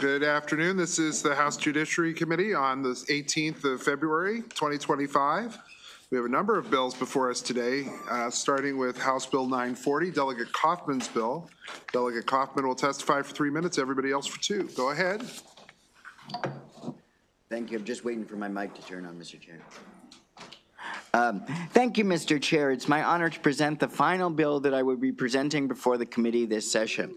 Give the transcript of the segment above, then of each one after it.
Good afternoon. This is the House Judiciary Committee on the 18th of February, 2025. We have a number of bills before us today, starting with House Bill 940, Delegate Kaufman's bill. Delegate Kaufman will testify for 3 minutes, everybody else for 2. Go ahead. Thank you. I'm just waiting for my mic to turn on, Mr. Chair. Thank you, Mr. Chair. It's my honor to present the final bill that I will be presenting before the committee this session.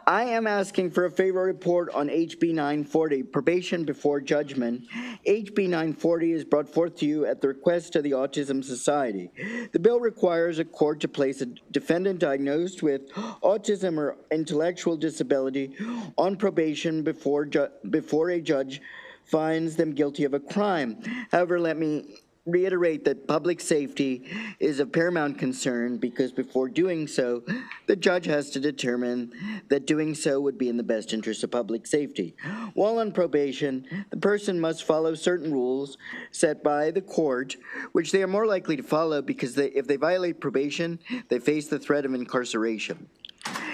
I am asking for a favorable report on HB 940, Probation Before Judgment. HB 940 is brought forth to you at the request of the Autism Society. The bill requires a court to place a defendant diagnosed with autism or intellectual disability on probation before a judge finds them guilty of a crime. However, let me reiterate that public safety is of paramount concern because before doing so, the judge has to determine that doing so would be in the best interest of public safety. While on probation, the person must follow certain rules set by the court, which they are more likely to follow because if they violate probation, they face the threat of incarceration.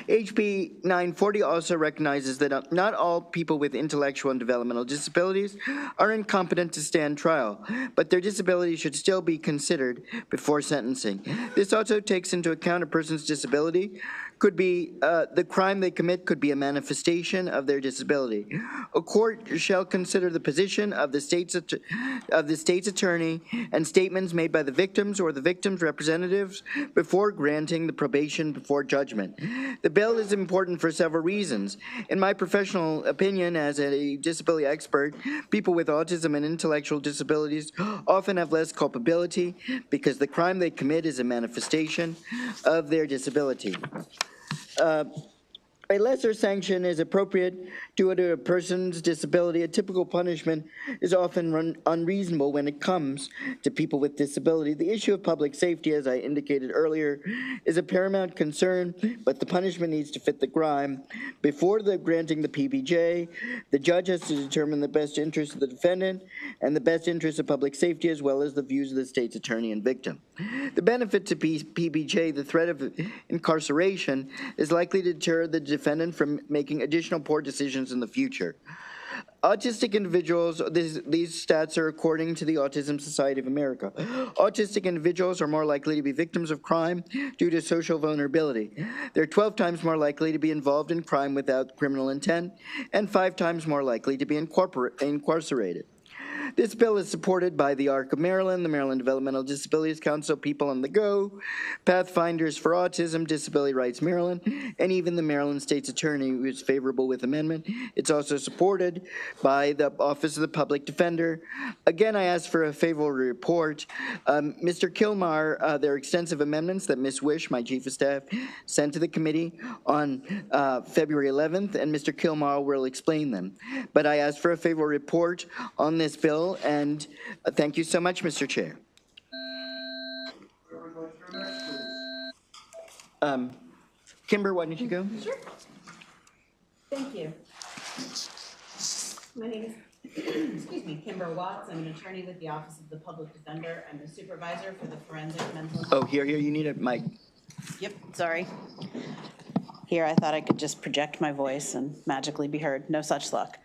HB 940 also recognizes that not all people with intellectual and developmental disabilities are incompetent to stand trial, but their disability should still be considered before sentencing. This also takes into account a person's disability could be the crime they commit could be a manifestation of their disability. A court shall consider the position of the state's attorney and statements made by the victims or the victim's representatives before granting the probation before judgment. The bill is important for several reasons. In my professional opinion as a disability expert, people with autism and intellectual disabilities often have less culpability because the crime they commit is a manifestation of their disability. A lesser sanction is appropriate due to a person's disability. A typical punishment is often unreasonable when it comes to people with disability. The issue of public safety, as I indicated earlier, is a paramount concern, but the punishment needs to fit the crime. Before granting the PBJ, the judge has to determine the best interest of the defendant and the best interest of public safety, as well as the views of the state's attorney and victim. The benefit to PBJ, the threat of incarceration, is likely to deter the defendant from making additional poor decisions in the future. Autistic individuals, these stats are according to the Autism Society of America. Autistic individuals are more likely to be victims of crime due to social vulnerability. They're 12 times more likely to be involved in crime without criminal intent and 5 times more likely to be incarcerated. This bill is supported by the ARC of Maryland, the Maryland Developmental Disabilities Council, People on the Go, Pathfinders for Autism, Disability Rights Maryland, and even the Maryland State's Attorney, who is favorable with amendment. It's also supported by the Office of the Public Defender. Again, I ask for a favorable report. Mr. Kilmar, there are extensive amendments that Ms. Wish, my Chief of Staff, sent to the committee on February 11th, and Mr. Kilmar will explain them. But I ask for a favorable report on this bill, and thank you so much, Mr. Chair. Kimber, why don't you go? Sure. Thank you. My name is, Kimber Watts. I'm an attorney with the Office of the Public Defender. I'm the supervisor for the Forensic Mental Health. Oh, here, you need a mic. Yep, sorry. Here, I thought I could just project my voice and magically be heard. No such luck.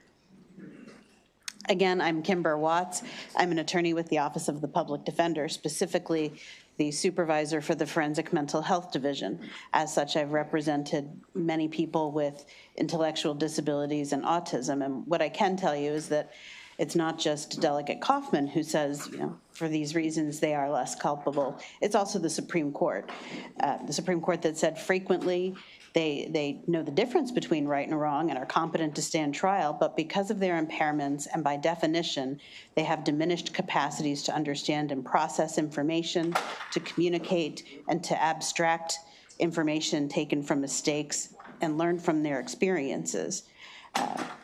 Again, I'm Kimber Watts. I'm an attorney with the Office of the Public Defender, specifically the supervisor for the Forensic Mental Health Division. As such, I've represented many people with intellectual disabilities and autism. And what I can tell you is that it's not just Delegate Kaufman who says, for these reasons they are less culpable. It's also the Supreme Court. The Supreme Court that said frequently they know the difference between right and wrong and are competent to stand trial, but because of their impairments and by definition, they have diminished capacities to understand and process information, to communicate, and to abstract information taken from mistakes and learn from their experiences.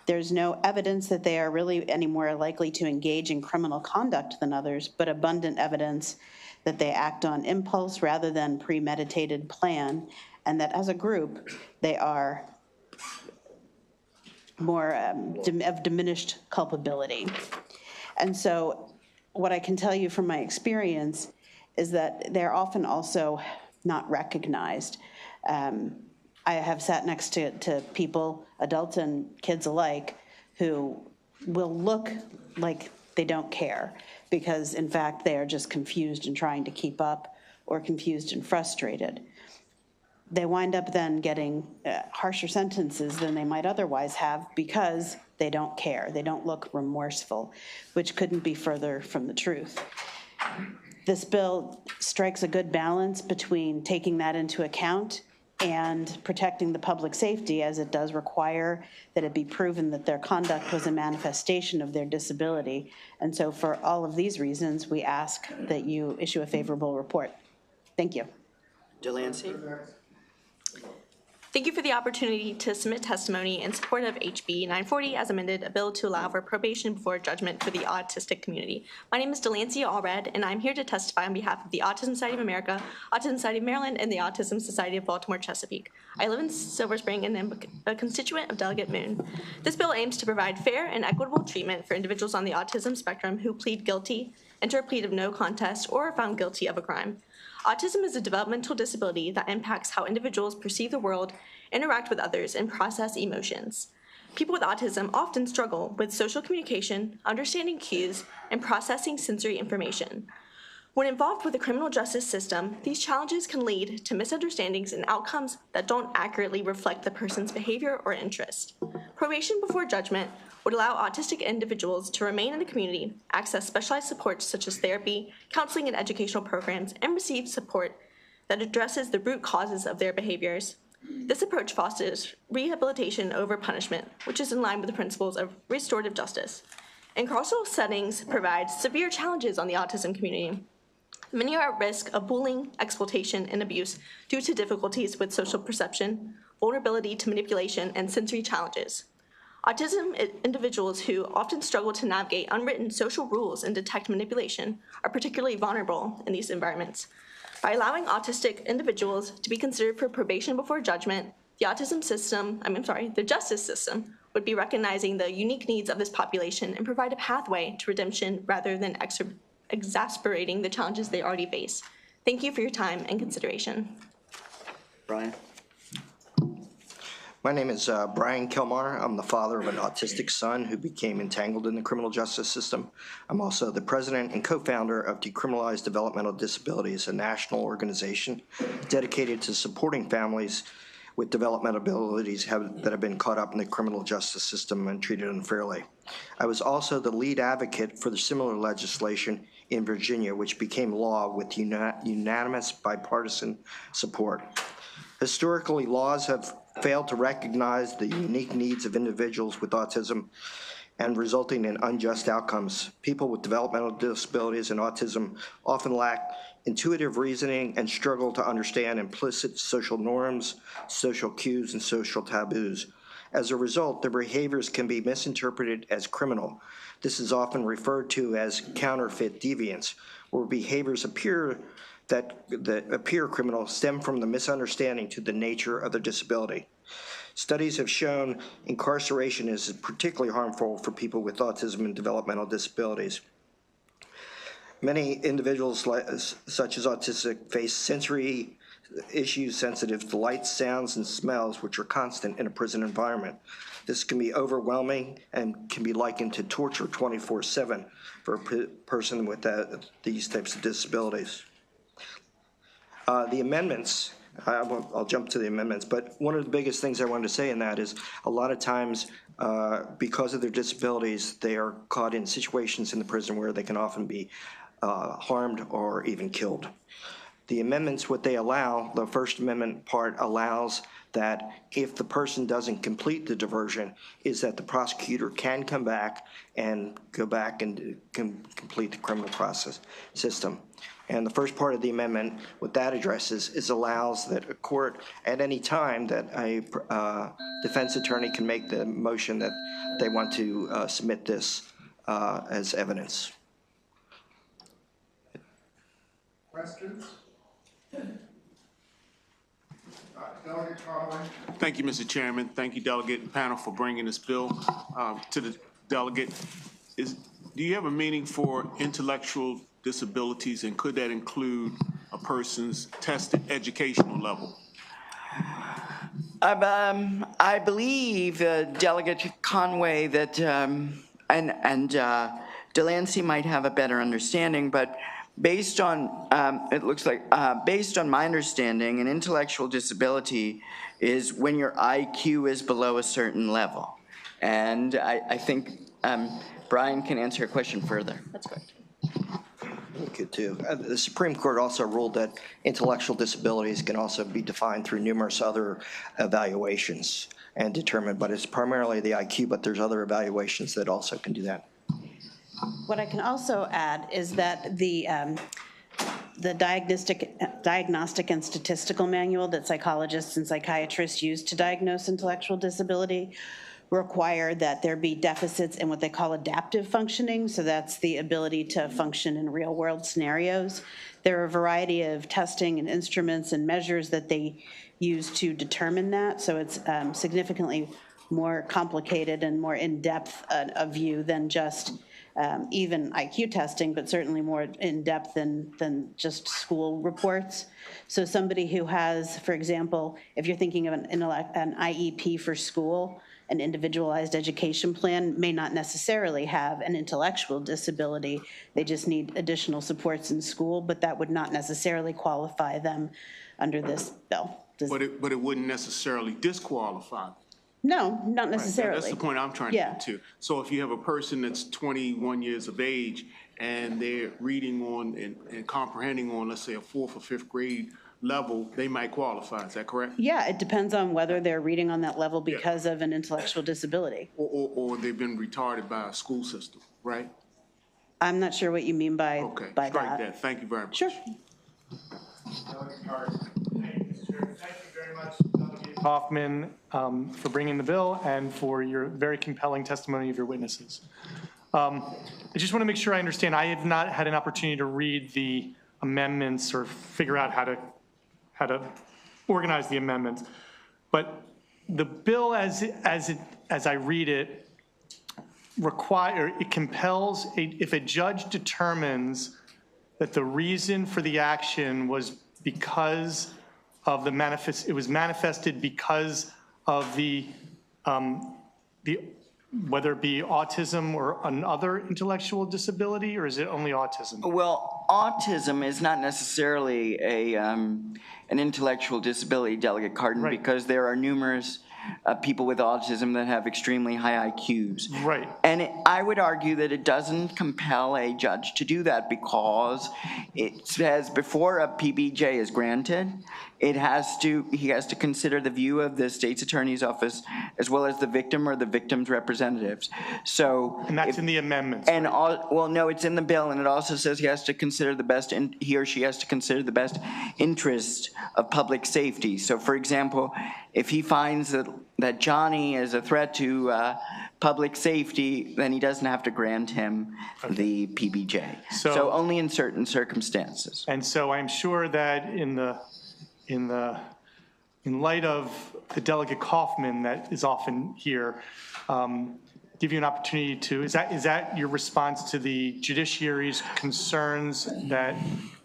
There's no evidence that they are really any more likely to engage in criminal conduct than others, but abundant evidence that they act on impulse rather than premeditated plan, and that as a group, they are more of diminished culpability. And so what I can tell you from my experience is that they're often also not recognized. I have sat next to people, adults and kids alike, who will look like they don't care because, in fact, they are just confused and trying to keep up, or confused and frustrated. They wind up then getting harsher sentences than they might otherwise have because they don't care. They don't look remorseful, which couldn't be further from the truth. This bill strikes a good balance between taking that into account and protecting the public safety, as it does require that it be proven that their conduct was a manifestation of their disability. And so for all of these reasons, we ask that you issue a favorable report. Thank you. Delancey? Thank you for the opportunity to submit testimony in support of HB 940 as amended, a bill to allow for probation before judgment for the autistic community. My name is Delancey Allred, and I'm here to testify on behalf of the Autism Society of America, Autism Society of Maryland, and the Autism Society of Baltimore Chesapeake. I live in Silver Spring and am a constituent of Delegate Moon. This bill aims to provide fair and equitable treatment for individuals on the autism spectrum who plead guilty, enter a plea of no contest, or are found guilty of a crime. Autism is a developmental disability that impacts how individuals perceive the world, interact with others, and process emotions. People with autism often struggle with social communication, understanding cues, and processing sensory information. When involved with the criminal justice system, these challenges can lead to misunderstandings and outcomes that don't accurately reflect the person's behavior or interest. Probation before judgment would allow autistic individuals to remain in the community, access specialized supports such as therapy, counseling, and educational programs, and receive support that addresses the root causes of their behaviors. This approach fosters rehabilitation over punishment, which is in line with the principles of restorative justice. Incarceral settings provide severe challenges on the autism community. Many are at risk of bullying, exploitation, and abuse due to difficulties with social perception, vulnerability to manipulation, and sensory challenges. Autism individuals who often struggle to navigate unwritten social rules and detect manipulation are particularly vulnerable in these environments. By allowing autistic individuals to be considered for probation before judgment, the justice system would be recognizing the unique needs of this population and provide a pathway to redemption rather than exasperating the challenges they already face. Thank you for your time and consideration. Brian? My name is Brian Kilmar. I'm the father of an autistic son who became entangled in the criminal justice system. I'm also the president and co-founder of Decriminalize Developmental Disabilities, a national organization dedicated to supporting families with developmental abilities that have been caught up in the criminal justice system and treated unfairly. I was also the lead advocate for the similar legislation in Virginia, which became law with unanimous bipartisan support. Historically, laws have failed to recognize the unique needs of individuals with autism and resulting in unjust outcomes. People with developmental disabilities and autism often lack intuitive reasoning and struggle to understand implicit social norms, social cues, and social taboos. As a result, their behaviors can be misinterpreted as criminal. This is often referred to as counterfeit deviance, where behaviors that appear criminal stem from the misunderstanding to the nature of their disability. Studies have shown incarceration is particularly harmful for people with autism and developmental disabilities. Many individuals, such as autistic, face sensory issues sensitive to light, sounds, and smells, which are constant in a prison environment. This can be overwhelming and can be likened to torture 24/7 for a person with these types of disabilities. The amendments, I'll jump to the amendments, but one of the biggest things I wanted to say in that is a lot of times because of their disabilities, they are caught in situations in the prison where they can often be harmed or even killed. The amendments, what they allow, the First Amendment part allows that if the person doesn't complete the diversion, is that the prosecutor can come back and go back and complete the criminal process system. And the first part of the amendment, what that addresses is allows that a court at any time that a defense attorney can make the motion that they want to submit this as evidence. Questions? Delegate Conway. Thank you, Mr. Chairman. Thank you, delegate and panel, for bringing this bill to the delegate. Do you have a meaning for intellectual disabilities, and could that include a person's tested educational level? I believe Delegate Conway that, and Delancey might have a better understanding, but based on, it looks like, based on my understanding, an intellectual disability is when your IQ is below a certain level. And I think Brian can answer your question further. That's correct. Good too. The Supreme Court also ruled that intellectual disabilities can also be defined through numerous other evaluations and determined, but it's primarily the IQ, but there's other evaluations that also can do that. What I can also add is that the diagnostic and statistical manual that psychologists and psychiatrists use to diagnose intellectual disability require that there be deficits in what they call adaptive functioning. So that's the ability to function in real world scenarios. There are a variety of testing and instruments and measures that they use to determine that. So it's significantly more complicated and more in-depth a view than just even IQ testing, but certainly more in-depth than just school reports. So somebody who has, for example, if you're thinking of an IEP for school, an individualized education plan may not necessarily have an intellectual disability. They just need additional supports in school, but that would not necessarily qualify them under this bill. But it wouldn't necessarily disqualify them. No, not necessarily. That's the point I'm trying to get to. So if you have a person that's 21 years of age and they're reading on and comprehending on, let's say, a 4th or 5th grade level, they might qualify. Is that correct? Yeah, it depends on whether they're reading on that level because of an intellectual disability. Or they've been retarded by a school system, right? I'm not sure what you mean by Okay, strike that. Thank you very much. Sure. Hoffman, for bringing the bill and for your very compelling testimony of your witnesses. I just want to make sure I understand. I have not had an opportunity to read the amendments or figure out how to organize the amendments. But the bill, as I read it, it compels if a judge determines that the reason for the action was because of it was manifested because of the whether it be autism or another intellectual disability, or is it only autism? Well, autism is not necessarily an intellectual disability, Delegate Cardin, Right. because there are numerous people with autism that have extremely high IQs. Right. And I would argue that it doesn't compel a judge to do that because it says before a PBJ is granted, he has to consider the view of the state's attorney's office as well as the victim or the victim's representatives. So, And that's in the amendments. and well, no, it's in the bill, and it also says he has to consider the best, he or she has to consider the best interest of public safety. So, for example, if he finds that Johnny is a threat to public safety, then he doesn't have to grant him the PBJ. So only in certain circumstances. And so I'm sure that in light of the Delegate Kaufman that is often here, give you an opportunity to, is that your response to the judiciary's concerns that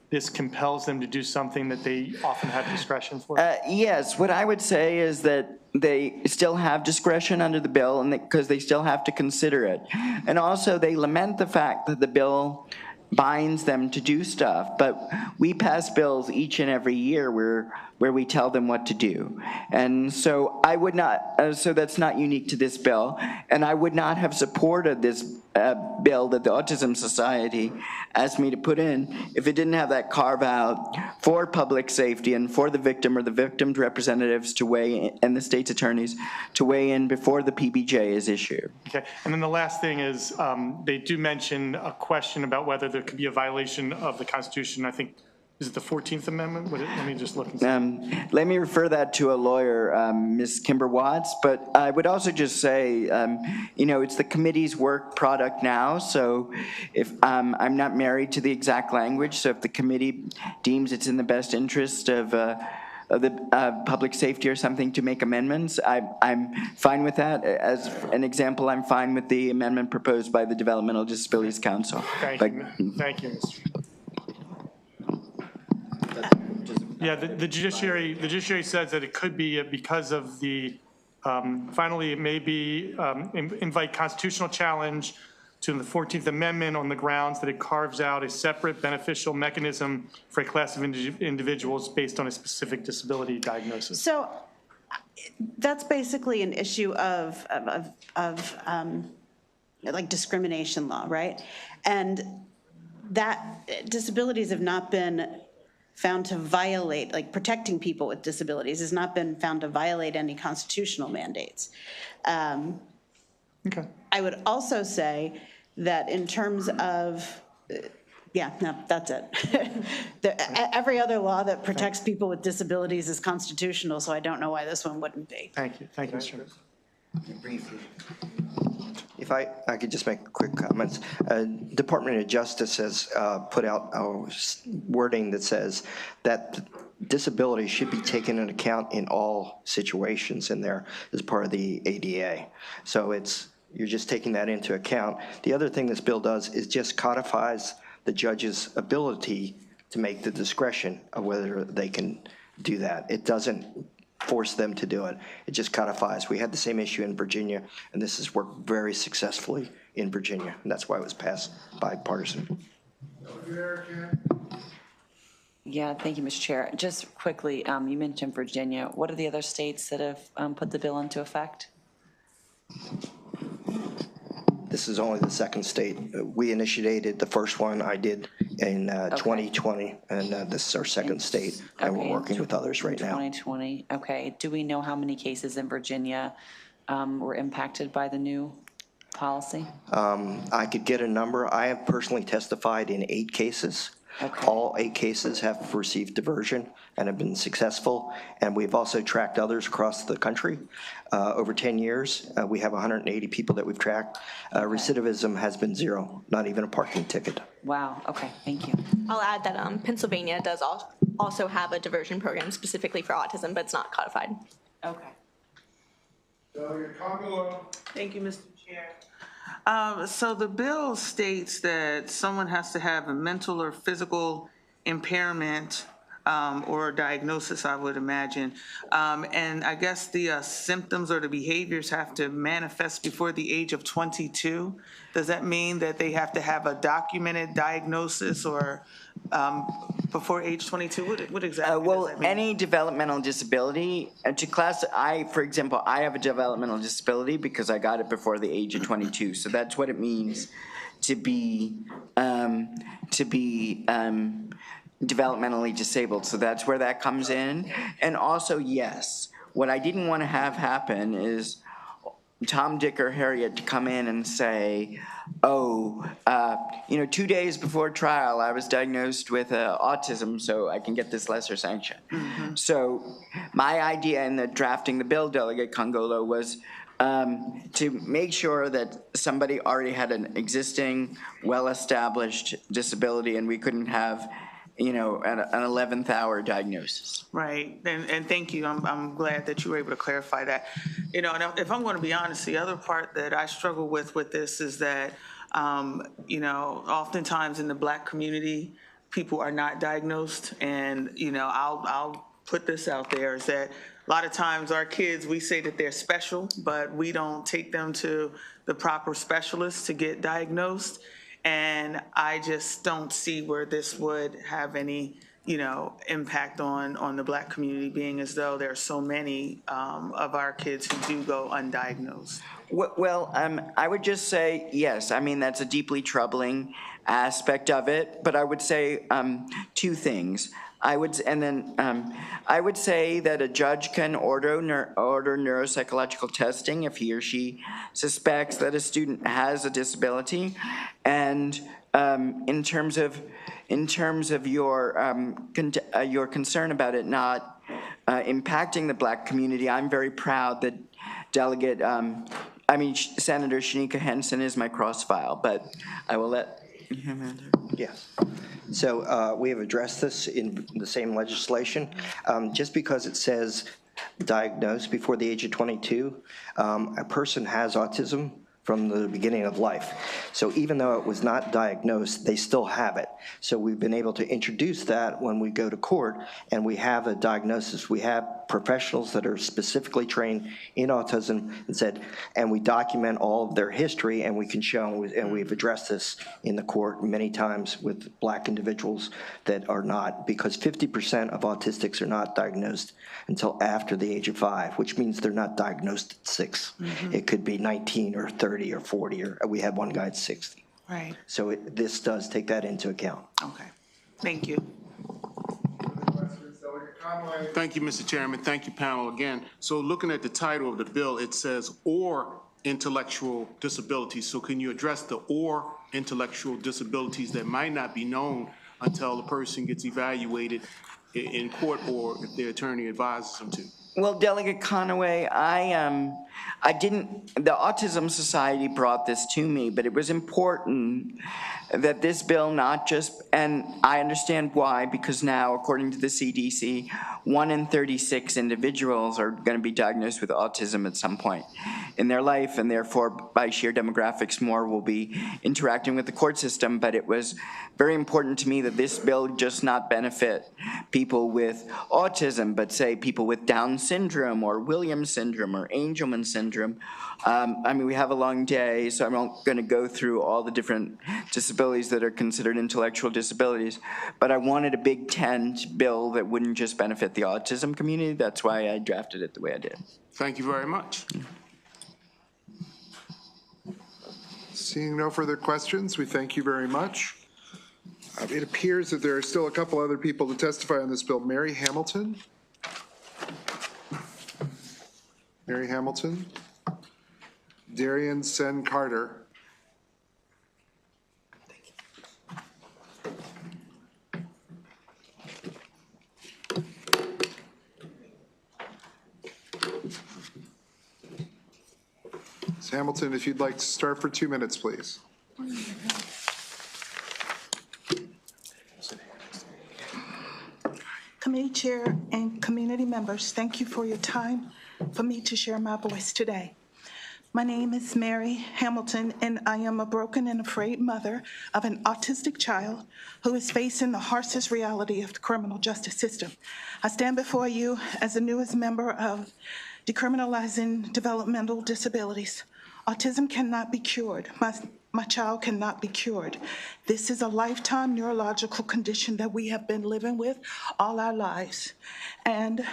this compels them to do something that they often have discretion for? Yes, what I would say is that they still have discretion under the bill and because they still have to consider it. And also they lament the fact that the bill binds them to do stuff, but we pass bills each and every year where we tell them what to do. And so I would not, so that's not unique to this bill, and I would not have supported this bill that the Autism Society asked me to put in if it didn't have that carve out for public safety and for the victim or the victim's representatives to weigh in, and the state's attorneys to weigh in before the PBJ is issued. Okay, and then the last thing is they do mention a question about whether there could be a violation of the Constitution. I think, is it the 14th Amendment? Let me just look and see. Let me refer that to a lawyer, Ms. Kimber Watts, but I would also just say, it's the committee's work product now, so if I'm not married to the exact language, so if the committee deems it's in the best interest of the public safety or something to make amendments, I'm fine with that. As an example, I'm fine with the amendment proposed by the Developmental Disabilities Council. Thank you, Mr. Yeah, the judiciary says that it could be because of the, finally, it may be, invite constitutional challenge to the 14th Amendment on the grounds that it carves out a separate beneficial mechanism for a class of individuals based on a specific disability diagnosis. So that's basically an issue of like discrimination law, right? And that disabilities have not been found to violate, like protecting people with disabilities has not been found to violate any constitutional mandates. Okay. I would also say that in terms of, yeah, no, that's it. Every other law that protects people with disabilities is constitutional, so I don't know why this one wouldn't be. Thank you, Mr. Chairman. Briefly. If I could just make quick comments. Department of Justice has put out wording that says that disability should be taken into account in all situations in there as part of the ADA. So you're just taking that into account. The other thing this bill does is just codifies the judge's ability to make the discretion of whether they can do that. It doesn't force them to do it. It just codifies. We had the same issue in Virginia, and this has worked very successfully in Virginia, and that's why it was passed bipartisan. Yeah, thank you, Mr. Chair. Just quickly, you mentioned Virginia. What are the other states that have put the bill into effect? This is only the second state. We initiated the first one I did in 2020, and this is our second state, and we're working with others right now. 2020, okay. Do we know how many cases in Virginia were impacted by the new policy? I could get a number. I have personally testified in 8 cases. Okay. All 8 cases have received diversion and have been successful, and we've also tracked others across the country. Over 10 years, we have 180 people that we've tracked. Recidivism has been 0, not even a parking ticket. Wow, okay, thank you. I'll add that Pennsylvania does also have a diversion program specifically for autism, but it's not codified. Okay. Thank you, Mr. Chair. So the bill states that someone has to have a mental or physical impairment or diagnosis, I would imagine. And I guess the symptoms or the behaviors have to manifest before the age of 22. Does that mean that they have to have a documented diagnosis or before age 22? What exactly Well, does that mean? any developmental disability, for example, I have a developmental disability because I got it before the age of 22. So that's what it means to be developmentally disabled. So that's where that comes in. And also, yes, what I didn't want to have happen is Tom, Dick, or Harriet to come in and say, 2 days before trial, I was diagnosed with autism, so I can get this lesser sanction. Mm-hmm. So my idea in the drafting the bill, Delegate Congolo, was to make sure that somebody already had an existing, well-established disability, and we couldn't have an 11th hour diagnosis. Right, and thank you. I'm glad that you were able to clarify that. And if I'm going to be honest, the other part that I struggle with this is that, oftentimes in the Black community, people are not diagnosed, and I'll put this out there is that a lot of times our kids, we say that they're special, but we don't take them to the proper specialists to get diagnosed. And I just don't see where this would have any, impact on the Black community, being as though there are so many of our kids who do go undiagnosed. Well, I would just say, yes, I mean, that's a deeply troubling aspect of it, but I would say 2 things. I would say that a judge can order neuropsychological testing if he or she suspects that a student has a disability. And in terms of your concern about it not impacting the Black community, I'm very proud that Senator Shanika Henson is my cross-file, but I will let him answer. Yes. So we have addressed this in the same legislation. Just because it says diagnosed before the age of 22, a person has autism from the beginning of life. So even though it was not diagnosed, they still have it. So we've been able to introduce that when we go to court and we have a diagnosis. We have professionals that are specifically trained in autism and we document all of their history, and we can show, and we've addressed this in the court many times with Black individuals that are not, because 50% of autistics are not diagnosed until after the age of 5, which means they're not diagnosed at 6. It could be 19 or 30 or 40, or we had one guy at 60. Right. So this does take that into account. Okay. Thank you. Thank you, Mr. Chairman. Thank you, panel, again. So looking at the title of the bill, it says or intellectual disabilities. So can you address the or intellectual disabilities that might not be known until the person gets evaluated in court or if their attorney advises them to? Well, Delegate Conaway, the Autism Society brought this to me, but it was important that this bill not just, and I understand why, because now, according to the CDC, 1 in 36 individuals are going to be diagnosed with autism at some point in their life, and therefore, by sheer demographics, more will be interacting with the court system. But it was very important to me that this bill just not benefit people with autism, but say people with Down syndrome or Williams syndrome or Angelman syndrome. I mean, we have a long day, so I'm not going to go through all the different disabilities that are considered intellectual disabilities, but I wanted a big tent bill that wouldn't just benefit the autism community. That's why I drafted it the way I did. Thank you very much. Seeing no further questions, we thank you very much. It appears that there are still a couple other people to testify on this bill. Mary Hamilton. Mary Hamilton. Darian Sen Carter. Ms. Hamilton, if you'd like to start for 2 minutes, please. Committee Chair and community members, thank you for your time for me to share my voice today. My name is Mary Hamilton, and I am a broken and afraid mother of an autistic child who is facing the harshest reality of the criminal justice system. I stand before you as the newest member of Decriminalizing Developmental Disabilities. Autism cannot be cured. My child cannot be cured. This is a lifetime neurological condition that we have been living with all our lives. And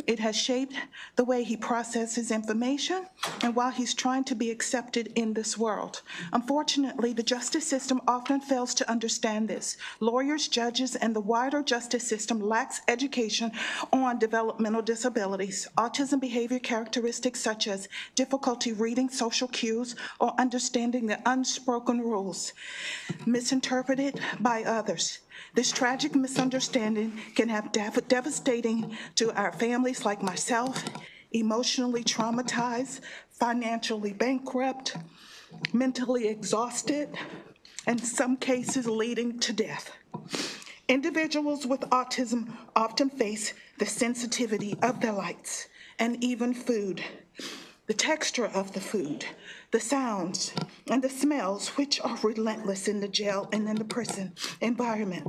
it has shaped the way he processes information and while he's trying to be accepted in this world. Unfortunately, the justice system often fails to understand this. Lawyers, judges, and the wider justice system lacks education on developmental disabilities, autism behavior characteristics such as difficulty reading social cues or understanding the unspoken rules, misinterpreted by others. This tragic misunderstanding can have devastating to our families like myself, emotionally traumatized, financially bankrupt, mentally exhausted, and in some cases leading to death. Individuals with autism often face the sensitivity of the lights and even food, the texture of the food, the sounds, and the smells, which are relentless in the jail and in the prison environment.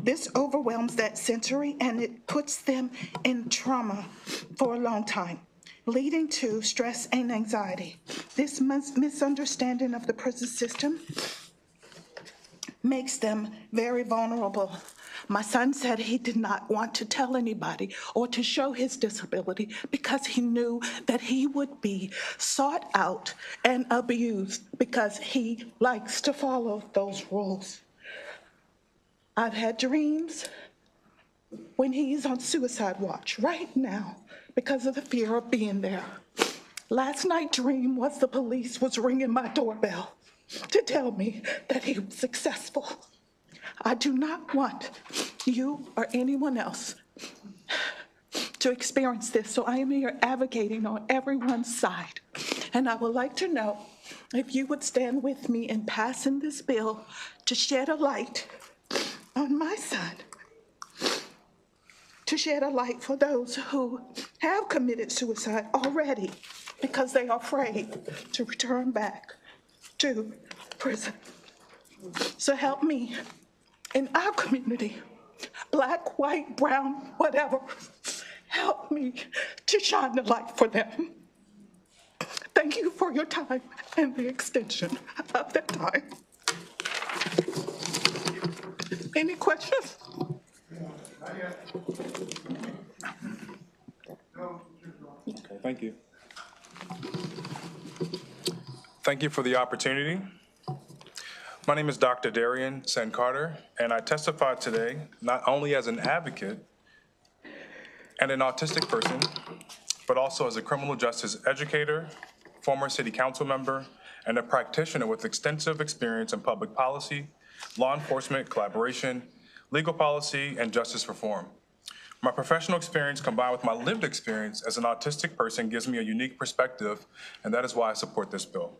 This overwhelms that sensory, and it puts them in trauma for a long time, leading to stress and anxiety. This misunderstanding of the prison system makes them very vulnerable. My son said he did not want to tell anybody or to show his disability because he knew that he would be sought out and abused because he likes to follow those rules. I've had dreams when he's on suicide watch right now because of the fear of being there. Last night's dream was the police was ringing my doorbell to tell me that he was successful. I do not want you or anyone else to experience this, so I am here advocating on everyone's side. And I would like to know if you would stand with me in passing this bill to shed a light on my son, to shed a light for those who have committed suicide already because they are afraid to return back to prison. So help me in our community, black, white, brown, whatever, help me to shine the light for them. Thank you for your time and the extension of that time. Any questions? Okay, thank you. Thank you for the opportunity. My name is Dr. Darian Sen Carter, and I testify today not only as an advocate and an autistic person, but also as a criminal justice educator, former city council member, and a practitioner with extensive experience in public policy, law enforcement collaboration, legal policy, and justice reform. My professional experience combined with my lived experience as an autistic person gives me a unique perspective, and that is why I support this bill.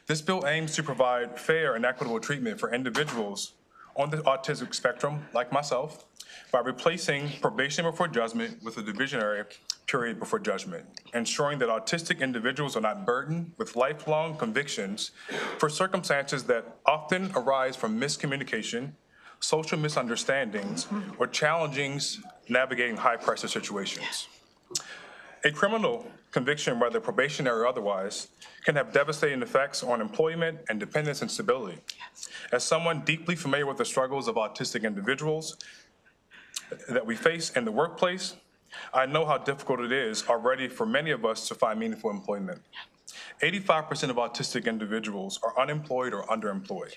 This bill aims to provide fair and equitable treatment for individuals on the autistic spectrum, like myself, by replacing probation before judgment with a divisionary period before judgment, ensuring that autistic individuals are not burdened with lifelong convictions for circumstances that often arise from miscommunication, social misunderstandings, or challenges navigating high-pressure situations. A criminal conviction, whether probationary or otherwise, can have devastating effects on employment, independence, and stability. As someone deeply familiar with the struggles of autistic individuals that we face in the workplace, I know how difficult it is already for many of us to find meaningful employment. 85% of autistic individuals are unemployed or underemployed,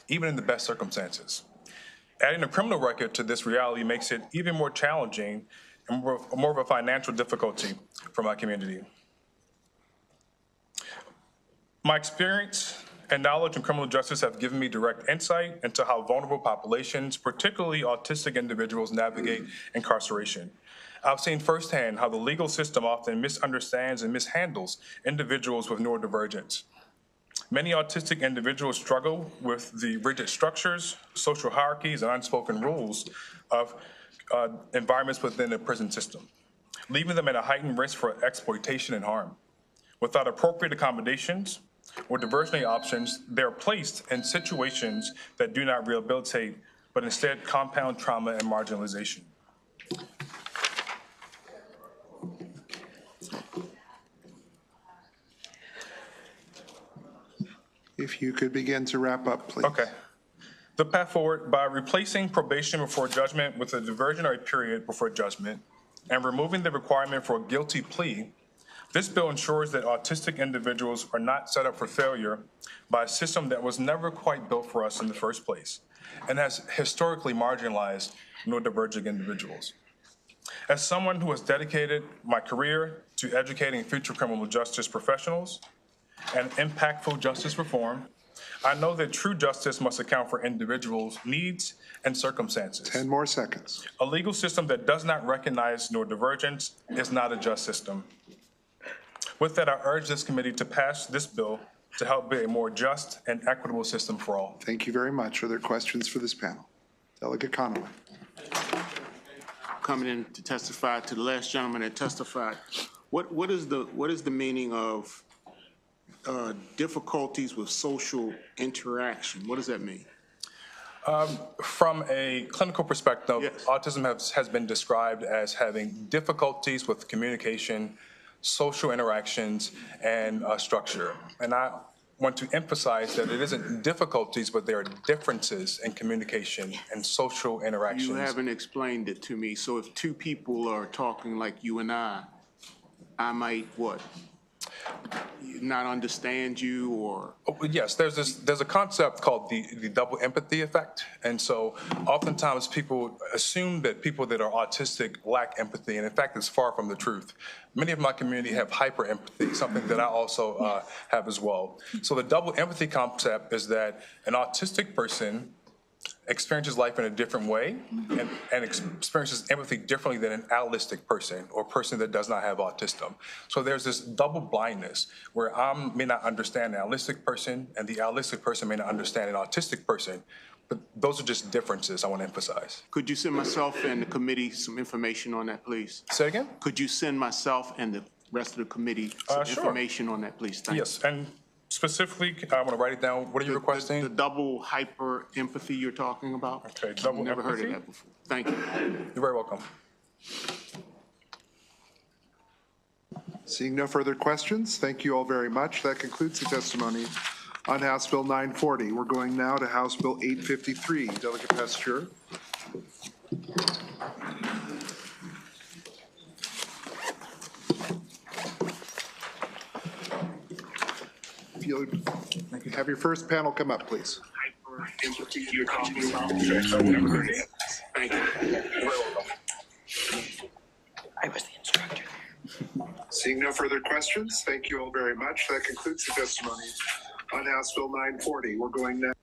even in the best circumstances. Adding a criminal record to this reality makes it even more challenging and more of a financial difficulty for my community. My experience and knowledge in criminal justice have given me direct insight into how vulnerable populations, particularly autistic individuals, navigate incarceration. I've seen firsthand how the legal system often misunderstands and mishandles individuals with neurodivergence. Many autistic individuals struggle with the rigid structures, social hierarchies, and unspoken rules of environments within the prison system, leaving them at a heightened risk for exploitation and harm. Without appropriate accommodations or diversionary options, they're placed in situations that do not rehabilitate, but instead compound trauma and marginalization. If you could begin to wrap up, please. Okay. The path forward: by replacing probation before judgment with a diversionary period before judgment and removing the requirement for a guilty plea, this bill ensures that autistic individuals are not set up for failure by a system that was never quite built for us in the first place and has historically marginalized neurodivergent individuals. As someone who has dedicated my career to educating future criminal justice professionals and impactful justice reform, I know that true justice must account for individuals' needs and circumstances. 10 more seconds. A legal system that does not recognize neurodivergence is not a just system. With that, I urge this committee to pass this bill to help build a more just and equitable system for all. Thank you very much. Are there questions for this panel? Delegate Conaway. Coming in to testify to the last gentleman that testified, what is the meaning of difficulties with social interaction? What does that mean? From a clinical perspective, Yes. autism has been described as having difficulties with communication, social interactions, and structure. And I want to emphasize that it isn't difficulties, but there are differences in communication and social interactions. You haven't explained it to me. So if two people are talking like you and I might what? Not understand you, or? Oh, yes, there's a concept called the double empathy effect. And so oftentimes people assume that people that are autistic lack empathy, and in fact, it's far from the truth. Many of my community have hyper empathy, something that I also have as well. So the double empathy concept is that an autistic person experiences life in a different way and experiences empathy differently than an allistic person or a person that does not have autism. So there's this double blindness where I may not understand an allistic person and the allistic person may not understand an autistic person, but those are just differences I want to emphasize. Could you send myself and the committee some information on that, please? Say again? Could you send myself and rest of the committee Sure. information on that, please? Thank you. Yes, and specifically, I'm going to write it down. What are you requesting? The double hyper empathy you're talking about? Okay, double Never heard of empathy? that before. Thank you. You're very welcome. Seeing no further questions, thank you all very much. That concludes the testimony on House Bill 940. We're going now to House Bill 853. Delegate Pasteur. If you'll have your first panel come up, please. You're talking about? Thank you. I was the instructor. Seeing no further questions, thank you all very much. That concludes the testimony on House Bill 940. We're going now.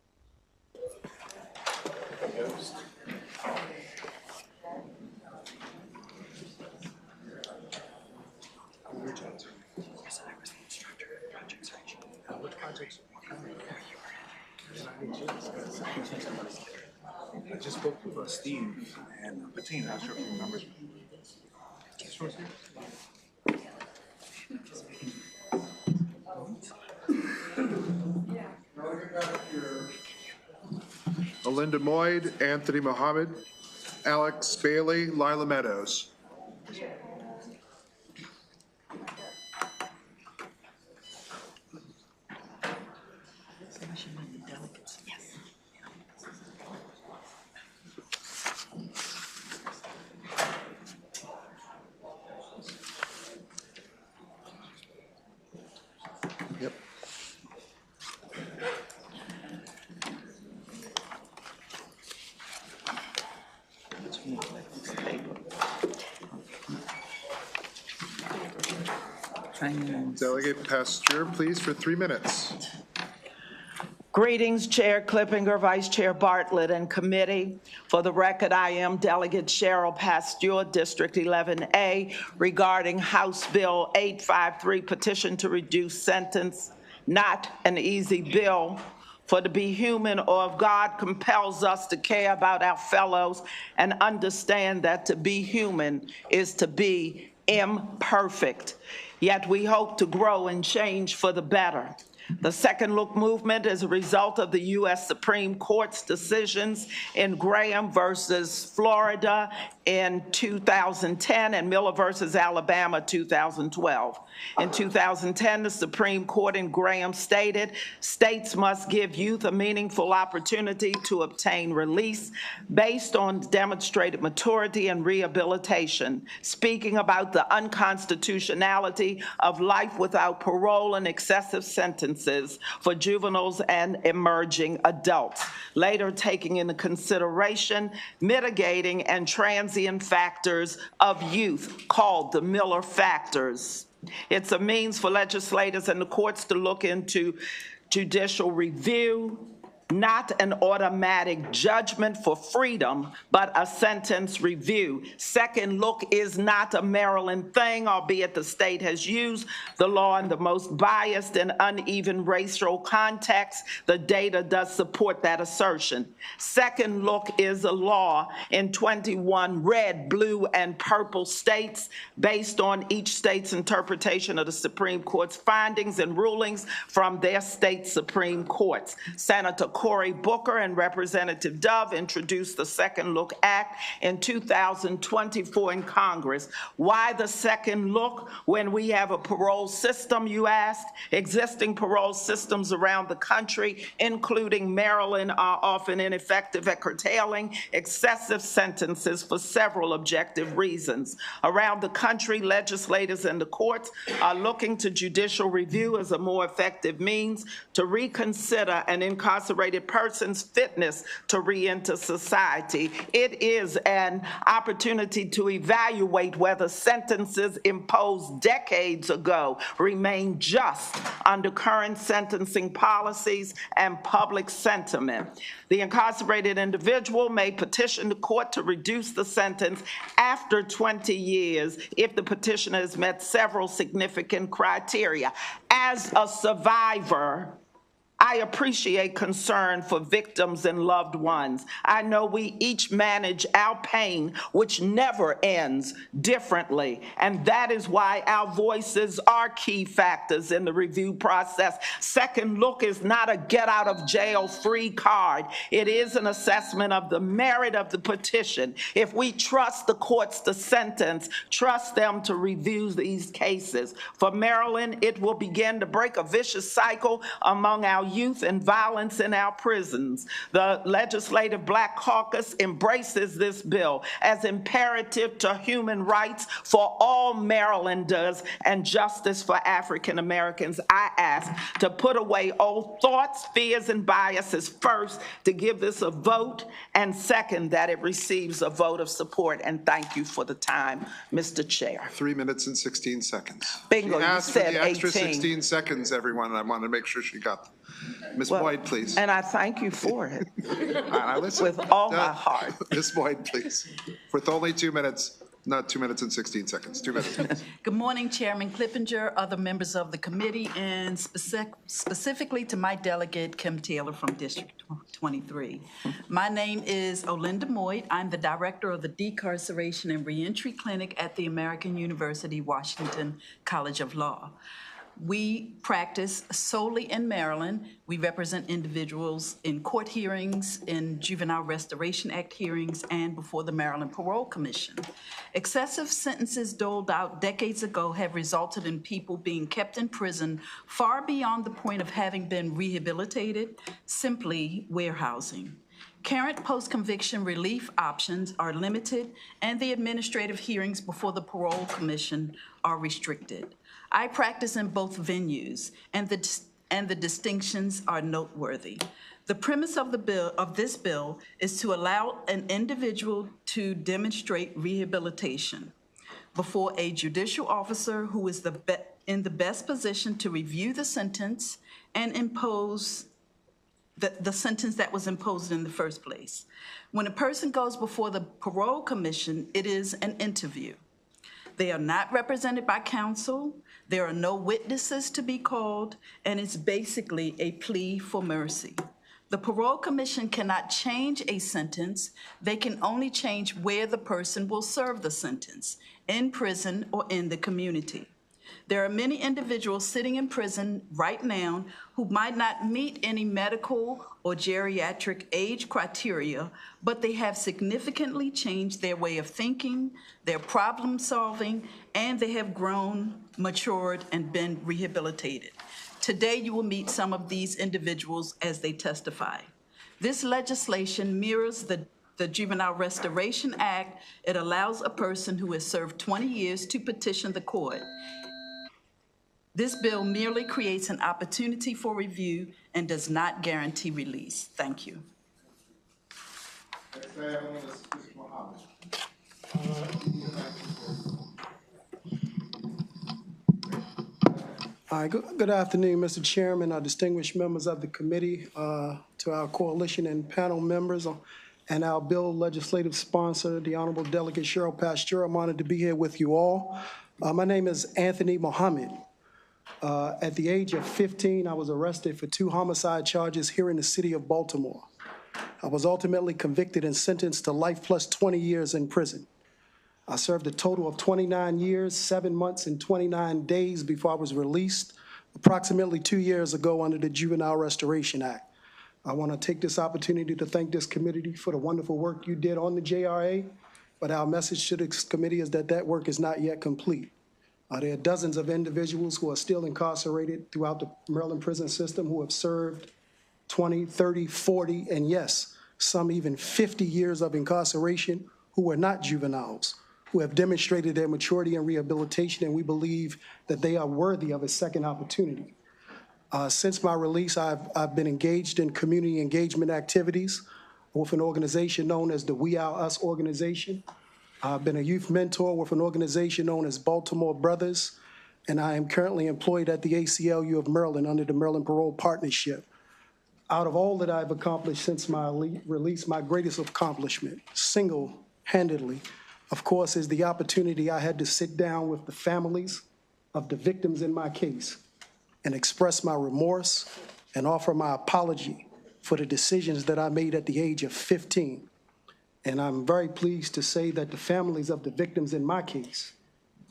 I just spoke with Steve and Bettina. I'm sure he remembers. Alinda Moyd, Anthony Mohammed, Alex Bailey, Lila Meadows. Yep. Delegate Pasteur, please, for 3 minutes. Greetings, Chair Clippinger, Vice Chair Bartlett, and committee. For the record, I am Delegate Cheryl Pasteur, District 11A, regarding House Bill 853, petition to reduce sentence. Not an easy bill. For to be human or if God compels us to care about our fellows and understand that to be human is to be imperfect. Yet we hope to grow and change for the better. The Second Look movement is a result of the U.S. Supreme Court's decisions in Graham versus Florida in 2010 and Miller versus Alabama 2012. In 2010, the Supreme Court in Graham stated, states must give youth a meaningful opportunity to obtain release based on demonstrated maturity and rehabilitation, speaking about the unconstitutionality of life without parole and excessive sentences for juveniles and emerging adults, later taking into consideration mitigating and transient factors of youth called the Miller factors. It's a means for legislators and the courts to look into judicial review, not an automatic judgment for freedom, but a sentence review. Second Look is not a Maryland thing, albeit the state has used the law in the most biased and uneven racial context. The data does support that assertion. Second Look is a law in 21 red, blue, and purple states based on each state's interpretation of the Supreme Court's findings and rulings from their state Supreme Courts. Senator Cory Booker and Representative Dove introduced the Second Look Act in 2024 in Congress. Why the Second Look when we have a parole system, you ask? Existing parole systems around the country, including Maryland, are often ineffective at curtailing excessive sentences for several objective reasons. Around the country, legislators and the courts are looking to judicial review as a more effective means to reconsider an incarcerated person's fitness to re-enter society. It is an opportunity to evaluate whether sentences imposed decades ago remain just under current sentencing policies and public sentiment. The incarcerated individual may petition the court to reduce the sentence after 20 years if the petitioner has met several significant criteria. As a survivor, I appreciate concern for victims and loved ones. I know we each manage our pain, which never ends, differently, and that is why our voices are key factors in the review process. Second look is not a get out of jail free card. It is an assessment of the merit of the petition. If we trust the courts to sentence, trust them to review these cases. For Maryland, it will begin to break a vicious cycle among our youth and violence in our prisons. The Legislative Black Caucus embraces this bill as imperative to human rights for all Marylanders and justice for African Americans. I ask to put away old thoughts, fears, and biases first, to give this a vote, and second, that it receives a vote of support. And thank you for the time, Mr. Chair. 3 minutes and 16 seconds. Bingo, She you asked said for the extra 18. 16 seconds, everyone, and I wanted to make sure she got them. Ms. Well, Boyd, please. And I thank you for it. I listen. With all my heart. Ms. Boyd, please. With only 2 minutes, not 2 minutes and 16 seconds, 2 minutes, please. Good morning, Chairman Clippinger, other members of the committee, and specifically to my delegate, Kim Taylor from District 23. My name is Olinda Moyd. I'm the director of the Decarceration and Reentry Clinic at the American University Washington College of Law. We practice solely in Maryland. We represent individuals in court hearings, in Juvenile Restoration Act hearings, and before the Maryland Parole Commission. Excessive sentences doled out decades ago have resulted in people being kept in prison far beyond the point of having been rehabilitated, simply warehousing. Current post-conviction relief options are limited, and the administrative hearings before the Parole Commission are restricted. I practice in both venues, and the distinctions are noteworthy. The premise of this bill is to allow an individual to demonstrate rehabilitation before a judicial officer who is in the best position to review the sentence and impose the sentence that was imposed in the first place. When a person goes before the Parole Commission, it is an interview. They are not represented by counsel. There are no witnesses to be called, and it's basically a plea for mercy. The Parole Commission cannot change a sentence. They can only change where the person will serve the sentence, in prison or in the community. There are many individuals sitting in prison right now who might not meet any medical or geriatric age criteria, but they have significantly changed their way of thinking, their problem solving, and they have grown, matured, and been rehabilitated. Today, you will meet some of these individuals as they testify. This legislation mirrors the Juvenile Restoration Act. It allows a person who has served 20 years to petition the court. This bill merely creates an opportunity for review and does not guarantee release. Thank you. Hi, good afternoon, Mr. Chairman, our distinguished members of the committee, to our coalition and panel members, and our bill legislative sponsor, the Honorable Delegate Cheryl Pasteur. I'm honored to be here with you all. My name is Anthony Mohammed. At the age of 15, I was arrested for 2 homicide charges here in the city of Baltimore. I was ultimately convicted and sentenced to life plus 20 years in prison. I served a total of 29 years, 7 months, and 29 days before I was released approximately 2 years ago under the Juvenile Restoration Act. I want to take this opportunity to thank this committee for the wonderful work you did on the JRA, but our message to this committee is that that work is not yet complete. There are dozens of individuals who are still incarcerated throughout the Maryland prison system who have served 20, 30, 40, and yes, some even 50 years of incarceration who are not juveniles, who have demonstrated their maturity and rehabilitation, and we believe that they are worthy of a second opportunity. Since my release, I've been engaged in community engagement activities with an organization known as the We Are Us organization. I've been a youth mentor with an organization known as Baltimore Brothers, and I am currently employed at the ACLU of Maryland under the Maryland Parole Partnership. Out of all that I've accomplished since my release, my greatest accomplishment, single-handedly, of course, is the opportunity I had to sit down with the families of the victims in my case and express my remorse and offer my apology for the decisions that I made at the age of 15. And I'm very pleased to say that the families of the victims in my case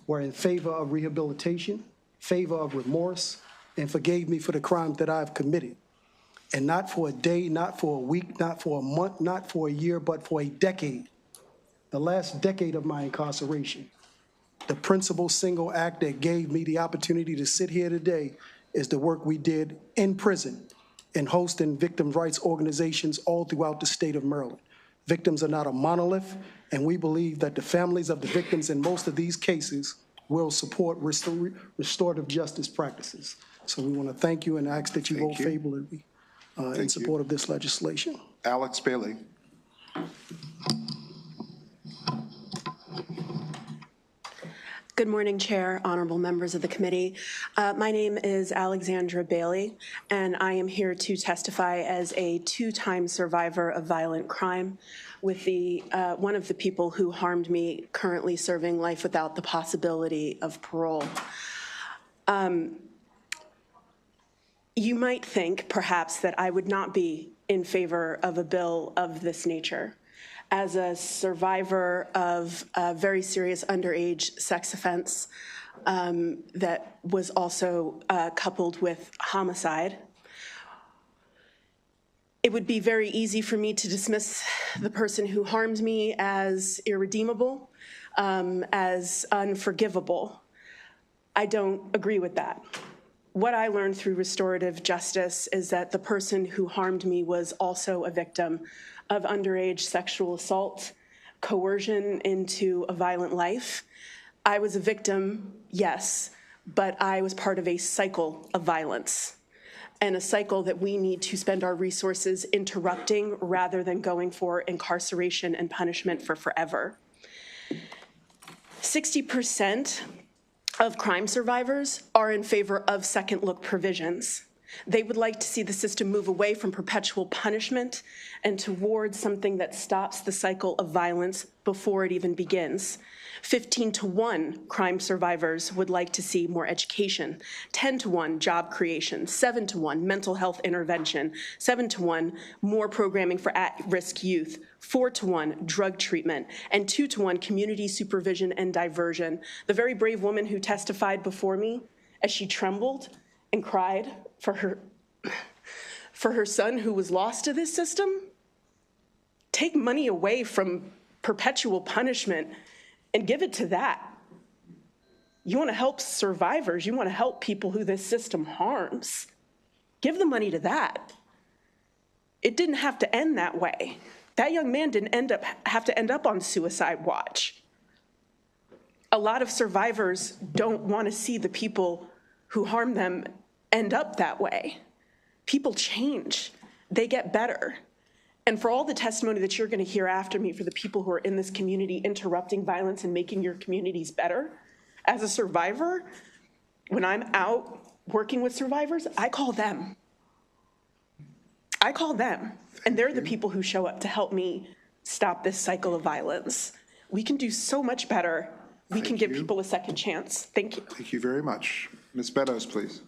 were in favor of rehabilitation, favor of remorse, and forgave me for the crimes that I've committed. And not for a day, not for a week, not for a month, not for a year, but for a decade. The last decade of my incarceration. The principal single act that gave me the opportunity to sit here today is the work we did in prison in hosting victims' rights organizations all throughout the state of Maryland. Victims are not a monolith, and we believe that the families of the victims in most of these cases will support restorative justice practices. So we want to thank you and ask that you vote favorably in support of this legislation. Alex Bailey. Good morning, Chair, honorable members of the committee. My name is Alexandra Bailey, and I am here to testify as a two-time survivor of violent crime with one of the people who harmed me currently serving life without the possibility of parole. You might think, perhaps, that I would not be in favor of a bill of this nature. As a survivor of a very serious underage sex offense that was also coupled with homicide, it would be very easy for me to dismiss the person who harmed me as irredeemable, as unforgivable. I don't agree with that. What I learned through restorative justice is that the person who harmed me was also a victim of underage sexual assault, coercion into a violent life. I was a victim, yes, but I was part of a cycle of violence, and a cycle that we need to spend our resources interrupting rather than going for incarceration and punishment for forever. 60% of crime survivors are in favor of second look provisions. They would like to see the system move away from perpetual punishment and towards something that stops the cycle of violence before it even begins. 15-to-1 crime survivors would like to see more education, 10-to-1 job creation, 7-to-1 mental health intervention, 7-to-1 more programming for at-risk youth, 4-to-1 drug treatment, and 2-to-1 community supervision and diversion. The very brave woman who testified before me, as she trembled and cried for her son who was lost to this system, take money away from perpetual punishment and give it to that. You want to help survivors, you want to help people who this system harms. Give the money to that. It didn't have to end that way. That young man didn't have to end up on suicide watch. A lot of survivors don't want to see the people who harm them end up that way. People change, they get better. And for all the testimony that you're going to hear after me for the people who are in this community interrupting violence and making your communities better, as a survivor, when I'm out working with survivors, I call them. I call them, and they're the people who show up to help me stop this cycle of violence. We can do so much better. We can give people a second chance. Thank you. Thank you very much. Ms. Meadows, please.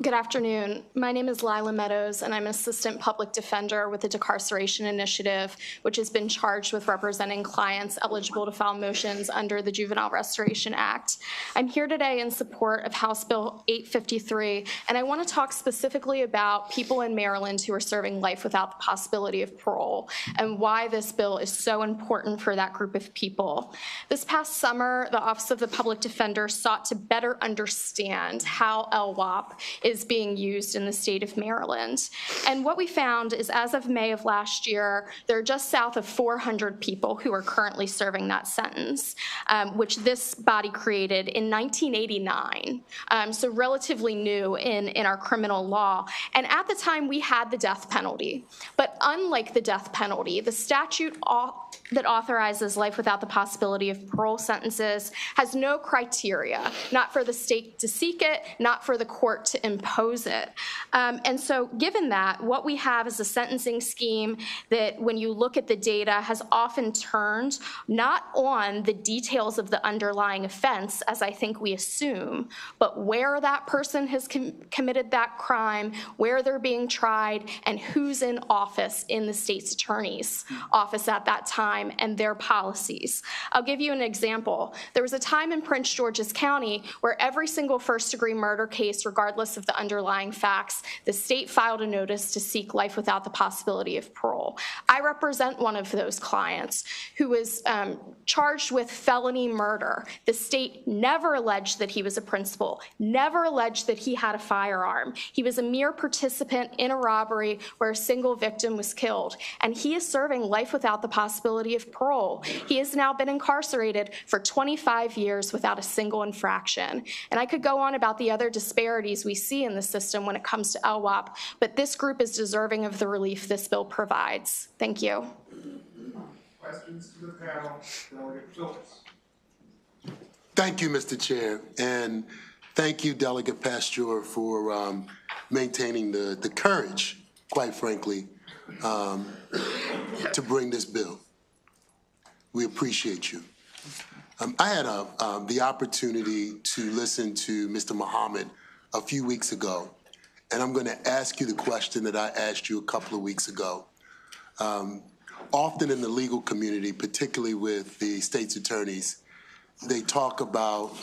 Good afternoon. My name is Lila Meadows, and I'm an assistant public defender with the Decarceration Initiative, which has been charged with representing clients eligible to file motions under the Juvenile Restoration Act. I'm here today in support of House Bill 853, and I want to talk specifically about people in Maryland who are serving life without the possibility of parole and why this bill is so important for that group of people. This past summer, the Office of the Public Defender sought to better understand how LWOP is being used in the state of Maryland. And what we found is, as of May of last year, there are just south of 400 people who are currently serving that sentence, which this body created in 1989, so relatively new in our criminal law. And at the time, we had the death penalty. But unlike the death penalty, the statute that authorizes life without the possibility of parole sentences has no criteria, not for the state to seek it, not for the court to impose impose it. And so given that, what we have is a sentencing scheme that, when you look at the data, has often turned not on the details of the underlying offense, as I think we assume, but where that person has committed that crime, where they're being tried, and who's in office in the state's attorney's office at that time and their policies. I'll give you an example. There was a time in Prince George's County where every single first-degree murder case, regardless of the underlying facts, the state filed a notice to seek life without the possibility of parole. I represent one of those clients who was charged with felony murder. The state never alleged that he was a principal, never alleged that he had a firearm. He was a mere participant in a robbery where a single victim was killed, and he is serving life without the possibility of parole. He has now been incarcerated for 25 years without a single infraction. And I could go on about the other disparities we see in the system when it comes to LWOP, but this group is deserving of the relief this bill provides. Thank you. Questions to the panel? Delegate Phillips. Thank you, Mr. Chair, and thank you, Delegate Pasteur, for maintaining the courage, quite frankly, to bring this bill. We appreciate you. I had the opportunity to listen to Mr. Muhammad a few weeks ago, and I'm going to ask you the question that I asked you a couple of weeks ago. Often in the legal community, particularly with the state's attorneys, they talk about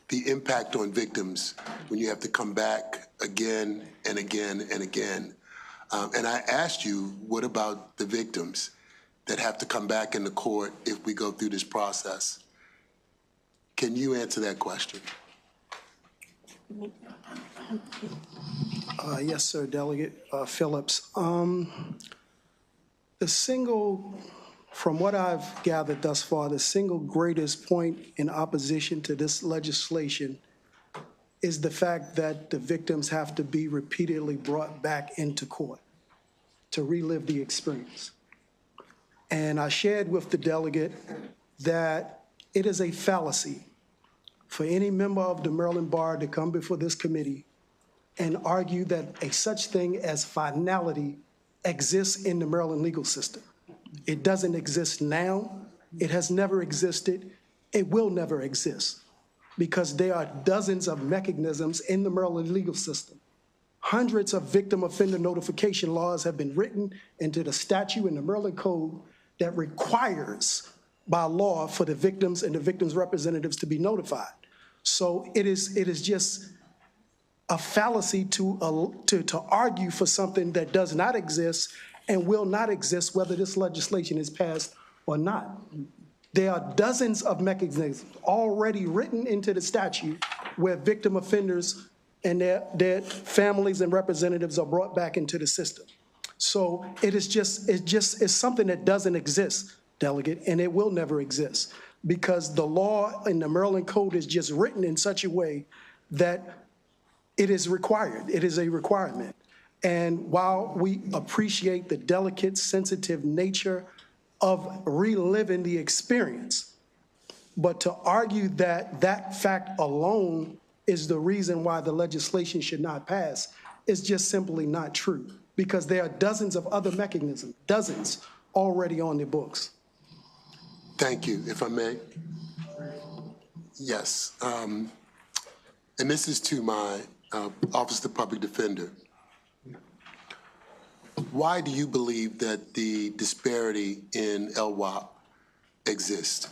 the impact on victims when you have to come back again and again and again. And I asked you, what about the victims that have to come back into court if we go through this process? Can you answer that question? Yes, sir, Delegate Phillips. From what I've gathered thus far, the single greatest point in opposition to this legislation is the fact that the victims have to be repeatedly brought back into court to relive the experience. And I shared with the delegate that it is a fallacy for any member of the Maryland Bar to come before this committee and argue that a such thing as finality exists in the Maryland legal system. It doesn't exist now. It has never existed. It will never exist because there are dozens of mechanisms in the Maryland legal system. Hundreds of victim offender notification laws have been written into the statute in the Maryland Code that requires by law for the victims and the victims' representatives to be notified. So it is just a fallacy to argue for something that does not exist and will not exist whether this legislation is passed or not. There are dozens of mechanisms already written into the statute where victim offenders and their families and representatives are brought back into the system. So it's something that doesn't exist, Delegate, and it will never exist because the law in the Maryland Code is just written in such a way that it is required. It is a requirement. And while we appreciate the delicate, sensitive nature of reliving the experience, but to argue that that fact alone is the reason why the legislation should not pass is just simply not true, because there are dozens of other mechanisms, dozens already on the books. Thank you, if I may. Yes, and this is to my Office of the Public Defender. Why do you believe that the disparity in LWOP exists?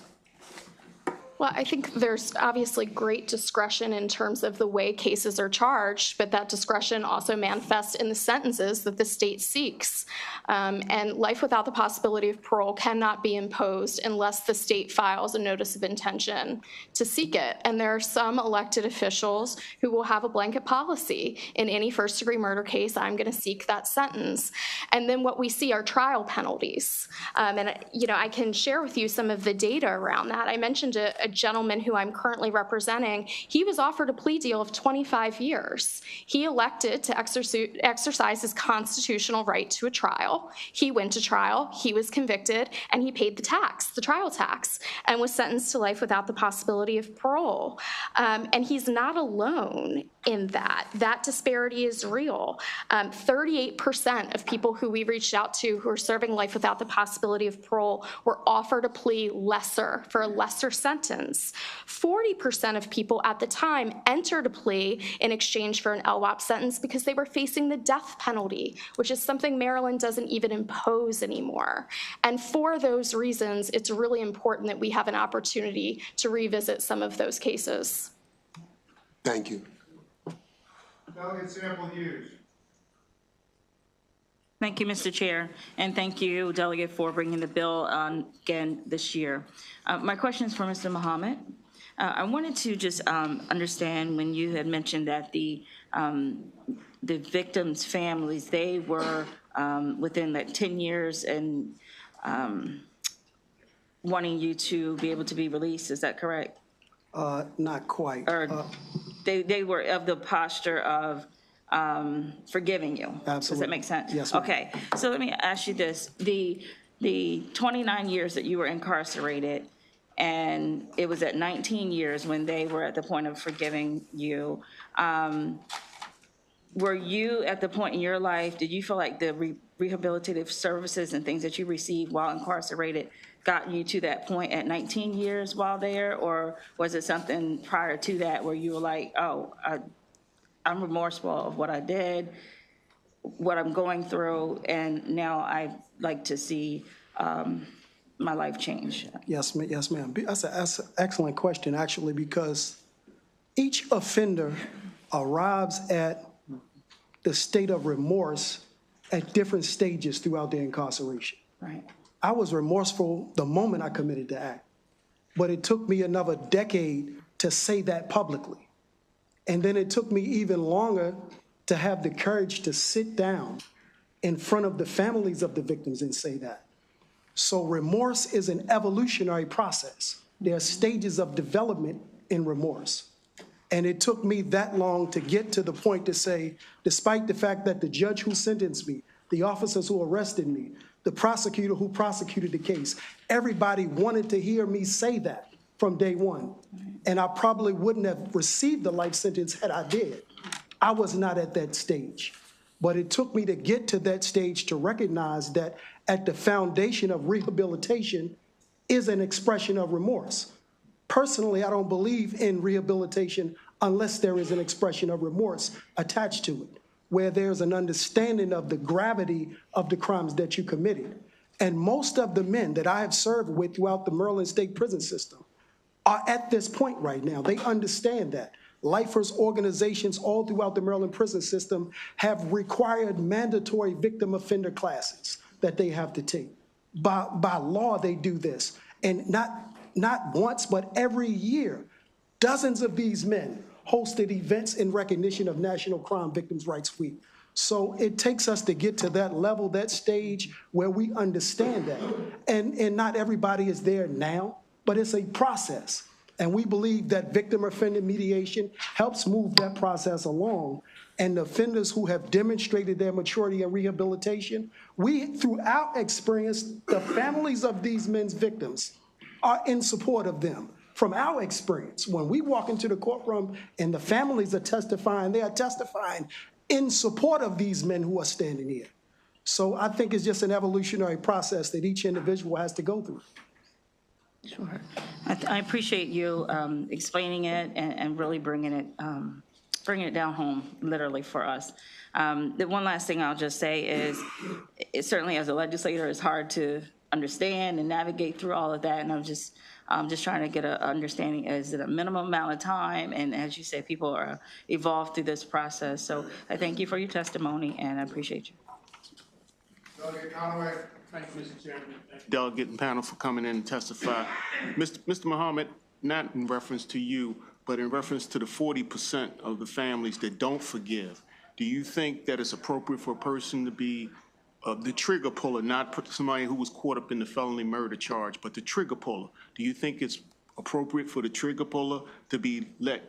Well, I think there's obviously great discretion in terms of the way cases are charged, but that discretion also manifests in the sentences that the state seeks. And life without the possibility of parole cannot be imposed unless the state files a notice of intention to seek it. And there are some elected officials who will have a blanket policy. In any first-degree murder case, I'm going to seek that sentence. And then what we see are trial penalties. And I can share with you some of the data around that. I mentioned a gentleman who I'm currently representing. He was offered a plea deal of 25 years. He elected to exercise his constitutional right to a trial. He went to trial, he was convicted, and he paid the trial tax, and was sentenced to life without the possibility of parole. And he's not alone in that. That disparity is real. 38% of people who we reached out to who are serving life without the possibility of parole were offered a plea lesser for a lesser sentence. 40% of people at the time entered a plea in exchange for an LWOP sentence because they were facing the death penalty, which is something Maryland doesn't even impose anymore. And for those reasons, it's really important that we have an opportunity to revisit some of those cases. Thank you. Delegate Sample Hughes. Thank you, Mr. Chair, and thank you, Delegate, for bringing the bill on again this year. My question is for Mr. Muhammad. I wanted to just understand when you had mentioned that the victims' families, they were within like 10 years and wanting you to be able to be released. Is that correct? Not quite. Or they were of the posture of forgiving you. Absolutely. Does that make sense? Yes, ma'am. Okay, so let me ask you this. The 29 years that you were incarcerated, and it was at 19 years when they were at the point of forgiving you, were you at the point in your life, did you feel like the rehabilitative services and things that you received while incarcerated got you to that point at 19 years while there, or was it something prior to that where you were like, oh, I'm remorseful of what I did, what I'm going through, and now I'd like to see my life change? Yes, ma'am. That's an excellent question, actually, because each offender arrives at the state of remorse at different stages throughout their incarceration. Right. I was remorseful the moment I committed the act, but it took me another decade to say that publicly. And then it took me even longer to have the courage to sit down in front of the families of the victims and say that. So remorse is an evolutionary process. There are stages of development in remorse. And it took me that long to get to the point to say, despite the fact that the judge who sentenced me, the officers who arrested me, the prosecutor who prosecuted the case, everybody wanted to hear me say that from day one. And I probably wouldn't have received the life sentence had I did. I was not at that stage. But it took me to get to that stage to recognize that at the foundation of rehabilitation is an expression of remorse. Personally, I don't believe in rehabilitation unless there is an expression of remorse attached to it, where there's an understanding of the gravity of the crimes that you committed. And most of the men that I have served with throughout the Maryland State Prison System are at this point right now. They understand that. Lifers organizations all throughout the Maryland prison system have required mandatory victim offender classes that they have to take. By law, they do this. And not once, but every year, dozens of these men hosted events in recognition of National Crime Victims' Rights Week. So it takes us to get to that level, that stage where we understand that. And not everybody is there now, but it's a process. And we believe that victim offender mediation helps move that process along. And the offenders who have demonstrated their maturity and rehabilitation, through our experience, the families of these men's victims are in support of them. From our experience, when we walk into the courtroom and the families are testifying, they are testifying in support of these men who are standing here. So I think it's just an evolutionary process that each individual has to go through. Sure. I appreciate you explaining it and really bringing it down home, literally, for us. The one last thing I'll just say is, it certainly as a legislator, it's hard to understand and navigate through all of that, and I'm just trying to get an understanding. Is it a minimum amount of time? And as you said, people are evolved through this process. So I thank you for your testimony, and I appreciate you. Delegate Conaway. Thank you, Mr. Chairman. Thank you, delegate and panel, for coming in and testify. Mr. Muhammad, not in reference to you, but in reference to the 40% of the families that don't forgive, do you think that it's appropriate for a person to be the trigger puller, not somebody who was caught up in the felony murder charge, but the trigger puller? Do you think it's appropriate for the trigger puller to be let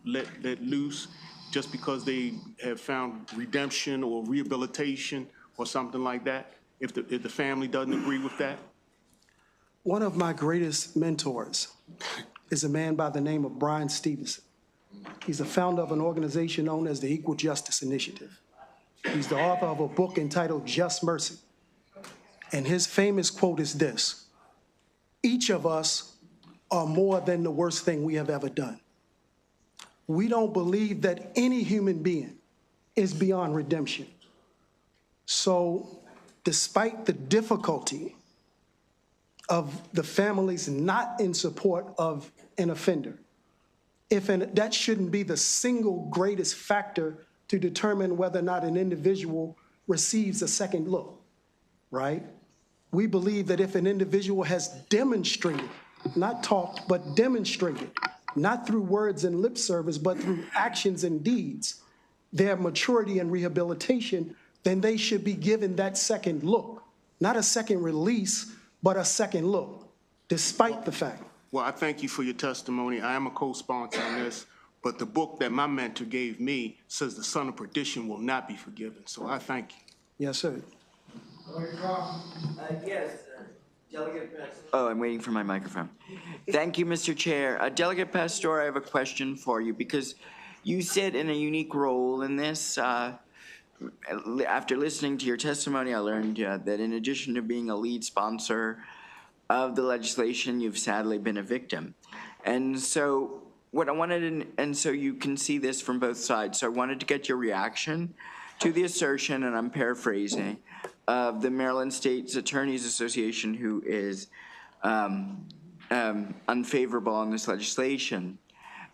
loose just because they have found redemption or rehabilitation or something like that, if the family doesn't agree with that? One of my greatest mentors is a man by the name of Brian Stevenson. He's a founder of an organization known as the Equal Justice Initiative. He's the author of a book entitled Just Mercy. And his famous quote is this: each of us are more than the worst thing we have ever done. We don't believe that any human being is beyond redemption. So despite the difficulty of the families not in support of an offender, that shouldn't be the single greatest factor to determine whether or not an individual receives a second look, right? We believe that if an individual has demonstrated, not talked, but demonstrated, not through words and lip service, but through actions and deeds, their maturity and rehabilitation, then they should be given that second look. Not a second release, but a second look, despite the fact. Well, I thank you for your testimony. I am a co-sponsor on this, but the book that my mentor gave me says the son of perdition will not be forgiven. So I thank you. Yes, sir. Yes, Delegate Pastor. Oh, I'm waiting for my microphone. Thank you, Mr. Chair. Delegate Pastor, I have a question for you because you sit in a unique role in this. After listening to your testimony, I learned that in addition to being a lead sponsor of the legislation, you've sadly been a victim. And so what I wanted, and so you can see this from both sides, so I wanted to get your reaction to the assertion, and I'm paraphrasing, of the Maryland State's Attorneys Association, who is unfavorable on this legislation,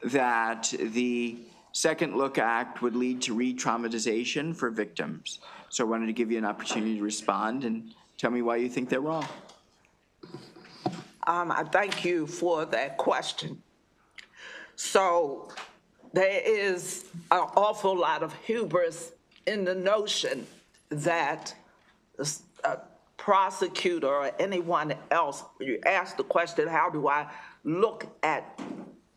that the Second Look Act would lead to re-traumatization for victims. So I wanted to give you an opportunity to respond and tell me why you think they're wrong. I thank you for that question. So there is an awful lot of hubris in the notion that a prosecutor or anyone else, you ask the question, how do I look at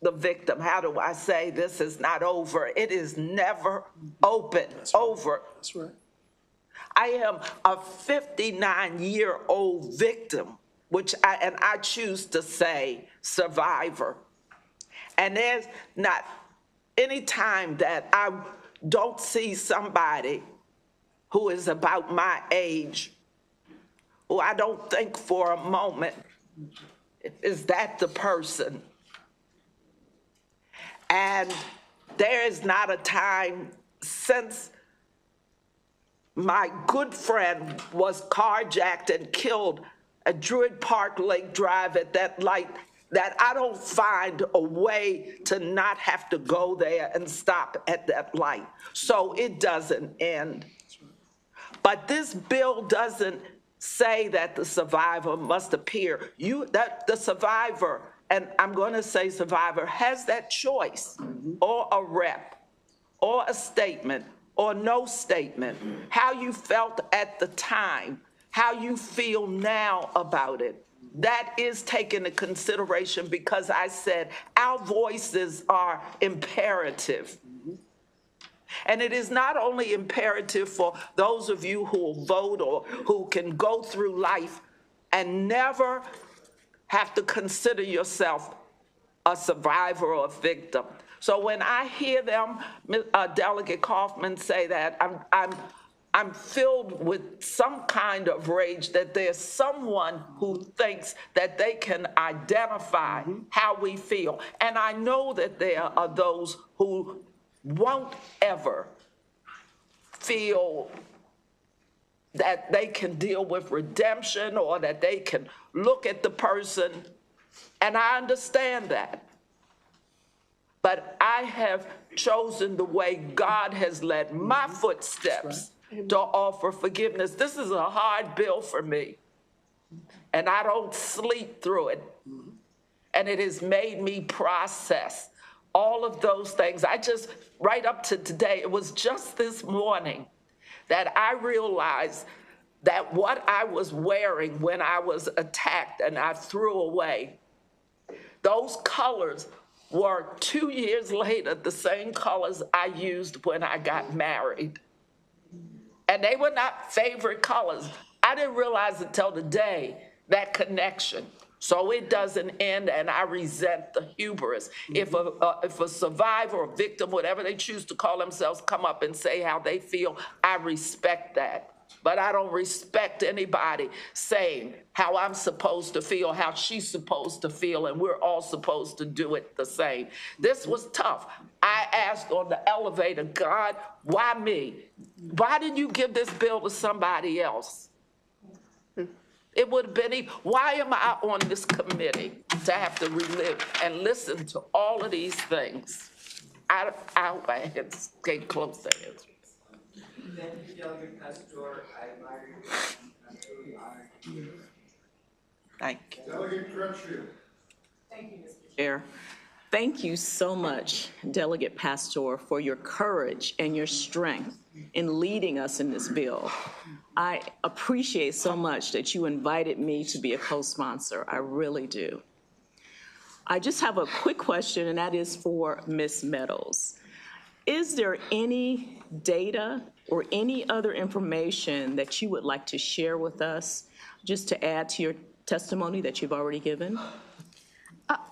the victim? How do I say this is not over? It is never open, over. That's right. I am a 59-year-old victim, which I choose to say survivor. And there's not any time that I don't see somebody who is about my age, who I don't think for a moment, is that the person? And there is not a time since my good friend was carjacked and killed at Druid Park Lake Drive at that light that I don't find a way to not have to go there and stop at that light. So it doesn't end. But this bill doesn't say that the survivor must appear. That the survivor, and I'm going to say survivor, has that choice, or a rep, or a statement, or no statement, how you felt at the time, how you feel now about it. That is taken into consideration because I said our voices are imperative. And it is not only imperative for those of you who will vote or who can go through life and never have to consider yourself a survivor or a victim. So when I hear them, Delegate Kaufman, say that, I'm filled with some kind of rage that there's someone who thinks that they can identify how we feel. And I know that there are those who won't ever feel that they can deal with redemption or that they can look at the person, and I understand that. But I have chosen the way God has led my footsteps to offer forgiveness. This is a hard bill for me, and I don't sleep through it. And it has made me process all of those things. Right up to today, it was just this morning that I realized that what I was wearing when I was attacked and I threw away, those colors were 2 years later the same colors I used when I got married. And they were not favorite colors. I didn't realize until today that connection. So it doesn't end, and I resent the hubris. If a survivor or victim, whatever they choose to call themselves, come up and say how they feel, I respect that. But I don't respect anybody saying how I'm supposed to feel, how she's supposed to feel, and we're all supposed to do it the same. This was tough. I asked on the elevator, God, why me? Why didn't you give this bill to somebody else? It would have been, why am I on this committee to have to relive and listen to all of these things? I hope I came close to answering. Thank you. Delegate Crutchfield. Thank you, Mr. Chair. Thank you so much, Delegate Pastor, for your courage and your strength in leading us in this bill. I appreciate so much that you invited me to be a co-sponsor. I really do. I just have a quick question, and that is for Ms. Meadows. Is there any data or any other information that you would like to share with us just to add to your testimony that you've already given?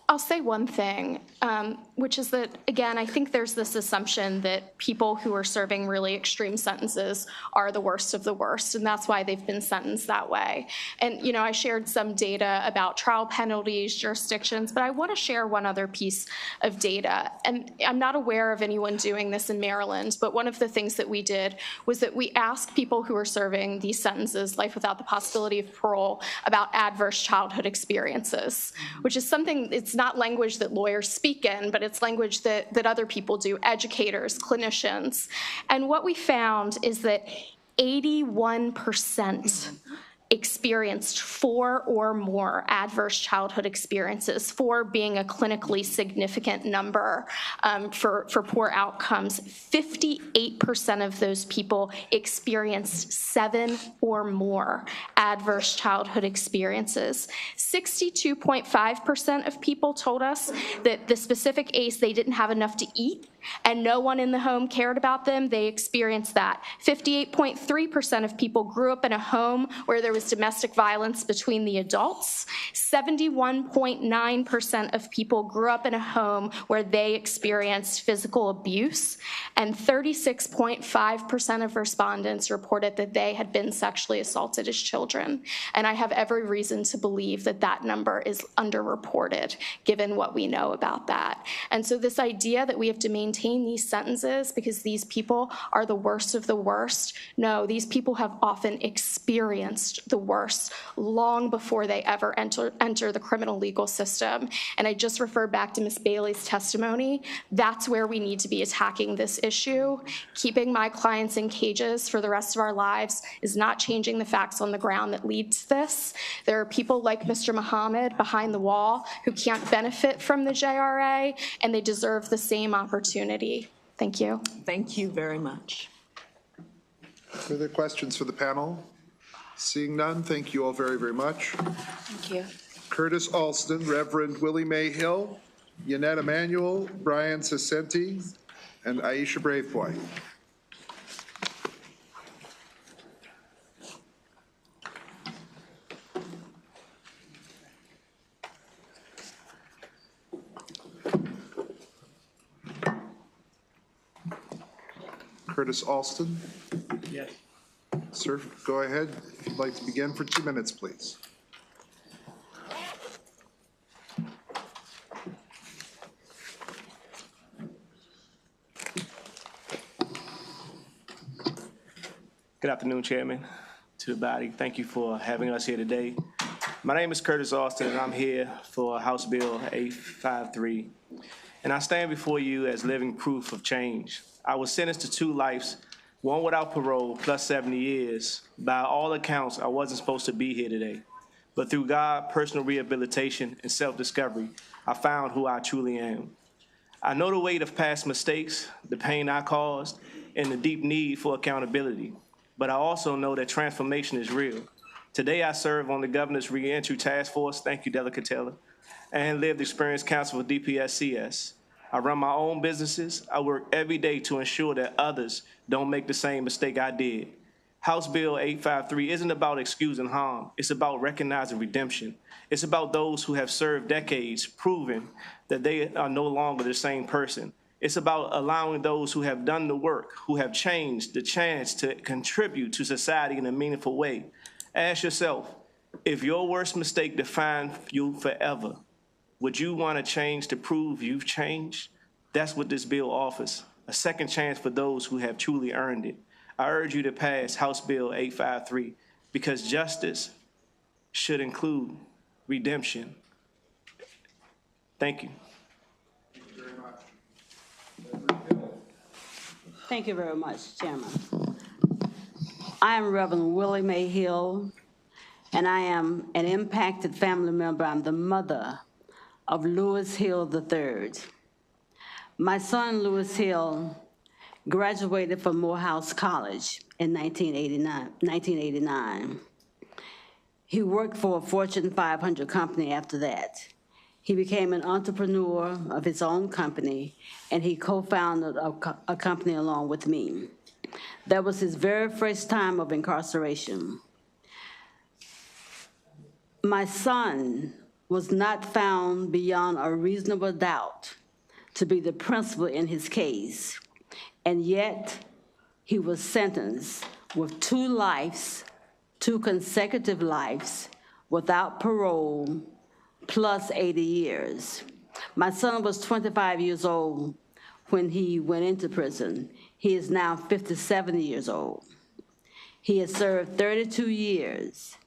I'll say one thing, which is that, again, I think there's this assumption that people who are serving really extreme sentences are the worst of the worst, and that's why they've been sentenced that way. And, you know, I shared some data about trial penalties, jurisdictions, but I want to share one other piece of data. And I'm not aware of anyone doing this in Maryland, but one of the things that we did was that we asked people who are serving these sentences, life without the possibility of parole, about adverse childhood experiences, which is something, it's not language that lawyers speak in, but it's language that other people do, educators, clinicians. And what we found is that 81% experienced 4 or more adverse childhood experiences, 4 being a clinically significant number for poor outcomes. 58% of those people experienced 7 or more adverse childhood experiences. 62.5% of people told us that the specific ACE, they didn't have enough to eat and no one in the home cared about them. They experienced that. 58.3% of people grew up in a home where there was domestic violence between the adults. 71.9% of people grew up in a home where they experienced physical abuse. And 36.5% of respondents reported that they had been sexually assaulted as children. And I have every reason to believe that that number is underreported, given what we know about that. And so this idea that we have to maintain these sentences because these people are the worst of the worst, no, these people have often experienced the worst long before they ever enter the criminal legal system. And I just referred back to Ms. Bailey's testimony. That's where we need to be attacking this issue. Keeping my clients in cages for the rest of our lives is not changing the facts on the ground that lead to this. There are people like Mr. Muhammad behind the wall who can't benefit from the JRA, and they deserve the same opportunity. Thank you. Thank you very much. Further questions for the panel? Seeing none, thank you all very, very much. Thank you. Curtis Alston, Reverend Willie Mae Hill, Yannette Emanuel, Brian Sacenti, and Aisha Braveboy. Curtis Alston? Yes. Sir, go ahead. If you'd like to begin for 2 minutes, please. Good afternoon, Chairman, to the body. Thank you for having us here today. My name is Curtis Austin, and I'm here for House Bill 853. And I stand before you as living proof of change. I was sentenced to 2 lives, one without parole, plus 70 years. By all accounts, I wasn't supposed to be here today. But through God, personal rehabilitation, and self-discovery, I found who I truly am. I know the weight of past mistakes, the pain I caused, and the deep need for accountability. But I also know that transformation is real. Today, I serve on the Governor's Reentry Task Force, thank you, Delegate Taylor, and Lived Experience Council for DPSCS. I run my own businesses. I work every day to ensure that others don't make the same mistake I did. House Bill 853 isn't about excusing harm. It's about recognizing redemption. It's about those who have served decades, proving that they are no longer the same person. It's about allowing those who have done the work, who have changed, the chance to contribute to society in a meaningful way. Ask yourself, if your worst mistake defined you forever, would you want to change to prove you've changed? That's what this bill offers, a second chance for those who have truly earned it. I urge you to pass House Bill 853 because justice should include redemption. Thank you. Thank you very much, Chairman. I am Reverend Willie Mae Hill, and I am an impacted family member. I'm the mother of Lewis Hill III. My son, Lewis Hill, graduated from Morehouse College in 1989. He worked for a Fortune 500 company after that. He became an entrepreneur of his own company, and he co-founded a company along with me. That was his very first time of incarceration. My son was not found beyond a reasonable doubt to be the principal in his case, and yet he was sentenced with 2 lives, 2 consecutive lives, without parole, plus 80 years. My son was 25 years old when he went into prison. He is now 57 years old. He has served 32 years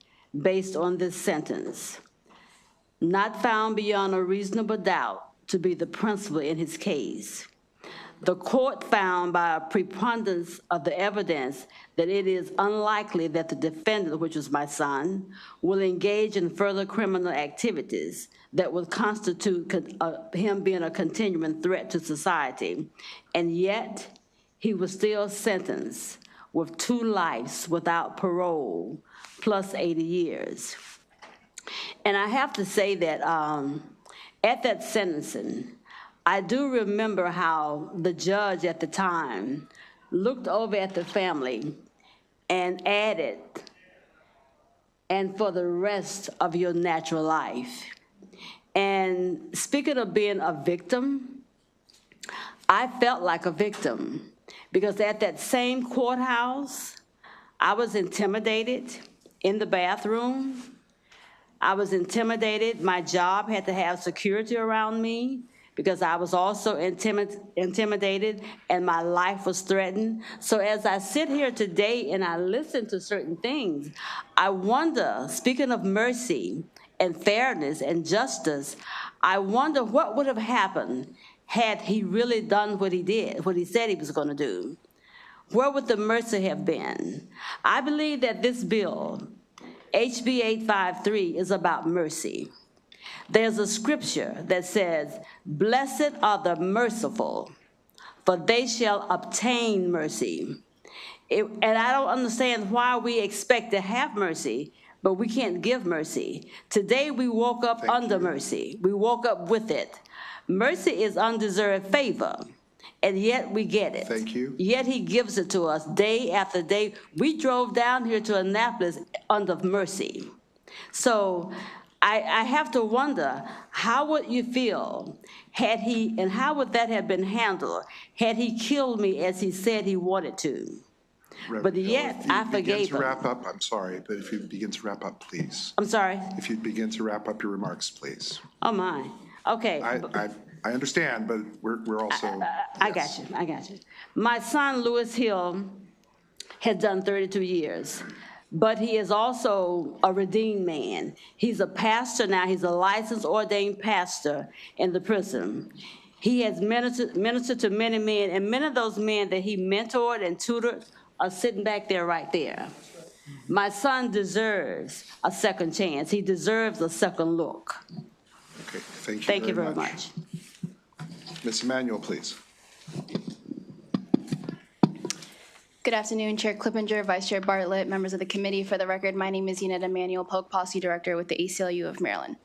based on this sentence. Not found beyond a reasonable doubt to be the principal in his case. The court found by a preponderance of the evidence that it is unlikely that the defendant, which was my son, will engage in further criminal activities that would constitute him being a continuing threat to society. And yet, he was still sentenced with 2 lives without parole, plus 80 years. And I have to say that at that sentencing, I do remember how the judge at the time looked over at the family and added, "and for the rest of your natural life." And speaking of being a victim, I felt like a victim because at that same courthouse, I was intimidated in the bathroom. I was intimidated. My job had to have security around me because I was also intimidated and my life was threatened. So as I sit here today and I listen to certain things, I wonder, speaking of mercy and fairness and justice, I wonder what would have happened had he really done what he did, what he said he was going to do. Where would the mercy have been? I believe that this bill, HB 853, is about mercy. There's a scripture that says, "Blessed are the merciful, for they shall obtain mercy." And I don't understand why we expect to have mercy, but we can't give mercy. Today we woke up under mercy. We woke up with it. Mercy is undeserved favor, and yet we get it. Thank you. Yet he gives it to us day after day. We drove down here to Annapolis under mercy. So I have to wonder, how would you feel had he, and how would that have been handled had he killed me as he said he wanted to? But yet I forgave him. If you begin to wrap up, I'm sorry, but if you begin to wrap up, please. I'm sorry? If you begin to wrap up your remarks, please. Oh, my. Okay. I understand, but we're also. I got you. My son, Lewis Hill, has done 32 years, but he is also a redeemed man. He's a pastor now. He's a licensed ordained pastor in the prison. He has ministered to many men, and many of those men that he mentored and tutored are sitting back there right there. My son deserves a second chance. He deserves a second look. Okay, thank you. Thank you very much. Ms. Emanuel, please. Good afternoon, Chair Clippinger, Vice Chair Bartlett, members of the committee. For the record, my name is Yanetta Emanuel, Public Policy Director with the ACLU of Maryland.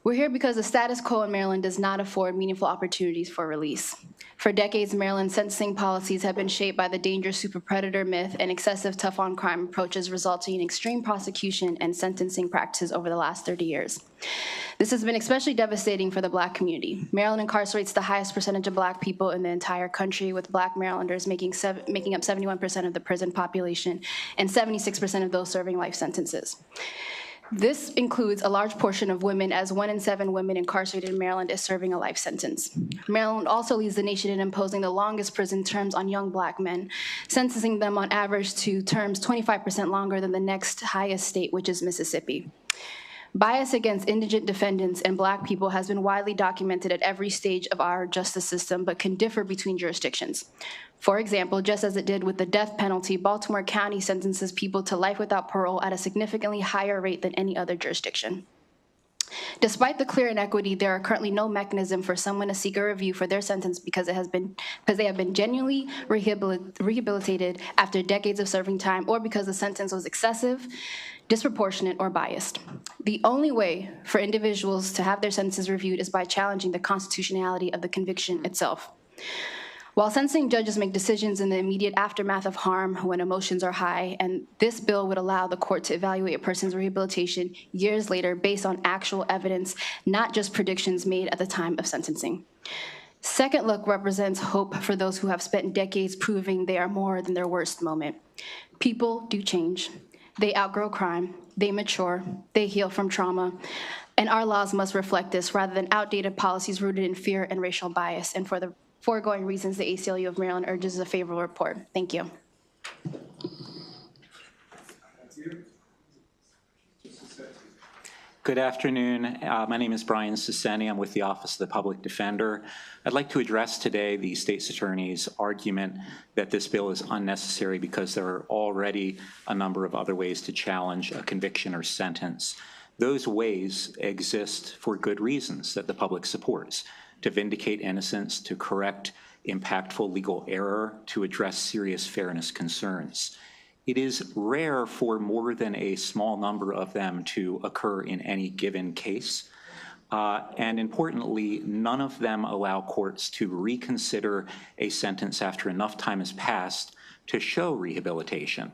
We're here because the status quo in Maryland does not afford meaningful opportunities for release. For decades, Maryland's sentencing policies have been shaped by the dangerous superpredator myth and excessive tough-on-crime approaches, resulting in extreme prosecution and sentencing practices over the last 30 years. This has been especially devastating for the Black community. Maryland incarcerates the highest percentage of Black people in the entire country, with Black Marylanders making up 71% of the prison population and 76% of those serving life sentences. This includes a large portion of women, as 1 in 7 women incarcerated in Maryland is serving a life sentence. Maryland also leads the nation in imposing the longest prison terms on young Black men, sentencing them on average to terms 25% longer than the next highest state, which is Mississippi. Bias against indigent defendants and Black people has been widely documented at every stage of our justice system, but can differ between jurisdictions. For example, just as it did with the death penalty, Baltimore County sentences people to life without parole at a significantly higher rate than any other jurisdiction. Despite the clear inequity, there are currently no mechanism for someone to seek a review for their sentence because they have been genuinely rehabilitated after decades of serving time, or because the sentence was excessive, disproportionate, or biased. The only way for individuals to have their sentences reviewed is by challenging the constitutionality of the conviction itself. While sentencing judges make decisions in the immediate aftermath of harm when emotions are high, and this bill would allow the court to evaluate a person's rehabilitation years later based on actual evidence, not just predictions made at the time of sentencing. Second Look represents hope for those who have spent decades proving they are more than their worst moment. People do change. They outgrow crime, they mature, they heal from trauma, and our laws must reflect this rather than outdated policies rooted in fear and racial bias. And for the foregoing reasons, the ACLU of Maryland urges a favorable report. Thank you. Good afternoon. My name is Brian Ciceni. I'm with the Office of the Public Defender. I'd like to address today the state's attorney's argument that this bill is unnecessary because there are already a number of other ways to challenge a conviction or sentence. Those ways exist for good reasons that the public supports: to vindicate innocence, to correct impactful legal error, to address serious fairness concerns. It is rare for more than a small number of them to occur in any given case. And importantly, none of them allow courts to reconsider a sentence after enough time has passed to show rehabilitation.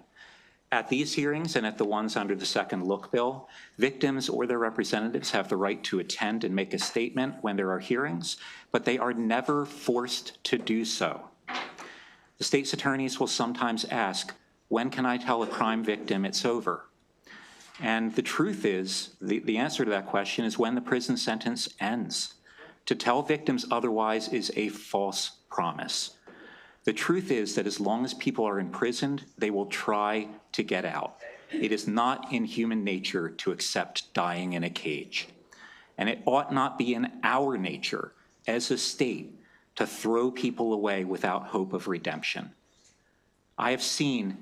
At these hearings and at the ones under the Second Look bill, victims or their representatives have the right to attend and make a statement when there are hearings, but they are never forced to do so. The state's attorneys will sometimes ask, when can I tell a crime victim it's over? And the truth is, the answer to that question is when the prison sentence ends. To tell victims otherwise is a false promise. The truth is that as long as people are imprisoned, they will try to get out. It is not in human nature to accept dying in a cage. And it ought not be in our nature as a state to throw people away without hope of redemption. I have seen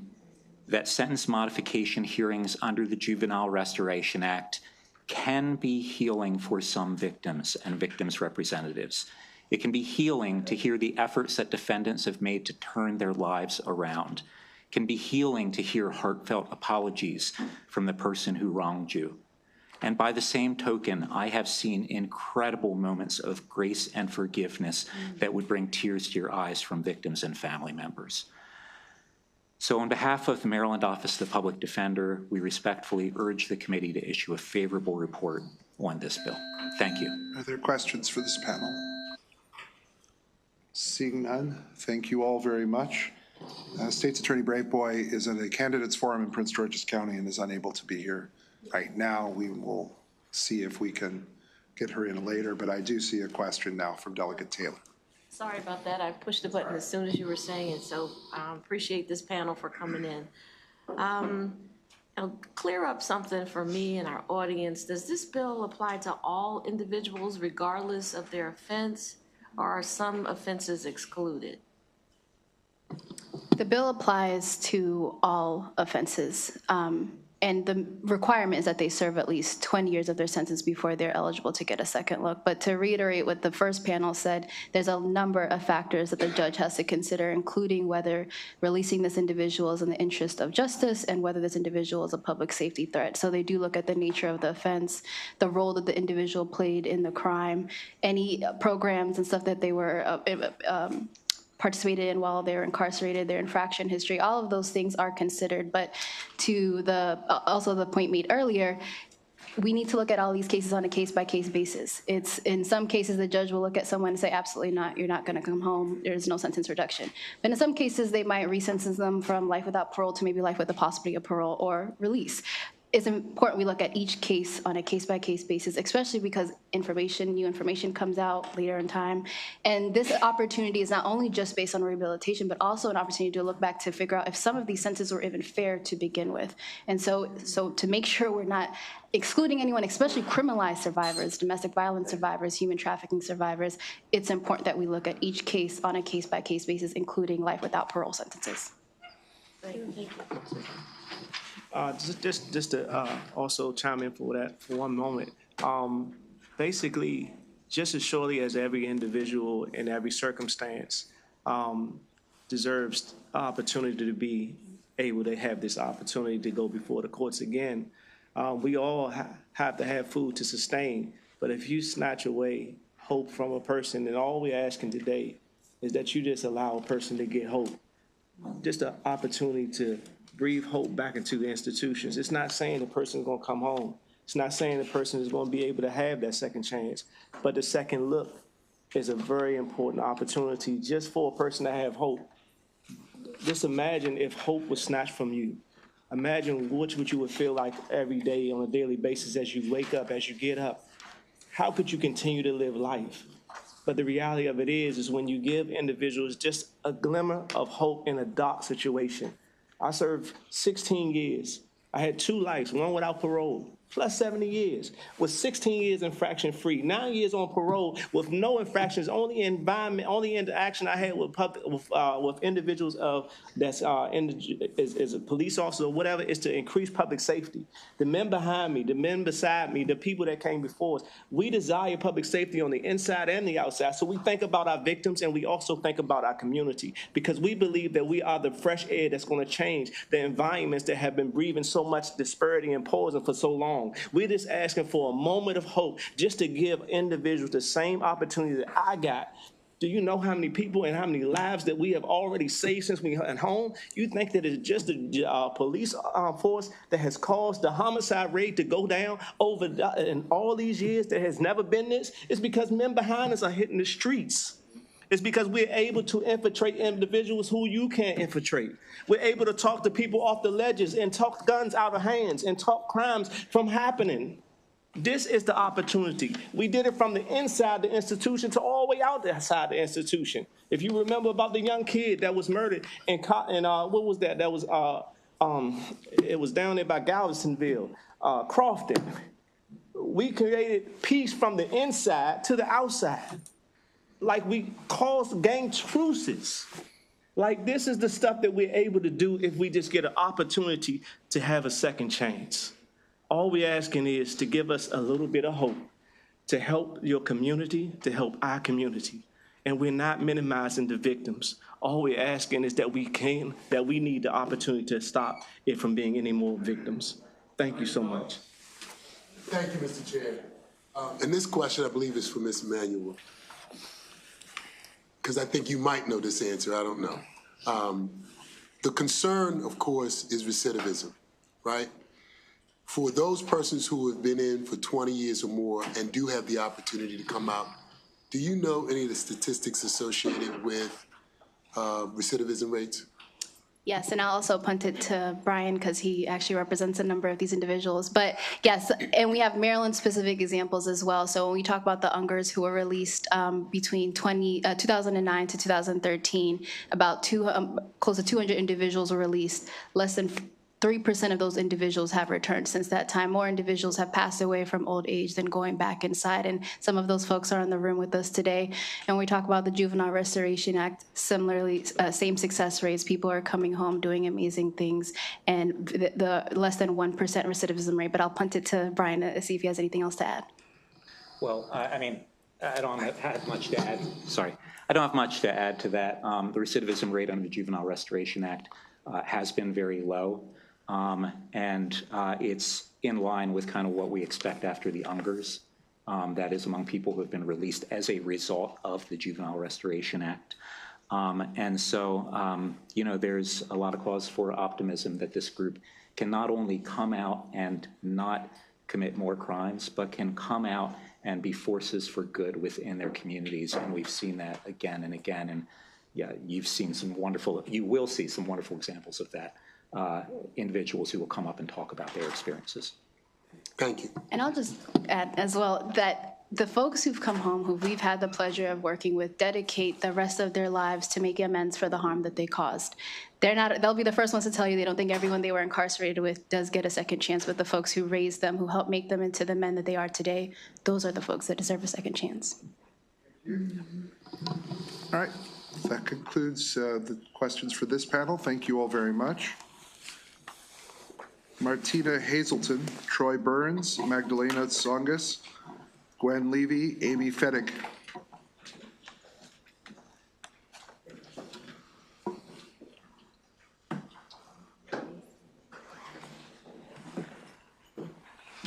that sentence modification hearings under the Juvenile Restoration Act can be healing for some victims and victims' representatives. It can be healing to hear the efforts that defendants have made to turn their lives around. It can be healing to hear heartfelt apologies from the person who wronged you. And by the same token, I have seen incredible moments of grace and forgiveness that would bring tears to your eyes from victims and family members. So on behalf of the Maryland Office of the Public Defender, we respectfully urge the committee to issue a favorable report on this bill. Thank you. Are there questions for this panel? Seeing none, thank you all very much. State's Attorney Braveboy is at a candidates forum in Prince George's County and is unable to be here right now. We will see if we can get her in later, but I do see a question now from Delegate Taylor. Sorry about that. I pushed the button as soon as you were saying it, so I appreciate this panel for coming in. I'll clear up something for me and our audience. Does this bill apply to all individuals regardless of their offense, or are some offenses excluded? The bill applies to all offenses. And the requirement is that they serve at least 20 years of their sentence before they're eligible to get a second look. But to reiterate what the first panel said, there's a number of factors that the judge has to consider, including whether releasing this individual is in the interest of justice and whether this individual is a public safety threat. So they do look at the nature of the offense, the role that the individual played in the crime, any programs and stuff that they were participated in while they were incarcerated, their infraction history, all of those things are considered. But to the also the point made earlier, we need to look at all these cases on a case-by-case basis. It's in some cases the judge will look at someone and say, absolutely not, you're not going to come home, there's no sentence reduction. But in some cases they might resentence them from life without parole to maybe life with the possibility of parole or release. It's important we look at each case on a case-by-case basis, especially because new information comes out later in time. And this opportunity is not only just based on rehabilitation, but also an opportunity to look back to figure out if some of these sentences were even fair to begin with. And so to make sure we're not excluding anyone, especially criminalized survivors, domestic violence survivors, human trafficking survivors, it's important that we look at each case on a case-by-case basis, including life without parole sentences. Thank you. Just to also chime in for that for one moment. Basically, just as surely as every individual in every circumstance deserves opportunity to be able to have this opportunity to go before the courts again, we all have to have food to sustain. But if you snatch away hope from a person, then all we're asking today is that you just allow a person to get hope. Just an opportunity to breathe hope back into the institutions. It's not saying the person is going to come home. It's not saying the person is going to be able to have that second chance. But the second look is a very important opportunity just for a person to have hope. Just imagine if hope was snatched from you. Imagine what you would feel like every day on a daily basis as you wake up, as you get up. How could you continue to live life? But the reality of it is when you give individuals just a glimmer of hope in a dark situation. I served 16 years. I had 2 lives, one without parole, plus 70 years, with 16 years infraction-free, 9 years on parole with no infractions. Only interaction I had with individuals that's is a police officer or whatever is to increase public safety. The men behind me, the men beside me, the people that came before us, we desire public safety on the inside and the outside. So we think about our victims and we also think about our community because we believe that we are the fresh air that's going to change the environments that have been breathing so much disparity and poison for so long. We're just asking for a moment of hope just to give individuals the same opportunity that I got. Do you know how many people and how many lives that we have already saved since we went home? You think that it's just the police force that has caused the homicide rate to go down over in all these years? There has never been this. It's because men behind us are hitting the streets. It's because we're able to infiltrate individuals who you can't infiltrate. We're able to talk to people off the ledges and talk guns out of hands and talk crimes from happening. This is the opportunity. We did it from the inside the institution to all the way outside the institution. If you remember about the young kid that was murdered in what was that? That was it was down there by Galvestonville, Crofton. We created peace from the inside to the outside. Like we caused gang truces. Like this is the stuff that we're able to do if we just get an opportunity to have a second chance. All we're asking is to give us a little bit of hope, to help your community, to help our community. And we're not minimizing the victims. All we're asking is that we need the opportunity to stop it from being any more victims. Thank you so much. Thank you, Mr. Chair. And this question, I believe, is for Ms. Emanuel. Because I think you might know this answer, I don't know. The concern, of course, is recidivism, right? For those persons who have been in for 20 years or more and do have the opportunity to come out, do you know any of the statistics associated with recidivism rates? Yes, and I'll also punt it to Brian because he actually represents a number of these individuals. But yes, and we have Maryland-specific examples as well. So when we talk about the Ungers who were released between 2009 to 2013, about close to 200 individuals were released. Less than 3% of those individuals have returned since that time. More individuals have passed away from old age than going back inside, and some of those folks are in the room with us today. And when we talk about the Juvenile Restoration Act, similarly, same success rates, people are coming home doing amazing things, and the less than 1% recidivism rate. But I'll punt it to Brian to see if he has anything else to add. Well, I mean, I don't have much to add. Sorry. I don't have much to add to that. The recidivism rate under the Juvenile Restoration Act has been very low, and it's in line with kind of what we expect after the UNGERs. That is among people who have been released as a result of the Juvenile Restoration Act. And so, you know, there's a lot of cause for optimism that this group can not only come out and not commit more crimes, but can come out and be forces for good within their communities. And we've seen that again and again. And yeah, you will see some wonderful examples of that, individuals who will come up and talk about their experiences. Thank you. And I'll just add as well that the folks who've come home, who we've had the pleasure of working with, dedicate the rest of their lives to make amends for the harm that they caused. They'll be the first ones to tell you they don't think everyone they were incarcerated with does get a second chance, but the folks who raised them, who helped make them into the men that they are today, those are the folks that deserve a second chance. All right, that concludes the questions for this panel. Thank you all very much. Martina Hazelton, Troy Burns, Magdalena Tsongas, Gwen Levy, Amy Fettig.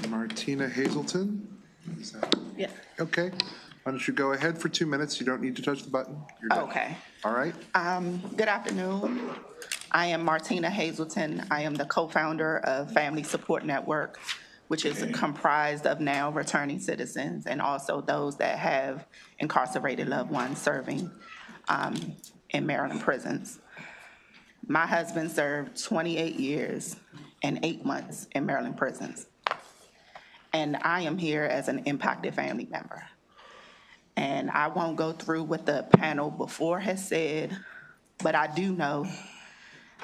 Martina Hazelton? Is that? Yeah. Okay. Why don't you go ahead for 2 minutes? You don't need to touch the button. You're done. Okay. All right. Good afternoon. I am Martina Hazelton. I am the co-founder of Family Support Network, which is comprised of now returning citizens and also those that have incarcerated loved ones serving in Maryland prisons. My husband served 28 years and 8 months in Maryland prisons. And I am here as an impacted family member. And I won't go through what the panel before has said, but I do know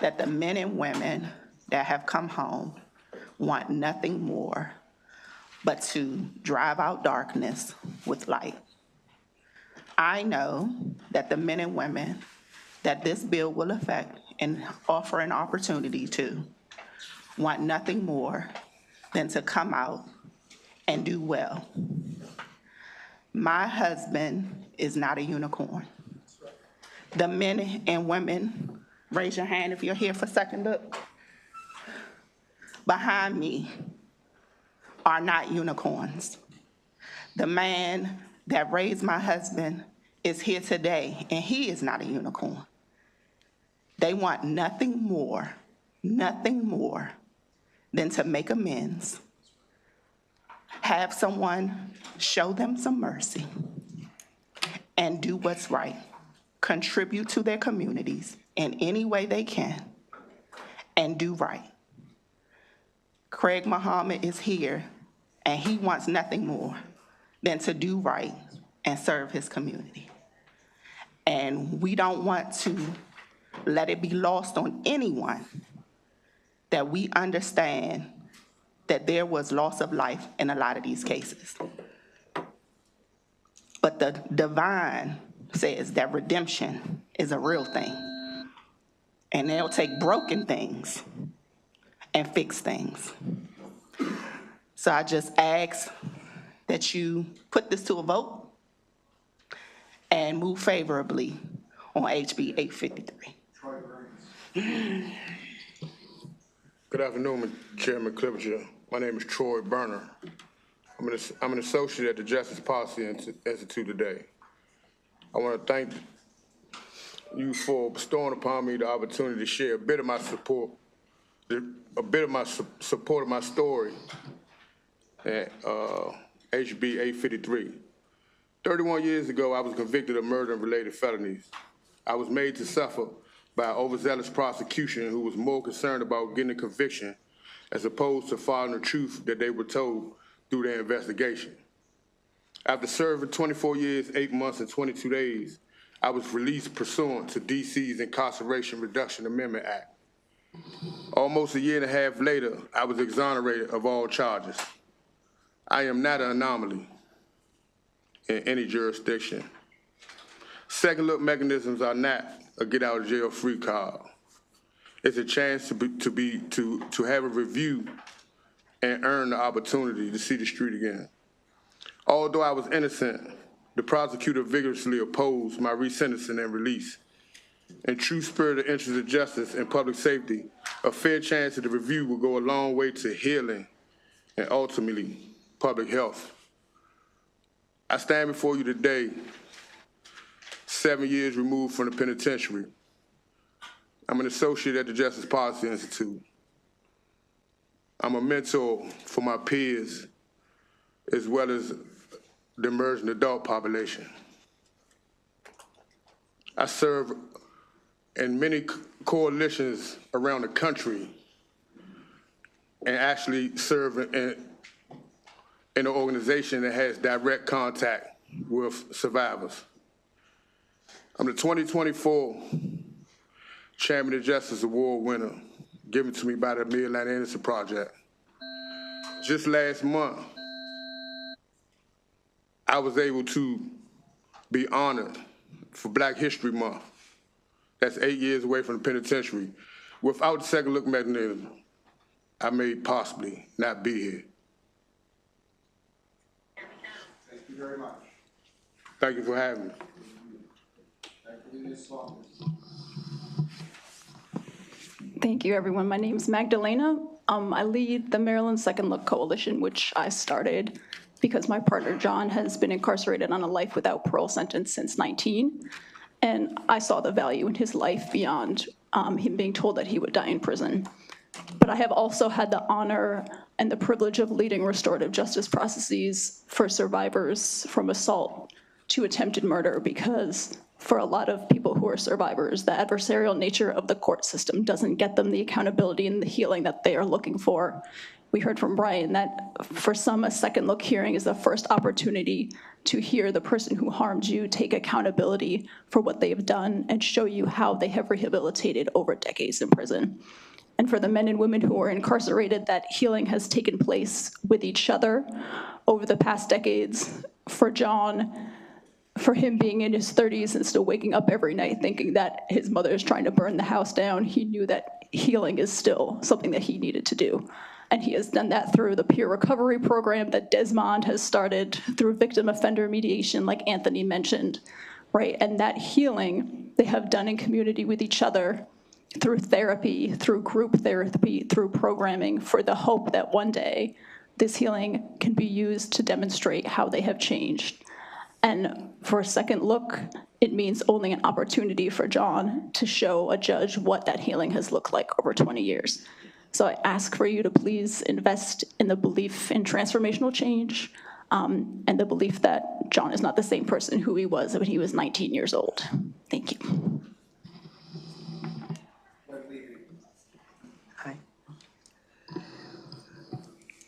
that the men and women that have come home want nothing more but to drive out darkness with light. I know that the men and women that this bill will affect and offer an opportunity to want nothing more than to come out and do well. My husband is not a unicorn. The men and women, raise your hand if you're here for second look, behind me are not unicorns. The man that raised my husband is here today, and he is not a unicorn. They want nothing more than to make amends, have someone show them some mercy, and do what's right, contribute to their communities in any way they can, and do right. Craig Muhammad is here, and he wants nothing more than to do right and serve his community. And we don't want to let it be lost on anyone that we understand that there was loss of life in a lot of these cases. But the divine says that redemption is a real thing. And they'll take broken things and fix things. So I just ask that you put this to a vote and move favorably on HB 853. Good afternoon, Chairman Clippinger. My name is Troy Berner. I'm an associate at the Justice Policy Institute today. I want to thank you for bestowing upon me the opportunity to share a bit of my support of my story at HB 853. 31 years ago, I was convicted of murder and related felonies. I was made to suffer by an overzealous prosecution who was more concerned about getting a conviction as opposed to following the truth that they were told through their investigation. After serving 24 years, 8 months, and 22 days, I was released pursuant to DC's Incarceration Reduction Amendment Act. Almost a year and a half later, I was exonerated of all charges. I am not an anomaly in any jurisdiction. Second look mechanisms are not a get out of jail free card. It's a chance to have a review and earn the opportunity to see the street again. Although I was innocent, the prosecutor vigorously opposed my resentencing and release. In true spirit of interest of justice and public safety, a fair chance of the review will go a long way to healing and ultimately public health. I stand before you today, 7 years removed from the penitentiary. I'm an associate at the Justice Policy Institute. I'm a mentor for my peers as well as the emerging adult population. I serve in many coalitions around the country and actually serve in an organization that has direct contact with survivors. I'm the 2024 Chairman of Justice Award winner given to me by the Midland Innocence Project. Just last month, I was able to be honored for Black History Month. That's 8 years away from the penitentiary. Without the second look mechanism, I may possibly not be here. Thank you very much. Thank you for having me. Thank you, everyone. My name is Magdalena. I lead the Maryland Second Look Coalition, which I started because my partner, John, has been incarcerated on a life without parole sentence since 19. And I saw the value in his life beyond him being told that he would die in prison. But I have also had the honor and the privilege of leading restorative justice processes for survivors from assault to attempted murder, because for a lot of people who are survivors, the adversarial nature of the court system doesn't get them the accountability and the healing that they are looking for. We heard from Brian that for some, a second look hearing is the first opportunity to hear the person who harmed you take accountability for what they have done and show you how they have rehabilitated over decades in prison. And for the men and women who are incarcerated, that healing has taken place with each other over the past decades. For John, for him being in his 30s and still waking up every night thinking that his mother is trying to burn the house down, he knew that healing is still something that he needed to do. And he has done that through the peer recovery program that Desmond has started, through victim offender mediation, like Anthony mentioned, right? And that healing they have done in community with each other, through therapy, through group therapy, through programming, for the hope that one day this healing can be used to demonstrate how they have changed. And for a second look, it means only an opportunity for John to show a judge what that healing has looked like over 20 years. So I ask for you to please invest in the belief in transformational change, and the belief that John is not the same person who he was when he was 19 years old. Thank you. Hi.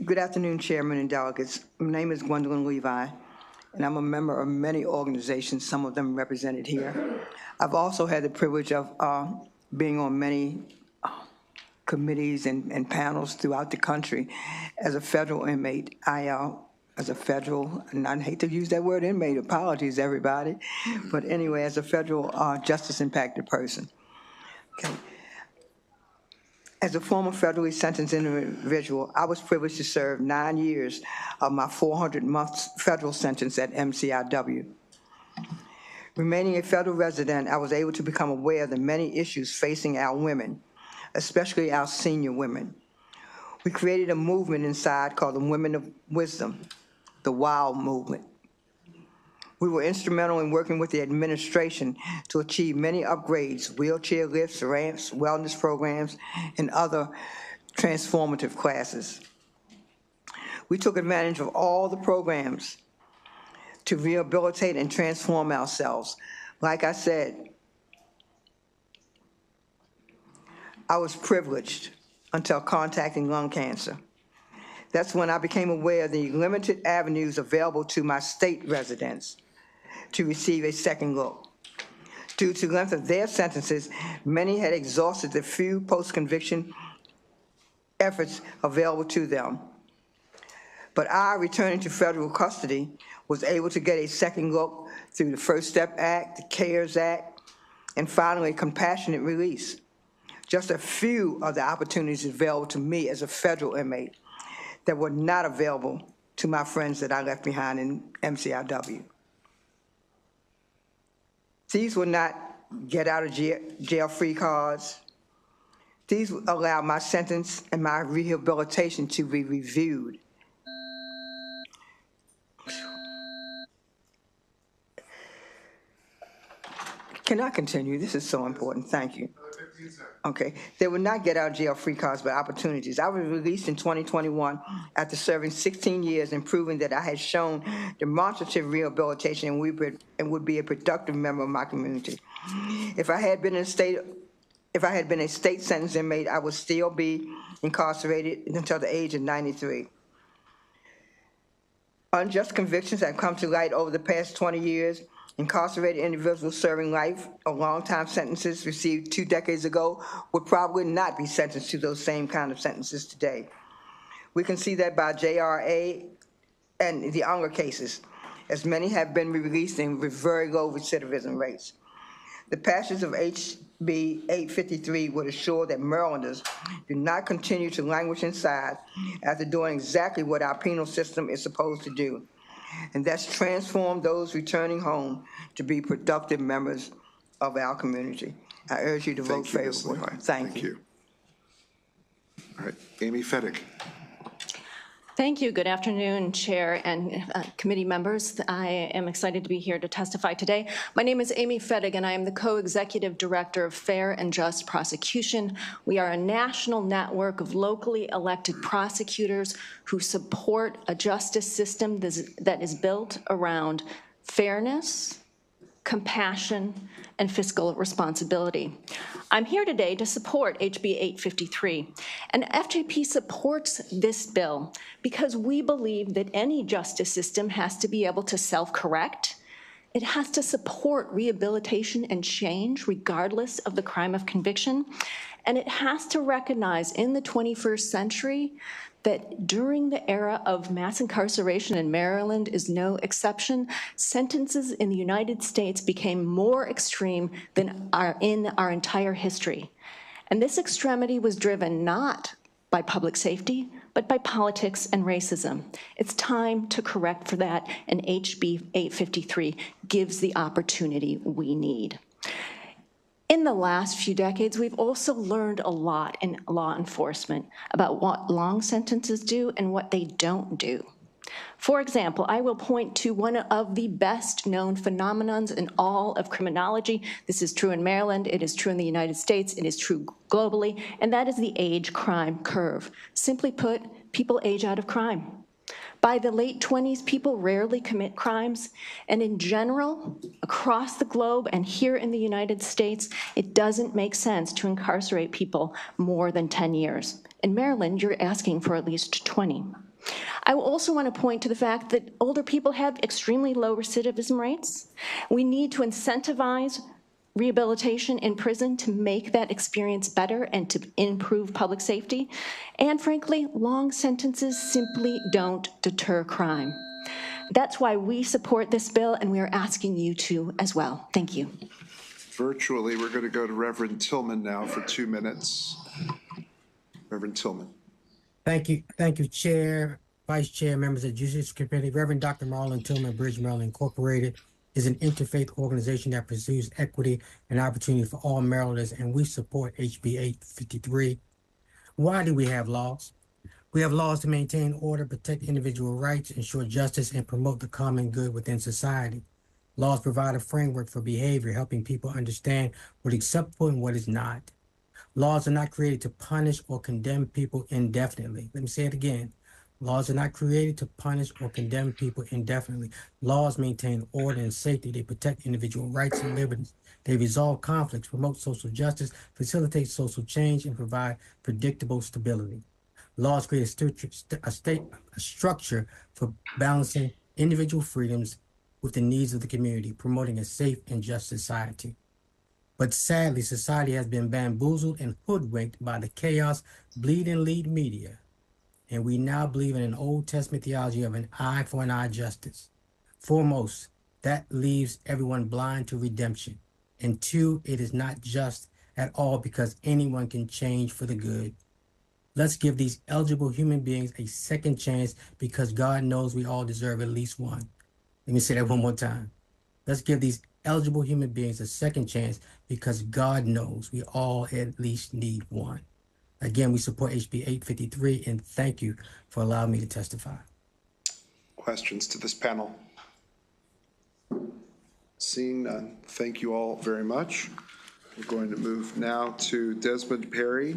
Good afternoon, Chairman and delegates. My name is Gwendolyn Levi, and I'm a member of many organizations, some of them represented here. I've also had the privilege of being on many committees and panels throughout the country. As a federal inmate, as a federal, and I hate to use that word inmate, apologies everybody, but anyway, as a federal justice impacted person. Okay. As a former federally sentenced individual, I was privileged to serve 9 years of my 400-month federal sentence at MCIW. Remaining a federal resident, I was able to become aware of the many issues facing our women, especially our senior women. We created a movement inside called the Women of Wisdom, the WOW movement. We were instrumental in working with the administration to achieve many upgrades, wheelchair lifts, ramps, wellness programs, and other transformative classes. We took advantage of all the programs to rehabilitate and transform ourselves. Like I said, I was privileged until contacting lung cancer. That's when I became aware of the limited avenues available to my state residents to receive a second look. Due to the length of their sentences, many had exhausted the few post-conviction efforts available to them. But I, returning to federal custody, was able to get a second look through the First Step Act, the CARES Act, and finally, compassionate release. Just a few of the opportunities available to me as a federal inmate that were not available to my friends that I left behind in MCIW. These were not get out of jail free cards. These allow my sentence and my rehabilitation to be reviewed. Can I continue? This is so important. Thank you. Okay. They would not get out of jail free cards, but opportunities. I was released in 2021 after serving 16 years and proving that I had shown demonstrative rehabilitation and would be a productive member of my community. If I had been a state sentence inmate, I would still be incarcerated until the age of 93. Unjust convictions have come to light over the past 20 years. Incarcerated individuals serving life or long-time sentences received 2 decades ago would probably not be sentenced to those same kind of sentences today. We can see that by JRA and the Unger cases, as many have been released with very low recidivism rates. The passage of HB 853 would assure that Marylanders do not continue to languish inside after doing exactly what our penal system is supposed to do, and that's transform those returning home to be productive members of our community. I urge you to vote favorably. Thank you. All right, Amy Fettig. Thank you. Good afternoon, Chair and committee members. I am excited to be here to testify today. My name is Amy Fettig, and I am the co-executive director of Fair and Just Prosecution. We are a national network of locally elected prosecutors who support a justice system that is built around fairness, compassion, and fiscal responsibility. I'm here today to support HB 853, and FJP supports this bill because we believe that any justice system has to be able to self-correct. It has to support rehabilitation and change regardless of the crime of conviction, and it has to recognize in the 21st century that during the era of mass incarceration, in Maryland is no exception, sentences in the United States became more extreme than in our entire history. And this extremity was driven not by public safety, but by politics and racism. It's time to correct for that, and HB 853 gives the opportunity we need. In the last few decades, we've also learned a lot in law enforcement about what long sentences do and what they don't do. For example, I will point to one of the best known phenomenons in all of criminology. This is true in Maryland, it is true in the United States, it is true globally, and that is the age crime curve. Simply put, people age out of crime. By the late 20s, people rarely commit crimes, and in general, across the globe and here in the United States, it doesn't make sense to incarcerate people more than 10 years. In Maryland, you're asking for at least 20. I also want to point to the fact that older people have extremely low recidivism rates. We need to incentivize rehabilitation in prison to make that experience better and to improve public safety. And frankly, long sentences simply don't deter crime. That's why we support this bill, and we are asking you to as well. Thank you. Virtually, we're going to go to Reverend Tillman now for 2 minutes. Reverend Tillman. Thank you, Chair, Vice Chair, members of the Judiciary Committee. Reverend Dr. Marlon Tillman, Bridge Maryland Incorporated, is an interfaith organization that pursues equity and opportunity for all Marylanders, and we support HB 853. Why do we have laws? We have laws to maintain order, protect individual rights, ensure justice, and promote the common good within society. Laws provide a framework for behavior, helping people understand what is acceptable and what is not. Laws are not created to punish or condemn people indefinitely. Let me say it again. Laws are not created to punish or condemn people indefinitely. Laws maintain order and safety. They protect individual rights and liberties. They resolve conflicts, promote social justice, facilitate social change, and provide predictable stability. Laws create a structure for balancing individual freedoms with the needs of the community, promoting a safe and just society. But sadly, society has been bamboozled and hoodwinked by the chaos, bleed and lead media. And we now believe in an Old Testament theology of an eye for an eye justice. Foremost, that leaves everyone blind to redemption. And two, it is not just at all because anyone can change for the good. Let's give these eligible human beings a second chance because God knows we all deserve at least one. Let me say that one more time. Let's give these eligible human beings a second chance because God knows we all at least need one. Again, we support HB 853 and thank you for allowing me to testify. Questions to this panel? Seeing none, thank you all very much. We're going to move now to Desmond Perry,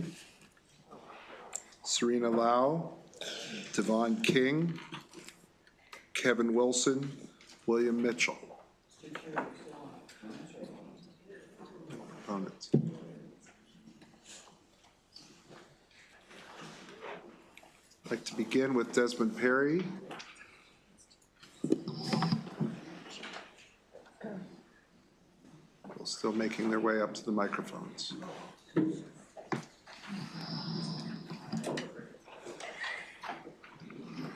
Serena Lau, Devon King, Kevin Wilson, William Mitchell. Opponents. I'd like to begin with Desmond Perry. Still making their way up to the microphones.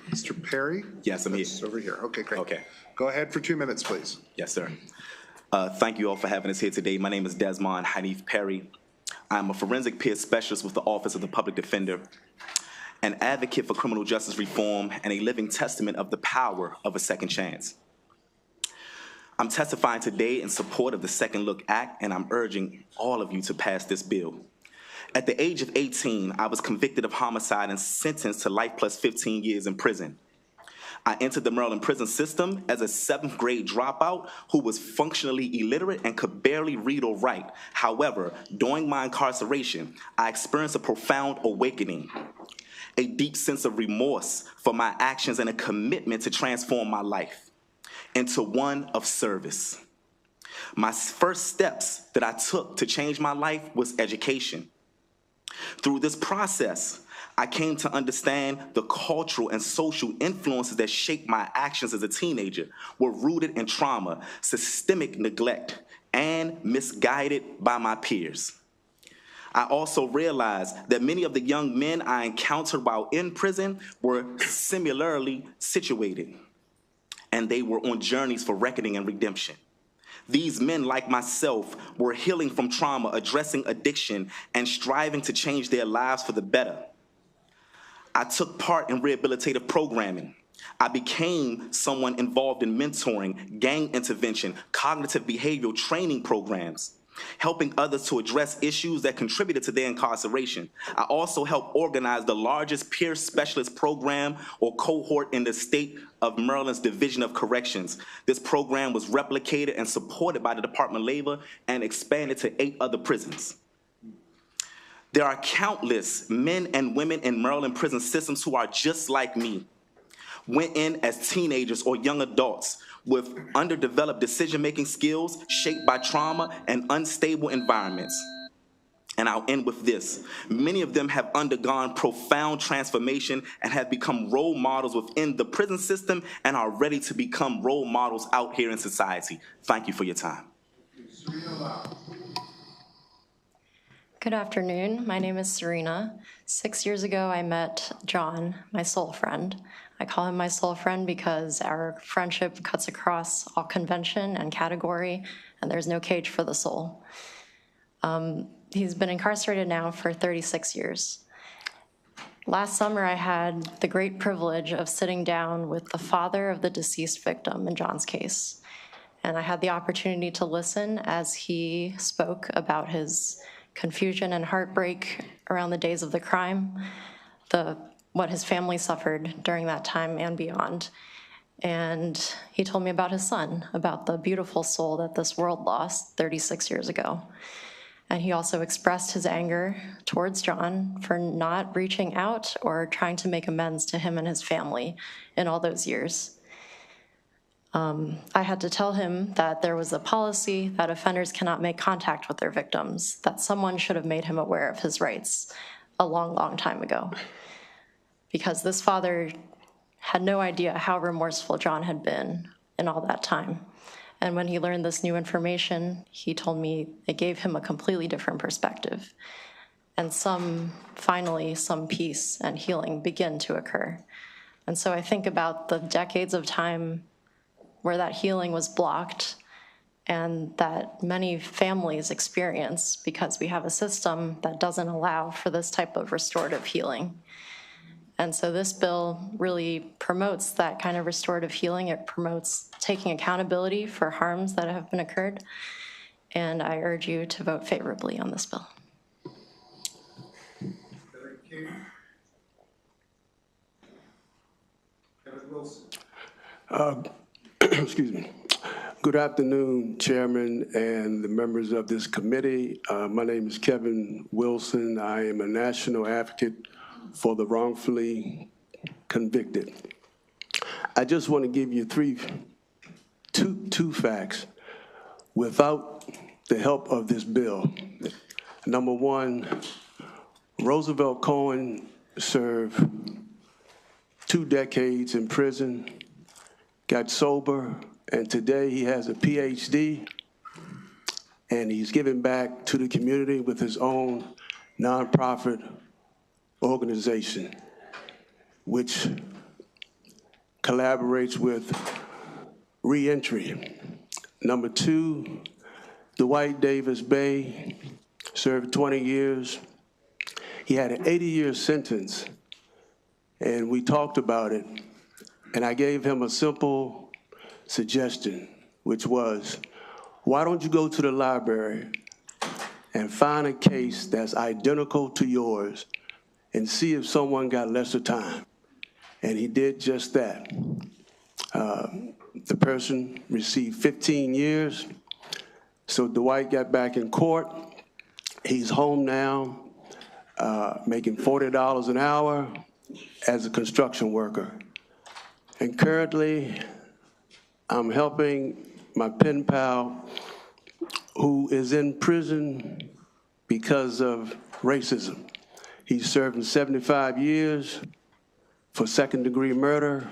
Mr. Perry? Yes, I'm here. Over here. Okay, great. Okay. Go ahead for 2 minutes, please. Yes, sir. Thank you all for having us here today. My name is Desmond Hanif Perry. I'm a forensic peer specialist with the Office of the Public Defender, an advocate for criminal justice reform, and a living testament of the power of a second chance. I'm testifying today in support of the Second Look Act, and I'm urging all of you to pass this bill. At the age of 18, I was convicted of homicide and sentenced to life plus 15 years in prison. I entered the Maryland prison system as a 7th grade dropout who was functionally illiterate and could barely read or write. However, during my incarceration, I experienced a profound awakening, a deep sense of remorse for my actions and a commitment to transform my life into one of service. My first steps that I took to change my life was education. Through this process, I came to understand the cultural and social influences that shaped my actions as a teenager were rooted in trauma, systemic neglect, and misguided by my peers. I also realized that many of the young men I encountered while in prison were similarly situated, and they were on journeys for reckoning and redemption. These men, like myself, were healing from trauma, addressing addiction, and striving to change their lives for the better. I took part in rehabilitative programming. I became someone involved in mentoring, gang intervention, cognitive behavioral training programs, helping others to address issues that contributed to their incarceration. I also helped organize the largest peer specialist program or cohort in the state of Maryland's Division of Corrections. This program was replicated and supported by the Department of Labor and expanded to 8 other prisons. There are countless men and women in Maryland prison systems who are just like me, went in as teenagers or young adults with underdeveloped decision-making skills shaped by trauma and unstable environments. And I'll end with this. Many of them have undergone profound transformation and have become role models within the prison system and are ready to become role models out here in society. Thank you for your time. Good afternoon. My name is Serena. 6 years ago, I met John, my soul friend. I call him my soul friend because our friendship cuts across all convention and category, and there's no cage for the soul. He's been incarcerated now for 36 years. Last summer, I had the great privilege of sitting down with the father of the deceased victim in John's case. And I had the opportunity to listen as he spoke about his confusion and heartbreak around the days of the crime, what his family suffered during that time and beyond. And he told me about his son, about the beautiful soul that this world lost 36 years ago. And he also expressed his anger towards John for not reaching out or trying to make amends to him and his family in all those years. I had to tell him that there was a policy that offenders cannot make contact with their victims, that someone should have made him aware of his rights a long, long time ago. Because this father had no idea how remorseful John had been in all that time. And when he learned this new information, he told me it gave him a completely different perspective. And finally, some peace and healing begin to occur. And so I think about the decades of time where that healing was blocked and that many families experience because we have a system that doesn't allow for this type of restorative healing. And so this bill really promotes that kind of restorative healing. It promotes taking accountability for harms that have been occurred. And I urge you to vote favorably on this bill. Excuse me. Good afternoon, Chairman and the members of this committee. My name is Kevin Wilson. I am a national advocate for the wrongfully convicted. I just want to give you two facts. Without the help of this bill, number one, Roosevelt Cohen served 2 decades in prison, got sober, and today he has a PhD, and he's giving back to the community with his own nonprofit organization, which collaborates with reentry. Number two, Dwight Davis Bay served 20 years. He had an 80-year sentence, and we talked about it, and I gave him a simple suggestion, which was, why don't you go to the library and find a case that's identical to yours and see if someone got lesser time? And he did just that. The person received 15 years, so Dwight got back in court. He's home now, making $40 an hour as a construction worker. And currently, I'm helping my pen pal who is in prison because of racism. He's serving 75 years for second-degree murder,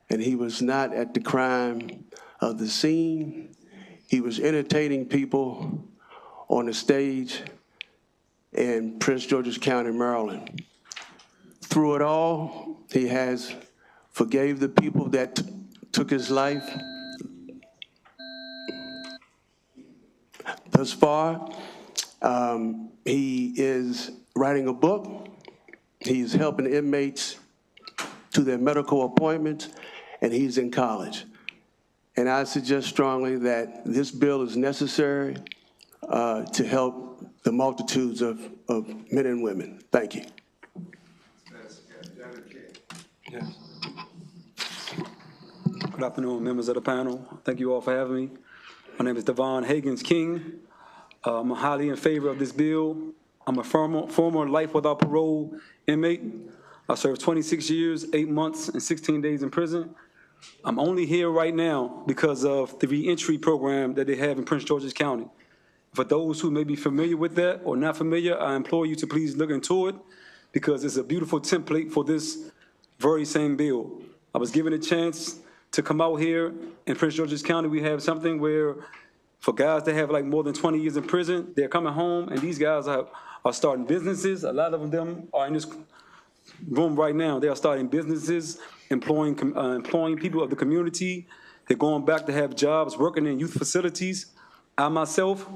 and he was not at the crime of the scene. He was entertaining people on the stage in Prince George's County, Maryland. Through it all, he has forgave the people that took his life. Thus far, he is writing a book. He's helping inmates to their medical appointments, and he's in college. And I suggest strongly that this bill is necessary to help the multitudes of men and women. Thank you. Good afternoon, members of the panel. Thank you all for having me. My name is Devon Higgins King. I'm highly in favor of this bill. I'm a former life without parole inmate. I served 26 years, 8 months, and 16 days in prison. I'm only here right now because of the reentry program that they have in Prince George's County. For those who may be familiar with that or not familiar, I implore you to please look into it because it's a beautiful template for this very same bill. I was given a chance to come out here in Prince George's County. We have something where for guys that have like more than 20 years in prison, they're coming home and these guys are starting businesses. A lot of them are in this room right now. They are starting businesses, employing people of the community. They're going back to have jobs, working in youth facilities. I myself,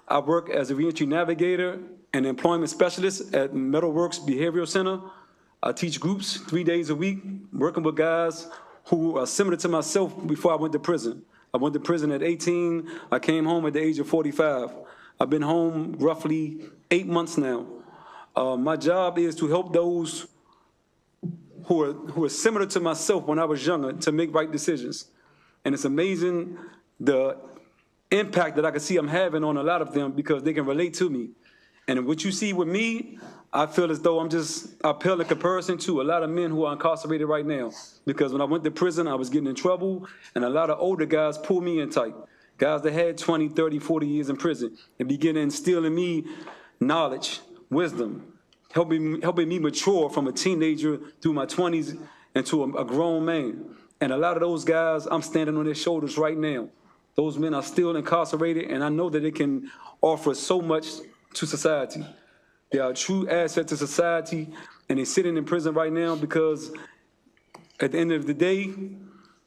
I work as a reentry navigator and employment specialist at Metalworks Behavioral Center. I teach groups 3 days a week, working with guys who are similar to myself before I went to prison. I went to prison at 18. I came home at the age of 45. I've been home roughly 8 months now. My job is to help those who are similar to myself when I was younger to make right decisions. And it's amazing the impact that I can see I'm having on a lot of them because they can relate to me. And what you see with me, I feel as though I pale in comparison to a lot of men who are incarcerated right now. Because when I went to prison, I was getting in trouble, and a lot of older guys pulled me in tight. Guys that had 20, 30, 40 years in prison, and begin to instill in me knowledge, wisdom, helping me mature from a teenager through my 20s into a grown man. And a lot of those guys, I'm standing on their shoulders right now. Those men are still incarcerated, and I know that they can offer so much to society. They are a true asset to society, and they're sitting in prison right now because at the end of the day,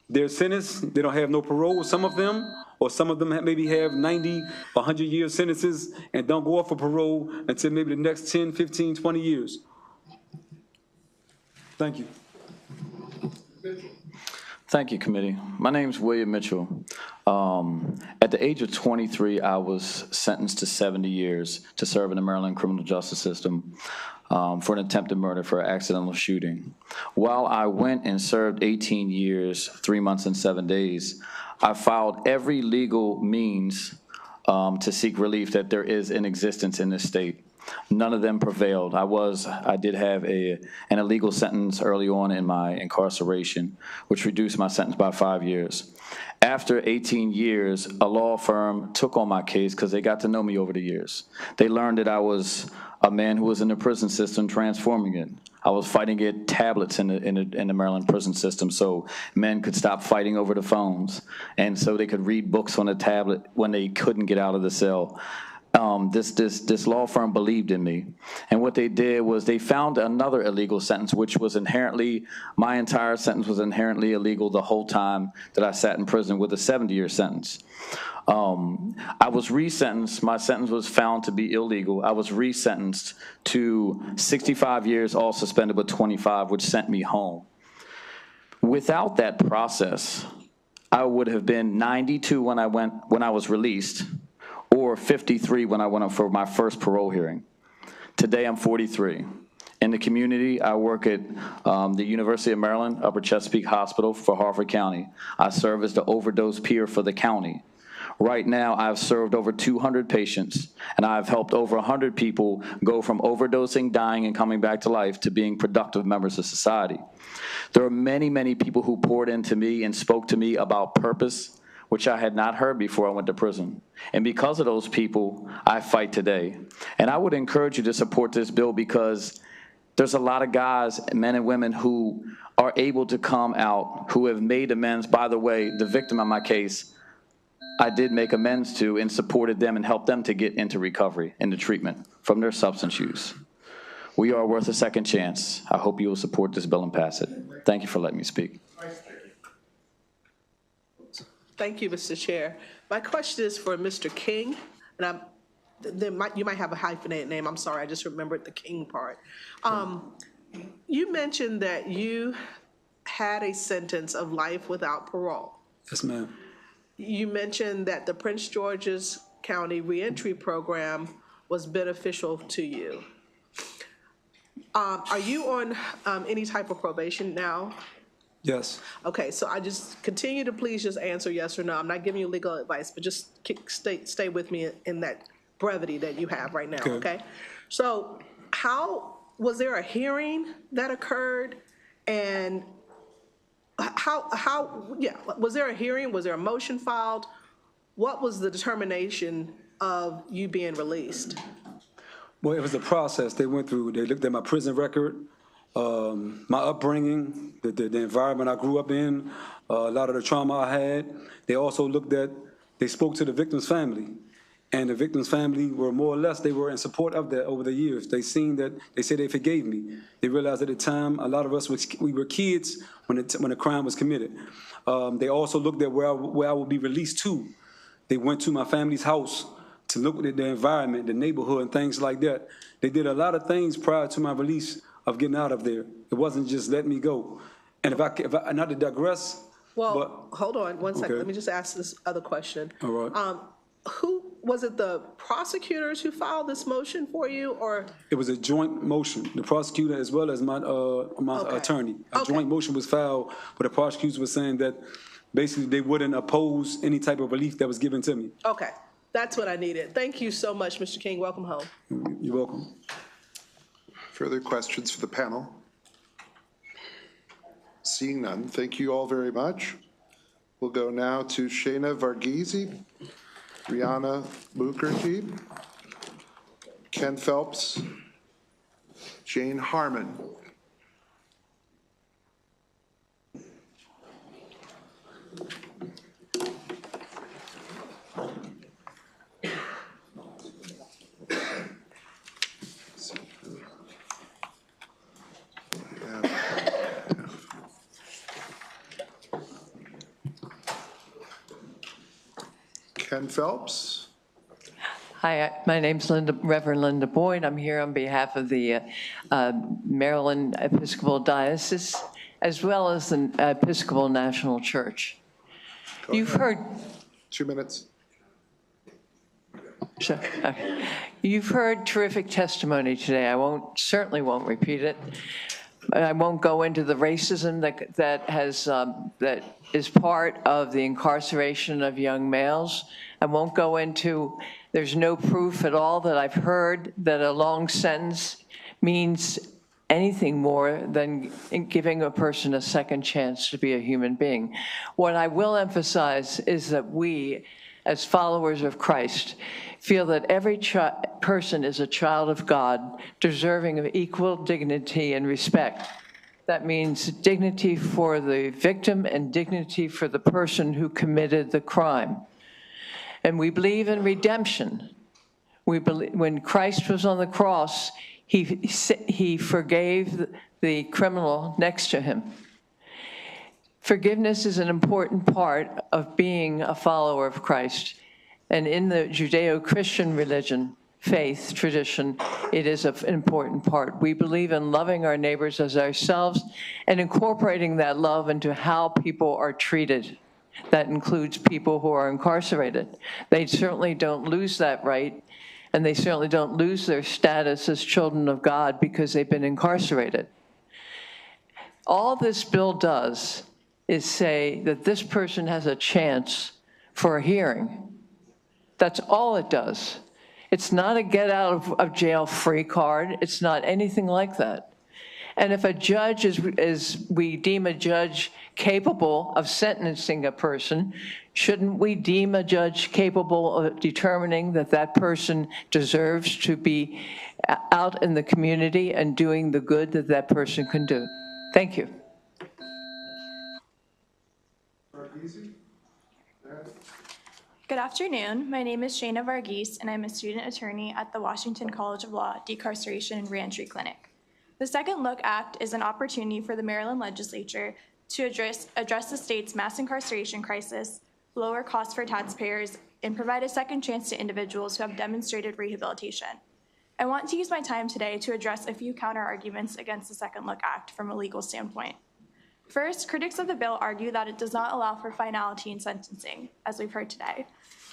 they're sentenced. They don't have no parole, some of them, or some of them maybe have 90 or 100-year sentences and don't go off for parole until maybe the next 10, 15, 20 years. Thank you. Thank you, committee. My name's William Mitchell. At the age of 23, I was sentenced to 70 years to serve in the Maryland criminal justice system for an attempted murder for an accidental shooting. While I went and served 18 years, 3 months and 7 days, I filed every legal means to seek relief that there is in existence in this state. None of them prevailed. I did have an illegal sentence early on in my incarceration, which reduced my sentence by 5 years. After 18 years, a law firm took on my case because they got to know me over the years. They learned that I was a man who was in the prison system transforming it. I was fighting to get tablets in the Maryland prison system so men could stop fighting over the phones and so they could read books on a tablet when they couldn't get out of the cell. This law firm believed in me. And what they did was they found another illegal sentence, which was my entire sentence was inherently illegal the whole time that I sat in prison with a 70-year sentence. I was resentenced. My sentence was found to be illegal. I was resentenced to 65 years, all suspended but 25, which sent me home. Without that process, I would have been 92 when I was released, or 53 when I went up for my first parole hearing. Today, I'm 43. In the community, I work at the University of Maryland, Upper Chesapeake Hospital for Harford County. I serve as the overdose peer for the county. Right now, I've served over 200 patients, and I've helped over 100 people go from overdosing, dying, and coming back to life to being productive members of society. There are many, many people who poured into me and spoke to me about purpose, which I had not heard before I went to prison. And because of those people, I fight today. And I would encourage you to support this bill because there's a lot of guys, men and women, who are able to come out, who have made amends. By the way, the victim of my case, I did make amends to and supported them and helped them to get into recovery, into treatment from their substance use. We are worth a second chance. I hope you will support this bill and pass it. Thank you for letting me speak. Thank you, Mr. Chair. My question is for Mr. King, and you might have a hyphenated name. I'm sorry, I just remembered the King part. You mentioned that you had a sentence of life without parole. Yes, ma'am. You mentioned that the Prince George's County Reentry Program was beneficial to you. Are you on any type of probation now? Yes. Okay, so I just continue to please just answer yes or no. I'm not giving you legal advice, but just stay with me in that brevity that you have right now, okay? So was there a hearing that occurred? And was there a hearing? Was there a motion filed? What was the determination of you being released? Well, it was a process they went through. They looked at my prison record, my upbringing, the environment I grew up in, a lot of the trauma I had. They spoke to the victim's family. And the victim's family were more or less, they were in support of that over the years. They said they forgave me. They realized at the time, a lot of us, we were kids when the crime was committed. They also looked at where I would be released to. They went to my family's house to look at the environment, the neighborhood, and things like that. They did a lot of things prior to my release of getting out of there. It wasn't just let me go. And if I not to digress. Well, hold on one second. Okay. Let me just ask this other question. All right. Was it the prosecutors who filed this motion for you, or? It was a joint motion, the prosecutor as well as my attorney. A joint motion was filed, where the prosecutors were saying that basically they wouldn't oppose any type of relief that was given to me. Okay, that's what I needed. Thank you so much, Mr. King. Welcome home. You're welcome. Further questions for the panel? Seeing none, thank you all very much. We'll go now to Shayna Varghese, Rihanna Mukherjee, Ken Phelps, Jane Harmon. Ken Phelps. Hi, my name's Reverend Linda Boyd. I'm here on behalf of the Maryland Episcopal Diocese, as well as the Episcopal National Church. You've heard... 2 minutes. Sure. Okay. You've heard terrific testimony today. I certainly won't repeat it. I won't go into the racism that is part of the incarceration of young males. I won't go into, there's no proof at all that I've heard that a long sentence means anything more than giving a person a second chance to be a human being. What I will emphasize is that we, as followers of Christ, feel that every person is a child of God, deserving of equal dignity and respect. That means dignity for the victim and dignity for the person who committed the crime. And we believe in redemption. We believe when Christ was on the cross, he forgave the criminal next to him. Forgiveness is an important part of being a follower of Christ. And in the Judeo-Christian religion, faith, tradition, it is an important part. We believe in loving our neighbors as ourselves and incorporating that love into how people are treated. That includes people who are incarcerated. They certainly don't lose that right, and they certainly don't lose their status as children of God because they've been incarcerated. All this bill does is say that this person has a chance for a hearing. That's all it does. It's not a get out of jail free card. It's not anything like that. And if a judge we deem a judge capable of sentencing a person, shouldn't we deem a judge capable of determining that that person deserves to be out in the community and doing the good that that person can do? Thank you. Good afternoon. My name is Shayna Varghese, and I'm a student attorney at the Washington College of Law Decarceration and Reentry Clinic. The Second Look Act is an opportunity for the Maryland legislature to address the state's mass incarceration crisis, lower costs for taxpayers, and provide a second chance to individuals who have demonstrated rehabilitation. I want to use my time today to address a few counter-arguments against the Second Look Act from a legal standpoint. First, critics of the bill argue that it does not allow for finality in sentencing, as we've heard today.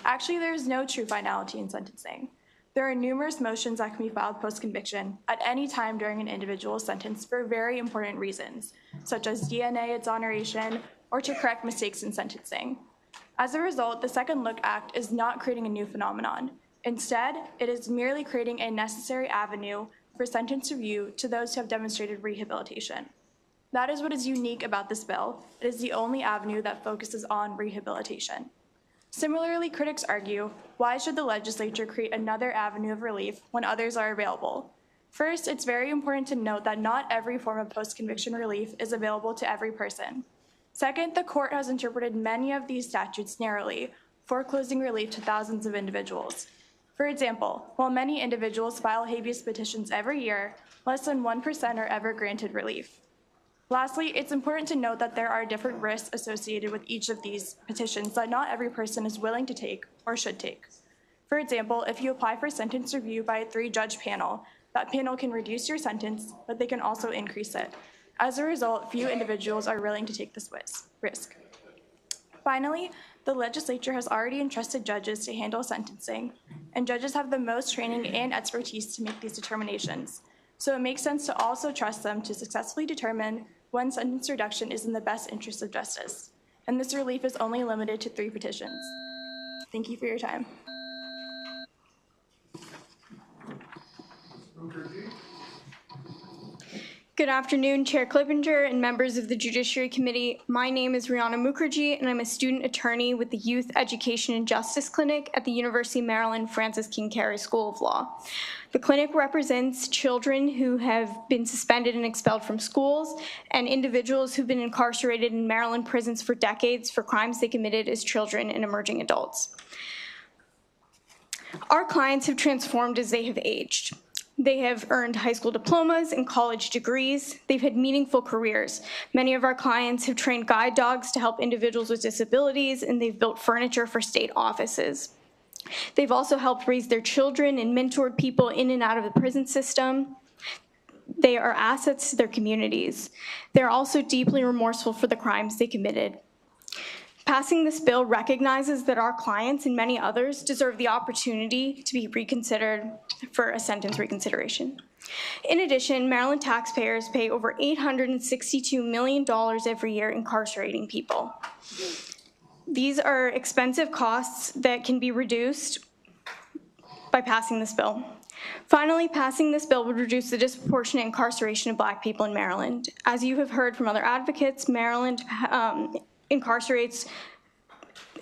Actually, there is no true finality in sentencing. There are numerous motions that can be filed post-conviction at any time during an individual's sentence for very important reasons, such as DNA exoneration or to correct mistakes in sentencing. As a result, the Second Look Act is not creating a new phenomenon. Instead, it is merely creating a necessary avenue for sentence review to those who have demonstrated rehabilitation. That is what is unique about this bill. It is the only avenue that focuses on rehabilitation. Similarly, critics argue, why should the legislature create another avenue of relief when others are available? First, it's very important to note that not every form of post-conviction relief is available to every person. Second, the court has interpreted many of these statutes narrowly, foreclosing relief to thousands of individuals. For example, while many individuals file habeas petitions every year, less than 1% are ever granted relief. Lastly, it's important to note that there are different risks associated with each of these petitions that not every person is willing to take or should take. For example, if you apply for sentence review by a 3-judge panel, that panel can reduce your sentence, but they can also increase it. As a result, few individuals are willing to take this risk. Finally, the legislature has already entrusted judges to handle sentencing, and judges have the most training and expertise to make these determinations. So it makes sense to also trust them to successfully determine when sentence reduction is in the best interest of justice. And this relief is only limited to 3 petitions. Thank you for your time. Good afternoon, Chair Clippinger and members of the Judiciary Committee. My name is Rihanna Mukherjee, and I'm a student attorney with the Youth Education and Justice Clinic at the University of Maryland Francis King Carey School of Law. The clinic represents children who have been suspended and expelled from schools and individuals who've been incarcerated in Maryland prisons for decades for crimes they committed as children and emerging adults. Our clients have transformed as they have aged. They have earned high school diplomas and college degrees. They've had meaningful careers. Many of our clients have trained guide dogs to help individuals with disabilities, and they've built furniture for state offices. They've also helped raise their children and mentored people in and out of the prison system. They are assets to their communities. They're also deeply remorseful for the crimes they committed. Passing this bill recognizes that our clients and many others deserve the opportunity to be reconsidered for a sentence reconsideration. In addition, Maryland taxpayers pay over $862 million every year incarcerating people. These are expensive costs that can be reduced by passing this bill. Finally, passing this bill would reduce the disproportionate incarceration of Black people in Maryland. As you have heard from other advocates, Maryland incarcerates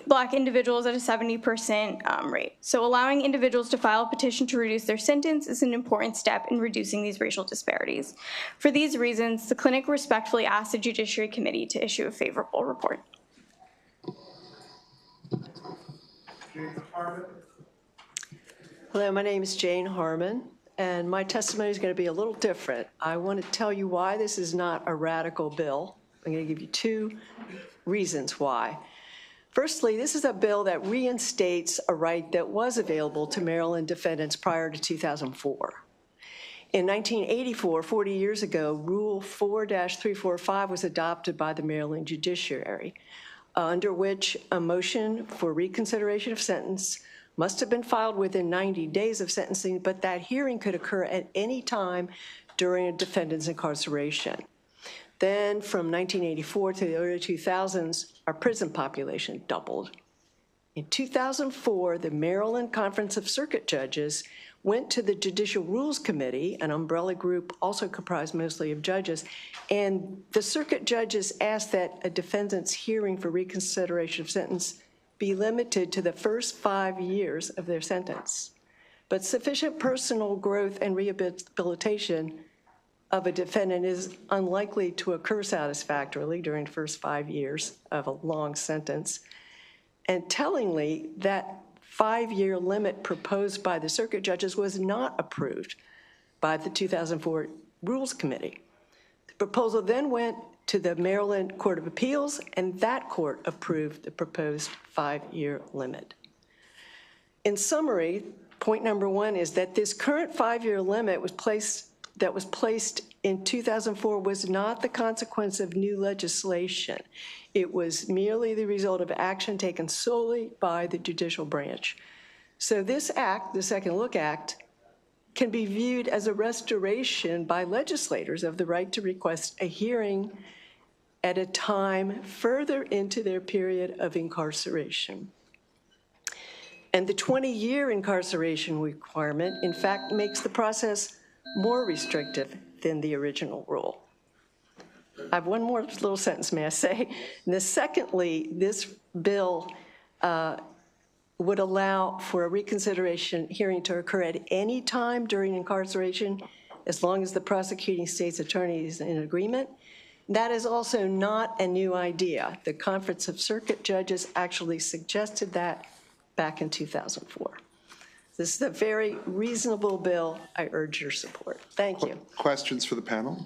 Black individuals at a 70% rate. So allowing individuals to file a petition to reduce their sentence is an important step in reducing these racial disparities. For these reasons, the clinic respectfully asks the Judiciary Committee to issue a favorable report. Hello, my name is Jane Harmon, and my testimony is going to be a little different. I want to tell you why this is not a radical bill. I'm going to give you two reasons why. Firstly, this is a bill that reinstates a right that was available to Maryland defendants prior to 2004. In 1984, 40 years ago, Rule 4-345 was adopted by the Maryland Judiciary, under which a motion for reconsideration of sentence must have been filed within 90 days of sentencing, but that hearing could occur at any time during a defendant's incarceration. Then from 1984 to the early 2000s, our prison population doubled. In 2004, the Maryland Conference of Circuit Judges went to the Judicial Rules Committee, an umbrella group also comprised mostly of judges, and the circuit judges asked that a defendant's hearing for reconsideration of sentence be limited to the first 5 years of their sentence. But sufficient personal growth and rehabilitation of a defendant is unlikely to occur satisfactorily during the first 5 years of a long sentence. And tellingly, that 5-year limit proposed by the circuit judges was not approved by the 2004 Rules Committee. The proposal then went to the Maryland Court of Appeals, and that court approved the proposed 5-year limit. In summary, point number one is that this current 5-year limit was placed in 2004 was not the consequence of new legislation. It was merely the result of action taken solely by the judicial branch. So this act, the Second Look Act, can be viewed as a restoration by legislators of the right to request a hearing at a time further into their period of incarceration. And the 20-year incarceration requirement, in fact, makes the process more restrictive than the original rule. I have one more little sentence, may I say? Secondly, this bill would allow for a reconsideration hearing to occur at any time during incarceration, as long as the prosecuting state's attorney is in agreement. That is also not a new idea. The Conference of Circuit Judges actually suggested that back in 2004. This is a very reasonable bill. I urge your support. Thank you. Questions for the panel?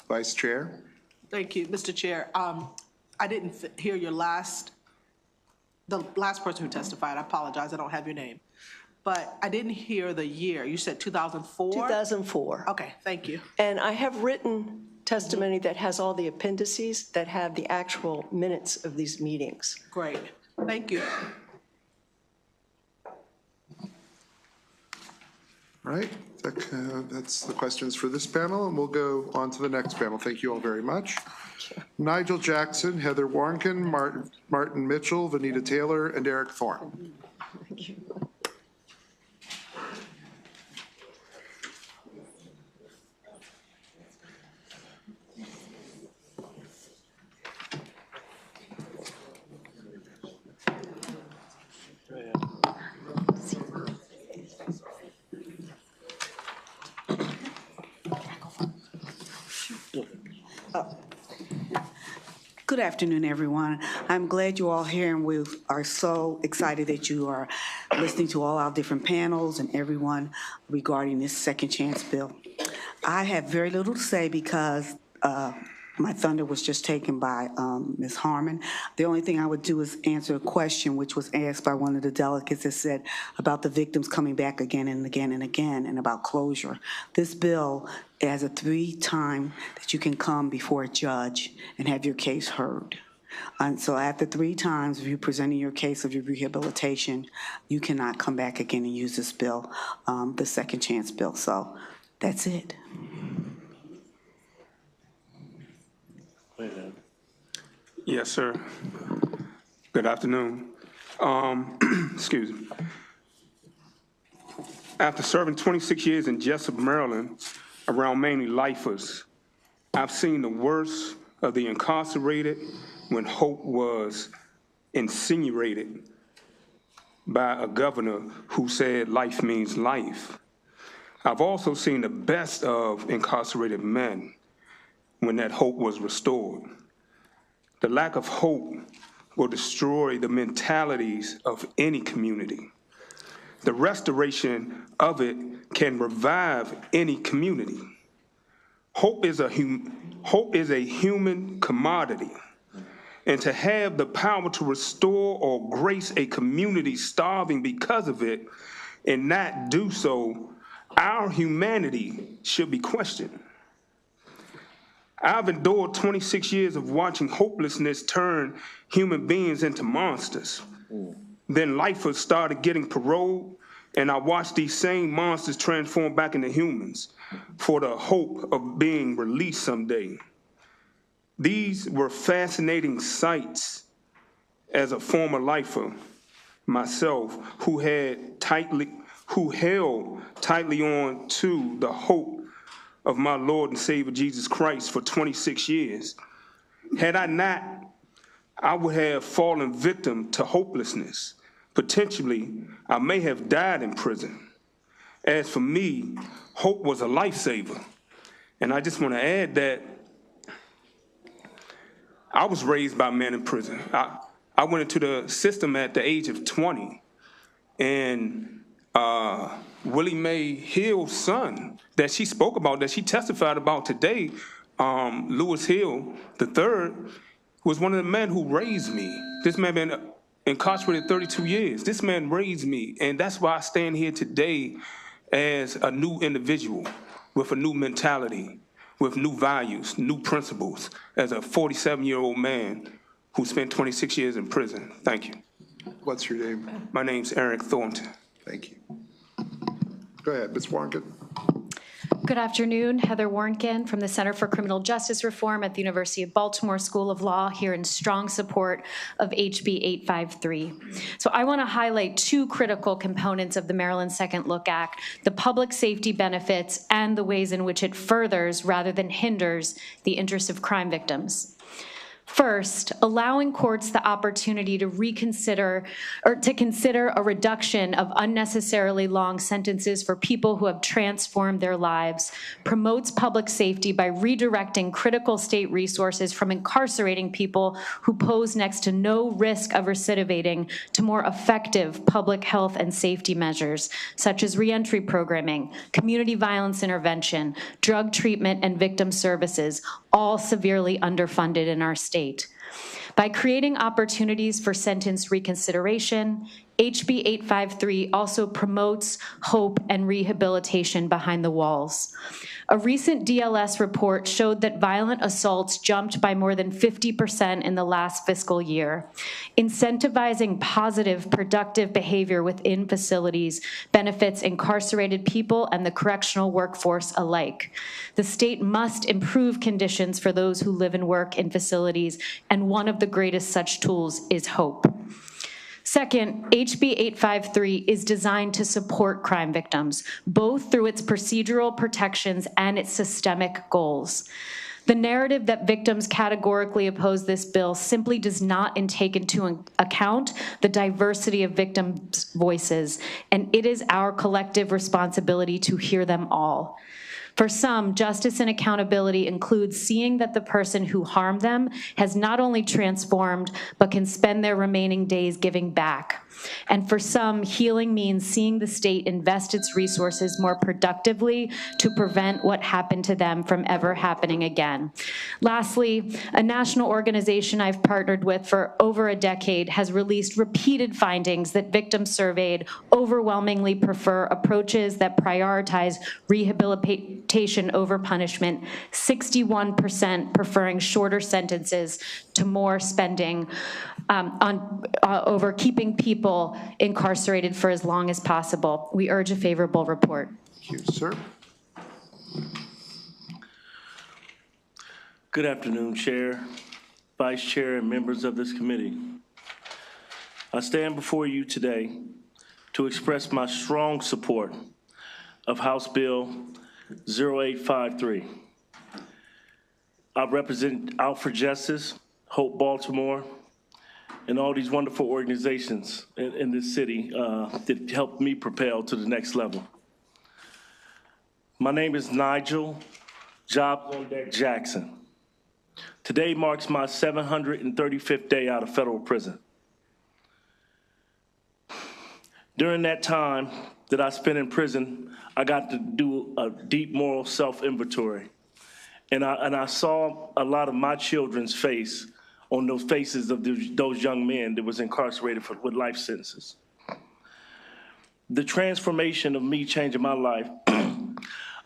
Vice Chair? Thank you, Mr. Chair. I didn't hear the last person who testified. I apologize, I don't have your name. But I didn't hear the year. You said 2004? 2004. Okay, thank you. And I have written testimony that has all the appendices that have the actual minutes of these meetings. Great, thank you. All right, that's the questions for this panel, and we'll go on to the next panel. Thank you all very much. Nigel Jackson, Heather Warnken, Martin Mitchell, Vanita Taylor, and Eric Thorne. Thank you. Good afternoon, everyone. I'm glad you're all here, and we are so excited that you are listening to all our different panels and everyone regarding this second chance bill. I have very little to say because my thunder was just taken by Ms. Harmon. The only thing I would do is answer a question which was asked by one of the delegates that said about the victims coming back again and again and again and about closure. This bill has a 3-time that you can come before a judge and have your case heard. And so after 3 times of you presenting your case of your rehabilitation, you cannot come back again and use this bill, the second chance bill. So that's it. Yes, sir. Good afternoon. Excuse me. After serving 26 years in Jessup, Maryland, around mainly lifers, I've seen the worst of the incarcerated when hope was insinuated by a governor who said life means life. I've also seen the best of incarcerated men when that hope was restored. The lack of hope will destroy the mentalities of any community. The restoration of it can revive any community. Hope is a human commodity, and to have the power to restore or grace a community starving because of it and not do so, our humanity should be questioned. I've endured 26 years of watching hopelessness turn human beings into monsters. Then lifers started getting paroled, and I watched these same monsters transform back into humans for the hope of being released someday. These were fascinating sights as a former lifer myself who held tightly on to the hope of my Lord and Savior Jesus Christ for 26 years. Had I not, I would have fallen victim to hopelessness. Potentially, I may have died in prison. As for me, hope was a lifesaver. And I just want to add that I was raised by men in prison. I went into the system at the age of 20, and Willie Mae Hill's son that she spoke about, that she testified about today, Lewis Hill III, was one of the men who raised me. This man been incarcerated 32 years. This man raised me, and that's why I stand here today as a new individual with a new mentality, with new values, new principles, as a 47-year-old man who spent 26 years in prison. Thank you. What's your name? My name's Eric Thornton. Thank you. Go ahead, Ms. Warnken. Good afternoon. Heather Warnken from the Center for Criminal Justice Reform at the University of Baltimore School of Law, here in strong support of HB 853. So I want to highlight 2 critical components of the Maryland Second Look Act: the public safety benefits and the ways in which it furthers rather than hinders the interests of crime victims. First, allowing courts the opportunity to reconsider or to consider a reduction of unnecessarily long sentences for people who have transformed their lives promotes public safety by redirecting critical state resources from incarcerating people who pose next to no risk of recidivating to more effective public health and safety measures, such as reentry programming, community violence intervention, drug treatment, and victim services, all severely underfunded in our state. By creating opportunities for sentence reconsideration, HB 853 also promotes hope and rehabilitation behind the walls. A recent DLS report showed that violent assaults jumped by more than 50% in the last fiscal year. Incentivizing positive, productive behavior within facilities benefits incarcerated people and the correctional workforce alike. The state must improve conditions for those who live and work in facilities, and one of the greatest such tools is hope. Second, HB 853 is designed to support crime victims, both through its procedural protections and its systemic goals. The narrative that victims categorically oppose this bill simply does not take into account the diversity of victims' voices, and it is our collective responsibility to hear them all. For some, justice and accountability includes seeing that the person who harmed them has not only transformed, but can spend their remaining days giving back. And for some, healing means seeing the state invest its resources more productively to prevent what happened to them from ever happening again. Lastly, a national organization I've partnered with for over a decade has released repeated findings that victims surveyed overwhelmingly prefer approaches that prioritize rehabilitation over punishment, 61% preferring shorter sentences to more spending over keeping people incarcerated for as long as possible. We urge a favorable report. Thank you, sir. Good afternoon, Chair, Vice Chair, and members of this committee. I stand before you today to express my strong support of House Bill 0853. I represent Out for Justice, Hope Baltimore, and all these wonderful organizations in this city that helped me propel to the next level. My name is Nigel Job on Deck Jackson. Today marks my 735th day out of federal prison. During that time that I spent in prison, I got to do a deep moral self-inventory. And I saw a lot of my children's face on those faces of those young men that was incarcerated with life sentences. The transformation of me changing my life,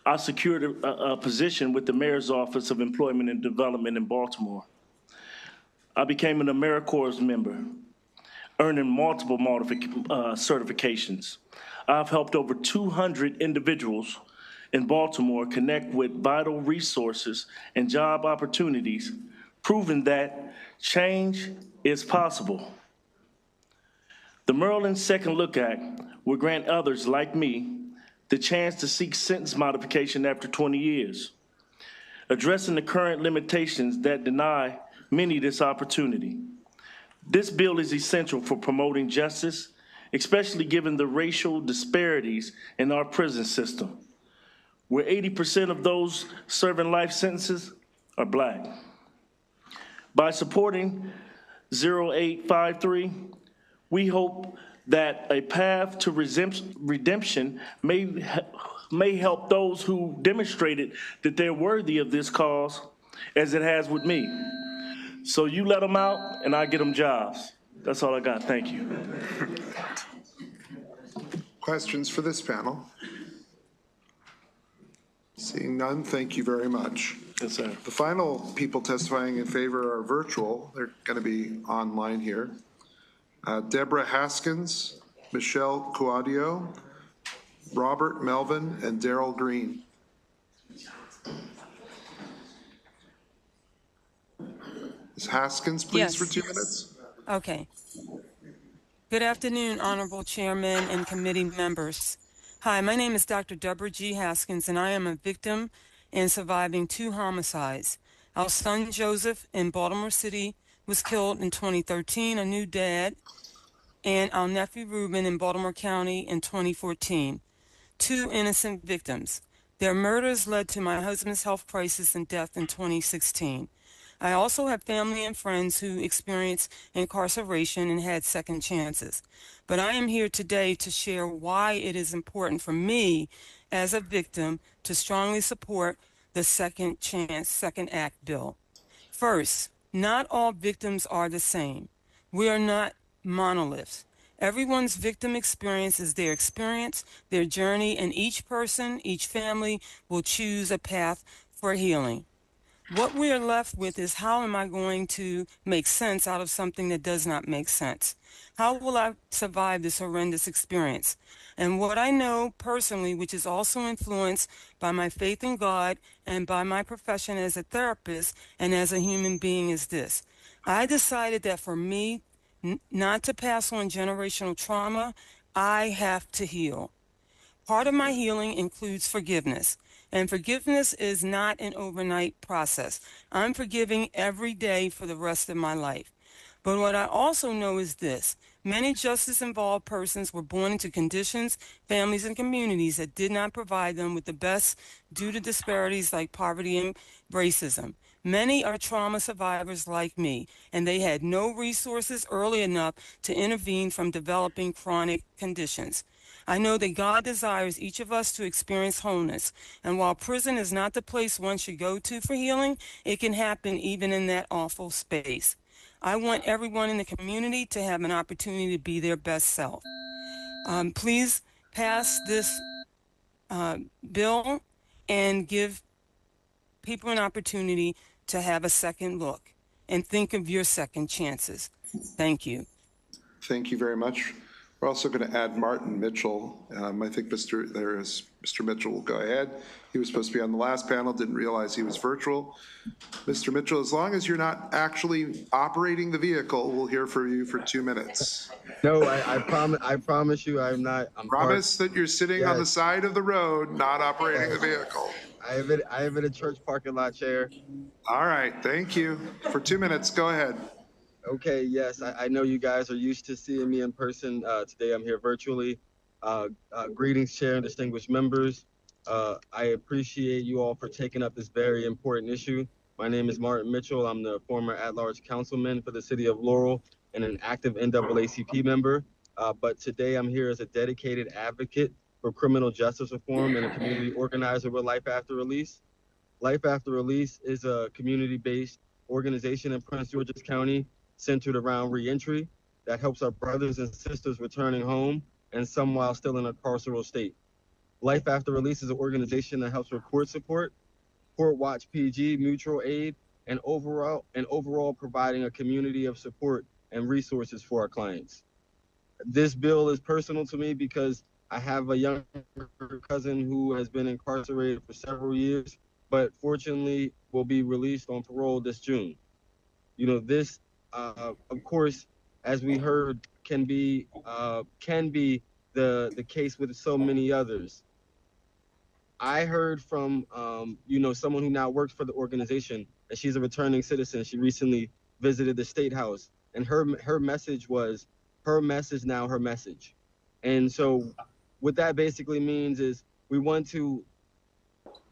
I secured a position with the Mayor's Office of Employment and Development in Baltimore. I became an AmeriCorps member, earning multiple certifications. I've helped over 200 individuals in Baltimore connect with vital resources and job opportunities, proving that change is possible. The Maryland Second Look Act will grant others like me the chance to seek sentence modification after 20 years, addressing the current limitations that deny many this opportunity. This bill is essential for promoting justice, especially given the racial disparities in our prison system, where 80% of those serving life sentences are Black. By supporting 0853, we hope that a path to redemption may help those who demonstrated that they're worthy of this cause, as it has with me. So you let them out, and I get them jobs. That's all I got. Thank you. Questions for this panel? Seeing none, thank you very much. Yes, sir. The final people testifying in favor are virtual. They're going to be online here. Deborah Haskins, Michelle Cuadio, Robert Melvin, and Daryl Green. Ms. Haskins, please, Yes. for 2 minutes. Okay. Good afternoon, Honorable Chairman and committee members. Hi, my name is Dr. Deborah G. Haskins, and I am a victim and surviving 2 homicides. Our son, Joseph, in Baltimore City, was killed in 2013, a new dad, and our nephew, Reuben, in Baltimore County in 2014. 2 innocent victims. Their murders led to my husband's health crisis and death in 2016. I also have family and friends who experienced incarceration and had second chances. But I am here today to share why it is important for me as a victim to strongly support the Second Chance, Second Act bill. First, not all victims are the same. We are not monoliths. Everyone's victim experience is their experience, their journey, and each person, each family will choose a path for healing. What we are left with is, how am I going to make sense out of something that does not make sense? How will I survive this horrendous experience? And what I know personally, which is also influenced by my faith in God and by my profession as a therapist and as a human being, is this. I decided that for me, not to pass on generational trauma, I have to heal. Part of my healing includes forgiveness. And forgiveness is not an overnight process. I'm forgiving every day for the rest of my life. But what I also know is this. Many justice-involved persons were born into conditions, families, and communities that did not provide them with the best due to disparities like poverty and racism. Many are trauma survivors like me, and they had no resources early enough to intervene from developing chronic conditions. I know that God desires each of us to experience wholeness, and while prison is not the place one should go to for healing, it can happen even in that awful space. I want everyone in the community to have an opportunity to be their best self. Please pass this bill and give people an opportunity to have a second look and think of your second chances. Thank you. Thank you very much. We're also going to add Martin Mitchell. I think Mr. Mitchell will go ahead. He was supposed to be on the last panel, didn't realize he was virtual. Mr. Mitchell, as long as you're not actually operating the vehicle, we'll hear from you for 2 minutes. No, I promise you I'm not. Promise that you're sitting on the side of the road, not operating the vehicle. I have it a church parking lot, Chair. All right, thank you. For 2 minutes, go ahead. Okay, yes, I know you guys are used to seeing me in person. Today I'm here virtually. Greetings, Chair and distinguished members. I appreciate you all for taking up this very important issue. My name is Martin Mitchell. I'm the former at-large councilman for the city of Laurel and an active NAACP member. But today I'm here as a dedicated advocate for criminal justice reform and a community organizer with Life After Release. Life After Release is a community-based organization in Prince George's County centered around reentry that helps our brothers and sisters returning home and some while still in a carceral state. Life After Release is an organization that helps with court support, court watch PG, mutual aid, and overall providing a community of support and resources for our clients. This bill is personal to me because I have a younger cousin who has been incarcerated for several years, but fortunately will be released on parole this June. You know, this, of course, as we heard, can be the case with so many others. I heard from, someone who now works for the organization, and she's a returning citizen. She recently visited the State House, and her message was, her message now her message. And so what that basically means is we want to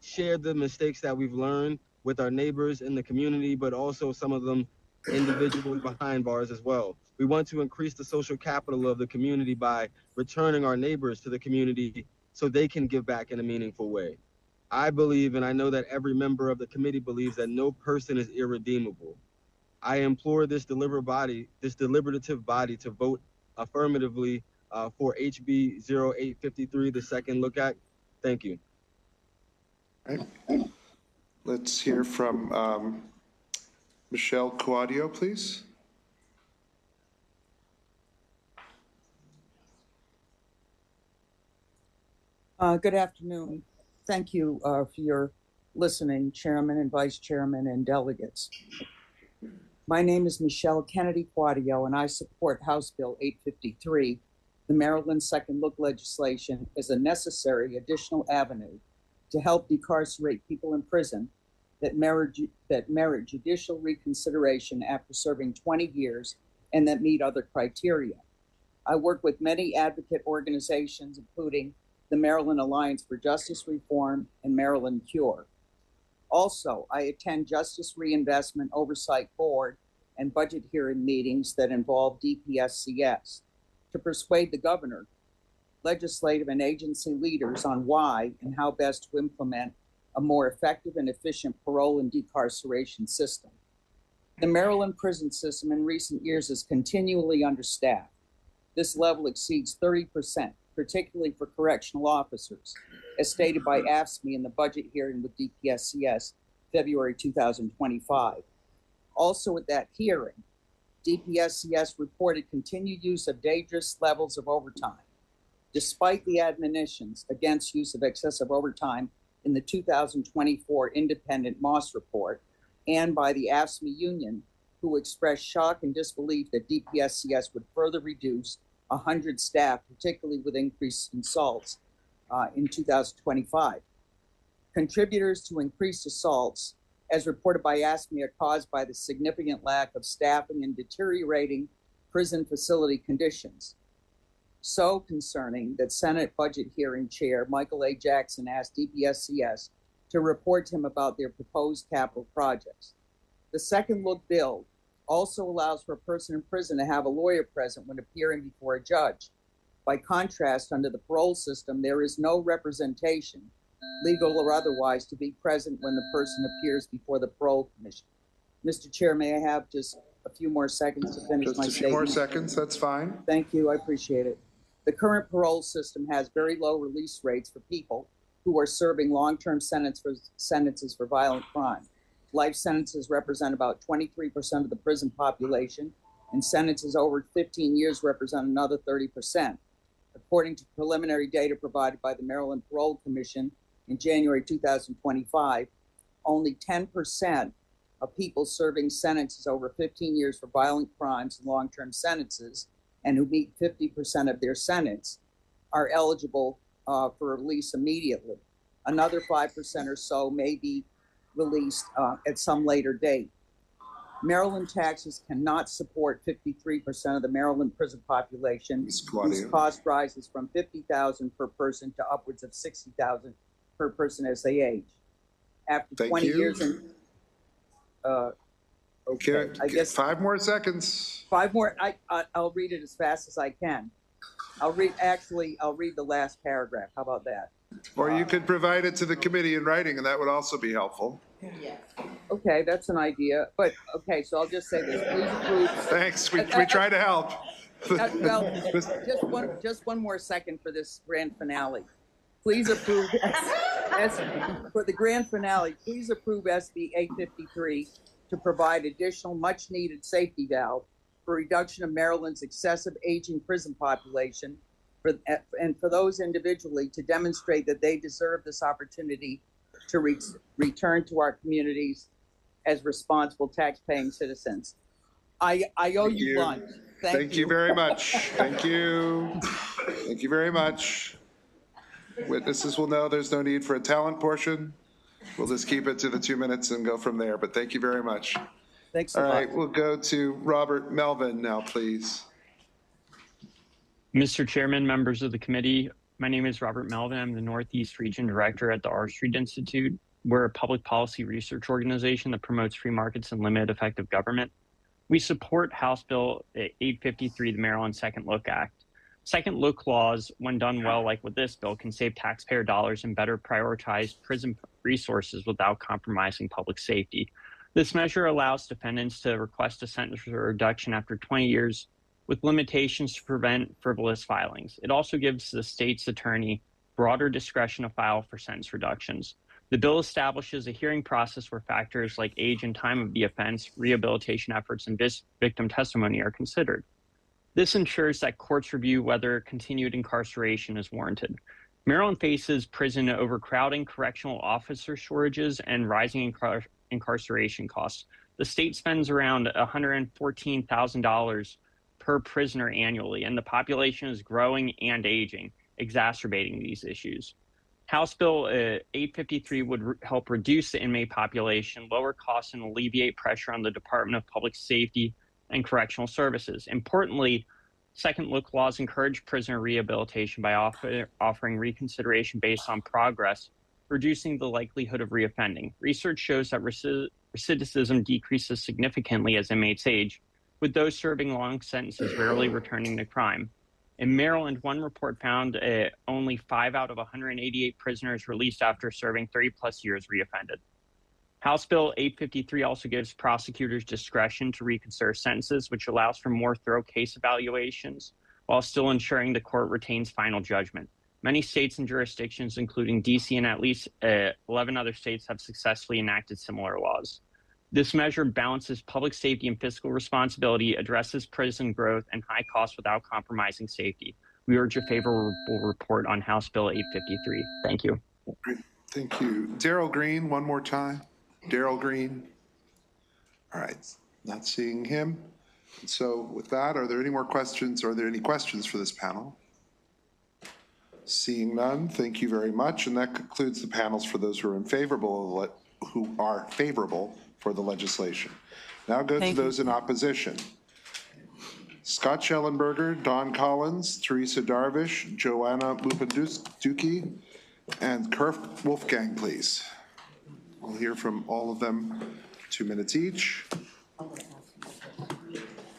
share the mistakes that we've learned with our neighbors in the community, but also some of them individuals behind bars as well. We want to increase the social capital of the community by returning our neighbors to the community so they can give back in a meaningful way. I believe, and I know that every member of the committee believes, that no person is irredeemable. I implore this deliberative body to vote affirmatively for HB 0853, the second look at. Thank you. All right. Let's hear from Michelle Quadio, please. Good afternoon. Thank you for your listening, Chairman and Vice Chairman and delegates. My name is Michelle Kennedy Quadio, and I support House Bill 853, the Maryland Second Look legislation, as a necessary additional avenue to help decarcerate people in prison that merit judicial reconsideration after serving 20 years and that meet other criteria. I work with many advocate organizations, including the Maryland Alliance for Justice Reform and Maryland Cure. Also, I attend Justice Reinvestment Oversight Board and budget hearing meetings that involve DPSCS to persuade the governor, legislative and agency leaders on why and how best to implement a more effective and efficient parole and decarceration system. The Maryland prison system in recent years is continually understaffed. This level exceeds 30%, particularly for correctional officers, as stated by AFSCME in the budget hearing with DPSCS, February 2025. Also at that hearing, DPSCS reported continued use of dangerous levels of overtime, despite the admonitions against use of excessive overtime in the 2024 independent Moss report, and by the AFSCME union, who expressed shock and disbelief that DPSCS would further reduce 100 staff, particularly with increased assaults in 2025. Contributors to increased assaults, as reported by AFSCME, are caused by the significant lack of staffing and deteriorating prison facility conditions. So concerning that Senate Budget Hearing Chair Michael A. Jackson asked DPSCS to report to him about their proposed capital projects. The second look bill also allows for a person in prison to have a lawyer present when appearing before a judge. By contrast, under the parole system, there is no representation, legal or otherwise, to be present when the person appears before the parole commission. Mr. Chair, may I have just a few more seconds to finish my statement? Just a few more seconds, that's fine. Thank you, I appreciate it. The current parole system has very low release rates for people who are serving long-term sentences for violent crime. Life sentences represent about 23% of the prison population, and sentences over 15 years represent another 30%. According to preliminary data provided by the Maryland Parole Commission in January 2025, only 10% of people serving sentences over 15 years for violent crimes and long-term sentences and who meet 50% of their sentence are eligible for release immediately. Another 5% or so may be released at some later date. Maryland taxes cannot support 53% of the Maryland prison population, whose cost rises from $50,000 per person to upwards of $60,000 per person as they age. After 20 years in, okay, I guess 5 more seconds. 5 more. I'll read it as fast as I can. I'll read the last paragraph. How about that? Or you could provide it to the committee in writing, and that would also be helpful. Okay, that's an idea. But okay, so I'll just say this. Please approve. Thanks. We try to help. Well, just one more second for this grand finale. Please approve for the grand finale. Please approve SB 853 to provide additional much-needed safety valve for reduction of Maryland's excessive aging prison population, and for those individually to demonstrate that they deserve this opportunity to return to our communities as responsible tax-paying citizens. I owe you lunch. Thank you very much. Thank you. Thank you very much. Witnesses will know there's no need for a talent portion. We'll just keep it to the 2 minutes and go from there, but thank you very much. Thanks a lot. All right, we'll go to Robert Melvin now, please. Mr. Chairman, members of the committee, my name is Robert Melvin. I'm the Northeast Region Director at the R Street Institute. We're a public policy research organization that promotes free markets and limited effective government. We support House Bill 853, the Maryland Second Look Act. Second look laws, when done well, like with this bill, can save taxpayer dollars and better prioritize prison resources without compromising public safety. This measure allows defendants to request a sentence reduction after 20 years with limitations to prevent frivolous filings. It also gives the state's attorney broader discretion to file for sentence reductions. The bill establishes a hearing process where factors like age and time of the offense, rehabilitation efforts, and victim testimony are considered. This ensures that courts review whether continued incarceration is warranted. Maryland faces prison overcrowding, correctional officer shortages, and rising incarceration costs. The state spends around $114,000 per prisoner annually, and the population is growing and aging, exacerbating these issues. House Bill 853 would help reduce the inmate population, lower costs, and alleviate pressure on the Department of Public Safety and Correctional Services. Importantly, second look laws encourage prisoner rehabilitation by offering reconsideration based on progress, reducing the likelihood of reoffending. Research shows that recidivism decreases significantly as inmates age, with those serving long sentences rarely returning to crime. In Maryland, one report found only 5 out of 188 prisoners released after serving 30+ years reoffended. House Bill 853 also gives prosecutors discretion to reconsider sentences, which allows for more thorough case evaluations while still ensuring the court retains final judgment. Many states and jurisdictions, including DC and at least 11 other states, have successfully enacted similar laws. This measure balances public safety and fiscal responsibility, addresses prison growth and high costs without compromising safety. We urge a favorable report on House Bill 853. Thank you. Thank you. Darrell Green, one more time. Darrell Green. All right, not seeing him. So with that, are there any more questions? Are there any questions for this panel? Seeing none, thank you very much. And that concludes the panels for those who are favorable for the legislation. Now go to those in opposition. Scott Schellenberger, Don Collins, Teresa Darvish, Joanna Mupanduki, and Kirk Wolfgang, please. We'll hear from all of them, 2 minutes each.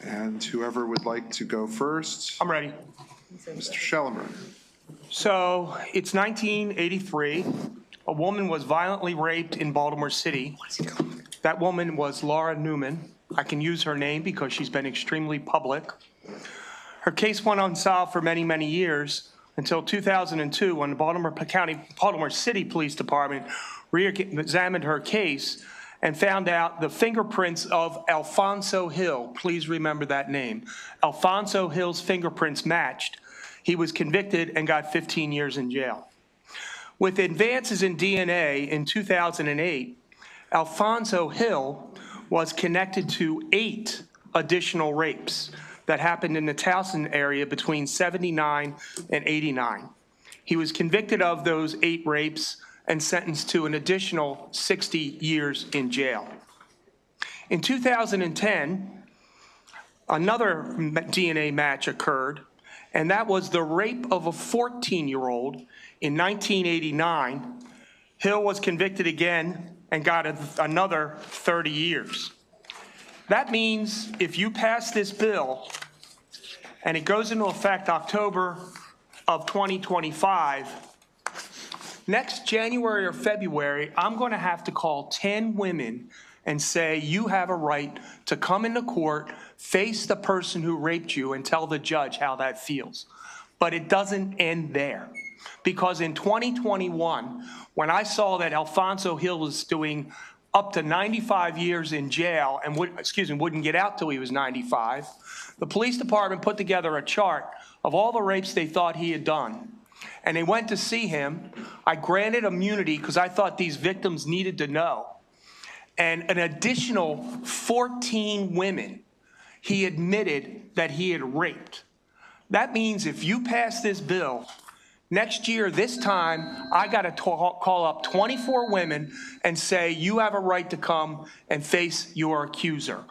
And whoever would like to go first. I'm ready. Mr. Schellenberger. So it's 1983. A woman was violently raped in Baltimore City. That woman was Laura Newman. I can use her name because she's been extremely public. Her case went unsolved for many, many years until 2002 when the Baltimore City Police Department re-examined her case and found out the fingerprints of Alfonso Hill. Please remember that name. Alfonso Hill's fingerprints matched. He was convicted and got 15 years in jail. With advances in DNA in 2008, Alfonso Hill was connected to 8 additional rapes that happened in the Towson area between 79 and 89. He was convicted of those 8 rapes and sentenced to an additional 60 years in jail. In 2010, another DNA match occurred, and that was the rape of a 14-year-old in 1989. Hill was convicted again and got another 30 years. That means if you pass this bill and it goes into effect October of 2025, next January or February, I'm going to have to call 10 women and say, you have a right to come into court, face the person who raped you, and tell the judge how that feels. But it doesn't end there. Because in 2021, when I saw that Alfonso Hill was doing up to 95 years in jail and wouldn't get out till he was 95, the police department put together a chart of all the rapes they thought he had done. And they went to see him. I granted immunity because I thought these victims needed to know. And an additional 14 women he admitted that he had raped. That means if you pass this bill, next year, this time, I got to call up 24 women and say, you have a right to come and face your accuser.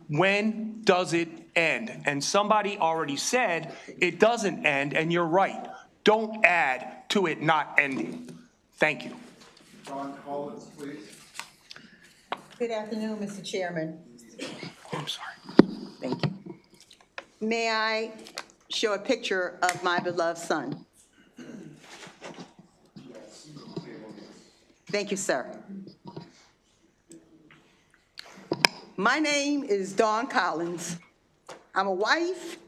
When does it end? And somebody already said it doesn't end, and you're right. Don't add to it not ending. Thank you. Don Collins, please. Good afternoon, Mr. Chairman. I'm sorry. Thank you. May I show a picture of my beloved son? Thank you, sir. My name is Dawn Collins. I'm a wife,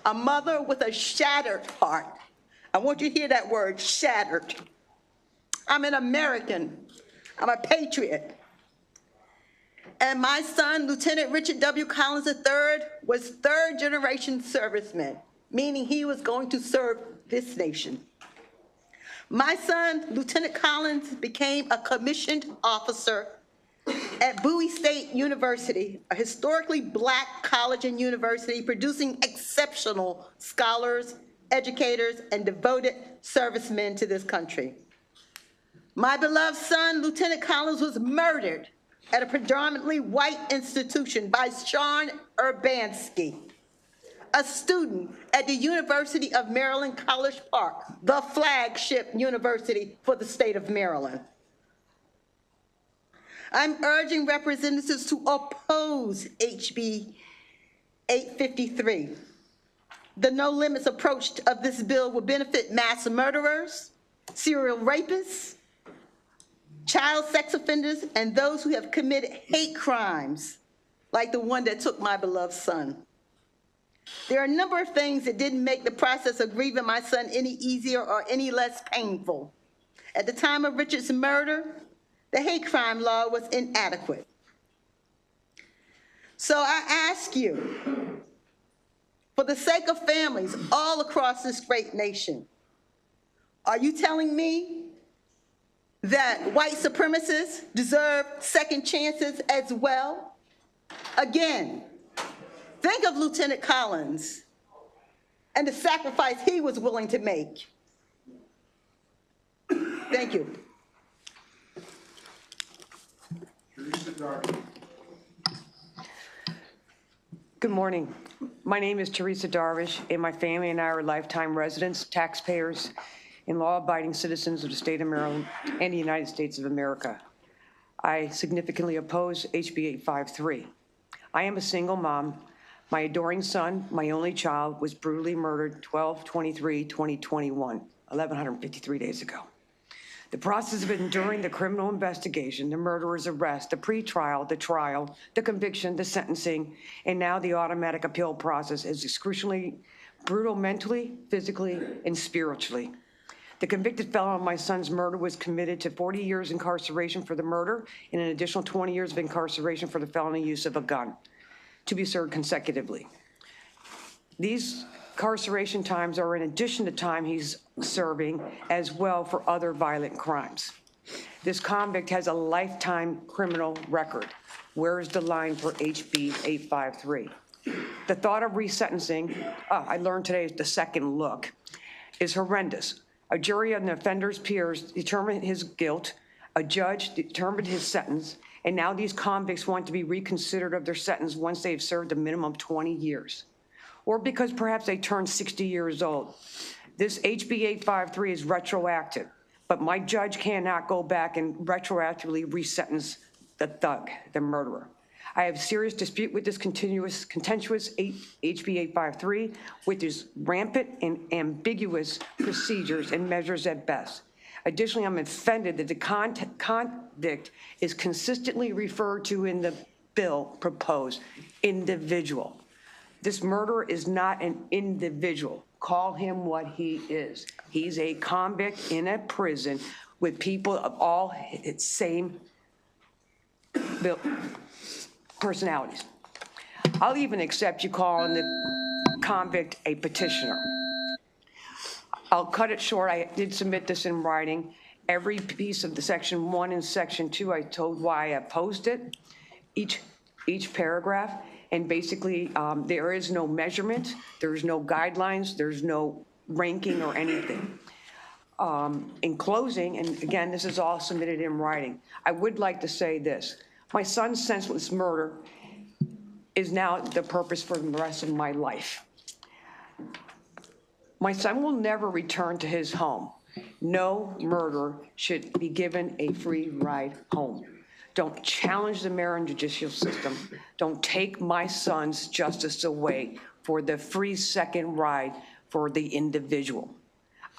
a mother with a shattered heart. I want you to hear that word, shattered. I'm an American. I'm a patriot. And my son, Lieutenant Richard W. Collins III, was third-generation serviceman, meaning he was going to serve this nation. My son, Lieutenant Collins, became a commissioned officer at Bowie State University, a historically Black college and university producing exceptional scholars, educators, and devoted servicemen to this country. My beloved son, Lieutenant Collins, was murdered at a predominantly white institution by Sean Urbanski, a student at the University of Maryland, College Park, the flagship university for the state of Maryland. I'm urging representatives to oppose HB 853. The no limits approach of this bill will benefit mass murderers, serial rapists, child sex offenders, and those who have committed hate crimes like the one that took my beloved son. There are a number of things that didn't make the process of grieving my son any easier or any less painful. At the time of Richard's murder, the hate crime law was inadequate. So I ask you, for the sake of families all across this great nation, are you telling me that white supremacists deserve second chances as well? Again, think of Lieutenant Collins and the sacrifice he was willing to make. Thank you. Good morning. My name is Teresa Darvish, and my family and I are lifetime residents, taxpayers, and law-abiding citizens of the state of Maryland and the United States of America. I significantly oppose HB 853. I am a single mom. My adoring son, my only child, was brutally murdered 12/23/2021, 1,153 days ago. The process of enduring the criminal investigation, the murderer's arrest, the pretrial, the trial, the conviction, the sentencing, and now the automatic appeal process is excruciatingly brutal mentally, physically, and spiritually. The convicted felon of my son's murder was committed to 40 years incarceration for the murder and an additional 20 years of incarceration for the felony use of a gun, to be served consecutively. These incarceration times are in addition to time he's serving as well for other violent crimes. This convict has a lifetime criminal record. Where is the line for HB 853? The thought of resentencing, I learned today the second look, is horrendous. A jury of the offender's peers determined his guilt, a judge determined his sentence, and now these convicts want to be reconsidered of their sentence once they've served a minimum of 20 years. Or because perhaps they turned 60 years old. This HB 853 is retroactive, but my judge cannot go back and retroactively resentence the thug, the murderer. I have serious dispute with this contentious HB 853, with its rampant and ambiguous procedures and measures at best. Additionally, I'm offended that the convict is consistently referred to in the bill proposed, individual. This murderer is not an individual. Call him what he is. He's a convict in a prison with people of all its same personalities. I'll even accept you calling the convict a petitioner. I'll cut it short. I did submit this in writing. Every piece of the Section 1 and Section 2, I told why I opposed it, each paragraph. And basically, there is no measurement, there's no guidelines, there's no ranking or anything. In closing, and again, this is all submitted in writing, I would like to say this. My son's senseless murder is now the purpose for the rest of my life. My son will never return to his home. No murderer should be given a free ride home. Don't challenge the Maryland judicial system. Don't take my son's justice away for the free second ride for the individual.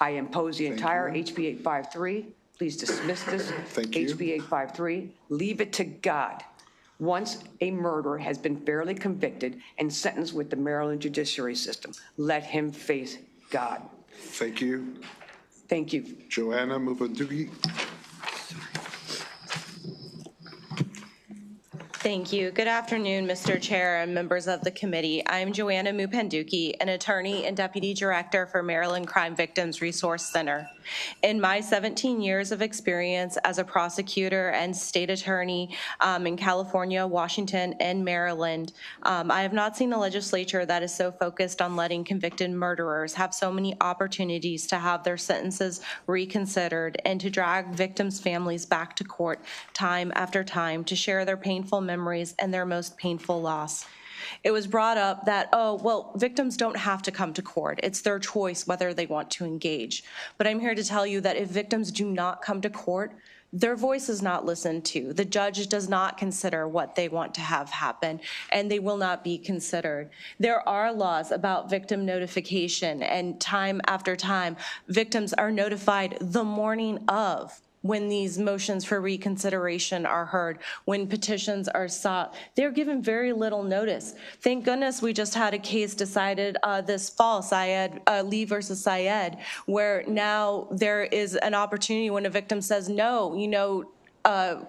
I impose the entire HB 853. Please dismiss this HB 853. Leave it to God. Once a murderer has been fairly convicted and sentenced with the Maryland judiciary system, let him face God. Thank you. Thank you. Joanna Mupandugi. Thank you. Good afternoon, Mr. Chair and members of the committee. I'm Joanna Mupanduki, an attorney and deputy director for Maryland Crime Victims Resource Center. In my 17 years of experience as a prosecutor and state attorney in California, Washington, and Maryland, I have not seen a legislature that is so focused on letting convicted murderers have so many opportunities to have their sentences reconsidered and to drag victims' families back to court time after time to share their painful memories and their most painful loss. It was brought up that, oh, well, victims don't have to come to court. It's their choice whether they want to engage. But I'm here to tell you that if victims do not come to court, their voice is not listened to. The judge does not consider what they want to have happen, and they will not be considered. There are laws about victim notification, and time after time, victims are notified the morning of when these motions for reconsideration are heard, when petitions are sought. They're given very little notice. Thank goodness we just had a case decided this fall, Lee versus Syed, where now there is an opportunity when a victim says, no,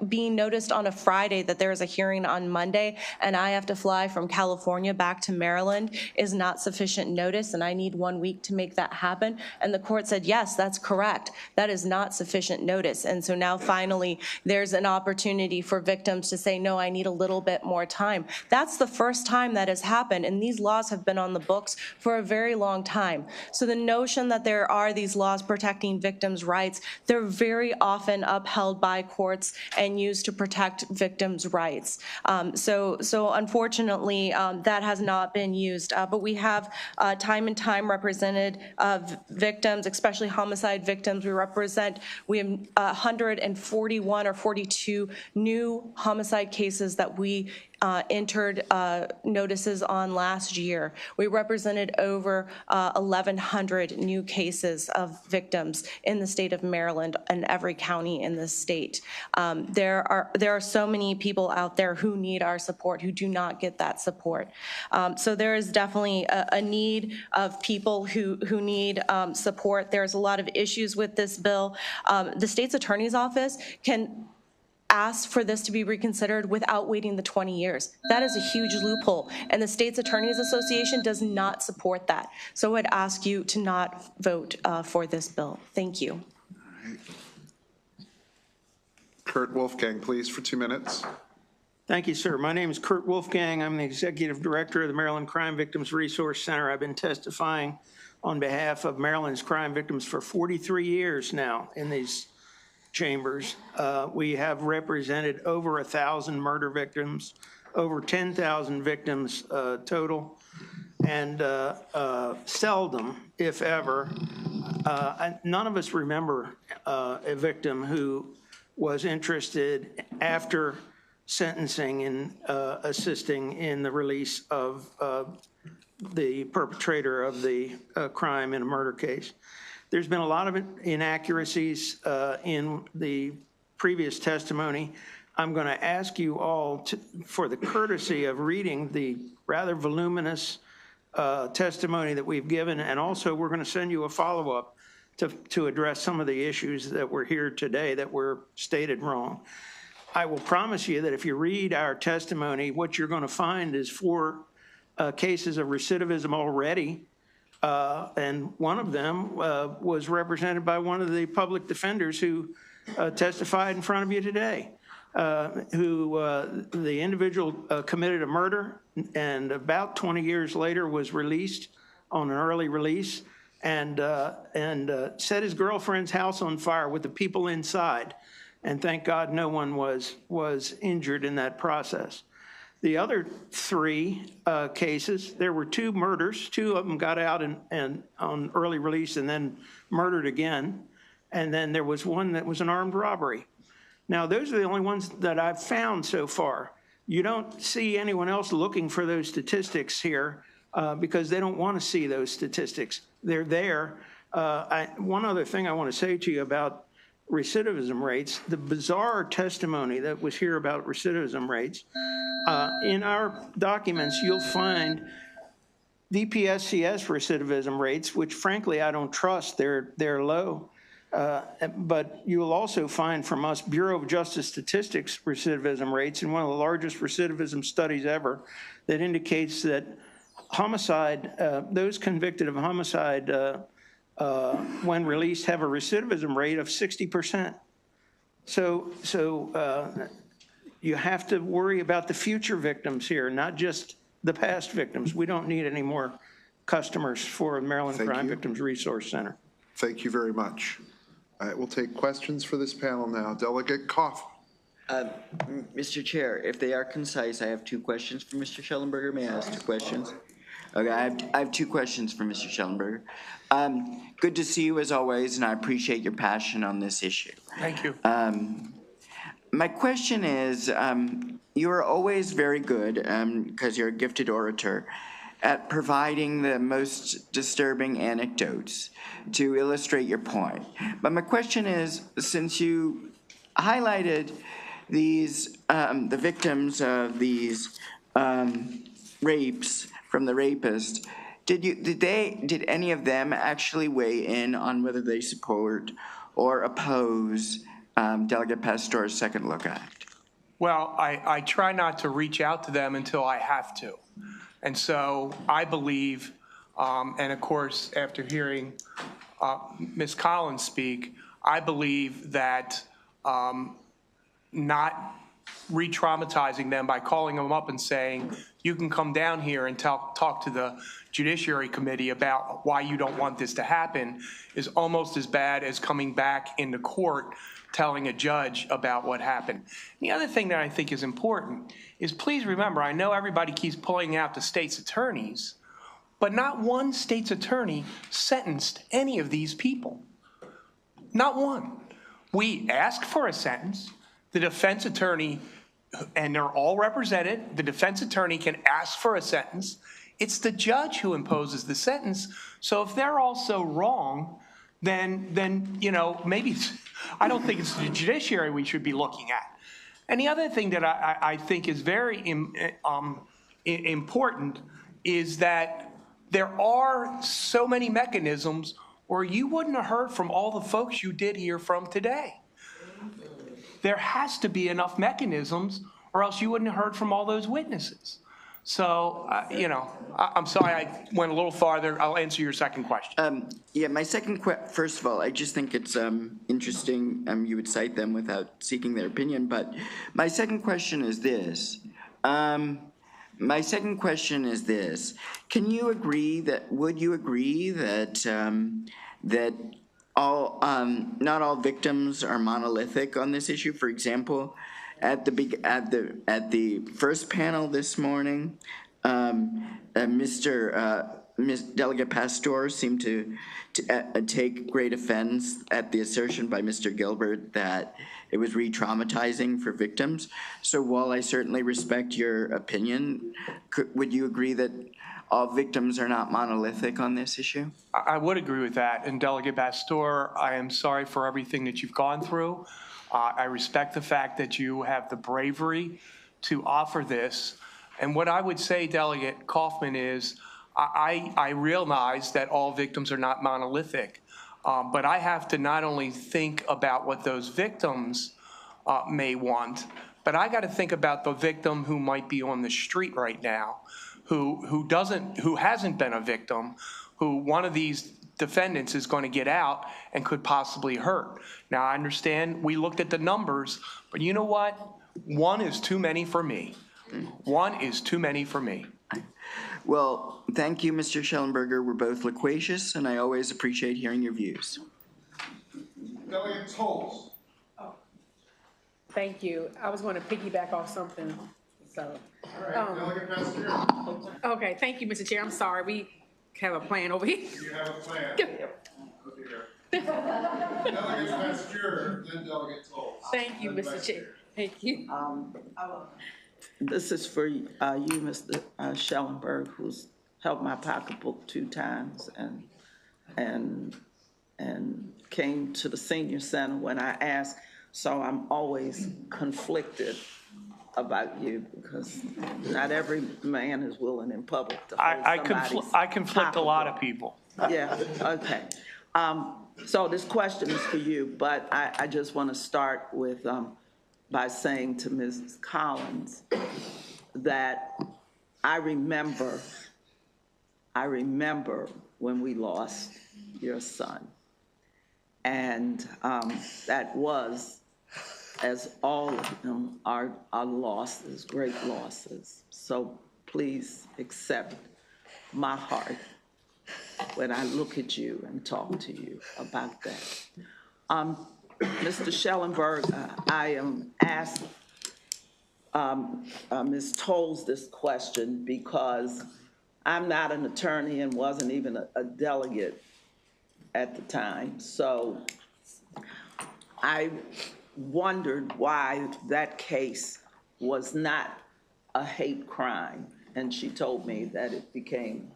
being noticed on a Friday that there is a hearing on Monday and I have to fly from California back to Maryland is not sufficient notice and I need 1 week to make that happen. And the court said, yes, that's correct. That is not sufficient notice. And so now finally there's an opportunity for victims to say, no, I need a little bit more time. That's the first time that has happened, and these laws have been on the books for a very long time. So the notion that there are these laws protecting victims' rights, they're very often upheld by courts courts and used to protect victims' rights. So unfortunately, that has not been used. But we have time and time represented victims, especially homicide victims. We have 141 or 42 new homicide cases that we entered notices on last year. We represented over 1,100 new cases of victims in the state of Maryland and every county in the state. There are so many people out there who need our support, who do not get that support. So there is definitely a need of people who need support. There's a lot of issues with this bill. The state's attorney's office can ask for this to be reconsidered without waiting the 20 years. That is a huge loophole, and the State's Attorneys Association does not support that. So I'd ask you to not vote for this bill. Thank you. Kurt Wolfgang, please, for 2 minutes. Thank you, sir. My name is Kurt Wolfgang. I'm the Executive Director of the Maryland Crime Victims Resource Center. I've been testifying on behalf of Maryland's crime victims for 43 years now in these chambers. We have represented over 1,000 murder victims, over 10,000 victims total, and seldom, if ever, none of us remember a victim who was interested after sentencing in assisting in the release of the perpetrator of the crime in a murder case. There's been a lot of inaccuracies in the previous testimony. I'm going to ask you all for the courtesy of reading the rather voluminous testimony that we've given, and also we're going to send you a follow-up to address some of the issues that were here today that were stated wrong. I will promise you that if you read our testimony, what you're going to find is 4 cases of recidivism already. And one of them was represented by one of the public defenders who testified in front of you today, the individual committed a murder and about 20 years later was released on an early release and set his girlfriend's house on fire with the people inside. And thank God no one was injured in that process. The other 3 cases, there were 2 murders. 2 of them got out and on early release and then murdered again. And then there was one that was an armed robbery. Now, those are the only ones that I've found so far. You don't see anyone else looking for those statistics here because they don't want to see those statistics. They're there. One other thing I want to say to you about recidivism rates, the bizarre testimony that was here about recidivism rates, in our documents, you'll find VPSCS recidivism rates, which frankly I don't trust. They're low. But you'll also find from us Bureau of Justice Statistics recidivism rates in one of the largest recidivism studies ever that indicates that homicide, those convicted of homicide when released have a recidivism rate of 60%. So you have to worry about the future victims here, not just the past victims. We don't need any more customers for the Maryland Crime Victims Resource Center. Thank you very much. All right, we'll take questions for this panel now. Delegate Koff. Mr. Chair, if they are concise, I have 2 questions for Mr. Schellenberger. May I ask 2 questions? Okay, I have 2 questions for Mr. Schellenberger. Good to see you as always, and I appreciate your passion on this issue. Thank you. My question is, you are always very good, because you're a gifted orator, at providing the most disturbing anecdotes to illustrate your point. But my question is, since you highlighted these, the victims of these rapes from the rapist, did any of them actually weigh in on whether they support or oppose Delegate Pastor's Second Look Act? Well, I try not to reach out to them until I have to. And so I believe, and of course, after hearing Ms. Collins speak, I believe that not re-traumatizing them by calling them up and saying, you can come down here and talk to the Judiciary Committee about why you don't want this to happen, is almost as bad as coming back into court telling a judge about what happened. And the other thing that I think is important is, please remember, I know everybody keeps pulling out the state's attorneys, but not one state's attorney sentenced any of these people. Not one. We asked for a sentence. The defense attorney, and they're all represented, the defense attorney can ask for a sentence. It's the judge who imposes the sentence. So if they're also wrong, then you know, maybe I don't think it's the judiciary we should be looking at. And the other thing that I think is very important is that there are so many mechanisms, or you wouldn't have heard from all the folks you did hear from today. There has to be enough mechanisms, or else you wouldn't have heard from all those witnesses. So, you know, I'm sorry I went a little farther. I'll answer your second question. Yeah, my second first of all, I just think it's interesting you would cite them without seeking their opinion, but my second question is this. Can you agree that, would you agree that, that all, not all victims are monolithic on this issue? For example, at the first panel this morning, Ms. Delegate Pastor seemed to take great offense at the assertion by Mr. Gilbert that it was re-traumatizing for victims. So while I certainly respect your opinion, would you agree that all victims are not monolithic on this issue? I would agree with that. And Delegate Pastor, I am sorry for everything that you've gone through. I respect the fact that you have the bravery to offer this. And what I would say, Delegate Kaufman, is I realize that all victims are not monolithic, but I have to not only think about what those victims may want, but I got to think about the victim who might be on the street right now, who hasn't been a victim, who one of these defendants is going to get out and could possibly hurt. Now, I understand we looked at the numbers, but you know what? One is too many for me. One is too many for me. Well, thank you, Mr. Schellenberger. We're both loquacious, and I always appreciate hearing your views. Delegate Tolles. Thank you. I was going to piggyback off something, so. All right, Delegate Pastor. Okay, thank you, Mr. Chair. I'm sorry, we have a plan over here. You have a plan. Over here. Delegate Pastor, then Delegate Tolles. Thank you, Mr. Chair. Thank you. This is for you, Mr. Schellenberg, who's helped my pocketbook 2 times and came to the senior center when I asked. So I'm always conflicted about you because not every man is willing in public to hold I conflict a lot of people. Yeah, okay. So this question is for you, but I just want to start with by saying to Mrs. Collins that I remember when we lost your son. And that was, as all of them are losses, great losses. So please accept my heart when I look at you and talk to you about that. Mr. Schellenberg, I am asked Ms. Tolles this question because I'm not an attorney and wasn't even a delegate at the time. So I wondered why that case was not a hate crime. And she told me that it became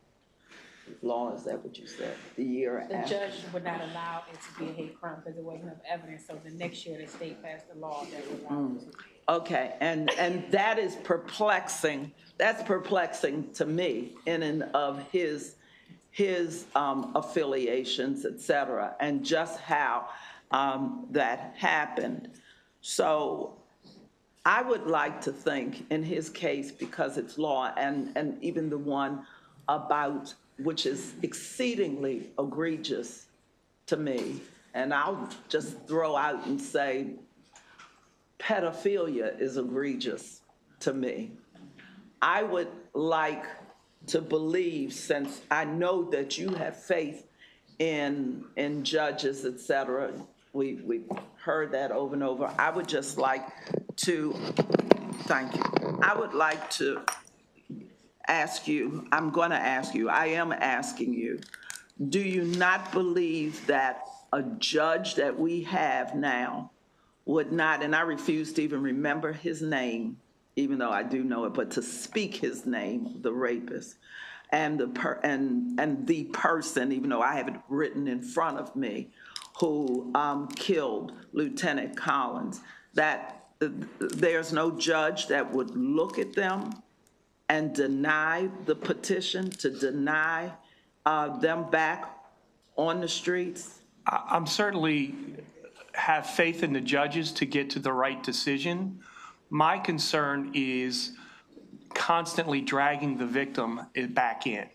law. Is that what you said? The year The after. judge would not allow it to be a hate crime because there wasn't enough evidence. So the next year, the state passed a law that would allow it to. Okay, and that is perplexing. That's perplexing to me in and of his affiliations, et cetera, and just how that happened. So I would like to think in his case, because it's law, and even the one about, which is exceedingly egregious to me, and I'll just throw out and say, pedophilia is egregious to me. I would like to believe, since I know that you have faith in judges, et cetera, we've heard that over and over. I would just like to, thank you. I would like to ask you, I'm going to ask you, I am asking you, do you not believe that a judge that we have now would not, and I refuse to even remember his name, even though I do know it, but to speak his name, the rapist, and the person, even though I have it written in front of me, who killed Lieutenant Collins, that there's no judge that would look at them and deny the petition, to deny them back on the streets? I'm certainly have faith in the judges to get to the right decision. My concern is constantly dragging the victim back in.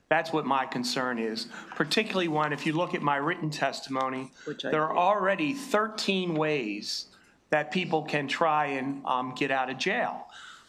That's what my concern is, particularly when, if you look at my written testimony, there are already 13 ways that people can try and get out of jail.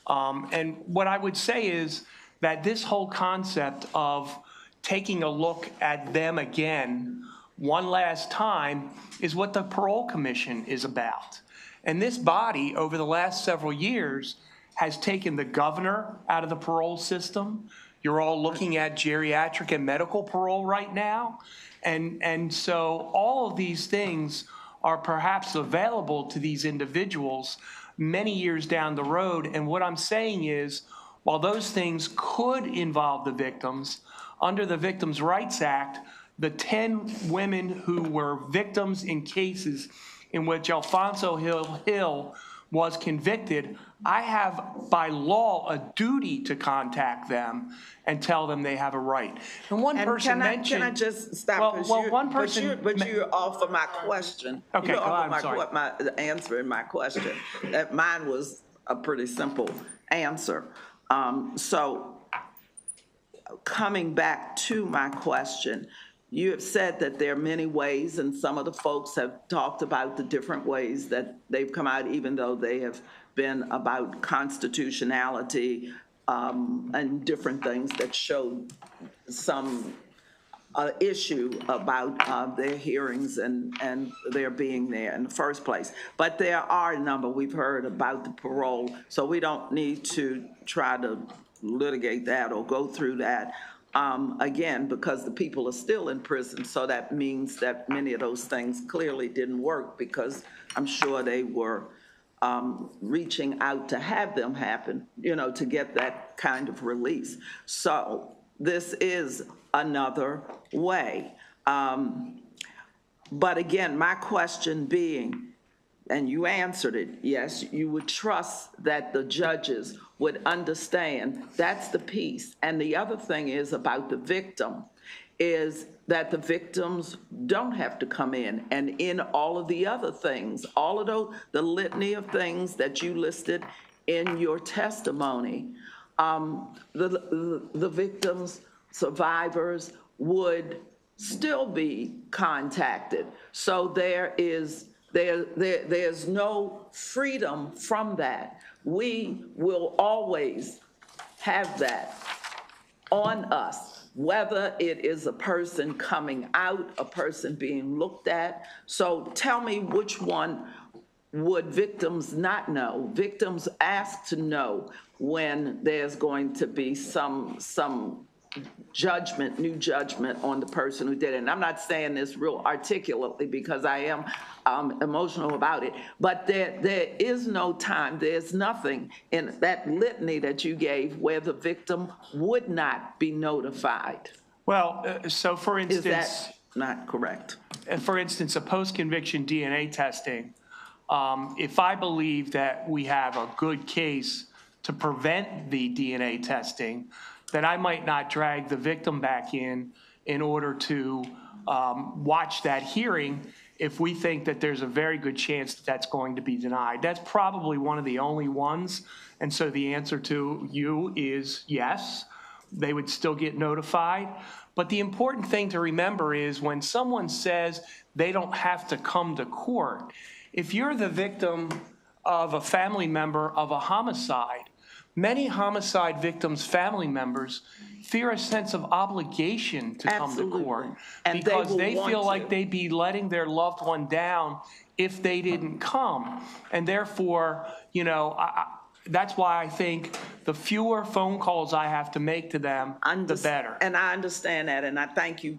And what I would say is that this whole concept of taking a look at them again one last time is what the Parole Commission is about. And this body, over the last several years, has taken the governor out of the parole system. You're all looking at geriatric and medical parole right now. And so all of these things are perhaps available to these individuals many years down the road. And what I'm saying is, while those things could involve the victims, under the Victims' Rights Act, the 10 women who were victims in cases in which Alfonso Hill was convicted, I have by law a duty to contact them and tell them they have a right. And one person mentioned. Can I just stop? One person. But you offer my question. Okay, you offer I'm sorry. my answer in my question. That mine was a pretty simple answer. So coming back to my question, you have said that there are many ways, and some of the folks have talked about the different ways that they've come out, even though they have been about constitutionality and different things that show some issue about their hearings and their being there in the first place. But there are a number we've heard about the parole, so we don't need to try to litigate that or go through that. Again, because the people are still in prison, so that means that many of those things clearly didn't work, because I'm sure they were reaching out to have them happen, to get that kind of release. So this is another way. But again, my question being, and you answered it, yes, you would trust that the judges would understand. That's the piece. And the other thing is about the victim, is that the victims don't have to come in. And in all of the other things, all of those, the litany of things that you listed in your testimony, the victims, survivors would still be contacted. So there's no freedom from that. We will always have that on us, whether it is a person coming out, a person being looked at. So tell me, which one would victims not know? Victims ask to know when there's going to be some judgment, new judgment on the person who did it. And I'm not saying this real articulately because I am emotional about it, but there is no time, there's nothing in that litany that you gave where the victim would not be notified. Well, so for instance. Is that not correct? For instance, a post-conviction DNA testing, if I believe that we have a good case to prevent the DNA testing, then I might not drag the victim back in order to watch that hearing if we think that there's a very good chance that that's going to be denied. That's probably one of the only ones. And so the answer to you is yes, they would still get notified. But the important thing to remember is when someone says they don't have to come to court, if you're the victim of a family member of a homicide, many homicide victims' family members fear a sense of obligation to come to court And because they they will feel want like to. they'd be letting their loved one down if they didn't come. And therefore, you know, that's why I think the fewer phone calls I have to make to them, the better. And I understand that, and I thank you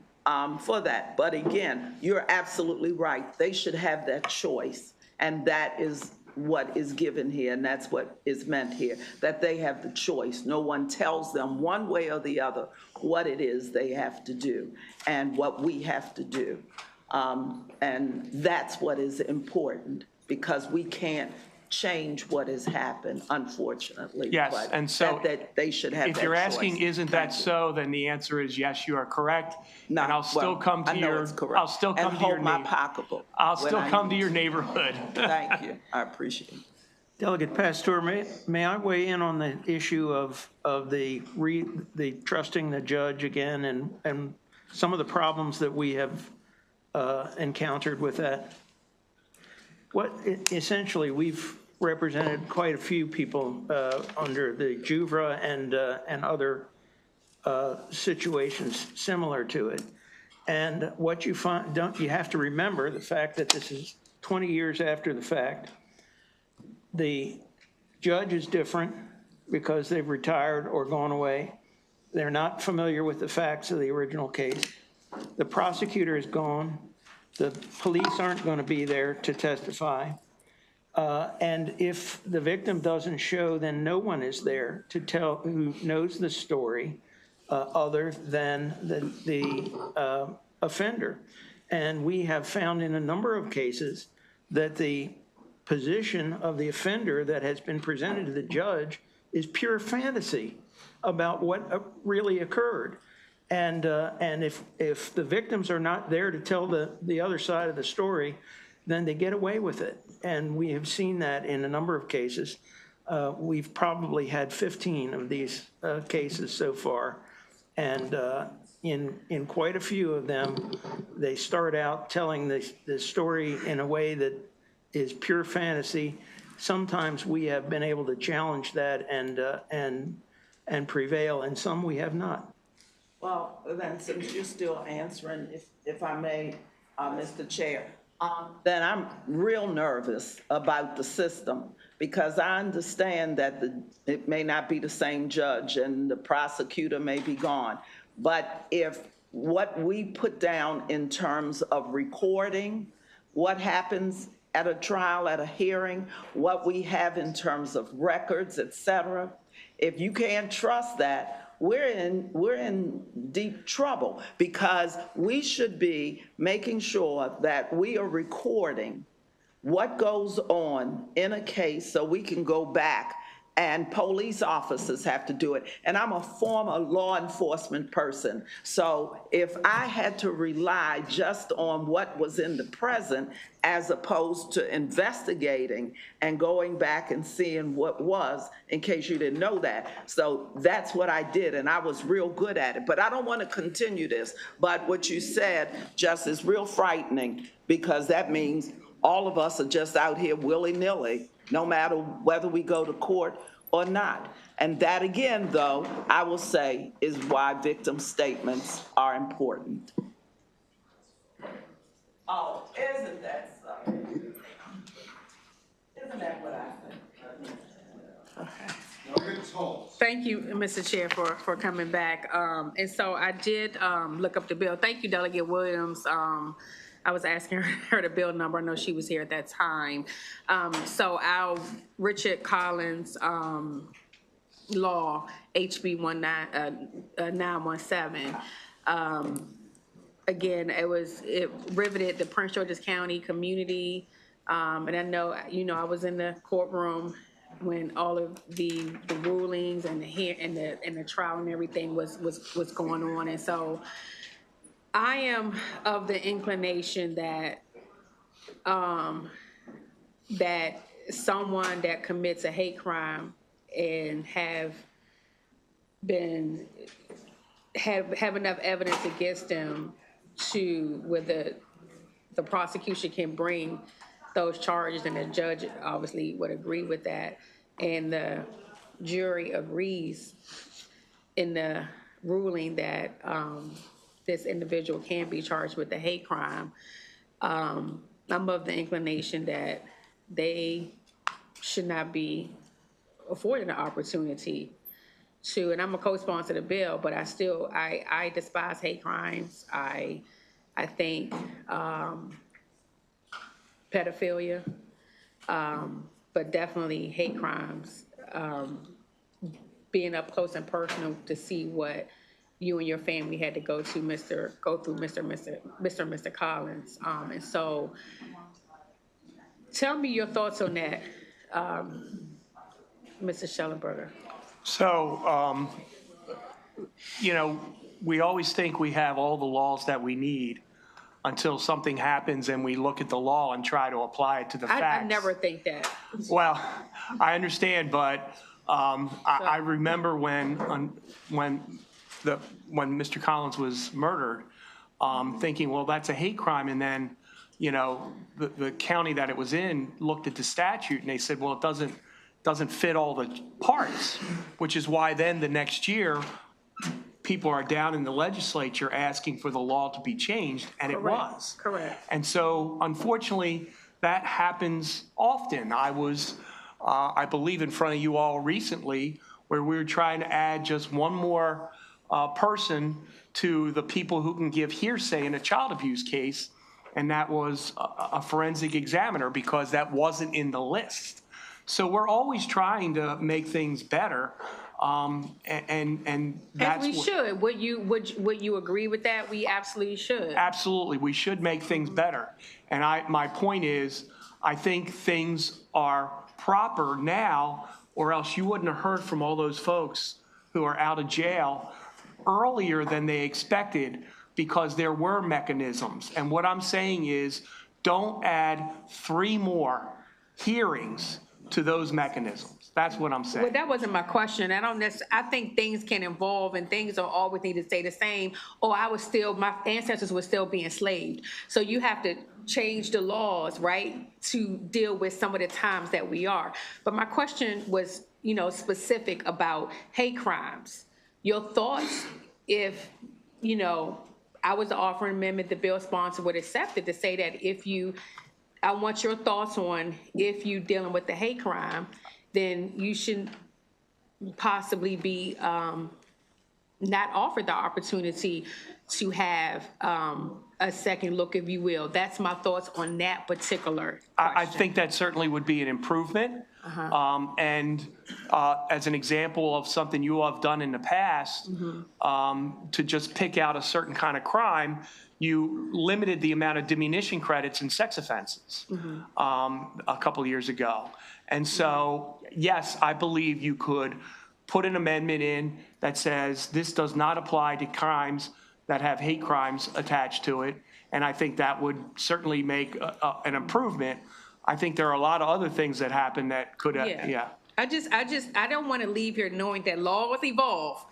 for that. But again, you're absolutely right. They should have that choice, and that is what is given here, and that's what is meant here, that they have the choice. No one tells them one way or the other what it is they have to do and what we have to do. And that's what is important, because we can't change what has happened, unfortunately. Yes, but and so that they should have if that you're choice. asking, isn't that so, then the answer is yes, you are correct. And I'll still come to your, I'll still come to your my pocketbook. I'll still come to your neighborhood. Thank you, I appreciate it. Delegate Pastor, may I weigh in on the issue of the trusting the judge again and some of the problems that we have encountered with that? Essentially, we've represented quite a few people under the JUVRA and other situations similar to it. And what you find, you have to remember the fact that this is 20 years after the fact. The judge is different because they've retired or gone away. They're not familiar with the facts of the original case. The prosecutor is gone. The police aren't going to be there to testify. And if the victim doesn't show, then no one is there to tell who knows the story other than the offender. And we have found in a number of cases that the position of the offender that has been presented to the judge is pure fantasy about what really occurred. And if the victims are not there to tell the other side of the story, then they get away with it. And we have seen that in a number of cases. We've probably had 15 of these cases so far. And in quite a few of them, they start out telling the story in a way that is pure fantasy. Sometimes we have been able to challenge that and prevail, and some we have not. Well, then since you're still answering, if I may, Mr. Chair, then I'm real nervous about the system, because I understand that it may not be the same judge and the prosecutor may be gone. But if what we put down in terms of recording, what happens at a trial, at a hearing, what we have in terms of records, et cetera, if you can't trust that, we're in deep trouble, because we should be making sure that we are recording what goes on in a case so we can go back, and police officers have to do it. And I'm a former law enforcement person, so if I had to rely just on what was in the present as opposed to investigating and going back and seeing what was, in case you didn't know that. So that's what I did, and I was real good at it. But I don't want to continue this. But what you said just is real frightening, because that means all of us are just out here willy-nilly, no matter whether we go to court or not. And that, again, though, I will say, is why victim statements are important. Oh, isn't that so? Isn't that what I think? Thank you, Mr. Chair, for coming back. And so I did look up the bill. Thank you, Delegate Williams. I was asking her the bill number. I know she was here at that time. So our Richard Collins law, HB 917, again, it riveted the Prince George's County community. And I know, I was in the courtroom when all of the rulings and the trial and everything was going on. And so I am of the inclination that that someone that commits a hate crime and have enough evidence against them to where the prosecution can bring those charges, and the judge obviously would agree with that, and the jury agrees in the ruling that this individual can be charged with the hate crime, I'm of the inclination that they should not be afforded an opportunity to, and I'm a co-sponsor of the bill, but I despise hate crimes. I think pedophilia, but definitely hate crimes. Being up close and personal to see what you and your family had to go through, Mr. Collins. And so tell me your thoughts on that, Mr. Schellenberger. So, we always think we have all the laws that we need until something happens and we look at the law and try to apply it to the facts. I never think that. Well, I understand, but I remember when Mr. Collins was murdered, thinking, well, that's a hate crime, and then, the county that it was in looked at the statute and they said, well, it doesn't fit all the parts, which is why then the next year people are down in the legislature asking for the law to be changed, and it was. Correct. And so, unfortunately, that happens often. I was, I believe, in front of you all recently where we were trying to add just one more person to the people who can give hearsay in a child abuse case, and that was a forensic examiner, because that wasn't in the list. So we're always trying to make things better, and that's we should. Would you agree with that? We absolutely should. Absolutely, we should make things better. And my point is, I think things are proper now, or else you wouldn't have heard from all those folks who are out of jail earlier than they expected, because there were mechanisms. And what I'm saying is, don't add 3 more hearings to those mechanisms. That's what I'm saying. Well, that wasn't my question. I think things can evolve and things don't always need to stay the same. Or my ancestors were still being enslaved. So you have to change the laws, right, to deal with some of the times that we are. But my question was, specific about hate crimes. Your thoughts, if, I was offering an amendment the bill sponsor would accept it, to say that I want your thoughts on if you dealing with the hate crime, then you shouldn't possibly be not offered the opportunity to have a second look, if you will. That's my thoughts on that particular question. I think that certainly would be an improvement. And as an example of something you all have done in the past, to just pick out a certain kind of crime, you limited the amount of diminution credits in sex offenses a couple of years ago. And so, yes, I believe you could put an amendment in that says this does not apply to crimes that have hate crimes attached to it. And I think that would certainly make an improvement. I think there are a lot of other things that happen that could, I don't want to leave here knowing that laws evolve,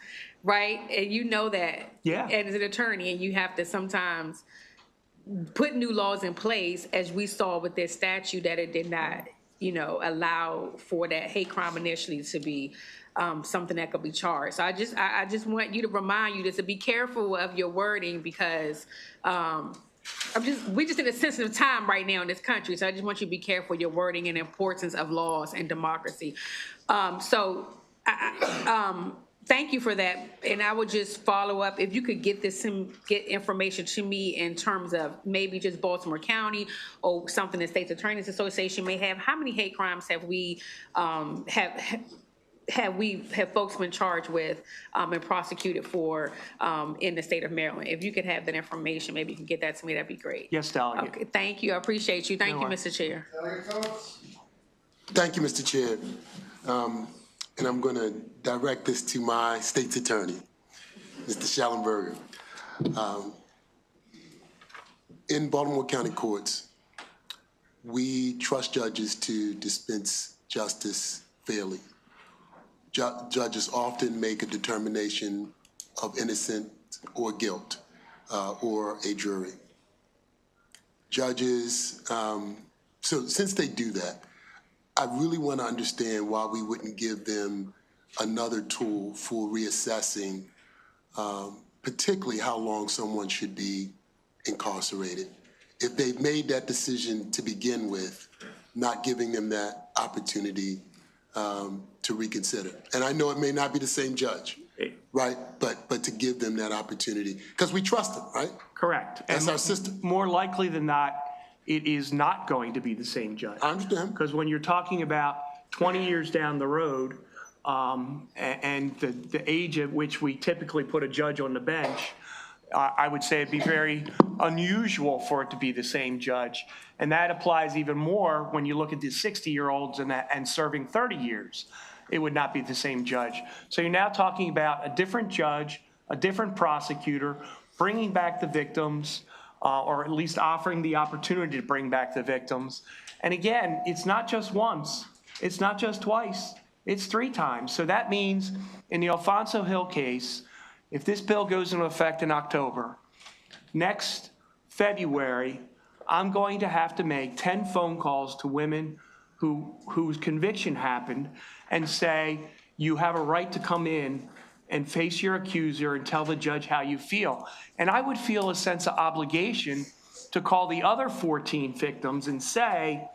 right? And you know that as an attorney, and you have to sometimes put new laws in place, as we saw with this statute, that it did not, allow for that hate crime initially to be something that could be charged. So I just want you to remind you to be careful of your wording, because we're just in a sensitive time right now in this country. So I just want you to be careful of your wording and the importance of laws and democracy. Thank you for that. And I would just follow up, if you could get information to me in terms of maybe just Baltimore County or something the State's Attorneys Association may have. How many hate crimes have we have folks been charged with and prosecuted for in the state of Maryland? If you could have that information, maybe you can get that to me, that'd be great. Yes, Delegate. Okay, thank you. I appreciate you. Thank you, Mr. Chair. Thank you, Mr. Chair. And I'm going to direct this to my state's attorney, Mr. Schellenberger. In Baltimore County courts, we trust judges to dispense justice fairly. Judges often make a determination of innocence or guilt, or a jury. Judges So since they do that, I really want to understand why we wouldn't give them another tool for reassessing, particularly how long someone should be incarcerated. If they've made that decision to begin with, not giving them that opportunity to reconsider. And I know it may not be the same judge, right? But to give them that opportunity, because we trust them, right? Correct. That's And our system. More likely than not, it is not going to be the same judge. I understand. Because when you're talking about 20 years down the road, and the age at which we typically put a judge on the bench, I would say it'd be very unusual for it to be the same judge. And that applies even more when you look at the 60-year-olds and serving 30 years. It would not be the same judge. So you're now talking about a different judge, a different prosecutor, bringing back the victims, or at least offering the opportunity to bring back the victims. And again, it's not just once, it's not just twice, it's 3 times. So that means in the Alfonso Hill case, if this bill goes into effect in October, next February, I'm going to have to make 10 phone calls to women whose conviction happened and say, you have a right to come in and face your accuser and tell the judge how you feel. And I would feel a sense of obligation to call the other 14 victims and say,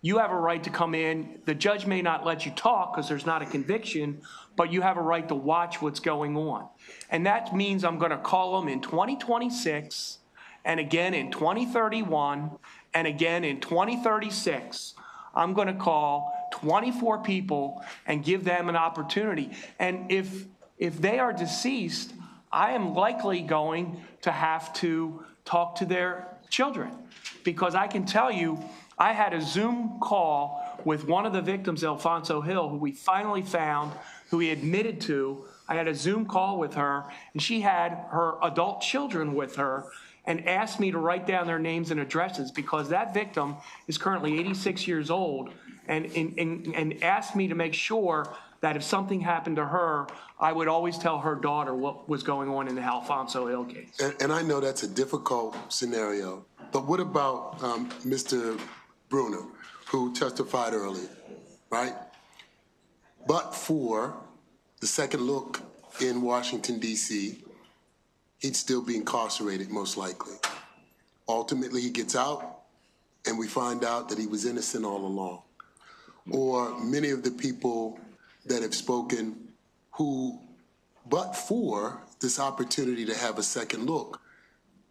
you have a right to come in. The judge may not let you talk because there's not a conviction, but you have a right to watch what's going on. And that means I'm going to call them in 2026 and again in 2031 and again in 2036. I'm going to call 24 people and give them an opportunity. And if they are deceased, I am likely going to have to talk to their children, because I can tell you, I had a Zoom call with one of the victims, Alfonso Hill, who we finally found, who he admitted to. I had a Zoom call with her, and she had her adult children with her and asked me to write down their names and addresses, because that victim is currently 86 years old, and asked me to make sure that if something happened to her, I would always tell her daughter what was going on in the Alfonso Hill case. And I know that's a difficult scenario, but what about Mr. Bruner, who testified earlier, right? But for the second look in Washington, D.C., he'd still be incarcerated, most likely. Ultimately, he gets out, and we find out that he was innocent all along. Or many of the people that have spoken who, but for this opportunity to have a second look,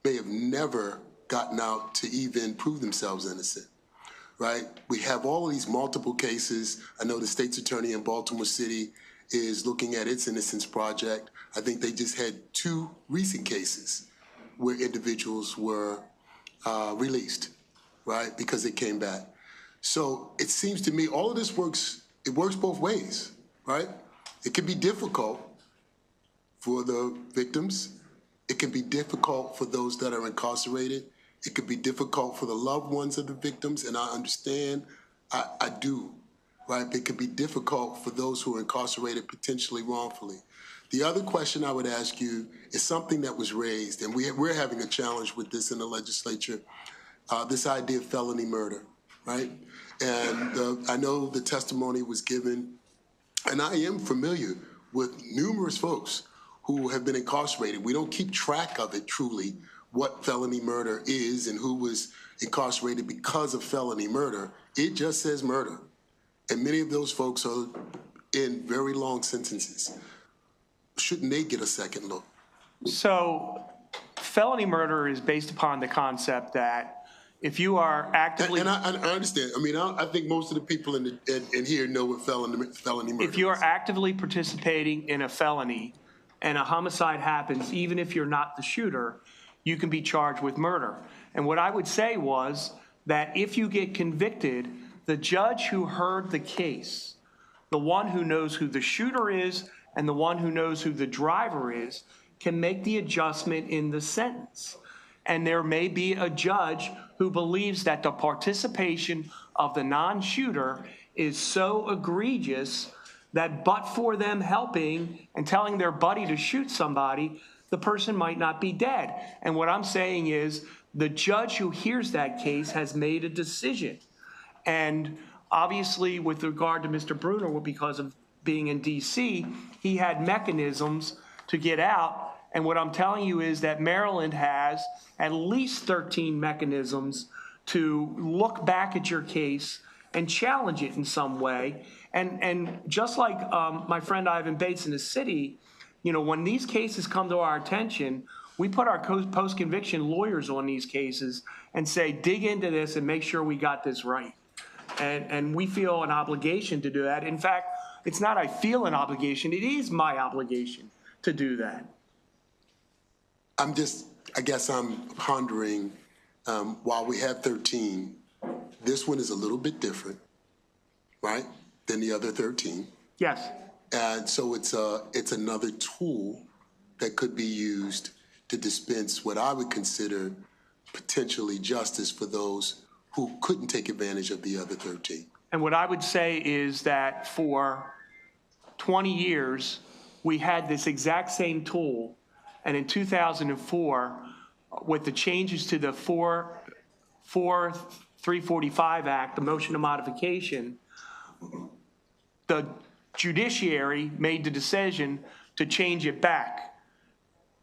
may have never gotten out to even prove themselves innocent, right? We have all of these multiple cases. I know the state's attorney in Baltimore City is looking at its Innocence Project. I think they just had 2 recent cases where individuals were released, right, because they came back. So it seems to me all of this works both ways, right? It can be difficult for the victims. It can be difficult for those that are incarcerated. It could be difficult for the loved ones of the victims, and I understand, I do, right? It could be difficult for those who are incarcerated potentially wrongfully. The other question I would ask you is something that was raised, and we're having a challenge with this in the legislature, this idea of felony murder, right? And I know the testimony was given, and I am familiar with numerous folks who have been incarcerated. We don't keep track of it truly, what felony murder is and who was incarcerated because of felony murder. It just says murder. And many of those folks are in very long sentences. Shouldn't they get a second look? So felony murder is based upon the concept that if you are actively... And I understand. I mean, I think most of the people in here know what felony murder is. If you are actively participating in a felony and a homicide happens, even if you're not the shooter, you can be charged with murder. And what I would say was that if you get convicted, the judge who heard the case, the one who knows who the shooter is and the one who knows who the driver is, can make the adjustment in the sentence. And there may be a judge who believes that the participation of the non-shooter is so egregious that but for them helping and telling their buddy to shoot somebody, the person might not be dead. And what I'm saying is the judge who hears that case has made a decision. And obviously, with regard to Mr. Bruner, because of being in DC, he had mechanisms to get out. And what I'm telling you is that Maryland has at least 13 mechanisms to look back at your case and challenge it in some way. And just like my friend Ivan Bates in the city, you know, when these cases come to our attention, we put our post-conviction lawyers on these cases and say, dig into this and make sure we got this right. And we feel an obligation to do that. In fact, it's not I feel an obligation, it is my obligation to do that. I guess I'm pondering, while we have 13, this one is a little bit different, right, than the other 13. Yes. And so it's another tool that could be used to dispense what I would consider potentially justice for those who couldn't take advantage of the other 13. And what I would say is that for 20 years, we had this exact same tool. And in 2004, with the changes to the 345 Act, the motion to modification, the Judiciary made the decision to change it back.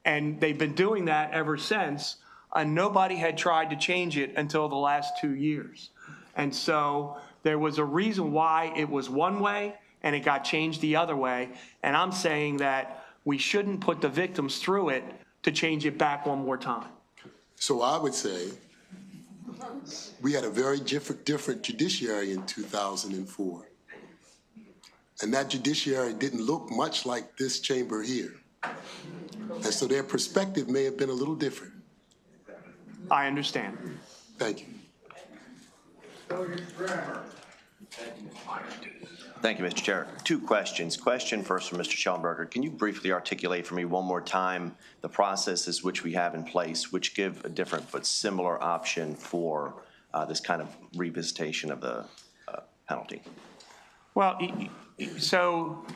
And they've been doing that ever since. And nobody had tried to change it until the last 2 years. And so there was a reason why it was one way and it got changed the other way. And I'm saying that we shouldn't put the victims through it to change it back one more time. So I would say we had a very different judiciary in 2004. And that judiciary didn't look much like this chamber here. And so their perspective may have been a little different. I understand. Thank you. Thank you, Mr. Chair. 2 questions. Question first from Mr. Schellenberger. Can you briefly articulate for me one more time the processes which we have in place which give a different but similar option for this kind of revisitation of the penalty? Well, so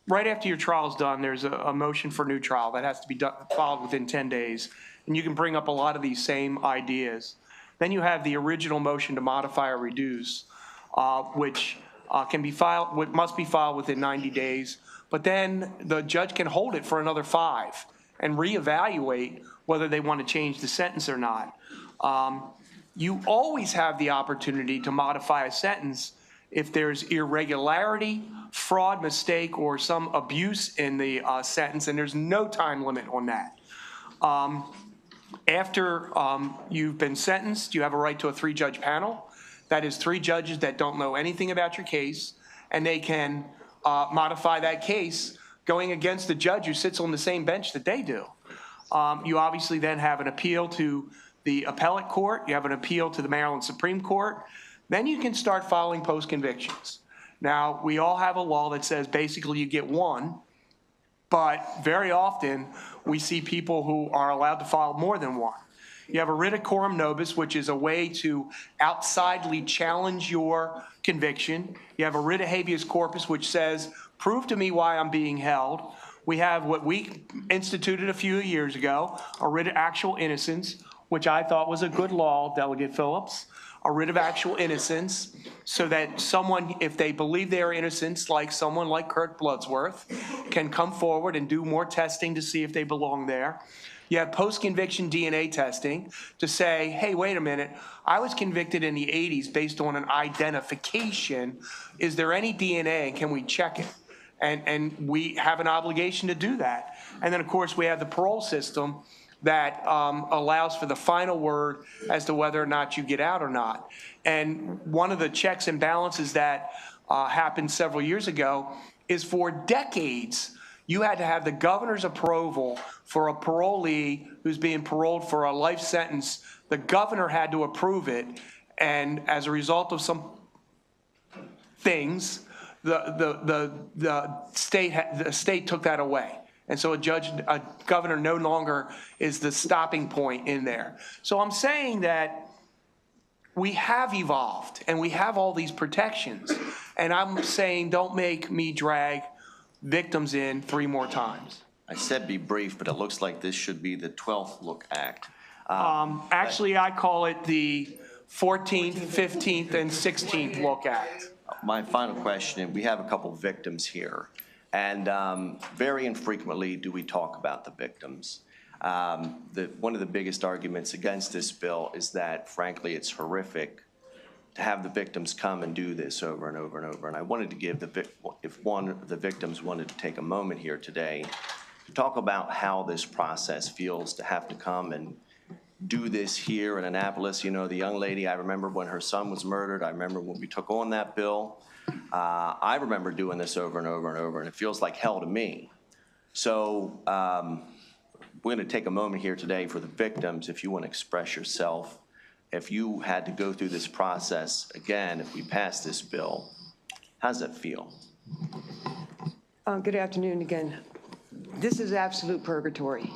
right after your trial is done, there's a motion for new trial that has to be filed within 10 days. And you can bring up a lot of these same ideas. Then you have the original motion to modify or reduce, which can be filed, must be filed within 90 days. But then the judge can hold it for another 5 and reevaluate whether they want to change the sentence or not. You always have the opportunity to modify a sentence if there's irregularity, fraud, mistake, or some abuse in the sentence, and there's no time limit on that. After you've been sentenced, you have a right to a 3-judge panel. That is 3 judges that don't know anything about your case, and they can modify that case going against the judge who sits on the same bench that they do. You obviously then have an appeal to the appellate court. You have an appeal to the Maryland Supreme Court. Then you can start filing post-convictions. Now, we all have a law that says basically you get 1, but very often we see people who are allowed to file more than 1. You have a writ of coram nobis, which is a way to outsidely challenge your conviction. You have a writ of habeas corpus, which says, prove to me why I'm being held. We have what we instituted a few years ago, a writ of actual innocence, which I thought was a good law, Delegate Phillips. A writ of actual innocence, so that someone, if they believe they are innocent, like someone like Kurt Bloodsworth, can come forward and do more testing to see if they belong there. You have post-conviction DNA testing to say, hey, wait a minute, I was convicted in the 80s based on an identification. Is there any DNA, and can we check it? And we have an obligation to do that. And then, of course, we have the parole system that allows for the final word as to whether or not you get out or not. And one of the checks and balances that happened several years ago is for decades, you had to have the governor's approval for a parolee who's being paroled for a life sentence. The governor had to approve it. And as a result of some things, the state took that away. And so a governor no longer is the stopping point in there. So I'm saying that we have evolved and we have all these protections. And I'm saying don't make me drag victims in 3 more times. I said be brief, but it looks like this should be the 12th Look Act. Actually, I call it the 14th, 15th, and 16th look at. My final question, we have a couple victims here, and very infrequently do we talk about the victims. One of the biggest arguments against this bill is that, frankly, it's horrific to have the victims come and do this over and over and over. And I wanted to give if one of the victims wanted to take a moment here today to talk about how this process feels to have to come and do this here in Annapolis. You know, the young lady, I remember when her son was murdered. I remember when we took on that bill. I remember doing this over and over and over, and it feels like hell to me. So we're going to take a moment here today for the victims. If you want to express yourself, if you had to go through this process again, if we pass this bill, how does that feel? Good afternoon again. This is absolute purgatory.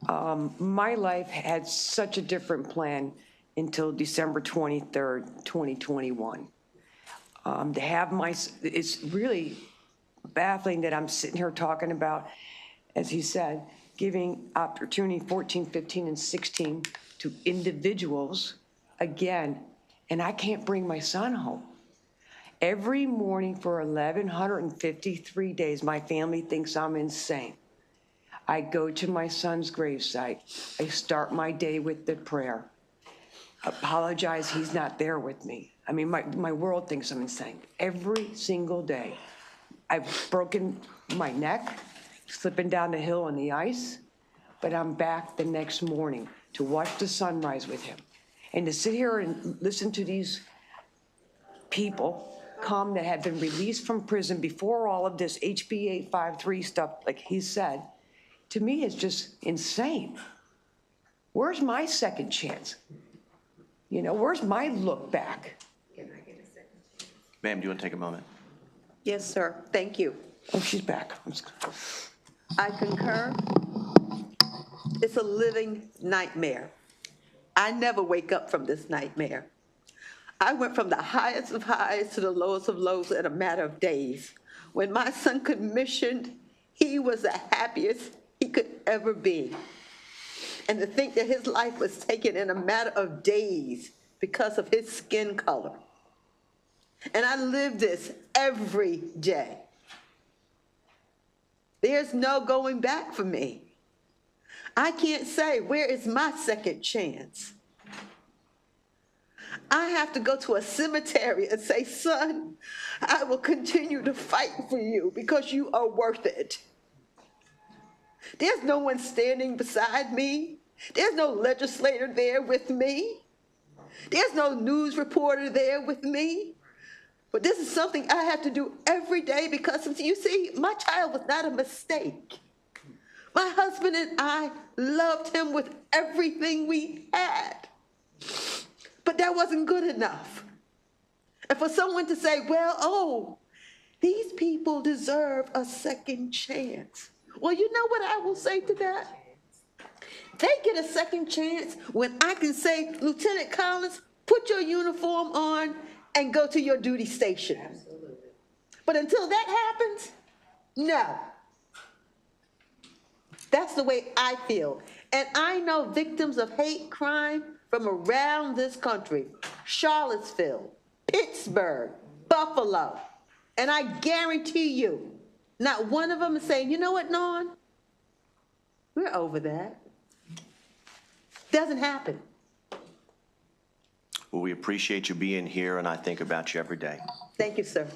My life had such a different plan until December 23rd, 2021. To have it's really baffling that I'm sitting here talking about, as he said, giving opportunity 14, 15, and 16 to individuals again, and I can't bring my son home. Every morning for 1,153 days, my family thinks I'm insane. I go to my son's gravesite. I start my day with the prayer. Apologize, he's not there with me. I mean, my world thinks I'm insane. Every single day. I've broken my neck, slipping down the hill on the ice, but I'm back the next morning to watch the sunrise with him. And to sit here and listen to these people come that have been released from prison before all of this HB 853 stuff, like he said, to me is just insane. Where's my second chance? You know, where's my look back? Ma'am, do you want to take a moment? Yes, sir. Thank you. Oh, she's back. I concur. It's a living nightmare. I never wake up from this nightmare. I went from the highest of highs to the lowest of lows in a matter of days. When my son commissioned, he was the happiest he could ever be. And to think that his life was taken in a matter of days because of his skin color. And I live this every day. There's no going back for me. I can't say, where is my second chance? I have to go to a cemetery and say, son, I will continue to fight for you because you are worth it. There's no one standing beside me. There's no legislator there with me. There's no news reporter there with me. But this is something I have to do every day because, you see, my child was not a mistake. My husband and I loved him with everything we had. But that wasn't good enough. And for someone to say, well, oh, these people deserve a second chance. Well, you know what I will say to that? They get a second chance when I can say, Lieutenant Collins, put your uniform on and go to your duty station. Absolutely. But until that happens, no. That's the way I feel. And I know victims of hate crime from around this country, Charlottesville, Pittsburgh, Buffalo. And I guarantee you, not one of them is saying, you know what, Non? We're over that. Doesn't happen. Well, we appreciate you being here, and I think about you every day. Thank you, sir.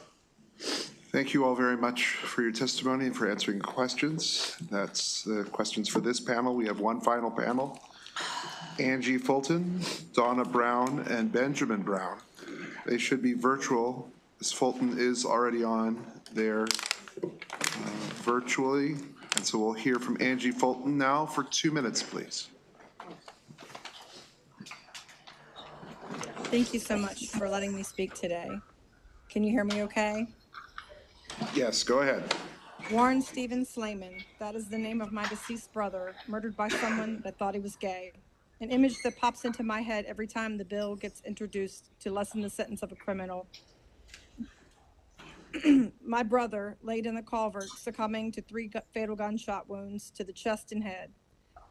Thank you all very much for your testimony and for answering questions. That's the questions for this panel. We have one final panel. Angie Fulton, Donna Brown, and Benjamin Brown. They should be virtual. Ms. Fulton is already on there virtually. And so we'll hear from Angie Fulton now for 2 minutes, please. Thank you so much for letting me speak today. Can you hear me okay? Yes, go ahead. Warren Stephen Slayman, that is the name of my deceased brother, murdered by someone that thought he was gay. An image that pops into my head every time the bill gets introduced to lessen the sentence of a criminal. My brother laid in the culvert, succumbing to 3 fatal gunshot wounds to the chest and head,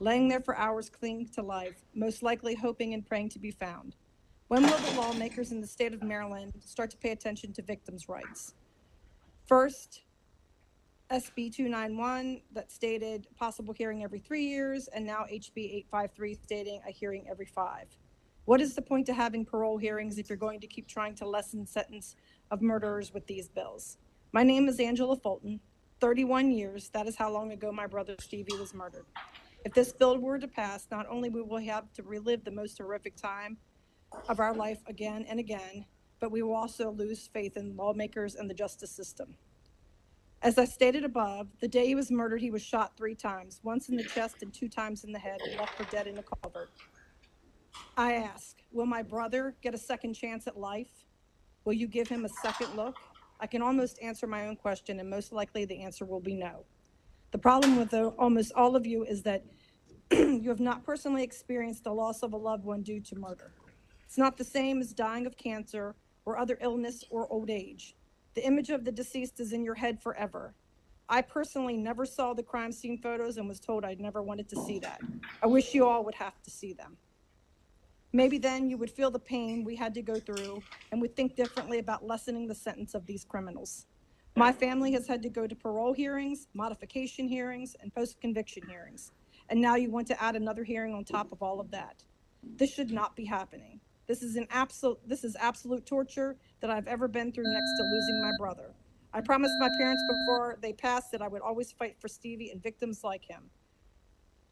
laying there for hours clinging to life, most likely hoping and praying to be found. When will the lawmakers in the state of Maryland start to pay attention to victims' rights? First, SB 291 that stated possible hearing every 3 years, and now HB 853 stating a hearing every 5. What is the point of having parole hearings if you're going to keep trying to lessen the sentence of murderers with these bills? My name is Angela Fulton. 31 years, that is how long ago my brother Stevie was murdered. If this bill were to pass, not only will we have to relive the most horrific time of our life again and again, but we will also lose faith in lawmakers and the justice system. As I stated above, the day he was murdered, he was shot 3 times, once in the chest and 2 times in the head, and left for dead in a culvert. I ask, will my brother get a second chance at life? Will you give him a second look? I can almost answer my own question, and most likely the answer will be no. The problem with almost all of you is that you have not personally experienced the loss of a loved one due to murder. It's not the same as dying of cancer or other illness or old age. The image of the deceased is in your head forever. I personally never saw the crime scene photos and was told I never wanted to see that. I wish you all would have to see them. Maybe then you would feel the pain we had to go through and would think differently about lessening the sentence of these criminals. My family has had to go to parole hearings, modification hearings, and post-conviction hearings. And now you want to add another hearing on top of all of that. This should not be happening. This is absolute torture that I've ever been through next to losing my brother. I promised my parents before they passed that I would always fight for Stevie and victims like him.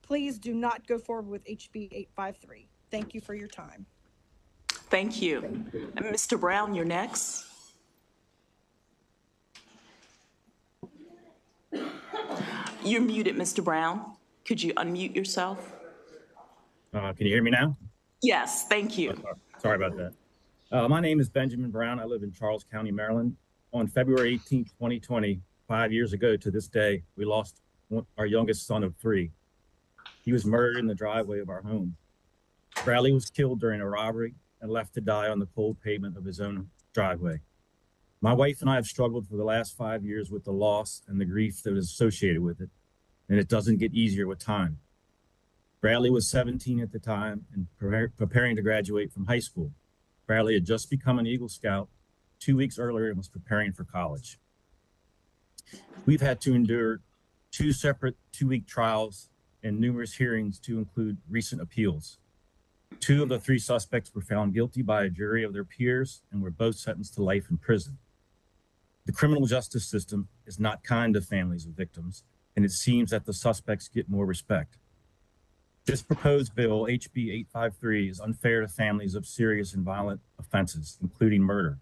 Please do not go forward with HB 853. Thank you for your time. Thank you. And Mr. Brown, you're next. You're muted, Mr. Brown. Could you unmute yourself? Can you hear me now? Yes, thank you. Sorry about that. My name is Benjamin Brown. I live in Charles County, Maryland. On February 18, 2020, 5 years ago to this day, we lost our youngest son of 3. He was murdered in the driveway of our home. Bradley was killed during a robbery and left to die on the cold pavement of his own driveway. My wife and I have struggled for the last 5 years with the loss and the grief that is associated with it, and it doesn't get easier with time. Bradley was 17 at the time and preparing to graduate from high school. Bradley had just become an Eagle Scout 2 weeks earlier and was preparing for college. We've had to endure 2 separate 2-week trials and numerous hearings to include recent appeals. 2 of the 3 suspects were found guilty by a jury of their peers and were both sentenced to life in prison. The criminal justice system is not kind to families of victims, and it seems that the suspects get more respect. This proposed bill, HB 853, is unfair to families of serious and violent offenses, including murder.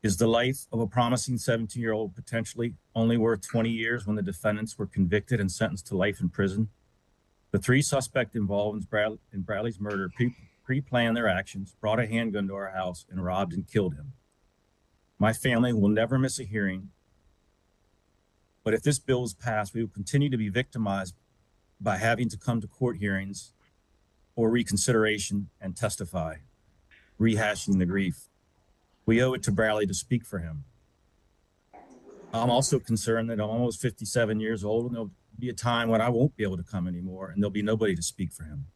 Is the life of a promising 17-year-old potentially only worth 20 years when the defendants were convicted and sentenced to life in prison? The 3 suspects involved in Bradley's murder pre-planned their actions, brought a handgun to our house, and robbed and killed him. My family will never miss a hearing, but if this bill is passed, we will continue to be victimized by having to come to court hearings or reconsideration and testify, rehashing the grief. We owe it to Bradley to speak for him. I'm also concerned that I'm almost 57 years old, and there'll be a time when I won't be able to come anymore, and there'll be nobody to speak for him.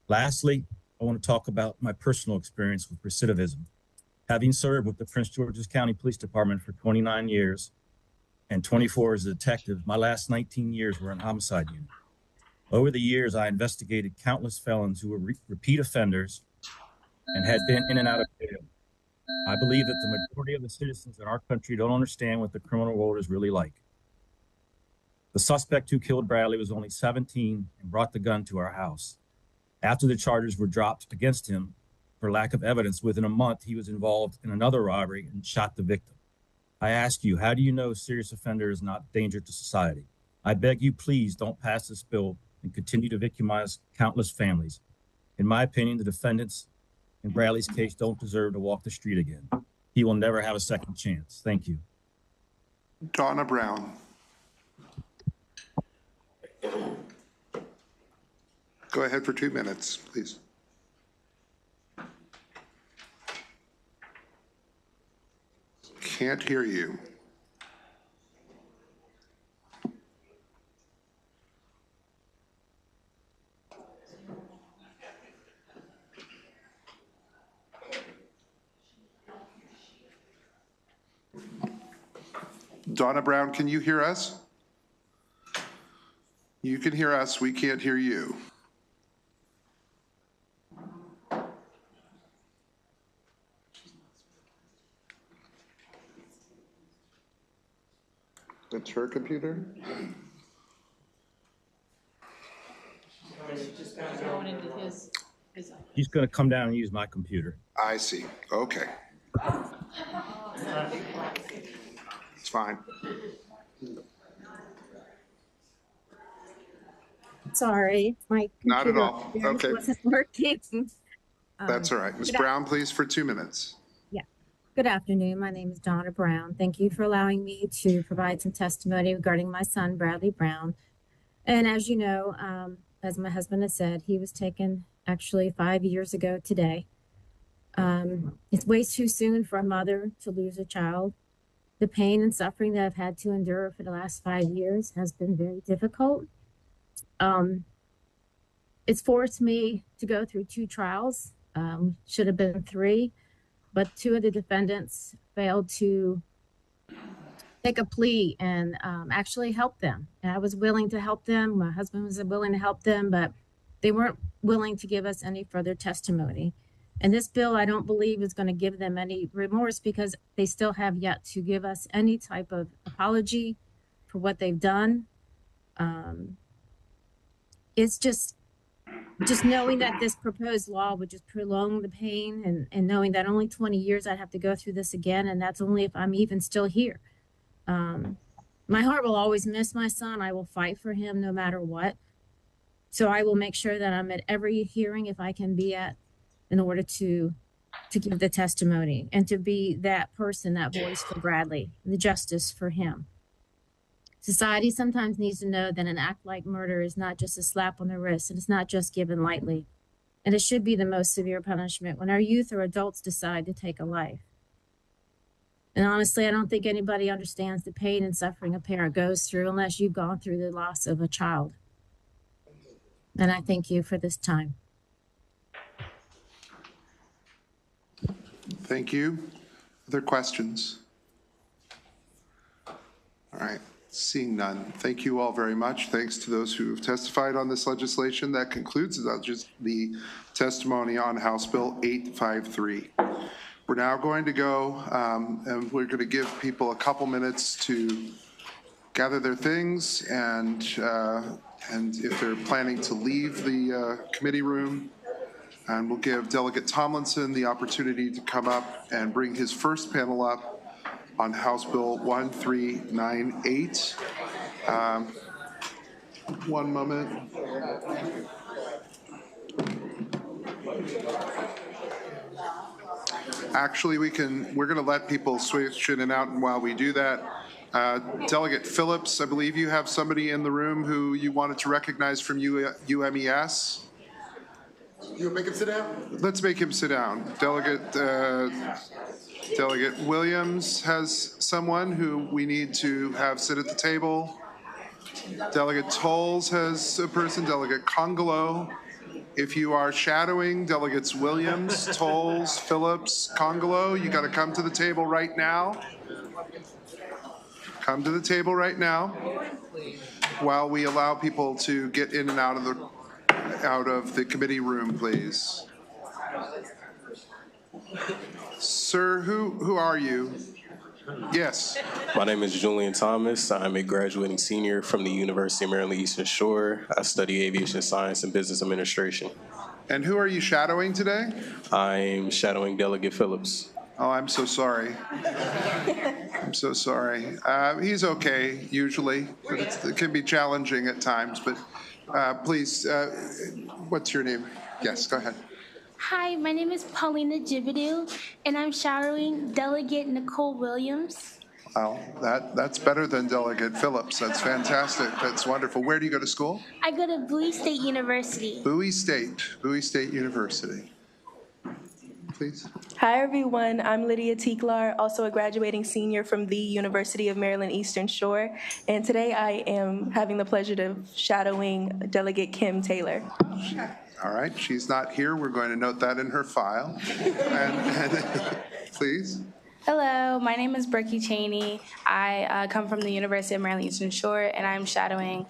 Lastly, I want to talk about my personal experience with recidivism. Having served with the Prince George's County Police Department for 29 years and 24 as a detective, my last 19 years were in homicide unit. Over the years, I investigated countless felons who were repeat offenders and had been in and out of jail. I believe that the majority of the citizens in our country don't understand what the criminal world is really like. The suspect who killed Bradley was only 17 and brought the gun to our house. After the charges were dropped against him for lack of evidence, within a month, he was involved in another robbery and shot the victim. I ask you, how do you know a serious offender is not a danger to society? I beg you, please don't pass this bill and continue to victimize countless families. In my opinion, the defendants in Bradley's case don't deserve to walk the street again. He will never have a second chance. Thank you. Donna Brown. Go ahead for 2 minutes, please. Can't hear you. Donna Brown, can you hear us? You can hear us, we can't hear you. It's her computer? He's going to come down and use my computer. I see, okay. It's fine. Sorry, my Not at computer all, okay. wasn't working. That's all right. Ms. Brown, please, for 2 minutes. Yeah. Good afternoon. My name is Donna Brown. Thank you for allowing me to provide some testimony regarding my son, Bradley Brown. And as you know, as my husband has said, he was taken actually 5 years ago today. It's way too soon for a mother to lose a child. The pain and suffering that I've had to endure for the last 5 years has been very difficult. It's forced me to go through 2 trials. Should have been 3, but 2 of the defendants failed to take a plea and actually help them. And I was willing to help them. My husband was willing to help them, but they weren't willing to give us any further testimony. And this bill, I don't believe, is going to give them any remorse because they still have yet to give us any type of apology for what they've done. It's just knowing that this proposed law would just prolong the pain and knowing that only 20 years I'd have to go through this again, and that's only if I'm even still here. My heart will always miss my son. I will fight for him no matter what. So I will make sure that I'm at every hearing if I can be at in order to give the testimony and to be that person, that voice for Bradley, the justice for him. Society sometimes needs to know that an act like murder is not just a slap on the wrist, and it's not just given lightly. And it should be the most severe punishment when our youth or adults decide to take a life. And honestly, I don't think anybody understands the pain and suffering a parent goes through unless you've gone through the loss of a child. And I thank you for this time. Thank you. Other questions? All right, seeing none. Thank you all very much. Thanks to those who have testified on this legislation. That concludes the testimony on House Bill 853. We're now going to go and we're going to give people a couple minutes to gather their things and if they're planning to leave the committee room. And we'll give Delegate Tomlinson the opportunity to come up and bring his first panel up on House Bill 1398. One moment. Actually, we're going to let people switch in and out, and while we do that, Delegate Phillips, I believe you have somebody in the room who you wanted to recognize from UMES. You make him sit down? Let's make him sit down. Delegate Williams has someone who we need to have sit at the table. Delegate Tolles has a person. Delegate Congolo. If you are shadowing Delegates Williams, Tolles, Phillips, Congolo, you got to come to the table right now. Come to the table right now while we allow people to get in and out of the committee room, please. Sir, who are you? Yes. My name is Julian Thomas. I'm a graduating senior from the University of Maryland Eastern Shore. I study aviation science and business administration. And who are you shadowing today? I'm shadowing Delegate Phillips. Oh, I'm so sorry. I'm so sorry. He's okay, usually, but it can be challenging at times. But please, what's your name? Yes, go ahead. Hi, my name is Paulina Jibidu, and I'm shadowing Delegate Nicole Williams. Well, that's better than Delegate Phillips. That's fantastic. That's wonderful. Where do you go to school? I go to Bowie State University. Bowie State University. Please. Hi, everyone. I'm Lydia Tiklar, also a graduating senior from the University of Maryland Eastern Shore. And today I am having the pleasure of shadowing Delegate Kim Taylor. All right, she's not here. We're going to note that in her file. And please. Hello, my name is Berkey Cheney. I come from the University of Maryland Eastern Shore, and I'm shadowing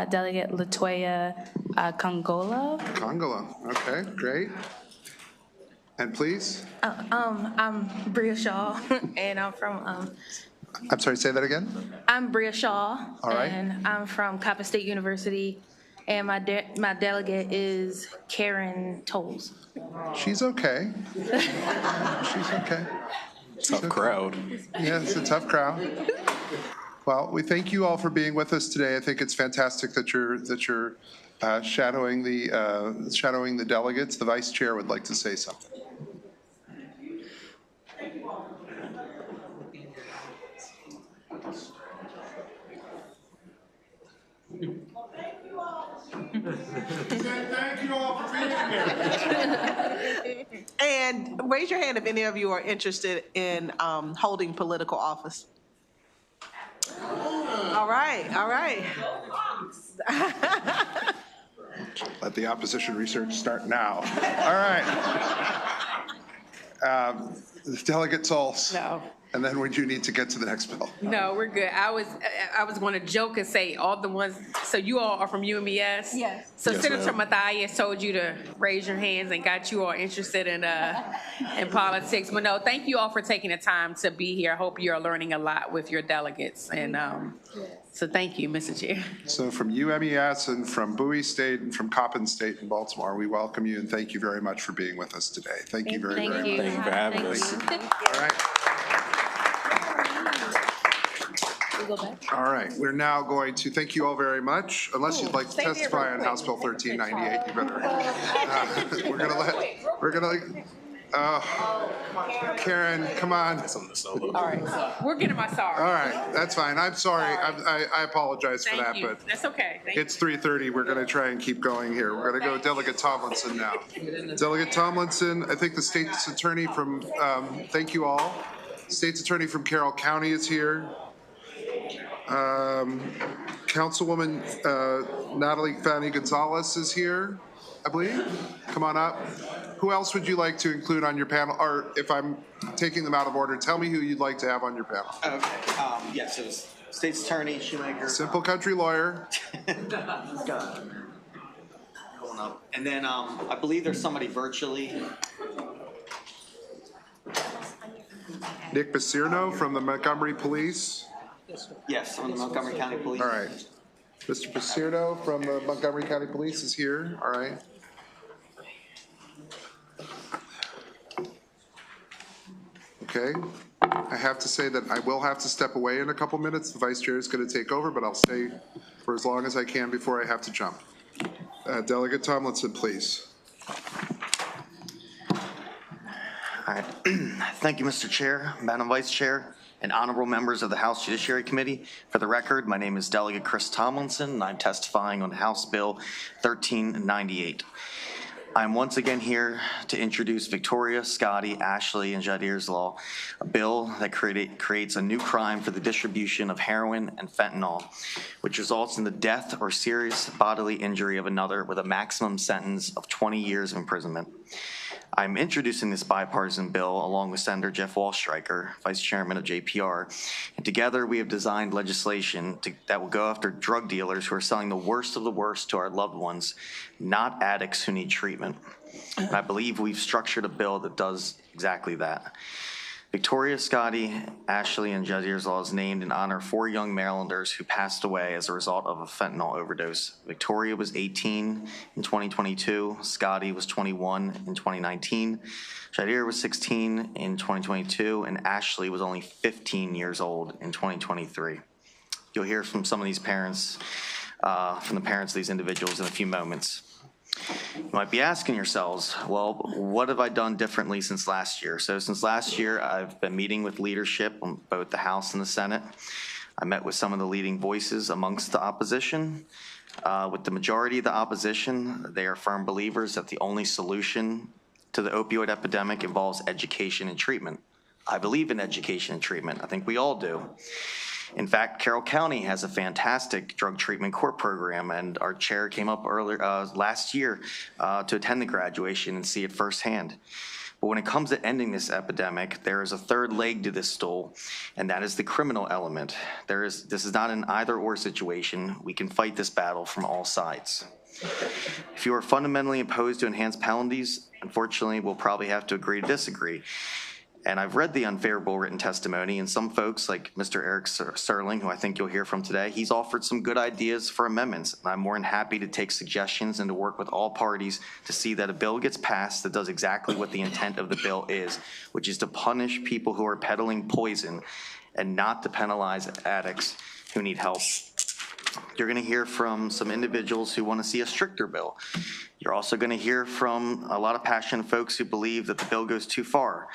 Delegate Latoya Congolo. Congolo, okay, great. And please? I'm Bria Shaw, and I'm from, I'm sorry, say that again? I'm Bria Shaw. All right. And I'm from Coppin State University, and my delegate is Karen Tolles. She's okay. She's okay. Tough crowd. Yeah, it's a tough crowd. Well, we thank you all for being with us today. I think it's fantastic that you're shadowing the delegates. The vice chair would like to say something. Thank you all for being here. And raise your hand if any of you are interested in holding political office. All right, all right. Let the opposition research start now. All right. Delegate Tolles. No. And then would you need to get to the next bill? No, we're good. I was going to joke and say all the ones, so you all are from UMES? Yes. So Yes, Senator ma'am. Mathias told you to raise your hands and got you all interested in politics. But no, thank you all for taking the time to be here. I hope you're learning a lot with your delegates. And so thank you, Mr. Chair. So from UMES and from Bowie State and from Coppin State in Baltimore, we welcome you and thank you very much for being with us today. Thank you very, very much. Thank you for having us. All right. All right, we're now going to, thank you all very much. Unless you'd like to testify on House Bill 1398, you better. We're gonna, Karen, come on. All right, we're getting my sorry. All right, that's fine. I'm sorry. I apologize for that, Thank you. but That's okay. Thank you. it's 3:30. We're gonna try and keep going here. We're gonna go Delegate Tomlinson now. Delegate Tomlinson, I think the state's attorney from, thank you all. State's attorney from Carroll County is here. Councilwoman Natalie Fanny Gonzalez is here, I believe. Come on up. Who else would you like to include on your panel? Or if I'm taking them out of order, tell me who you'd like to have on your panel. Okay, yes, it was State's Attorney Shoemaker. Simple country lawyer. Going up. And then I believe there's somebody virtually. Nick Basirno from the Montgomery Police. Yes, from the Montgomery County Police. All right. Mr. Basirno from the Montgomery County Police is here. All right. Okay. I have to say that I will have to step away in a couple minutes. The vice chair is going to take over, but I'll stay for as long as I can before I have to jump. Delegate Tomlinson, please. All right. Thank you, Mr. Chair, Madam Vice Chair, and honorable members of the House Judiciary Committee. For the record, my name is Delegate Chris Tomlinson, and I'm testifying on House Bill 1398. I'm once again here to introduce Victoria, Scotty, Ashley, and Jadir's Law, a bill that creates a new crime for the distribution of heroin and fentanyl, which results in the death or serious bodily injury of another with a maximum sentence of 20 years of imprisonment. I'm introducing this bipartisan bill along with Senator Jeff Wallstreicher, Vice Chairman of JPR, and together we have designed legislation that will go after drug dealers who are selling the worst of the worst to our loved ones, not addicts who need treatment. And I believe we've structured a bill that does exactly that. Victoria, Scotty, Ashley, and Jadir's Law is named in honor of 4 young Marylanders who passed away as a result of a fentanyl overdose. Victoria was 18 in 2022, Scotty was 21 in 2019, Jadir was 16 in 2022, and Ashley was only 15 years old in 2023. You'll hear from some of these parents, from the parents of these individuals in a few moments. You might be asking yourselves, well, what have I done differently since last year? So since last year, I've been meeting with leadership on both the House and the Senate. I met with some of the leading voices amongst the opposition. With the majority of the opposition, they are firm believers that the only solution to the opioid epidemic involves education and treatment. I believe in education and treatment. I think we all do. In fact, Carroll County has a fantastic drug treatment court program, and our chair came up earlier last year to attend the graduation and see it firsthand. But when it comes to ending this epidemic, there is a third leg to this stool, and that is the criminal element. This is not an either-or situation. We can fight this battle from all sides. If you are fundamentally opposed to enhanced penalties, unfortunately, we'll probably have to agree to disagree. And I've read the unfavorable written testimony, and some folks, like Mr. Eric Sterling, who I think you'll hear from today, he's offered some good ideas for amendments. And I'm more than happy to take suggestions and to work with all parties to see that a bill gets passed that does exactly what the intent of the bill is, which is to punish people who are peddling poison and not to penalize addicts who need help. You're going to hear from some individuals who want to see a stricter bill. You're also going to hear from a lot of passionate folks who believe that the bill goes too far.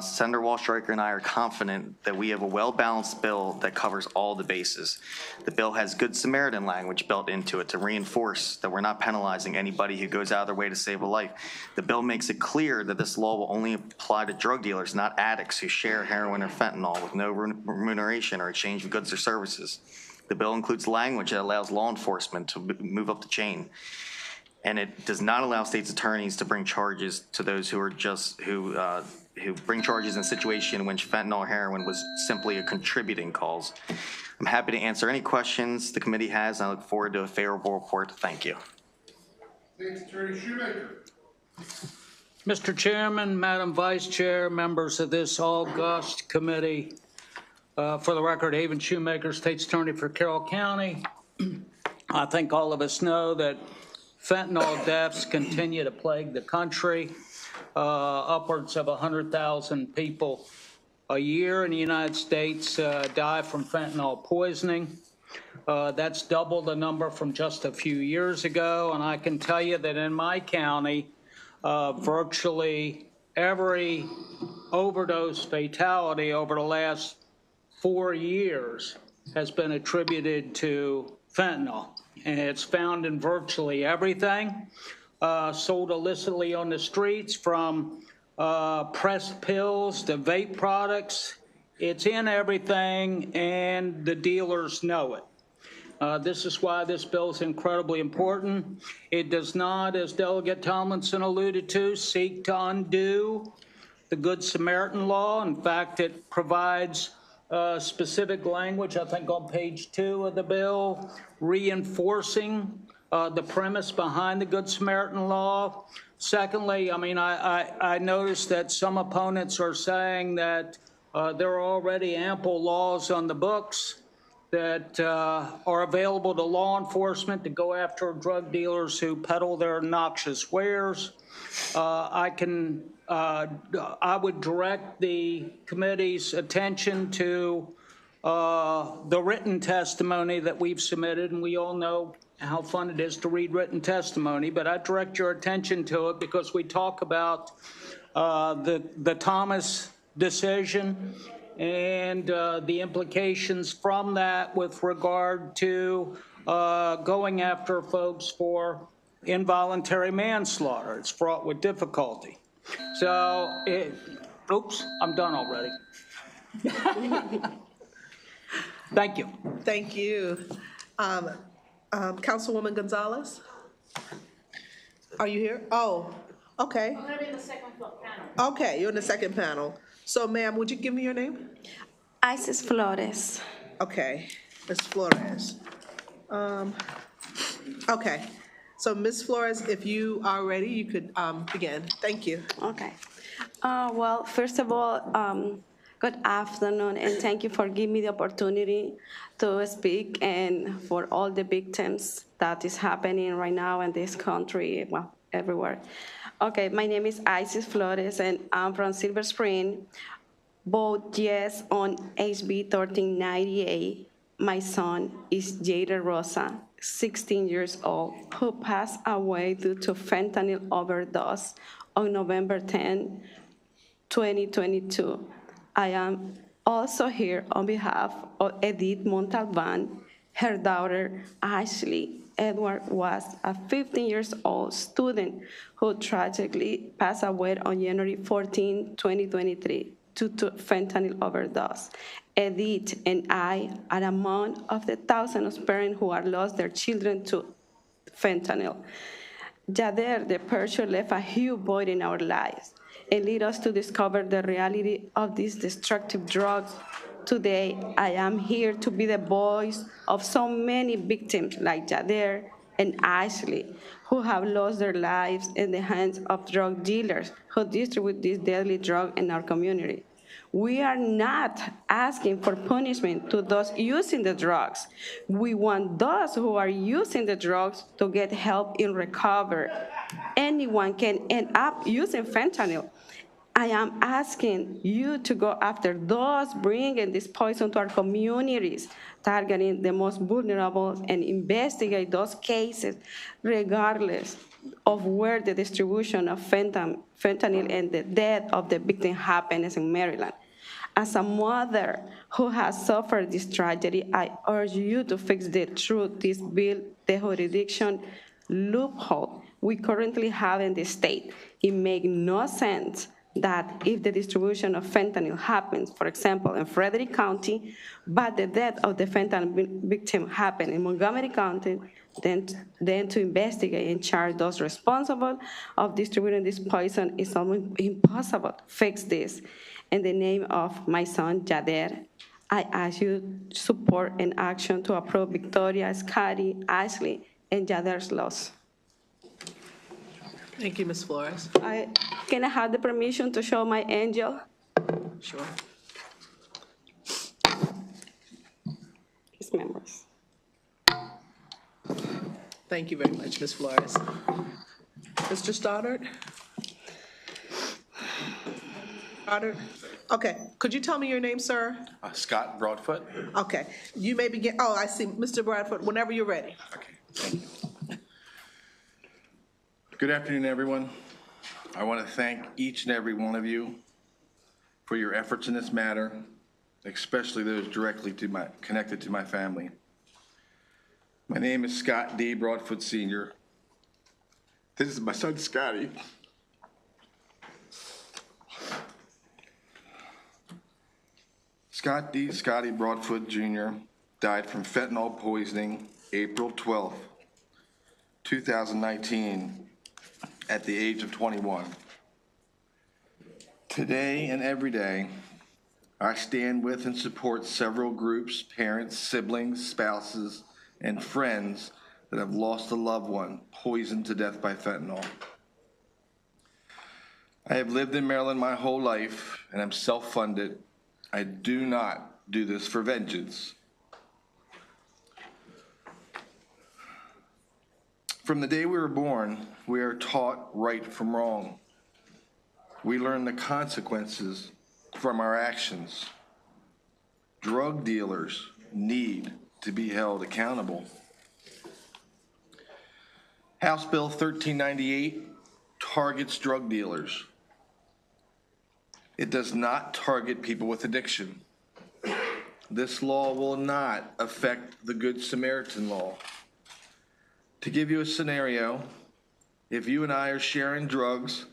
Senator Walsh-Stryker and I are confident that we have a well-balanced bill that covers all the bases. The bill has Good Samaritan language built into it to reinforce that we're not penalizing anybody who goes out of their way to save a life. The bill makes it clear that this law will only apply to drug dealers, not addicts who share heroin or fentanyl with no remuneration or exchange of goods or services. The bill includes language that allows law enforcement to move up the chain. And it does not allow states' attorneys to bring charges to those who bring charges in a situation in which fentanyl or heroin was simply a contributing cause. I'm happy to answer any questions the committee has, and I look forward to a favorable report. Thank you. Thanks, Attorney Shoemaker. Mr. Chairman, Madam Vice Chair, members of this august committee, for the record, Haven Shoemaker, State's Attorney for Carroll County. I think all of us know that fentanyl deaths continue to plague the country. Upwards of 100,000 people a year in the United States die from fentanyl poisoning. That's double the number from just a few years ago. And I can tell you that in my county, virtually every overdose fatality over the last 4 years has been attributed to fentanyl. And it's found in virtually everything sold illicitly on the streets, from pressed pills to vape products. It's in everything, and the dealers know it. This is why this bill is incredibly important. It does not, as Delegate Tomlinson alluded to, seek to undo the Good Samaritan law. In fact, it provides specific language, I think on page 2 of the bill, reinforcing the premise behind the Good Samaritan law. Secondly, I mean, I noticed that some opponents are saying that there are already ample laws on the books that are available to law enforcement to go after drug dealers who peddle their noxious wares. I would direct the committee's attention to the written testimony that we've submitted, and we all know how fun it is to read written testimony, but I direct your attention to it because we talk about the Thomas decision and the implications from that with regard to going after folks for involuntary manslaughter. It's fraught with difficulty. So, oops, I'm done already. Thank you. Thank you. Councilwoman Gonzalez? Are you here? Oh, okay. I'm going to be in the second panel. Okay, you're in the second panel. So, ma'am, would you give me your name? Isis Flores. Okay, Ms. Flores. Okay, so Ms. Flores, if you are ready, you could begin. Thank you. Okay. Well, first of all, good afternoon, and thank you for giving me the opportunity to speak and for all the victims that is happening right now in this country, well, everywhere. Okay, my name is Isis Flores, and I'm from Silver Spring. Vote yes on HB 1398. My son is Jader Rosa, 16 years old, who passed away due to fentanyl overdose on November 10, 2022. I am also here on behalf of Edith Montalban. Her daughter, Ashley Edward, was a 15-year-old student who tragically passed away on January 14, 2023, due to fentanyl overdose. Edith and I are among of the thousands of parents who have lost their children to fentanyl. Jader, the person, left a huge void in our lives. and lead us to discover the reality of these destructive drugs. Today, I am here to be the voice of so many victims like Jader and Ashley, who have lost their lives in the hands of drug dealers who distribute this deadly drug in our community. We are not asking for punishment to those using the drugs. We want those who are using the drugs to get help in recovery. Anyone can end up using fentanyl. I am asking you to go after those bringing this poison to our communities, targeting the most vulnerable, and investigate those cases regardless of where the distribution of fentanyl and the death of the victim happens in Maryland. As a mother who has suffered this tragedy, I urge you to fix the truth. This bill, the jurisdiction loophole we currently have in the state. It makes no sense that if the distribution of fentanyl happens, for example, in Frederick County, but the death of the fentanyl victim happened in Montgomery County, then to investigate and charge those responsible of distributing this poison is almost impossible to fix this. In the name of my son, Jader, I ask you to support an action to approve Victoria, Scotty, Ashley, and Jader's loss. Thank you, Ms. Flores. Can I have the permission to show my angel? Sure. His members. Thank you very much, Ms. Flores. Mr. Stoddard? Stoddard? Okay, could you tell me your name, sir? Scott Broadfoot. Okay, you may begin, oh, I see, Mr. Bradford, whenever you're ready. Okay, thank you. Good afternoon, everyone. I want to thank each and every one of you for your efforts in this matter, especially those directly connected to my family. My name is Scott D. Broadfoot Sr. This is my son, Scotty. Scotty Broadfoot Jr. died from fentanyl poisoning April 12th, 2019, at the age of 21. Today and every day, I stand with and support several groups, parents, siblings, spouses, and friends that have lost a loved one poisoned to death by fentanyl. I have lived in Maryland my whole life, and I'm self-funded. I do not do this for vengeance. From the day we were born, we are taught right from wrong. We learn the consequences from our actions. Drug dealers need to be held accountable. House Bill 1398 targets drug dealers. It does not target people with addiction. This law will not affect the Good Samaritan law. To give you a scenario, if you and I are sharing drugs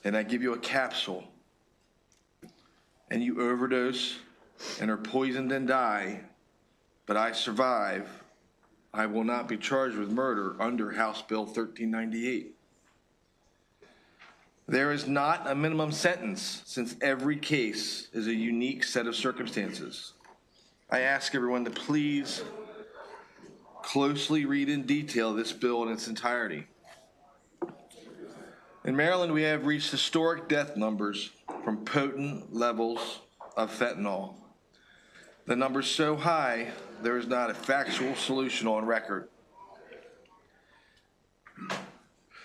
and I give you a capsule and you overdose and are poisoned and die, but I survive, I will not be charged with murder under House Bill 1398. There is not a minimum sentence since every case is a unique set of circumstances. I ask everyone to please closely read in detail this bill in its entirety. In Maryland, we have reached historic death numbers from potent levels of fentanyl. The number's so high, there is not a factual solution on record.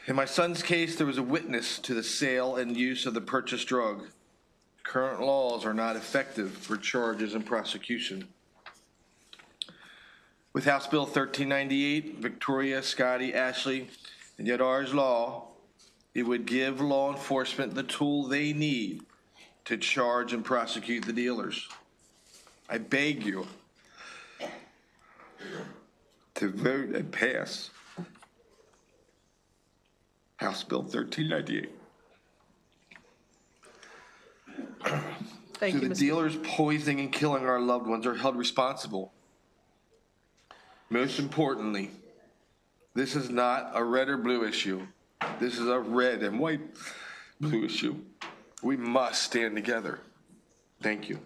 In my son's case, there was a witness to the sale and use of the purchased drug. Current laws are not effective for charges and prosecution. With House Bill 1398, Victoria, Scotty, Ashley, and yet ours law, it would give law enforcement the tool they need to charge and prosecute the dealers. I beg you to vote and pass House Bill 1398. Thank you, the dealers poisoning and killing our loved ones are held responsible. Most importantly, this is not a red or blue issue. This is a red and white blue issue. We must stand together. Thank you.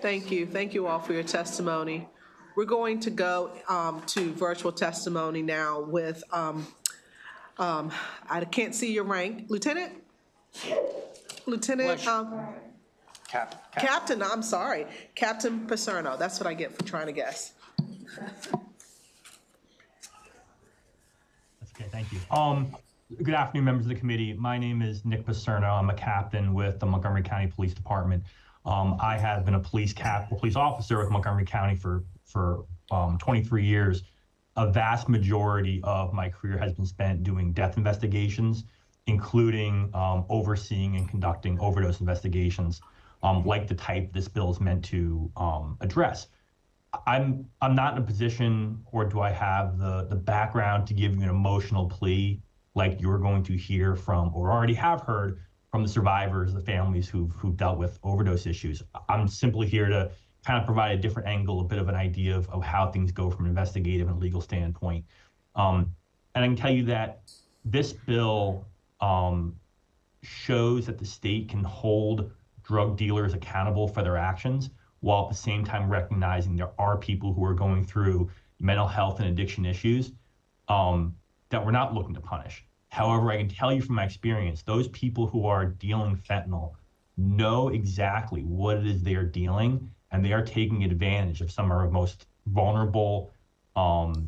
Thank you. Thank you all for your testimony. We're going to go to virtual testimony now with, I can't see your rank. Lieutenant? Lieutenant? Captain, I'm sorry. Captain Paserno. That's what I get for trying to guess. That's okay, thank you. Good afternoon, members of the committee. My name is Nick Paserno. I'm a captain with the Montgomery County Police Department. I have been a police officer with Montgomery County for 23 years. A vast majority of my career has been spent doing death investigations, including overseeing and conducting overdose investigations, like the type this bill is meant to address. I'm not in a position, or do I have the background to give you an emotional plea like you're going to hear from, or already have heard from, the survivors, the families who've dealt with overdose issues. I'm simply here to kind of provide a different angle, a bit of an idea of how things go from an investigative and legal standpoint. And I can tell you that this bill shows that the state can hold drug dealers accountable for their actions, while at the same time recognizing there are people who are going through mental health and addiction issues that we're not looking to punish. However, I can tell you from my experience, those people who are dealing fentanyl know exactly what it is they are dealing, and they are taking advantage of some of our most vulnerable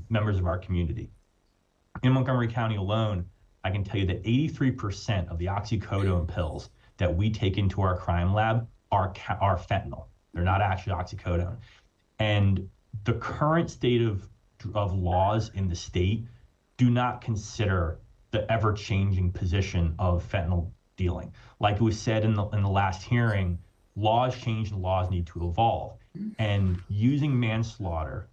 members of our community. In Montgomery County alone, I can tell you that 83% of the oxycodone pills that we take into our crime lab are fentanyl. They're not actually oxycodone. And the current state of laws in the state do not consider the ever-changing position of fentanyl dealing. Like it was said in the last hearing, laws change and laws need to evolve. And using manslaughter,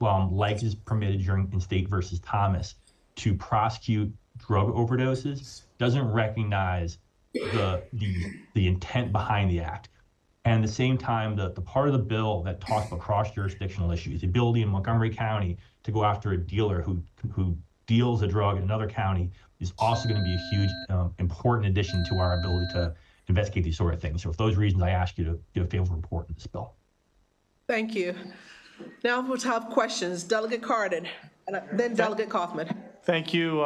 like is permitted in State versus Thomas, to prosecute drug overdoses doesn't recognize the intent behind the act. And at the same time, the part of the bill that talks about cross-jurisdictional issues, the ability in Montgomery County to go after a dealer who deals a drug in another county, is also going to be a huge, important addition to our ability to investigate these sort of things. So for those reasons, I ask you to give a favorable report on this bill. Thank you. Now we'll have questions. Delegate Cardin, and then Delegate Kaufman. Thank you,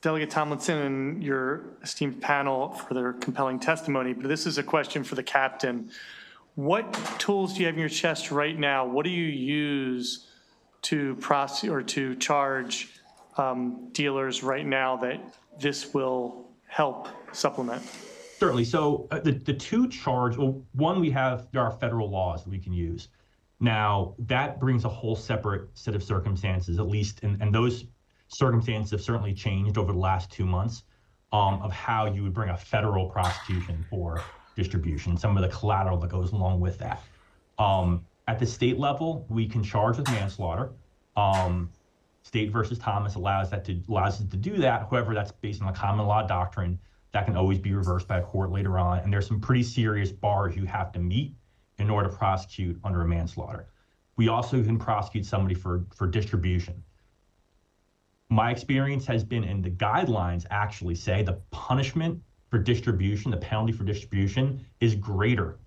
Delegate Tomlinson and your esteemed panel for their compelling testimony. But this is a question for the captain. What tools do you have in your chest right now? What do you use to prosecute or to charge dealers right now that this will help supplement? Certainly. So the two charge, well, one, there are federal laws that we can use. Now, that brings a whole separate set of circumstances, at least, and those circumstances have certainly changed over the last 2 months, of how you would bring a federal prosecution for distribution, some of the collateral that goes along with that. At the state level, we can charge with manslaughter. State versus Thomas allows us to do that. However, that's based on a common law doctrine that can always be reversed by a court later on. And there's some pretty serious bars you have to meet in order to prosecute under a manslaughter. We also can prosecute somebody for distribution. My experience has been, and the guidelines actually say, the punishment for distribution, the penalty for distribution, is greater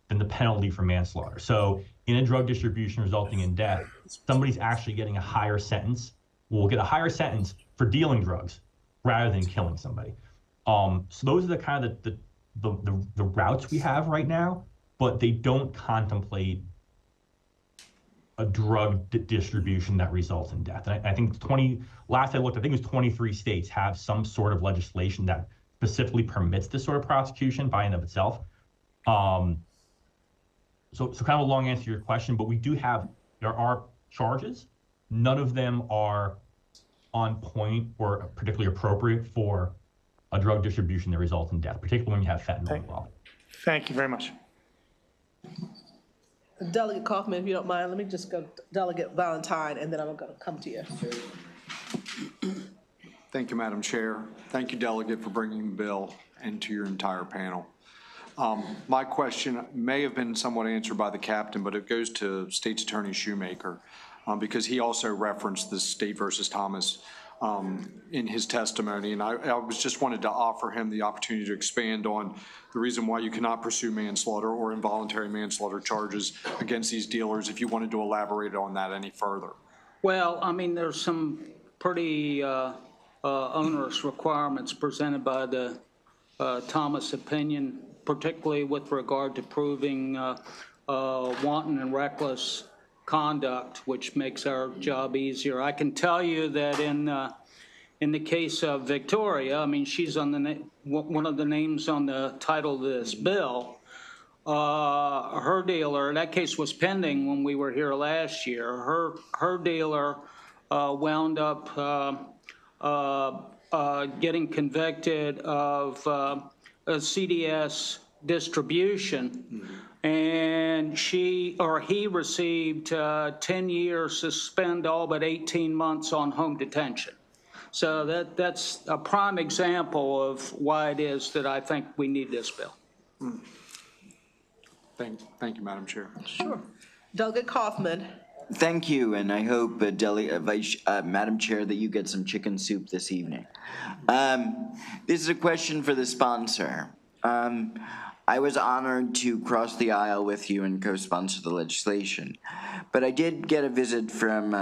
than the penalty for manslaughter. So in a drug distribution resulting in death, somebody's actually getting a higher sentence, will get a higher sentence for dealing drugs rather than killing somebody. So those are the kind of the routes we have right now, but they don't contemplate a drug distribution that results in death. And I think last I looked, I think it was 23 states have some sort of legislation that specifically permits this sort of prosecution by and of itself. So kind of a long answer to your question, but there are charges. None of them are on point or particularly appropriate for a drug distribution that results in death, particularly when you have fentanyl involved. Thank you very much. Delegate Kaufman, if you don't mind, let me just go Delegate Valentine, and then I'm going to come to you. Thank you, Madam Chair. Thank you, Delegate, for bringing the bill and to your entire panel. My question may have been somewhat answered by the captain, but it goes to State's Attorney Shoemaker, because he also referenced the State versus Thomas in his testimony, and I was just wanted to offer him the opportunity to expand on the reason why you cannot pursue manslaughter or involuntary manslaughter charges against these dealers, if you wanted to elaborate on that any further. Well, I mean, there's some pretty onerous requirements presented by the Thomas opinion, particularly with regard to proving wanton and reckless conduct, which makes our job easier. I can tell you that in the case of Victoria, I mean, she's on the one of the names on the title of this bill. Her dealer, that case was pending when we were here last year. Her dealer wound up getting convicted of a CDS distribution, and he received 10 years suspend all but 18 months on home detention. So that's a prime example of why it is that I think we need this bill. Thank you, Madam Chair. Sure. Delegate Kaufman. Thank you, and I hope, Madam Chair, that you get some chicken soup this evening. This is a question for the sponsor. I was honored to cross the aisle with you and co-sponsor the legislation, but I did get a visit from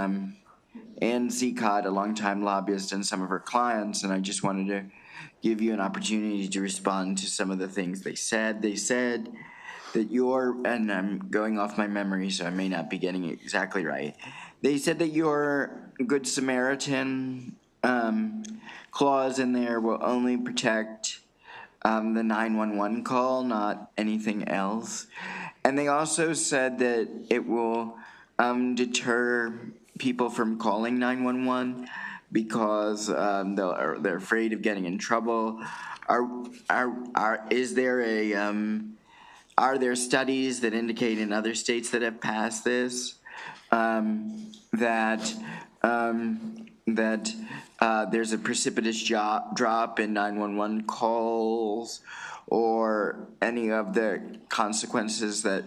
Ann Seacott, a longtime lobbyist, and some of her clients, and I just wanted to give you an opportunity to respond to some of the things they said. They said that and I'm going off my memory, so I may not be getting it exactly right. They said that your Good Samaritan clause in there will only protect the 911 call, not anything else. And they also said that it will deter people from calling 911 because they're afraid of getting in trouble. Are there studies that indicate in other states that have passed this that there's a precipitous drop in 911 calls or any of the consequences that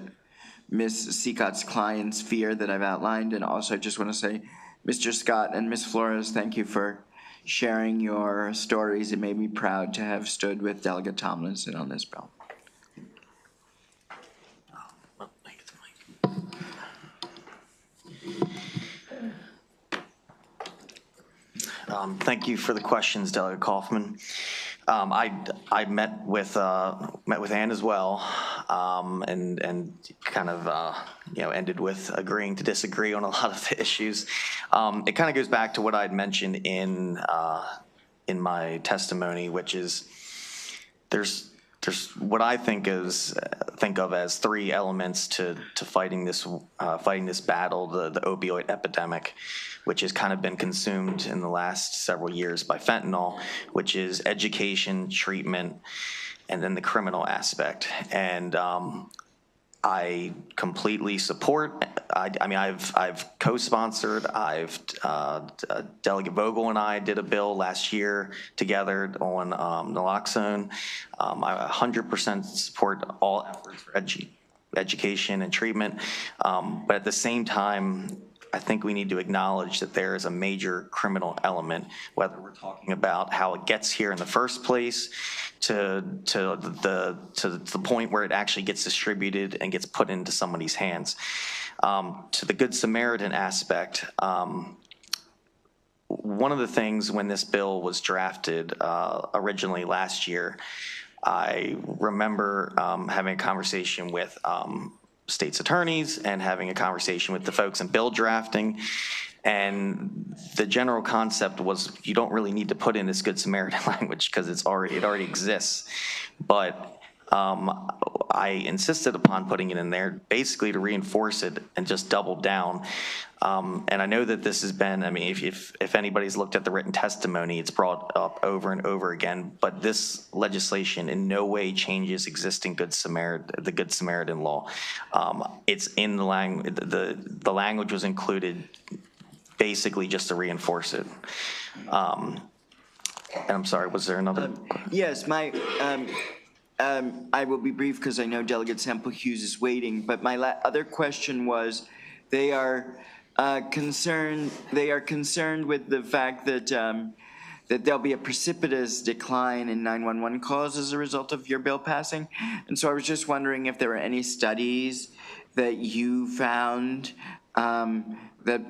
Ms. Seacott's clients fear that I've outlined? And also I just want to say, Mr. Scott and Ms. Flores, thank you for sharing your stories. It made me proud to have stood with Delegate Tomlinson on this bill. Thank you for the questions, Delegate Kaufman. I met with Ann as well, and kind of ended with agreeing to disagree on a lot of the issues. It kind of goes back to what I had mentioned in my testimony, which is there's what I think of as three elements to fighting this battle, the opioid epidemic, which has kind of been consumed in the last several years by fentanyl, which is education, treatment, and then the criminal aspect. And I completely support. I mean, I've co-sponsored. Delegate Vogel and I did a bill last year together on naloxone. I 100% support all efforts for education and treatment, but at the same time, I think we need to acknowledge that there is a major criminal element, whether we're talking about how it gets here in the first place to the point where it actually gets distributed and gets put into somebody's hands. To the Good Samaritan aspect, one of the things when this bill was drafted originally last year, I remember having a conversation with state's attorneys and having a conversation with the folks in bill drafting. And the general concept was you don't really need to put in this Good Samaritan language because it already exists. But I insisted upon putting it in there basically to reinforce it and just double down. And I know that this has been, I mean, if anybody's looked at the written testimony, it's brought up over and over again, but this legislation in no way changes existing the Good Samaritan law. It's in the language, the language was included basically just to reinforce it. And I'm sorry, was there another? Yes, I will be brief because I know Delegate Semple Hughes is waiting, but my other question was, they are they are concerned with the fact that that there'll be a precipitous decline in 911 calls as a result of your bill passing. And so I was just wondering if there were any studies that you found that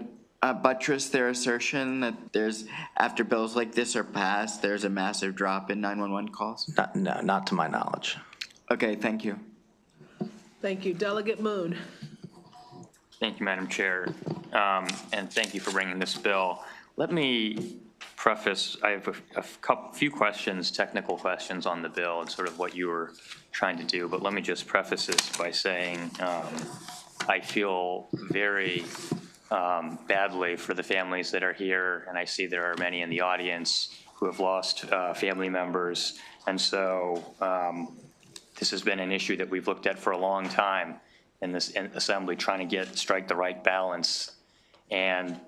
buttress their assertion that there's, after bills like this are passed, there's a massive drop in 911 calls? No, not to my knowledge. Okay, thank you. Thank you. Delegate Moon. Thank you, Madam Chair, and thank you for bringing this bill. Let me preface, I have a few questions, technical questions on the bill and sort of what you were trying to do, but let me just preface this by saying I feel very badly for the families that are here, and I see there are many in the audience who have lost family members, and so this has been an issue that we've looked at for a long time in this assembly, trying to strike the right balance. And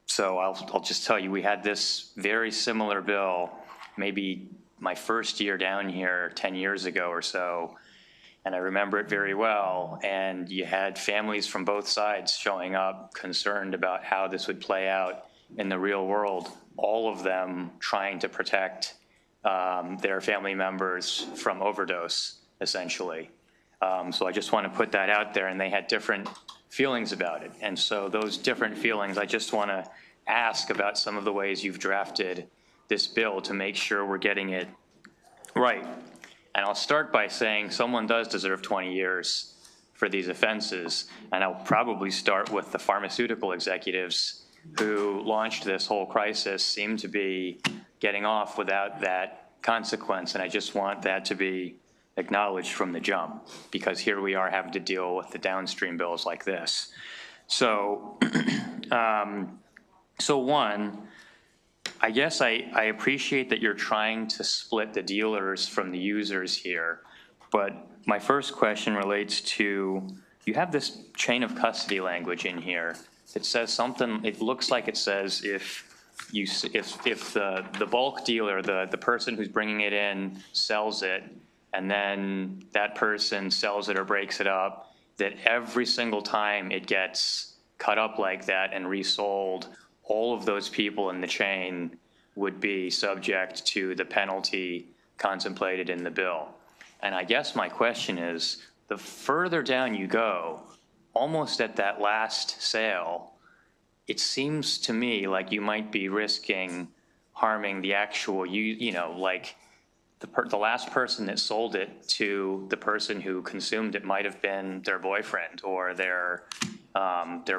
so I'll just tell you, we had this very similar bill maybe my first year down here 10 years ago or so, and I remember it very well. And you had families from both sides showing up concerned about how this would play out in the real world, all of them trying to protect their family members from overdose, essentially. So I just want to put that out there, and they had different feelings about it. And so those different feelings, I just want to ask about some of the ways you've drafted this bill to make sure we're getting it right. And I'll start by saying someone does deserve 20 years for these offenses, and I'll probably start with the pharmaceutical executives who launched this whole crisis seem to be getting off without that consequence, and I just want that to be acknowledged from the jump, because here we are having to deal with the downstream bills like this. So, so one, I guess I appreciate that you're trying to split the dealers from the users here, but my first question relates to, you have this chain of custody language in here. It says something, it looks like it says if the bulk dealer, the person who's bringing it in sells it, and then that person sells it or breaks it up, that every single time it gets cut up like that and resold, all of those people in the chain would be subject to the penalty contemplated in the bill. And I guess my question is, the further down you go, almost at that last sale, it seems to me like you might be risking harming the actual, like the last person that sold it to the person who consumed it might have been their boyfriend or their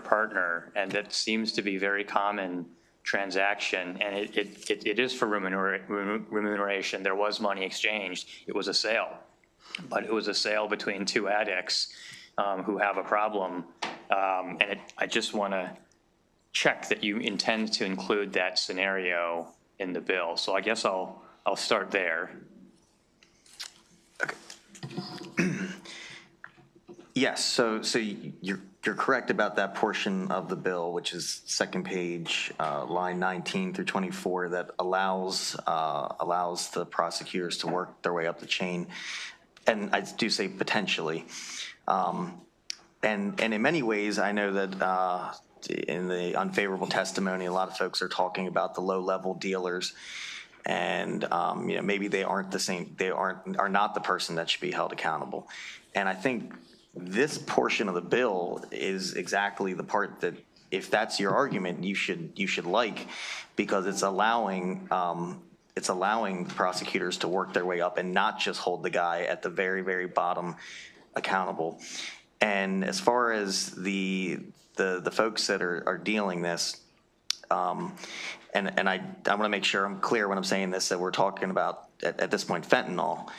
partner, and that seems to be very common transaction, and it is for remuneration. There was money exchanged. It was a sale, but it was a sale between two addicts who have a problem, and I just want to check that you intend to include that scenario in the bill. So I guess I'll start there. Yes, so you're correct about that portion of the bill, which is second page, line 19 through 24, that allows the prosecutors to work their way up the chain. And I do say potentially. And in many ways, I know that in the unfavorable testimony, a lot of folks are talking about the low-level dealers, and maybe they aren't the same. They are not the person that should be held accountable. And I think this portion of the bill is exactly the part that, if that's your argument, you should like, because it's allowing prosecutors to work their way up and not just hold the guy at the very, very bottom accountable. And as far as the folks that are dealing this, and I want to make sure I'm clear when I'm saying this, that we're talking about at this point fentanyl.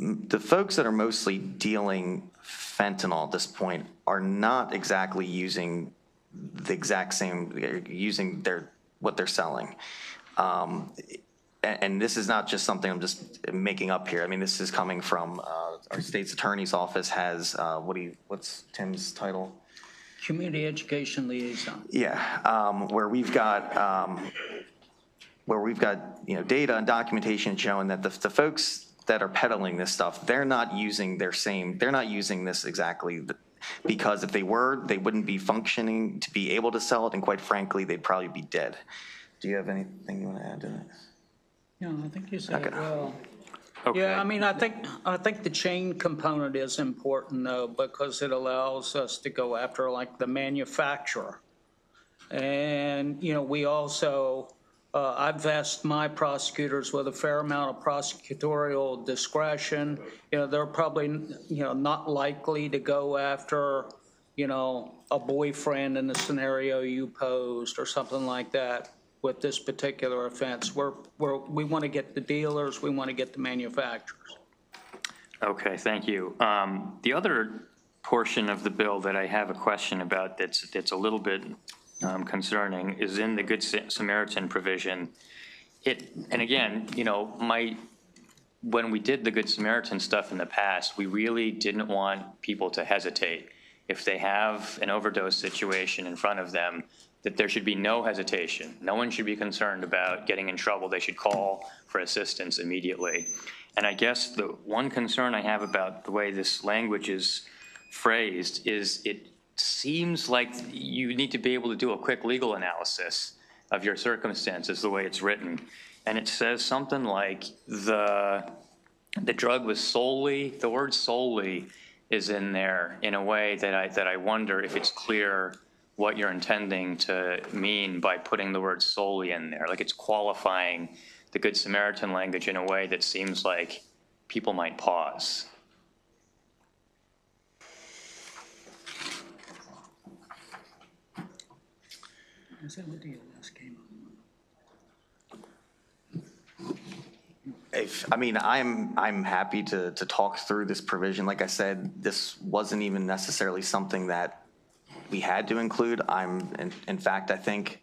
The folks that are mostly dealing fentanyl at this point are not exactly using the exact same, using what they're selling. And this is not just something I'm just making up here. I mean, this is coming from our state's attorney's office has, what's Tim's title? Community Education Liaison. Yeah, where we've got data and documentation showing that the folks that are peddling this stuff, they're not using this exactly. because if they were, they wouldn't be functioning to be able to sell it, and quite frankly, they'd probably be dead. Do you have anything you want to add to that? No, I think you said it Okay. well. Okay. Yeah, I mean, I think the chain component is important though, because it allows us to go after like the manufacturer. And, you know, we also, I've vested my prosecutors with a fair amount of prosecutorial discretion. You know, they're probably, you know, not likely to go after, you know, a boyfriend in the scenario you posed or something like that with this particular offense. We want to get the dealers, we want to get the manufacturers. Okay, thank you. The other portion of the bill that I have a question about that's a little bit concerning is in the Good Samaritan provision. And again, you know, when we did the Good Samaritan stuff in the past, we really didn't want people to hesitate. If they have an overdose situation in front of them, that there should be no hesitation. No one should be concerned about getting in trouble. They should call for assistance immediately. And I guess the one concern I have about the way this language is phrased is it seems like you need to be able to do a quick legal analysis of your circumstances the way it's written. And it says something like the drug was solely, the word solely is in there in a way that I wonder if it's clear what you're intending to mean by putting the word solely in there. Like it's qualifying the Good Samaritan language in a way that seems like people might pause. Is that what the last came I'm happy to talk through this provision. Like I said, this wasn't even necessarily something that we had to include. In fact, I think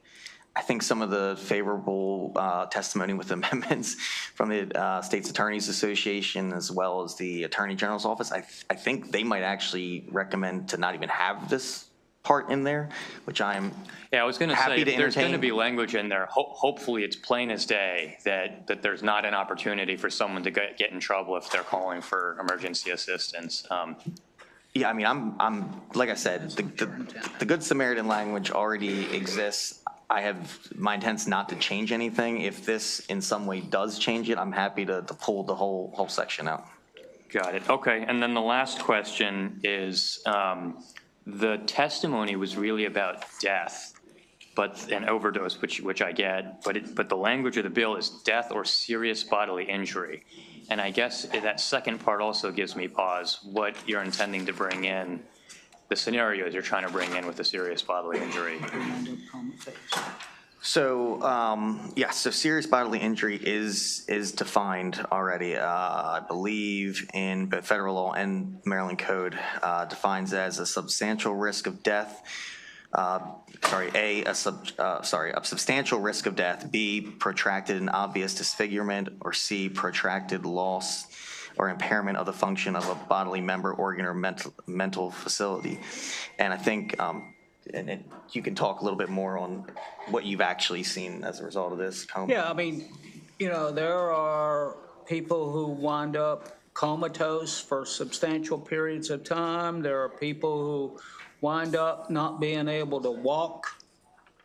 some of the favorable testimony with amendments from the State's Attorneys Association as well as the Attorney General's office, I think they might actually recommend to not even have this part in there, which I'm I was going to say, happy to if there's going to entertain. be language in there, hopefully it's plain as day that there's not an opportunity for someone to get in trouble if they're calling for emergency assistance. Yeah, I mean, I'm like I said, the Good Samaritan language already exists. My intent's not to change anything. If this in some way does change it, I'm happy to pull the whole section out. Got it. Okay. And then the last question is, the testimony was really about death, but an overdose, which I get, but the language of the bill is death or serious bodily injury. And I guess that second part also gives me pause, what you're intending to bring in, the scenarios you're trying to bring in with a serious bodily injury. So, so serious bodily injury is defined already, I believe, in both federal law and Maryland Code, defines as a substantial risk of death. A substantial risk of death, B, protracted and obvious disfigurement, or C, protracted loss or impairment of the function of a bodily member, organ, or mental facility. And I think, you can talk a little bit more on what you've actually seen as a result of this. Yeah, I mean, you know, there are people who wind up comatose for substantial periods of time. There are people who wind up not being able to walk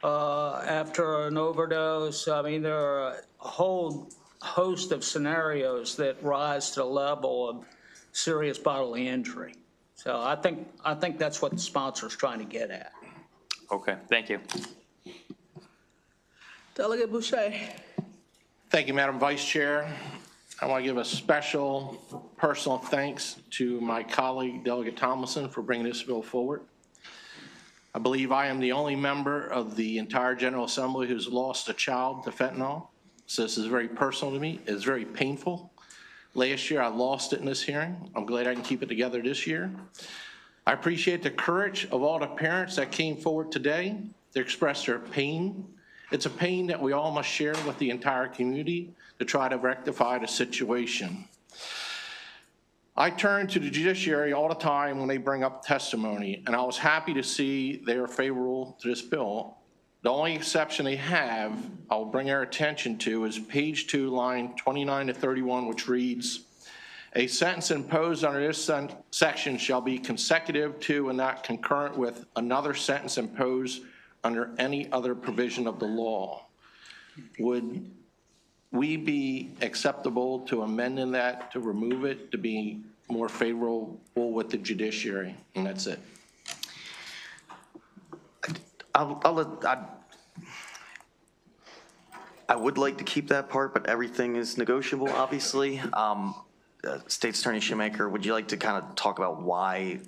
after an overdose. I mean, there are a whole host of scenarios that rise to the level of serious bodily injury. So I think that's what the sponsor's trying to get at. Okay, thank you. Delegate Boucher. Thank you, Madam Vice Chair. I want to give a special personal thanks to my colleague, Delegate Tomlinson, for bringing this bill forward. I believe I am the only member of the entire General Assembly who's lost a child to fentanyl. So this is very personal to me. It's very painful. Last year, I lost it in this hearing. I'm glad I can keep it together this year. I appreciate the courage of all the parents that came forward today to express their pain. It's a pain that we all must share with the entire community to try to rectify the situation. I turn to the judiciary all the time when they bring up testimony, and I was happy to see they are favorable to this bill. The only exception they have, I'll bring our attention to, is page 2, line 29 to 31, which reads, A sentence imposed under this section shall be consecutive to and not concurrent with another sentence imposed under any other provision of the law. Would we be acceptable to amending that, to remove it, to be more favorable with the judiciary? And that's it. I would like to keep that part, but everything is negotiable, obviously. State Attorney Shoemaker, would you like to kind of talk about why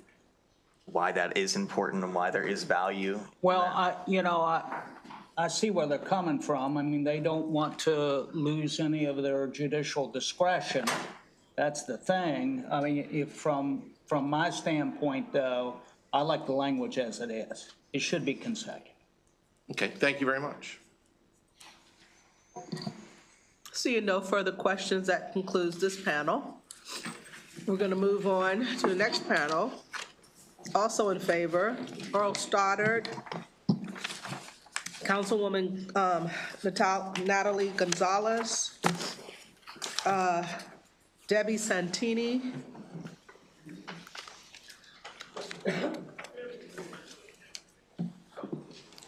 that is important and why there is value? Well, I see where they're coming from. I mean, they don't want to lose any of their judicial discretion. That's the thing. I mean, if from my standpoint, though, I like the language as it is. It should be consecutive. Okay, thank you very much. Seeing no further questions, that concludes this panel. We're going to move on to the next panel. Also in favor, Earl Stoddard, Councilwoman Natalie Gonzalez, Debbie Santini,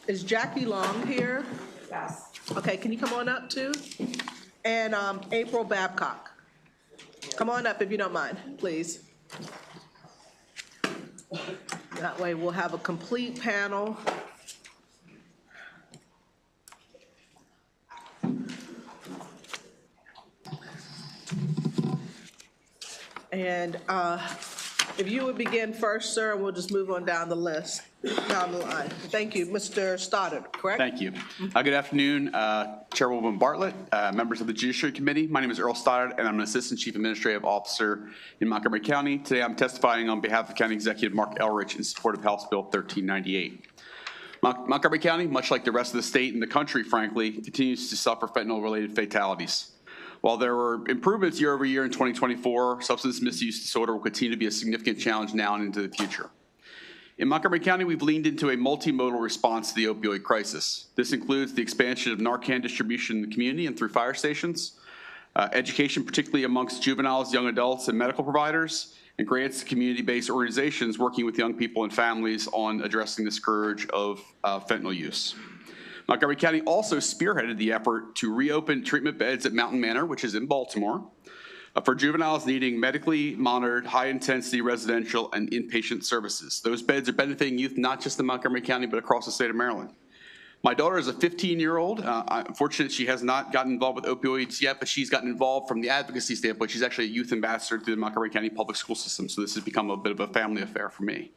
is Jackie Long here? Yes. Okay, can you come on up too? And April Babcock. Come on up if you don't mind, please. That way we'll have a complete panel. And if you would begin first, sir, and we'll just move on down the list, down the line. Thank you. Mr. Stoddard, correct? Thank you. Good afternoon, Chairwoman Bartlett, members of the Judiciary Committee. My name is Earl Stoddard, and I'm an Assistant Chief Administrative Officer in Montgomery County. Today, I'm testifying on behalf of County Executive Mark Elrich in support of House Bill 1398. Montgomery County, much like the rest of the state and the country, frankly, continues to suffer fentanyl-related fatalities. While there were improvements year over year in 2024, substance misuse disorder will continue to be a significant challenge now and into the future. In Montgomery County, we've leaned into a multimodal response to the opioid crisis. This includes the expansion of Narcan distribution in the community and through fire stations, education particularly amongst juveniles, young adults, and medical providers, and grants to community-based organizations working with young people and families on addressing the scourge of fentanyl use. Montgomery County also spearheaded the effort to reopen treatment beds at Mountain Manor, which is in Baltimore, for juveniles needing medically monitored, high-intensity residential and inpatient services. Those beds are benefiting youth not just in Montgomery County, but across the state of Maryland. My daughter is a 15-year-old. Unfortunately, she has not gotten involved with opioids yet, but she's gotten involved from the advocacy standpoint. She's actually a youth ambassador through the Montgomery County public school system, so this has become a bit of a family affair for me.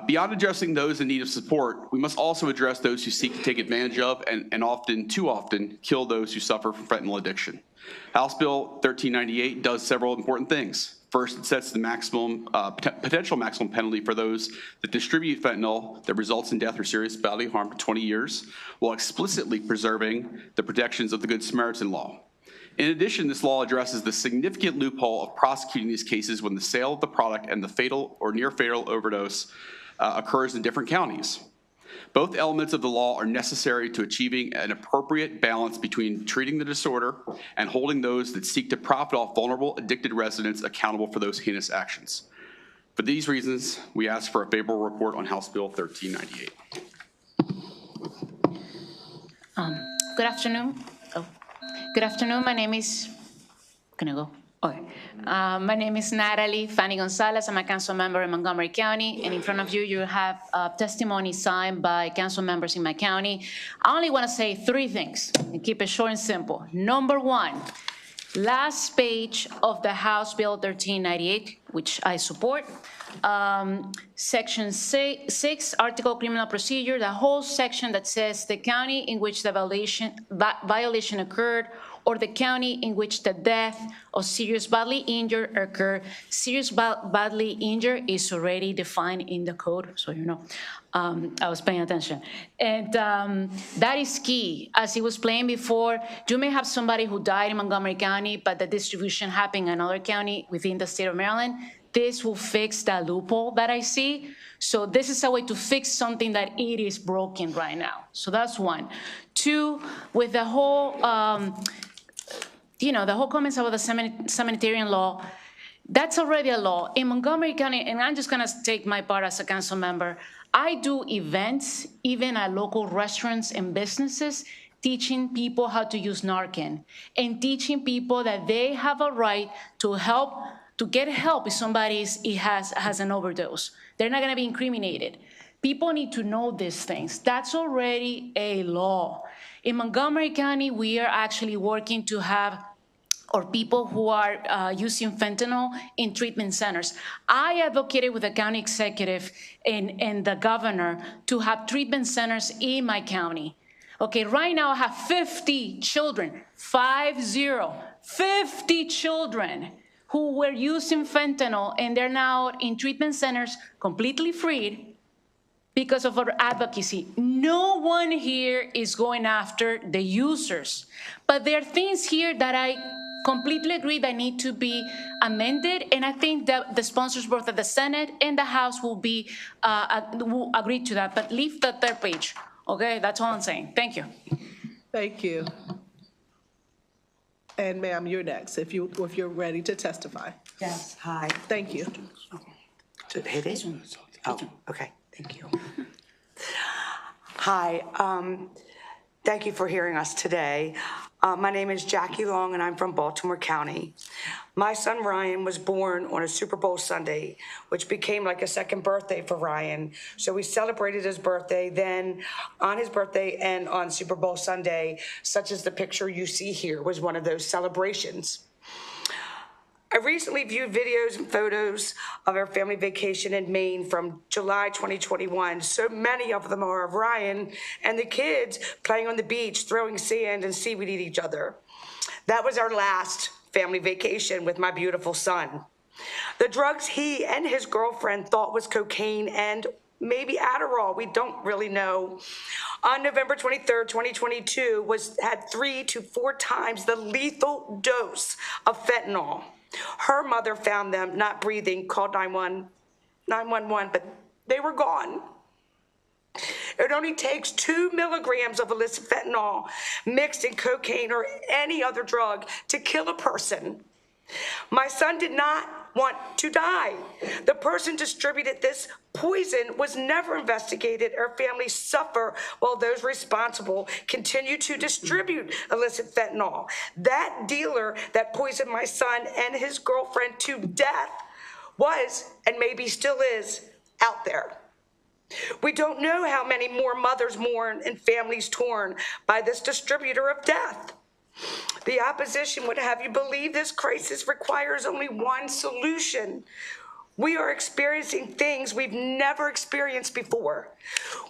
Beyond addressing those in need of support, we must also address those who seek to take advantage of and often, too often, kill those who suffer from fentanyl addiction. House Bill 1398 does several important things. First, it sets the potential maximum penalty for those that distribute fentanyl that results in death or serious bodily harm to 20 years, while explicitly preserving the protections of the Good Samaritan law. In addition, this law addresses the significant loophole of prosecuting these cases when the sale of the product and the fatal or near fatal overdose occurs in different counties. Both elements of the law are necessary to achieving an appropriate balance between treating the disorder and holding those that seek to profit off vulnerable, addicted residents accountable for those heinous actions. For these reasons, we ask for a favorable report on House Bill 1398. Good afternoon. Good afternoon. My name is, can I go? Okay. My name is Natalie Fanny Gonzalez. I'm a council member in Montgomery County, and in front of you, you have testimony signed by council members in my county. I only want to say three things and keep it short and simple. Number one, last page of the House Bill 1398, which I support, Section 6, Article Criminal Procedure, the whole section that says the county in which the violation occurred or the county in which the death or serious bodily injury occurred. Serious bodily injury is already defined in the code, so you know. I was paying attention. And that is key. As he was playing before, you may have somebody who died in Montgomery County, but the distribution happened in another county within the state of Maryland. This will fix that loophole that I see. So this is a way to fix something that it is broken right now. So that's one. Two, with the whole, the whole comments about the sanitarian law, That's already a law. In Montgomery County, and I'm just gonna take my part as a council member, I do events, even at local restaurants and businesses, teaching people how to use Narcan and teaching people that they have a right to get help if somebody has an overdose. They're not gonna be incriminated. People need to know these things. That's already a law. In Montgomery County, we are actually working to have or people who are using fentanyl in treatment centers. I advocated with the county executive and the governor to have treatment centers in my county. Okay, right now I have 50 children, 50 children who were using fentanyl, and they're now in treatment centers completely freed because of our advocacy. No one here is going after the users, but there are things here that I completely agree that need to be amended, and I think that the sponsors both at the Senate and the House will agree to that, but leave the third page, okay? That's all I'm saying. Thank you. Thank you. And ma'am, you're next, if you're ready to testify. Yes, hi. Thank you. To hit it? Oh, okay, thank you. Hi, thank you for hearing us today. My name is Jackie Long, and I'm from Baltimore County. My son Ryan was born on a Super Bowl Sunday, which became like a second birthday for Ryan. So we celebrated his birthday then on his birthday and on Super Bowl Sunday, such as the picture you see here was one of those celebrations. I recently viewed videos and photos of our family vacation in Maine from July 2021. So many of them are of Ryan and the kids playing on the beach, throwing sand and seaweed at each other. That was our last family vacation with my beautiful son. The drugs he and his girlfriend thought was cocaine and maybe Adderall, we don't really know. On November 23rd, 2022, had 3 to 4 times the lethal dose of fentanyl. Her mother found them not breathing, called 911, but they were gone. It only takes 2 milligrams of illicit fentanyl mixed in cocaine or any other drug to kill a person. My son did not want to die. The person distributed this poison was never investigated. Our families suffer while those responsible continue to distribute illicit fentanyl. That dealer that poisoned my son and his girlfriend to death was, and maybe still is, out there. We don't know how many more mothers mourn and families torn by this distributor of death. The opposition would have you believe this crisis requires only one solution. We are experiencing things we've never experienced before.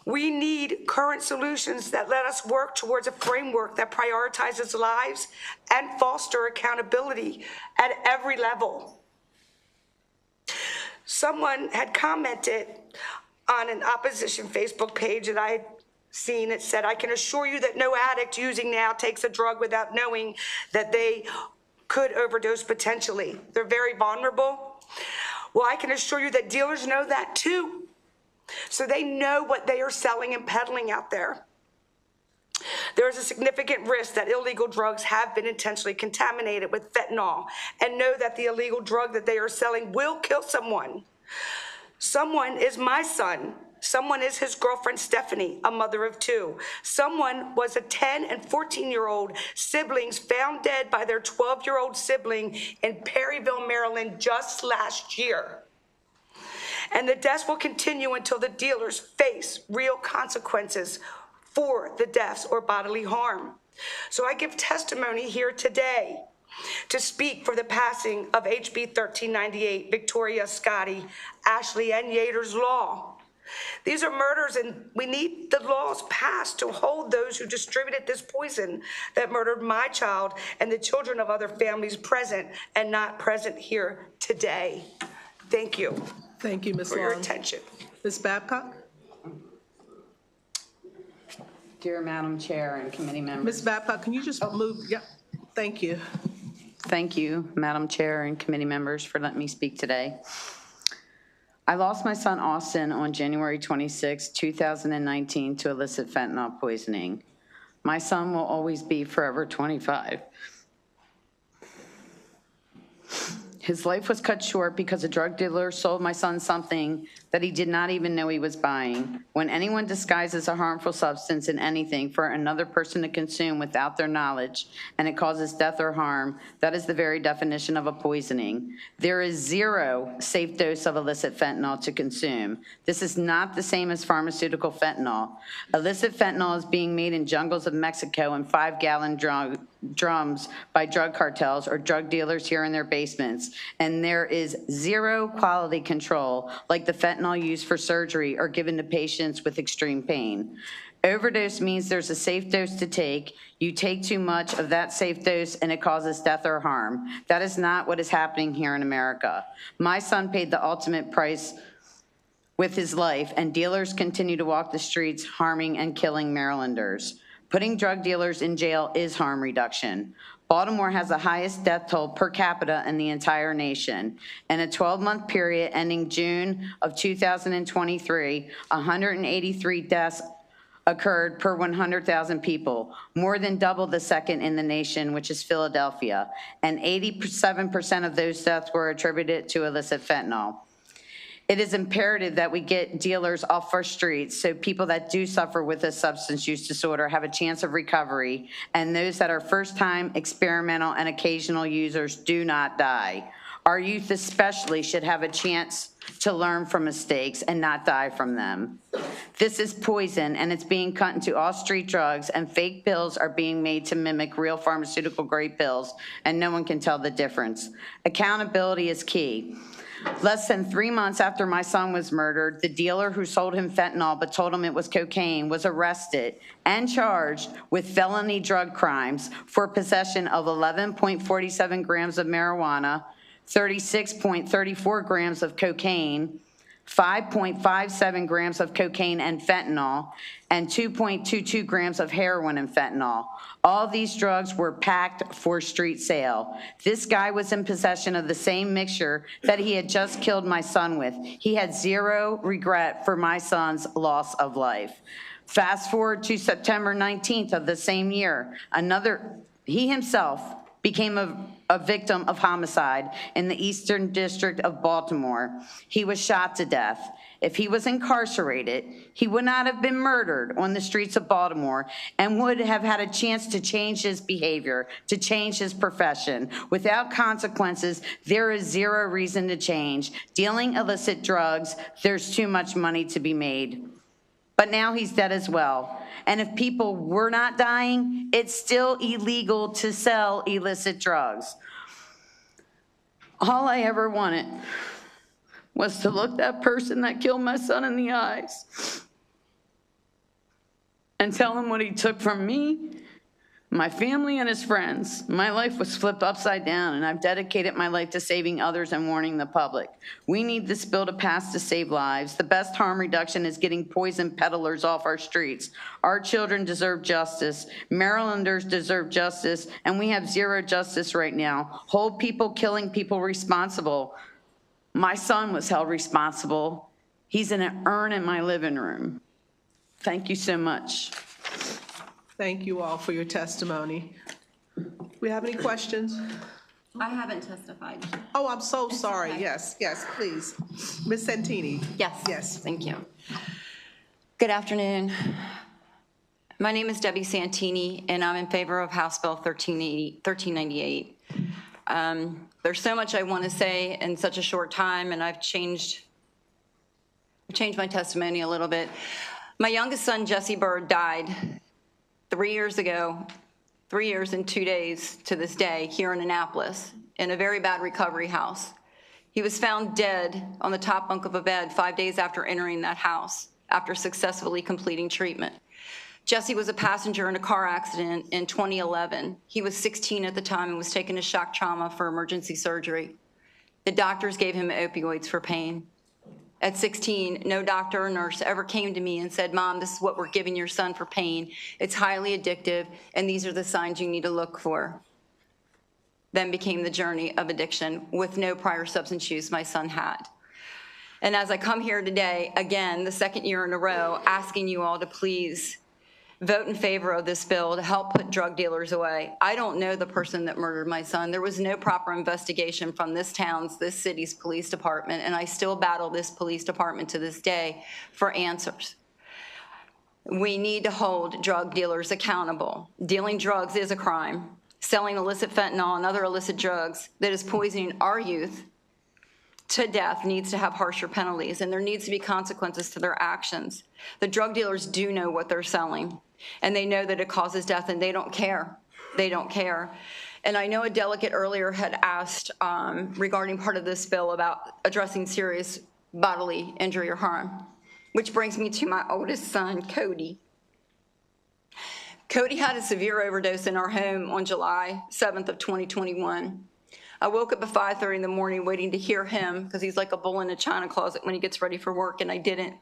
We need current solutions that let us work towards a framework that prioritizes lives and foster accountability at every level. Someone had commented on an opposition Facebook page that I had seen. It said, "I can assure you that no addict using now takes a drug without knowing that they could overdose potentially. They're very vulnerable." Well, I can assure you that dealers know that too. So they know what they are selling and peddling out there. There is a significant risk that illegal drugs have been intentionally contaminated with fentanyl and know that the illegal drug that they are selling will kill someone. Someone is my son. Someone is his girlfriend, Stephanie, a mother of 2. Someone was a 10 and 14-year-old siblings found dead by their 12-year-old sibling in Perryville, Maryland, just last year. And the deaths will continue until the dealers face real consequences for the deaths or bodily harm. So I give testimony here today to speak for the passing of HB 1398, Victoria, Scotty, Ashley, and Yater's Law. These are murders, and we need the laws passed to hold those who distributed this poison that murdered my child and the children of other families present and not present here today. Thank you. Thank you, Ms. For your Long. attention. Ms. Babcock? Dear Madam Chair and committee members. Ms. Babcock, can you just move? Yep. Thank you. Thank you, Madam Chair and committee members, for letting me speak today. I lost my son Austin on January 26, 2019 to illicit fentanyl poisoning. My son will always be forever 25. His life was cut short because a drug dealer sold my son something that he did not even know he was buying. When anyone disguises a harmful substance in anything for another person to consume without their knowledge and it causes death or harm, that is the very definition of a poisoning. There is zero safe dose of illicit fentanyl to consume. This is not the same as pharmaceutical fentanyl. Illicit fentanyl is being made in jungles of Mexico in 5-gallon drums by drug cartels or drug dealers here in their basements, and there is zero quality control like the fentanyl used for surgery or given to patients with extreme pain. Overdose means there's a safe dose to take. You take too much of that safe dose and it causes death or harm. That is not what is happening here in America. My son paid the ultimate price with his life, and dealers continue to walk the streets harming and killing Marylanders. Putting drug dealers in jail is harm reduction. Baltimore has the highest death toll per capita in the entire nation. In a 12-month period ending June of 2023, 183 deaths occurred per 100,000 people, more than double the second in the nation, which is Philadelphia, and 87% of those deaths were attributed to illicit fentanyl. It is imperative that we get dealers off our streets so people that do suffer with a substance use disorder have a chance of recovery, and those that are first-time, experimental, and occasional users do not die. Our youth especially should have a chance to learn from mistakes and not die from them. This is poison, and it's being cut into all street drugs, and fake pills are being made to mimic real pharmaceutical-grade pills, and no one can tell the difference. Accountability is key. Less than 3 months after my son was murdered, the dealer who sold him fentanyl but told him it was cocaine was arrested and charged with felony drug crimes for possession of 11.47 grams of marijuana, 36.34 grams of cocaine, 5.57 grams of cocaine and fentanyl, and 2.22 grams of heroin and fentanyl. All these drugs were packed for street sale. This guy was in possession of the same mixture that he had just killed my son with. He had zero regret for my son's loss of life. Fast forward to September 19th of the same year, he himself became a victim of homicide in the Eastern District of Baltimore. He was shot to death. If he was incarcerated, he would not have been murdered on the streets of Baltimore and would have had a chance to change his behavior, to change his profession. Without consequences, there is zero reason to change. Dealing illicit drugs, there's too much money to be made. But now he's dead as well. And if people were not dying, it's still illegal to sell illicit drugs. All I ever wanted was to look that person that killed my son in the eyes and tell him what he took from me, my family, and his friends. My life was flipped upside down, and I've dedicated my life to saving others and warning the public. We need this bill to pass to save lives. The best harm reduction is getting poison peddlers off our streets. Our children deserve justice. Marylanders deserve justice, and we have zero justice right now. Hold people killing people responsible. My son was held responsible. He's in an urn in my living room. Thank you so much. Thank you all for your testimony. We have any questions? I haven't testified. Oh, I'm so sorry. Yes, please. Ms. Santini. Yes. Thank you. Good afternoon. My name is Debbie Santini, and I'm in favor of House Bill 1398. There's so much I want to say in such a short time, and I've changed my testimony a little bit. My youngest son, Jesse Bird, died 3 years ago, 3 years and 2 days to this day, here in Annapolis, in a very bad recovery house. He was found dead on the top bunk of a bed 5 days after entering that house, after successfully completing treatment. Jesse was a passenger in a car accident in 2011. He was 16 at the time and was taken to shock trauma for emergency surgery. The doctors gave him opioids for pain. At 16, no doctor or nurse ever came to me and said, "Mom, this is what we're giving your son for pain. It's highly addictive, and these are the signs you need to look for." Then became the journey of addiction with no prior substance use my son had. And as I come here today, again, the second year in a row, asking you all to please vote in favor of this bill to help put drug dealers away. I don't know the person that murdered my son. There was no proper investigation from this city's police department, and I still battle this police department to this day for answers. We need to hold drug dealers accountable. Dealing drugs is a crime. Selling illicit fentanyl and other illicit drugs that is poisoning our youth to death needs to have harsher penalties, and there needs to be consequences to their actions. The drug dealers do know what they're selling, and they know that it causes death, and they don't care. They don't care. And I know a delegate earlier had asked regarding part of this bill about addressing serious bodily injury or harm, which brings me to my oldest son, Cody. Cody had a severe overdose in our home on July 7th of 2021. I woke up at 5:30 in the morning waiting to hear him because he's like a bull in a china closet when he gets ready for work, and I didn't.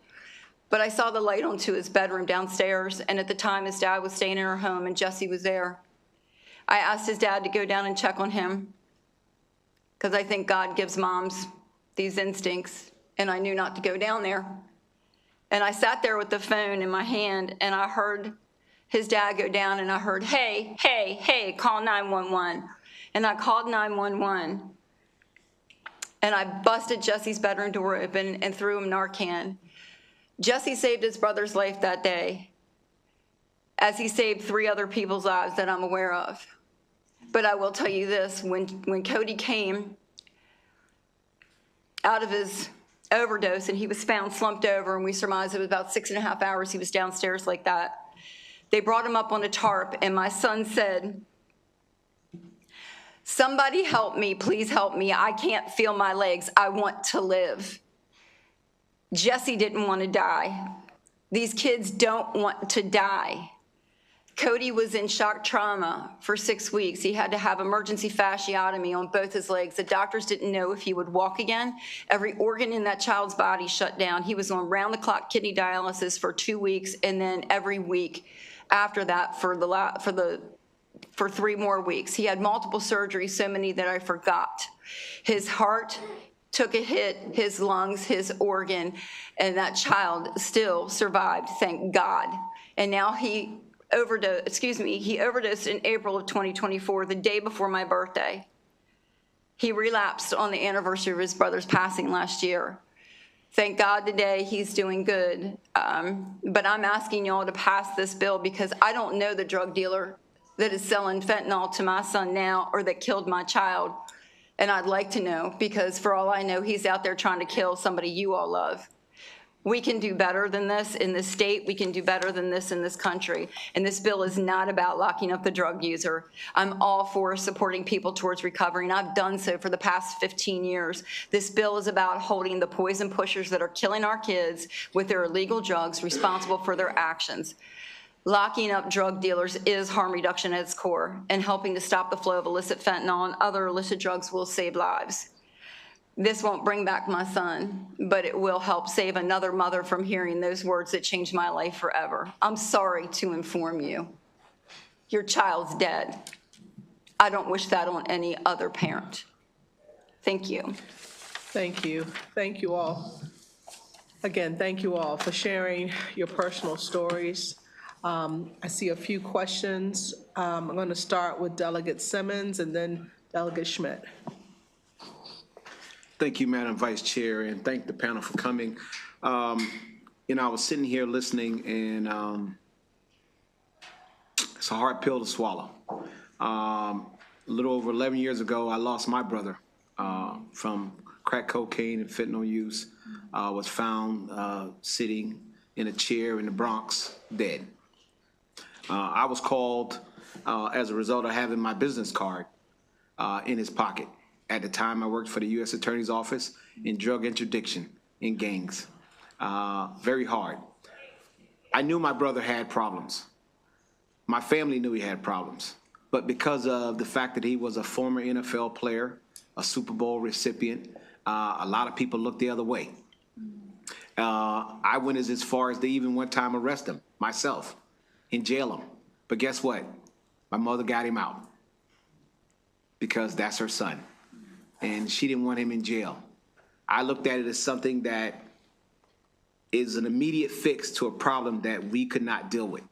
But I saw the light onto his bedroom downstairs, and at the time his dad was staying in our home and Jesse was there. I asked his dad to go down and check on him because I think God gives moms these instincts, and I knew not to go down there. And I sat there with the phone in my hand, and I heard his dad go down, and I heard, hey, hey, hey, call 911. And I called 911, and I busted Jesse's bedroom door open and threw him Narcan. Jesse saved his brother's life that day, as he saved 3 other people's lives that I'm aware of. But I will tell you this, when Cody came out of his overdose and he was found slumped over, and we surmised it was about 6.5 hours he was downstairs like that, they brought him up on a tarp, and my son said, "Somebody help me, please help me. I can't feel my legs. I want to live." Jesse didn't want to die. These kids don't want to die. Cody was in shock trauma for 6 weeks. He had to have emergency fasciotomy on both his legs. The doctors didn't know if he would walk again. Every organ in that child's body shut down. He was on round-the-clock kidney dialysis for 2 weeks, and then every week after that for 3 more weeks. He had multiple surgeries, so many that I forgot. His heart took a hit, his lungs, his organ, and that child still survived, thank God. And now he overdosed in April of 2024, the day before my birthday. He relapsed on the anniversary of his brother's passing last year. Thank God today he's doing good. But I'm asking y'all to pass this bill because I don't know the drug dealer that is selling fentanyl to my son now or that killed my child. And I'd like to know, because for all I know, he's out there trying to kill somebody you all love. We can do better than this in this state. We can do better than this in this country. And this bill is not about locking up the drug user. I'm all for supporting people towards recovery, and I've done so for the past 15 years. This bill is about holding the poison pushers that are killing our kids with their illegal drugs responsible for their actions. Locking up drug dealers is harm reduction at its core, and helping to stop the flow of illicit fentanyl and other illicit drugs will save lives. This won't bring back my son, but it will help save another mother from hearing those words that changed my life forever. I'm sorry to inform you. Your child's dead. I don't wish that on any other parent. Thank you. Thank you. Thank you all. Again, thank you all for sharing your personal stories. I see a few questions. I'm going to start with Delegate Simmons and then Delegate Schmidt. Thank you, Madam Vice Chair, and thank the panel for coming. I was sitting here listening, and it's a hard pill to swallow. A little over 11 years ago, I lost my brother from crack cocaine and fentanyl use. Was found sitting in a chair in the Bronx, dead. I was called as a result of having my business card in his pocket. At the time, I worked for the U.S. Attorney's Office in drug interdiction in gangs. Very hard. I knew my brother had problems. My family knew he had problems. But because of the fact that he was a former NFL player, a Super Bowl recipient, a lot of people looked the other way. I went as far as to even one time arrest him, myself, and jail him. But guess what? My mother got him out because that's her son. And she didn't want him in jail. I looked at it as something that is an immediate fix to a problem that we could not deal with.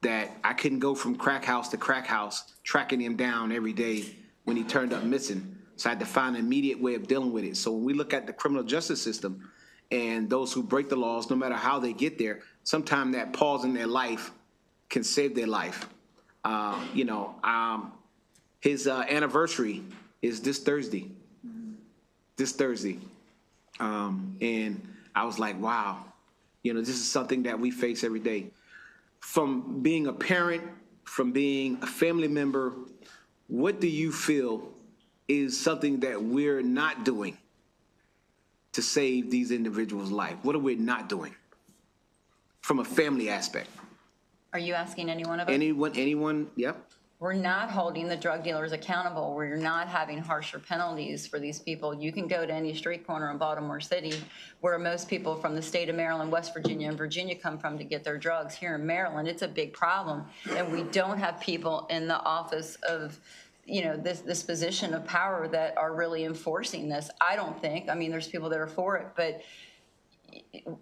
that I couldn't go from crack house to crack house, tracking him down every day when he turned up missing. So I had to find an immediate way of dealing with it. So when we look at the criminal justice system and those who break the laws, no matter how they get there, sometimes that pause in their life can save their life. His anniversary is this Thursday. And I was like, wow, this is something that we face every day. From being a parent, from being a family member, what do you feel is something that we're not doing to save these individuals' life? What are we not doing from a family aspect? Are you asking any one of us? Anyone, yep. We're not holding the drug dealers accountable. We're not having harsher penalties for these people. You can go to any street corner in Baltimore City where most people from the state of Maryland, West Virginia, and Virginia come from to get their drugs. Here in Maryland, it's a big problem. And we don't have people in the office of, this position of power that are really enforcing this. I don't think. I mean, there's people that are for it, but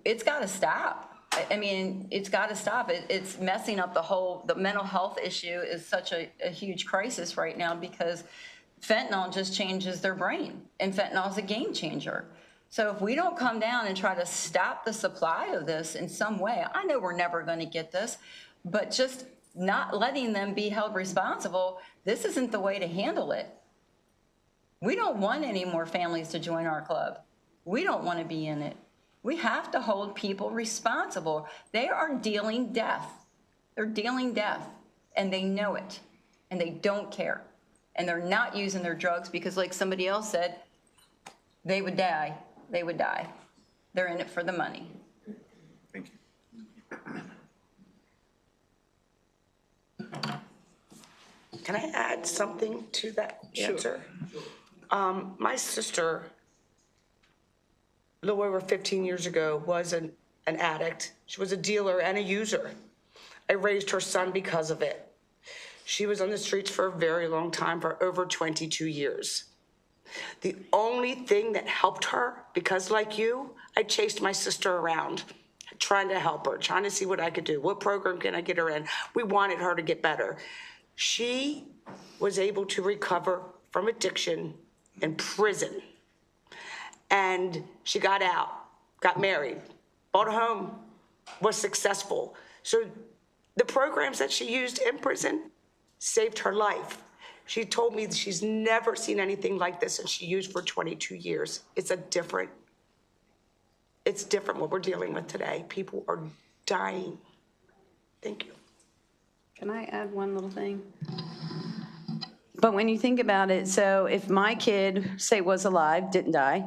it's got to stop. It's got to stop. It's messing up the mental health issue is such a huge crisis right now because fentanyl just changes their brain, and fentanyl is a game changer. So if we don't come down and try to stop the supply of this in some way, I know we're never going to get this, but just not letting them be held responsible, this isn't the way to handle it. We don't want any more families to join our club. We don't want to be in it. We have to hold people responsible. They are dealing death. They're dealing death, and they know it, and they don't care. And they're not using their drugs because, like somebody else said, they would die. They would die. They're in it for the money. Thank you. Can I add something to that answer? My sister, a little over 15 years ago, was an addict. She was a dealer and a user. I raised her son because of it. She was on the streets for a very long time, for over 22 years. The only thing that helped her, because like you, I chased my sister around, trying to help her, trying to see what I could do. What program can I get her in? We wanted her to get better. She was able to recover from addiction in prison. And she got out, got married, bought a home, was successful. So the programs that she used in prison saved her life. She told me that she's never seen anything like this, and she used for 22 years. It's different what we're dealing with today. People are dying. Thank you. Can I add one little thing? But when you think about it, so if my kid, say, was alive, didn't die,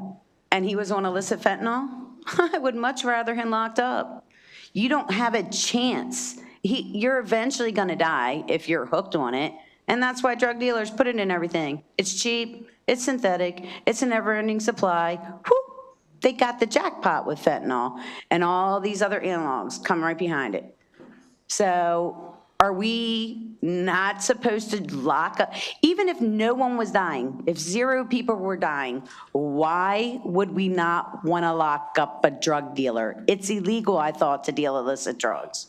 and he was on illicit fentanyl, I would much rather him locked up. You don't have a chance. You're eventually gonna die if you're hooked on it, and that's why drug dealers put it in everything. It's cheap, it's synthetic, it's a never-ending supply. Whoop, they got the jackpot with fentanyl, and all these other analogs come right behind it. So are we not supposed to lock up? Even if no one was dying, if 0 people were dying, why would we not want to lock up a drug dealer? It's illegal, I thought, to deal illicit drugs.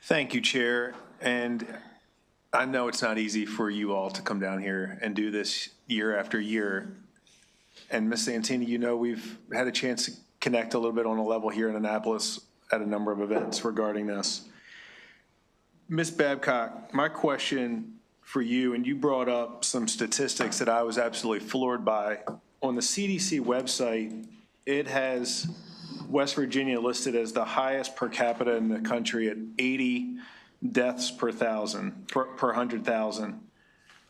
Thank you, Chair. And I know it's not easy for you all to come down here and do this year after year. And Ms. Santini, we've had a chance to connect a little bit on a level here in Annapolis at a number of events regarding this. Ms. Babcock, my question for you, and you brought up some statistics that I was absolutely floored by. On the CDC website, it has West Virginia listed as the highest per capita in the country at 80 deaths per 100,000.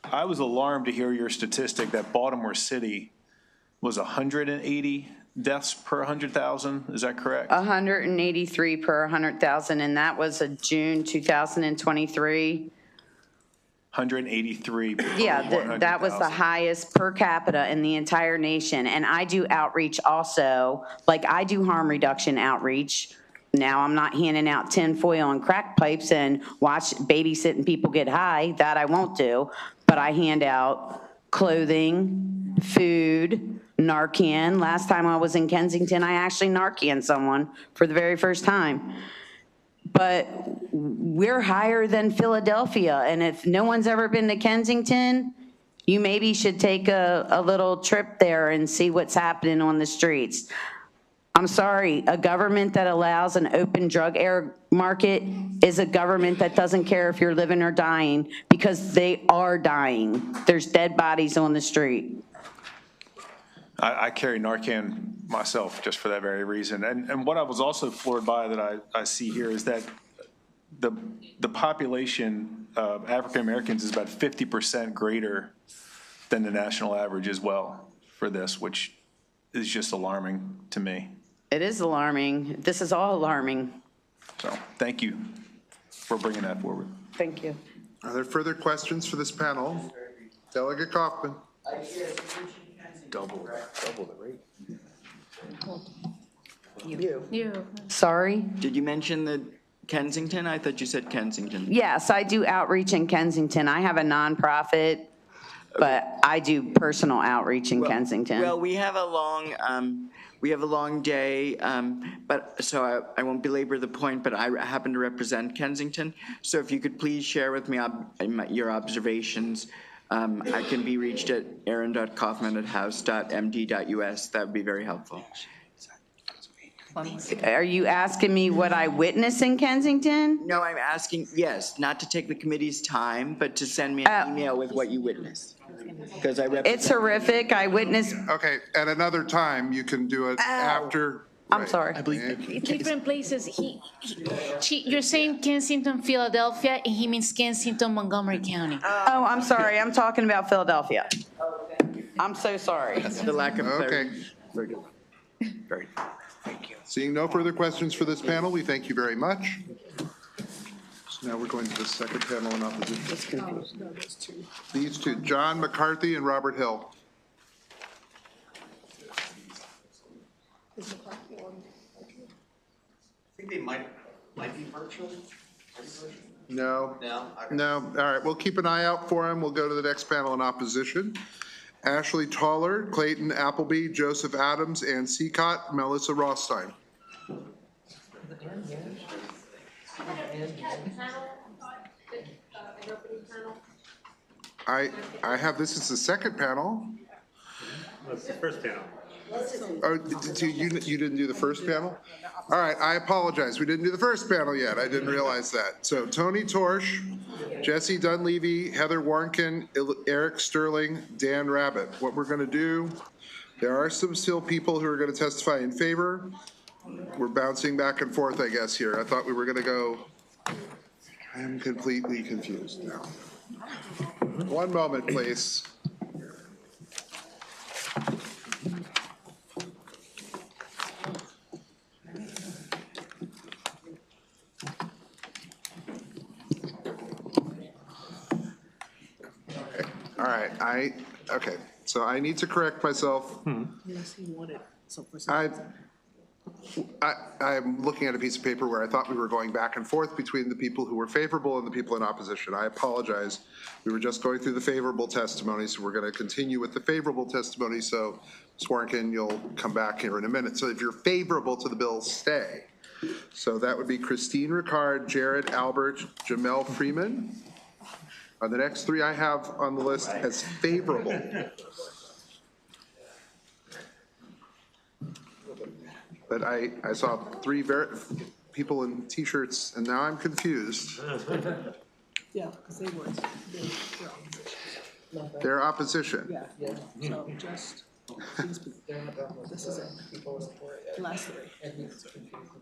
I was alarmed to hear your statistic that Baltimore City was 180 deaths per 100,000. Is that correct? 183 per 100,000, and that was a June 2023. 183 per Yeah, 100,000. that was the highest per capita in the entire nation. And I do outreach also, like I do harm reduction outreach. Now, I'm not handing out tinfoil and crack pipes and babysitting people get high. That I won't do. But I hand out clothing, food, Narcan. Last time I was in Kensington, I actually Narcan someone for the very first time. But we're higher than Philadelphia, and if no one's ever been to Kensington, you maybe should take a little trip there and see what's happening on the streets. I'm sorry, a government that allows an open drug air market is a government that doesn't care if you're living or dying, because they are dying. There's dead bodies on the street. I carry Narcan myself just for that very reason. And what I was also floored by that I see here is that the population of African Americans is about 50% greater than the national average as well for this, which is just alarming to me. It is alarming. This is all alarming. So thank you for bringing that forward. Thank you. Are there further questions for this panel? Delegate Kaufman. Double the rate. You. Sorry? Did you mention the Kensington? I thought you said Kensington. Yes, I do outreach in Kensington. I have a nonprofit, but I do personal outreach in Kensington. Well, we have a long day, but so I won't belabor the point, but I happen to represent Kensington. So if you could please share with me your observations. I can be reached at aaron.kaufman@house.md.us. That would be very helpful. Are you asking me what I witnessed in Kensington? No, I'm asking, yes, not to take the committee's time, but to send me an email with what you witnessed. Because I represent. It's horrific. I witnessed. Okay, at another time, you can do it after. I'm sorry. I believe Different places. You're saying Kensington, Philadelphia, and he means Kensington, Montgomery County. Oh, I'm sorry. I'm talking about Philadelphia. I'm so sorry. The lack of Okay. Very good. Very good. Thank you. Seeing no further questions for this panel, we thank you very much. So now we're going to the second panel in opposition. These two, John McCarthy and Robert Hill. I think they might be virtual. No. No? Okay. No, all right, we'll keep an eye out for him. We'll go to the next panel in opposition. Ashley Toller, Clayton Appleby, Joseph Adams, Ann Seacott, Melissa Rothstein. I have this as the second panel. That's the first panel. Oh, you didn't do the first panel? All right, I apologize. We didn't do the first panel yet. I didn't realize that. So Tony Torsch, Jesse Dunleavy, Heather Warnken, Eric Sterling, Dan Rabbit. What we're going to do, there are some still people who are going to testify in favor. We're bouncing back and forth, I guess, here. I thought we were going to go. I am completely confused now. One moment, please. All right, okay, so I need to correct myself. I'm looking at a piece of paper where I thought we were going back and forth between the people who were favorable and the people in opposition. I apologize. We were just going through the favorable testimony, so we're going to continue with the favorable testimony. So, Ms. Warnken, you'll come back here in a minute. So if you're favorable to the bill, stay. So that would be Christine Ricard, Jared Albert, Jamel Freeman. The next three I have on the list as favorable. But I saw three people in T-shirts, and now I'm confused. Yeah, because they were, Their opposition. Yeah, so just, this is it. The last three.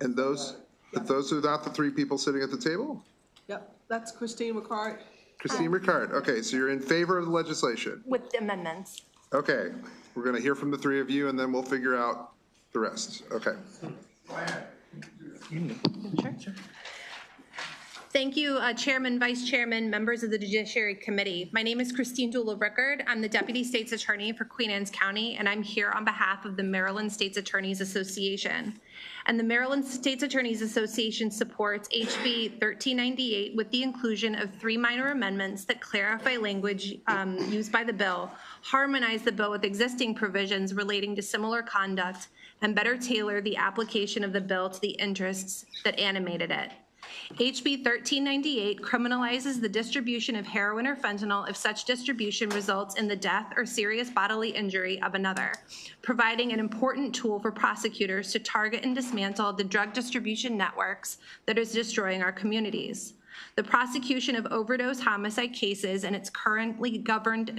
And those are not the three people sitting at the table? Yep, that's Christine McCart. Christine Ricard, okay, so you're in favor of the legislation? With the amendments. Okay, we're gonna hear from the three of you and then we'll figure out the rest, okay. Thank you, Chairman, Vice Chairman, members of the Judiciary Committee. My name is Christine Dula-Rickard. I'm the Deputy State's Attorney for Queen Anne's County, and I'm here on behalf of the Maryland State's Attorneys Association. And the Maryland State's Attorneys Association supports HB 1398 with the inclusion of 3 minor amendments that clarify language used by the bill, harmonize the bill with existing provisions relating to similar conduct, and better tailor the application of the bill to the interests that animated it. HB 1398 criminalizes the distribution of heroin or fentanyl if such distribution results in the death or serious bodily injury of another, providing an important tool for prosecutors to target and dismantle the drug distribution networks that is destroying our communities. The prosecution of overdose homicide cases and is currently governed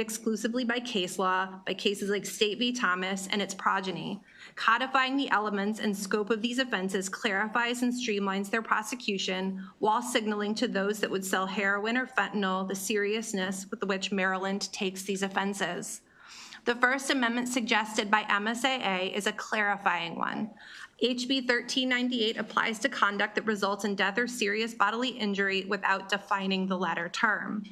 exclusively by case law, by cases like State v. Thomas and its progeny. Codifying the elements and scope of these offenses clarifies and streamlines their prosecution while signaling to those that would sell heroin or fentanyl the seriousness with which Maryland takes these offenses. The First Amendment suggested by MSAA is a clarifying one. HB 1398 applies to conduct that results in death or serious bodily injury without defining the latter term.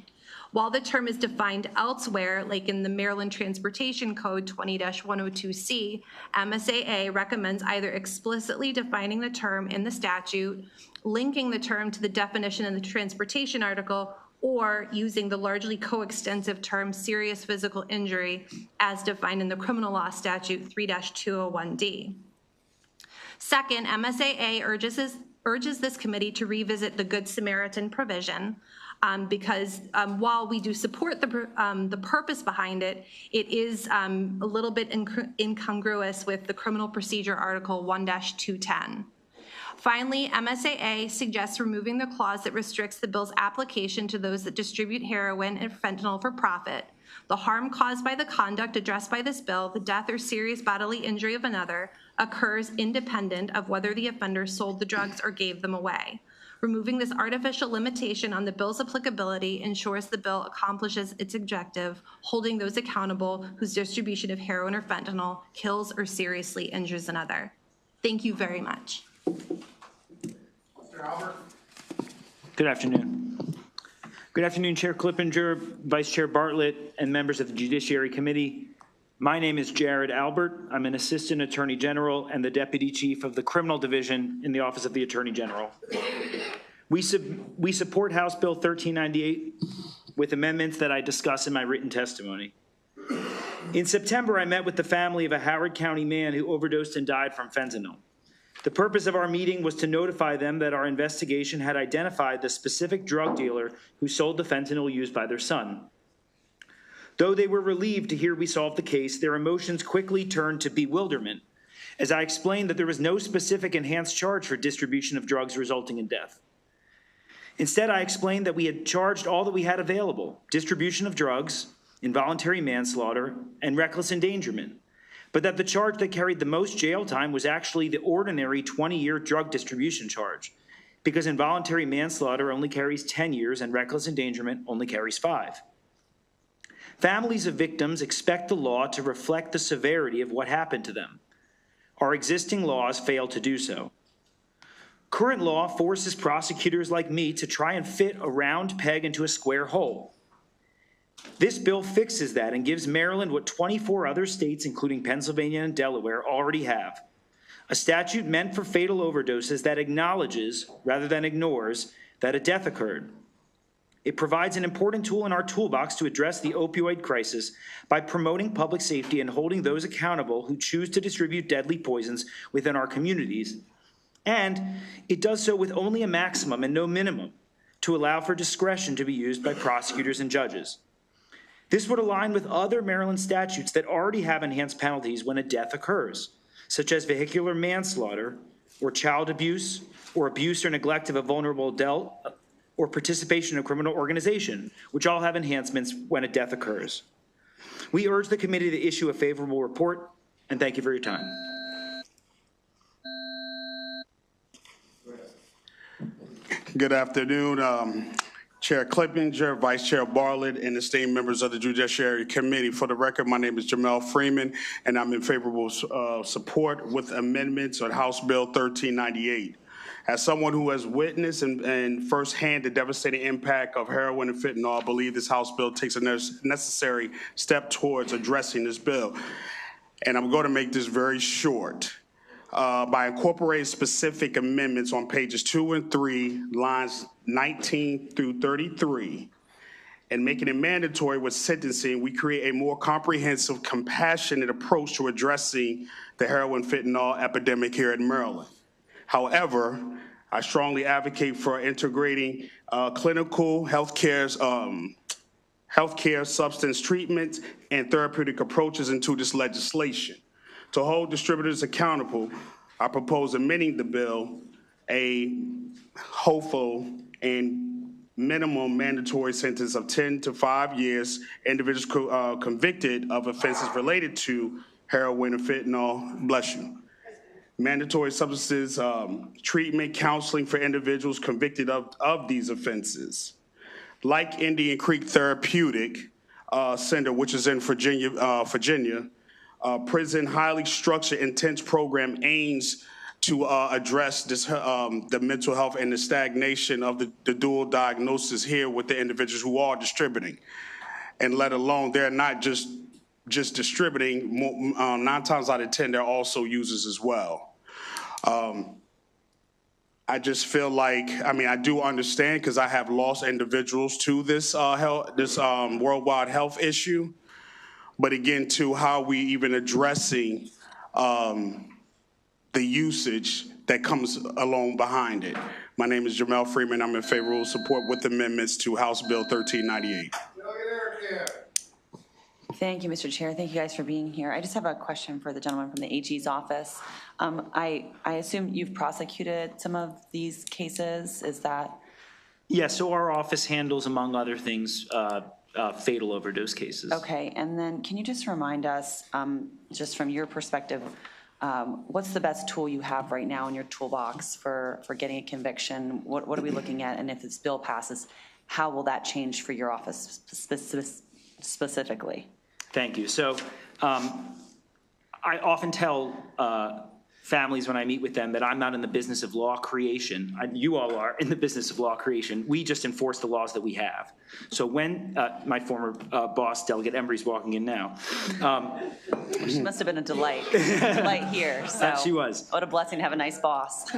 While the term is defined elsewhere, like in the Maryland Transportation Code 20-102C, MSAA recommends either explicitly defining the term in the statute, linking the term to the definition in the transportation article, or using the largely coextensive term serious physical injury as defined in the criminal law statute 3-201D. Second, MSAA urges this committee to revisit the Good Samaritan provision because while we do support the purpose behind it, it is a little bit incongruous with the Criminal Procedure Article 1-210. Finally, MSAA suggests removing the clause that restricts the bill's application to those that distribute heroin and fentanyl for profit. The harm caused by the conduct addressed by this bill, the death or serious bodily injury of another, occurs independent of whether the offender sold the drugs or gave them away. Removing this artificial limitation on the bill's applicability ensures the bill accomplishes its objective, holding those accountable whose distribution of heroin or fentanyl kills or seriously injures another. Thank you very much. Mr. Albert. Good afternoon. Good afternoon, Chair Clippinger, Vice Chair Bartlett, and members of the Judiciary Committee. My name is Jared Albert. I'm an Assistant Attorney General and the Deputy Chief of the Criminal Division in the Office of the Attorney General. We support House Bill 1398 with amendments that I discuss in my written testimony. In September, I met with the family of a Howard County man who overdosed and died from fentanyl. The purpose of our meeting was to notify them that our investigation had identified the specific drug dealer who sold the fentanyl used by their son. Though they were relieved to hear we solved the case, their emotions quickly turned to bewilderment as I explained that there was no specific enhanced charge for distribution of drugs resulting in death. Instead, I explained that we had charged all that we had available: distribution of drugs, involuntary manslaughter, and reckless endangerment, but that the charge that carried the most jail time was actually the ordinary 20-year drug distribution charge, because involuntary manslaughter only carries 10 years and reckless endangerment only carries 5. Families of victims expect the law to reflect the severity of what happened to them. Our existing laws fail to do so. Current law forces prosecutors like me to try and fit a round peg into a square hole. This bill fixes that and gives Maryland what 24 other states, including Pennsylvania and Delaware, already have: a statute meant for fatal overdoses that acknowledges, rather than ignores, that a death occurred. It provides an important tool in our toolbox to address the opioid crisis by promoting public safety and holding those accountable who choose to distribute deadly poisons within our communities. And it does so with only a maximum and no minimum to allow for discretion to be used by prosecutors and judges. This would align with other Maryland statutes that already have enhanced penalties when a death occurs, such as vehicular manslaughter, or child abuse, or abuse or neglect of a vulnerable adult, or participation in a criminal organization, which all have enhancements when a death occurs. We urge the committee to issue a favorable report, and thank you for your time. Good afternoon, Chair Clippinger, Vice Chair Bartlett, and esteemed members of the Judiciary Committee. For the record, my name is Jamel Freeman, and I'm in favorable support with amendments on House Bill 1398. As someone who has witnessed and firsthand the devastating impact of heroin and fentanyl, I believe this House bill takes a necessary step towards addressing this bill. And I'm going to make this very short. By incorporating specific amendments on pages 2 and 3, lines 19 through 33, and making it mandatory with sentencing, we create a more comprehensive, compassionate approach to addressing the heroin fentanyl epidemic here in Maryland. However, I strongly advocate for integrating clinical healthcare, substance treatment, and therapeutic approaches into this legislation. To hold distributors accountable, I propose amending the bill a hopeful and minimum mandatory sentence of 10 to 5 years. Individuals convicted of offenses related to heroin and fentanyl, bless you. Mandatory substances treatment counseling for individuals convicted of these offenses. Like Indian Creek Therapeutic Center, which is in Virginia, prison highly structured, intense program aims to address this, the mental health and the stagnation of the dual diagnosis here with the individuals who are distributing. And let alone, they're not just distributing, 9 times out of 10, they're also users as well. I just feel like, I mean, I do understand because I have lost individuals to this, worldwide health issue. But again, to how we even addressing the usage that comes along behind it. My name is Jamel Freeman. I'm in favor of support with amendments to House Bill 1398. Thank you, Mr. Chair. Thank you guys for being here. I just have a question for the gentleman from the AG's office. I assume you've prosecuted some of these cases, is that? Yeah, so our office handles, among other things, fatal overdose cases. Okay, and then can you just remind us, just from your perspective, what's the best tool you have right now in your toolbox for getting a conviction? What are we looking at? And if this bill passes, how will that change for your office specifically? Thank you. So I often tell families when I meet with them that I'm not in the business of law creation. You all are in the business of law creation. We just enforce the laws that we have. So when my former boss, Delegate Embry's walking in now. She must have been a delight here. So she was. What a blessing to have a nice boss.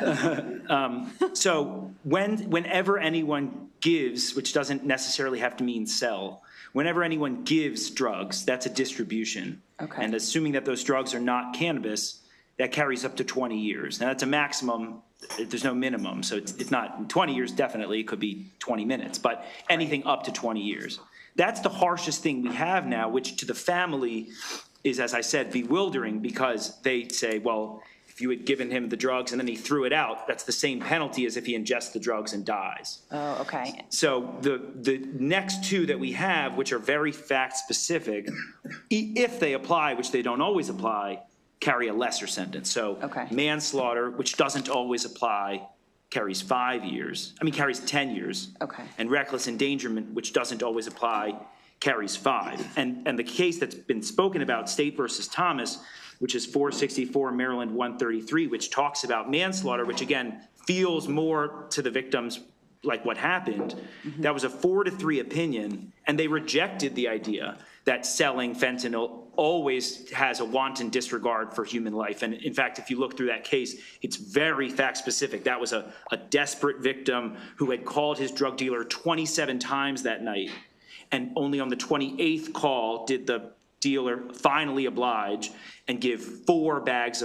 So whenever anyone gives, which doesn't necessarily have to mean sell, whenever anyone gives drugs, that's a distribution. Okay. And assuming that those drugs are not cannabis, that carries up to 20 years. Now, that's a maximum. There's no minimum. So it's not 20 years, definitely. It could be 20 minutes, but anything up to 20 years. That's the harshest thing we have now, which to the family is, as I said, bewildering because they say, well, if you had given him the drugs and then he threw it out, that's the same penalty as if he ingests the drugs and dies. Oh, okay. So the next two that we have, which are very fact specific, if they apply, which they don't always apply, carry a lesser sentence. So manslaughter, which doesn't always apply, carries 5 years. I mean, carries 10 years. Okay. And reckless endangerment, which doesn't always apply, carries 5. And the case that's been spoken about, State versus Thomas, which is 464 Maryland 133, which talks about manslaughter, which again feels more to the victims like what happened. That was a 4-3 opinion, and they rejected the idea that selling fentanyl always has a wanton disregard for human life. And in fact, if you look through that case, it's very fact specific. That was a desperate victim who had called his drug dealer 27 times that night. And only on the 28th call did the dealer finally oblige and give 4 bags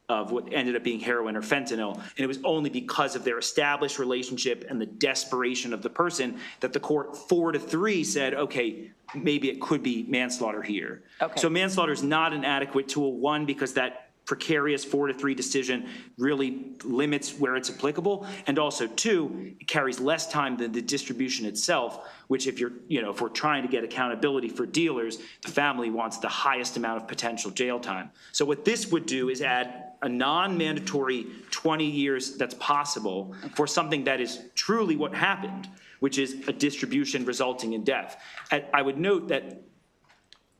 of what ended up being heroin or fentanyl. And it was only because of their established relationship and the desperation of the person that the court 4-3 said, okay, maybe it could be manslaughter here. Okay. So manslaughter is not an adequate tool, one, because that precarious 4-3 decision really limits where it's applicable, and also 2, it carries less time than the distribution itself, which if we're trying to get accountability for dealers, the family wants the highest amount of potential jail time. So what this would do is add a non-mandatory 20 years that's possible for something that is truly what happened, which is a distribution resulting in death. I would note that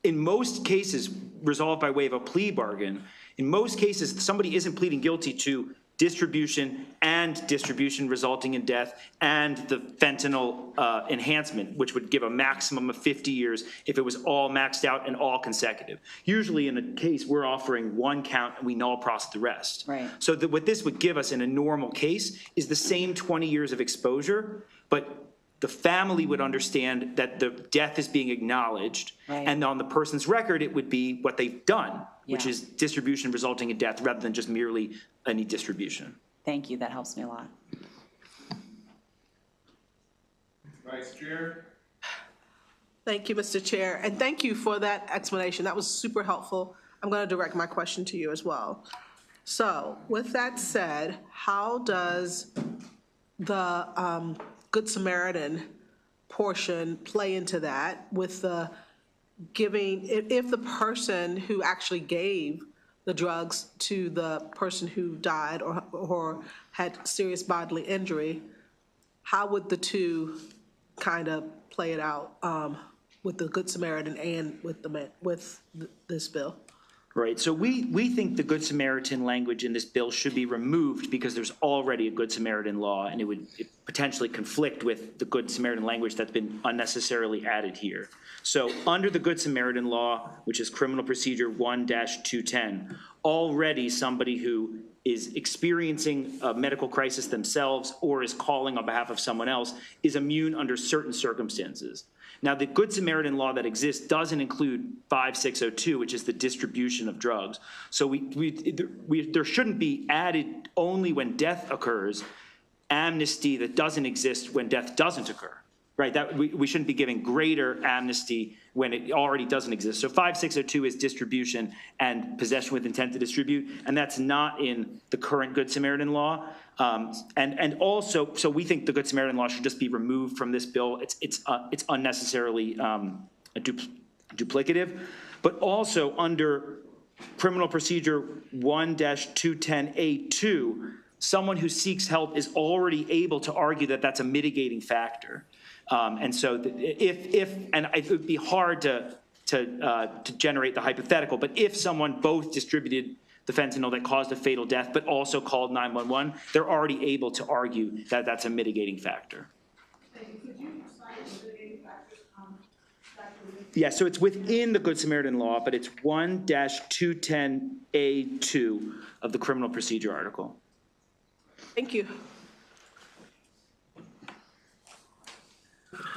in most cases resolved by way of a plea bargain, in most cases, somebody isn't pleading guilty to distribution and distribution resulting in death, and the fentanyl enhancement, which would give a maximum of 50 years if it was all maxed out and all consecutive. Usually in a case, we're offering one count and we null process the rest. Right. So what this would give us in a normal case is the same 20 years of exposure, but the family would understand that the death is being acknowledged, Right. and on the person's record, it would be what they've done, which Yeah. is distribution resulting in death rather than just merely any distribution. Thank you, that helps me a lot. Vice Chair. Thank you, Mr. Chair, and thank you for that explanation. That was super helpful. I'm going to direct my question to you as well. So with that said, how does the Good Samaritan portion play into that with the giving, if the person who actually gave the drugs to the person who died or had serious bodily injury, how would the two kind of play it out with the Good Samaritan and with this bill? Right, so we think the Good Samaritan language in this bill should be removed because there's already a Good Samaritan law, and it would potentially conflict with the Good Samaritan language that's been unnecessarily added here. So under the Good Samaritan law, which is Criminal Procedure 1-210, already somebody who is experiencing a medical crisis themselves or is calling on behalf of someone else is immune under certain circumstances. Now, the Good Samaritan law that exists doesn't include 5602, which is the distribution of drugs. So there shouldn't be added only when death occurs, amnesty that doesn't exist when death doesn't occur, right? That we shouldn't be giving greater amnesty when it already doesn't exist. So 5602 is distribution and possession with intent to distribute, and that's not in the current Good Samaritan law. And also, so we think the Good Samaritan law should just be removed from this bill. It's unnecessarily duplicative. But also under Criminal Procedure 1-210A2, someone who seeks help is already able to argue that that's a mitigating factor. And so and it would be hard to generate the hypothetical, but if someone both distributed the fentanyl that caused a fatal death, but also called 911, they're already able to argue that that's a mitigating factor. Yeah, so it's within the Good Samaritan law, but it's 1-210A2 of the Criminal Procedure article. Thank you.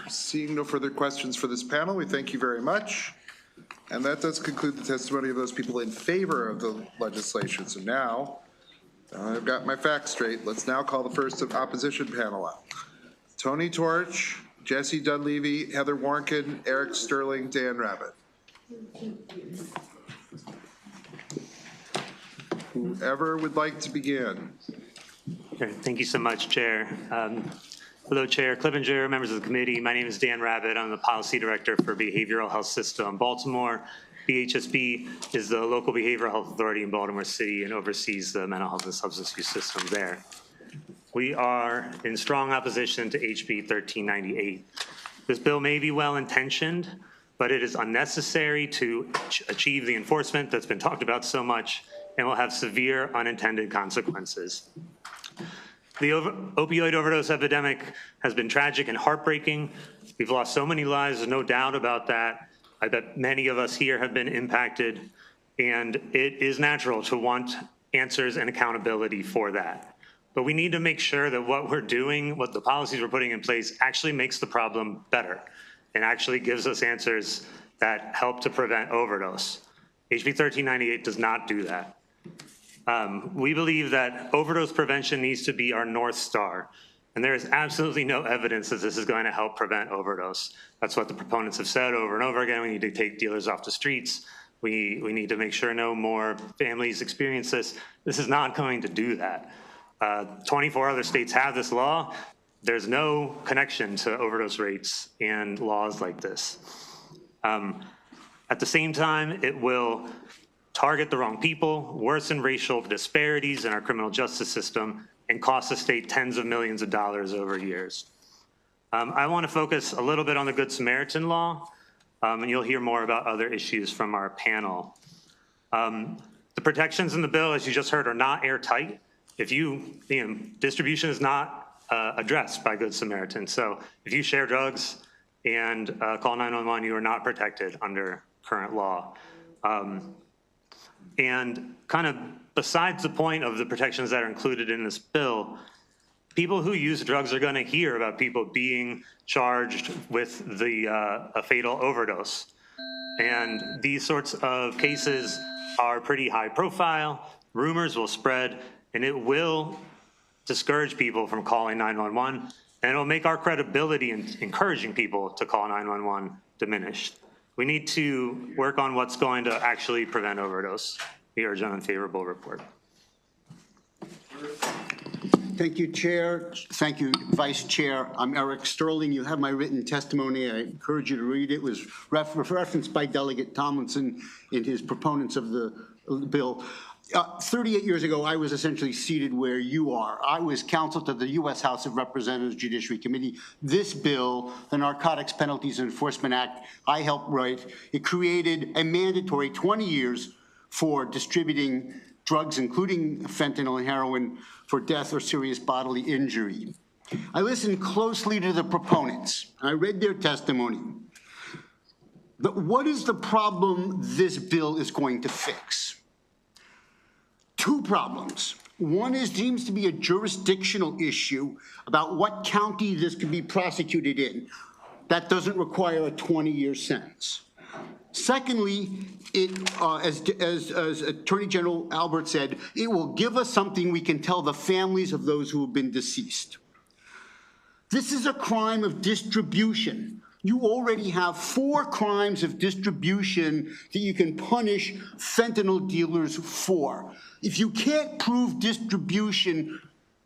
Seeing no further questions for this panel, we thank you very much. And that does conclude the testimony of those people in favor of the legislation. So now, I've got my facts straight. Let's now call the first of opposition panel out. Tony Torch, Jesse Dunleavy, Heather Warnken, Eric Sterling, Dan Rabbit. Whoever would like to begin. Okay, thank you so much, Chair. Hello, Chair Clippinger, members of the committee. My name is Dan Rabbit. I'm the Policy Director for Behavioral Health System in Baltimore. BHSB is the local behavioral health authority in Baltimore City and oversees the mental health and substance use system there. We are in strong opposition to HB 1398. This bill may be well-intentioned, but it is unnecessary to achieve the enforcement that's been talked about so much and will have severe unintended consequences. The opioid overdose epidemic has been tragic and heartbreaking. We've lost so many lives, there's no doubt about that. I bet many of us here have been impacted, and it is natural to want answers and accountability for that. But we need to make sure that what we're doing, what the policies we're putting in place actually makes the problem better and actually gives us answers that help to prevent overdose. HB 1398 does not do that. We believe that overdose prevention needs to be our North Star, and there is absolutely no evidence that this is going to help prevent overdose. That's what the proponents have said over and over again. We need to take dealers off the streets. We need to make sure no more families experience this. This is not going to do that. 24 other states have this law. There's no connection to overdose rates and laws like this. At the same time, it will target the wrong people, worsen racial disparities in our criminal justice system, and cost the state tens of millions of dollars over years. I want to focus a little bit on the Good Samaritan law, and you'll hear more about other issues from our panel. The protections in the bill, as you just heard, are not airtight, if distribution is not addressed by Good Samaritan. So if you share drugs and call 911, you are not protected under current law. And kind of besides the point of the protections that are included in this bill, people who use drugs are going to hear about people being charged with a fatal overdose. And these sorts of cases are pretty high profile. Rumors will spread, and it will discourage people from calling 911, and it'll make our credibility in encouraging people to call 911 diminished. We need to work on what's going to actually prevent overdose. We urge an unfavorable report. Thank you, Chair. Thank you, Vice Chair. I'm Eric Sterling. You have my written testimony. I encourage you to read it. It was referenced by Delegate Tomlinson in his proponents of the bill. 38 years ago, I was essentially seated where you are. I was counsel to the U.S. House of Representatives Judiciary Committee. This bill, the Narcotics Penalties and Enforcement Act, I helped write. It created a mandatory 20 years for distributing drugs, including fentanyl and heroin, for death or serious bodily injury. I listened closely to the proponents. I read their testimony. But what is the problem this bill is going to fix? Two problems. One seems to be a jurisdictional issue about what county this can be prosecuted in. That doesn't require a 20-year sentence. Secondly, as Attorney General Albert said, it will give us something we can tell the families of those who have been deceased. This is a crime of distribution. You already have 4 crimes of distribution that you can punish fentanyl dealers for. If you can't prove distribution,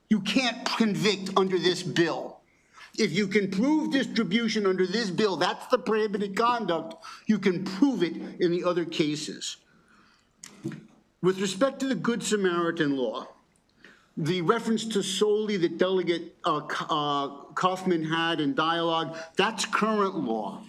you can't convict under this bill. If you can prove distribution under this bill, that's the prohibited conduct, you can prove it in the other cases. With respect to the Good Samaritan law, the reference to solely that Delegate Kaufman had in dialogue, that's current law.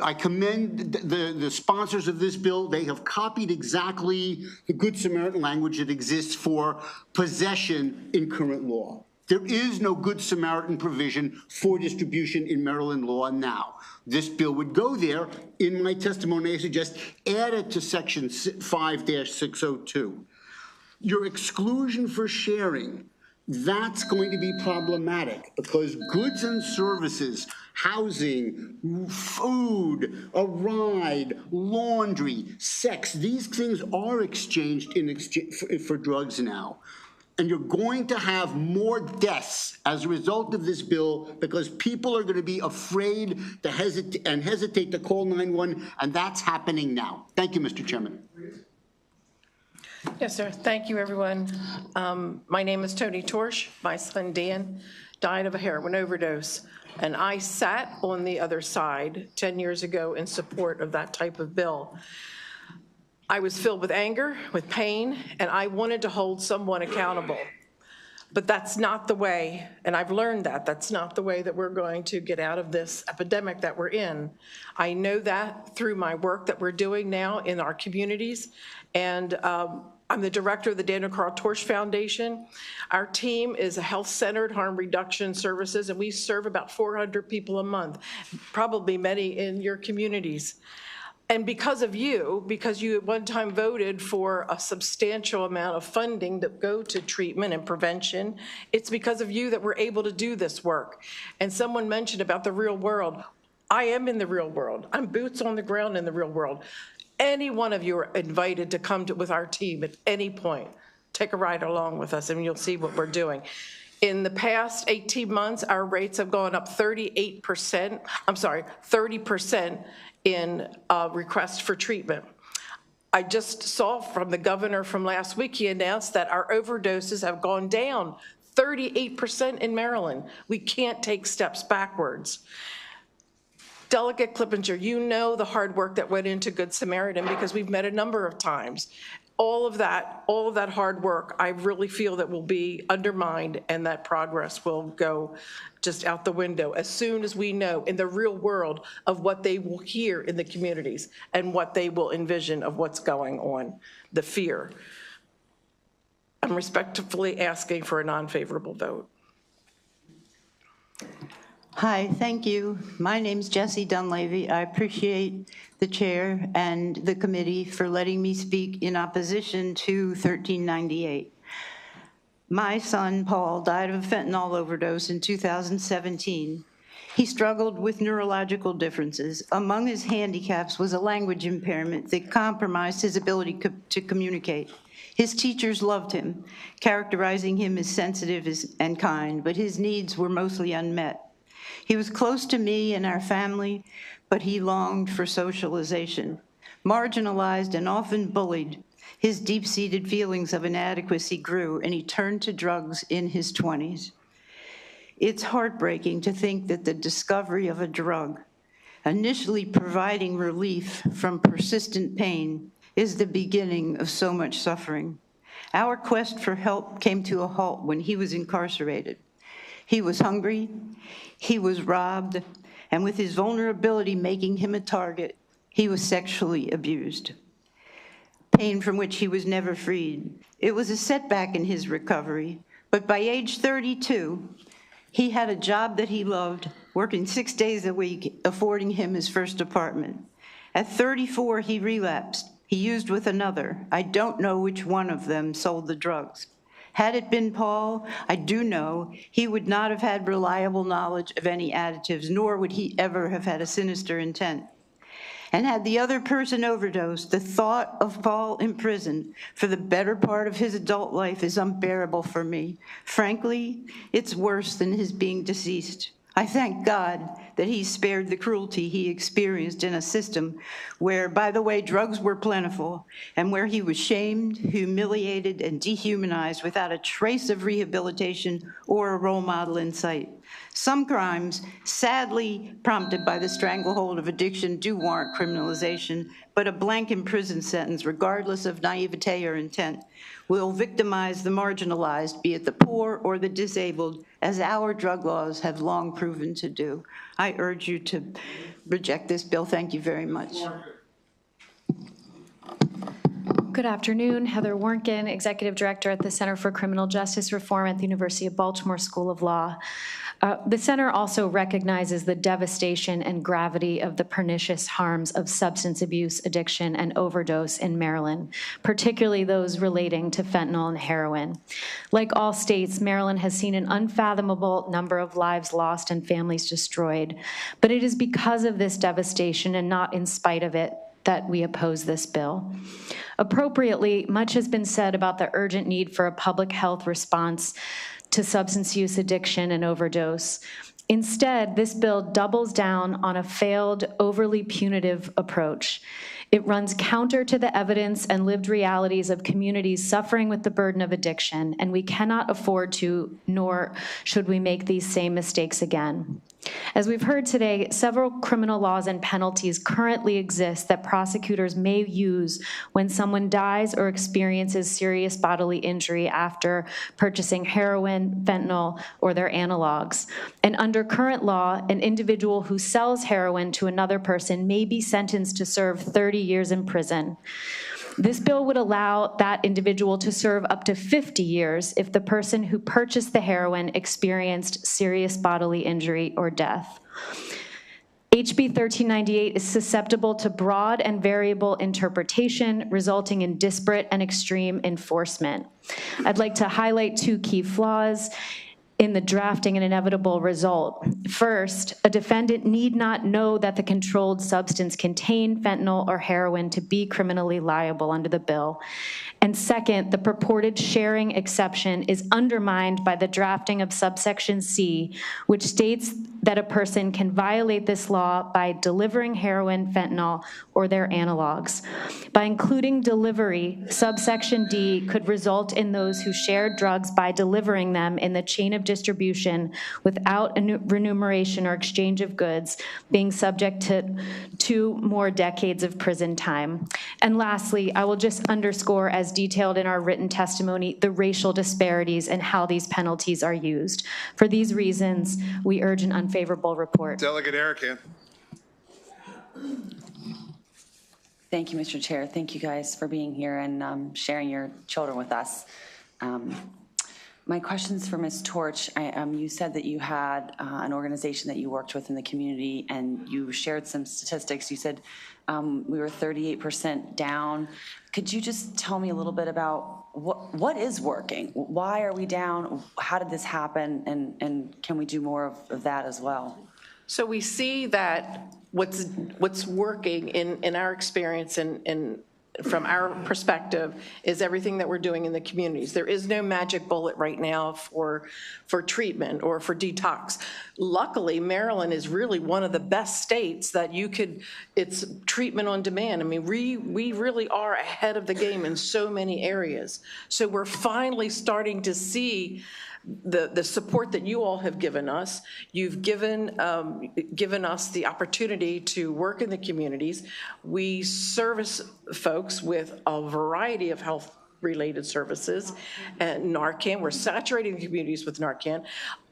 I commend the sponsors of this bill. They have copied exactly the Good Samaritan language that exists for possession in current law. There is no Good Samaritan provision for distribution in Maryland law now. This bill would go there. In my testimony, I suggest add it to section 5-602. Your exclusion for sharing, that's going to be problematic because goods and services, housing, food, a ride, laundry, sex, these things are exchanged for drugs now. And you're going to have more deaths as a result of this bill because people are going to be afraid to hesitate to call 911, and that's happening now. Thank you, Mr. Chairman. Yes, sir. Thank you, everyone. My name is Tony Torsch. My son, Dan, died of a heroin overdose, and I sat on the other side 10 years ago in support of that type of bill. I was filled with anger, with pain, and I wanted to hold someone accountable. But that's not the way, and I've learned that, that's not the way that we're going to get out of this epidemic that we're in. I know that through my work that we're doing now in our communities, and I'm the director of the Daniel Carl Torsch Foundation. Our team is a health-centered harm reduction services, and we serve about 400 people a month, probably many in your communities. And because of you, because you at one time voted for a substantial amount of funding that go to treatment and prevention, it's because of you that we're able to do this work. And someone mentioned about the real world. I am in the real world. I'm boots on the ground in the real world. Any one of you are invited to come with our team at any point. Take a ride along with us and you'll see what we're doing. In the past 18 months, our rates have gone up 30% in requests for treatment. I just saw from the governor from last week, he announced that our overdoses have gone down 38% in Maryland. We can't take steps backwards. Delegate Clippinger, you know the hard work that went into Good Samaritan because we've met a number of times. All of that hard work, I really feel that will be undermined and that progress will go just out the window as soon as we know in the real world of what they will hear in the communities and what they will envision of what's going on, the fear. I'm respectfully asking for a non-favorable vote. Hi, thank you. My name's Jessie Dunleavy. I appreciate the chair and the committee for letting me speak in opposition to 1398. My son, Paul, died of a fentanyl overdose in 2017. He struggled with neurological differences. Among his handicaps was a language impairment that compromised his ability to communicate. His teachers loved him, characterizing him as sensitive and kind, but his needs were mostly unmet. He was close to me and our family, but he longed for socialization. Marginalized and often bullied, his deep-seated feelings of inadequacy grew, and he turned to drugs in his 20s. It's heartbreaking to think that the discovery of a drug, initially providing relief from persistent pain, is the beginning of so much suffering. Our quest for help came to a halt when he was incarcerated. He was hungry, he was robbed, and with his vulnerability making him a target, he was sexually abused, pain from which he was never freed. It was a setback in his recovery, but by age 32, he had a job that he loved, working 6 days a week, affording him his first apartment. At 34, he relapsed. He used with another. I don't know which one of them sold the drugs. Had it been Paul, I do know he would not have had reliable knowledge of any additives, nor would he ever have had a sinister intent. And had the other person overdosed, the thought of Paul in prison for the better part of his adult life is unbearable for me. Frankly, it's worse than his being deceased. I thank God that he spared the cruelty he experienced in a system where, by the way, drugs were plentiful, and where he was shamed, humiliated, and dehumanized without a trace of rehabilitation or a role model in sight. Some crimes, sadly prompted by the stranglehold of addiction, do warrant criminalization, but a blanket prison sentence, regardless of naivete or intent, will victimize the marginalized, be it the poor or the disabled, as our drug laws have long proven to do. I urge you to reject this bill. Thank you very much. Good afternoon. Heather Warnken, Executive Director at the Center for Criminal Justice Reform at the University of Baltimore School of Law. The center also recognizes the devastation and gravity of the pernicious harms of substance abuse, addiction, and overdose in Maryland, particularly those relating to fentanyl and heroin. Like all states, Maryland has seen an unfathomable number of lives lost and families destroyed. But it is because of this devastation and not in spite of it that we oppose this bill. Appropriately, much has been said about the urgent need for a public health response to substance use addiction and overdose. Instead, this bill doubles down on a failed, overly punitive approach. It runs counter to the evidence and lived realities of communities suffering with the burden of addiction, and we cannot afford to, nor should we make these same mistakes again. As we've heard today, several criminal laws and penalties currently exist that prosecutors may use when someone dies or experiences serious bodily injury after purchasing heroin, fentanyl, or their analogs. And under current law, an individual who sells heroin to another person may be sentenced to serve 30 years in prison. This bill would allow that individual to serve up to 50 years if the person who purchased the heroin experienced serious bodily injury or death. HB 1398 is susceptible to broad and variable interpretation, resulting in disparate and extreme enforcement. I'd like to highlight two key flaws in the drafting an inevitable result. First, a defendant need not know that the controlled substance contained fentanyl or heroin to be criminally liable under the bill. And second, the purported sharing exception is undermined by the drafting of subsection C, which states that a person can violate this law by delivering heroin, fentanyl, or their analogs. By including delivery, subsection D could result in those who shared drugs by delivering them in the chain of distribution without remuneration or exchange of goods being subject to 2 more decades of prison time. And lastly, I will just underscore, as detailed in our written testimony, the racial disparities and how these penalties are used. For these reasons, we urge an unfavorable report. Delegate Erican. Thank you, Mr. Chair. Thank you guys for being here and sharing your children with us. My question's for Ms. Torch. You said that you had an organization that you worked with in the community, and you shared some statistics. You said we were 38% down. Could you just tell me a little bit about what is working? Why are we down? How did this happen? And can we do more of that as well? So we see that what's working in our experience and from our perspective is everything that we're doing in the communities. There is no magic bullet right now for treatment or for detox. Luckily, Maryland is really one of the best states that it's treatment on demand. I mean, we really are ahead of the game in so many areas. So we're finally starting to see the support that you all have given us. You've given us the opportunity to work in the communities. We service folks with a variety of health-related services. And Narcan, we're saturating the communities with Narcan.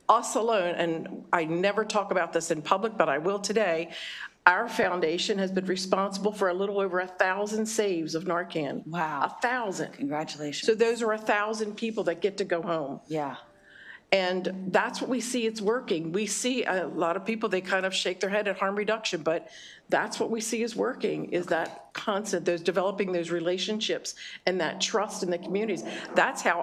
Us alone, and I never talk about this in public, but I will today, our foundation has been responsible for a little over 1,000 saves of Narcan. Wow. 1,000. Congratulations. So those are 1,000 people that get to go home. Yeah. And that's what we see, it's working. We see a lot of people, they kind of shake their head at harm reduction, but that's what we see is working, is that constant, developing those relationships and that trust in the communities. That's how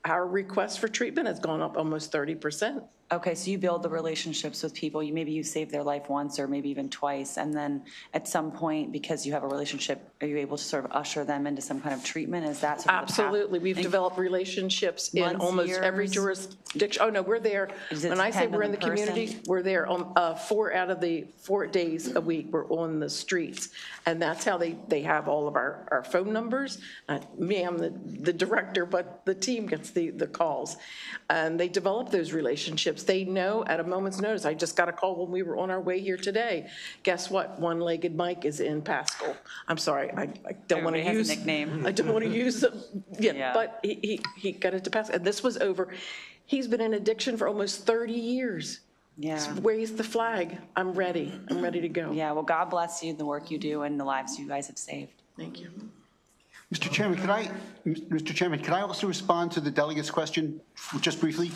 our request for treatment has gone up almost 30%. Okay, so you build the relationships with people. Maybe you saved their life once or maybe even twice, and then at some point, because you have a relationship, are you able to sort of usher them into some kind of treatment? Is that sort of the path? Absolutely. We've developed relationships in Months, almost every years? jurisdiction. Oh, no, we're there. Does it When I say depend we're on in the the person? community, we're there on 4 out of the 4 days a week. We're on the streets. And that's how they have all of our phone numbers. Me, I'm the director, but the team gets the calls. And they develop those relationships. They know at a moment's notice. I just got a call when we were on our way here today. Guess what? One-legged Mike is in Pascal. I'm sorry, I don't want to Everybody has use. a nickname. I don't want to use them. Yeah. But he got it to Pascal. And this was over. He's been in addiction for almost 30 years. Yeah. Raise the flag. I'm ready. I'm ready to go. Yeah, well, God bless you, the work you do, and the lives you guys have saved. Thank you. Mr. Chairman, could I also respond to the delegate's question just briefly?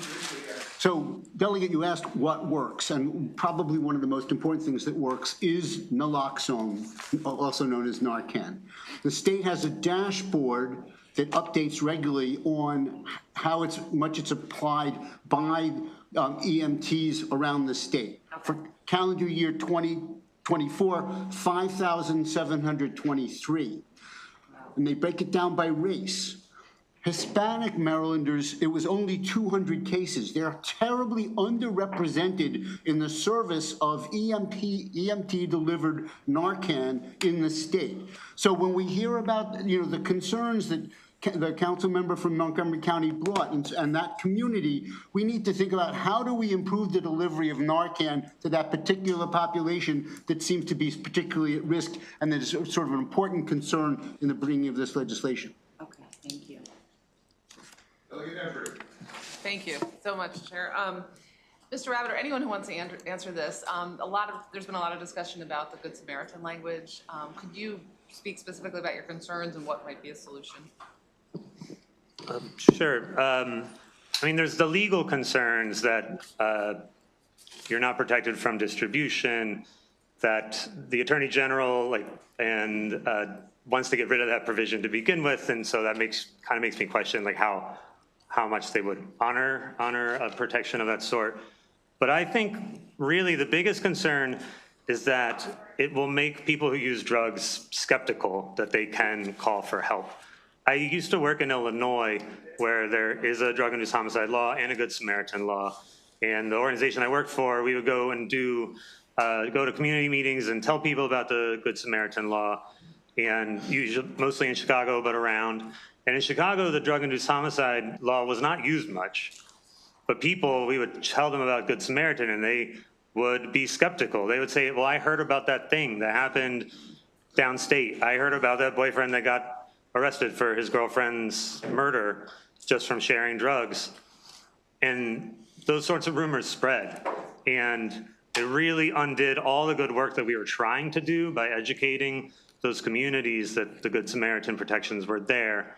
So, Delegate, you asked what works, and probably one of the most important things that works is naloxone, also known as Narcan. The state has a dashboard that updates regularly on how much it's applied by EMTs around the state. For calendar year 2024, 5,723. And they break it down by race. Hispanic Marylanders, it was only 200 cases. They're terribly underrepresented in the service of EMT-delivered Narcan in the state. So when we hear about, the concerns that the council member from Montgomery County brought and that community, we need to think about how do we improve the delivery of Narcan to that particular population that seems to be particularly at risk and that is sort of an important concern in the bringing of this legislation. Okay, thank you. Thank you so much, Chair. Mr. Rabbit, or anyone who wants to answer this, there's been a lot of discussion about the Good Samaritan language. Could you speak specifically about your concerns and what might be a solution? Sure. I mean, there's the legal concerns that you're not protected from distribution, that the Attorney General wants to get rid of that provision to begin with, and so that makes me question how much they would honor a protection of that sort. But I think really the biggest concern is that it will make people who use drugs skeptical that they can call for help. I used to work in Illinois where there is a drug-induced homicide law and a Good Samaritan law. And the organization I worked for, we would go and go to community meetings and tell people about the Good Samaritan law, and usually, mostly in Chicago, but around. And in Chicago, the drug-induced homicide law was not used much. But we would tell them about Good Samaritan, and they would be skeptical. They would say, well, I heard about that thing that happened downstate. I heard about that boyfriend that got arrested for his girlfriend's murder just from sharing drugs. And those sorts of rumors spread. And it really undid all the good work that we were trying to do by educating those communities that the Good Samaritan protections were there.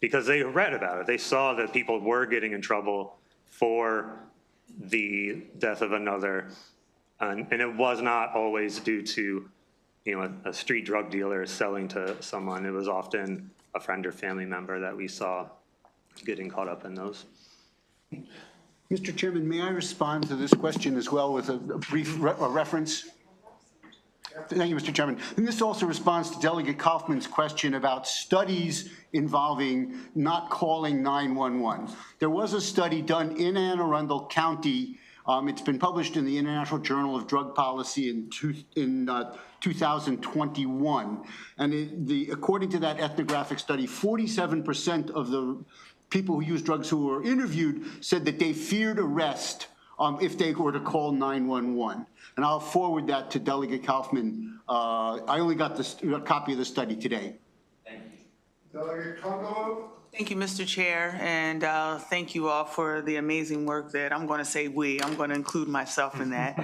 because they read about it. They saw that people were getting in trouble for the death of another. And it was not always due to, a street drug dealer selling to someone. It was often a friend or family member that we saw getting caught up in those. Mr. Chairman, may I respond to this question as well with a brief reference? Thank you, Mr. Chairman. And this also responds to Delegate Kaufman's question about studies involving not calling 911. There was a study done in Anne Arundel County. It's been published in the International Journal of Drug Policy in 2021. And according to that ethnographic study, 47% of the people who use drugs who were interviewed said that they feared arrest if they were to call 911. And I'll forward that to Delegate Kaufman. I only got a copy of the study today. Delegate Congo. Thank you, Mr. Chair, and thank you all for the amazing work that I'm going to say I'm going to include myself in that.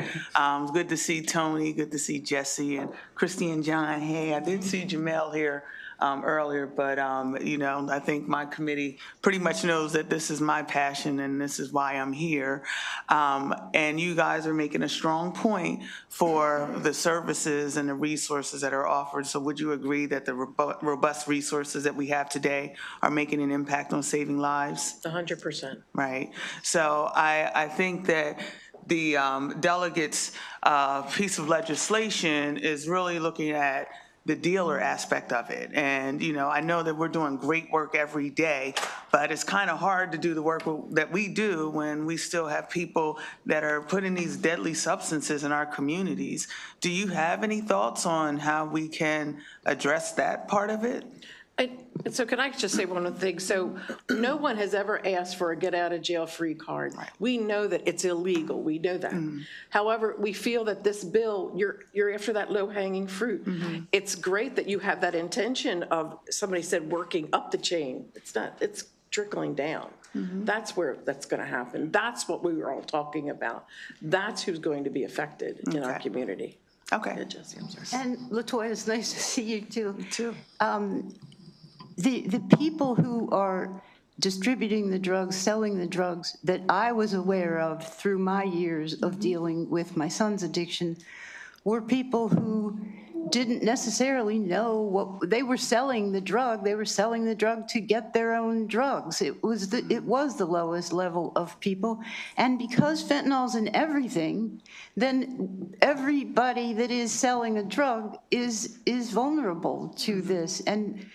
Good to see Tony, good to see Jesse and Christy and John. Hey, I did see Jamel here earlier, but I think my committee pretty much knows that this is my passion and this is why I'm here. And you guys are making a strong point for the services and the resources that are offered. So would you agree that the robust resources that we have today are making an impact on saving lives? 100%. Right. So I think that the delegates' piece of legislation is really looking at the dealer aspect of it. And, I know that we're doing great work every day, but it's kind of hard to do the work that we do when we still have people that are putting these deadly substances in our communities. Do you have any thoughts on how we can address that part of it? So can I just say one other thing? So no one has ever asked for a get out of jail free card. We know that it's illegal. We know that. However, we feel that this bill, you're after that low hanging fruit. It's great that you have that intention of, somebody said, working up the chain. It's not, it's trickling down. That's where that's going to happen. That's what we were all talking about. That's who's going to be affected in our community. Okay. Jesse, I'm sorry. And LaToya, it's nice to see you too. Me too. The people who are distributing the drugs, selling the drugs that I was aware of through my years of dealing with my son's addiction were people who didn't necessarily know what they were selling the drug. They were selling the drug to get their own drugs. It was the lowest level of people. And because fentanyl's in everything, then everybody that is selling a drug is vulnerable to this. And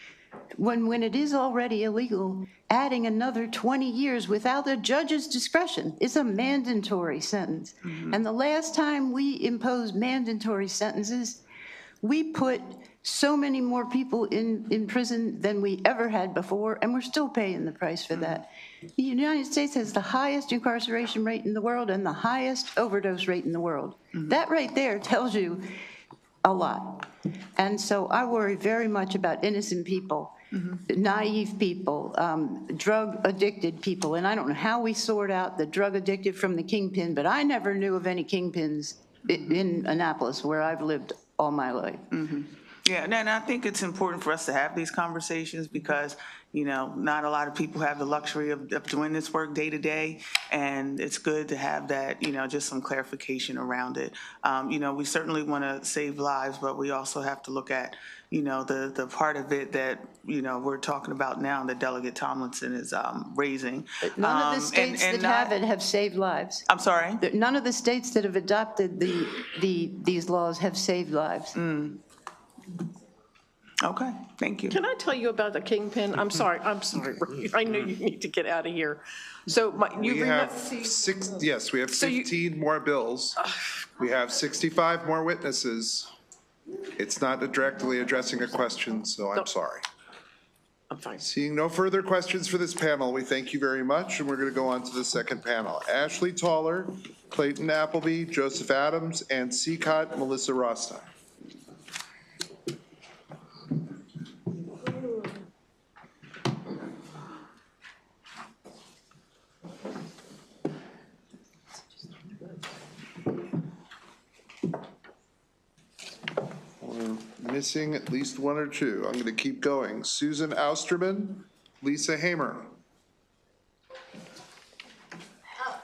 when it is already illegal, adding another 20 years without a judge's discretion is a mandatory sentence. And the last time we imposed mandatory sentences, we put so many more people in prison than we ever had before, and we're still paying the price for that. The United States has the highest incarceration rate in the world and the highest overdose rate in the world. That right there tells you a lot. And so I worry very much about innocent people, naive people, drug-addicted people. And I don't know how we sort out the drug-addicted from the kingpin, but I never knew of any kingpins in Annapolis, where I've lived all my life. Yeah, and I think it's important for us to have these conversations because, not a lot of people have the luxury of doing this work day to day, and it's good to have that, just some clarification around it. We certainly want to save lives, but we also have to look at, the part of it that, we're talking about now that Delegate Tomlinson is raising. But none of the states that have it have saved lives. I'm sorry? None of the states that have adopted these laws have saved lives. Okay, thank you. Can I tell you about the kingpin? I'm sorry. I know you need to get out of here. So we have 15 more bills. We have 65 more witnesses. It's not directly addressing a question, so I'm sorry. I'm fine. Seeing no further questions for this panel, we thank you very much, and we're going to go on to the second panel. Ashley Toller, Clayton Appleby, Joseph Adams, and Seacott Melissa Rostock. We're missing at least one or two. I'm going to keep going. Susan Austerman, Lisa Hamer. Oh,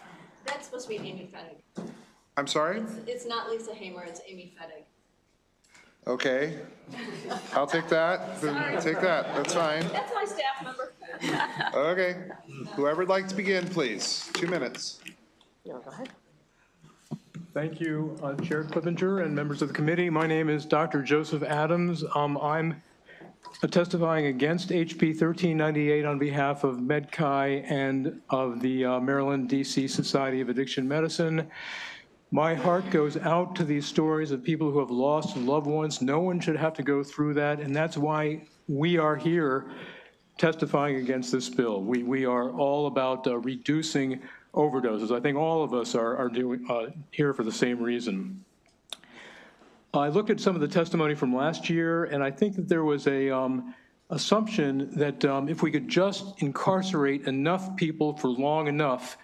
that's supposed to be Amy Fettig. I'm sorry? It's not Lisa Hamer, it's Amy Fettig. Okay, I'll take that. Take that, that's fine. That's my staff member. Okay, whoever'd like to begin, please. 2 minutes. Go ahead. Thank you, Chair Clippinger and members of the committee. My name is Dr. Joseph Adams. I'm testifying against HB 1398 on behalf of MedChi and of the Maryland, D.C. Society of Addiction Medicine. My heart goes out to these stories of people who have lost loved ones. No one should have to go through that, and that's why we are here testifying against this bill. We are all about reducing overdoses. I think all of us are doing here for the same reason. I looked at some of the testimony from last year, and I think that there was a assumption that if we could just incarcerate enough people for long enough,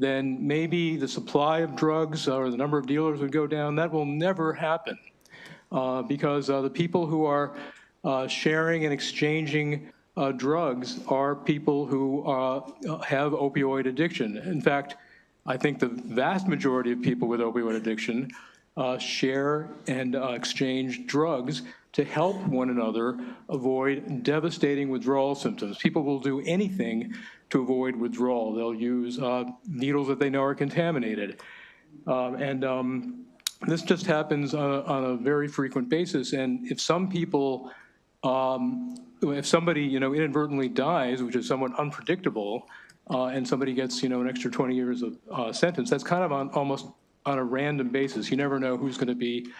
then maybe the supply of drugs or the number of dealers would go down. That will never happen because the people who are sharing and exchanging drugs are people who have opioid addiction. In fact, I think the vast majority of people with opioid addiction share and exchange drugs to help one another avoid devastating withdrawal symptoms. People will do anything to avoid withdrawal. They'll use needles that they know are contaminated. This just happens on a very frequent basis. And if some people, if somebody, inadvertently dies, which is somewhat unpredictable, and somebody gets, an extra 20 years of sentence, that's kind of almost on a random basis. You never know who's going to be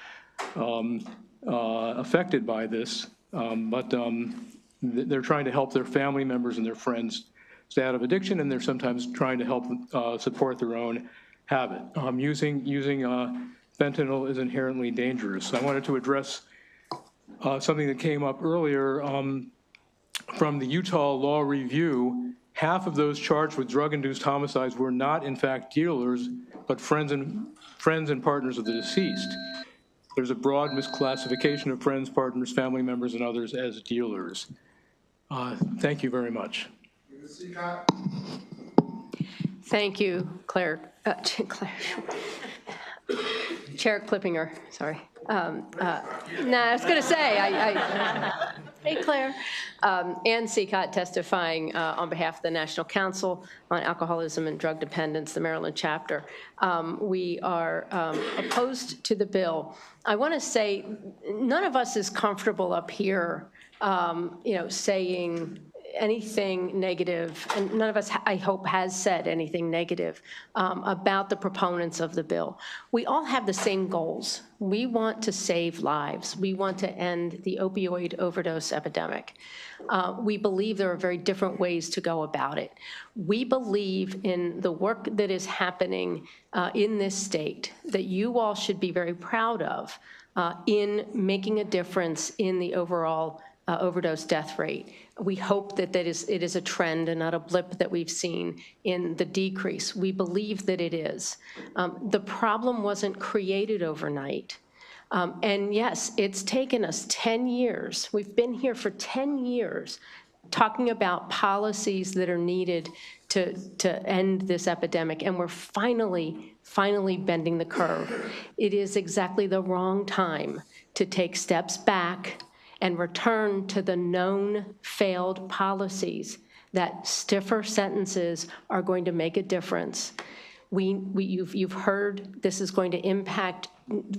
affected by this, but they're trying to help their family members and their friends stay out of addiction, and they're sometimes trying to help support their own habit. Using fentanyl is inherently dangerous. I wanted to address something that came up earlier from the Utah Law Review. Half of those charged with drug-induced homicides were not, in fact, dealers, but friends and partners of the deceased. There's a broad misclassification of friends, partners, family members, and others as dealers. Thank you very much. Thank you, Claire. Chair Clippinger, sorry. I was going to say, hey, Claire. Ann Seacott testifying on behalf of the National Council on Alcoholism and Drug Dependence, the Maryland chapter. We are opposed to the bill. I want to say none of us is comfortable up here, saying anything negative, and none of us, I hope, has said anything negative about the proponents of the bill. We all have the same goals. We want to save lives. We want to end the opioid overdose epidemic. We believe there are very different ways to go about it. We believe in the work that is happening in this state that you all should be very proud of in making a difference in the overall overdose death rate. We hope that it is a trend and not a blip that we've seen in the decrease. We believe that it is. The problem wasn't created overnight. And yes, it's taken us 10 years. We've been here for 10 years talking about policies that are needed to end this epidemic, and we're finally bending the curve. It is exactly the wrong time to take steps back and return to the known failed policies that stiffer sentences are going to make a difference. You've heard this is going to impact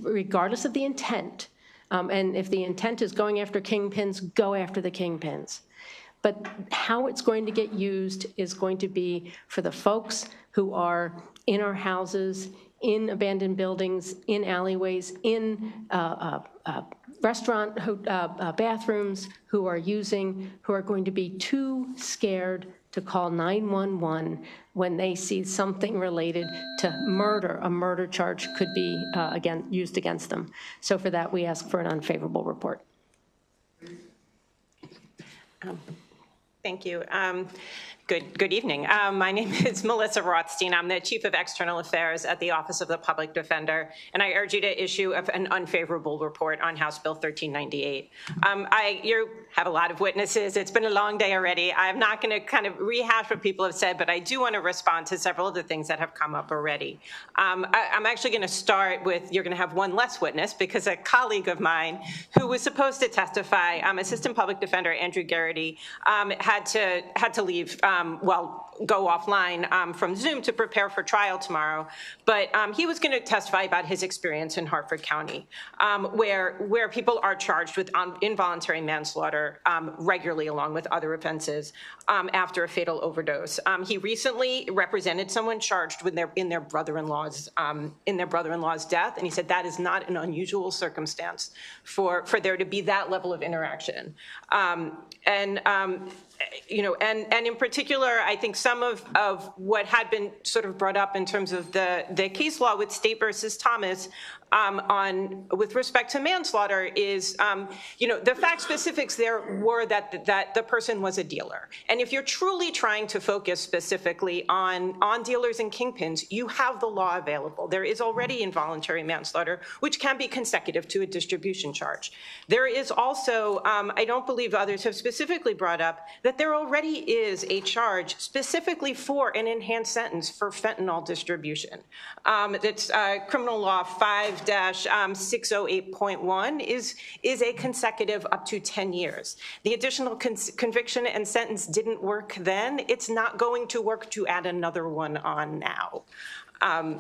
regardless of the intent. And if the intent is going after kingpins, go after the kingpins. But how it's going to get used is going to be for the folks who are in our houses, in abandoned buildings, in alleyways, in restaurant bathrooms, who are going to be too scared to call 911 when they see something related to murder. A murder charge could be used against them. So for that, we ask for an unfavorable report. Thank you. Good evening. My name is Melissa Rothstein. I'm the Chief of External Affairs at the Office of the Public Defender, and I urge you to issue an unfavorable report on House Bill 1398. You have a lot of witnesses. It's been a long day already. I'm not going to kind of rehash what people have said, but I do want to respond to several of the things that have come up already. I'm actually going to start with, you're going to have one less witness because a colleague of mine who was supposed to testify, Assistant Public Defender Andrew Garrity, had to leave, go offline from Zoom to prepare for trial tomorrow. But he was going to testify about his experience in Hartford County, where people are charged with involuntary manslaughter regularly, along with other offenses, after a fatal overdose. He recently represented someone charged with in their brother-in-law's death, and he said that is not an unusual circumstance for there to be that level of interaction. And in particular, I think some of what had been sort of brought up in terms of the case law with State versus Thomas with respect to manslaughter is, the fact specifics there were that the person was a dealer. And if you're truly trying to focus specifically on dealers and kingpins, you have the law available. There is already involuntary manslaughter, which can be consecutive to a distribution charge. There is also, I don't believe others have specifically brought up, that there already is a charge specifically for an enhanced sentence for fentanyl distribution. That's criminal law 5-608.1 is a consecutive up to 10 years. The additional conviction and sentence didn't work then. It's not going to work to add another one on now. I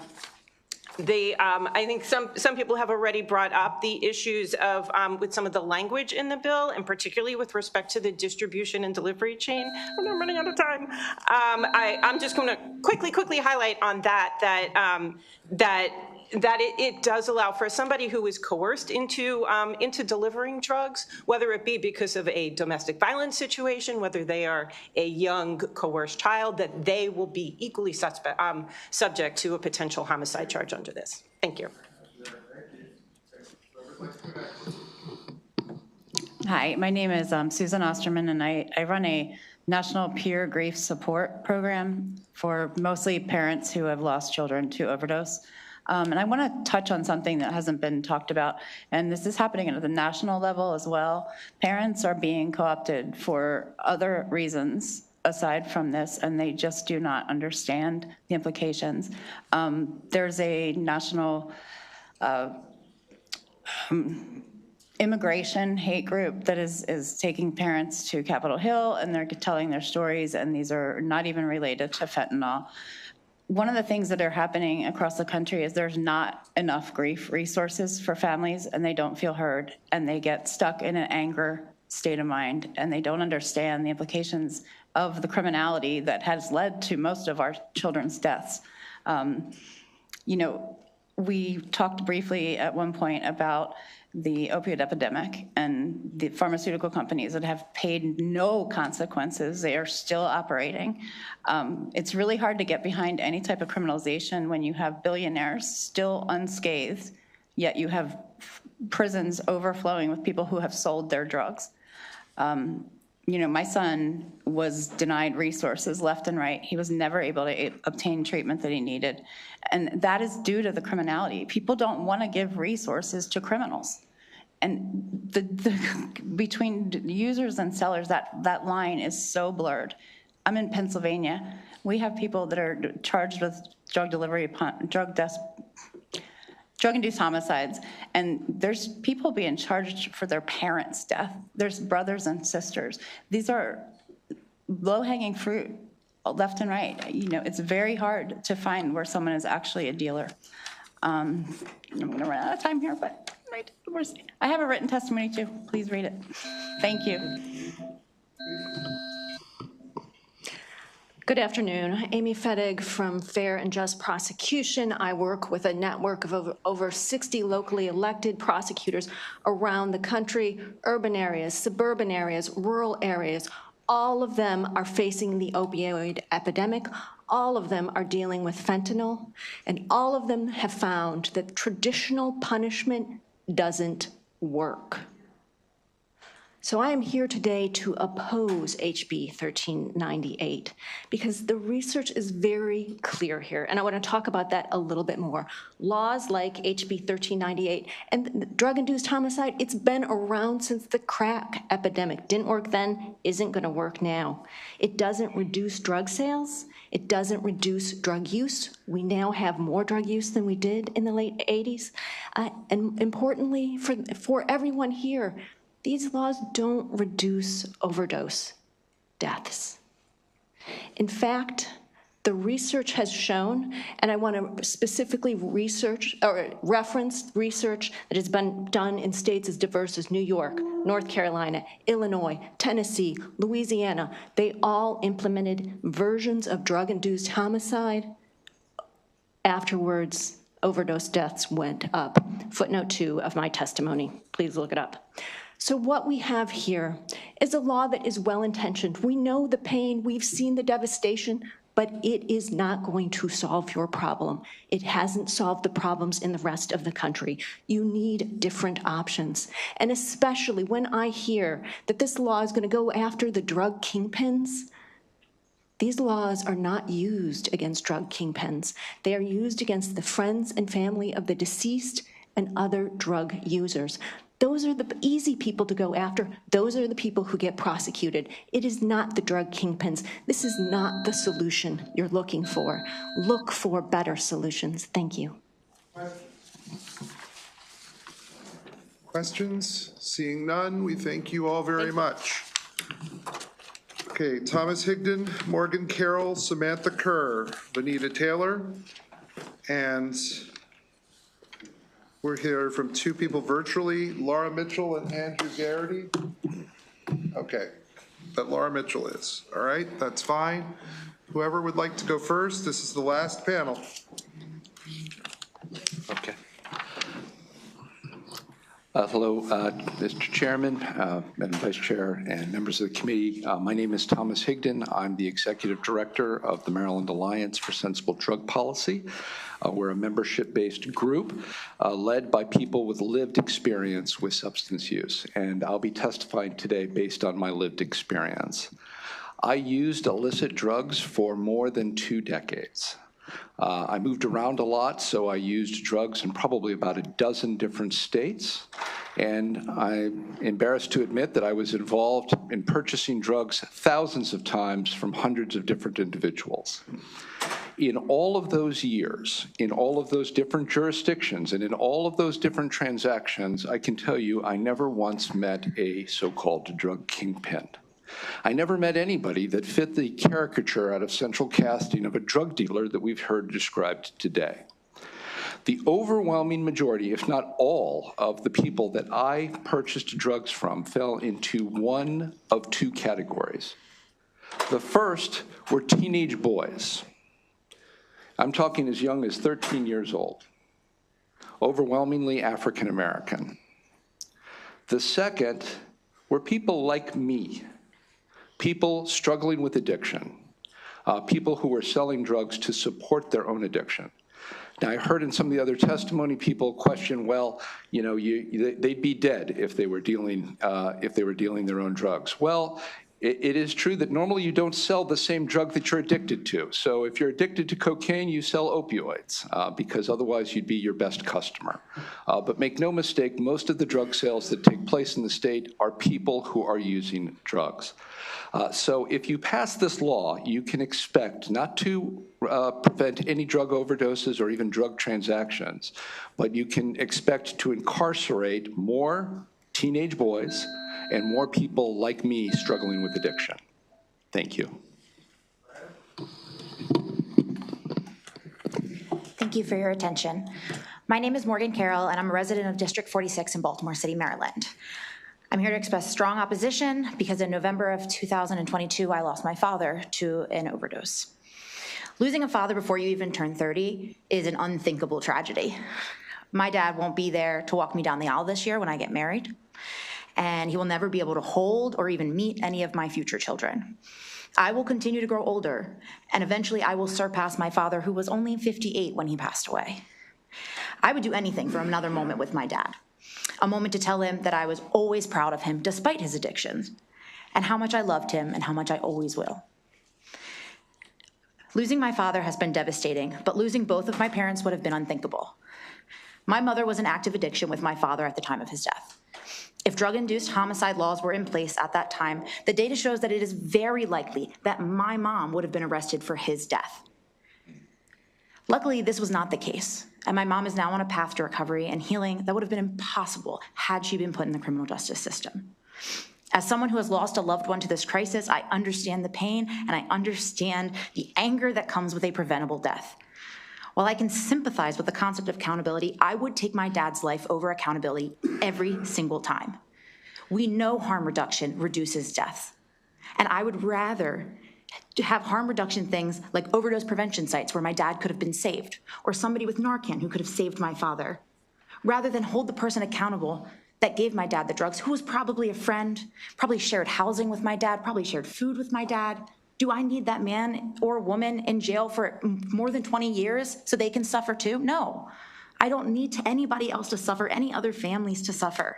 think some people have already brought up the issues of with some of the language in the bill, and particularly with respect to the distribution and delivery chain. And I'm running out of time. I'm just going to quickly highlight on that it does allow for somebody who is coerced into delivering drugs, whether it be because of a domestic violence situation, whether they are a young coerced child, that they will be equally subject to a potential homicide charge under this. Thank you. Hi, my name is Susan Osterman, and I run a national peer grief support program for mostly parents who have lost children to overdose. And I want to touch on something that hasn't been talked about, and this is happening at the national level as well. Parents are being co-opted for other reasons aside from this, and they just do not understand the implications. There's a national immigration hate group that is taking parents to Capitol Hill, and they're telling their stories, and these are not even related to fentanyl. One of the things that are happening across the country is there's not enough grief resources for families, and they don't feel heard, and they get stuck in an anger state of mind, and they don't understand the implications of the criminality that has led to most of our children's deaths. We talked briefly at one point about the opioid epidemic and the pharmaceutical companies that have paid no consequences. They are still operating. It's really hard to get behind any type of criminalization when you have billionaires still unscathed, yet you have prisons overflowing with people who have sold their drugs. My son was denied resources left and right. He was never able to obtain treatment that he needed. And that is due to the criminality. People don't want to give resources to criminals. And between users and sellers, that line is so blurred. I'm in Pennsylvania. We have people that are charged with drug-induced homicides, and there's people being charged for their parents' death. There's brothers and sisters. These are low-hanging fruit left and right. It's very hard to find where someone is actually a dealer. I'm gonna run out of time here, but I have a written testimony too. Please read it. Thank you. Good afternoon. Amy Fettig from Fair and Just Prosecution. I work with a network of over 60 locally elected prosecutors around the country, urban areas, suburban areas, rural areas. All of them are facing the opioid epidemic. All of them are dealing with fentanyl, and all of them have found that traditional punishment doesn't work. So I am here today to oppose HB 1398 because the research is very clear here, and I want to talk about that a little bit more. Laws like HB 1398 and drug-induced homicide, it's been around since the crack epidemic. Didn't work then, isn't going to work now. It doesn't reduce drug sales. It doesn't reduce drug use. We now have more drug use than we did in the late 80s. And importantly, for everyone here, these laws don't reduce overdose deaths. In fact, the research has shown, and I want to specifically reference research that has been done in states as diverse as New York, North Carolina, Illinois, Tennessee, Louisiana. They all implemented versions of drug-induced homicide. Afterwards, overdose deaths went up. Footnote 2 of my testimony. Please look it up. So what we have here is a law that is well-intentioned. We know the pain, we've seen the devastation, but it is not going to solve your problem. It hasn't solved the problems in the rest of the country. You need different options. And especially when I hear that this law is going to go after the drug kingpins, these laws are not used against drug kingpins. They are used against the friends and family of the deceased and other drug users. Those are the easy people to go after. Those are the people who get prosecuted. It is not the drug kingpins. This is not the solution you're looking for. Look for better solutions. Thank you. Questions? Seeing none, we thank you all very much. Okay, Thomas Higdon, Morgan Carroll, Samantha Kerr, Vanita Taylor, and we're here from two people virtually, Laura Mitchell and Andrew Garrity. Okay, that Laura Mitchell is. All right, that's fine. Whoever would like to go first, this is the last panel. Okay. Hello, Mr. Chairman, Madam Vice Chair, and members of the committee. My name is Thomas Higdon. I'm the Executive Director of the Maryland Alliance for Sensible Drug Policy. We're a membership-based group led by people with lived experience with substance use, and I'll be testifying today based on my lived experience. I used illicit drugs for more than 2 decades. I moved around a lot, so I used drugs in probably about a dozen different states. And I'm embarrassed to admit that I was involved in purchasing drugs thousands of times from hundreds of different individuals. In all of those years, in all of those different jurisdictions, and in all of those different transactions, I can tell you I never once met a so-called drug kingpin. I never met anybody that fit the caricature out of central casting of a drug dealer that we've heard described today. The overwhelming majority, if not all, of the people that I purchased drugs from fell into one of 2 categories. The first were teenage boys. I'm talking as young as 13 years old, overwhelmingly African American. The second were people like me, people struggling with addiction, people who were selling drugs to support their own addiction. Now, I heard in some of the other testimony people question, well, you know, they'd be dead if they were dealing their own drugs. Well, it is true that normally you don't sell the same drug that you're addicted to. So if you're addicted to cocaine, you sell opioids because otherwise you'd be your best customer. But make no mistake, most of the drug sales that take place in the state are people who are using drugs. So if you pass this law, you can expect not to prevent any drug overdoses or even drug transactions, but you can expect to incarcerate more teenage boys and more people like me struggling with addiction. Thank you. Thank you for your attention. My name is Morgan Carroll, and I'm a resident of District 46 in Baltimore City, Maryland. I'm here to express strong opposition because in November of 2022, I lost my father to an overdose. Losing a father before you even turn 30 is an unthinkable tragedy. My dad won't be there to walk me down the aisle this year when I get married, and he will never be able to hold or even meet any of my future children. I will continue to grow older, and eventually I will surpass my father, who was only 58 when he passed away. I would do anything for another moment with my dad. A moment to tell him that I was always proud of him despite his addictions, and how much I loved him and how much I always will. Losing my father has been devastating, but losing both of my parents would have been unthinkable. My mother was in active addiction with my father at the time of his death. If drug-induced homicide laws were in place at that time, the data shows that it is very likely that my mom would have been arrested for his death. Luckily, this was not the case, and my mom is now on a path to recovery and healing that would have been impossible had she been put in the criminal justice system. As someone who has lost a loved one to this crisis, I understand the pain and I understand the anger that comes with a preventable death. While I can sympathize with the concept of accountability, I would take my dad's life over accountability every single time. We know harm reduction reduces deaths, and I would rather have harm reduction things like overdose prevention sites where my dad could have been saved, or somebody with Narcan who could have saved my father, rather than hold the person accountable that gave my dad the drugs, who was probably a friend, probably shared housing with my dad, probably shared food with my dad. Do I need that man or woman in jail for more than 20 years so they can suffer too? No, I don't need anybody else to suffer, any other families to suffer.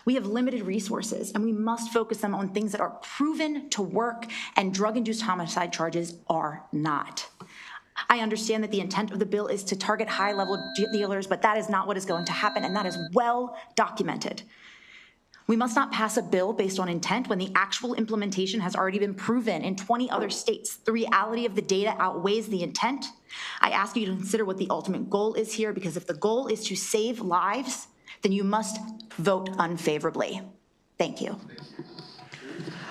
We have limited resources and we must focus them on things that are proven to work, and drug-induced homicide charges are not. I understand that the intent of the bill is to target high-level dealers, but that is not what is going to happen, and that is well documented. We must not pass a bill based on intent when the actual implementation has already been proven in 20 other states. The reality of the data outweighs the intent. I ask you to consider what the ultimate goal is here, because if the goal is to save lives, then you must vote unfavorably. Thank you.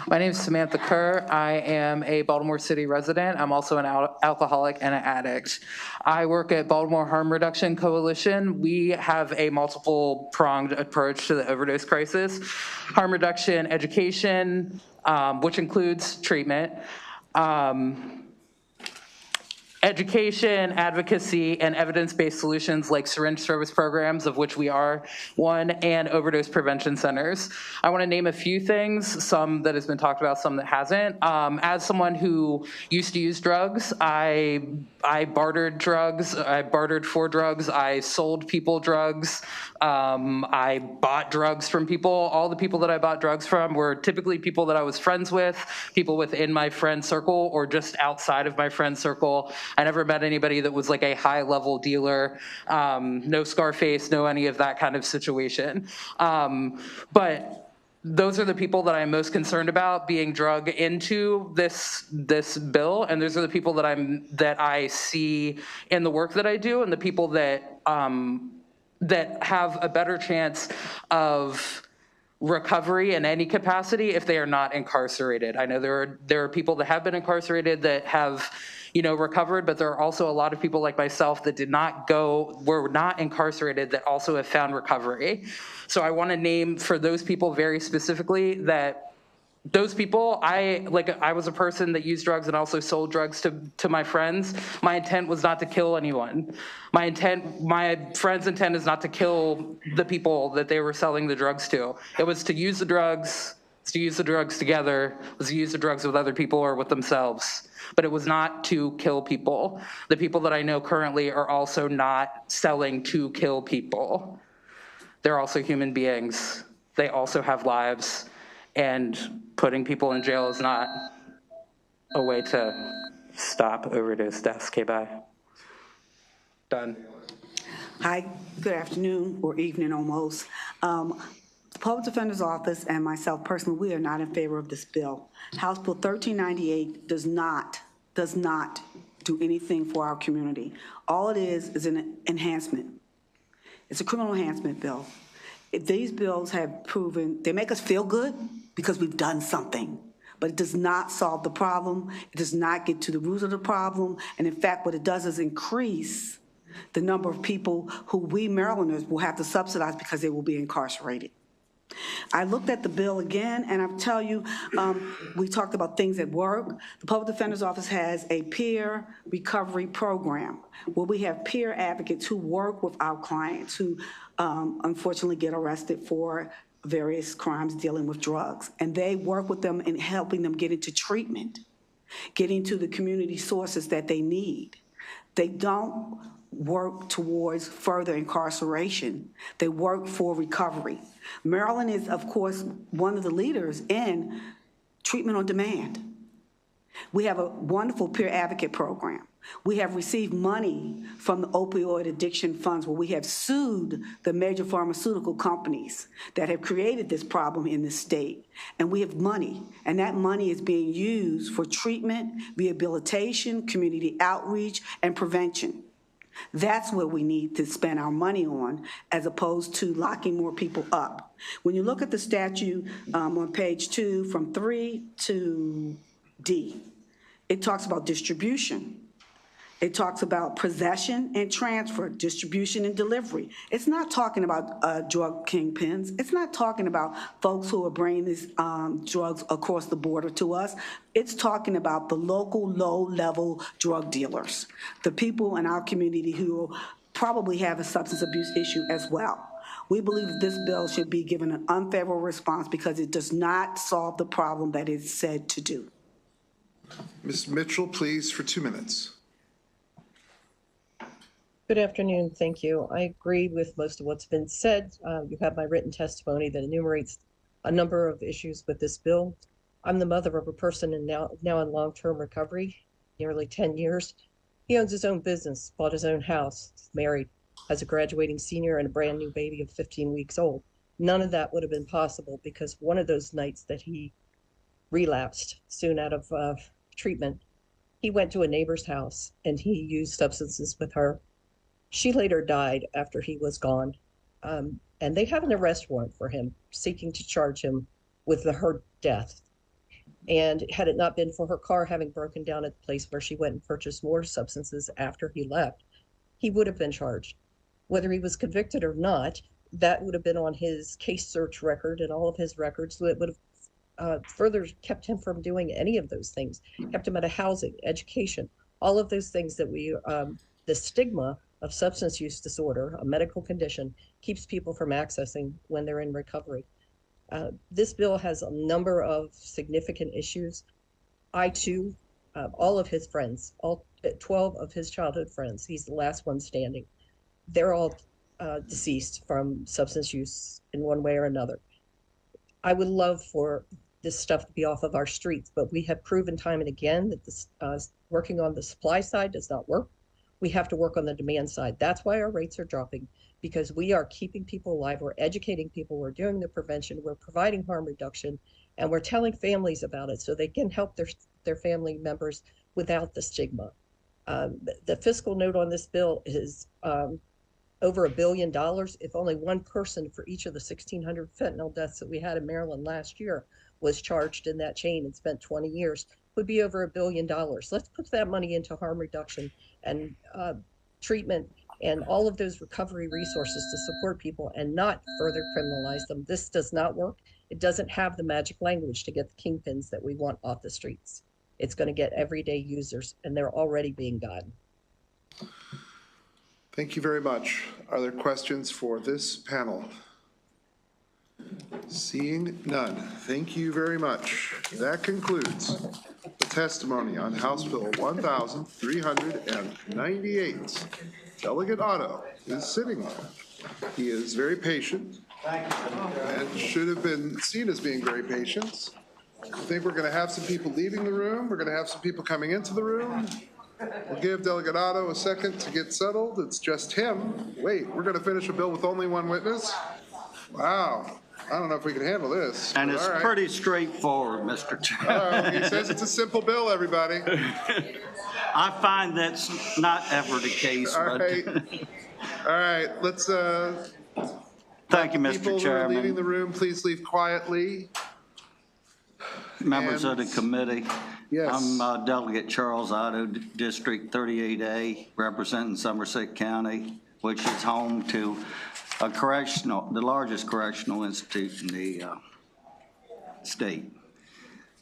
My name is Samantha Kerr. I am a Baltimore City resident. I'm also an alcoholic and an addict. I work at Baltimore Harm Reduction Coalition. We have a multiple-pronged approach to the overdose crisis. Harm reduction education, which includes treatment, education, advocacy, and evidence-based solutions like syringe service programs, of which we are one, and overdose prevention centers. I want to name a few things, some that has been talked about, some that hasn't. As someone who used to use drugs, I bartered drugs, I bartered for drugs, I sold people drugs, I bought drugs from people. All the people that I bought drugs from were typically people that I was friends with, people within my friend circle or just outside of my friend circle. I never met anybody that was like a high-level dealer, no Scarface, no any of that kind of situation. But those are the people that I'm most concerned about being drug into this bill, and those are the people that I see in the work that I do, and the people that that have a better chance of recovery in any capacity if they are not incarcerated. I know there are people that have been incarcerated that have, recovered, but there are also a lot of people like myself that were not incarcerated that also have found recovery. So I want to name for those people very specifically that those people, I was a person that used drugs and also sold drugs to my friends. My intent was not to kill anyone. My friend's intent is not to kill the people that they were selling the drugs to. It was to use the drugs, together, was to use the drugs with other people or with themselves. But it was not to kill people. The people that I know currently are also not selling to kill people. They're also human beings. They also have lives. And putting people in jail is not a way to stop overdose deaths. Okay, bye. Done. Hi, good afternoon or evening almost. The Public Defender's Office and myself personally, we are not in favor of this bill. House Bill 1398 does not do anything for our community. All it is an enhancement. It's a criminal enhancement bill. These bills have proven, they make us feel good because we've done something, but it does not solve the problem. It does not get to the root of the problem. And in fact, what it does is increase the number of people who we Marylanders will have to subsidize because they will be incarcerated. I looked at the bill again, and I'll tell you, we talked about things that work. The Public Defender's Office has a peer recovery program where we have peer advocates who work with our clients who unfortunately get arrested for various crimes dealing with drugs. And they work with them in helping them get into treatment, get into the community sources that they need. They don't work towards further incarceration. They work for recovery. Maryland is, of course, one of the leaders in treatment on demand. We have a wonderful peer advocate program. We have received money from the opioid addiction funds where we have sued the major pharmaceutical companies that have created this problem in the state. And we have money, and that money is being used for treatment, rehabilitation, community outreach, and prevention. That's what we need to spend our money on, as opposed to locking more people up. When you look at the statute on page 2, from 3 to D, it talks about distribution. It talks about possession and transfer, distribution and delivery. It's not talking about drug kingpins. It's not talking about folks who are bringing these drugs across the border to us. It's talking about the local low-level drug dealers, the people in our community who probably have a substance abuse issue as well. We believe this bill should be given an unfavorable response because it does not solve the problem that it's said to do. Ms. Mitchell, please, for 2 minutes. Good afternoon. Thank you. I agree with most of what's been said. You have my written testimony that enumerates a number of issues with this bill. I'm the mother of a person now in long-term recovery, nearly 10 years. He owns his own business, bought his own house, married, has a graduating senior and a brand new baby of 15 weeks old. None of that would have been possible because one of those nights that he relapsed soon out of treatment, he went to a neighbor's house and he used substances with her. She later died after he was gone, and they have an arrest warrant for him, seeking to charge him with her death. And had it not been for her car having broken down at the place where she went and purchased more substances after he left, he would have been charged. Whether he was convicted or not, that would have been on his case search record and all of his records. So it would have further kept him from doing any of those things, kept him out of housing, education, all of those things that the stigma of substance use disorder, a medical condition, keeps people from accessing when they're in recovery. This bill has a number of significant issues. I too, all of his friends, all 12 of his childhood friends, he's the last one standing, they're all deceased from substance use in one way or another. I would love for this stuff to be off of our streets, but we have proven time and again that this working on the supply side does not work. We have to work on the demand side. That's why our rates are dropping, because we are keeping people alive. We're educating people. We're doing the prevention. We're providing harm reduction, and we're telling families about it so they can help their family members without the stigma. The fiscal note on this bill is over $1 billion. If only one person for each of the 1,600 fentanyl deaths that we had in Maryland last year was charged in that chain and spent 20 years, would be over $1 billion. Let's put that money into harm reduction and treatment and all of those recovery resources to support people and not further criminalize them. This does not work. It doesn't have the magic language to get the kingpins that we want off the streets. It's going to get everyday users, and they're already being gotten. Thank you very much. Are there questions for this panel? Seeing none, thank you very much. That concludes the testimony on House Bill 1398. Delegate Otto is sitting there. He is very patient and should have been seen as being very patient. I think we're going to have some people leaving the room. We're going to have some people coming into the room. We'll give Delegate Otto a second to get settled. It's just him. Wait, we're going to finish a bill with only one witness? Wow. I don't know if we can handle this. And it's pretty straightforward, Mr. Chair. He says it's a simple bill, everybody. I find that's not ever the case. All right, let's thank you, Mr. people Chairman. Who are leaving the room, please leave quietly. Members of the committee. Yes. I'm Delegate Charles Otto, District 38A, representing Somerset County, which is home to the largest correctional institute in the state.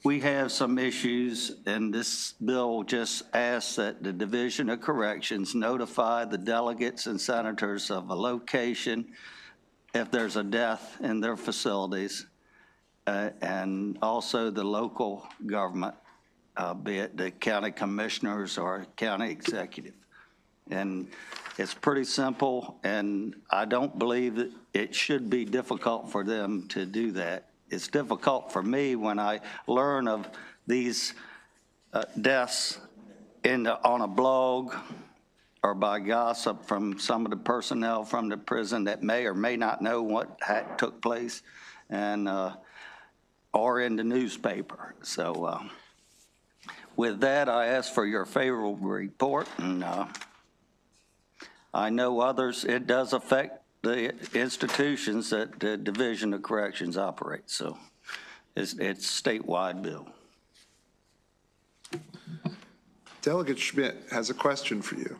We have some issues, and this bill just asks that the Division of Corrections notify the delegates and senators of a location if there's a death in their facilities, and also the local government, be it the county commissioners or county executive. And it's pretty simple, and I don't believe that it should be difficult for them to do that. It's difficult for me when I learn of these deaths on a blog or by gossip from some of the personnel from the prison that may or may not know what took place, and or in the newspaper. So with that, I ask for your favorable report, and I know others, it does affect the institutions that the Division of Corrections operates, so it's statewide bill. Delegate Schmidt has a question for you.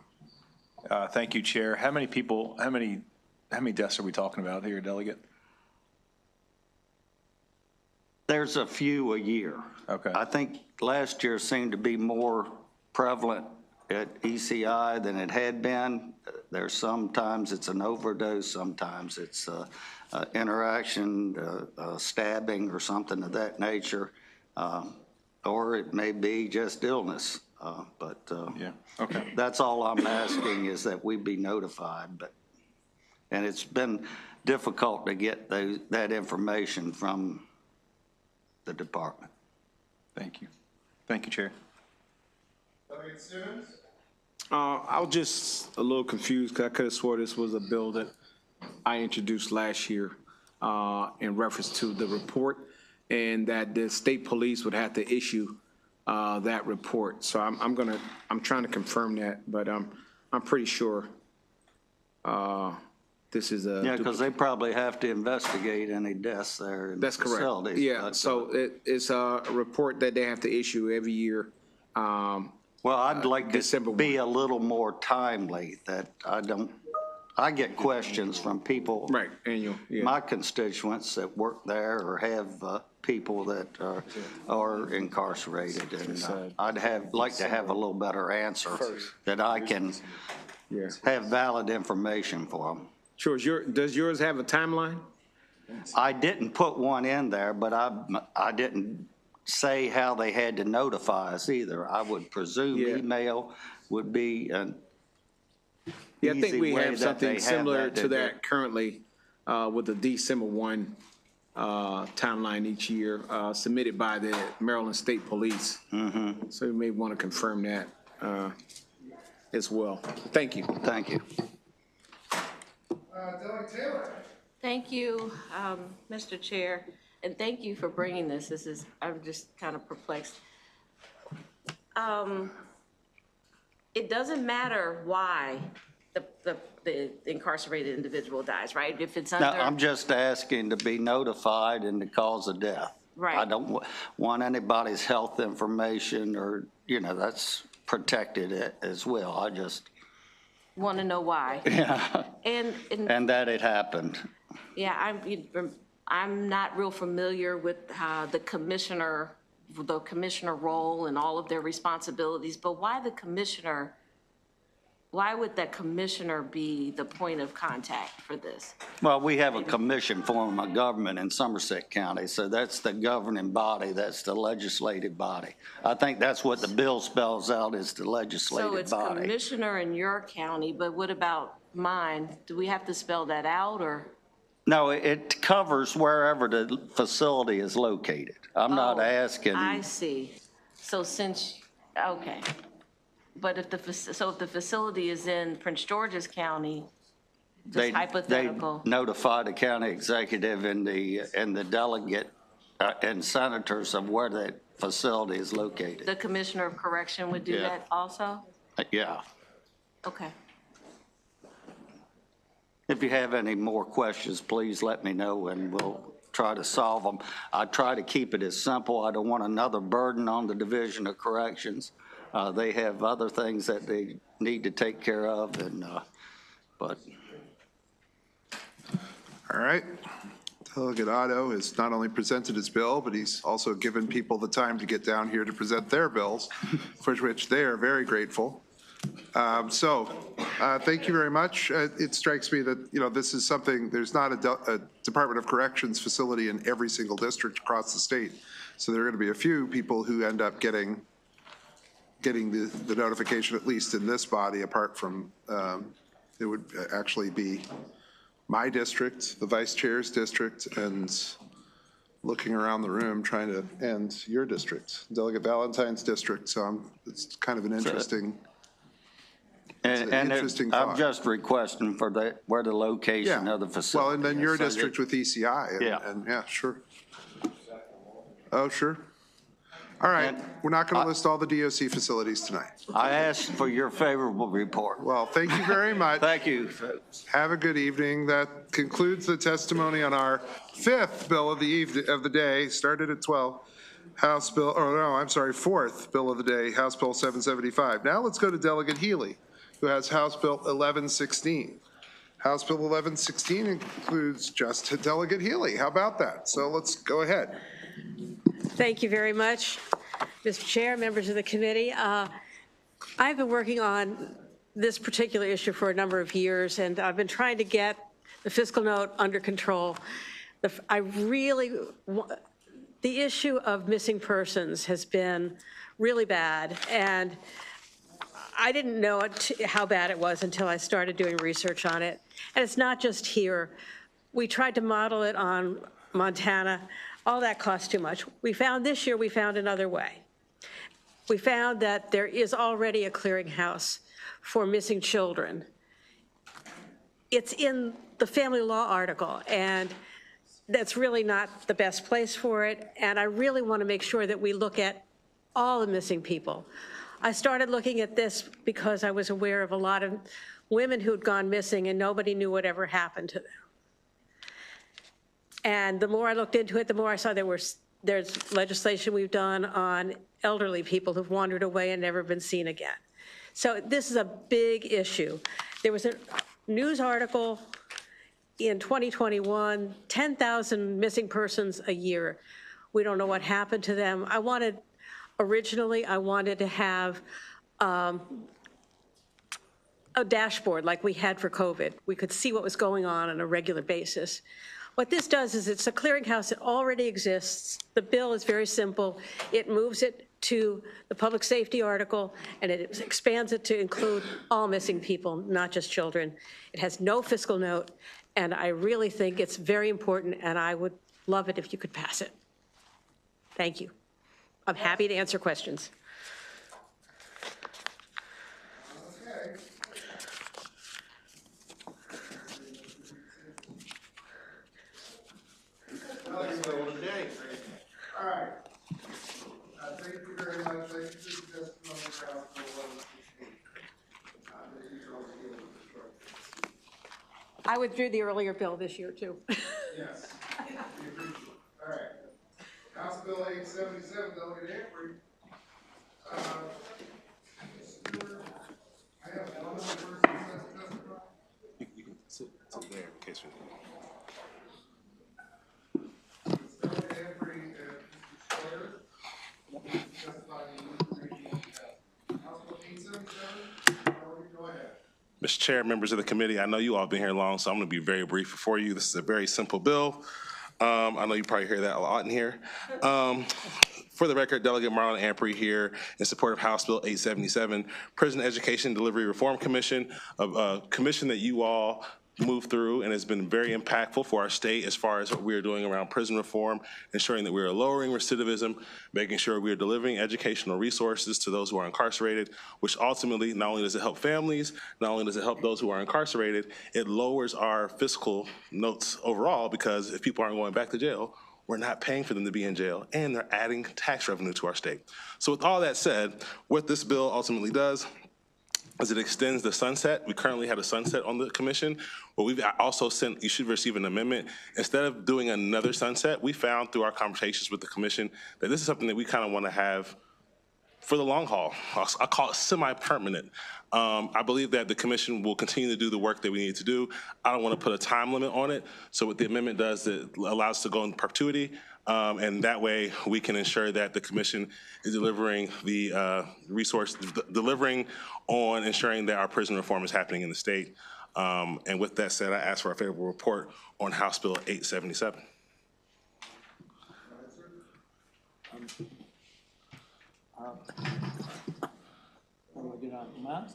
Thank you, Chair. How many people, how many deaths are we talking about here, Delegate? There's a few a year. Okay. I think last year seemed to be more prevalent at ECI than it had been. There's sometimes it's an overdose, sometimes it's interaction, stabbing or something of that nature, or it may be just illness. Yeah, okay. That's all I'm asking is that we be notified, and it's been difficult to get that information from the department. Thank you. Thank you, Chair. Delegate Stevens? I was just a little confused because I could have swore this was a bill that I introduced last year in reference to the report, and that the state police would have to issue that report. So I'm trying to confirm that, but I'm pretty sure this is a. Yeah, because they probably have to investigate any deaths there in That's the correct. facilities. Yeah, so it's a report that they have to issue every year. Well, I'd like to be a little more timely, that I get questions from people. Right, annual, yeah. My constituents that work there or have people that are incarcerated, and I'd like to have a little better answer that I can have valid information for them. Sure, does yours have a timeline? I didn't put one in there, but I didn't say how they had to notify us either. I would presume email would be an Yeah, I think we way have that something they similar have to that currently with the December 1 timeline each year submitted by the Maryland State Police. Mm-hmm. So you may want to confirm that as well. Thank you. Thank you. Delegate Taylor. Thank you, Mr. Chair, and thank you for bringing this. I'm just kind of perplexed. It doesn't matter why the incarcerated individual dies, right? If it's under. No, I'm just asking to be notified in the cause of death. Right. I don't want anybody's health information or, that's protected as well. I just. Want to know why. Yeah. And that it happened. Yeah, I'm not real familiar with the commissioner role and all of their responsibilities, but why would that commissioner be the point of contact for this? Well, we have a commission form of government in Somerset County, so that's the governing body, that's the legislative body. I think that's what the bill spells out, is the legislative body. So it's commissioner in your county, but what about mine? Do we have to spell that out, or? No, it covers wherever the facility is located. I'm not asking. I see. So okay. But if the facility is in Prince George's County, just hypothetical. They notify the county executive and the delegate and senators of where that facility is located. The commissioner of correction would do that also? Yeah. Okay. If you have any more questions, please let me know and we'll try to solve them. I try to keep it as simple. I don't want another burden on the Division of Corrections. They have other things that they need to take care of, but. All right. Delegate Otto has not only presented his bill, but he's also given people the time to get down here to present their bills, for which they are very grateful. Thank you very much. It strikes me that, this is something, there's not a Department of Corrections facility in every single district across the state. So there are going to be a few people who end up getting getting the notification, at least in this body, apart from, it would actually be my district, the vice chair's district, and looking around the room trying to end your district, Delegate Valentine's district. So it's kind of an interesting. And interesting I'm thought. just requesting for where the location of the facility. Well, and then your is, so district with ECI. And yeah, sure. Oh, sure. All right, we're not going to list all the DOC facilities tonight. I asked for your favorable report. Well, thank you very much. Thank you, folks. Have a good evening. That concludes the testimony on our fifth bill of the day. Started at 12. House Bill, oh no, I'm sorry, fourth bill of the day, House Bill 775. Now let's go to Delegate Healy, who has House Bill 1116. House Bill 1116 includes just Delegate Healy. How about that? So let's go ahead. Thank you very much, Mr. Chair, members of the committee. I've been working on this particular issue for a number of years, and I've been trying to get the fiscal note under control. The issue of missing persons has been really bad, and I didn't know how bad it was until I started doing research on it. And it's not just here. We tried to model it on Montana. All that cost too much. This year we found another way. We found that there is already a clearinghouse for missing children. It's in the family law article, and that's really not the best place for it. And I really want to make sure that we look at all the missing people. I started looking at this because I was aware of a lot of women who'd gone missing and nobody knew what ever happened to them. And the more I looked into it, the more I saw there's legislation we've done on elderly people who've wandered away and never been seen again. So this is a big issue. There was a news article in 2021, 10,000 missing persons a year. We don't know what happened to them. Originally, I wanted to have a dashboard like we had for COVID. We could see what was going on a regular basis. What this does is it's a clearinghouse that already exists. The bill is very simple. It moves it to the public safety article, and it expands it to include all missing people, not just children. It has no fiscal note, and I really think it's very important, and I would love it if you could pass it. Thank you. I'm happy to answer questions. All right. Thank you very much. Thank you for the testimony for House Bill 1116. I withdrew the earlier bill this year, too. Yes. We appreciate it. All right. House Bill 877, Delegate Ambrose. I have one other person who has to testify. You can sit there in case you're. Mr. Chair, members of the committee, I know you all have been here long, so I'm going to be very brief for you. This is a very simple bill. I know you probably hear that a lot in here. For the record, Delegate Marlon Ampry here in support of House Bill 877, Prison Education Delivery Reform Commission, a commission that you all moved through and has been very impactful for our state as far as what we are doing around prison reform, ensuring that we are lowering recidivism, making sure we are delivering educational resources to those who are incarcerated, which ultimately not only does it help families, not only does it help those who are incarcerated, it lowers our fiscal notes overall, because if people aren't going back to jail, we're not paying for them to be in jail, and they're adding tax revenue to our state. So with all that said, what this bill ultimately does is it extends the sunset. We currently had a sunset on the commission, but we've also sent, you should receive an amendment. Instead of doing another sunset, we found through our conversations with the commission that this is something that we kind of want to have for the long haul. I call it semi-permanent. I believe that the commission will continue to do the work that we need to do. I don't want to put a time limit on it. So what the amendment does, it allows us to go in perpetuity. And that way we can ensure that the commission is delivering the delivering on ensuring that our prison reform is happening in the state. And with that said, I ask for a favorable report on House Bill 877. get on the mouse.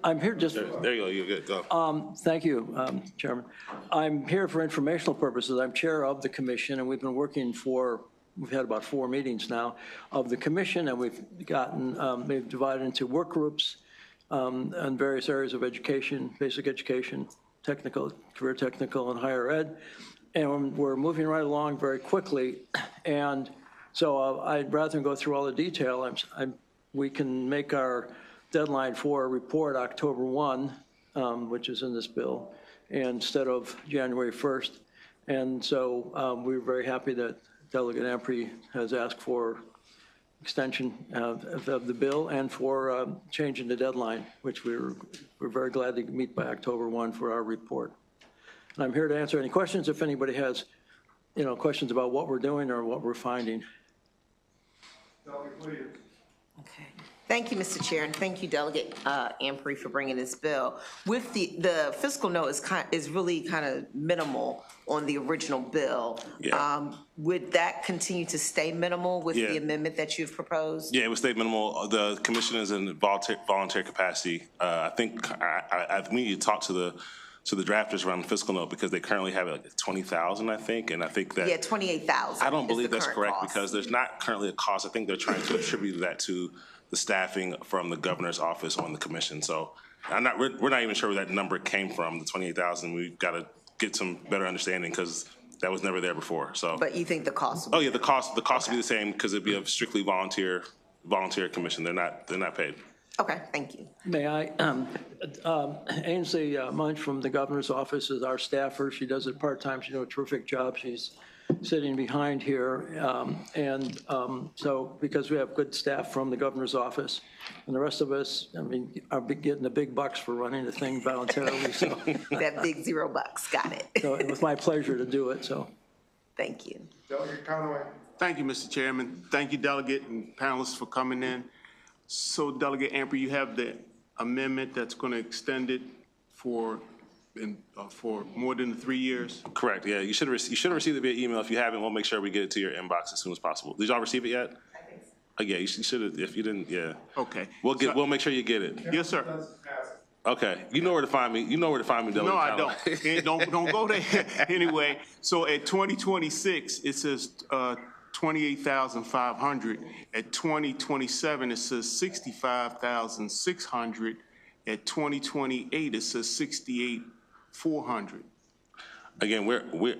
I'm here just. There you go, you're good, go. Thank you, Chairman. I'm here for informational purposes. I'm chair of the commission, and we've been working we've had about 4 meetings now of the commission, and we've divided into work groups on various areas of education, basic education, technical, career technical, and higher ed. And we're moving right along very quickly. And so I'd rather than go through all the detail, we can make our deadline for a report October 1, which is in this bill, instead of January 1st. And so we're very happy that Delegate Ampry has asked for extension of the bill and for changing the deadline, which we're very glad to meet by October 1 for our report. And I'm here to answer any questions if anybody has, questions about what we're doing or what we're finding. Okay. Thank you, Mr. Chair, and thank you, Delegate Ampry, for bringing this bill. With the fiscal note is really kind of minimal on the original bill. Yeah. Would that continue to stay minimal with the amendment that you've proposed? Yeah, it would stay minimal. The commission is in voluntary capacity. I think I need to talk to the drafters around the fiscal note because they currently have it like 20,000, I think, and I think that 28,000. I don't believe that's correct because there's not currently a cost. I think they're trying to attribute that to the staffing from the governor's office on the commission. So we're not even sure where that number came from, the 28,000. We've got to get some better understanding because that was never there before. So. But you think the cost? Oh yeah, the cost would be the same because it'd be a strictly volunteer commission. They're not paid. Okay, thank you. May I? Ainsley Munch from the governor's office is our staffer. She does it part-time. She does a terrific job. She's sitting behind here. So because we have good staff from the governor's office, and the rest of us, are getting the big bucks for running the thing voluntarily. So that big $0, got it. So it was my pleasure to do it. So thank you. Delegate Conaway. Thank you, Mr. Chairman. Thank you, Delegate and panelists, for coming in. So, Delegate Ampry, you have the amendment that's going to extend it for more than 3 years? Correct, yeah. You should have received it via email. If you haven't, we'll make sure we get it to your inbox as soon as possible. Did y'all receive it yet? I think so. Yeah, you should have. If you didn't, yeah. Okay. We'll make sure you get it. Yes, sir. Okay. You know where to find me. Delegate. No, I don't. Don't go there. Anyway, so at 2026, it says 28,500. At 2027, it says 65,600. At 2028, it says 68,400. Again,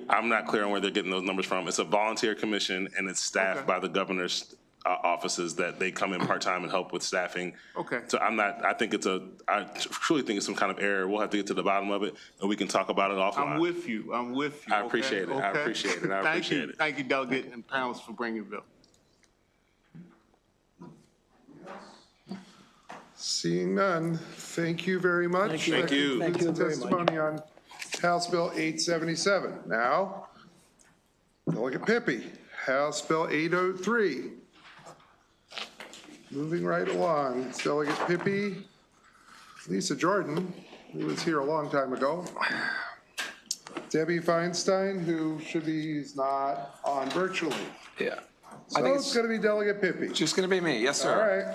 I'm not clear on where they're getting those numbers from. It's a volunteer commission, and it's staffed by the governor's offices that they come in part-time and help with staffing. Okay. So I truly think it's some kind of error. We'll have to get to the bottom of it, and we can talk about it offline. I'm with you. I appreciate it. I appreciate it. I appreciate it. Thank you, Delegate and panelists, for bringing the bill. Seeing none, thank you very much. Thank you. Thank you very much. Testimony on House Bill 877. Now, Delegate Pippy, House Bill 803. Moving right along, it's Delegate Pippy, Lisa Jordan, who was here a long time ago, Debbie Feinstein, who is not on virtually. Yeah. So it's going to be Delegate Pippy. Just going to be me, yes, sir. All right.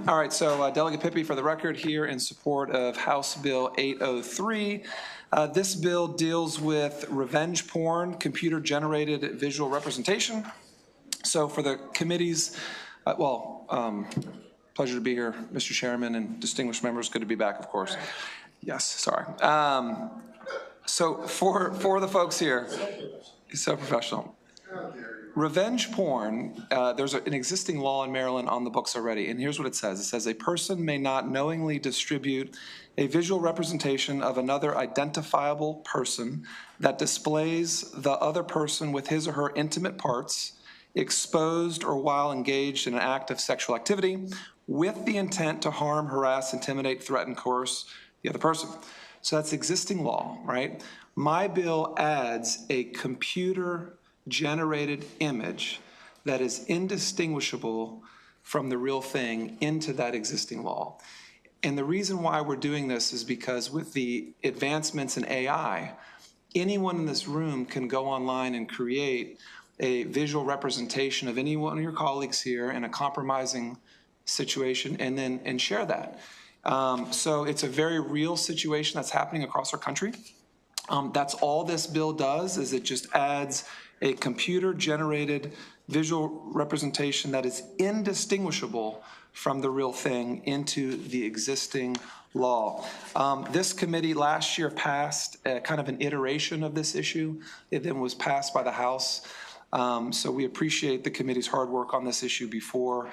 All right, so Delegate Pippy, for the record, here in support of House Bill 803. This bill deals with revenge porn, computer-generated visual representation. So for the committee's, pleasure to be here, Mr. Chairman and distinguished members. Good to be back, of course. Yes, sorry. So for the folks here, he's so professional. Revenge porn, there's an existing law in Maryland on the books already, and here's what it says. It says a person may not knowingly distribute a visual representation of another identifiable person that displays the other person with his or her intimate parts, exposed or while engaged in an act of sexual activity, with the intent to harm, harass, intimidate, threaten, coerce the other person. So that's existing law, right? My bill adds a computer-generated image that is indistinguishable from the real thing into that existing law. And the reason why we're doing this is because with the advancements in AI, anyone in this room can go online and create a visual representation of any one of your colleagues here in a compromising situation and share that. So it's a very real situation that's happening across our country. That's all this bill does, is it just adds a computer-generated visual representation that is indistinguishable from the real thing into the existing law. This committee last year passed kind of an iteration of this issue. It then was passed by the House. So we appreciate the committee's hard work on this issue before.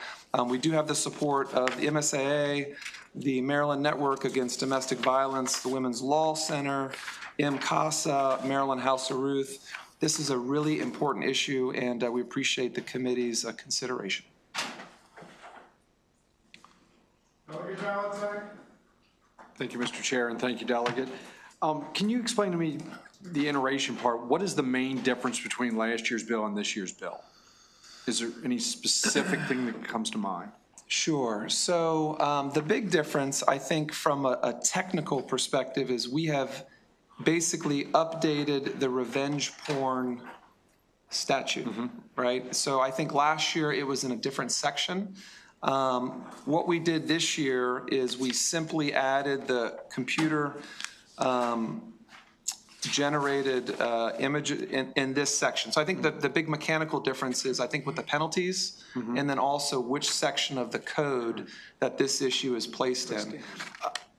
We do have the support of the MSAA, the Maryland Network Against Domestic Violence, the Women's Law Center, MCASA, Maryland House of Ruth. This is a really important issue, and we appreciate the committee's consideration. Delegate Valentine? Thank you, Mr. Chair, and thank you, Delegate. Can you explain to me the iteration part? What is the main difference between last year's bill and this year's bill? Is there any specific thing that comes to mind? Sure. So the big difference, I think, from a technical perspective is we have basically updated the revenge porn statute, right? So I think last year it was in a different section. What we did this year is we simply added the computer generated image in this section. So I think the big mechanical difference is, I think, with the penalties and then also which section of the code that this issue is placed in.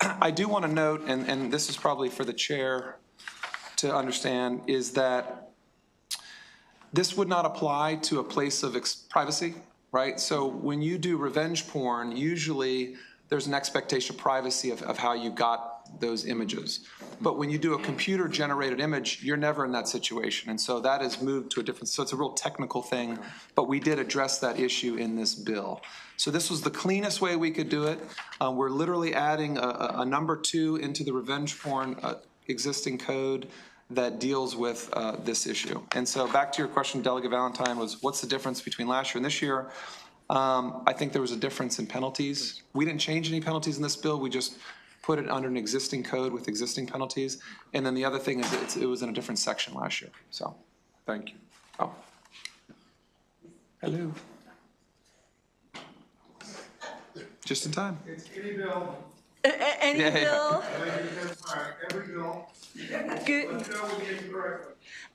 I do want to note, and this is probably for the chair to understand, is that this would not apply to a place of privacy, right? So when you do revenge porn, usually there's an expectation of privacy of how you got those images. But when you do a computer-generated image, you're never in that situation. And so that has moved to a different, so it's a real technical thing, but we did address that issue in this bill. So this was the cleanest way we could do it. We're literally adding a number 2 into the revenge porn existing code that deals with this issue. And so back to your question, Delegate Valentine, was what's the difference between last year and this year? I think there was a difference in penalties. We didn't change any penalties in this bill. We just put it under an existing code with existing penalties. And then the other thing is it was in a different section last year. So thank you. Oh. Hello. Just in time. It's any bill. Any bill? Every bill. Good.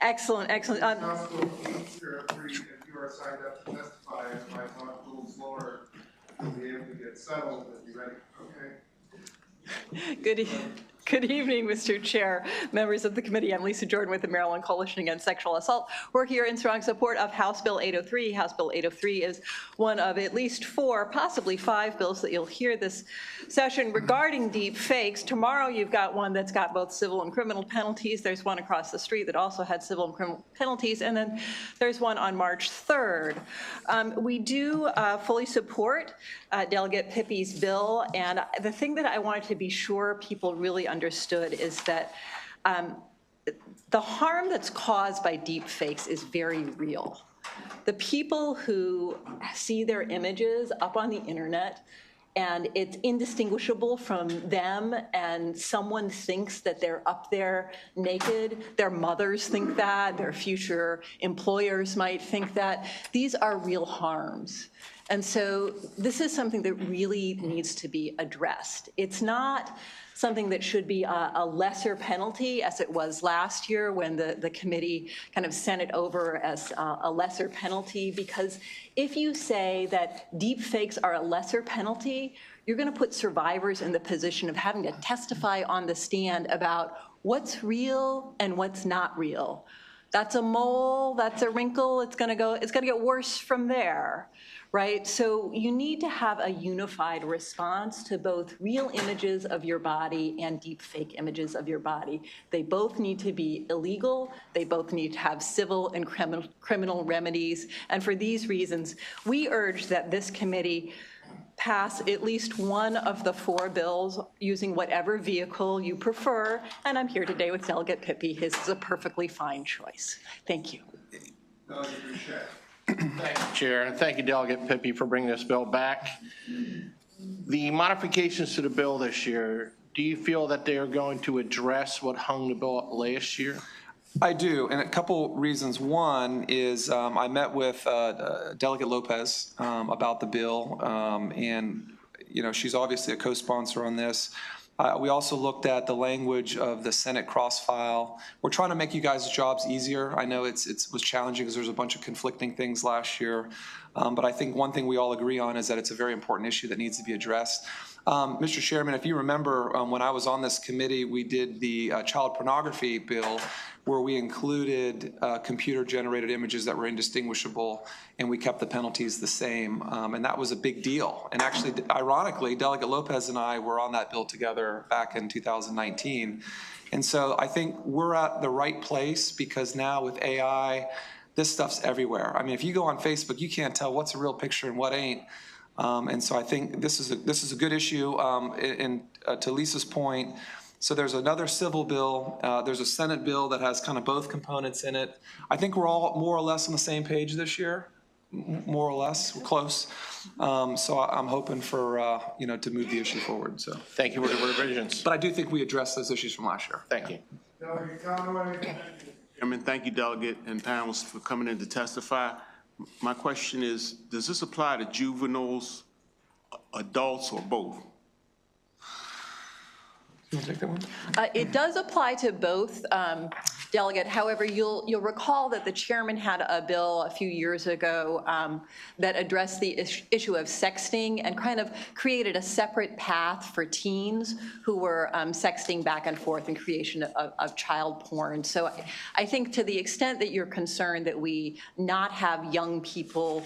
Excellent, excellent. If you are signed up to testify, if I talk a little slower, you'll be able to get settled and be ready. Okay. Good evening, Mr. Chair, members of the committee. I'm Lisa Jordan with the Maryland Coalition Against Sexual Assault. We're here in strong support of House Bill 803. House Bill 803 is one of at least 4, possibly 5 bills that you'll hear this session regarding deep fakes. Tomorrow you've got one that's got both civil and criminal penalties. There's one across the street that also had civil and criminal penalties, and then there's one on March 3rd. We do fully support Delegate Pippy's bill, and the thing that I wanted to be sure people really understood is that the harm that's caused by deep fakes is very real. The people who see their images up on the internet and it's indistinguishable from them, and someone thinks that they're up there naked, their mothers think that, their future employers might think that. These are real harms. And so this is something that really needs to be addressed. It's not something that should be a lesser penalty as it was last year when the committee kind of sent it over as a lesser penalty, because if you say that deep fakes are a lesser penalty, you're going to put survivors in the position of having to testify on the stand about what's real and what's not real. That's a mole, that's a wrinkle, it's going to get worse from there. Right? So you need to have a unified response to both real images of your body and deep fake images of your body. They both need to be illegal. They both need to have civil and criminal remedies. And for these reasons, we urge that this committee pass at least one of the 4 bills using whatever vehicle you prefer. And I'm here today with Delegate Pippy. His is a perfectly fine choice. Thank you. Thank you, Chair, and thank you, Delegate Pippy, for bringing this bill back. The modifications to the bill this year, do you feel that they are going to address what hung the bill up last year? I do, and a couple reasons. One is I met with Delegate Lopez about the bill, and she's obviously a co-sponsor on this. We also looked at the language of the Senate cross-file. We're trying to make you guys' jobs easier. I know it was challenging because there's a bunch of conflicting things last year, but I think one thing we all agree on is that it's a very important issue that needs to be addressed. Mr. Chairman, if you remember, when I was on this committee, we did the child pornography bill where we included computer-generated images that were indistinguishable, and we kept the penalties the same, and that was a big deal. And actually, ironically, Delegate Lopez and I were on that bill together back in 2019. And so I think we're at the right place because now with AI, this stuff's everywhere. I mean, if you go on Facebook, you can't tell what's a real picture and what ain't. And so I think this is a good issue. And to Lisa's point, so there's another civil bill. There's a Senate bill that has kind of both components in it. I think we're all more or less on the same page this year, more or less. We're close. So I'm hoping for to move the issue forward. So thank you for the revisions. But I do think we addressed those issues from last year. Thank you. Chairman, thank you, Delegate and panelists, for coming in to testify. My question is, does this apply to juveniles, adults, or both? It does apply to both, Delegate. However, you'll recall that the chairman had a bill a few years ago that addressed the issue of sexting and kind of created a separate path for teens who were sexting back and forth in creation of child porn. So I think to the extent that you're concerned that we not have young people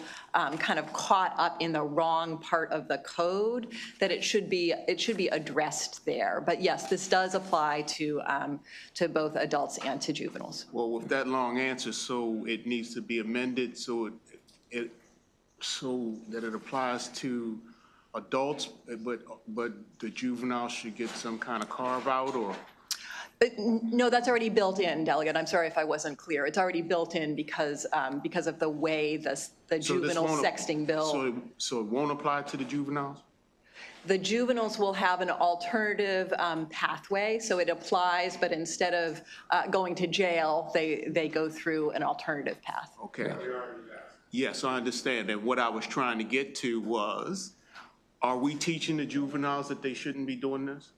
kind of caught up in the wrong part of the code, that it should be addressed there. But yes, this does apply to both adults and to juveniles. Well, with that long answer, so it needs to be amended so that it applies to adults, but the juveniles should get some kind of carve out, or? No, that's already built in, Delegate. I'm sorry if I wasn't clear. It's already built in because of the way the juvenile sexting bill. So it won't apply to the juveniles? The juveniles will have an alternative pathway, so it applies, but instead of going to jail, they go through an alternative path. Okay. Yes, I understand. And what I was trying to get to was, are we teaching the juveniles that they shouldn't be doing this?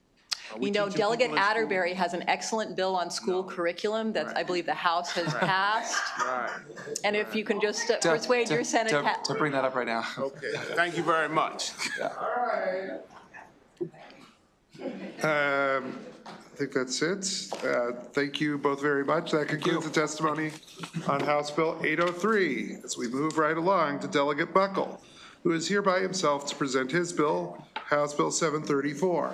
Delegate Atterbury has an excellent bill on school curriculum that I believe the House has passed. Right. And if you can just persuade your Senate to bring that up right now. Okay. Thank you very much. All right. I think that's it. Thank you both very much. That concludes the testimony on House Bill 803. As we move right along to Delegate Buckle, who is here by himself to present his bill, House Bill 734.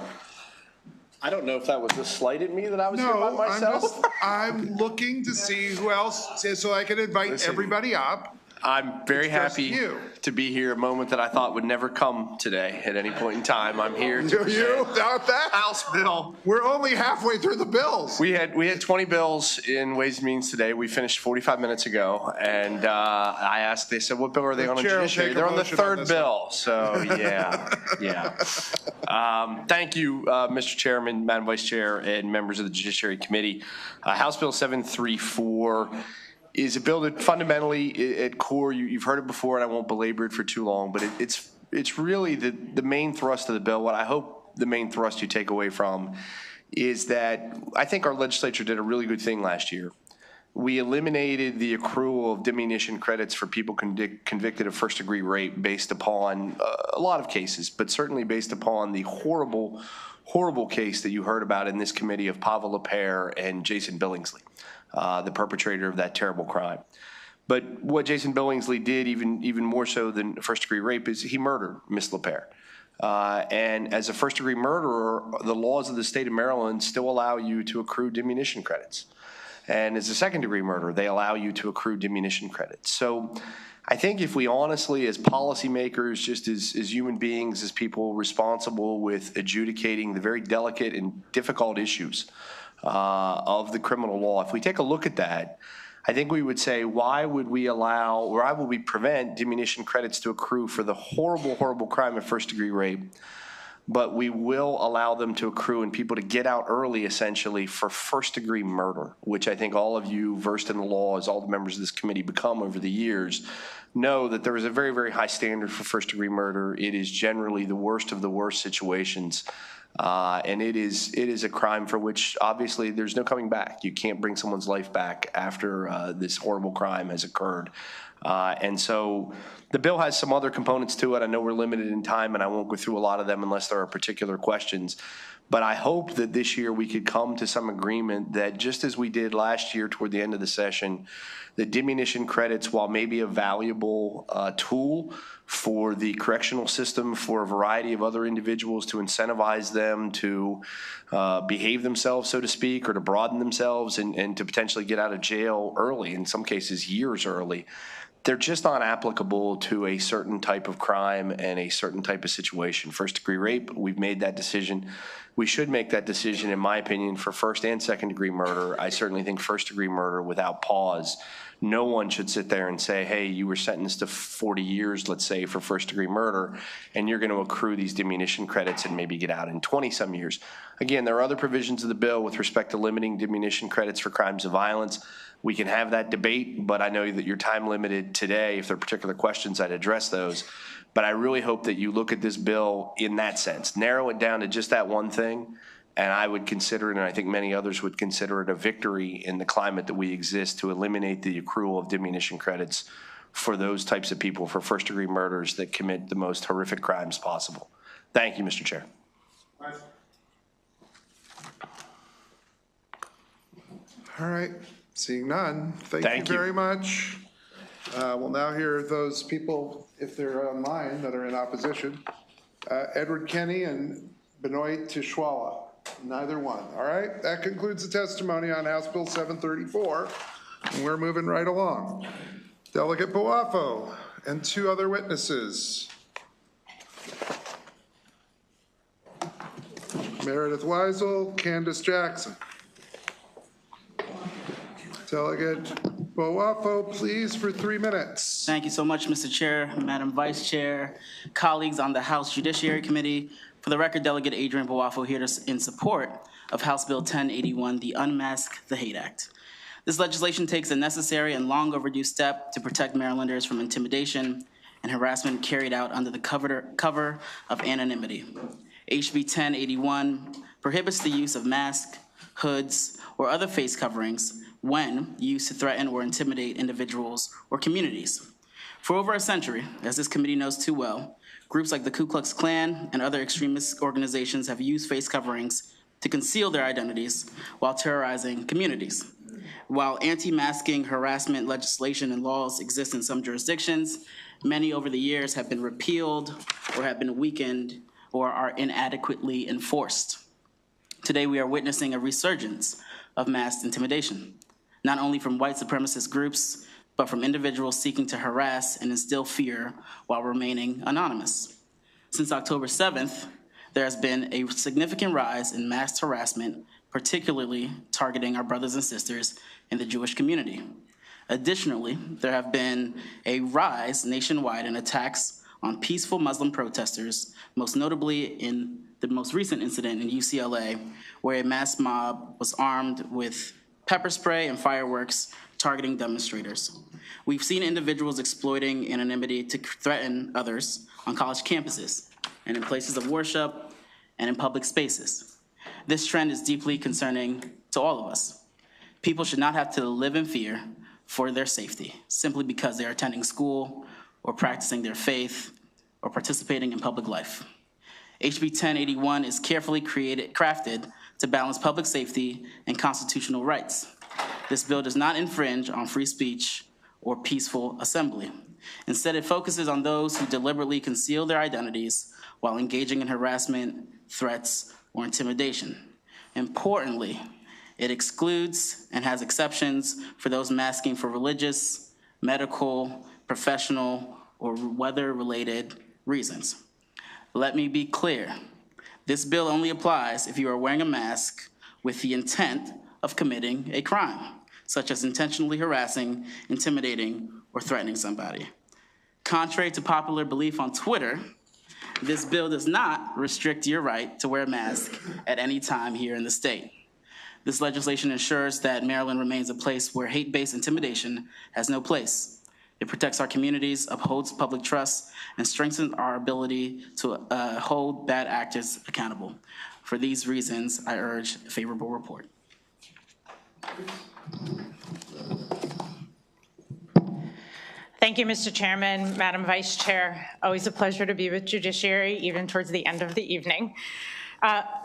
I don't know if that was a slight at me that I was here by myself. I'm looking to see who else, so I can invite everybody up. I'm very happy to be here, a moment that I thought would never come today at any point in time. I'm here to present that House bill. We're only halfway through the bills. We had 20 bills in Ways and Means today. We finished 45 minutes ago, and I asked, they said, what bill are they on Judiciary? They're on the third bill, so yeah. Thank you, Mr. Chairman, Madam Vice Chair, and members of the Judiciary Committee. House Bill 734 is a bill that fundamentally, at core, you've heard it before, and I won't belabor it for too long, but it's really the main thrust of the bill. What I hope the main thrust you take away from is that I think our legislature did a really good thing last year. We eliminated the accrual of diminution credits for people convicted of first-degree rape based upon a lot of cases, but certainly based upon the horrible, horrible case that you heard about in this committee of Pavel Lepere and Jason Billingsley, the perpetrator of that terrible crime. But what Jason Billingsley did, even more so than first-degree rape, is he murdered Miss Lepere. And as a first-degree murderer, the laws of the state of Maryland still allow you to accrue diminution credits. And as a second-degree murderer, they allow you to accrue diminution credits. So I think if we honestly, as policymakers, just as human beings, as people responsible with adjudicating the very delicate and difficult issues of the criminal law, if we take a look at that, I think we would say, why would we allow, or why would we prevent diminution credits to accrue for the horrible, horrible crime of first-degree rape but we will allow them to accrue and people to get out early essentially for first-degree murder, which I think all of you versed in the law, as all the members of this committee become over the years, know that there is a very, very high standard for first-degree murder. It is generally the worst of the worst situations. And it is a crime for which obviously there's no coming back. You can't bring someone's life back after this horrible crime has occurred. And so the bill has some other components to it. I know we're limited in time and I won't go through a lot of them unless there are particular questions. But I hope that this year we could come to some agreement that just as we did last year toward the end of the session, the diminution credits, while maybe a valuable tool for the correctional system for a variety of other individuals to incentivize them to behave themselves, so to speak, or to broaden themselves and to potentially get out of jail early, in some cases years early, they're just not applicable to a certain type of crime and a certain type of situation. First-degree rape, we've made that decision. We should make that decision, in my opinion, for first and second-degree murder. I certainly think first-degree murder without pause. No one should sit there and say, hey, you were sentenced to 40 years, let's say, for first-degree murder, and you're going to accrue these diminution credits and maybe get out in 20-some years. Again, there are other provisions of the bill with respect to limiting diminution credits for crimes of violence. We can have that debate, but I know that you're time limited today. If there are particular questions, I'd address those. But I really hope that you look at this bill in that sense, narrow it down to just that one thing, and I would consider it, and I think many others would consider it, a victory in the climate that we exist to eliminate the accrual of diminution credits for those types of people for first-degree murders that commit the most horrific crimes possible. Thank you, Mr. Chair. All right, seeing none, thank you very much. We'll now hear those people, if they're online, that are in opposition. Edward Kenny and Benoit Tishwala, neither one. All right, that concludes the testimony on House Bill 734, and we're moving right along. Delegate Boafo and two other witnesses. Meredith Weisel, Candace Jackson. Delegate Boafo, please, for 3 minutes. Thank you so much, Mr. Chair, Madam Vice Chair, colleagues on the House Judiciary Committee. For the record, Delegate Adrian Boafo here in support of House Bill 1081, the Unmask the Hate Act. This legislation takes a necessary and long overdue step to protect Marylanders from intimidation and harassment carried out under the cover of anonymity. HB 1081 prohibits the use of masks, hoods, or other face coverings when used to threaten or intimidate individuals or communities. For over a century, as this committee knows too well, groups like the Ku Klux Klan and other extremist organizations have used face coverings to conceal their identities while terrorizing communities. While anti-masking harassment legislation and laws exist in some jurisdictions, many over the years have been repealed or have been weakened or are inadequately enforced. Today, we are witnessing a resurgence of masked intimidation, not only from white supremacist groups, but from individuals seeking to harass and instill fear while remaining anonymous. Since October 7th, there has been a significant rise in masked harassment, particularly targeting our brothers and sisters in the Jewish community. Additionally, there have been a rise nationwide in attacks on peaceful Muslim protesters, most notably in the most recent incident in UCLA, where a mass mob was armed with pepper spray and fireworks targeting demonstrators. We've seen individuals exploiting anonymity to threaten others on college campuses and in places of worship and in public spaces. This trend is deeply concerning to all of us. People should not have to live in fear for their safety simply because they are attending school or practicing their faith or participating in public life. HB 1081 is carefully crafted to balance public safety and constitutional rights. This bill does not infringe on free speech or peaceful assembly. Instead, it focuses on those who deliberately conceal their identities while engaging in harassment, threats, or intimidation. Importantly, it excludes and has exceptions for those masking for religious, medical, professional, or weather-related reasons. Let me be clear. This bill only applies if you are wearing a mask with the intent of committing a crime, such as intentionally harassing, intimidating, or threatening somebody. Contrary to popular belief on Twitter, This bill does not restrict your right to wear a mask at any time here in the state. This legislation ensures that Maryland remains a place where hate-based intimidation has no place. It protects our communities, upholds public trust, and strengthens our ability to hold bad actors accountable. For these reasons, I urge a favorable report. Thank you, Mr. Chairman, Madam Vice Chair. Always a pleasure to be with Judiciary, even towards the end of the evening.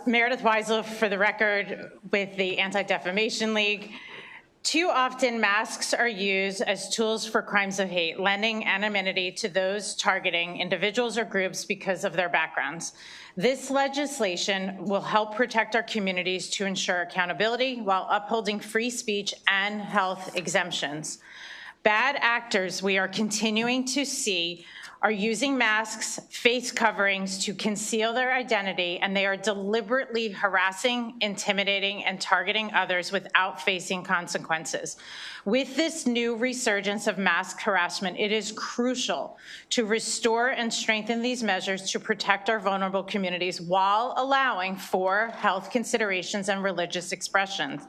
Meredith Weisel, for the record, with the Anti-Defamation League. Too often, masks are used as tools for crimes of hate, lending anonymity to those targeting individuals or groups because of their backgrounds. This legislation will help protect our communities to ensure accountability while upholding free speech and health exemptions. Bad actors we are continuing to see are using masks, face coverings to conceal their identity, and they are deliberately harassing, intimidating, and targeting others without facing consequences. With this new resurgence of mask harassment, it is crucial to restore and strengthen these measures to protect our vulnerable communities while allowing for health considerations and religious expressions.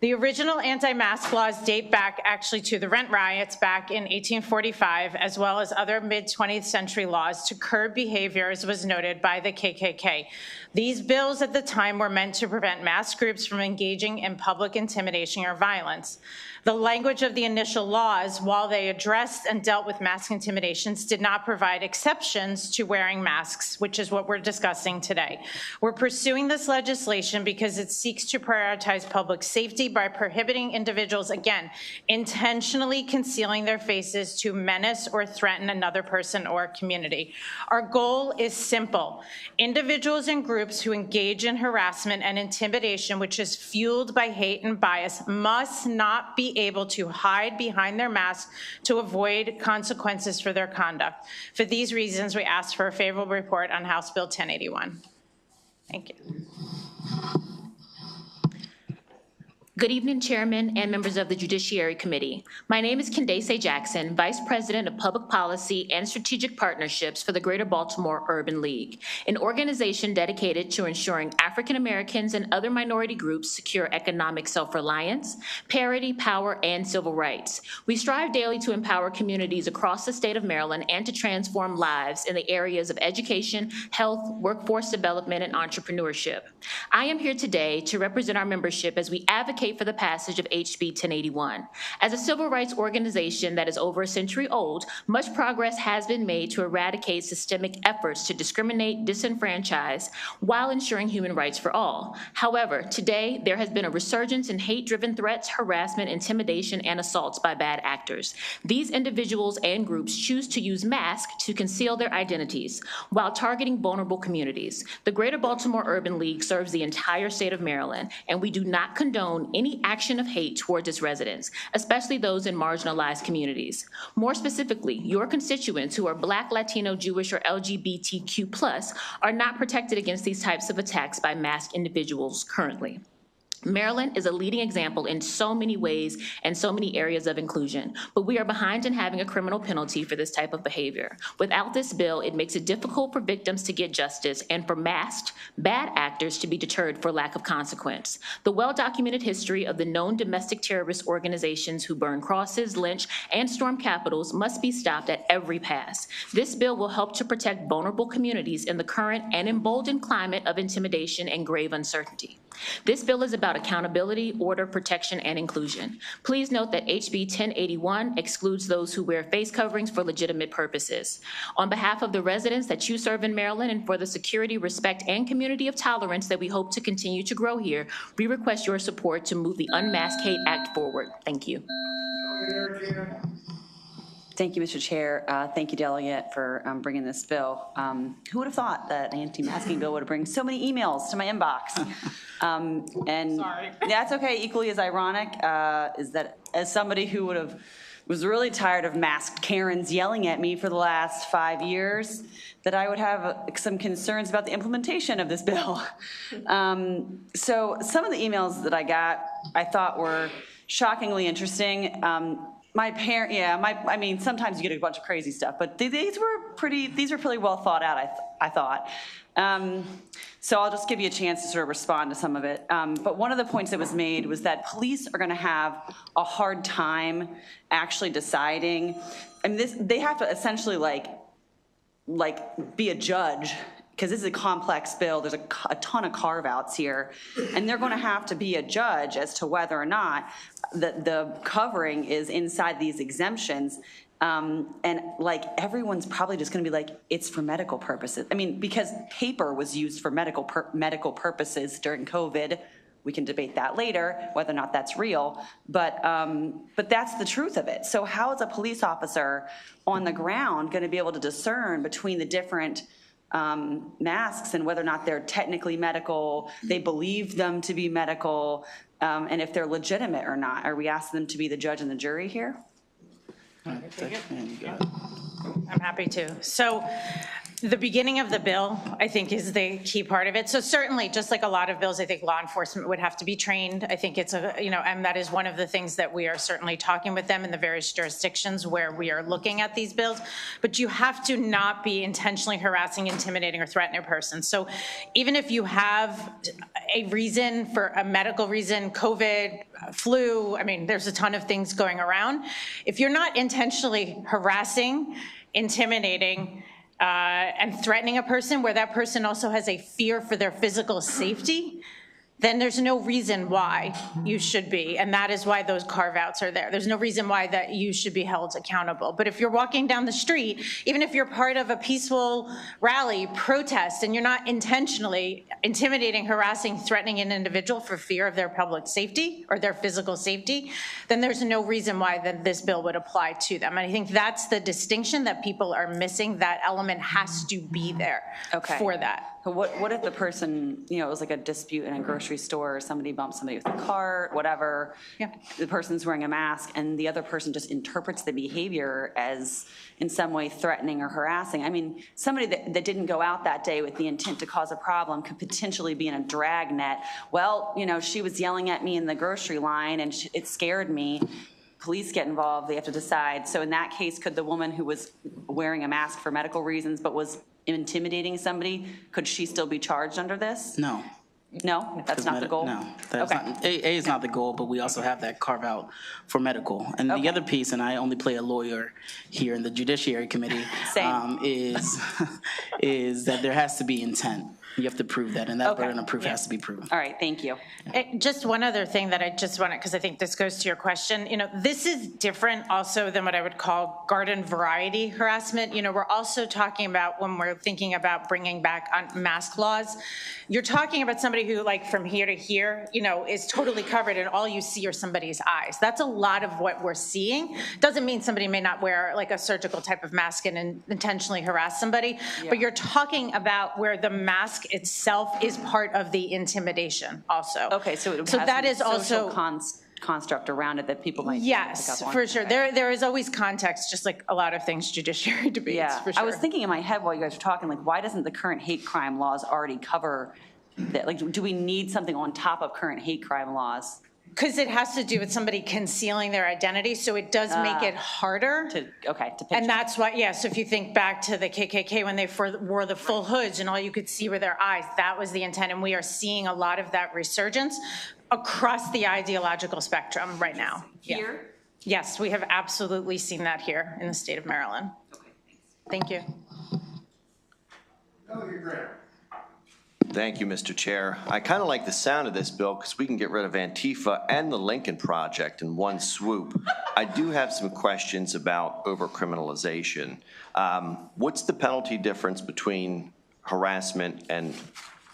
The original anti-mask laws date back actually to the rent riots back in 1845, as well as other mid-20th century laws to curb behavior, as was noted by the KKK. These bills at the time were meant to prevent mass groups from engaging in public intimidation or violence. The language of the initial laws, while they addressed and dealt with mask intimidations, did not provide exceptions to wearing masks, which is what we're discussing today. We're pursuing this legislation because it seeks to prioritize public safety by prohibiting individuals, again, intentionally concealing their faces to menace or threaten another person or community. Our goal is simple. Individuals and groups who engage in harassment and intimidation, which is fueled by hate and bias, must not be able to hide behind their mask to avoid consequences for their conduct. For these reasons, we ask for a favorable report on House Bill 1081. Thank you. Good evening, Chairman and members of the Judiciary Committee. My name is Candace Jackson, Vice President of Public Policy and Strategic Partnerships for the Greater Baltimore Urban League, an organization dedicated to ensuring African Americans and other minority groups secure economic self-reliance, parity, power, and civil rights. We strive daily to empower communities across the state of Maryland and to transform lives in the areas of education, health, workforce development, and entrepreneurship. I am here today to represent our membership as we advocate for the passage of HB 1081. As a civil rights organization that is over a century old, much progress has been made to eradicate systemic efforts to discriminate, disenfranchise, while ensuring human rights for all. However, today there has been a resurgence in hate-driven threats, harassment, intimidation, and assaults by bad actors. These individuals and groups choose to use masks to conceal their identities while targeting vulnerable communities. The Greater Baltimore Urban League serves the entire state of Maryland, and we do not condone any action of hate towards its residents, especially those in marginalized communities. More specifically, your constituents who are Black, Latino, Jewish, or LGBTQ+, are not protected against these types of attacks by masked individuals currently. Maryland is a leading example in so many ways and so many areas of inclusion, but we are behind in having a criminal penalty for this type of behavior. Without this bill, it makes it difficult for victims to get justice and for masked, bad actors to be deterred for lack of consequence. The well-documented history of the known domestic terrorist organizations who burn crosses, lynch, and storm capitals must be stopped at every pass. This bill will help to protect vulnerable communities in the current and emboldened climate of intimidation and grave uncertainty. This bill is about accountability, order, protection, and inclusion. Please note that HB 1081 excludes those who wear face coverings for legitimate purposes. On behalf of the residents that you serve in Maryland and for the security, respect, and community of tolerance that we hope to continue to grow here, we request your support to move the Unmasked Hate Act forward. Thank you. Thank you, Mr. Chair. Thank you, Delegate, for bringing this bill. Who would have thought that an anti-masking bill would bring so many emails to my inbox? And sorry. That's okay. Equally as ironic is that as somebody who was really tired of masked Karens yelling at me for the last 5 years, that I would have some concerns about the implementation of this bill. So some of the emails that I got, I thought were shockingly interesting. My parent, yeah, I mean, sometimes you get a bunch of crazy stuff, but these were pretty well thought out, I thought. So I'll just give you a chance to sort of respond to some of it. But one of the points that was made was that police are gonna have a hard time actually deciding. I mean, they have to essentially like be a judge, because this is a complex bill. There's a ton of carve-outs here, and they're gonna have to be a judge as to whether or not the covering is inside these exemptions. And like, everyone's probably just gonna be like, it's for medical purposes. I mean, because paper was used for medical purposes during COVID. We can debate that later, whether or not that's real, but that's the truth of it. So how is a police officer on the ground gonna be able to discern between the different masks and whether or not they're technically medical, they believe them to be medical, and if they're legitimate or not? Are we asking them to be the judge and the jury here? I'm happy to. So the beginning of the bill, I think, is the key part of it. So certainly, just like a lot of bills, I think law enforcement would have to be trained. I think it's and that is one of the things that we are certainly talking with them in the various jurisdictions where we are looking at these bills. But you have to not be intentionally harassing, intimidating, or threatening a person. So even if you have a reason, for a medical reason, COVID, flu, I mean, there's a ton of things going around. If you're not intentionally harassing, intimidating, and threatening a person where that person also has a fear for their physical safety, then there's no reason why you should be, and that is why those carve-outs are there. There's no reason why that you should be held accountable. But if you're walking down the street, even if you're part of a peaceful rally, protest, and you're not intentionally intimidating, harassing, threatening an individual for fear of their public safety or their physical safety, then there's no reason why that this bill would apply to them. And I think that's the distinction that people are missing. That element has to be there for that. What if the person, it was like a dispute in a grocery store, somebody bumped somebody with a cart, whatever. Yeah. The person's wearing a mask and the other person just interprets the behavior as in some way threatening or harassing. I mean, somebody that didn't go out that day with the intent to cause a problem could potentially be in a drag net. Well, she was yelling at me in the grocery line and it scared me. Police get involved, they have to decide. So in that case, could the woman who was wearing a mask for medical reasons but was intimidating somebody, could she still be charged under this? No. No? That's not the goal? No. That's not, A is not the goal, but we also have that carve out for medical. And the other piece, and I only play a lawyer here in the Judiciary Committee, is that there has to be intent. You have to prove that, and that burden of proof has to be proven. All right, thank you. Just one other thing that I just wanted, because I think this goes to your question. This is different also than what I would call garden variety harassment. We're also talking about, when we're thinking about bringing back on mask laws, you're talking about somebody who, like, from here to here, is totally covered and all you see are somebody's eyes. That's a lot of what we're seeing. Doesn't mean somebody may not wear like a surgical type of mask and intentionally harass somebody, but you're talking about where the mask itself is part of the intimidation also. Okay, so that is also construct around it that people might yes, pick up on. For sure. There is always context, just like a lot of things judiciary debates, for sure. I was thinking in my head while you guys were talking, like, why doesn't the current hate crime laws already cover that? Like, do we need something on top of current hate crime laws? Because it has to do with somebody concealing their identity, so it does make it harder. To picture. And that's why, so if you think back to the KKK when they wore the full hoods and all you could see were their eyes, that was the intent, and we are seeing a lot of that resurgence across the ideological spectrum right now. Here? Yes, we have absolutely seen that here in the state of Maryland. Okay, thank you. Delegate Graham. Thank you, Mr. Chair. I kind of like the sound of this bill because we can get rid of Antifa and the Lincoln Project in one swoop. I do have some questions about overcriminalization. What's the penalty difference between harassment and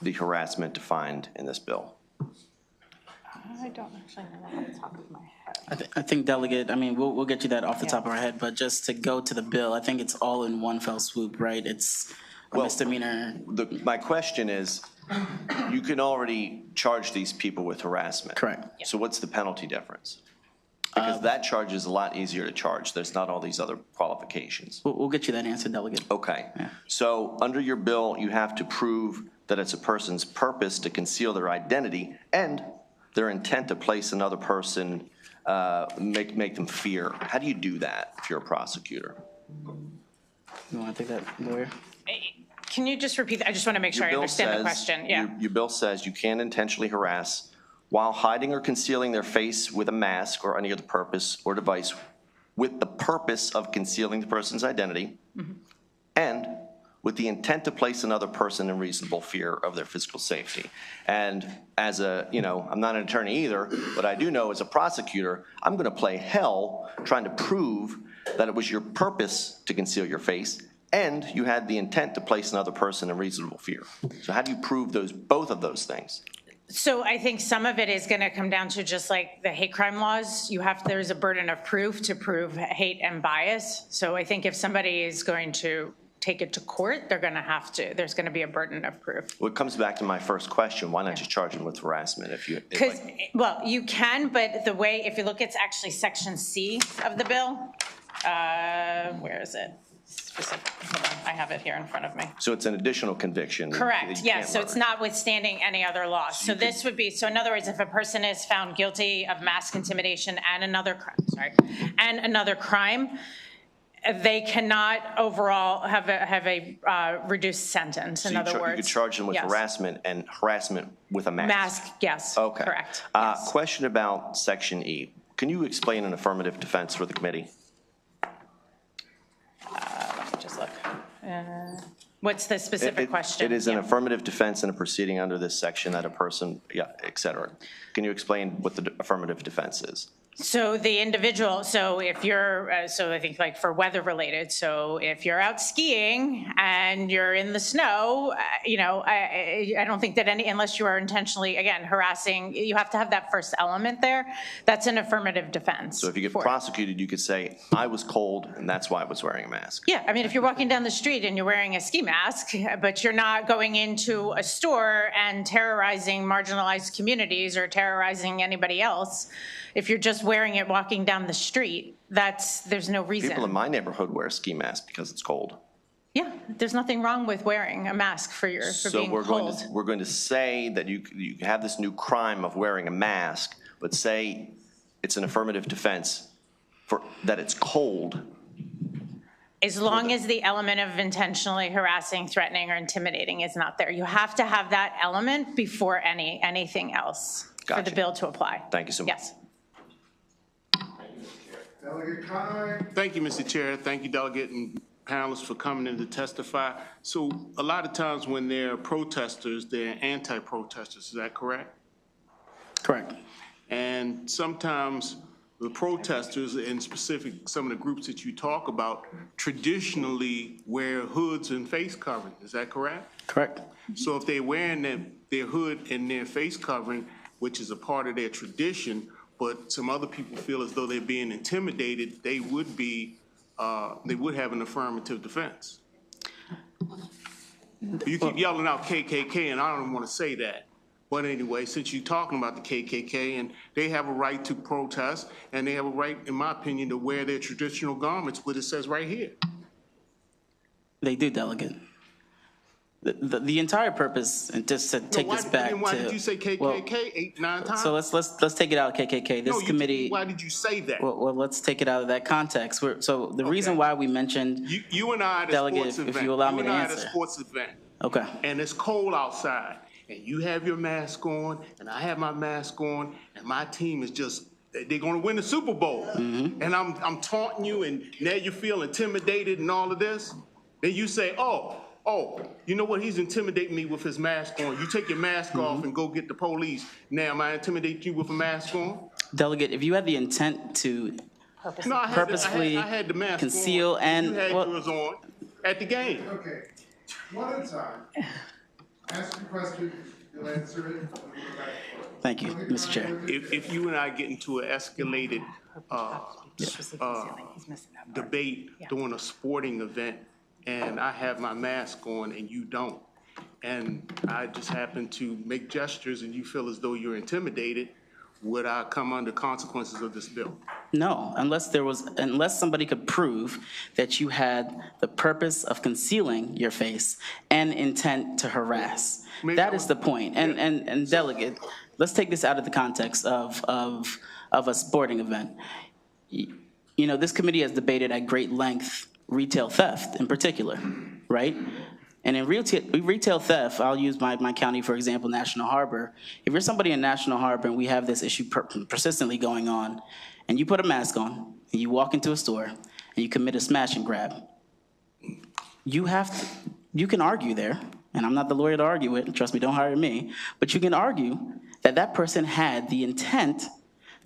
the harassment defined in this bill? I don't actually know that off the top of my head. I think, Delegate, we'll get you that off the top of our head, but just to go to the bill, I think it's all in one fell swoop, right? It's a misdemeanor. My question is, you can already charge these people with harassment. Correct. So what's the penalty difference? Because that charge is a lot easier to charge. There's not all these other qualifications. We'll get you that answer, Delegate. Okay. Yeah. So under your bill, you have to prove that it's a person's purpose to conceal their identity and their intent to place another person make them fear. How do you do that if you're a prosecutor? You want to take that, lawyer? Can you just repeat that? I just want to make sure I understand the question. Yeah. Your bill says you can't intentionally harass while hiding or concealing their face with a mask or any other purpose or device with the purpose of concealing the person's identity and with the intent to place another person in reasonable fear of their physical safety. And as a, I'm not an attorney either, but I do know as a prosecutor, I'm going to play hell trying to prove that it was your purpose to conceal your face and you had the intent to place another person in reasonable fear. So how do you prove both of those things? So I think some of it is going to come down to just like the hate crime laws. There's a burden of proof to prove hate and bias. So I think if somebody is going to take it to court, there's going to be a burden of proof. Well, it comes back to my first question. Why not just charge them with harassment? Well, you can, but the way, if you look, it's actually section C of the bill. Where is it? Hold on, I have it here in front of me. So it's an additional conviction. Correct, yes, so it's notwithstanding any other law. So this would be, so in other words, if a person is found guilty of mass intimidation and another crime, they cannot overall have a reduced sentence, in other words. You could charge them with harassment and harassment with a mask. Mask, yes, okay. Correct. Question about section E. Can you explain an affirmative defense for the committee? Let me just look. What's the specific question? It is an affirmative defense in a proceeding under this section that a person, et cetera. Can you explain what the affirmative defense is? So the individual, so if you're, so I think like for weather related, so if you're out skiing and you're in the snow, I don't think that unless you are intentionally, again, harassing, you have to have that first element there. That's an affirmative defense. So if you get prosecuted, you could say, I was cold and that's why I was wearing a mask. Yeah, I mean, if you're walking down the street and you're wearing a ski mask, but you're not going into a store and terrorizing marginalized communities or terrorizing anybody else, if you're just wearing it walking down the street, there's no reason. People in my neighborhood wear a ski mask because it's cold. Yeah, there's nothing wrong with wearing a mask for being cold. So we're going to say that you have this new crime of wearing a mask, but say it's an affirmative defense for that it's cold. As long as the element of intentionally harassing, threatening, or intimidating is not there. You have to have that element before anything else for the bill to apply. Thank you so much. Yes. Delegate Conway. Thank you, Mr. Chair. Thank you, Delegate and panelists, for coming in to testify. So a lot of times when they're protesters, they're anti-protesters. Is that correct? Correct. And sometimes the protesters, in specific, some of the groups that you talk about, traditionally wear hoods and face covering. Is that correct? Correct. So if they're wearing their hood and their face covering, which is a part of their tradition, but some other people feel as though they're being intimidated, they would have an affirmative defense. You keep yelling out KKK, and I don't want to say that. But anyway, since you're talking about the KKK, and they have a right to protest, and they have a right, in my opinion, to wear their traditional garments, what it says right here. They do, Delegate. The entire purpose, and just to take this back to. Why did you say KKK 8-9 times? So let's take it out of KKK. This committee. Why did you say that? Well, let's take it out of that context. So the reason why we mentioned you and I at a sports event. If you allow me to answer. You and I at a sports event. Okay. And it's cold outside, and you have your mask on, and I have my mask on, and my team is just. They're going to win the Super Bowl, and I'm taunting you, and now you feel intimidated and all of this. Then you say, oh, you know what? He's intimidating me with his mask on. You take your mask off and go get the police. Now, am I intimidating you with a mask on? Delegate, if you had the intent to purposefully conceal and you had yours on at the game. Okay, one at a time. Ask your question. You'll answer it. Thank you, Mr. Chair. If you and I get into an escalated debate during a sporting event, and I have my mask on and you don't, and I just happen to make gestures and you feel as though you're intimidated, would I come under consequences of this bill? No, unless somebody could prove that you had the purpose of concealing your face and intent to harass. That is the point. And Delegate, let's take this out of the context of a sporting event. You know, this committee has debated at great length retail theft in particular, right? And in retail theft, I'll use my county, for example, National Harbor. If you're somebody in National Harbor and we have this issue persistently going on, and you put a mask on, and you walk into a store, and you commit a smash and grab, you can argue there, and I'm not the lawyer to argue it, trust me, don't hire me, but you can argue that that person had the intent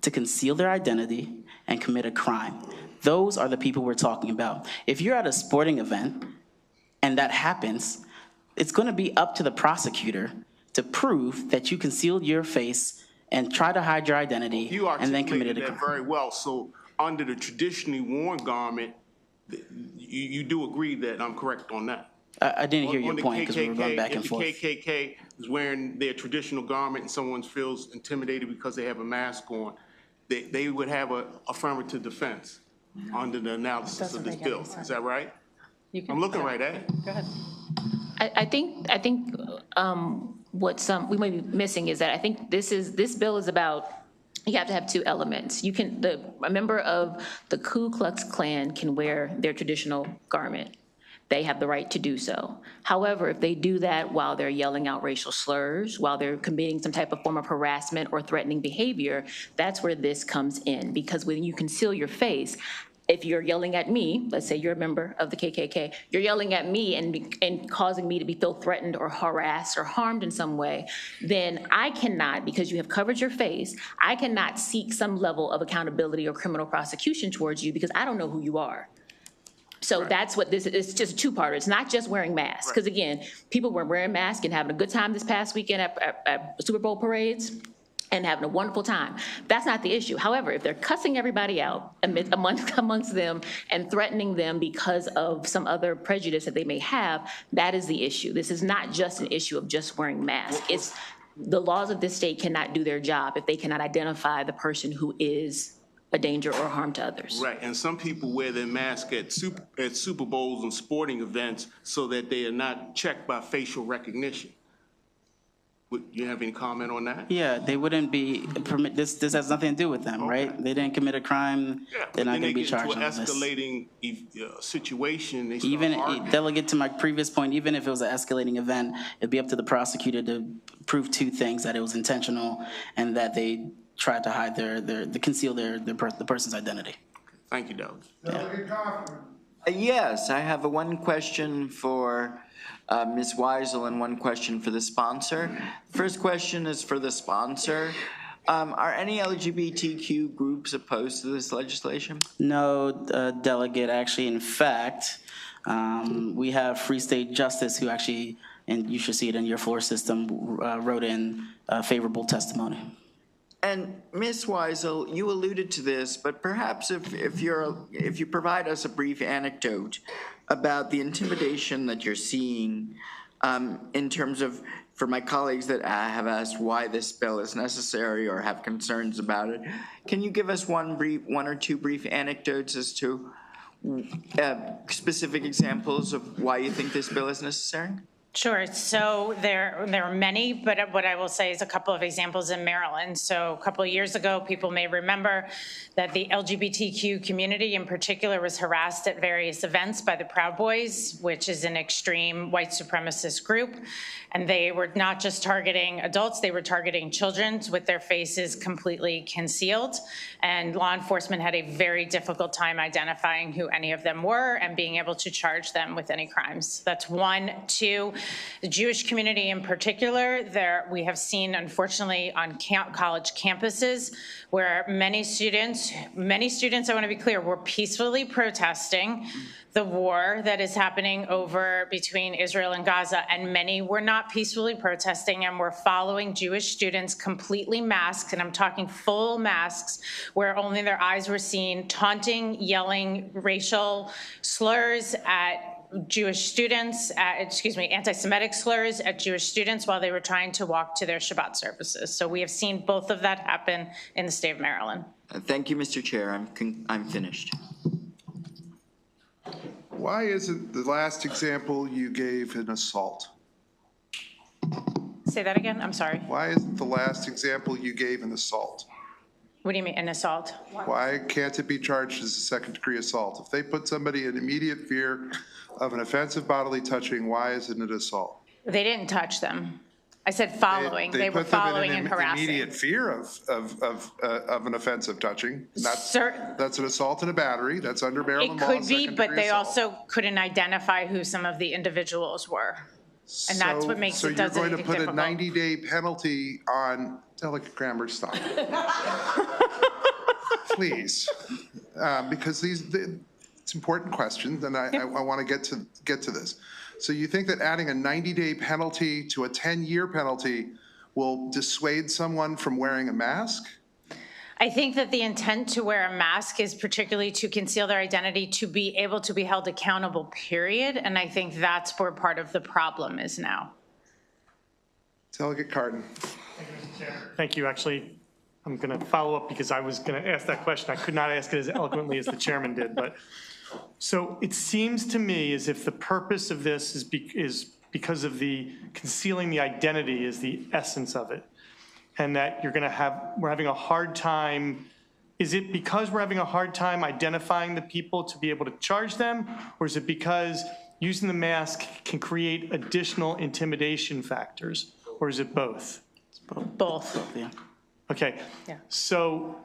to conceal their identity and commit a crime. Those are the people we're talking about. If you're at a sporting event and that happens, it's going to be up to the prosecutor to prove that you concealed your face and try to hide your identity and then committed a crime. You articulated that very well. So under the traditionally worn garment, you do agree that I'm correct on that? I didn't hear your point because we were going back and forth. If the KKK is wearing their traditional garment and someone feels intimidated because they have a mask on, they would have an affirmative defense under the analysis of this bill. Is that right? I'm looking right at it. Go ahead. I think what we might be missing is that I think this bill is about, you have to have two elements. A member of the Ku Klux Klan can wear their traditional garment. They have the right to do so. However, if they do that while they're yelling out racial slurs, while they're committing some type of form of harassment or threatening behavior, that's where this comes in. Because when you conceal your face, if you're yelling at me, let's say you're a member of the KKK, you're yelling at me and causing me to feel threatened or harassed or harmed in some way, then I cannot, because you have covered your face, I cannot seek some level of accountability or criminal prosecution towards you because I don't know who you are. So that's what this is. It's just a two-parter. It's not just wearing masks. Because again, people were wearing masks and having a good time this past weekend at Super Bowl parades and having a wonderful time. That's not the issue. However, if they're cussing everybody out amongst them and threatening them because of some other prejudice that they may have, that is the issue. This is not just an issue of just wearing masks. It's the laws of this state cannot do their job if they cannot identify the person who is a danger or harm to others. Right, and some people wear their mask at Super Bowls and sporting events so that they are not checked by facial recognition. You have any comment on that? Yeah, they wouldn't be this has nothing to do with them, right? They didn't commit a crime. They're not going to be charged on this. Then they get into an escalating situation. They start Even arguing. delegate to my previous point, even if it was an escalating event, it'd be up to the prosecutor to prove two things: that it was intentional and that they tried to hide conceal the person's identity. Thank you, Doug. Delegate Kaufman. Yes, I have one question for Ms. Weisel and one question for the sponsor. First question is for the sponsor. Are any LGBTQ groups opposed to this legislation? No, delegate. Actually, in fact, we have Free State Justice who actually, and you should see it in your floor system, wrote in favorable testimony. And Ms. Weisel, you alluded to this, but perhaps if you provide us a brief anecdote about the intimidation that you're seeing in terms of, for my colleagues that have asked why this bill is necessary or have concerns about it, can you give us one or two brief anecdotes as to specific examples of why you think this bill is necessary? Sure. So there are many, but what I will say is a couple of examples in Maryland. So a couple of years ago, people may remember that the LGBTQ community in particular was harassed at various events by the Proud Boys, which is an extreme white supremacist group. And they were not just targeting adults, they were targeting children with their faces completely concealed. And law enforcement had a very difficult time identifying who any of them were and being able to charge them with any crimes. That's one. Two, the Jewish community in particular, we have seen, unfortunately, on college campuses where many students, I want to be clear, were peacefully protesting the war that is happening over between Israel and Gaza, and many were not peacefully protesting and were following Jewish students completely masked, and I'm talking full masks, where only their eyes were seen, taunting, yelling racial slurs at Jewish students, anti-Semitic slurs at Jewish students while they were trying to walk to their Shabbat services. So we have seen both of that happen in the state of Maryland. Thank you, Mr. Chair. I'm finished. Why isn't the last example you gave an assault? Say that again, I'm sorry. Why isn't the last example you gave an assault? What do you mean, an assault? Why can't it be charged as a second-degree assault? If they put somebody in immediate fear of an offensive bodily touching, why isn't it assault? They didn't touch them. I said following. They were put them in following and harassing. Immediate fear of an offensive touching. That's an assault and a battery. That's under Maryland law. It could be, but they assault. also couldn't identify who some of the individuals were. And that's what makes it difficult. So you're doesn't going to put difficult. a 90-day penalty on, Delegate Kramer, stop. Please, because it's important questions, and I want to get to this. So you think that adding a 90-day penalty to a 10-year penalty will dissuade someone from wearing a mask? I think that the intent to wear a mask is particularly to conceal their identity, to be able to be held accountable, period. And I think that's where part of the problem is now. Delegate Cardin. Thank you. Actually, I'm going to follow up because I was going to ask that question. I could not ask it as eloquently as the chairman did. But so it seems to me as if the purpose of this is because of the concealing the identity is the essence of it. And that we're having a hard time. Is it because we're having a hard time identifying the people to be able to charge them? Or is it because using the mask can create additional intimidation factors? Or is it both? Both. Yeah. Okay. Yeah. So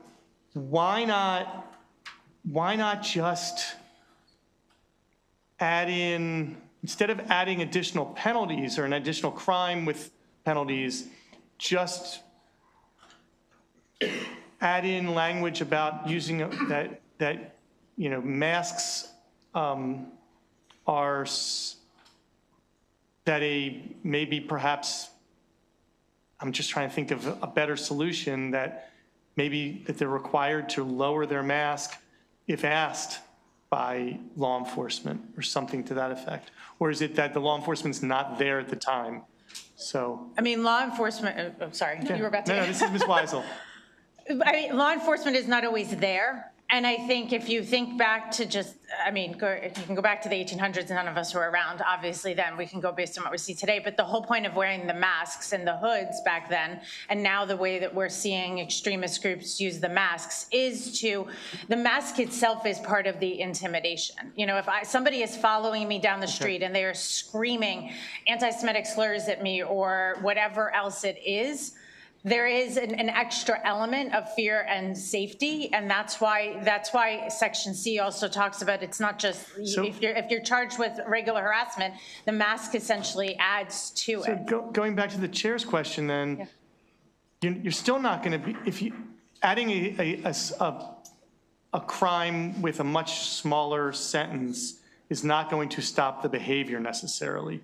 why not just add in, instead of adding additional penalties or an additional crime with penalties, just add in language about using that masks are that maybe perhaps I'm just trying to think of a better solution that maybe that they're required to lower their mask if asked by law enforcement or something to that effect? Or is it that the law enforcement's not there at the time? So. I mean, law enforcement, sorry, you were about to. No, this is Ms. Weisel. I mean, law enforcement is not always there. And I think if you think back to just, you can go back to the 1800s, none of us were around, obviously then, we can go based on what we see today, but the whole point of wearing the masks and the hoods back then, and now the way that we're seeing extremist groups use the masks is the mask itself is part of the intimidation. If somebody is following me down the street and they are screaming anti-Semitic slurs at me or whatever else it is, there is an extra element of fear and safety, and that's why Section C also talks about it's not just if you're charged with regular harassment, the mask essentially adds to it. So going back to the chair's question, then you're still not going to be if you adding a crime with a much smaller sentence is not going to stop the behavior necessarily.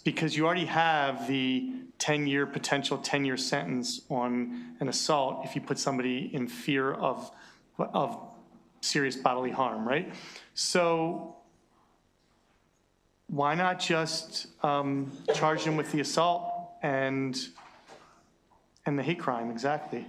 Because you already have the potential 10-year sentence on an assault if you put somebody in fear of serious bodily harm, right? So why not just charge them with the assault and the hate crime, exactly?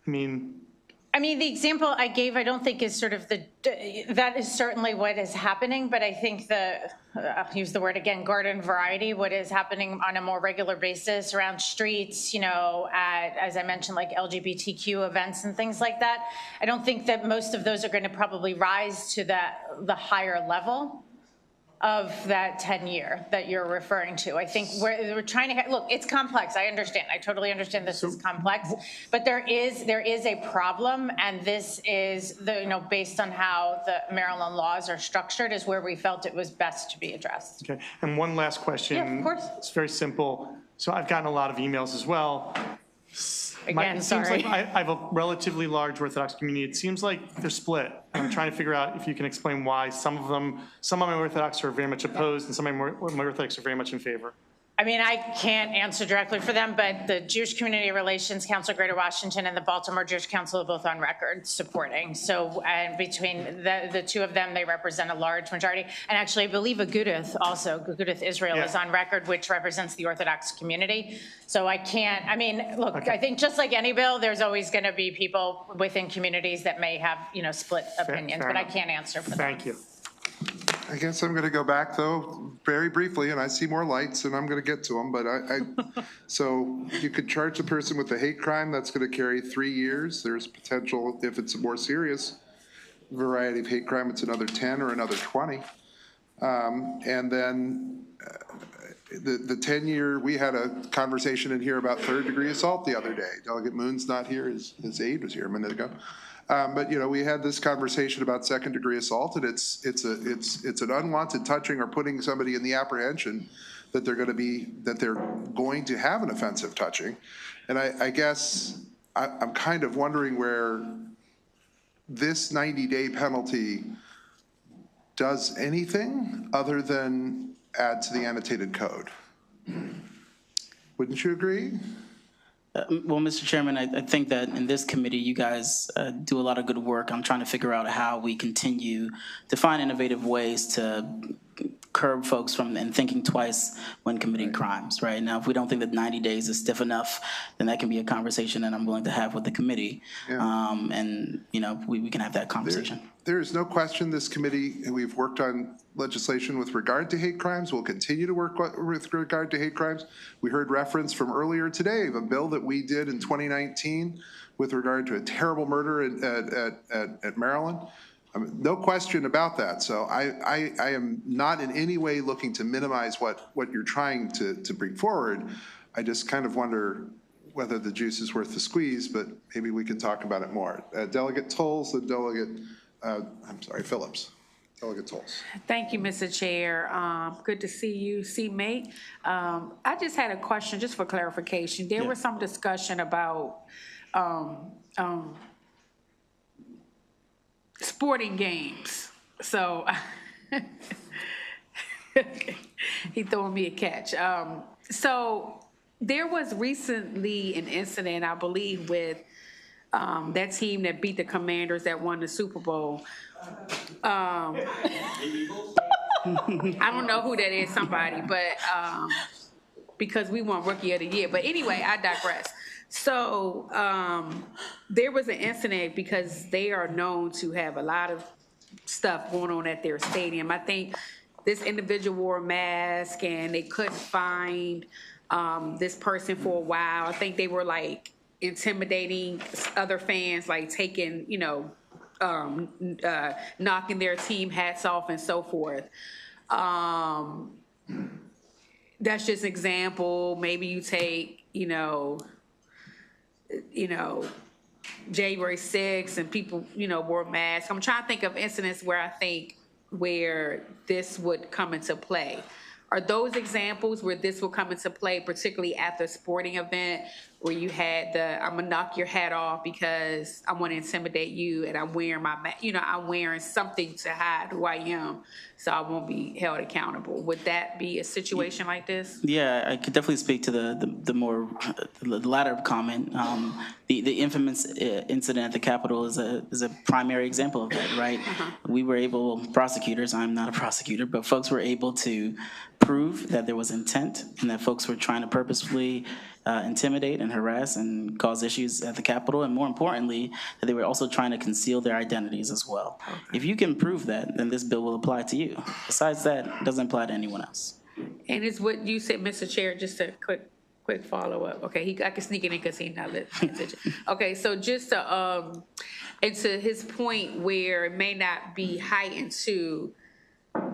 I mean, the example I gave, I don't think is sort of that is certainly what is happening, but I think I'll use the word again, garden variety, what is happening on a more regular basis around streets, as I mentioned, like LGBTQ events and things like that. I don't think that most of those are going to probably rise to the higher level of that 10-year that you're referring to. I think we're trying to, look, it's complex. I understand. I totally understand this is complex, but there is a problem, and this is based on how the Maryland laws are structured is where we felt it was best to be addressed. Okay, and one last question. Yeah, of course. It's very simple. So I've gotten a lot of emails as well. Again, it sorry. seems like I have a relatively large Orthodox community. It seems like they're split. I'm trying to figure out if you can explain why some of my Orthodox are very much opposed and some of my Orthodox are very much in favor. I mean, I can't answer directly for them, but the Jewish Community Relations Council of Greater Washington and the Baltimore Jewish Council are both on record supporting. So between the two of them, they represent a large majority. And actually, I believe Agudath Israel is on record, which represents the Orthodox community. So I can't, look, I think just like any bill, there's always going to be people within communities that may have, split opinions, but I can't answer for them. Thank you. I guess I'm going to go back, though, very briefly, and I see more lights, and I'm going to get to them, but so you could charge the person with a hate crime, that's going to carry 3 years. There's potential, if it's a more serious variety of hate crime, it's another 10 or another 20. And then the 10-year, we had a conversation in here about third-degree assault the other day. Delegate Moon's not here, his aide was here a minute ago. But we had this conversation about second-degree assault, and it's an unwanted touching or putting somebody in the apprehension that they're going to have an offensive touching. And I guess I'm kind of wondering where this 90-day penalty does anything other than add to the annotated code. Wouldn't you agree? Well, Mr. Chairman, I think that in this committee, you guys do a lot of good work. I'm trying to figure out how we continue to find innovative ways to curb folks from and thinking twice when committing crimes, right? Now, if we don't think that 90 days is stiff enough, then that can be a conversation that I'm willing to have with the committee. Yeah. And, we can have that conversation. There is no question this committee, and we've worked on legislation with regard to hate crimes. We'll continue to work with regard to hate crimes. We heard reference from earlier today of a bill that we did in 2019 with regard to a terrible murder at Maryland. No question about that. So I am not in any way looking to minimize what you're trying to bring forward. I just kind of wonder whether the juice is worth the squeeze, but maybe we can talk about it more. Delegate Tolles, the delegate, Phillips. Delegate Tolles. Thank you, Mr. Chair. Good to see you, C-Mate. I just had a question, just for clarification. There was some discussion about sporting games. So, okay. He throwing me a catch. So there was recently an incident, I believe, with that team that beat the Commanders that won the Super Bowl. I don't know who that is, somebody, but because we won Rookie of the Year. But anyway, I digress. So there was an incident because they are known to have a lot of stuff going on at their stadium. I think this individual wore a mask and they couldn't find this person for a while. I think they were like intimidating other fans, like taking, knocking their team hats off and so forth. That's just an example. Maybe you take, January 6th and people, wore masks. I'm trying to think of incidents where this would come into play. Are those examples where this will come into play, particularly at the sporting event where you had I'm gonna knock your hat off because I want to intimidate you and I'm wearing I'm wearing something to hide who I am so I won't be held accountable. Would that be a situation like this? Yeah, I could definitely speak to the more the latter comment. The infamous incident at the Capitol is a primary example of that, right? We were able, prosecutors, I'm not a prosecutor, but folks were able to prove that there was intent and that folks were trying to purposefully intimidate and harass and cause issues at the Capitol, and more importantly, that they were also trying to conceal their identities as well. Okay. If you can prove that, then this bill will apply to you. Besides that, it doesn't apply to anyone else. And it's what you said, Mr. Chair, just a quick follow-up. Okay, I can sneak it in because he's not listening. Okay, so just and to his point where it may not be heightened to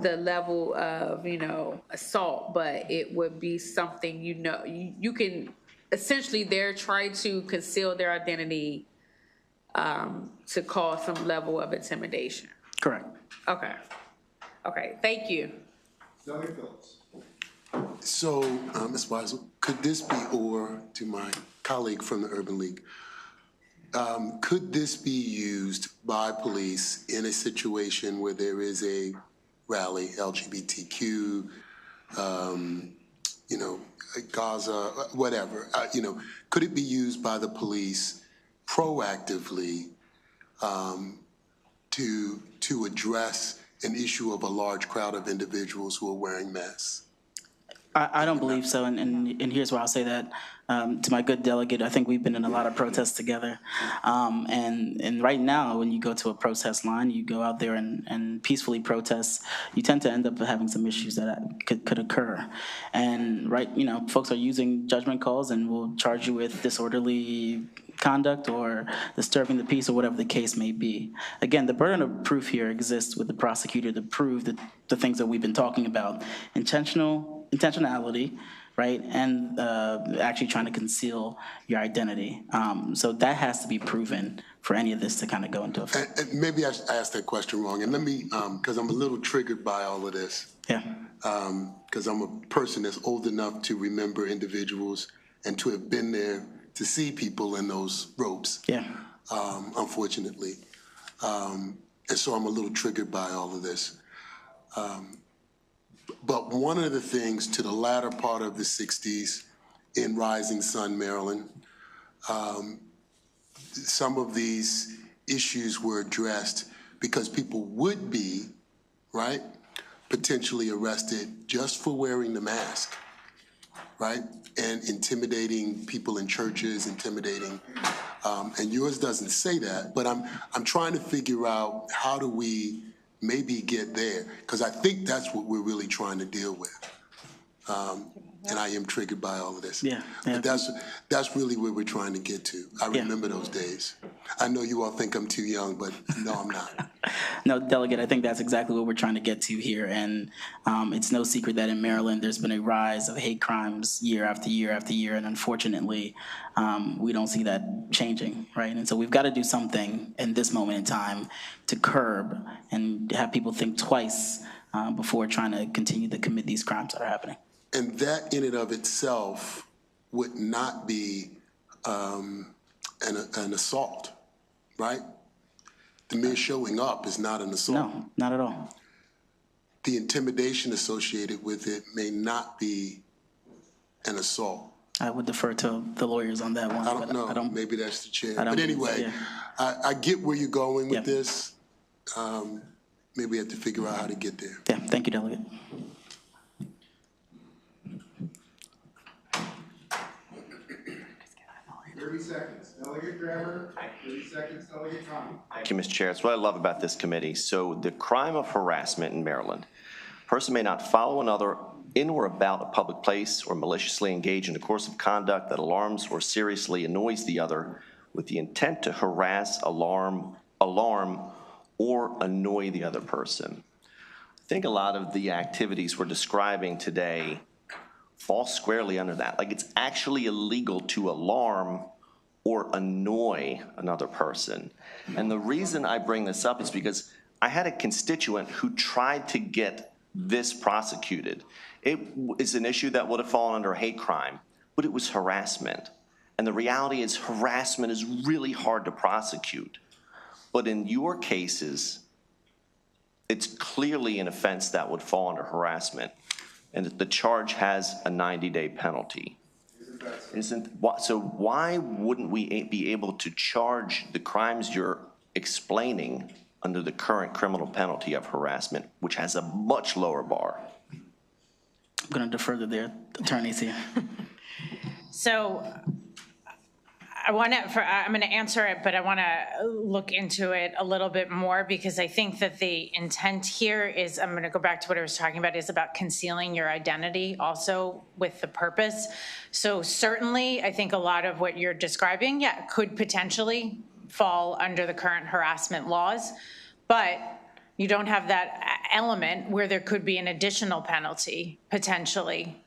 the level of, assault, but it would be something, you can, essentially they're trying to conceal their identity to cause some level of intimidation. Correct. Okay, thank you. So, Ms. Weisel, could this be, or to my colleague from the Urban League, could this be used by police in a situation where there is a rally, LGBTQ, Gaza, whatever, could it be used by the police proactively to address an issue of a large crowd of individuals who are wearing masks? I don't believe so, and here's why I'll say that. To my good delegate, I think we've been in a lot of protests together. And right now, when you go to a protest line, you go out there and peacefully protest, you tend to end up having some issues that could occur. And folks are using judgment calls and will charge you with disorderly conduct or disturbing the peace or whatever the case may be. Again, the burden of proof here exists with the prosecutor to prove the things that we've been talking about. Intentionality, right, and actually trying to conceal your identity. So that has to be proven for any of this to kind of go into effect. And maybe I asked that question wrong, and let me, because I'm a little triggered by all of this. Yeah. Because I'm a person that's old enough to remember individuals and to have been there to see people in those ropes. Yeah. Unfortunately. And so I'm a little triggered by all of this. But one of the things to the latter part of the 60s in Rising Sun, Maryland, some of these issues were addressed because people would be, right, potentially arrested just for wearing the mask, right, and intimidating people in churches, intimidating, and yours doesn't say that, but I'm trying to figure out how do we maybe get there, because I think that's what we're really trying to deal with. And I am triggered by all of this. Yeah. But that's really where we're trying to get to. I remember those days. I know you all think I'm too young, but no, I'm not. No, Delegate, I think that's exactly what we're trying to get to here. And it's no secret that in Maryland, there's been a rise of hate crimes year after year after year. And unfortunately, we don't see that changing, right? And so we've got to do something in this moment in time to curb and have people think twice before trying to continue to commit these crimes that are happening. And that in and of itself would not be an assault, right? The mere showing up is not an assault. No, not at all. The intimidation associated with it may not be an assault. I would defer to the lawyers on that one. I don't know. Maybe that's the chair. But anyway, yeah. I get where you're going with this. Maybe we have to figure out how to get there. Yeah, thank you, Delegate. 30 seconds. Delegate Grammer, 30 seconds. Delegate Tommy. Thank you, Mr. Chair. That's what I love about this committee. So the crime of harassment in Maryland. A person may not follow another in or about a public place or maliciously engage in a course of conduct that alarms or seriously annoys the other with the intent to harass, alarm, or annoy the other person. I think a lot of the activities we're describing today fall squarely under that. Like, it's actually illegal to alarm or annoy another person. And the reason I bring this up is because I had a constituent who tried to get this prosecuted. It is an issue that would have fallen under a hate crime, but it was harassment. And the reality is harassment is really hard to prosecute. But in your cases, it's clearly an offense that would fall under harassment, and the charge has a 90-day penalty. So why wouldn't we be able to charge the crimes you're explaining under the current criminal penalty of harassment, which has a much lower bar? I'm going to defer to their attorneys here. So I'm going to answer it, but I want to look into it a little bit more, because I think that the intent here is, I'm going to go back to what I was talking about, is about concealing your identity also with the purpose. So certainly, I think a lot of what you're describing, could potentially fall under the current harassment laws, but you don't have that element where there could be an additional penalty potentially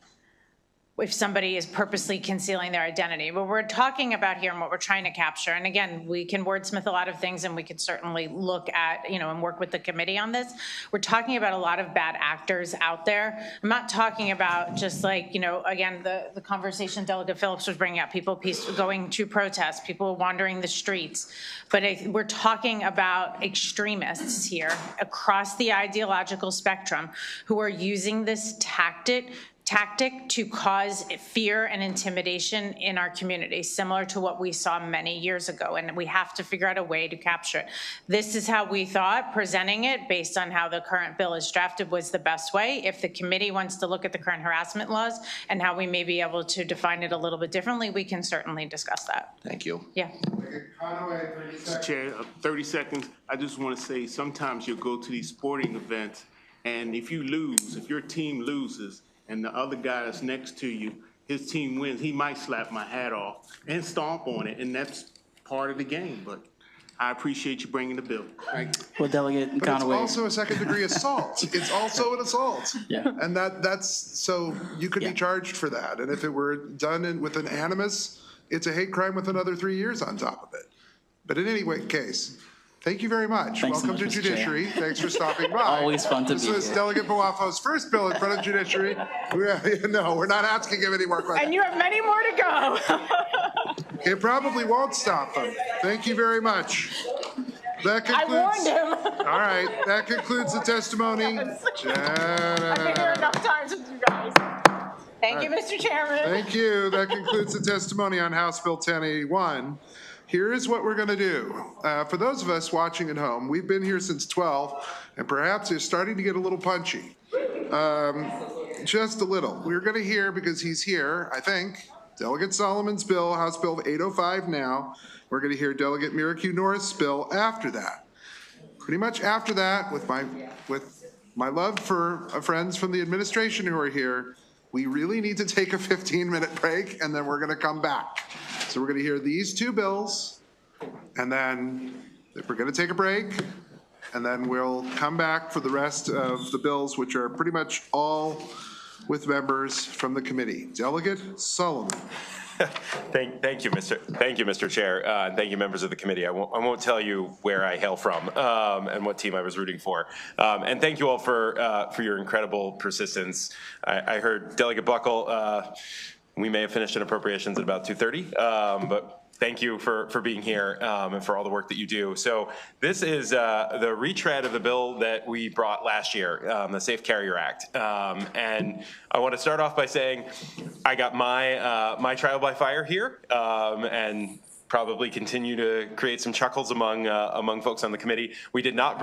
if somebody is purposely concealing their identity. What we're talking about here and what we're trying to capture, and again, we can wordsmith a lot of things and we could certainly look at, and work with the committee on this. We're talking about a lot of bad actors out there. I'm not talking about just like, again, the conversation Delegate Phillips was bringing up, people going to protest, people wandering the streets. But we're talking about extremists here across the ideological spectrum who are using this tactic tactic to cause fear and intimidation in our community, similar to what we saw many years ago, and we have to figure out a way to capture it. This is how we thought presenting it based on how the current bill is drafted was the best way. If the committee wants to look at the current harassment laws and how we may be able to define it a little bit differently, we can certainly discuss that. Thank you. Yeah. Mr. Chair, 30 seconds. I just want to say sometimes you'll go to these sporting events, and if you lose, if your team loses, and the other guy that's next to you, his team wins, he might slap my hat off and stomp on it, and that's part of the game. But I appreciate you bringing the bill. Well, Delegate But Conaway. it's also a second-degree assault. It's also an assault. Yeah. And that's, so you could be charged for that. And if it were done with an animus, it's a hate crime with another 3 years on top of it. But in any case, thank you very much. Thanks so Welcome much, to Mr. Chair. Judiciary. Thanks for stopping by. Always fun to be This was here. Delegate Boafo's first bill in front of Judiciary. No, we're not asking him any more questions. And you have many more to go. It probably won't stop them. Thank you very much. That concludes. I warned him. All right, that concludes the testimony. I've been here enough times with you guys. Thank you, Mr. Chairman. Thank you. That concludes the testimony on House Bill 1081. Here is what we're going to do. For those of us watching at home, we've been here since 12, and perhaps it's starting to get a little punchy. Just a little. We're going to hear, because he's here, I think, Delegate Solomon's bill, House Bill 805 now. We're going to hear Delegate Miracle North's bill after that. Pretty much after that, with my love for friends from the administration who are here, we really need to take a 15-minute break, and then we're going to come back. So we're going to hear these two bills, and then we're going to take a break, and then we'll come back for the rest of the bills, which are pretty much all with members from the committee. Delegate Solomon. Thank you, Mr. Chair. Thank you, members of the committee. I won't tell you where I hail from and what team I was rooting for. And thank you all for your incredible persistence. I heard Delegate Buckle. We may have finished in appropriations at about 2:30, but thank you for being here and for all the work that you do. So this is the retread of the bill that we brought last year, the Safe Carrier Act. And I want to start off by saying I got my trial by fire here, and probably continue to create some chuckles among folks on the committee. We did not.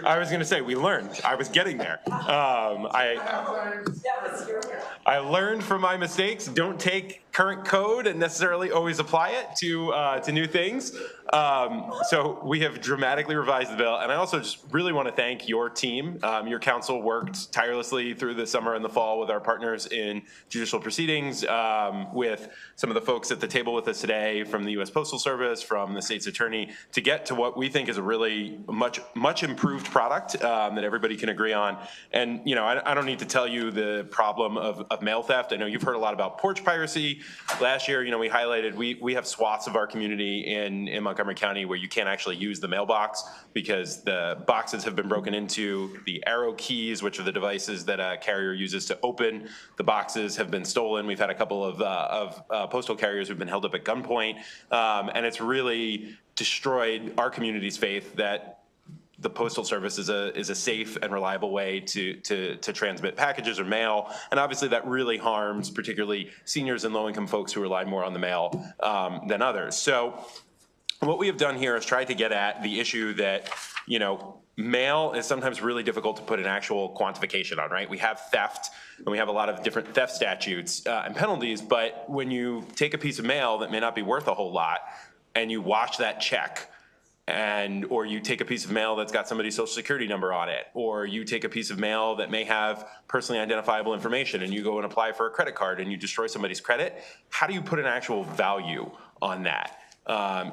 I was going to say we learned. I was getting there. I learned from my mistakes. Don't take current code and necessarily always apply it to new things. So we have dramatically revised the bill, and I also just really want to thank your team. Your council worked tirelessly through the summer and the fall with our partners in judicial proceedings, with some of the folks at the table with us today from the U.S. Postal Service, from the state's attorney, to get to what we think is a really much improved product that everybody can agree on. And I don't need to tell you the problem of mail theft. I know you've heard a lot about porch piracy. Last year, we highlighted we have swaths of our community in Montgomery County where you can't actually use the mailbox because the boxes have been broken into. The arrow keys, which are the devices that a carrier uses to open the boxes, have been stolen. We've had a couple of postal carriers who've been held up at gunpoint, and it's really destroyed our community's faith that the Postal Service is a safe and reliable way to transmit packages or mail. And obviously that really harms particularly seniors and low-income folks who rely more on the mail than others. So what we have done here is try to get at the issue that, mail is sometimes really difficult to put an actual quantification on, right? We have theft, and we have a lot of different theft statutes and penalties, but when you take a piece of mail that may not be worth a whole lot and you wash that check, or you take a piece of mail that's got somebody's social security number on it, or you take a piece of mail that may have personally identifiable information and you go and apply for a credit card and you destroy somebody's credit, how do you put an actual value on that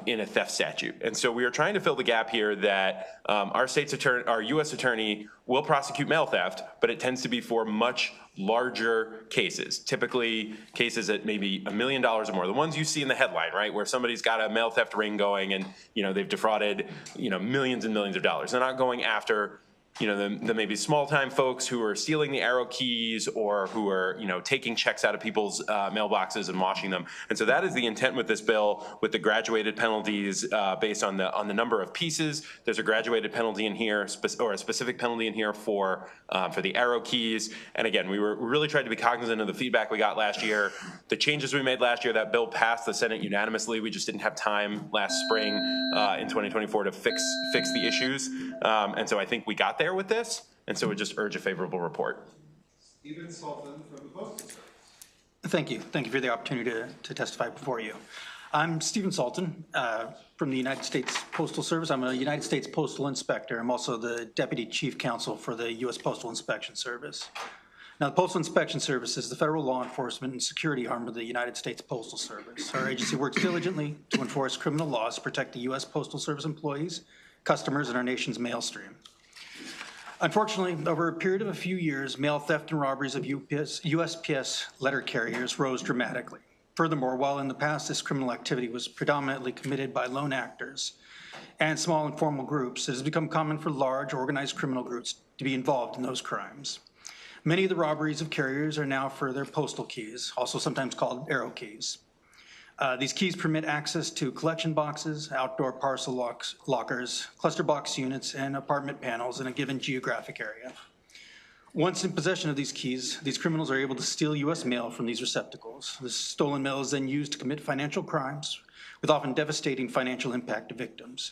in a theft statute? And so we are trying to fill the gap here that our U.S. attorney will prosecute mail theft, but it tends to be for much larger cases, typically cases at maybe $1 million or more, the ones you see in the headline, right, where somebody's got a mail theft ring going and they've defrauded millions and millions of dollars. They're not going after the maybe small-time folks who are stealing the arrow keys or who are, taking checks out of people's mailboxes and washing them. And so that is the intent with this bill, with the graduated penalties based on the number of pieces. There's a graduated penalty in here, or a specific penalty in here for the arrow keys. And again, we really tried to be cognizant of the feedback we got last year. The changes we made last year, that bill passed the Senate unanimously. We just didn't have time last spring in 2024 to fix the issues. And so I think we got there with this, and so we just urge a favorable report. Stephen Sultan from the Postal Service. Thank you. Thank you for the opportunity to testify before you. I'm Stephen Sultan from the United States Postal Service. I'm a United States Postal Inspector. I'm also the Deputy Chief Counsel for the U.S. Postal Inspection Service. Now, the Postal Inspection Service is the federal law enforcement and security arm of the United States Postal Service. Our agency works diligently to enforce criminal laws to protect the U.S. Postal Service employees, customers, and our nation's mail stream. Unfortunately, over a period of a few years, mail theft and robberies of USPS letter carriers rose dramatically. Furthermore, while in the past this criminal activity was predominantly committed by lone actors and small informal groups, it has become common for large organized criminal groups to be involved in those crimes. Many of the robberies of carriers are now for their postal keys, also sometimes called arrow keys. These keys permit access to collection boxes, outdoor parcel lockers, cluster box units, and apartment panels in a given geographic area. Once in possession of these keys, these criminals are able to steal U.S. mail from these receptacles. This stolen mail is then used to commit financial crimes with often devastating financial impact to victims,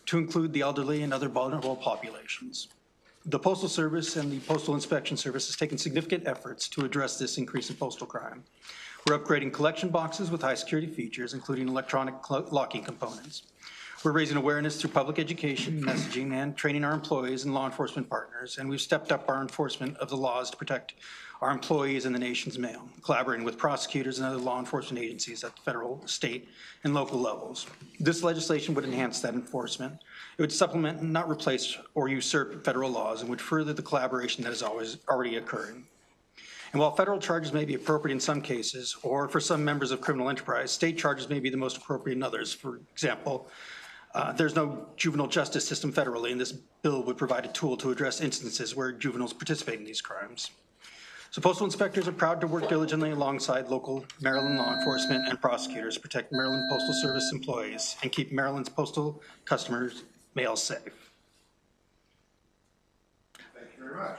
to include the elderly and other vulnerable populations. The Postal Service and the Postal Inspection Service has taken significant efforts to address this increase in postal crime. We're upgrading collection boxes with high security features, including electronic locking components. We're raising awareness through public education, messaging, and training our employees and law enforcement partners. And we've stepped up our enforcement of the laws to protect our employees and the nation's mail, collaborating with prosecutors and other law enforcement agencies at the federal, state, and local levels. This legislation would enhance that enforcement. It would supplement and not replace or usurp federal laws, and would further the collaboration that is already occurring. And while federal charges may be appropriate in some cases, or for some members of criminal enterprise, state charges may be the most appropriate in others. For example, there's no juvenile justice system federally, and this bill would provide a tool to address instances where juveniles participate in these crimes. So postal inspectors are proud to work diligently alongside local Maryland law enforcement and prosecutors to protect Maryland Postal Service employees and keep Maryland's postal customers' mail safe. Thank you very much.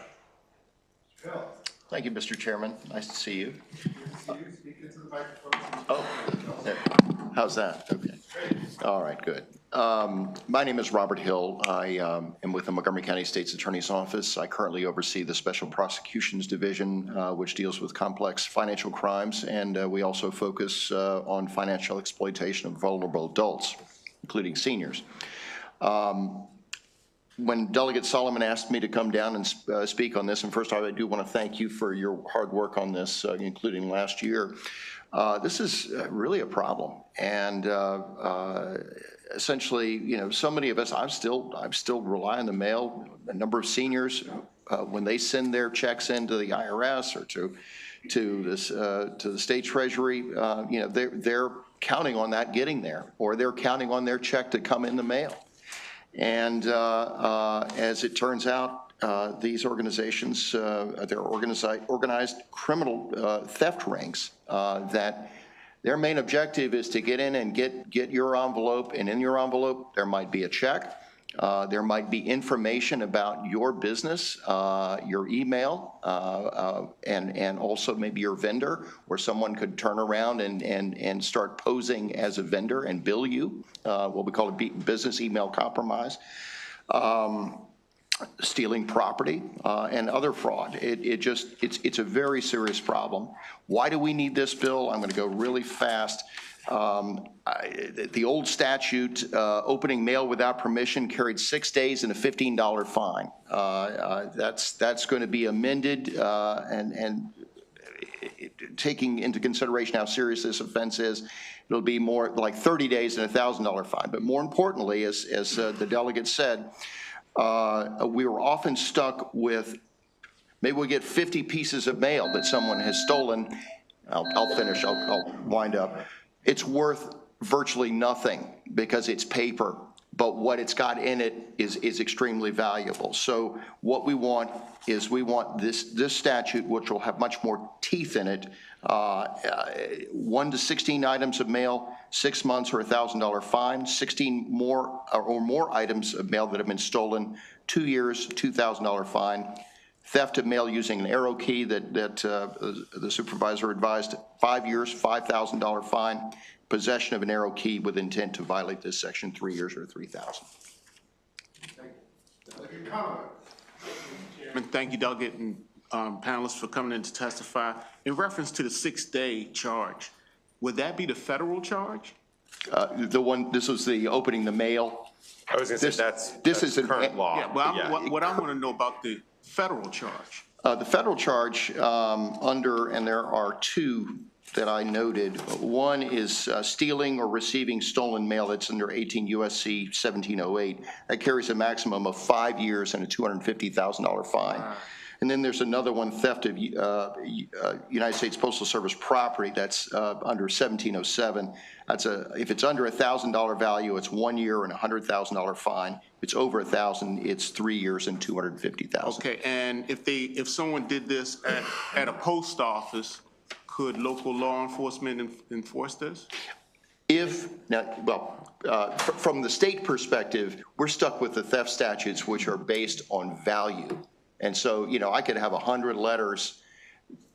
Mr. Hill. Thank you, Mr. Chairman. Nice to see you. Speak into the microphone. Oh, there. How's that? Okay. All right, good. My name is Robert Hill. I am with the Montgomery County State's Attorney's Office. I currently oversee the Special Prosecutions Division, which deals with complex financial crimes, and we also focus on financial exploitation of vulnerable adults, including seniors. When Delegate Solomon asked me to come down and speak on this, and first I do want to thank you for your hard work on this, including last year. This is really a problem, and essentially, so many of us, I'm still rely on the mail. A number of seniors, when they send their checks into the IRS or to the state treasury, they're counting on that getting there, or they're counting on their check to come in the mail. And as it turns out, these organizations, they're organized criminal theft rings that their main objective is to get in and get your envelope, and in your envelope there might be a check, there might be information about your business, your email, and also maybe your vendor, where someone could turn around and start posing as a vendor and bill you, what we call a business email compromise. Stealing property and other fraud. It's a very serious problem. Why do we need this bill? I'm going to go really fast. The old statute, opening mail without permission, carried 6 days and a $15 fine. That's going to be amended and taking into consideration how serious this offense is, it'll be more like 30 days and a $1,000 fine. But more importantly, as the delegate said, we were often stuck with, maybe we get 50 pieces of mail that someone has stolen. I'll finish, I'll wind up. It's worth virtually nothing because it's paper. but what it's got in it is extremely valuable. So what we want is this statute, which will have much more teeth in it, 1 to 16 items of mail, 6 months or $1,000 fine, 16 more or more items of mail that have been stolen, 2 years, $2,000 fine, theft of mail using an arrow key that the supervisor advised, 5 years, $5,000 fine, possession of an arrow key with intent to violate this section, 3 years or $3,000. Thank you, Delegate and panelists, for coming in to testify. In reference to the 6-day charge, would that be the federal charge? This was the opening the mail. I was going to say this is current law. Yeah, well, what I want to know about the federal charge. The federal charge and there are 2 that I noted. One is stealing or receiving stolen mail. That's under 18 U.S.C. 1708. That carries a maximum of 5 years and a $250,000 fine. And then there's another one, theft of United States Postal Service property. That's under 1707. If it's under $1,000 value, it's 1 year and a $100,000 fine. If it's over $1,000, it's 3 years and $250,000. Okay, and if someone did this at a post office, could local law enforcement enforce this? From the state perspective, we're stuck with the theft statutes, which are based on value. And so, I could have 100 letters.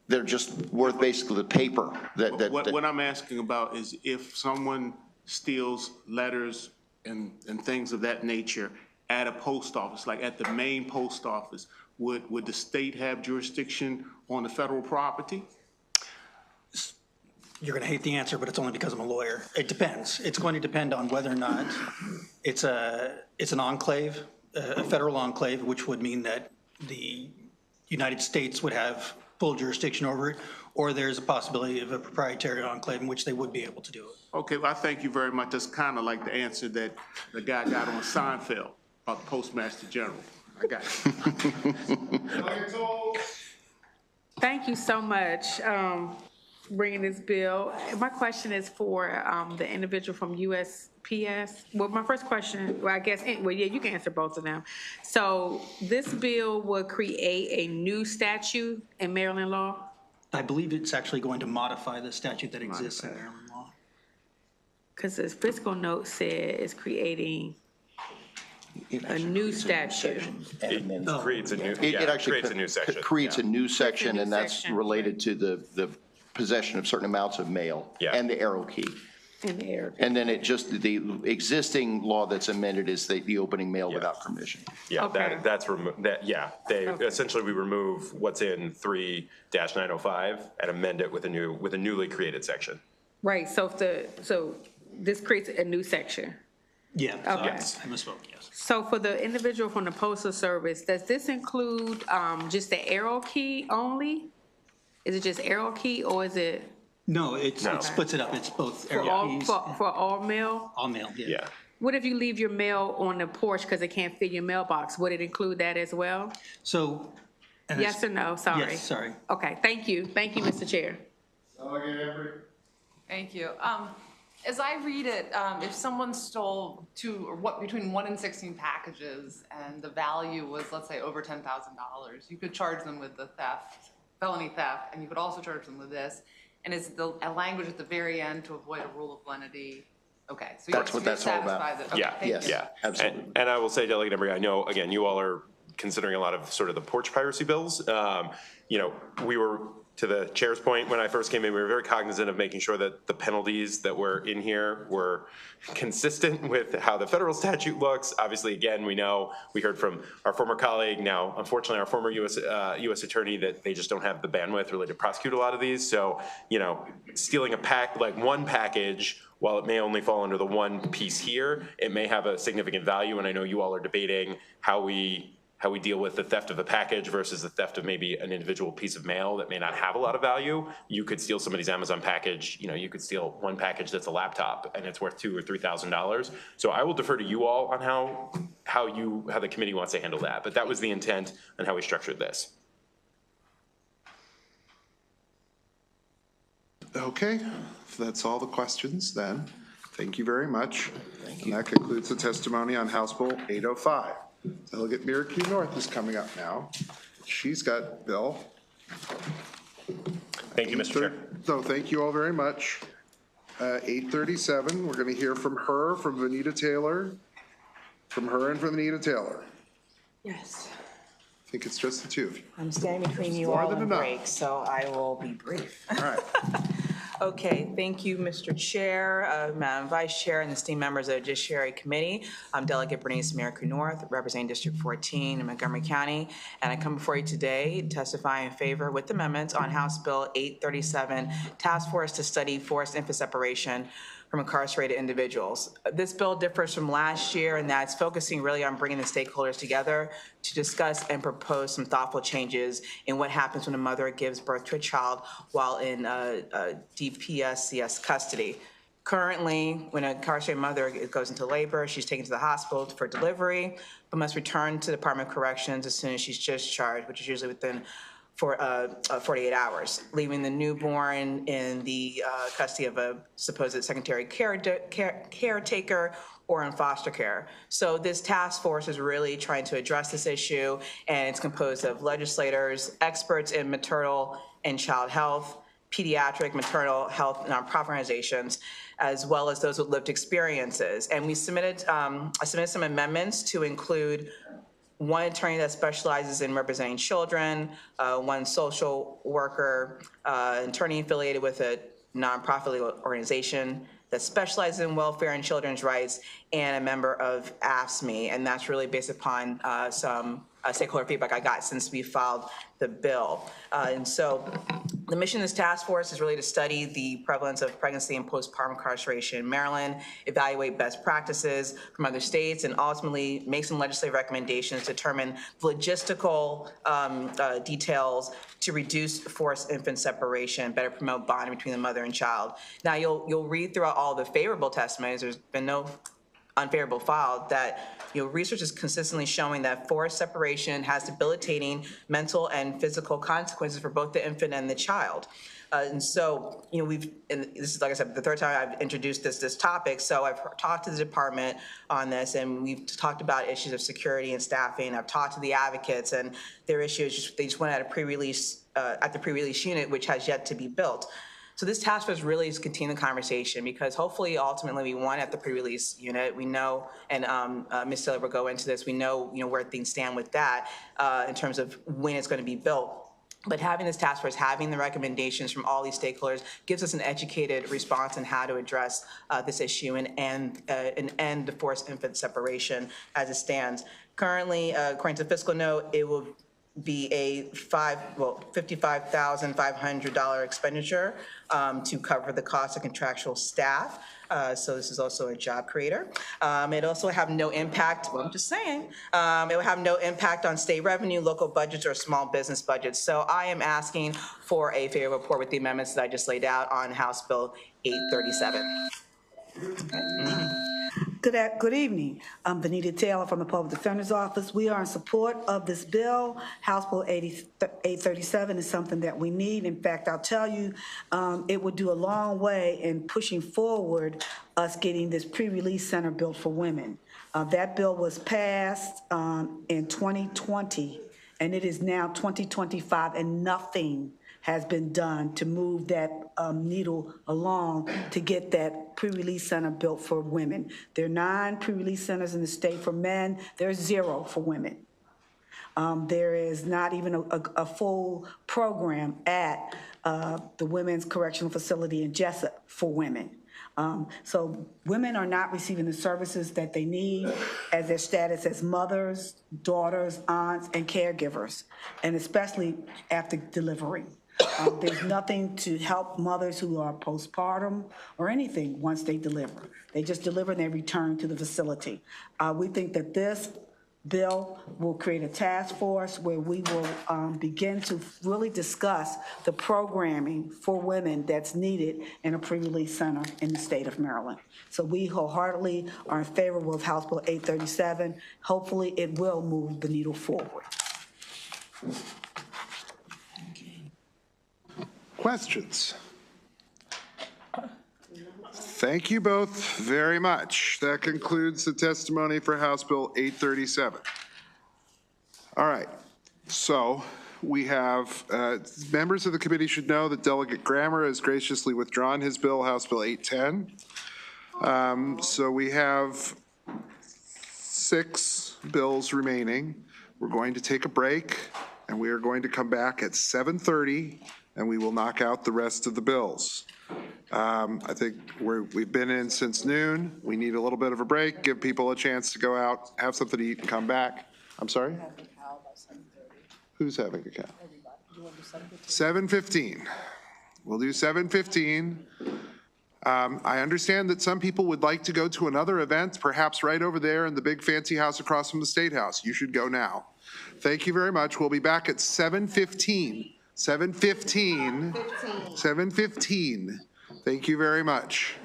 They're just worth basically the paper. What I'm asking about is if someone steals letters and things of that nature at a post office, like at the main post office, would the state have jurisdiction on the federal property? You're going to hate the answer, but it's only because I'm a lawyer. It depends. It's going to depend on whether or not it's an enclave, a federal enclave, which would mean that the United States would have full jurisdiction over it, or there's a possibility of a proprietary enclave in which they would be able to do it. Okay, well, I thank you very much. That's kind of like the answer that the guy got on Seinfeld about the Postmaster General. I got it. Thank you so much. Bringing this bill. My question is for the individual from USPS. Well, my first question, you can answer both of them. So this bill would create a new statute in Maryland law? I believe it's actually going to modify the statute that exists in Maryland law. Because the fiscal note says creating a new statute. It creates a new, It actually creates a new section. creates a new section, new and that's section. related to the possession of certain amounts of mail and the arrow key. And then the existing law that's amended is the opening mail without permission. Yeah, Okay. Essentially we remove what's in 3-905 and amend it with a newly created section. Right, so this creates a new section. Yeah, Okay. I misspoke, yes. So for the individual from the Postal Service, does this include just the arrow key only? Is it just arrow key or is it? No, it splits it up. It's both For arrow all, keys. for all mail? All mail, yeah. What if you leave your mail on the porch because it can't fit your mailbox? Would it include that as well? So. Yes or no? Sorry. Yes, sorry. Okay, thank you. Thank you, Mr. Chair. Thank you. As I read it, if someone stole between 1 and 16 packages and the value was, let's say, over $10,000, you could charge them with the felony theft, and you could also charge them with this. And is the language at the very end to avoid a rule of lenity? Okay, so That's what that's all about. Absolutely. And I will say, Delegate Embry, I know, again, you all are considering a lot of sort of the porch piracy bills. We were, to the chair's point, when I first came in, we were very cognizant of making sure that the penalties that were in here were consistent with how the federal statute looks. Obviously, again, we heard from our former colleague, now unfortunately our former U.S. attorney, that they just don't have the bandwidth really to prosecute a lot of these. So, stealing one package, while it may only fall under the one piece here, it may have a significant value. And I know you all are debating how we deal with the theft of a package versus the theft of maybe an individual piece of mail that may not have a lot of value. You could steal somebody's Amazon package, you could steal one package that's a laptop and it's worth $2,000 or $3,000. So I will defer to you all on how the committee wants to handle that. But that was the intent and how we structured this. Okay, if that's all the questions then. Thank you very much. And that concludes the testimony on House Bill 805. Delegate Miracle North is coming up now. She's got Bill. Thank you, Mr. Chair. So thank you all very much. 837, we're going to hear from her, from Vanita Taylor, from her and from Vanita Taylor. Yes. I think it's just the two of you. I'm standing between you More all than and enough. break, so I will be brief. All right. Okay, thank you, Mr. Chair, Madam Vice Chair, and esteemed members of the Judiciary Committee. I'm Delegate Bernice Miracle North, representing District 14 in Montgomery County, and I come before you today to testify in favor with amendments on House Bill 837, Task Force to Study Forced Infant Separation from Incarcerated Individuals. This bill differs from last year in that it's focusing really on bringing the stakeholders together to discuss and propose some thoughtful changes in what happens when a mother gives birth to a child while in DPSCS custody. Currently, when an incarcerated mother goes into labor, she's taken to the hospital for delivery, but must return to the Department of Corrections as soon as she's discharged, which is usually within 48 hours, leaving the newborn in the custody of a supposed secondary caretaker or in foster care. So this task force is really trying to address this issue, and it's composed of legislators, experts in maternal and child health, pediatric maternal health nonprofit organizations, as well as those with lived experiences. And we submitted, I submitted some amendments to include one attorney that specializes in representing children, one social worker, attorney affiliated with a nonprofit legal organization that specializes in welfare and children's rights, and a member of AFSCME. And that's really based upon some stakeholder feedback I got since we filed the bill. And so the mission of this task force is really to study the prevalence of pregnancy and postpartum incarceration in Maryland, evaluate best practices from other states, and ultimately make some legislative recommendations to determine the logistical details to reduce forced infant separation, better promote bonding between the mother and child. Now, you'll read throughout all the favorable testimonies. There's been no unfavorable filed that research is consistently showing that forced separation has debilitating mental and physical consequences for both the infant and the child. And so, and this is, like I said, the third time I've introduced this topic. So I've talked to the department on this, and we've talked about issues of security and staffing. I've talked to the advocates, and their issue is they just went at a pre-release, at the pre-release unit, which has yet to be built. So this task force really is continuing the conversation, because hopefully, ultimately, we want at the pre-release unit. We know, and Ms. Taylor will go into this, we know, where things stand with that in terms of when it's going to be built. But having this task force, having the recommendations from all these stakeholders gives us an educated response on how to address this issue and end the forced infant separation as it stands. Currently, according to the fiscal note, it will be a $55,500 expenditure to cover the cost of contractual staff. So this is also a job creator. It also have no impact, well, I'm just saying, it will have no impact on state revenue, local budgets, or small business budgets. So I am asking for a favorable report with the amendments that I just laid out on House Bill 837. Good evening. I'm Vanita Taylor from the Public Defender's Office. We are in support of this bill. House Bill 837 is something that we need. In fact, I'll tell you, it would do a long way in pushing forward us getting this pre-release center built for women. That bill was passed in 2020, and it is now 2025, and nothing has been done to move that needle along to get that pre-release center built for women. There are 9 pre-release centers in the state for men. There's 0 for women. There is not even a full program at the Women's Correctional Facility in Jessup for women. So women are not receiving the services that they need as their status as mothers, daughters, aunts, and caregivers, and especially after delivery. There's nothing to help mothers who are postpartum or anything once they deliver. They just deliver and they return to the facility. We think that this bill will create a task force where we will begin to really discuss the programming for women that's needed in a pre-release center in the state of Maryland. So we wholeheartedly are in favor of House Bill 837. Hopefully it will move the needle forward. Questions? Thank you both very much. That concludes the testimony for House Bill 837. All right, so we have, members of the committee should know that Delegate Grammer has graciously withdrawn his bill, House Bill 810. So we have 6 bills remaining. We're going to take a break, and we are going to come back at 7:30, and we will knock out the rest of the bills. I think we've been in since noon. We need a little bit of a break, give people a chance to go out, have something to eat, and come back. I'm sorry? Who's having a cow? 7:15. We'll do 7:15. I understand that some people would like to go to another event, perhaps right over there in the big fancy house across from the State House. You should go now. Thank you very much. We'll be back at 7:15. 7:15. 7:15. Thank you very much.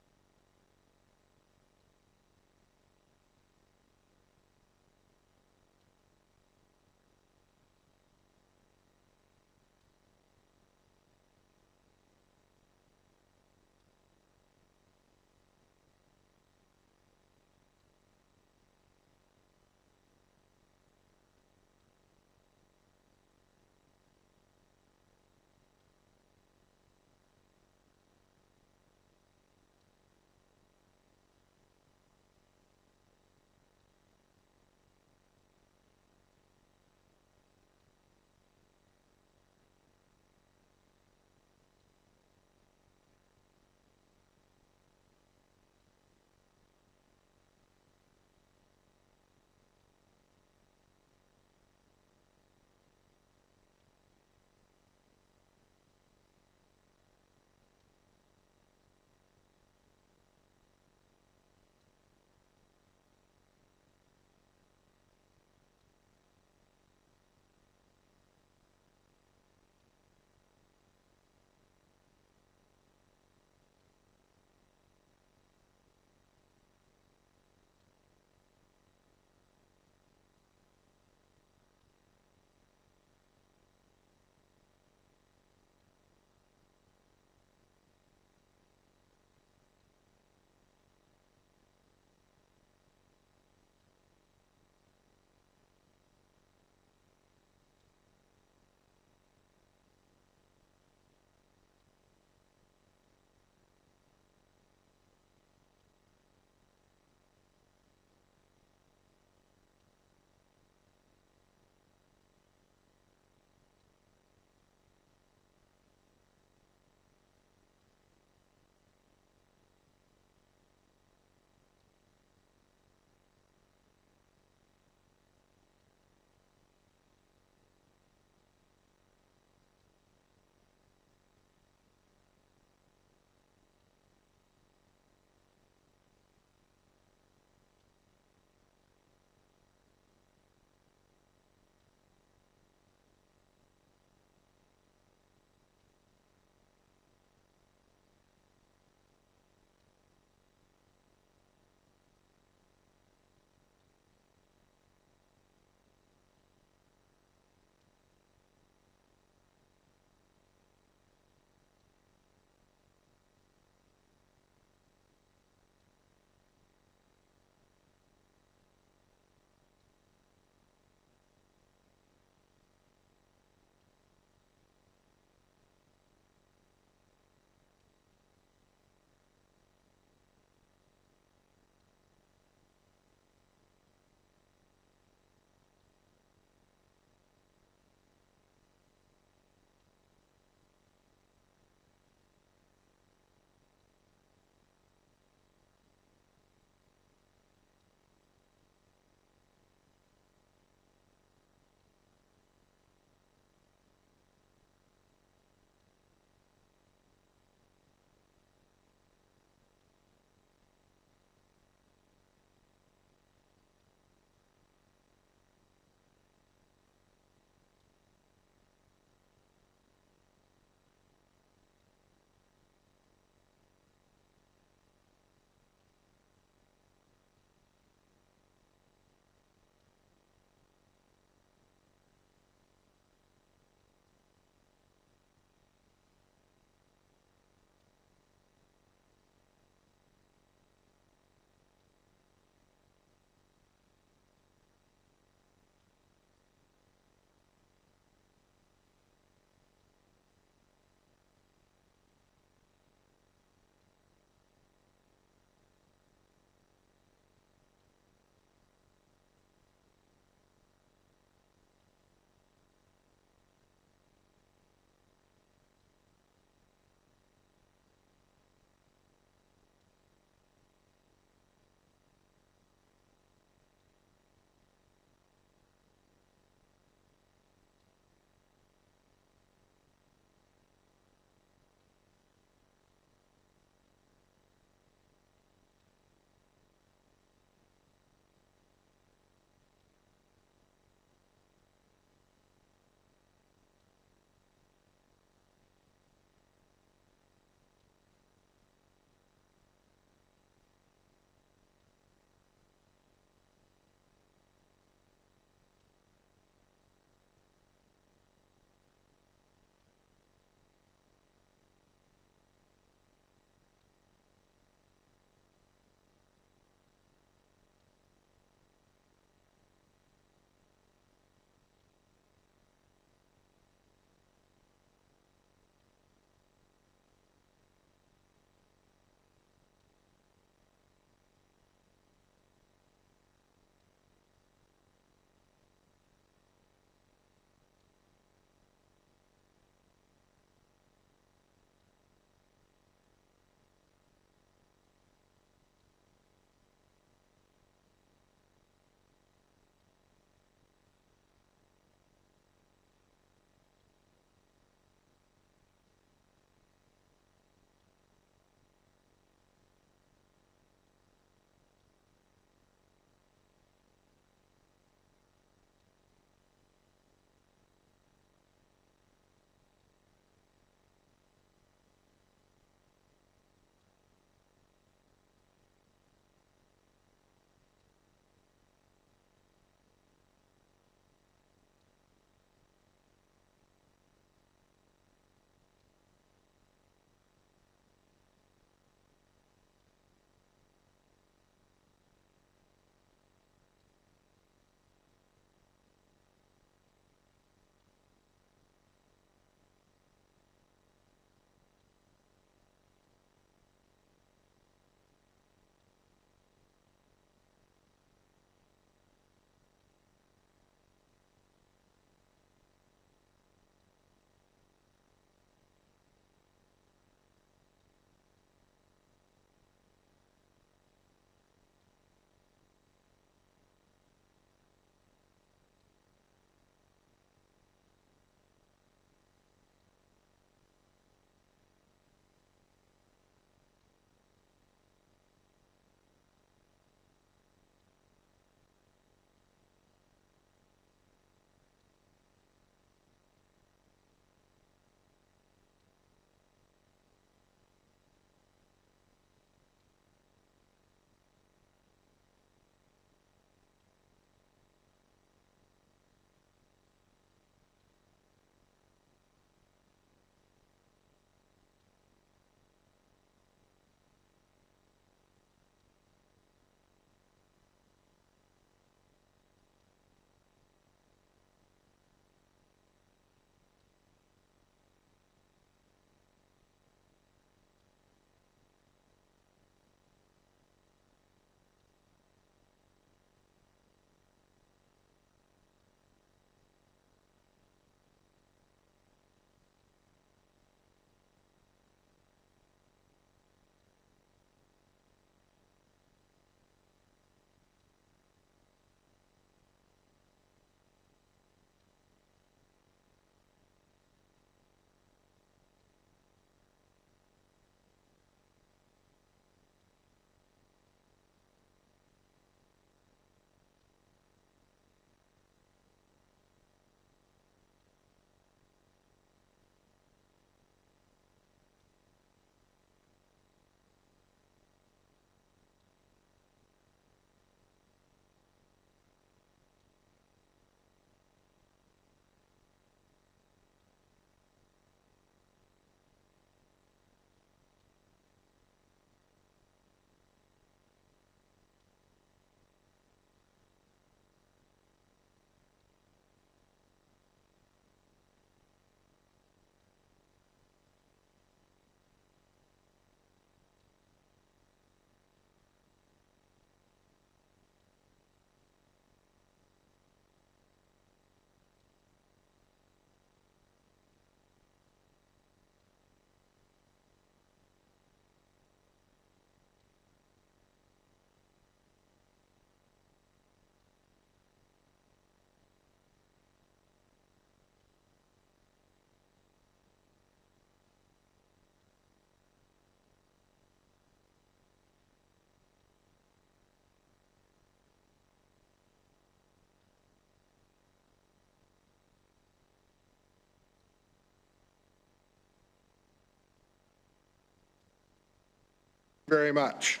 very much.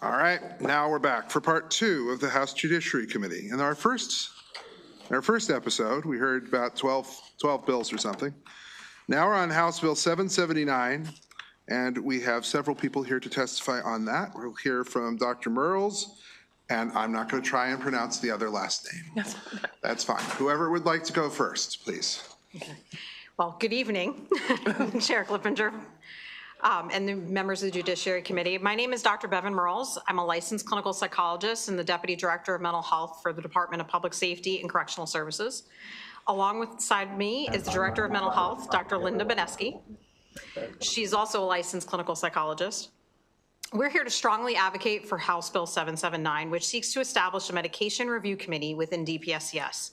All right, now we're back for part 2 of the House Judiciary Committee. In our first episode, we heard about 12 bills or something. Now we're on House Bill 779, and we have several people here to testify on that. We'll hear from Dr. Merles, and I'm not going to try and pronounce the other last name. That's fine. Whoever would like to go first, please. Okay. Well, good evening, Chair Clippinger, and the members of the Judiciary Committee. My name is Dr. Bevan Merles. I'm a licensed clinical psychologist and the Deputy Director of Mental Health for the Department of Public Safety and Correctional Services. Alongside me is the Director of Mental Health, Dr. Linda Beneski. She's also a licensed clinical psychologist. We're here to strongly advocate for House Bill 779, which seeks to establish a medication review committee within DPSCS.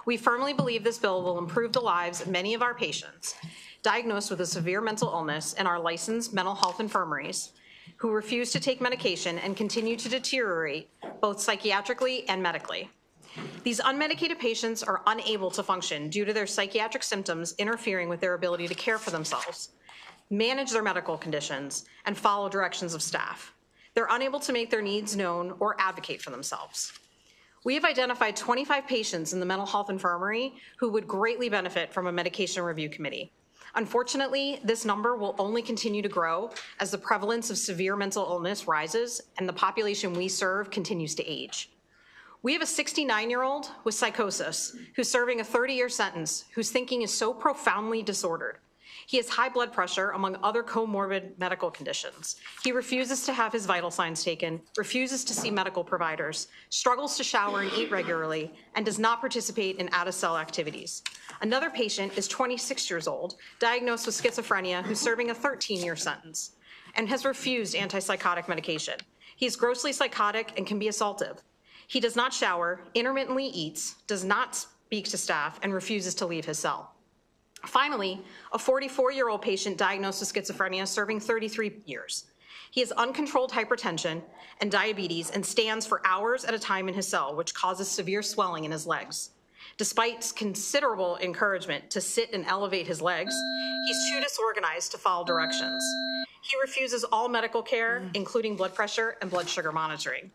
We firmly believe this bill will improve the lives of many of our patients diagnosed with a severe mental illness in our licensed mental health infirmaries who refuse to take medication and continue to deteriorate both psychiatrically and medically. These unmedicated patients are unable to function due to their psychiatric symptoms interfering with their ability to care for themselves, manage their medical conditions, and follow directions of staff. They're unable to make their needs known or advocate for themselves. We have identified 25 patients in the mental health infirmary who would greatly benefit from a medication review committee. Unfortunately, this number will only continue to grow as the prevalence of severe mental illness rises and the population we serve continues to age. We have a 69-year-old with psychosis who's serving a 30-year sentence whose thinking is so profoundly disordered. He has high blood pressure, among other comorbid medical conditions. He refuses to have his vital signs taken, refuses to see medical providers, struggles to shower and eat regularly, and does not participate in out-of-cell activities. Another patient is 26 years old, diagnosed with schizophrenia, who's serving a 13-year sentence, and has refused antipsychotic medication. He is grossly psychotic and can be assaultive. He does not shower, intermittently eats, does not speak to staff, and refuses to leave his cell. Finally, a 44-year-old patient diagnosed with schizophrenia serving 33 years. He has uncontrolled hypertension and diabetes and stands for hours at a time in his cell, which causes severe swelling in his legs. Despite considerable encouragement to sit and elevate his legs, he's too disorganized to follow directions. He refuses all medical care, including blood pressure and blood sugar monitoring.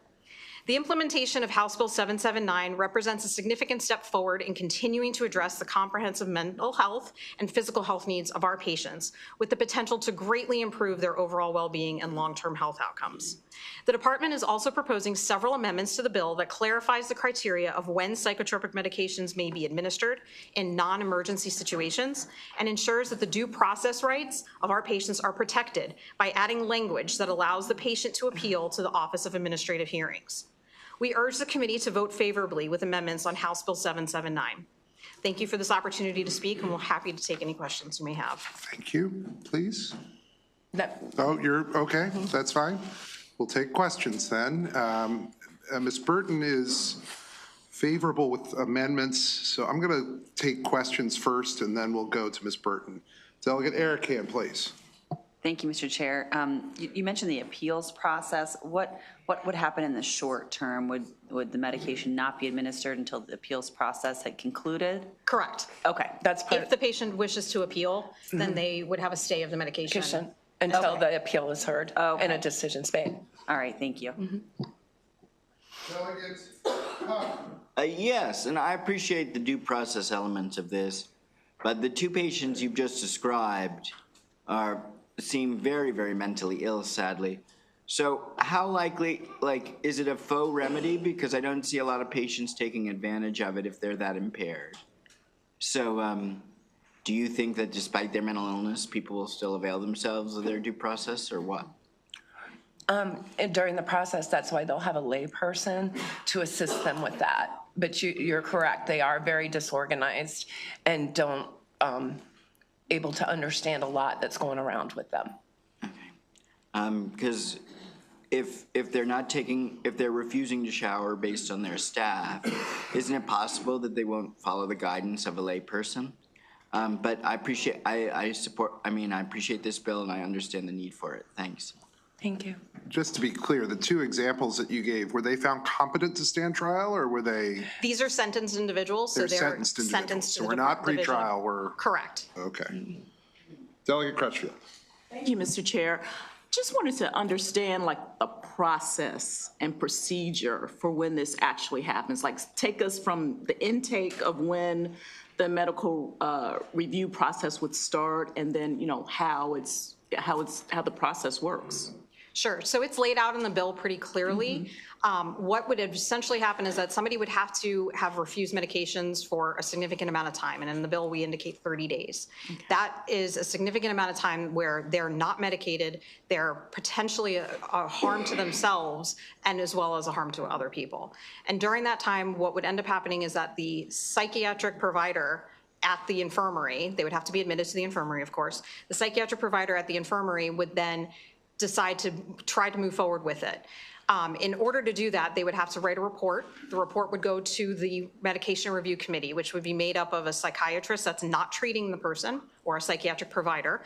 The implementation of House Bill 779 represents a significant step forward in continuing to address the comprehensive mental health and physical health needs of our patients, with the potential to greatly improve their overall well-being and long-term health outcomes. The department is also proposing several amendments to the bill that clarifies the criteria of when psychotropic medications may be administered in non-emergency situations and ensures that the due process rights of our patients are protected by adding language that allows the patient to appeal to the Office of Administrative Hearings. We urge the committee to vote favorably with amendments on House Bill 779. Thank you for this opportunity to speak, and we're happy to take any questions you may have. Thank you. Please. Oh, you're okay. That's fine. We'll take questions then. Ms. Burton is favorable with amendments, so I'm going to take questions first, and then we'll go to Ms. Burton. Delegate Arikan, please. Thank you, Mr. Chair. You mentioned the appeals process. What would happen in the short term? Would the medication not be administered until the appeals process had concluded? Correct. Okay. That's if the patient wishes to appeal, then they would have a stay of the medication. Until the appeal is heard and a decision's made. All right, thank you. Yes, and I appreciate the due process elements of this, but the two patients you've just described seem very, very mentally ill, sadly. So how likely, is it a faux remedy? Because I don't see a lot of patients taking advantage of it if they're that impaired. So do you think that despite their mental illness, people will still avail themselves of their due process, or what? And during the process, that's why they'll have a lay person to assist them with that. But you're correct, they are very disorganized and don't able to understand a lot that's going around with them. Because if they're refusing to shower based on their staff, isn't it possible that they won't follow the guidance of a lay person? But I appreciate this bill, and I understand the need for it. Thanks. Thank you. Just to be clear, the two examples that you gave, were they found competent to stand trial, or were they? These are sentenced individuals, so they're sentenced So to we're not pre-trial, we're. Correct. Okay. Delegate Crutchfield. Thank you, Mr. Chair. just wanted to understand like the process and procedure for when this actually happens. Like take us from the intake of when the medical review process would start, and then how the process works. Sure. So it's laid out in the bill pretty clearly. What would essentially happen is that somebody would have to have refused medications for a significant amount of time. And in the bill, we indicate 30 days. Okay. That is a significant amount of time where they're not medicated, they're potentially a harm to themselves and as well as a harm to other people. And during that time, what would end up happening is that the psychiatric provider at the infirmary, they would have to be admitted to the infirmary, of course. The psychiatric provider at the infirmary would then decide to try to move forward with it. In order to do that, they would have to write a report. The report would go to the medication review committee, which would be made up of a psychiatrist that's not treating the person or a psychiatric provider,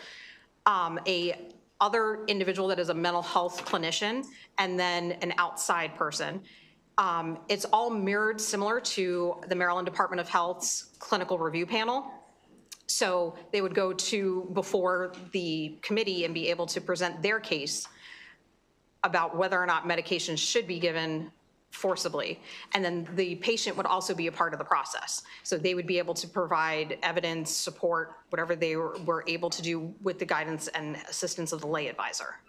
a other individual that is a mental health clinician, and then an outside person. It's all mirrored similar to the Maryland Department of Health's clinical review panel. So they would go before the committee and be able to present their case about whether or not medications should be given forcibly. And then the patient would also be a part of the process. So they would be able to provide evidence, support, whatever they were able to do with the guidance and assistance of the lay advisor.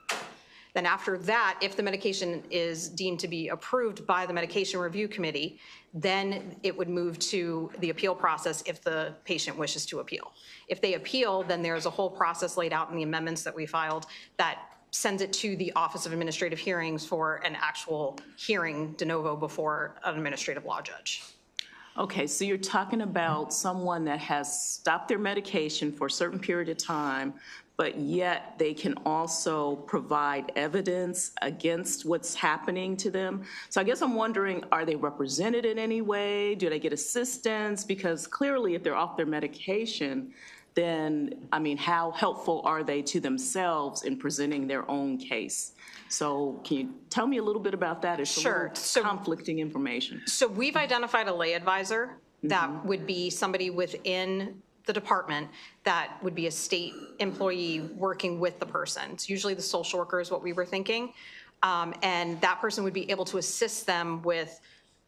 Then after that, if the medication is deemed to be approved by the medication review committee, then it would move to the appeal process if the patient wishes to appeal. If they appeal, then there's a whole process laid out in the amendments that we filed that sends it to the Office of Administrative Hearings for an actual hearing de novo before an administrative law judge. Okay, so you're talking about someone that has stopped their medication for a certain period of time, but yet they can also provide evidence against what's happening to them. So I guess I'm wondering, are they represented in any way? Do they get assistance? Because clearly if they're off their medication, then, I mean, how helpful are they to themselves in presenting their own case? So can you tell me a little bit about that? It's Sure. Conflicting information. So we've identified a lay advisor that would be somebody within the department that would be a state employee working with the person. It's usually the social worker is what we were thinking. And that person would be able to assist them with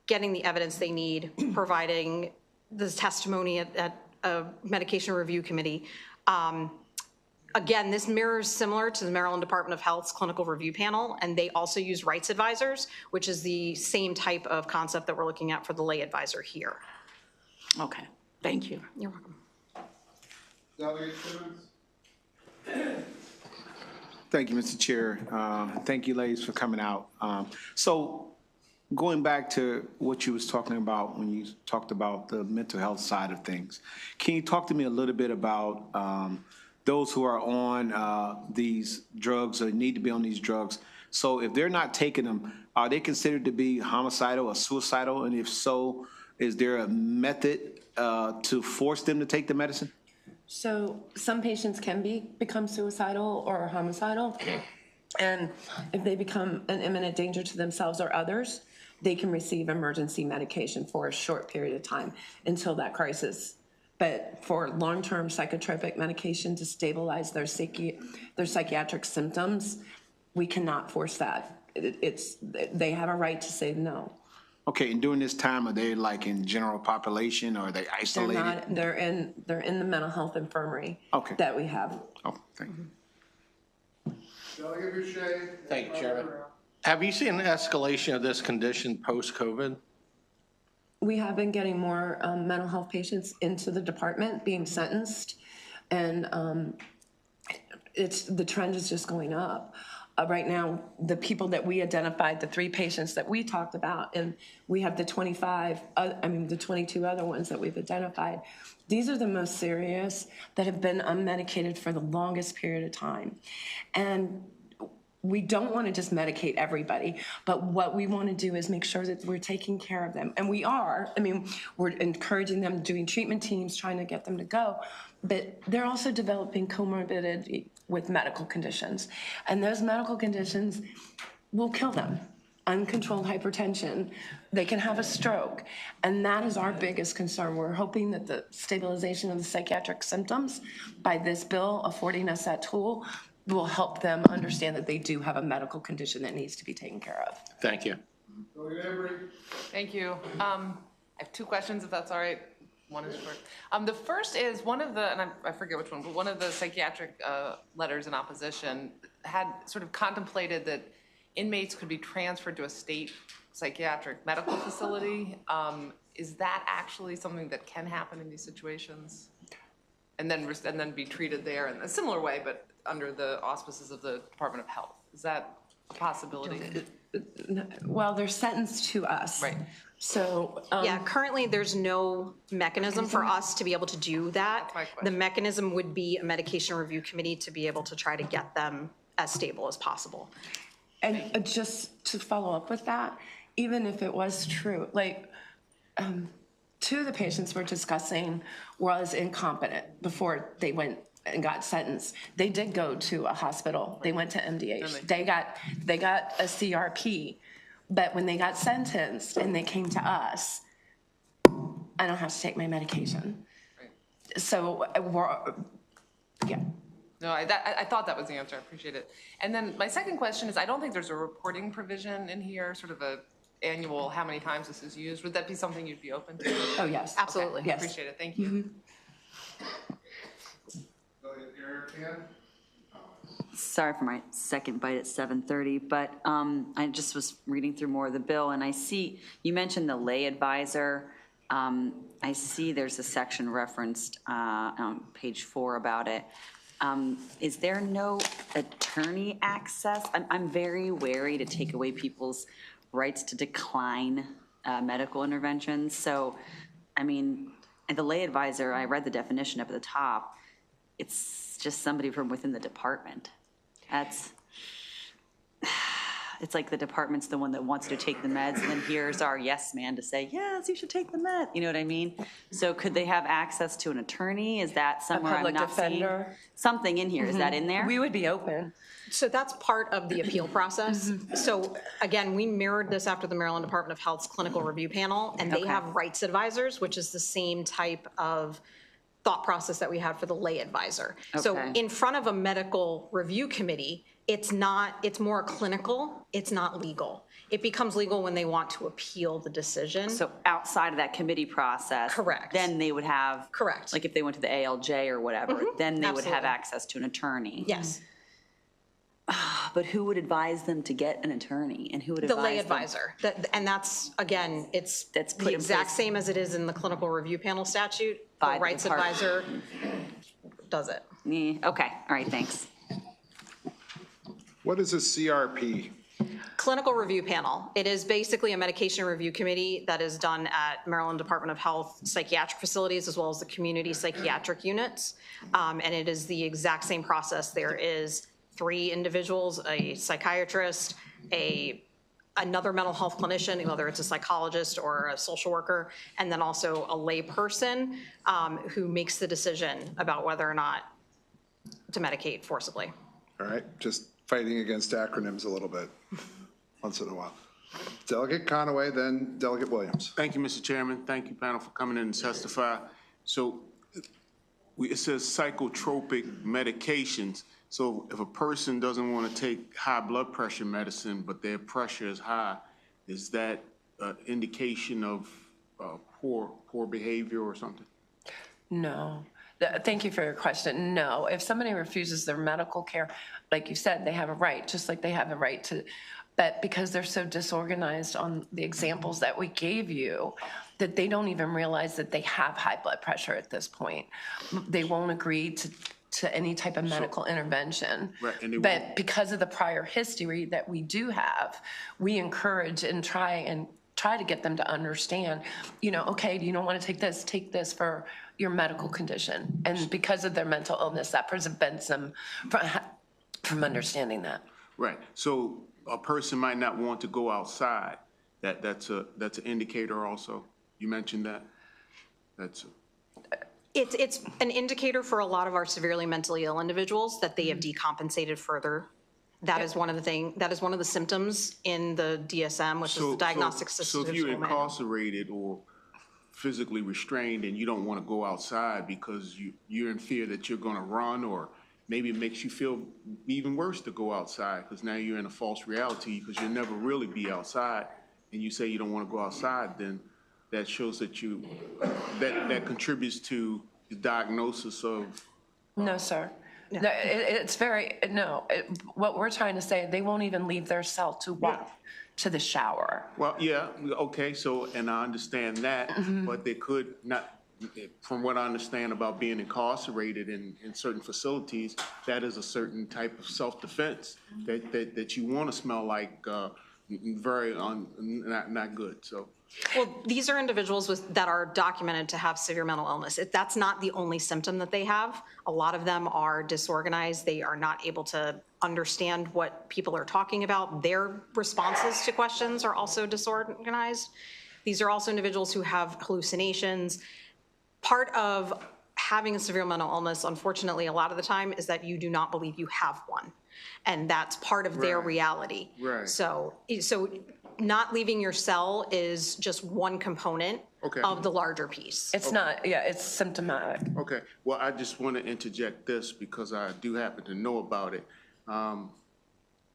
getting the evidence they need, providing the testimony at a medication review committee. Again, this mirrors similar to the Maryland Department of Health's clinical review panel, and they also use rights advisors, which is the same type of concept that we're looking at for the lay advisor here. Okay, thank you. You're welcome. Delegate Simmons? Thank you, Mr. Chair. Thank you, ladies, for coming out. So going back to what you was talking about when you talked about the mental health side of things, can you talk to me a little bit about those who are on these drugs or need to be on these drugs? So if they're not taking them, are they considered to be homicidal or suicidal? And if so, is there a method to force them to take the medicine? So some patients can become suicidal or homicidal. And if they become an imminent danger to themselves or others, they can receive emergency medication for a short period of time until that crisis. But for long-term psychotropic medication to stabilize their psychiatric symptoms, we cannot force that. They have a right to say no. Okay, and during this time, are they like in general population or are they isolated? They're not. They're in the mental health infirmary that we have. Oh, thank you. Delegate Boucher? Thank you, Chairman. Have you seen an escalation of this condition post-COVID? We have been getting more mental health patients into the department being sentenced, and the trend is just going up. Right now, the people that we identified, the 3 patients that we talked about, and we have the 22 other ones that we've identified. These are the most serious that have been unmedicated for the longest period of time. And we don't want to just medicate everybody, but what we want to do is make sure that we're taking care of them. And we are. I mean, we're encouraging them, doing treatment teams, trying to get them to go. But they're also developing comorbidity with medical conditions. And those medical conditions will kill them. Uncontrolled hypertension, they can have a stroke. And that is our biggest concern. We're hoping that the stabilization of the psychiatric symptoms by this bill affording us that tool will help them understand that they do have a medical condition that needs to be taken care of. Thank you. Thank you. I have two questions, if that's all right. One is short. The first is one of the, and I forget which one, but one of the psychiatric letters in opposition had sort of contemplated that inmates could be transferred to a state psychiatric medical facility. Is that actually something that can happen in these situations? And then be treated there in a similar way, but under the auspices of the Department of Health? Is that a possibility? Well, they're sentenced to us. Right. So. Yeah, currently there's no mechanism for us to be able to do that. The mechanism would be a medication review committee to be able to try to get them as stable as possible. And just to follow up with that, even if it was true, like, two of the patients we're discussing was incompetent before they went and got sentenced. They did go to a hospital. They went to MDH. They got a CRP. But when they got sentenced and they came to us, I don't have to take my medication. So yeah. No, I thought that was the answer. I appreciate it. And then my second question is, I don't think there's a reporting provision in here, sort of a annual, how many times this is used. Would that be something you'd be open to? Oh, yes. Absolutely. Okay, Yes. Appreciate it. Thank you. Sorry for my second bite at 7:30, but I just was reading through more of the bill, and I see, you mentioned the lay advisor. I see there's a section referenced on page 4 about it. Is there no attorney access? I'm very wary to take away people's rights to decline medical interventions. So, I mean, and the lay advisor, I read the definition up at the top. It's just somebody from within the department. It's like the department's the one that wants to take the meds, and then here's our yes man to say, yes, you should take the med. You know what I mean? So could they have access to an attorney? Is that somewhere I'm not seeing? defender. Something in here, is that in there? We would be open. So that's part of the appeal process. So again, we mirrored this after the Maryland Department of Health's clinical review panel, and they Okay. have rights advisors, which is the same type of thought process that we have for the lay advisor. So Okay. in front of a medical review committee, it's more clinical, it's not legal. It becomes legal when they want to appeal the decision. So outside of that committee process. Correct. Then they would have. Correct. Like if they went to the ALJ or whatever, then they would have Absolutely. access to an attorney. Yes, But who would advise them to get an attorney, and who would the advise lay them? advisor. And that's, again, it's That's put the in exact place same as it is in the clinical review panel statute. By The the rights department. advisor does it. Okay, all right, thanks. What is a CRP? Clinical review panel. It is basically a medication review committee that is done at Maryland Department of Health psychiatric facilities as well as the community psychiatric units. And it is the exact same process. There is 3 individuals, a psychiatrist, another mental health clinician, whether it's a psychologist or a social worker, and then also a lay person who makes the decision about whether or not to medicate forcibly. All right, just fighting against acronyms a little bit, once in a while. Delegate Conaway, then Delegate Williams. Thank you, Mr. Chairman. Thank you, panel, for coming in and testify. So it says psychotropic medications. So if a person doesn't want to take high blood pressure medicine, but their pressure is high, is that an indication of poor behavior or something? No. Thank you for your question. No, if somebody refuses their medical care, like you said, they have a right, just like they have a right to, but because they're so disorganized on the examples that we gave you, that they don't even realize that they have high blood pressure at this point. They won't agree to any type of medical intervention. Right, and they But won't. because of the prior history that we do have, we encourage and try to get them to understand, okay, you don't want to take this for your medical condition. And because of their mental illness, that prevents them from understanding that. Right. So a person might not want to go outside. That's an indicator also. You mentioned that. It's an indicator for a lot of our severely mentally ill individuals that they have decompensated further. That is one of the symptoms in the DSM, which is the Diagnostic System. So if you're incarcerated or physically restrained and you don't want to go outside because you're in fear that you're going to run or maybe it makes you feel even worse to go outside because now you're in a false reality because you'll never really be outside, and you say you don't want to go outside, then that shows that that contributes to the diagnosis of. No, sir. No, it's very, no, what we're trying to say, they won't even leave their cell to walk to the shower. Well, yeah, okay, so, and I understand that, but they could not, from what I understand about being incarcerated in certain facilities, that is a certain type of self-defense that you want to smell like very not good, so. Well, these are individuals that are documented to have severe mental illness. That's not the only symptom that they have. A lot of them are disorganized. They are not able to understand what people are talking about. Their responses to questions are also disorganized. These are also individuals who have hallucinations. Part of having a severe mental illness, unfortunately, a lot of the time is that you do not believe you have one. And that's part of their reality. Right. So not leaving your cell is just one component of the larger piece. It's not, yeah, it's symptomatic. Okay, well, I just want to interject this because I do happen to know about it.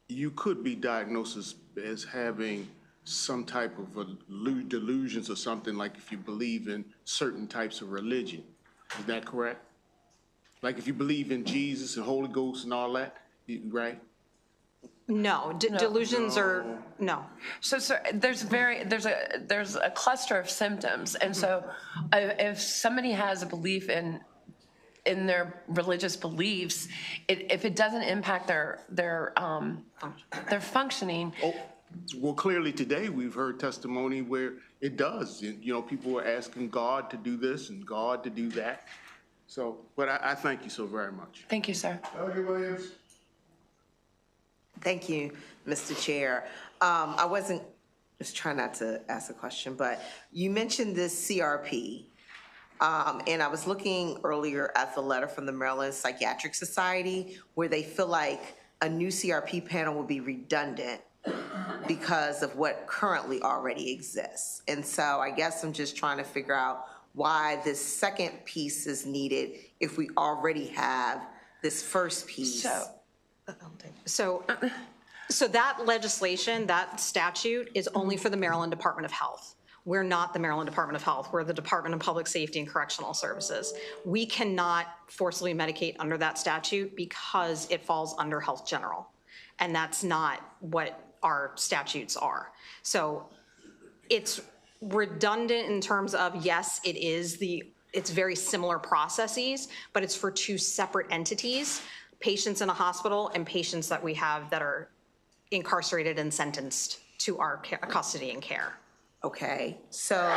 You could be diagnosed as having some type of delusions or something, like if you believe in certain types of religion. Is that correct? Like if you believe in Jesus and Holy Ghost and all that, right? No, delusions are, no. So there's a cluster of symptoms, and so if somebody has a belief in their religious beliefs, if it doesn't impact their functioning. Oh, well, clearly today we've heard testimony where it does. You know, people are asking God to do this and God to do that. So, but I thank you so very much. Thank you, sir. Delegate Williams. Thank you, Mr. Chair. Just trying not to ask a question, but you mentioned this CRP. And I was looking earlier at the letter from the Maryland Psychiatric Society where they feel like a new CRP panel will be redundant because of what currently already exists. And so I guess I'm just trying to figure out why this second piece is needed if we already have this first piece. So that legislation, that statute is only for the Maryland Department of Health. We're not the Maryland Department of Health. We're the Department of Public Safety and Correctional Services. We cannot forcibly medicate under that statute because it falls under Health General. And that's not what our statutes are. So it's redundant in terms of, yes, it's very similar processes, but it's for two separate entities, patients in a hospital and patients that we have that are incarcerated and sentenced to our custody and care. Okay, so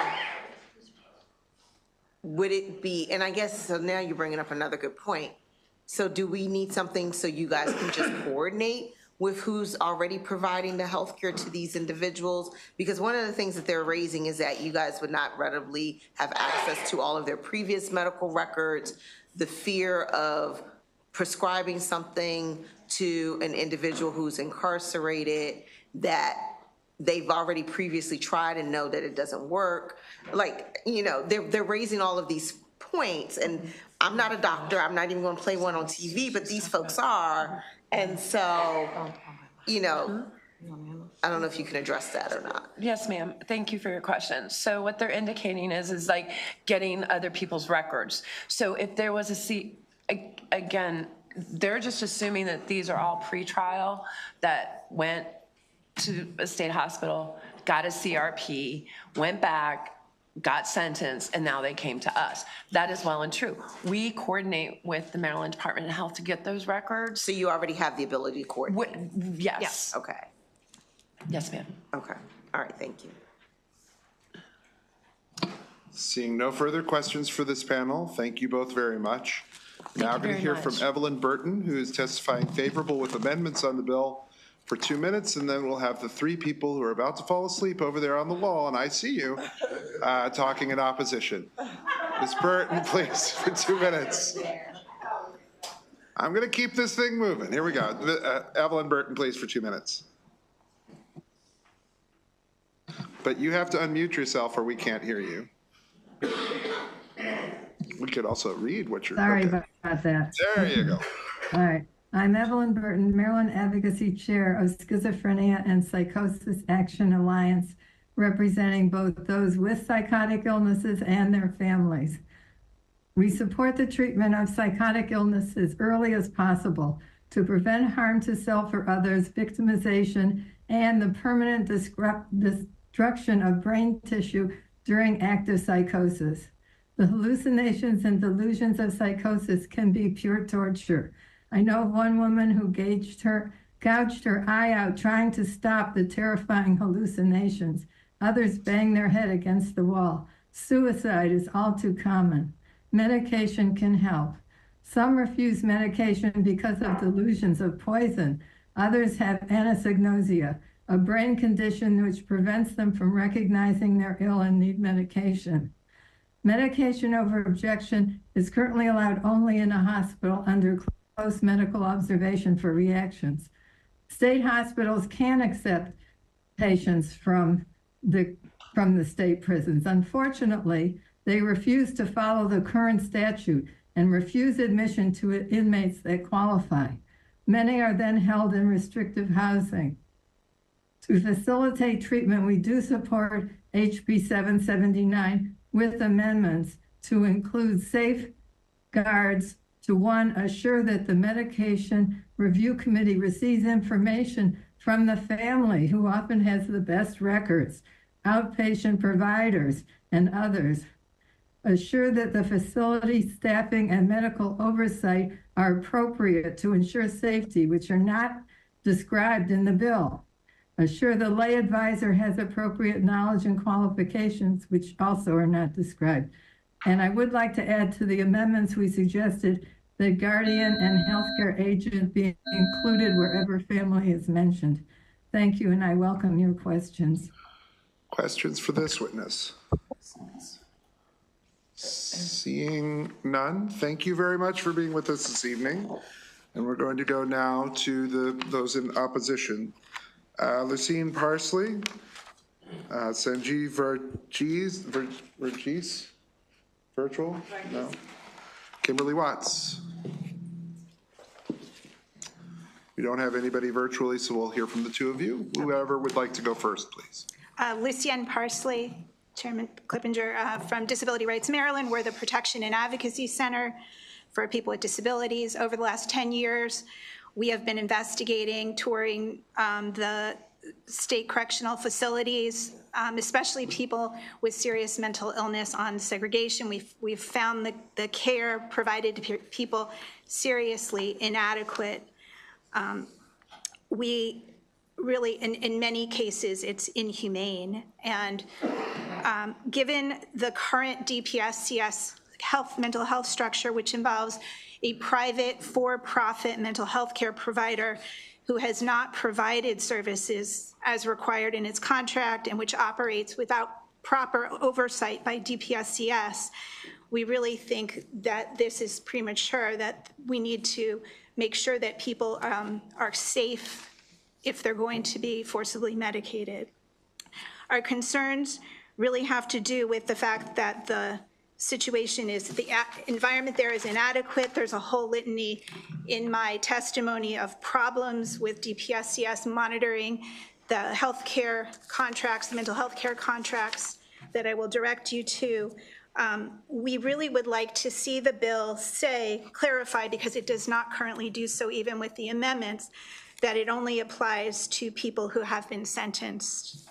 would it be, and I guess, so now you're bringing up another good point. So do we need something so you guys can just coordinate with who's already providing the healthcare to these individuals? Because one of the things that they're raising is that you guys would not readily have access to all of their previous medical records, the fear of prescribing something to an individual who's incarcerated that they've already previously tried and know that it doesn't work. Like, you know, they're raising all of these points, and I'm not a doctor, I'm not even gonna play one on TV, but these folks are. And so, you know, I don't know if you can address that or not. Yes, ma'am. Thank you for your question. So what they're indicating is like getting other people's records. So if there was again, they're just assuming that these are all pretrial that went to a state hospital, got a CRP, went back, got sentenced, and now they came to us. That is well and true. We coordinate with the Maryland Department of Health to get those records. So you already have the ability to coordinate? Yes. Okay. Yes, ma'am. Okay. All right, thank you. Seeing no further questions for this panel, thank you both very much. Now we're going to hear from Evelyn Burton, who is testifying favorable with amendments on the bill for 2 minutes, and then we'll have the three people who are about to fall asleep over there on the wall, and I see you, talking in opposition. Ms. Burton, please, for 2 minutes. I'm going to keep this thing moving. Here we go. Evelyn Burton, please, for 2 minutes. But you have to unmute yourself or we can't hear you. We could also read what you're. Sorry about that. There you go. All right. I'm Evelyn Burton, Maryland Advocacy Chair of Schizophrenia and Psychosis Action Alliance, representing both those with psychotic illnesses and their families. We support the treatment of psychotic illness as early as possible to prevent harm to self or others, victimization, and the permanent destruction of brain tissue during active psychosis. The hallucinations and delusions of psychosis can be pure torture. I know of one woman who gouged her eye out trying to stop the terrifying hallucinations. Others bang their head against the wall. Suicide is all too common. Medication can help. Some refuse medication because of delusions of poison. Others have anosognosia, a brain condition which prevents them from recognizing they're ill and need medication. Medication over objection is currently allowed only in a hospital under close medical observation for reactions. State hospitals can accept patients from the state prisons. Unfortunately, they refuse to follow the current statute and refuse admission to inmates that qualify. Many are then held in restrictive housing. To facilitate treatment, we do support HB 779 with amendments to include safeguards to, one, assure that the Medication Review Committee receives information from the family, who often has the best records, outpatient providers, and others. Assure that the facility staffing and medical oversight are appropriate to ensure safety, which are not described in the bill. Assure the lay advisor has appropriate knowledge and qualifications, which also are not described. And I would like to add to the amendments we suggested that guardian and healthcare agent be included wherever family is mentioned. Thank you, and I welcome your questions. Questions for this witness? Seeing none, thank you very much for being with us this evening. And we're going to go now to those in opposition. Lucine Parsley, Sanjeev Verghese, virtual? No. Kimberly Watts. We don't have anybody virtually, so we'll hear from the two of you. Whoever would like to go first, please. Lucienne Parsley, Chairman Clippinger, from Disability Rights Maryland. We're the Protection and Advocacy Center for people with disabilities. Over the last 10 years, we have been investigating, touring the state correctional facilities, especially people with serious mental illness on segregation. We've found the care provided to people seriously inadequate. We really, in many cases, it's inhumane. And given the current DPSCS mental health structure, which involves a private for-profit mental health care provider who has not provided services as required in its contract and which operates without proper oversight by DPSCS, we really think that this is premature, that we need to make sure that people are safe if they're going to be forcibly medicated. Our concerns really have to do with the fact that the situation is, the environment there is inadequate. There's a whole litany in my testimony of problems with DPSCS monitoring the healthcare contracts, the mental health care contracts that I will direct you to. We really would like to see the bill clarify, because it does not currently do so even with the amendments, that it only applies to people who have been sentenced.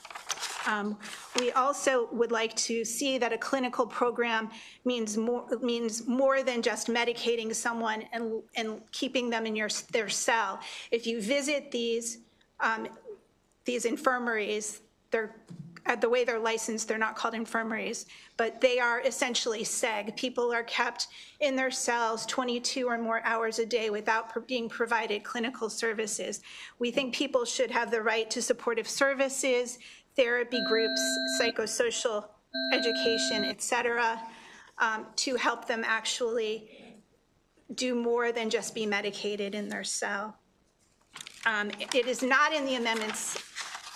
We also would like to see that a clinical program means more than just medicating someone and keeping them in their cell. If you visit these infirmaries, the way they're licensed, they're not called infirmaries, but they are essentially SEG. People are kept in their cells 22 or more hours a day without being provided clinical services. We think people should have the right to supportive services, therapy groups, psychosocial education, et cetera, to help them actually do more than just be medicated in their cell. It is not in the amendments,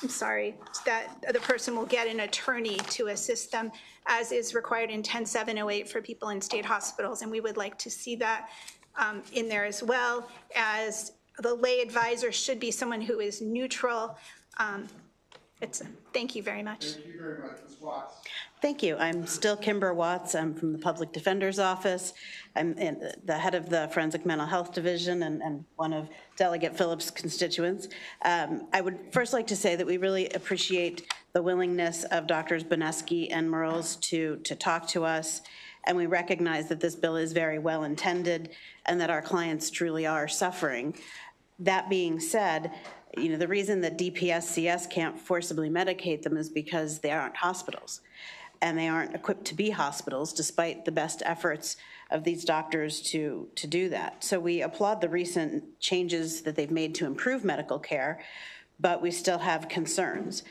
I'm sorry, that the person will get an attorney to assist them, as is required in 10708 for people in state hospitals, and we would like to see that in there as well, as the lay advisor should be someone who is neutral. Thank you very much. Thank you very much. Ms. Watts. Thank you. I'm still Kimber Watts. I'm from the Public Defender's Office. I'm the head of the Forensic Mental Health Division and one of Delegate Phillips' constituents. I would first like to say that we really appreciate the willingness of Drs. Boneski and Merles to talk to us, and we recognize that this bill is very well intended and that our clients truly are suffering. That being said, the reason that DPS-CS can't forcibly medicate them is because they aren't hospitals. And they aren't equipped to be hospitals, despite the best efforts of these doctors to do that. So we applaud the recent changes that they've made to improve medical care, but we still have concerns.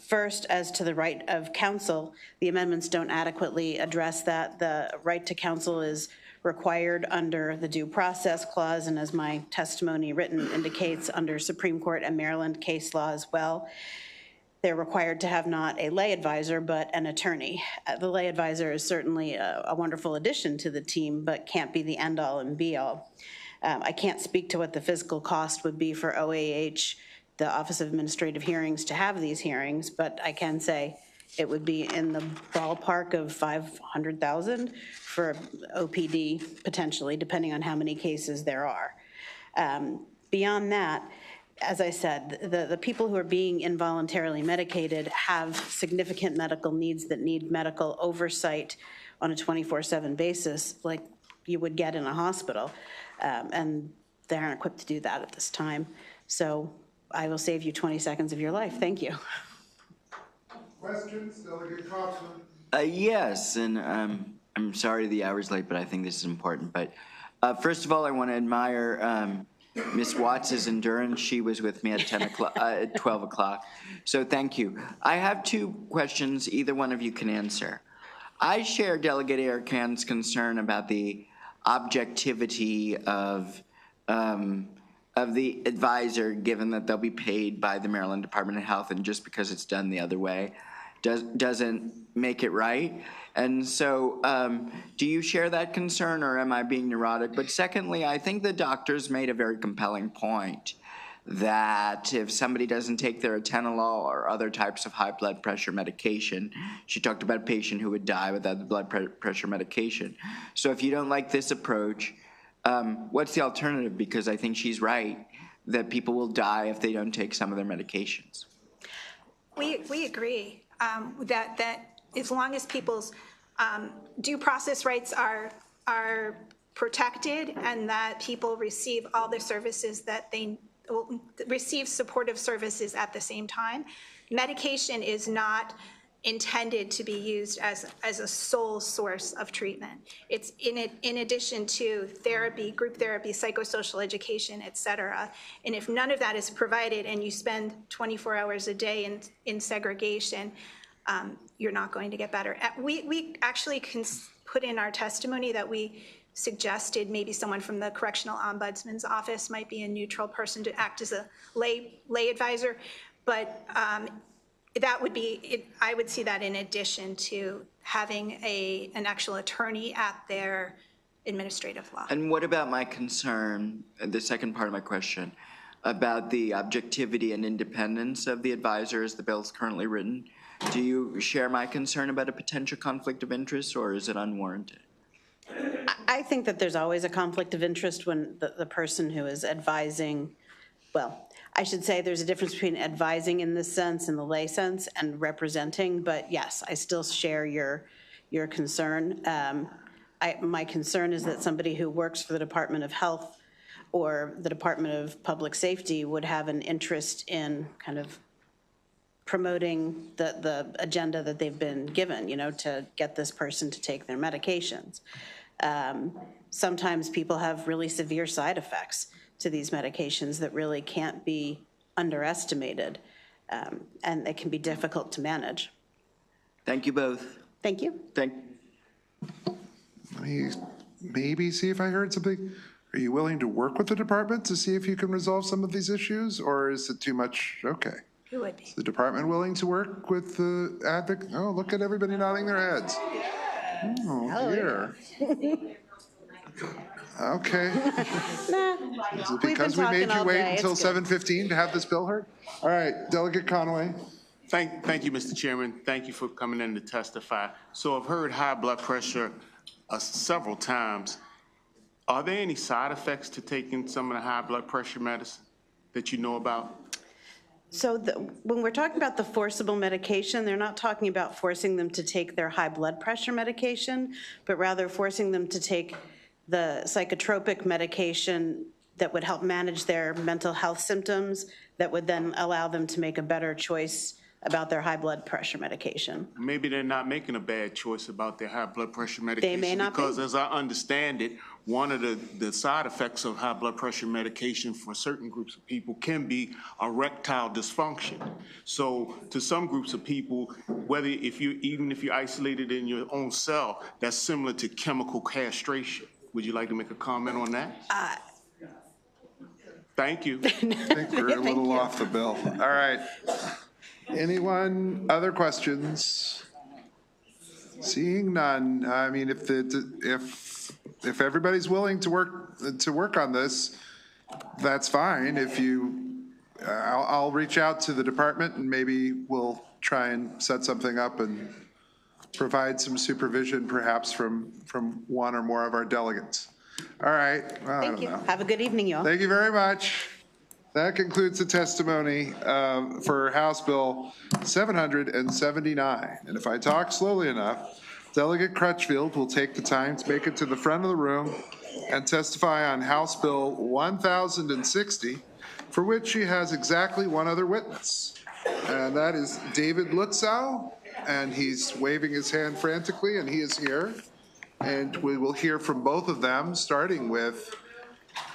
First, as to the right of counsel, the amendments don't adequately address that. The right to counsel is required under the Due Process Clause, and as my testimony written indicates, under Supreme Court and Maryland case law as well. They're required to have not a lay advisor, but an attorney. The lay advisor is certainly a wonderful addition to the team, but can't be the end-all and be-all. I can't speak to what the physical cost would be for OAH, the Office of Administrative Hearings, to have these hearings, but I can say it would be in the ballpark of $500,000 for OPD, potentially, depending on how many cases there are. Beyond that, as I said, the people who are being involuntarily medicated have significant medical needs that need medical oversight on a 24/7 basis, like you would get in a hospital. And they aren't equipped to do that at this time. So I will save you 20 seconds of your life. Thank you. Questions, Delegate Kaufman? Yes, and I'm sorry the hour's late, but I think this is important. But first of all, I want to admire Ms. Watts' endurance. She was with me at 12 o'clock. So thank you. I have two questions either one of you can answer. I share Delegate Arcand's concern about the objectivity of the advisor, given that they'll be paid by the Maryland Department of Health, and just because it's done the other way doesn't make it right. And so do you share that concern, or am I being neurotic? But secondly, I think the doctors made a very compelling point that if somebody doesn't take their atenolol or other types of high blood pressure medication, she talked about a patient who would die without the blood pressure medication. So if you don't like this approach, what's the alternative? Because I think she's right that people will die if they don't take some of their medications. We agree that as long as people's due process rights are protected and that people receive all the services that they receive supportive services at the same time, medication is not intended to be used as a sole source of treatment. It's in addition to therapy, group therapy, psychosocial education, et cetera. And if none of that is provided and you spend 24 hours a day in segregation, you're not going to get better. We actually can put in our testimony that we suggested maybe someone from the Correctional Ombudsman's Office might be a neutral person to act as a lay advisor, but that would be, I would see that in addition to having an actual attorney at their administrative law. And what about my concern, the second part of my question, about the objectivity and independence of the advisor as the bill is currently written? Do you share my concern about a potential conflict of interest, or is it unwarranted? I think that there's always a conflict of interest when the person who is advising, well, I should say there's a difference between advising in this sense, in the lay sense, and representing, but yes, I still share your concern. My concern is that somebody who works for the Department of Health or the Department of Public Safety would have an interest in kind of promoting the agenda that they've been given, to get this person to take their medications. Sometimes people have really severe side effects to these medications that really can't be underestimated, and it can be difficult to manage. Thank you both. Thank you. Let me maybe see if I heard something. Are you willing to work with the department to see if you can resolve some of these issues, or is it too much? Okay. Who would be? Is the department willing to work with the advocate? Oh, look at everybody nodding their heads. Oh, dear. Okay. Nah, Is it we've been because we made talking you all wait day. until It's good. 7:15 to have this bill heard? All right, Delegate Conway. Thank you, Mr. Chairman. Thank you for coming in to testify. So I've heard high blood pressure several times. Are there any side effects to taking some of the high blood pressure medicine that you know about? So when we're talking about the forcible medication, they're not talking about forcing them to take their high blood pressure medication, but rather forcing them to take the psychotropic medication that would help manage their mental health symptoms that would then allow them to make a better choice about their high blood pressure medication. Maybe they're not making a bad choice about their high blood pressure medication. They may not be. Because as I understand it, one of the side effects of high blood pressure medication for certain groups of people can be erectile dysfunction. So to some groups of people, even if you're isolated in your own cell, that's similar to chemical castration. Would you like to make a comment on that? Thank you. I think we're a little off the bill. All right. Anyone, other questions? Seeing none, I mean, if everybody's willing to work on this, that's fine. If you, I'll reach out to the department and maybe we'll try and set something up and provide some supervision perhaps from one or more of our delegates. All right. Well, Thank you. Have a good evening, y'all. Thank you very much. That concludes the testimony for House Bill 779. And if I talk slowly enough, Delegate Crutchfield will take the time to make it to the front of the room and testify on House Bill 1060, for which she has exactly one other witness. And that is David Lutzow, and he's waving his hand frantically, and he is here. And we will hear from both of them, starting with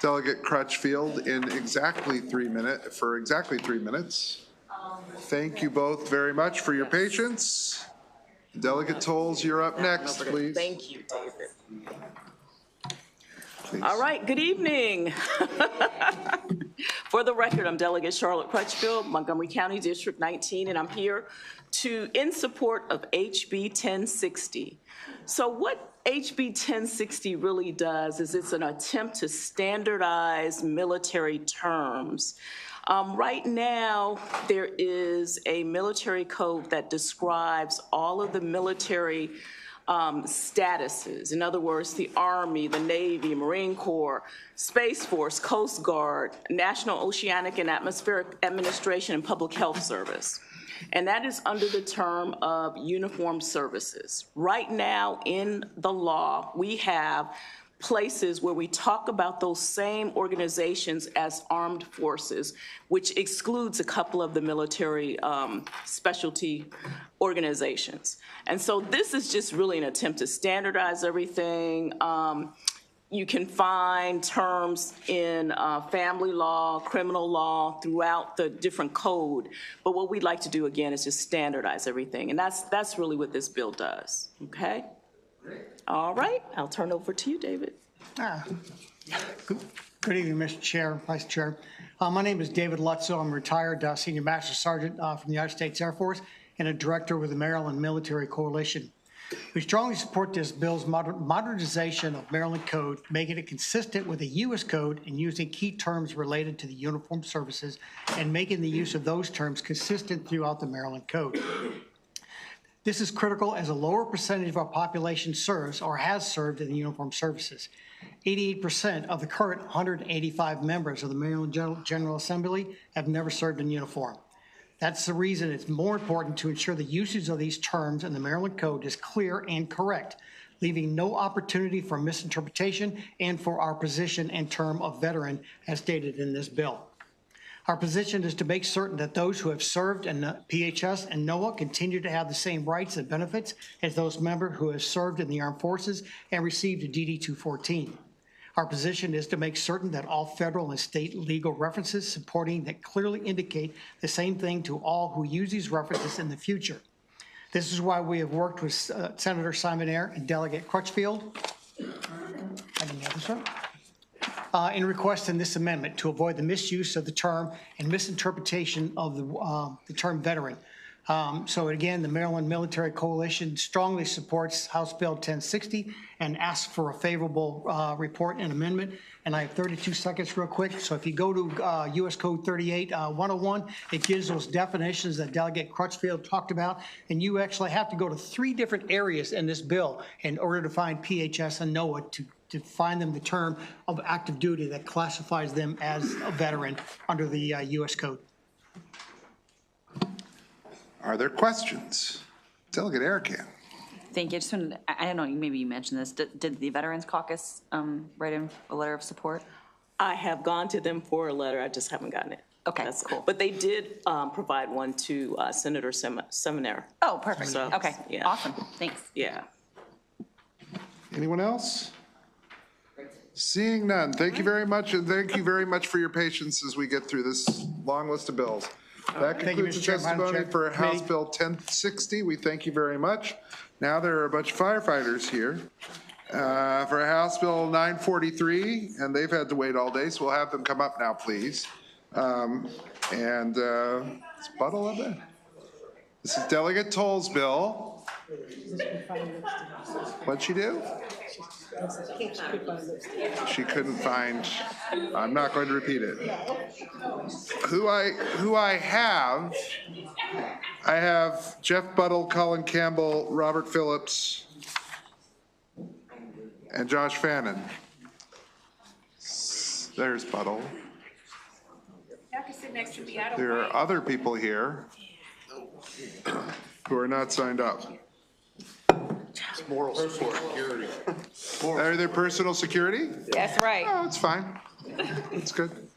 Delegate Crutchfield in exactly 3 minutes. Thank you both very much for your patience. Delegate Tolles, you're up next, please. Thank you, David. All right, good evening. For the record, I'm Delegate Charlotte Crutchfield, Montgomery County District 19, and I'm here in support of HB 1060. So what HB 1060 really does is it's an attempt to standardize military terms. Right now, there is a military code that describes all of the military statuses. In other words, the Army, the Navy, Marine Corps, Space Force, Coast Guard, National Oceanic and Atmospheric Administration, and Public Health Service. And that is under the term of uniformed services. Right now in the law, we have places where we talk about those same organizations as armed forces, which excludes a couple of the military specialty organizations. And so this is just really an attempt to standardize everything. You can find terms in family law, criminal law, throughout the different code. But what we'd like to do, again, is just standardize everything. And that's really what this bill does, okay? All right, I'll turn over to you, David. Good evening, Mr. Chair, Vice Chair. My name is David Lutzow. I'm a retired Senior Master Sergeant from the United States Air Force and a director with the Maryland Military Coalition. We strongly support this bill's modernization of Maryland Code, making it consistent with the U.S. Code and using key terms related to the uniformed services and making the use of those terms consistent throughout the Maryland Code. This is critical as a lower percentage of our population serves or has served in the uniformed services. 88% of the current 185 members of the Maryland General Assembly have never served in uniform. That's the reason it's more important to ensure the usage of these terms in the Maryland Code is clear and correct, leaving no opportunity for misinterpretation and for our position and term of veteran as stated in this bill. Our position is to make certain that those who have served in PHS and NOAA continue to have the same rights and benefits as those members who have served in the armed forces and received a DD-214. Our position is to make certain that all federal and state legal references supporting that clearly indicate the same thing to all who use these references in the future. This is why we have worked with Senator Simon Eyre and Delegate Crutchfield in requesting this amendment to avoid the misuse of the term and misinterpretation of the term veteran. So again, the Maryland Military Coalition strongly supports House Bill 1060 and asks for a favorable report and amendment. And I have 32 seconds real quick. So if you go to U.S. Code 38-101, it gives those definitions that Delegate Crutchfield talked about. And you actually have to go to 3 different areas in this bill in order to find PHS and NOAA to find them the term of active duty that classifies them as a veteran under the U.S. Code. Are there questions? Delegate Erican. Thank you. I just wanted, I don't know, maybe you mentioned this. Did the Veterans Caucus write in a letter of support? I have gone to them for a letter, I just haven't gotten it. Okay, That's cool. But they did provide one to Senator Seminaire. Oh, perfect. So, Okay, yeah. awesome. Thanks. Yeah. Anyone else? Seeing none, thank you very much, and thank you very much for your patience as we get through this long list of bills. That Thank you, concludes the Mr. Chair, Madam testimony Chair, for House Committee. Bill 1060. We thank you very much. Now there are a bunch of firefighters here for House Bill 943, and they've had to wait all day, so we'll have them come up now, please. Is Buttle up there? This is Delegate Toll's bill. What'd she do? She couldn't find, I'm not going to repeat it. Who I have Jeff Buttle, Colin Campbell, Robert Phillips, and Josh Fannin. There's Buttle. There are other people here who are not signed up. Moral support. Are there personal security? That's right. Oh, it's fine. It's good.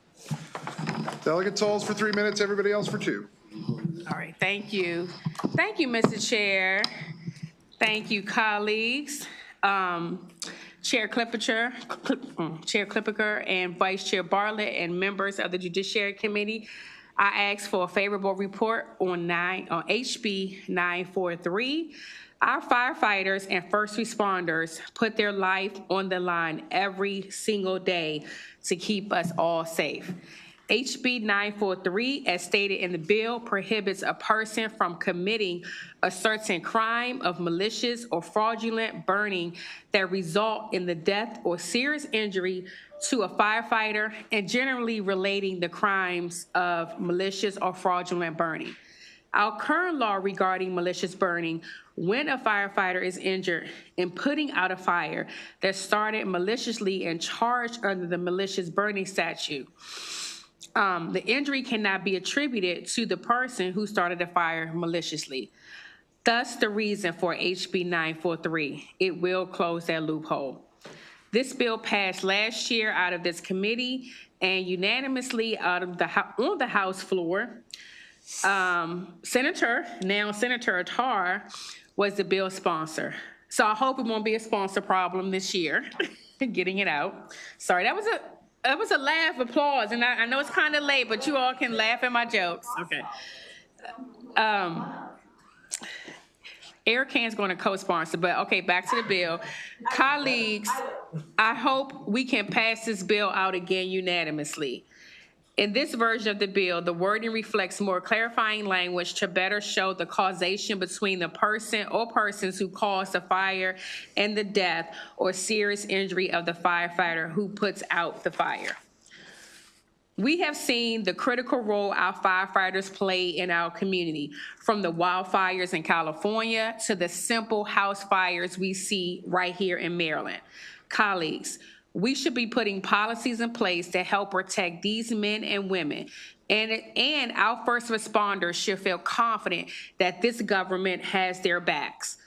Delegate Tolles for 3 minutes, everybody else for 2. All right, thank you. Thank you, Mr. Chair. Thank you, colleagues. Chair Clippinger and Vice Chair Bartlett and members of the Judiciary Committee, I ask for a favorable report on HB 943. Our firefighters and first responders put their life on the line every single day to keep us all safe. HB 943, as stated in the bill, prohibits a person from committing a certain crime of malicious or fraudulent burning that result in the death or serious injury to a firefighter, and generally relating the crimes of malicious or fraudulent burning. Our current law regarding malicious burning, when a firefighter is injured in putting out a fire that started maliciously and charged under the malicious burning statute, the injury cannot be attributed to the person who started the fire maliciously. Thus, the reason for HB 943, it will close that loophole. This bill passed last year out of this committee and unanimously on the House floor. Senator Attar was the bill sponsor. So I hope it won't be a sponsor problem this year, getting it out. Sorry, that was a laugh, applause, and I know it's kind of late, but you all can laugh at my jokes. Okay. Eric Can's going to co-sponsor, but okay, back to the bill. Colleagues, I hope we can pass this bill out again unanimously. In this version of the bill, the wording reflects more clarifying language to better show the causation between the person or persons who caused the fire and the death or serious injury of the firefighter who puts out the fire. We have seen the critical role our firefighters play in our community, from the wildfires in California to the simple house fires we see right here in Maryland. Colleagues, we should be putting policies in place to help protect these men and women. And our first responders should feel confident that this government has their backs.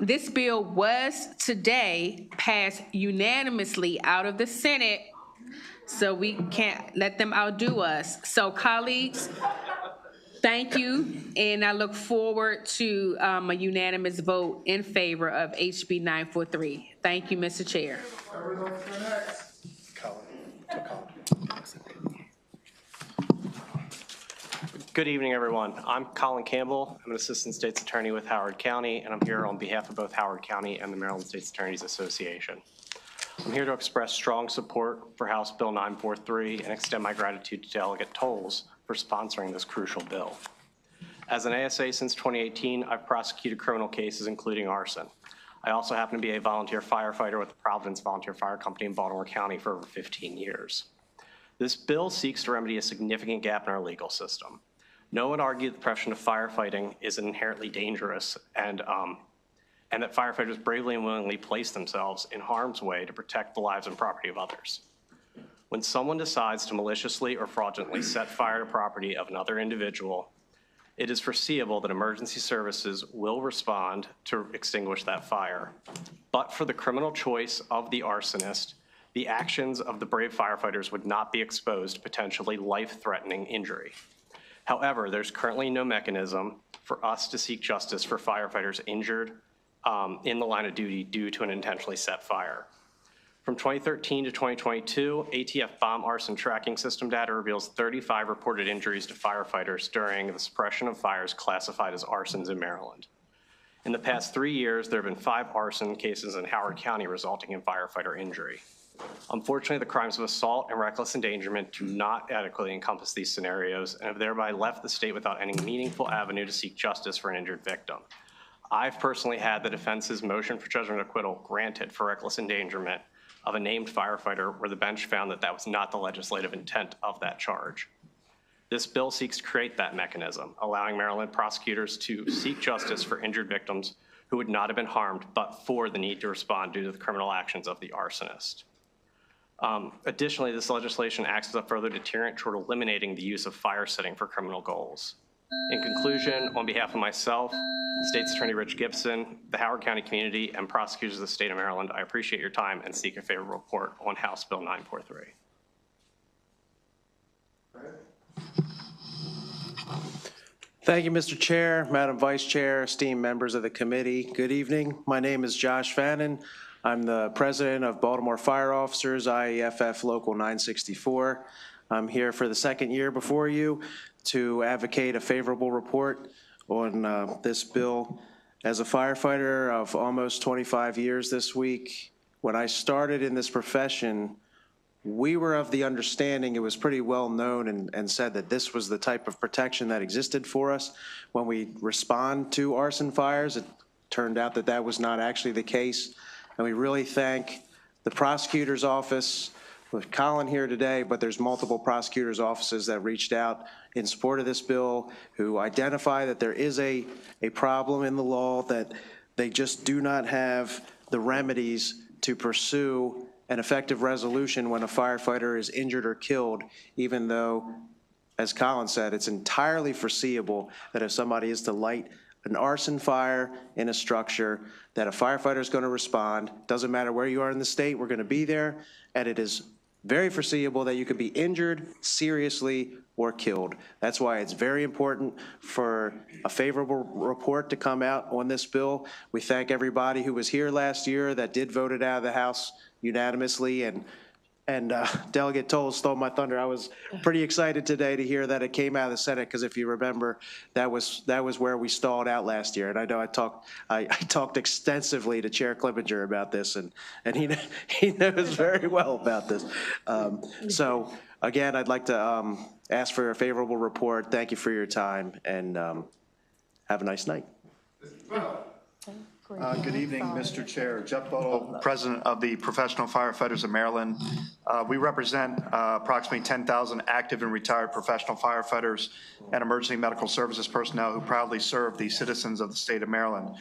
This bill was today passed unanimously out of the Senate, so we can't let them outdo us. So colleagues, thank you, and I look forward to a unanimous vote in favor of HB 943. Thank you, Mr. Chair. Good evening, everyone. I'm Colin Campbell. I'm an Assistant State's Attorney with Howard County, and I'm here on behalf of both Howard County and the Maryland State's Attorneys Association. I'm here to express strong support for House Bill 943 and extend my gratitude to Delegate Tolles for sponsoring this crucial bill. As an ASA since 2018, I've prosecuted criminal cases, including arson. I also happen to be a volunteer firefighter with the Providence Volunteer Fire Company in Baltimore County for over 15 years. This bill seeks to remedy a significant gap in our legal system. No one argued the profession of firefighting is inherently dangerous and that firefighters bravely and willingly place themselves in harm's way to protect the lives and property of others. When someone decides to maliciously or fraudulently set fire to property of another individual, it is foreseeable that emergency services will respond to extinguish that fire. But for the criminal choice of the arsonist, the actions of the brave firefighters would not be exposed to potentially life-threatening injury. However, there's currently no mechanism for us to seek justice for firefighters injured in the line of duty due to an intentionally set fire. From 2013 to 2022, ATF bomb arson tracking system data reveals 35 reported injuries to firefighters during the suppression of fires classified as arsons in Maryland. In the past 3 years, there have been 5 arson cases in Howard County resulting in firefighter injury. Unfortunately, the crimes of assault and reckless endangerment do not adequately encompass these scenarios and have thereby left the state without any meaningful avenue to seek justice for an injured victim. I've personally had the defense's motion for judgment of acquittal granted for reckless endangerment of a named firefighter where the bench found that that was not the legislative intent of that charge. This bill seeks to create that mechanism, allowing Maryland prosecutors to seek justice for injured victims who would not have been harmed but for the need to respond due to the criminal actions of the arsonist. Additionally, this legislation acts as a further deterrent toward eliminating the use of fire setting for criminal goals. In conclusion, on behalf of myself, State's Attorney Rich Gibson, the Howard County community, and prosecutors of the state of Maryland, I appreciate your time and seek a favorable report on House Bill 943. Thank you, Mr. Chair, Madam Vice Chair, esteemed members of the committee. Good evening. My name is Josh Fannin. I'm the president of Baltimore Fire Officers, IEFF Local 964. I'm here for the second year before you to advocate a favorable report on this bill. As a firefighter of almost 25 years this week, when I started in this profession, we were of the understanding, it was pretty well known and said that this was the type of protection that existed for us when we respond to arson fires. It turned out that that was not actually the case. And we really thank the prosecutor's office, with Colin here today, but there's multiple prosecutors' offices that reached out in support of this bill, who identify that there is a problem in the law, that they just do not have the remedies to pursue an effective resolution when a firefighter is injured or killed, even though, as Colin said, it's entirely foreseeable that if somebody is to light an arson fire in a structure, that a firefighter is going to respond. Doesn't matter where you are in the state, we're going to be there, and it is very foreseeable that you could be injured seriously or killed. That's why it's very important for a favorable report to come out on this bill. We thank everybody who was here last year that did vote it out of the House unanimously, and Delegate Toll stole my thunder. I was pretty excited today to hear that it came out of the Senate, because if you remember, that was where we stalled out last year. And I know I talked extensively to Chair Clippinger about this, and he knows very well about this. So again, I'd like to ask for a favorable report. Thank you for your time, and have a nice night. Good evening, Mr. Chair. Jeff Buttle, President of the Professional Firefighters of Maryland. We represent approximately 10,000 active and retired professional firefighters and emergency medical services personnel who proudly serve the citizens of the state of Maryland.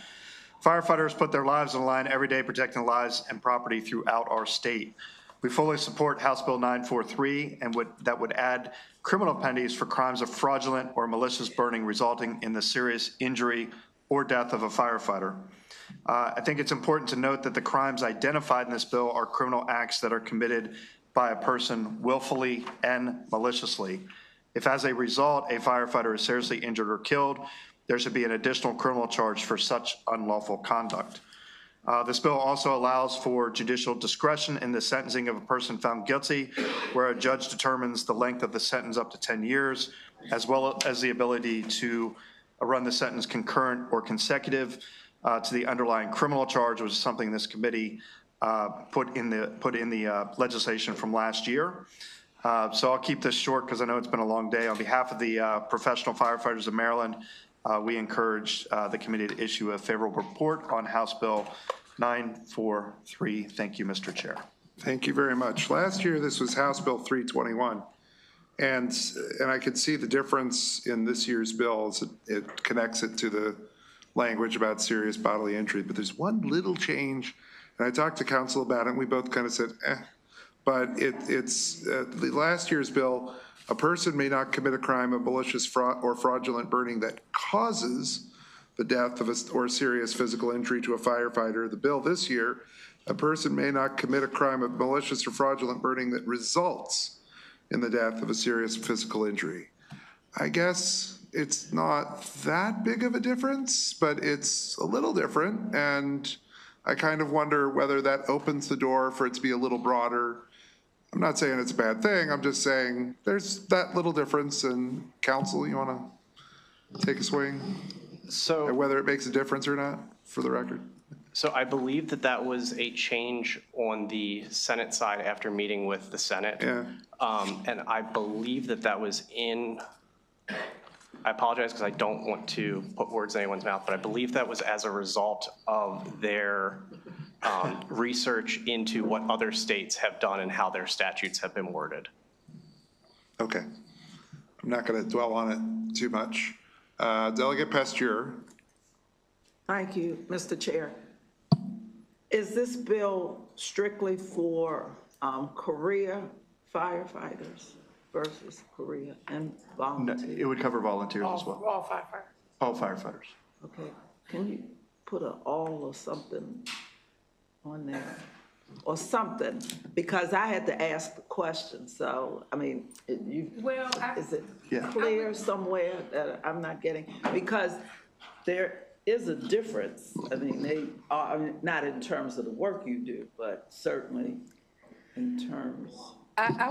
Firefighters put their lives on the line every day, protecting lives and property throughout our state. We fully support House Bill 943 and that would add criminal penalties for crimes of fraudulent or malicious burning resulting in the serious injury or death of a firefighter. I think it's important to note that the crimes identified in this bill are criminal acts that are committed by a person willfully and maliciously. If as a result a firefighter is seriously injured or killed, there should be an additional criminal charge for such unlawful conduct. This bill also allows for judicial discretion in the sentencing of a person found guilty, where a judge determines the length of the sentence up to 10 years, as well as the ability to run the sentence concurrent or consecutive to the underlying criminal charge, which is something this committee put in the legislation from last year. So I'll keep this short because I know it's been a long day. On behalf of the professional firefighters of Maryland we encourage the committee to issue a favorable report on House Bill 943. Thank you, Mr. Chair. Thank you very much. Last year, this was House Bill 321. And I could see the difference in this year's bill as it connects it to the language about serious bodily injury. But there's one little change, and I talked to counsel about it, and we both kind of said, But it's the last year's bill, a person may not commit a crime of malicious or fraudulent burning that causes the death of or serious physical injury to a firefighter. The bill this year, a person may not commit a crime of malicious or fraudulent burning that results in the death of a serious physical injury. I guess it's not that big of a difference, but it's a little different. And I kind of wonder whether that opens the door for it to be a little broader. I'm not saying it's a bad thing. I'm just saying there's that little difference. And counsel, you want to take a swing? So whether it makes a difference or not, for the record. So I believe that was a change on the Senate side after meeting with the Senate. Yeah. And I believe that was in, I apologize because I don't want to put words in anyone's mouth, but I believe that was as a result of their research into what other states have done and how their statutes have been worded. Okay. I'm not going to dwell on it too much. Delegate Pasteur. Thank you, Mr. Chair. Is this bill strictly for career firefighters versus career and volunteers? No, it would cover volunteers as well. All firefighters. All firefighters. Okay, can you put an all or something on there? Or something, because I had to ask the question, so, I mean, is it clear somewhere that I'm not getting? Because there is a difference. I mean, they are, I mean, not in terms of the work you do, but certainly in terms. I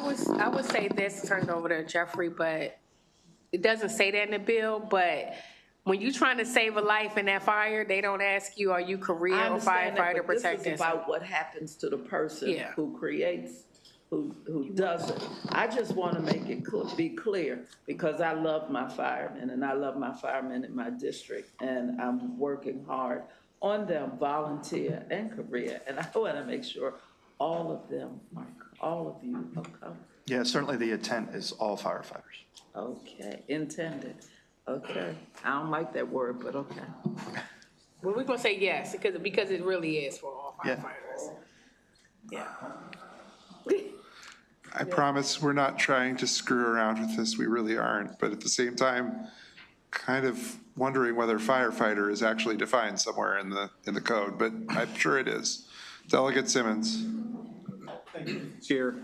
would say this, turn it over to Jeffrey, but it doesn't say that in the bill, but when you're trying to save a life in that fire, they don't ask you, are you career or firefighter protected? This is about what happens to the person who creates, who does it. I just want to make it be clear, because I love my firemen and I love my firemen in my district, and I'm working hard on them, volunteer and career, and I want to make sure all of them, all of you are covered. Yeah, certainly the intent is all firefighters. Okay, intended. Okay, I don't like that word, but okay. Well, we're gonna say yes, because it really is for all firefighters. Yeah. I promise we're not trying to screw around with this. We really aren't. But at the same time, kind of wondering whether firefighter is actually defined somewhere in the code, but I'm sure it is. Delegate Simmons. Thank you, Chair.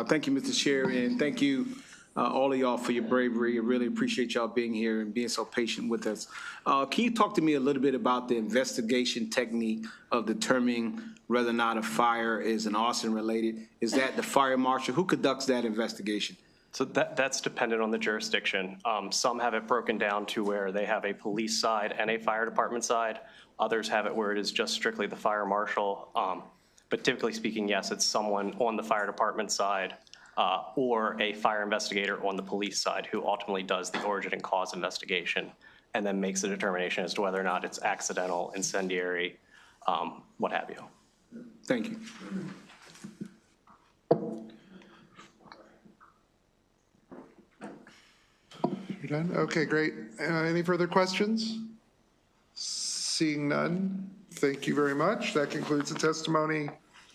Thank you, Mr. Chair, and thank you all of y'all for your bravery. I really appreciate y'all being here and being so patient with us. Can you talk to me a little bit about the investigation technique of determining whether or not a fire is an arson related? Is that the fire marshal? Who conducts that investigation? So that's dependent on the jurisdiction. Some have it broken down to where they have a police side and a fire department side. Others have it where it is just strictly the fire marshal. But typically speaking, yes, it's someone on the fire department side or a fire investigator on the police side who ultimately does the origin and cause investigation and then makes a determination as to whether or not it's accidental, incendiary, what have you. Thank you. You're done? Okay, great. Any further questions? Seeing none, thank you very much. That concludes the testimony,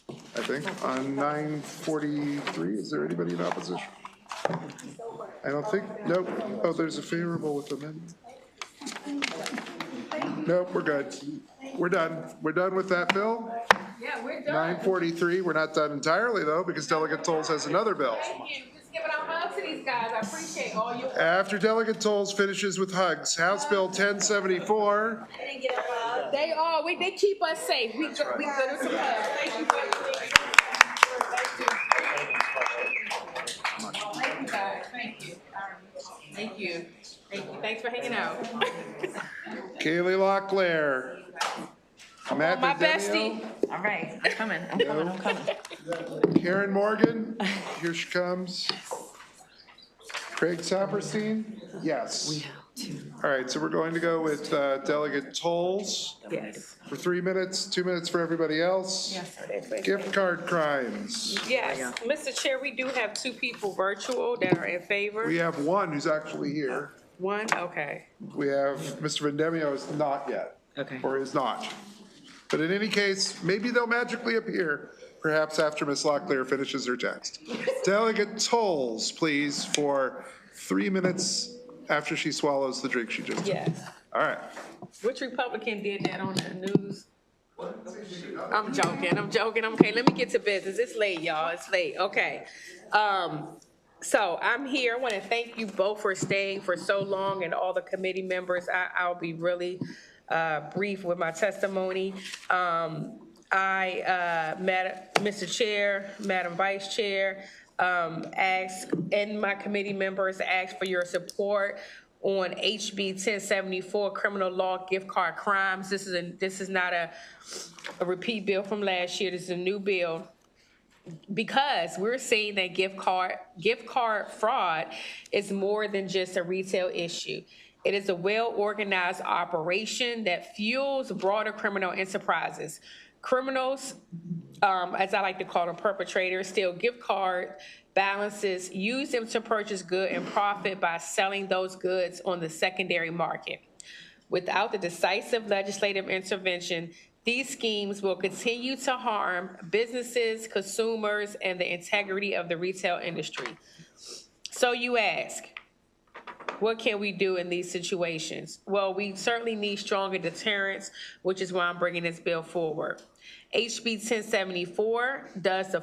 I think, on 943. Is there anybody in opposition? I don't think, nope. Oh, there's a favorable with amendment. Nope, we're good. We're done. We're done with that bill. Yeah, we're done. 943, we're not done entirely though, because Delegate Tolles has another bill. Thank you. Just giving out hugs to these guys. I appreciate all your work. After Delegate Tolles finishes with hugs, House Bill 1074. They didn't get a hug. They are. They keep us safe. We good with some hugs. Thank you for everything. Thank you, guys. Thank you. Thank you. Thank you. Thanks for hanging out. Kaylee Locklear. Matt my Denio. bestie. All right, I'm coming. I'm coming. Karen Morgan, here she comes. Craig Saperstein? Yes. We have two. All right, so we're going to go with Delegate Tolles Yes. for 3 minutes, 2 minutes for everybody else. Yes. Gift card crimes. Yes, Mr. Chair, we do have 2 people virtual that are in favor. We have one who's actually here. One, okay. We have Mr. Vendemio is not yet. Okay. Or is not. But in any case, maybe they'll magically appear, perhaps after Ms. Locklear finishes her text. Delegate Tolles, please, for 3 minutes after she swallows the drink she just took. Yes. All right. Which Republican did that on the news? I'm joking. Okay, let me get to business. It's late, y'all. It's late. Okay. So I'm here. I want to thank you both for staying for so long and all the committee members. I'll be really brief with my testimony. Mr. Chair, Madam Vice Chair, and my committee members asked for your support on HB 1074, criminal law gift card crimes. This is not a repeat bill from last year. This is a new bill, because we're seeing that gift card fraud is more than just a retail issue. It is a well-organized operation that fuels broader criminal enterprises. Criminals, as I like to call them, perpetrators, steal gift card balances, use them to purchase goods and profit by selling those goods on the secondary market. Without the decisive legislative intervention, these schemes will continue to harm businesses, consumers, and the integrity of the retail industry. So you ask, what can we do in these situations? Well, we certainly need stronger deterrence, which is why I'm bringing this bill forward. HB 1074 does the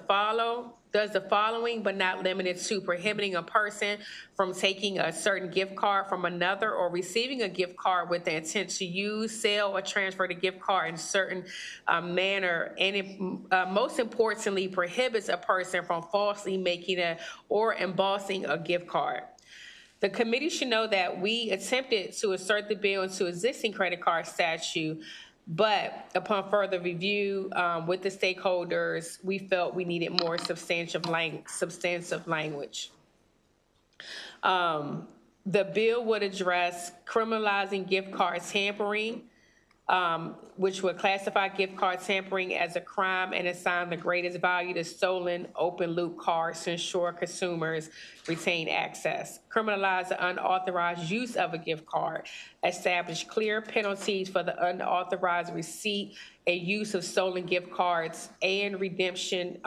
following, but not limited to: prohibiting a person from taking a certain gift card from another or receiving a gift card with the intent to use, sell, or transfer the gift card in a certain manner. And it, most importantly, prohibits a person from falsely making or embossing a gift card. The committee should know that we attempted to insert the bill into existing credit card statute, but upon further review with the stakeholders, we felt we needed more substantive language. The bill would address criminalizing gift card tampering, which would classify gift card tampering as a crime and assign the greatest value to stolen open-loop cards to ensure consumers retain access. Criminalize the unauthorized use of a gift card. Establish clear penalties for the unauthorized receipt and use of stolen gift cards and redemption,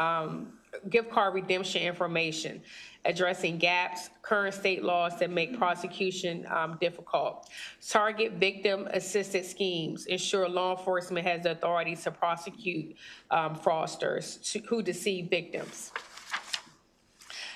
gift card redemption information. Addressing gaps, current state laws that make prosecution difficult. Target victim-assisted schemes. Ensure law enforcement has the authority to prosecute fraudsters who deceive victims.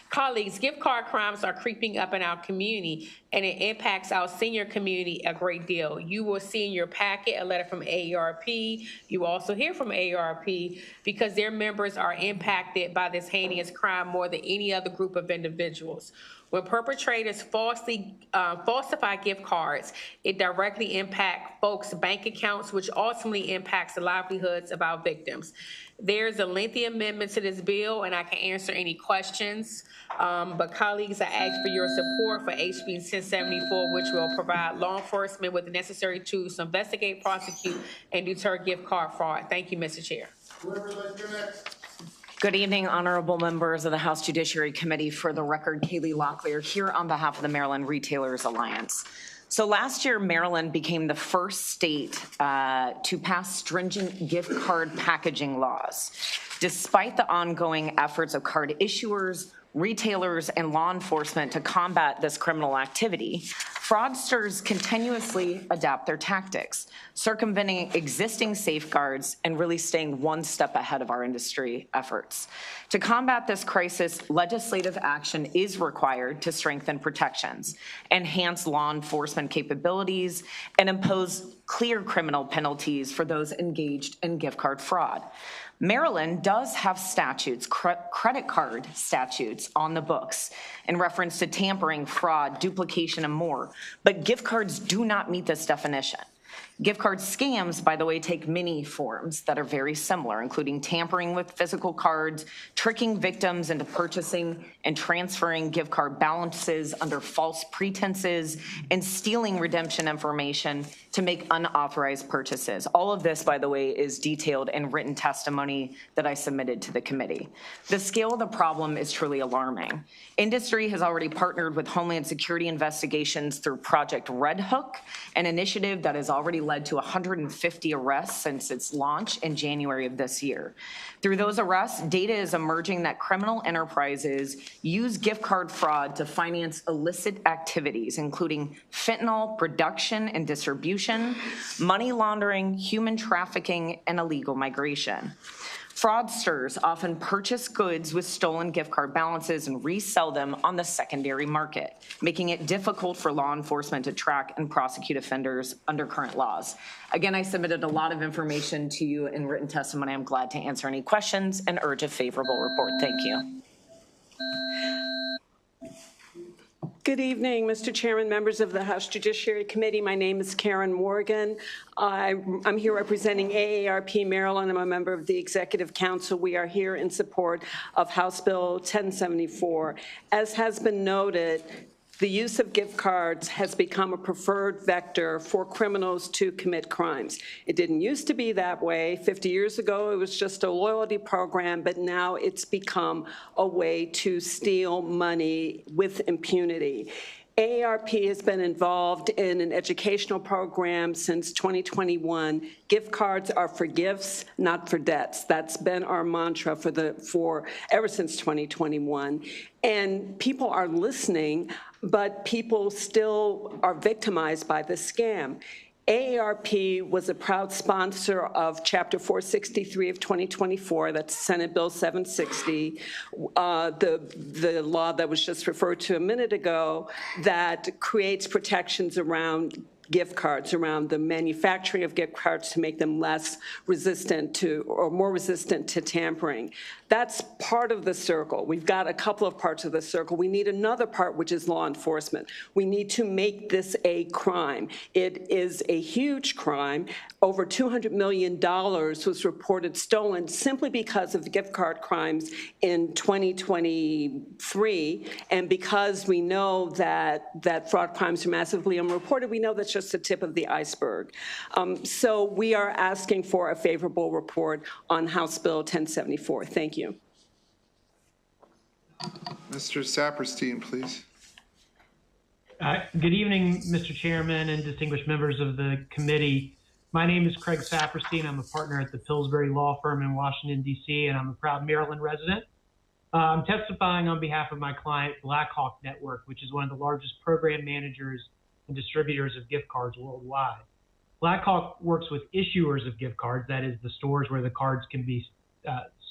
Colleagues, gift card crimes are creeping up in our community, and it impacts our senior community a great deal. You will see in your packet a letter from AARP. You also hear from AARP because their members are impacted by this heinous crime more than any other group of individuals. When perpetrators falsify gift cards, it directly impacts folks' bank accounts, which ultimately impacts the livelihoods of our victims. There's a lengthy amendment to this bill, and I can answer any questions. But colleagues, I ask for your support for HB 1074, which will provide law enforcement with the necessary tools to investigate, prosecute, and deter gift card fraud. Thank you, Mr. Chair. Good evening, honorable members of the House Judiciary Committee. For the record, Kaylee Locklear here on behalf of the Maryland Retailers Alliance. So last year, Maryland became the first state to pass stringent gift card packaging laws. Despite the ongoing efforts of card issuers, retailers, and law enforcement to combat this criminal activity, fraudsters continuously adapt their tactics, circumventing existing safeguards and really staying one step ahead of our industry efforts. To combat this crisis, legislative action is required to strengthen protections, enhance law enforcement capabilities, and impose clear criminal penalties for those engaged in gift card fraud. Maryland does have statutes, credit card statutes on the books in reference to tampering, fraud, duplication, and more, but gift cards do not meet this definition. Gift card scams, by the way, take many forms that are very similar, including tampering with physical cards, tricking victims into purchasing and transferring gift card balances under false pretenses, and stealing redemption information to make unauthorized purchases. All of this, by the way, is detailed in written testimony that I submitted to the committee. The scale of the problem is truly alarming. Industry has already partnered with Homeland Security investigations through Project Red Hook, an initiative that has already led to 150 arrests since its launch in January of this year. Through those arrests, data is emerging that criminal enterprises use gift card fraud to finance illicit activities, including fentanyl production and distribution, money laundering, human trafficking, and illegal migration. Fraudsters often purchase goods with stolen gift card balances and resell them on the secondary market, making it difficult for law enforcement to track and prosecute offenders under current laws. Again, I submitted a lot of information to you in written testimony. I'm glad to answer any questions and urge a favorable report. Thank you. Good evening, Mr. Chairman, members of the House Judiciary Committee. My name is Karen Morgan. I'm here representing AARP Maryland. I'm a member of the Executive Council. We are here in support of House Bill 1074. As has been noted, the use of gift cards has become a preferred vector for criminals to commit crimes. It didn't used to be that way. 50 years ago, it was just a loyalty program, but now it's become a way to steal money with impunity. AARP has been involved in an educational program since 2021. Gift cards are for gifts, not for debts. That's been our mantra for ever since 2021. And people are listening, but people still are victimized by the scam. AARP was a proud sponsor of Chapter 463 of 2024, that's Senate Bill 760, the law that was just referred to a minute ago that creates protections around gift cards, around the manufacturing of gift cards to make them less resistant to, or more resistant to tampering. That's part of the circle. We've got a couple of parts of the circle. We need another part, which is law enforcement. We need to make this a crime. It is a huge crime. Over $200 million was reported stolen simply because of the gift card crimes in 2023. And because we know that fraud crimes are massively unreported, we know that's just the tip of the iceberg. So we are asking for a favorable report on House Bill 1074. Thank you. Mr. Saperstein, please. Good evening, Mr. Chairman and distinguished members of the committee. My name is Craig Saperstein. I'm a partner at the Pillsbury Law Firm in Washington, D.C., and I'm a proud Maryland resident. I'm testifying on behalf of my client, Blackhawk Network, which is one of the largest program managers and distributors of gift cards worldwide. Blackhawk works with issuers of gift cards, that is the stores where the cards can be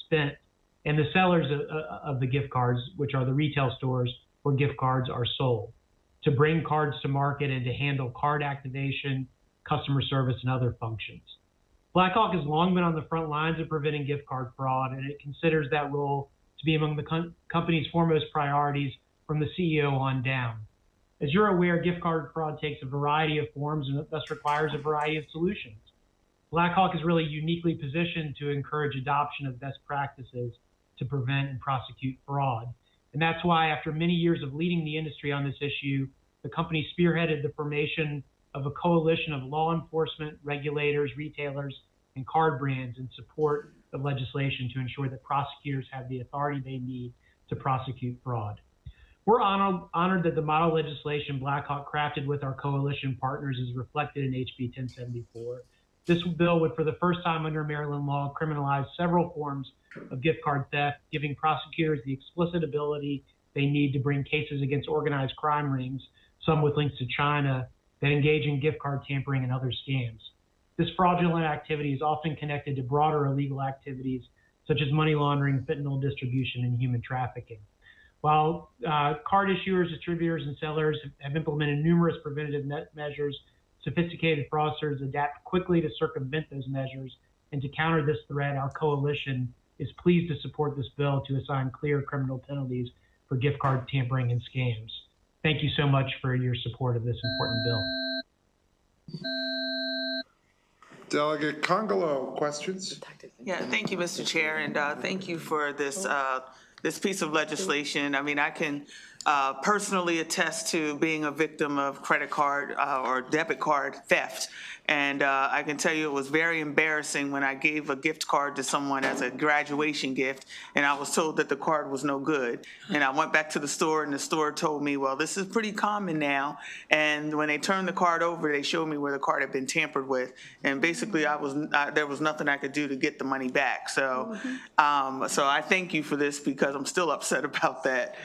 spent, and the sellers of the gift cards, which are the retail stores where gift cards are sold, to bring cards to market and to handle card activation, customer service, and other functions. Blackhawk has long been on the front lines of preventing gift card fraud, and it considers that role to be among the company's foremost priorities from the CEO on down. As you're aware, gift card fraud takes a variety of forms and thus requires a variety of solutions. Blackhawk is really uniquely positioned to encourage adoption of best practices to prevent and prosecute fraud. And that's why, after many years of leading the industry on this issue, the company spearheaded the formation of a coalition of law enforcement, regulators, retailers, and card brands in support of legislation to ensure that prosecutors have the authority they need to prosecute fraud. We're honored that the model legislation Blackhawk crafted with our coalition partners is reflected in HB 1074. This bill would, for the first time under Maryland law, criminalize several forms of gift card theft, giving prosecutors the explicit ability they need to bring cases against organized crime rings, some with links to China, that engage in gift card tampering and other scams. This fraudulent activity is often connected to broader illegal activities such as money laundering, fentanyl distribution, and human trafficking. While card issuers, distributors, and sellers have implemented numerous preventative measures, sophisticated fraudsters adapt quickly to circumvent those measures. And to counter this threat, our coalition is pleased to support this bill to assign clear criminal penalties for gift card tampering and scams. Thank you so much for your support of this important bill. Delegate Congolo, questions? Yeah, thank you, Mr. Chair, and thank you for this piece of legislation. I mean, I can personally attest to being a victim of credit card or debit card theft. And I can tell you it was very embarrassing when I gave a gift card to someone as a graduation gift, and I was told that the card was no good. And I went back to the store, and the store told me, well, this is pretty common now. And when they turned the card over, they showed me where the card had been tampered with. And basically, there was nothing I could do to get the money back. So, so I thank you for this because I'm still upset about that.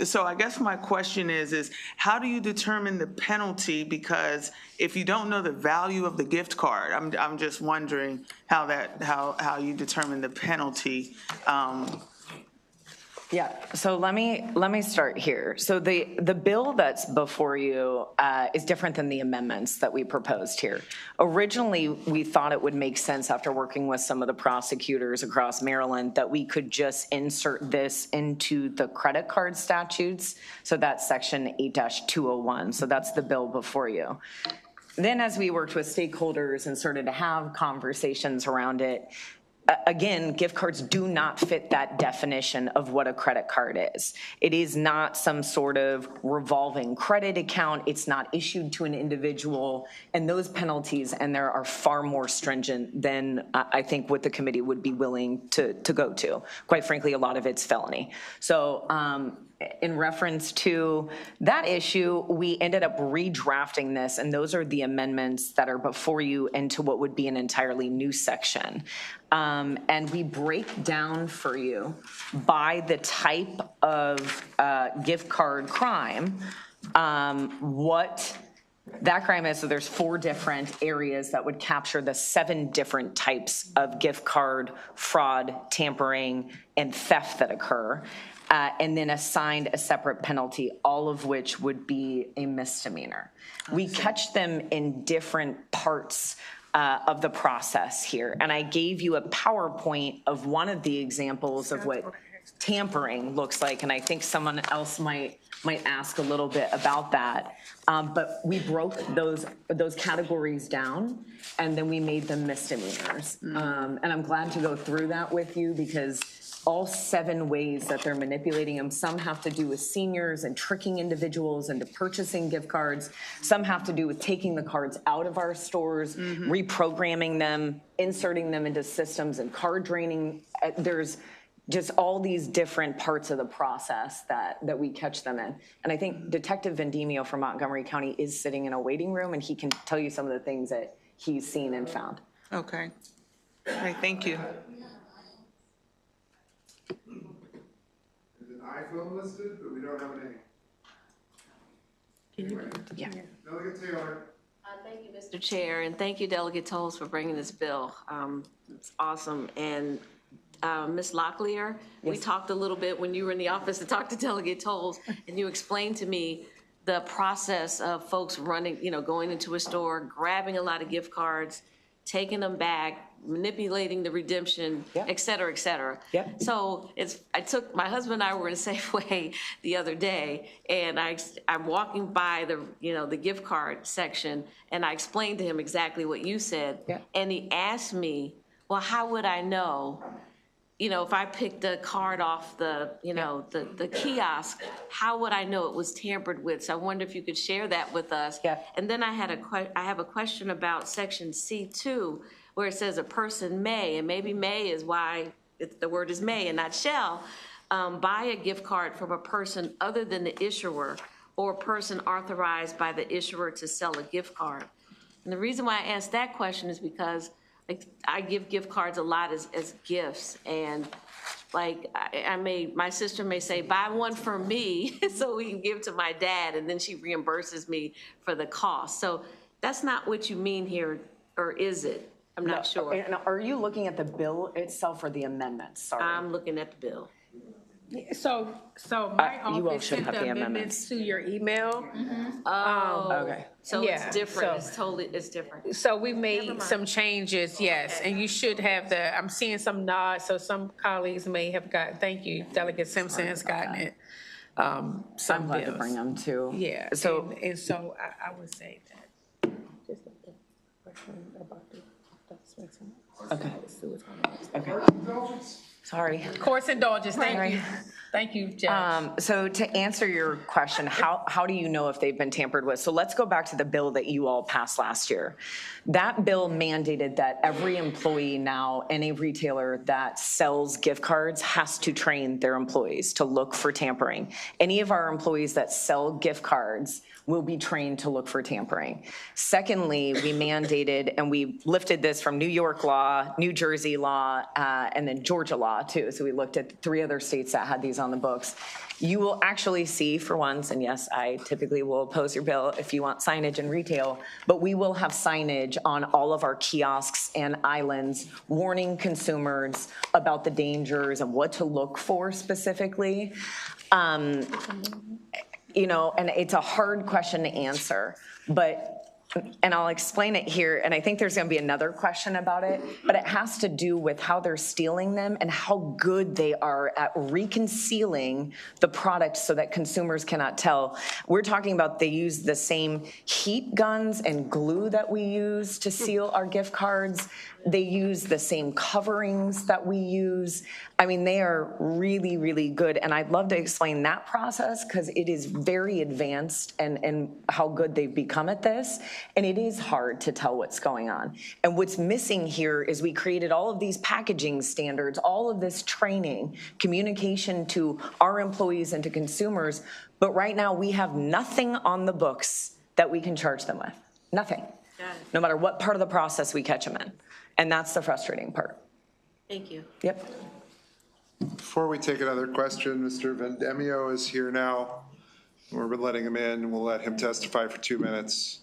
So I guess my question is how do you determine the penalty? Because if you don't know the value of the gift card, I'm just wondering how you determine the penalty. Yeah, so let me start here. So the bill that's before you is different than the amendments that we proposed here. Originally, we thought it would make sense after working with some of the prosecutors across Maryland that we could just insert this into the credit card statutes. So that's section 8-201. So that's the bill before you. Then as we worked with stakeholders and started to have conversations around it, again, gift cards do not fit that definition of what a credit card is. It is not some sort of revolving credit account. It's not issued to an individual. And those penalties, and there are far more stringent than I think what the committee would be willing to go to. Quite frankly, a lot of it's felony. So in reference to that issue, we ended up redrafting this, and those are the amendments that are before you into what would be an entirely new section. And we break down for you by the type of gift card crime, what that crime is. So there's 4 different areas that would capture the 7 different types of gift card fraud, tampering, and theft that occur. And then assigned a separate penalty, all of which would be a misdemeanor. We catch them in different parts of the process here. And I gave you a PowerPoint of one of the examples of what tampering looks like. And I think someone else might ask a little bit about that. But we broke those categories down, and then we made them misdemeanors. And I'm glad to go through that with you because all 7 ways that they're manipulating them. Some have to do with seniors and tricking individuals into purchasing gift cards. Some have to do with taking the cards out of our stores, reprogramming them, inserting them into systems and card draining. There's just all these different parts of the process that we catch them in. And I think Detective Vendimio from Montgomery County is sitting in a waiting room, and he can tell you some of the things that he's seen and found. Okay. All right, thank you. There's an iPhone listed, but we don't have a name. Anyway. Yeah. Delegate Taylor. Thank you, Mr. Chair, and thank you, Delegate Tolles, for bringing this bill. It's awesome. And Ms. Locklear, we talked a little bit when you were in the office to talk to Delegate Tolles, and you explained to me the process of folks running, going into a store, grabbing a lot of gift cards, taking them back, manipulating the redemption, et cetera, et cetera. So my husband and I were in Safeway the other day, and I'm walking by the gift card section, and I explained to him exactly what you said. And he asked me, well, how would I know, if I picked a card off the kiosk, how would I know it was tampered with? So I wonder if you could share that with us. And then I have a question about section C2, where it says a person may, and maybe may is why the word is may and not shall, buy a gift card from a person other than the issuer or a person authorized by the issuer to sell a gift card. And the reason why I asked that question is because I give gift cards a lot as gifts, and my sister may say, buy one for me so we can give to my dad, and then she reimburses me for the cost. So that's not what you mean here, or is it? I'm not sure. And are you looking at the bill itself or the amendments? Sorry. I'm looking at the bill. So my you all office should sent have the the amendments to your email. Okay. So Yeah, it's different, so- it's different. So we made some changes, yes, and you should have I'm seeing some nods, so some colleagues may have thank you, Delegate Simpson has gotten it. Some I'm glad to bills. bring them too. Yeah, So and so I would say that. Just a question about the Okay. Okay. Sorry. Course indulgence, Sorry. thank you. Thank you, Judge. So to answer your question, how do you know if they've been tampered with? So let's go back to the bill that you all passed last year. That bill mandated that every employee now in a retailer that sells gift cards has to train their employees to look for tampering. Any of our employees that sell gift cards will be trained to look for tampering. Secondly, we mandated, and we lifted this from New York law, New Jersey law, and then Georgia law too. So we looked at 3 other states that had these on the books. You will actually see for once, and yes, I typically will oppose your bill if you want signage in retail, but we will have signage on all of our kiosks and islands warning consumers about the dangers and what to look for specifically. You know, and it's a hard question to answer, and I'll explain it here, and I think there's gonna be another question about it, but it has to do with how they're stealing them and how good they are at reconcealing the product so that consumers cannot tell. We're talking about they use the same heat guns and glue that we use to seal our gift cards. They use the same coverings that we use. I mean, they are really, really good. And I'd love to explain that process because it is very advanced and how good they've become at this. And it is hard to tell what's going on. And what's missing here is we created all of these packaging standards, all of this training, communication to our employees and to consumers. But right now we have nothing on the books that we can charge them with. Nothing. No matter what part of the process we catch them in. And that's the frustrating part. Thank you. Yep. Before we take another question, Mr. Vendemio is here now. We're letting him in. We'll let him testify for 2 minutes.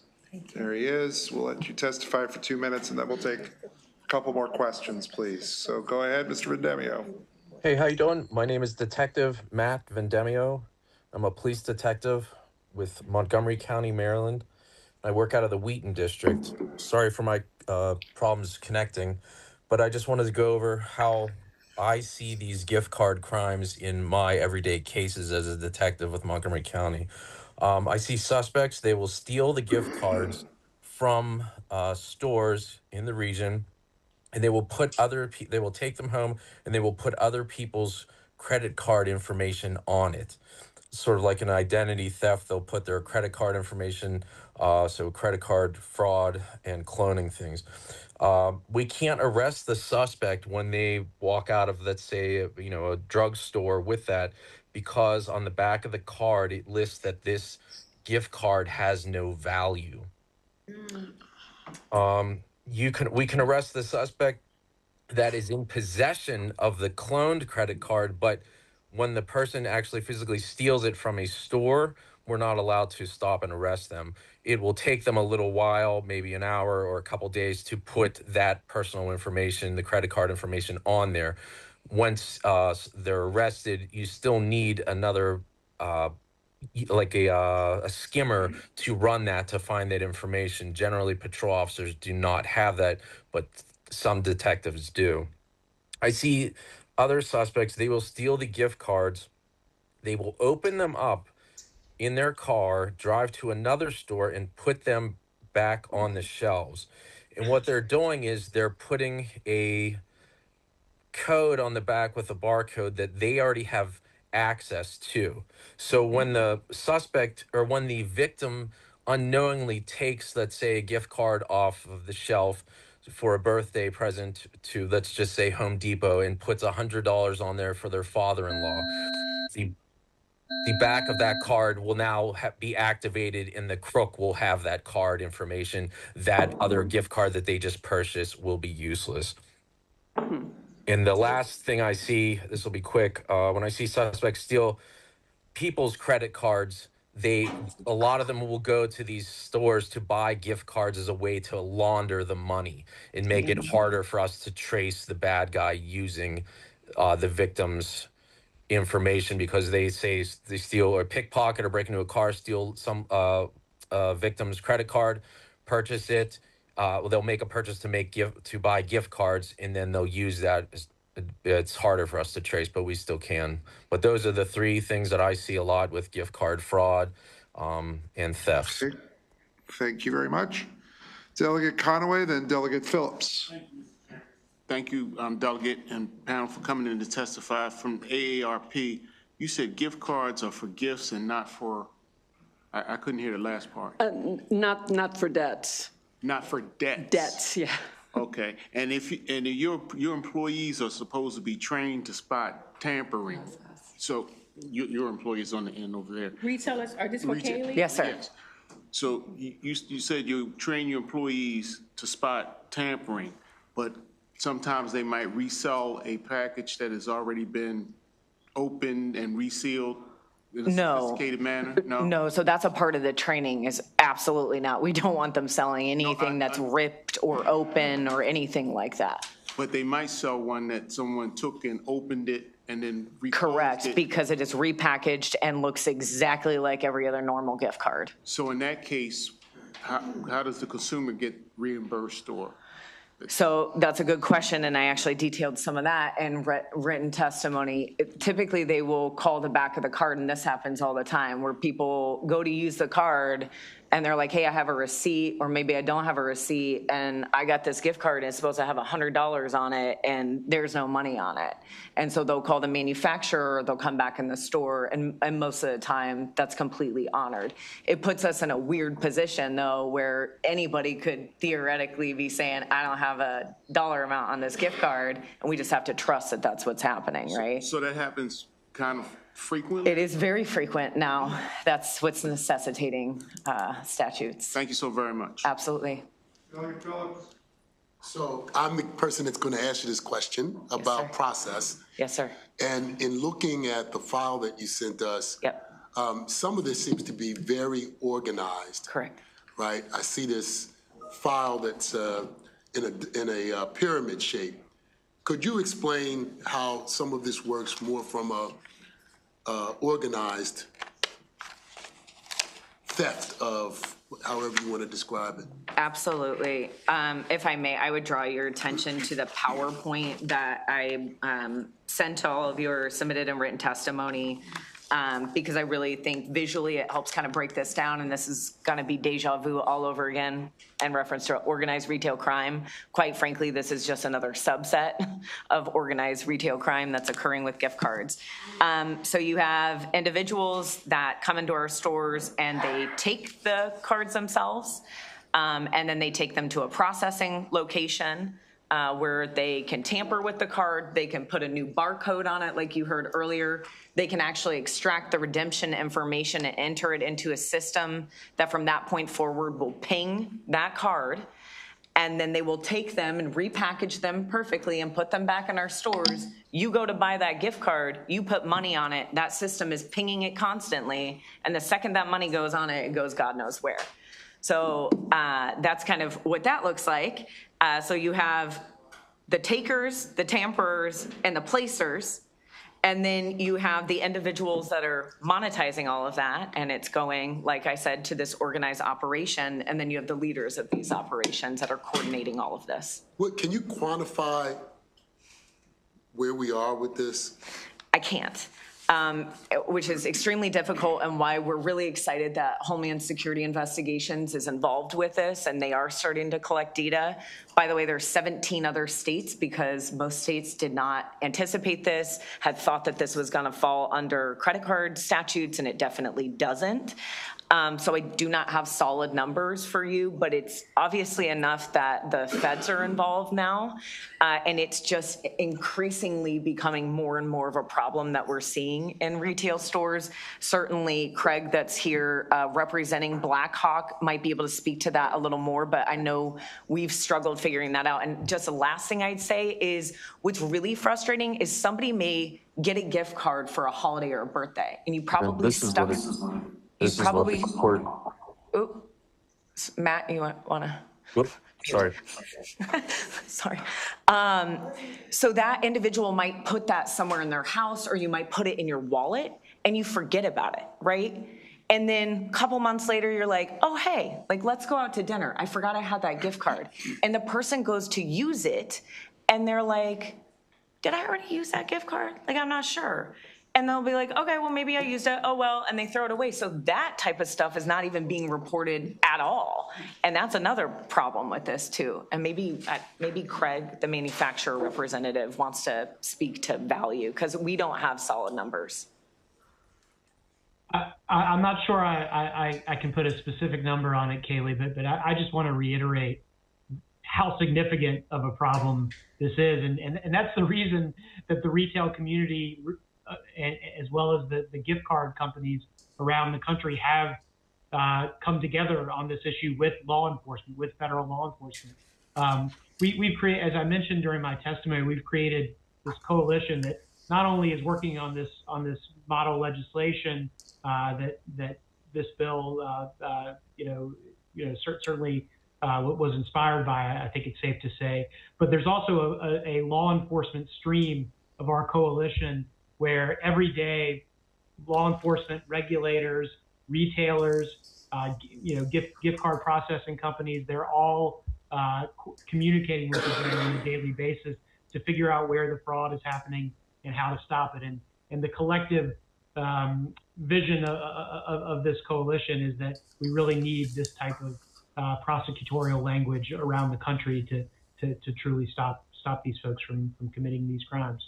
There he is. We'll let you testify for 2 minutes, and then we'll take a couple more questions, please. So go ahead, Mr. Vendemio. Hey, how you doing? My name is Detective Matt Vendemio. I'm a police detective with Montgomery County, Maryland. I work out of the Wheaton District. Sorry for my problems connecting, but I just wanted to go over how I see these gift card crimes in my everyday cases as a detective with Montgomery County. I see suspects, they will steal the gift cards from stores in the region, and they will take them home and they will put other people's credit card information on it. Sort of like an identity theft, they'll put their credit card information, so credit card fraud and cloning things. We can't arrest the suspect when they walk out of, let's say, a drugstore with that, because on the back of the card, it lists that this gift card has no value. We can arrest the suspect that is in possession of the cloned credit card, but when the person actually physically steals it from a store, we're not allowed to stop and arrest them. It will take them a little while, maybe an hour or a couple days, to put that personal information, the credit card information, on there. Once they're arrested, you still need another like a skimmer to run that, to find that information. Generally, patrol officers do not have that, but some detectives do. I see other suspects, they will steal the gift cards, they will open them up in their car, drive to another store, and put them back on the shelves. And what they're doing is they're putting a code on the back with a barcode that they already have access to. So when the suspect, or when the victim unknowingly takes, let's say, a gift card off of the shelf for a birthday present to, let's just say, Home Depot, and puts $100 on there for their father-in-law, the back of that card will now be activated, and the crook will have that card information. That other gift card that they just purchased will be useless. And the last thing I see, this will be quick, when I see suspects steal people's credit cards, a lot of them will go to these stores to buy gift cards as a way to launder the money and make it harder for us to trace the bad guy using the victim's information, because they say they steal or pickpocket or break into a car, steal some victim's credit card, purchase it. They'll make a purchase to buy gift cards, and then they'll use that. It's harder for us to trace, but we still can. But those are the 3 things that I see a lot with gift card fraud and thefts. Thank you very much. Delegate Conaway, then Delegate Phillips. Thank you, Mr. Thank you, Delegate and panel, for coming in to testify. From AARP, you said gift cards are for gifts and not for, I couldn't hear the last part. Not for debts. Not for debts? Debts, yeah. Okay, and your employees are supposed to be trained to spot tampering. So your employees on the end over there. Retailers, are this for Kaylee? Yes, sir. Yes. So you said you train your employees to spot tampering, but sometimes they might resell a package that has already been opened and resealed in a sophisticated manner? No, so that's a part of the training is absolutely not. We don't want them selling anything that's ripped or open or anything like that. But they might sell one that someone took and opened it and then Correct, because it is repackaged and looks exactly like every other normal gift card. So in that case, how does the consumer get reimbursed or? So that's a good question, and I actually detailed some of that in written testimony. Typically, they will call the back of the card, and this happens all the time, where people go to use the card, and they're like, hey, I have a receipt, or maybe I don't have a receipt, and I got this gift card, and it's supposed to have $100 on it, and there's no money on it. And so they'll call the manufacturer, or they'll come back in the store, and most of the time, that's completely honored. It puts us in a weird position, though, where anybody could theoretically be saying, I don't have a dollar amount on this gift card, and we just have to trust that that's what's happening, right? So that happens kind of frequently? It is very frequent now. That's what's necessitating statutes. Thank you so very much. Absolutely. So I'm the person that's going to ask you this question about process. Yes, sir. And in looking at the file that you sent us, some of this seems to be very organized. Correct. Right? I see this file that's in a pyramid shape. Could you explain how some of this works more from a organized theft of however you want to describe it? Absolutely. If I may, I would draw your attention to the PowerPoint that I sent to all of your submitted and written testimony, because I really think visually it helps kind of break this down, and this is going to be deja vu all over again in reference to organized retail crime. Quite frankly, this is just another subset of organized retail crime that's occurring with gift cards. So you have individuals that come into our stores and they take the cards themselves, and then they take them to a processing location where they can tamper with the card. They can put a new barcode on it, like you heard earlier. They can actually extract the redemption information and enter it into a system that from that point forward will ping that card. And then they will take them and repackage them perfectly and put them back in our stores. You go to buy that gift card, you put money on it, that system is pinging it constantly. And the second that money goes on it, it goes God knows where. So that's kind of what that looks like. So you have the takers, the tamperers, and the placers. And then you have the individuals that are monetizing all of that, and it's going, like I said, to this organized operation. And then you have the leaders of these operations that are coordinating all of this. Can you quantify where we are with this? I can't. Which is extremely difficult, and why we're really excited that Homeland Security Investigations is involved with this, and they are starting to collect data. By the way, there's 17 other states, because most states did not anticipate this, had thought that this was going to fall under credit card statutes, and it definitely doesn't. So I do not have solid numbers for you, but it's obviously enough that the feds are involved now, and it's just increasingly becoming more and more of a problem that we're seeing in retail stores. Certainly, Craig, that's here representing Black Hawk, might be able to speak to that a little more, but I know we've struggled figuring that out. And just the last thing I'd say is what's really frustrating is somebody may get a gift card for a holiday or a birthday, and you probably stuck. This is what the court. Ooh, Matt, you want to? Whoop, sorry. Sorry. So that individual might put that somewhere in their house, or you might put it in your wallet and you forget about it, right? And then a couple months later, you're like, oh, hey, like, let's go out to dinner. I forgot I had that gift card. And the person goes to use it and they're like, did I already use that gift card? Like, I'm not sure. And they'll be like, okay, well, maybe I used it, oh, well, and they throw it away. So that type of stuff is not even being reported at all. And that's another problem with this too. And maybe Craig, the manufacturer representative, wants to speak to value, because we don't have solid numbers. I'm not sure I can put a specific number on it, Kaylee, but I just want to reiterate how significant of a problem this is. And that's the reason that the retail community, as well as the gift card companies around the country, have come together on this issue with law enforcement, with federal law enforcement. We've created, as I mentioned during my testimony, we've created this coalition that not only is working on this model legislation that this bill, certainly was inspired by, I think it's safe to say, but there's also a law enforcement stream of our coalition where every day law enforcement, regulators, retailers, gift card processing companies, they're all communicating with each other on a daily basis to figure out where the fraud is happening and how to stop it. And the collective vision of this coalition is that we really need this type of prosecutorial language around the country to truly stop these folks from committing these crimes.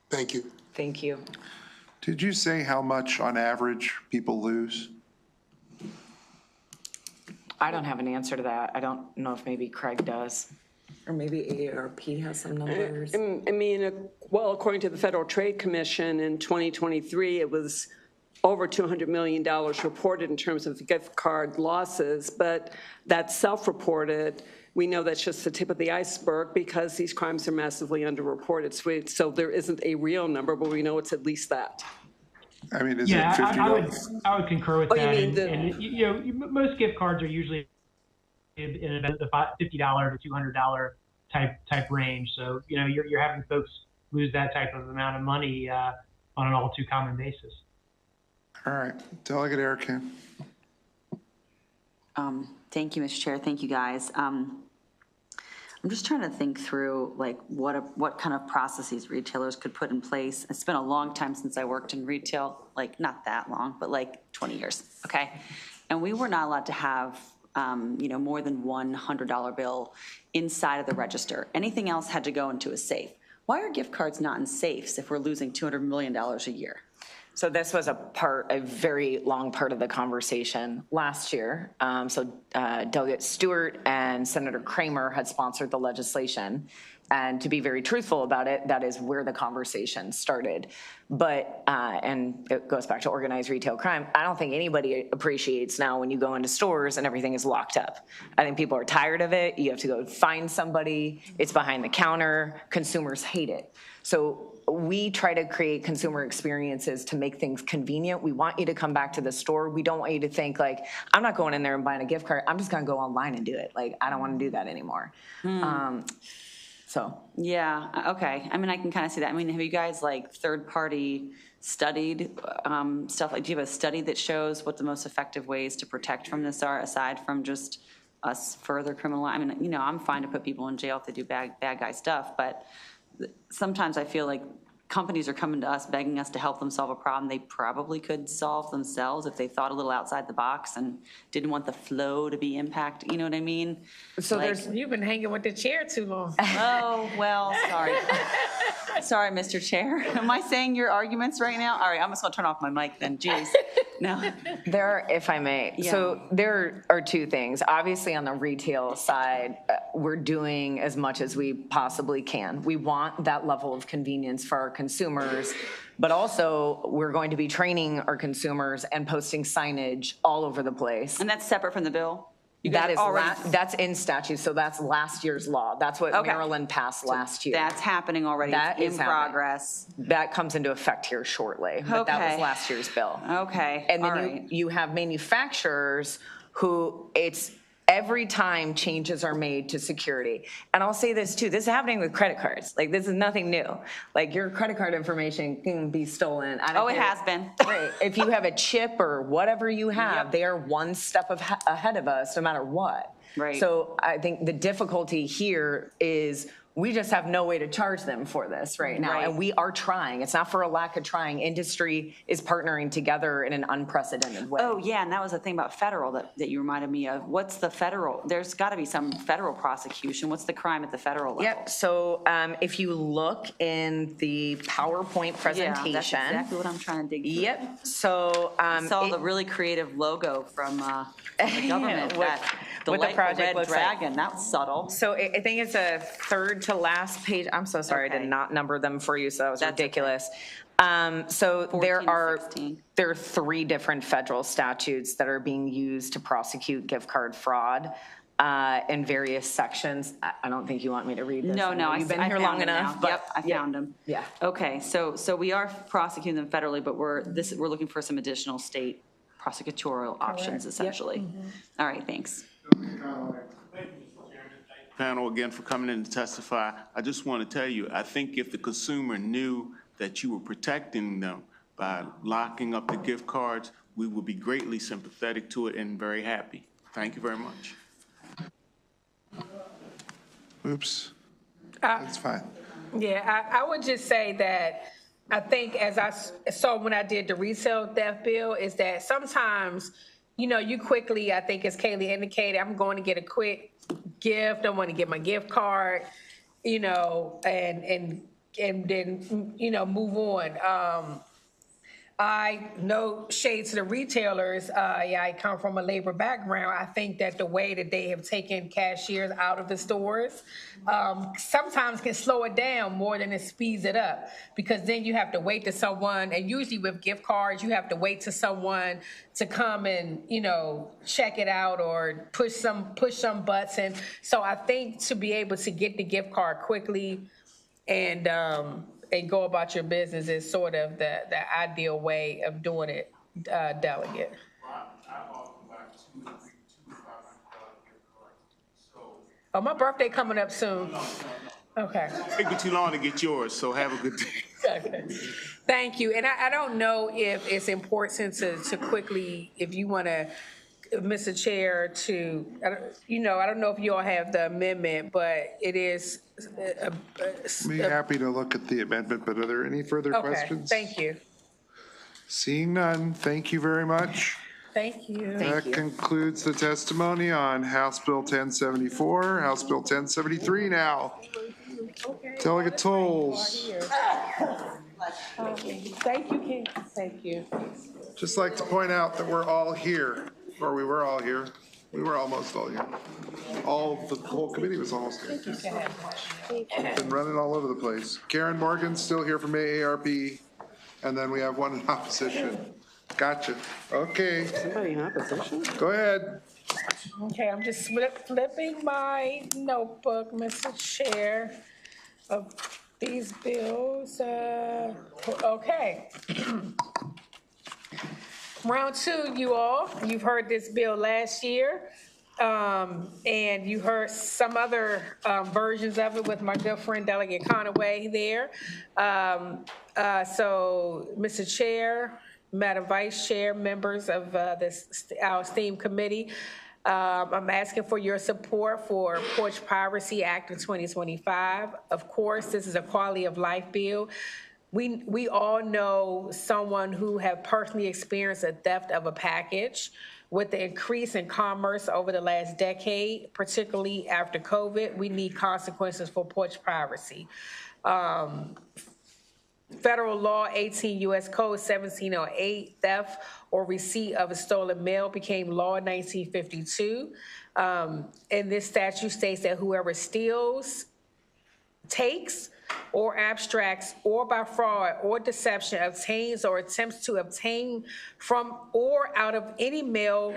Thank you. Thank you. Did you say how much on average people lose? I don't have an answer to that. I don't know if maybe Craig does. Or maybe AARP has some numbers. I mean, well, according to the Federal Trade Commission in 2023, it was over $200 million reported in terms of gift card losses, but that's self-reported. We know that's just the tip of the iceberg because these crimes are massively underreported. So there isn't a real number, but we know it's at least that. I mean, is it $50? I would concur with Oh, that. you mean Most gift cards are usually in the $50 to $200 type range. So, you're having folks lose that type of amount of money on an all too common basis. All right, Delegate Erica. Thank you, Mr. Chair. Thank you, guys. I'm just trying to think through what kind of processes retailers could put in place. It's been a long time since I worked in retail, not that long, but 20 years, okay? And we were not allowed to have more than one $100 bill inside of the register. Anything else had to go into a safe. Why are gift cards not in safes if we're losing $200 million a year? So this was a very long part of the conversation last year. Delegate Stewart and Senator Kramer had sponsored the legislation. And to be very truthful about it, that is where the conversation started. But, and it goes back to organized retail crime, I don't think anybody appreciates now when you go into stores and everything is locked up. I think people are tired of it. You have to go find somebody. It's behind the counter. Consumers hate it. So we try to create consumer experiences to make things convenient. We want you to come back to the store. We don't want you to think I'm not going in there and buying a gift card. I'm just gonna go online and do it. I don't wanna do that anymore. Yeah, okay. I mean, I can kind of see that. I mean, have you guys third-party studied stuff? Do you have a study that shows what the most effective ways to protect from this are, aside from just us further criminal? I mean, I'm fine to put people in jail if they do bad guy stuff, but sometimes I feel like companies are coming to us begging us to help them solve a problem they probably could solve themselves if they thought a little outside the box and didn't want the flow to be impacted. You know what I mean? So you've been hanging with the chair too long. Oh, well, sorry. Sorry, Mr. Chair. Am I saying your arguments right now? All right, I'm just gonna turn off my mic then. Jeez. No. There are, if I may, so there are two things. Obviously, on the retail side, we're doing as much as we possibly can. We want that level of convenience for our consumers, but also we're going to be training our consumers and posting signage all over the place. And that's separate from the bill? That's in statute, so that's last year's law. That's what Maryland passed last year. That's happening already. That is in progress. That comes into effect here shortly, but that was last year's bill. Okay. And then you have manufacturers who every time changes are made to security. And I'll say this too, this is happening with credit cards. This is nothing new. Your credit card information can be stolen. It has been. Right. If you have a chip or whatever you have, they are one step ahead of us no matter what. Right. So I think the difficulty here is We just have no way to charge them for this right now. Right. And we are trying. It's not for a lack of trying. Industry is partnering together in an unprecedented way. Oh, yeah, and that was the thing about federal that you reminded me of. What's the federal? There's got to be some federal prosecution. What's the crime at the federal level? Yep. So if you look in the PowerPoint presentation. Yeah, that's exactly what I'm trying to dig through. Yep. So I saw the really creative logo from the government. what the delightful project red looks dragon. like. That's subtle. So I think it's a third to last page. I'm so sorry I did not number them for you, so that was ridiculous. So 14, there are 16. 3 different federal statutes that are being used to prosecute gift card fraud in various sections. I don't think you want me to read this. No, You've been here long enough. But Yep, I found them. Yeah. Okay, so we are prosecuting them federally, but we're looking for some additional state prosecutorial options, essentially. All right, thanks. Panel again for coming in to testify. I just want to tell you, I think if the consumer knew that you were protecting them by locking up the gift cards, we would be greatly sympathetic to it and very happy. Thank you very much. Oops. That's fine. Yeah, I would just say that I think as I saw when I did the resale theft bill is that sometimes, you quickly, I think as Kaylee indicated, I'm going to get a quick gift. I want to get my gift card, and then, move on. I know shade to the retailers. I come from a labor background. I think that the way that they have taken cashiers out of the stores sometimes can slow it down more than it speeds it up, because then you have to wait to someone, and usually with gift cards, you have to wait to someone to come and, check it out or push some button. So I think to be able to get the gift card quickly and go about your business is sort of the ideal way of doing it, Delegate. Oh, my birthday coming up soon. Okay. Take me too long to get yours, so have a good day. Okay. Thank you. And I don't know if it's important to quickly, if you want to, Mr. Chair, I don't know if you all have the amendment, but it is. Be happy to look at the amendment, but are there any further questions? Thank you. Seeing none, thank you very much. Thank you. That concludes the testimony on House Bill 1074, House Bill 1073 now. Delegate Tolles. Thank you, King. Thank you. Just like to point out that we're all here, or we were all here. We were almost all here. The whole committee was almost here. Been running all over the place. Karen Morgan's still here from AARP, and then we have one in opposition. Gotcha. Okay. Somebody in opposition? Go ahead. Okay, I'm just flipping my notebook, Mr. Chair, of these bills. Okay. Round 2, you all. You've heard this bill last year, and you heard some other versions of it with my good friend Delegate Conaway there. So, Mr. Chair, Madam Vice Chair, members of our esteemed committee, I'm asking for your support for Porch Piracy Act of 2025. Of course, this is a quality of life bill. We all know someone who have personally experienced a theft of a package. With the increase in commerce over the last decade, particularly after COVID, we need consequences for porch piracy. Federal law 18 U.S. Code 1708, theft or receipt of a stolen mail became law in 1952. And this statute states that whoever steals, takes, or abstracts, or by fraud or deception obtains or attempts to obtain from or out of any mail,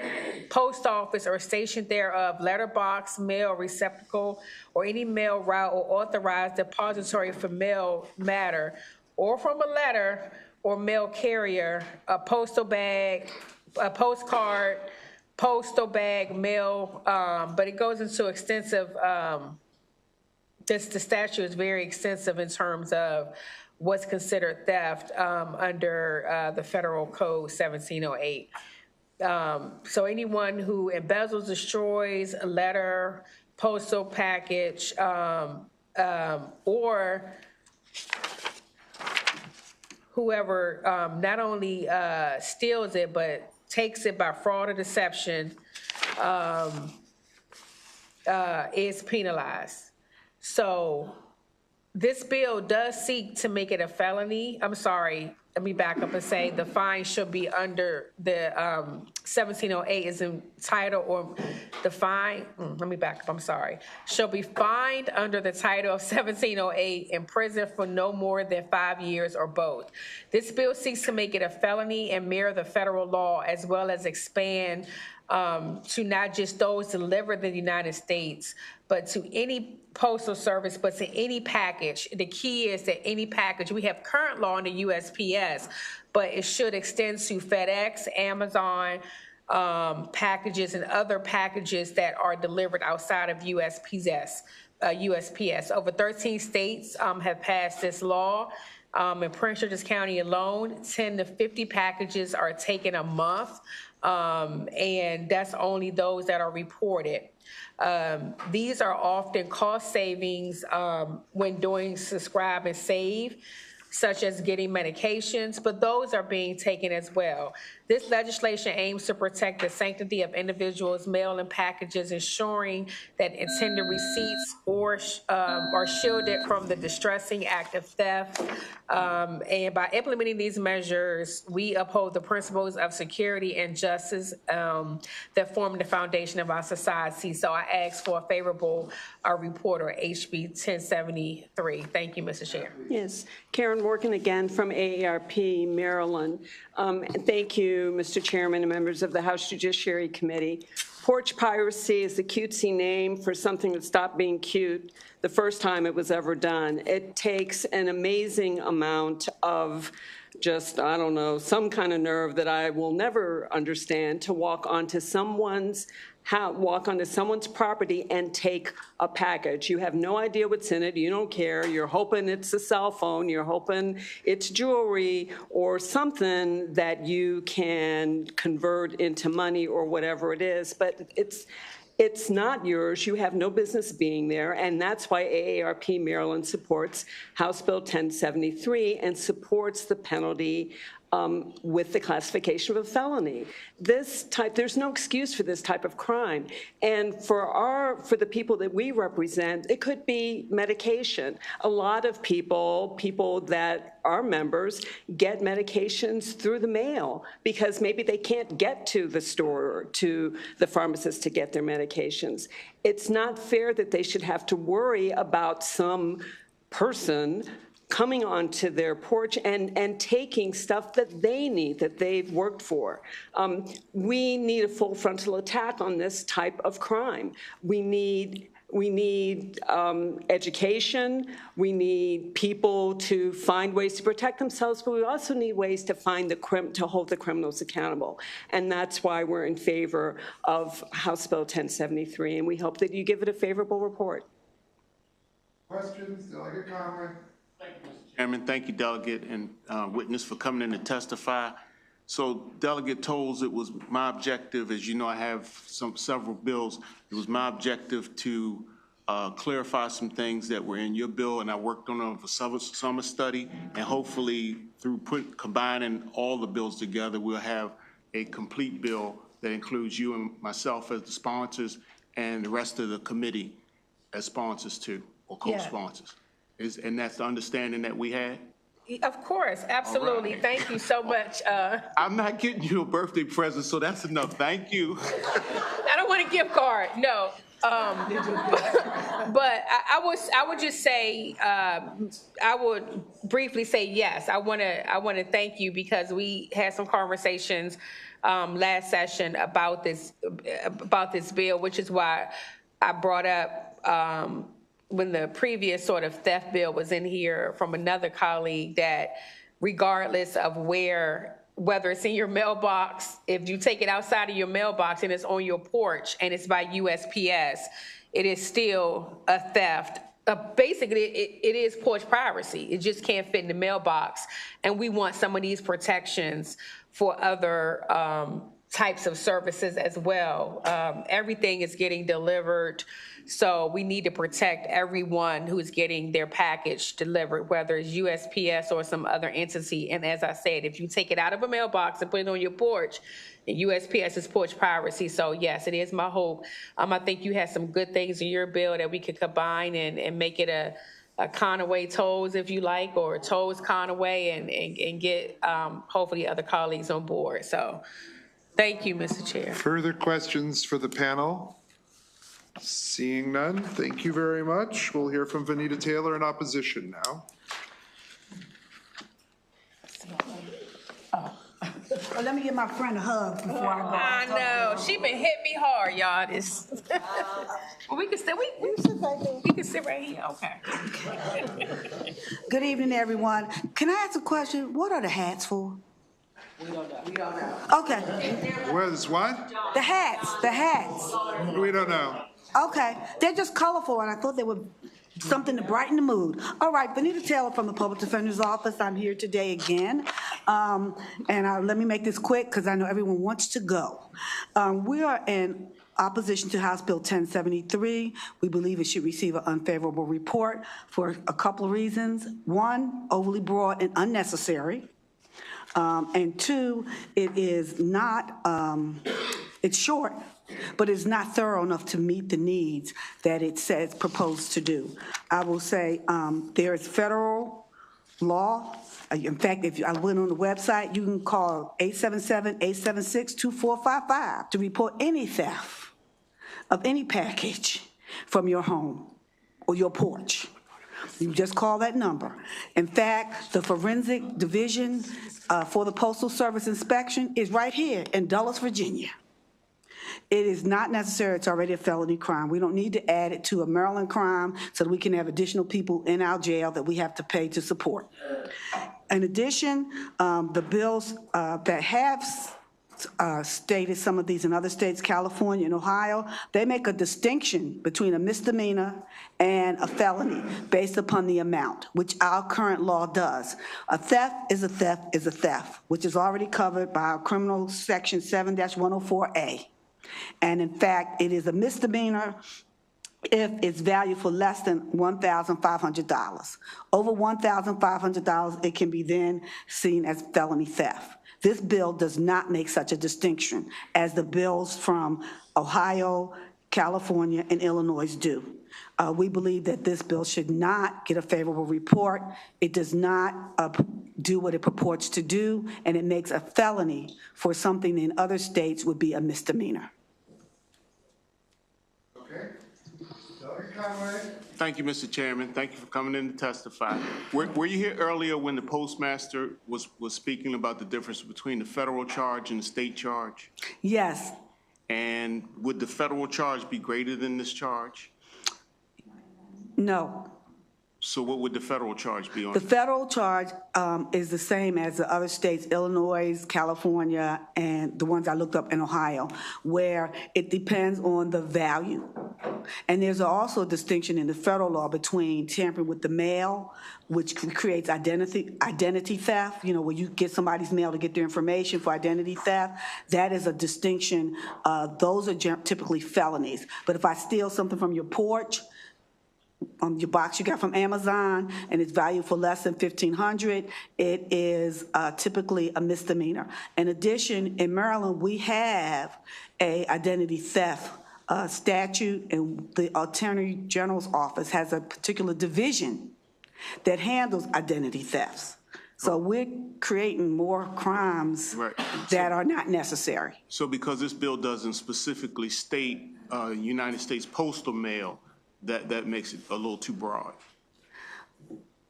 post office, or station thereof, letterbox, mail receptacle, or any mail route or authorized depository for mail matter, or from a letter or mail carrier, a postal bag, a postcard, postal bag, mail, but it goes into extensive, the statute is very extensive in terms of what's considered theft under the Federal Code 1708. So anyone who embezzles, destroys a letter, postal package, or whoever not only steals it, but takes it by fraud or deception is penalized. So this bill does seek to make it a felony. I'm sorry, let me back up and say the fine should be under the 1708 is entitled, or the fine, let me back up, I'm sorry, shall be fined under the title of 1708, imprisoned for no more than 5 years or both. This bill seeks to make it a felony and mirror the federal law, as well as expand to not just those delivered in the United States, but to any postal service, but to any package. The key is that any package, we have current law in the USPS, but it should extend to FedEx, Amazon, packages and other packages that are delivered outside of USPS. Over 13 states have passed this law. In Prince George's County alone, 10 to 50 packages are taken a month, and that's only those that are reported. These are often cost savings when doing subscribe and save, such as getting medications, but those are being taken as well. This legislation aims to protect the sanctity of individuals' mail-in packages, ensuring that intended receipts are shielded from the distressing act of theft. And by implementing these measures, we uphold the principles of security and justice that form the foundation of our society. So I ask for a favorable report, or HB 1073. Thank you, Mr. Chair. Yes, Karen Morgan again from AARP, Maryland. Thank you, Mr. Chairman and members of the House Judiciary Committee. Porch piracy is a cutesy name for something that stopped being cute the first time it was ever done. It takes an amazing amount of just, I don't know, some kind of nerve that I will never understand to walk onto someone's property and take a package. You have no idea what's in it. You don't care. You're hoping it's a cell phone. You're hoping it's jewelry or something that you can convert into money or whatever it is. But it's not yours. You have no business being there, and that's why AARP Maryland supports House Bill 1073 and supports the penalty with the classification of a felony. There's no excuse for this type of crime. And for the people that we represent, it could be medication. A lot of people that are members, get medications through the mail because maybe they can't get to the store or to the pharmacist to get their medications. It's not fair that they should have to worry about some person coming onto their porch and taking stuff that they need, that they've worked for. We need a full frontal attack on this type of crime. We need education. We need people to find ways to protect themselves, but we also need ways to to hold the criminals accountable. And that's why we're in favor of House Bill 1073, and we hope that you give it a favorable report. Questions, Delegate Conway? Thank you, Mr. Chairman. Thank you, Delegate and witness, for coming in to testify. So, Delegate Tolles, it was my objective, as you know, I have several bills. It was my objective to clarify some things that were in your bill, and I worked on them for summer study, and hopefully through combining all the bills together, we'll have a complete bill that includes you and myself as the sponsors and the rest of the committee as sponsors too, or co-sponsors. And that's the understanding that we had? Of course, absolutely. Right. Thank you so much. I'm not getting you a birthday present, so that's enough. Thank you. I don't want a gift card, no. But I would just say, I would briefly say yes. I want to thank you because we had some conversations last session about this bill, which is why I brought up when the previous sort of theft bill was in here from another colleague, that regardless of whether it's in your mailbox, if you take it outside of your mailbox and it's on your porch and it's by USPS, it is still a theft. Basically, it is porch piracy. It just can't fit in the mailbox. And we want some of these protections for other types of services as well. Everything is getting delivered, so we need to protect everyone who's getting their package delivered, whether it's USPS or some other entity. And as I said, if you take it out of a mailbox and put it on your porch, USPS is porch piracy. So yes, it is my hope. I think you had some good things in your bill that we could combine and make it a Conaway tolls, if you like, or tolls Conaway, and get hopefully other colleagues on board. So thank you, Mr. Chair. Further questions for the panel? Seeing none, thank you very much. We'll hear from Vanita Taylor in opposition now. Well, let me give my friend a hug before I go. I know. She been hit me hard, y'all. This. Well, we can sit. We can sit right here. Okay. Good evening, everyone. Can I ask a question? What are the hats for? We don't know. We don't know. Okay. Where's what? The hats. The hats. We don't know. Okay. They're just colorful, and I thought they were something to brighten the mood. All right, Vanita Taylor from the Public Defender's Office. I'm here today again. Let me make this quick because I know everyone wants to go. We are in opposition to House Bill 1073. We believe it should receive an unfavorable report for a couple of reasons. One, overly broad and unnecessary. And two, it is not, it's short, but it's not thorough enough to meet the needs that it says proposed to do. I will say there is federal law. In fact, if I went on the website, you can call 877-876-2455 to report any theft of any package from your home or your porch. You just call that number. In fact, the forensic division for the Postal Service inspection is right here in Dulles, Virginia. It is not necessary. It's already a felony crime. We don't need to add it to a Maryland crime so that we can have additional people in our jail that we have to pay to support. In addition, the bills that have stated some of these in other states, California and Ohio, they make a distinction between a misdemeanor and a felony based upon the amount, which our current law does. A theft is a theft is a theft, which is already covered by our criminal section 7-104A. And in fact, it is a misdemeanor if it's valued for less than $1,500. Over $1,500, it can be then seen as felony theft. This bill does not make such a distinction as the bills from Ohio, California, and Illinois do. We believe that this bill should not get a favorable report. It does not do what it purports to do, and it makes a felony for something in other states would be a misdemeanor. Okay. Dr. Conway. Thank you, Mr. Chairman. Thank you for coming in to testify. Were you here earlier when the postmaster was speaking about the difference between the federal charge and the state charge? Yes. And would the federal charge be greater than this charge? No. So what would the federal charge be on? The federal charge is the same as the other states, Illinois, California, and the ones I looked up in Ohio, where it depends on the value. And there's also a distinction in the federal law between tampering with the mail, which creates identity theft, you know, where you get somebody's mail to get their information for identity theft. That is a distinction. Those are typically felonies. But if I steal something from your porch, your box you got from Amazon, and it's valued for less than $1,500, it is typically a misdemeanor. In addition, in Maryland, we have a identity theft statute, and the Attorney General's office has a particular division that handles identity thefts. So we're creating more crimes that are not necessary. So because this bill doesn't specifically state United States postal mail, that makes it a little too broad?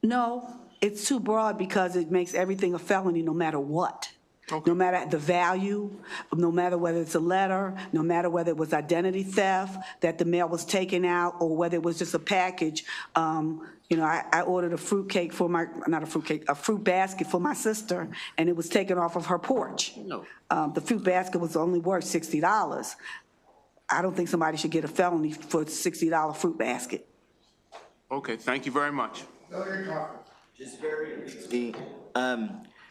No, it's too broad because it makes everything a felony no matter what. Okay. No matter the value, no matter whether it's a letter, no matter whether it was identity theft, that the mail was taken out, or whether it was just a package. You know, I ordered a fruit cake for a fruit basket for my sister, and it was taken off of her porch. No. The fruit basket was only worth $60. I don't think somebody should get a felony for a $60 fruit basket. Okay, thank you very much. Just very briefly,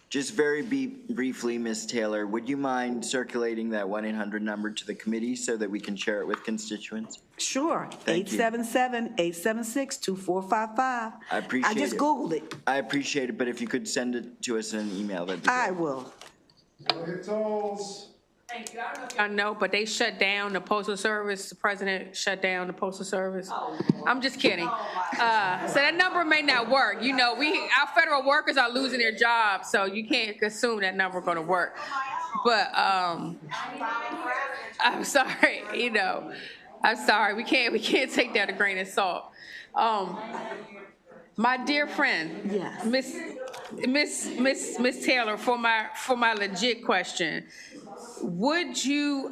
Just very briefly, Ms. Taylor, would you mind circulating that 1-800 number to the committee so that we can share it with constituents? Sure, Thank you. 877-876-2455. I appreciate it. I just Googled it. I appreciate it, but if you could send it to us in an email, that'd be great. I will. Delegate Tolles. Thank you. I don't know if y'all know, but they shut down the postal service. The president shut down the postal service. I'm just kidding. So that number may not work. You know, our federal workers are losing their jobs, so you can't assume that number going to work. But I'm sorry. You know, I'm sorry. We can't take that a grain of salt. My dear friend, yes, Miss Taylor, for my legit question. Would you,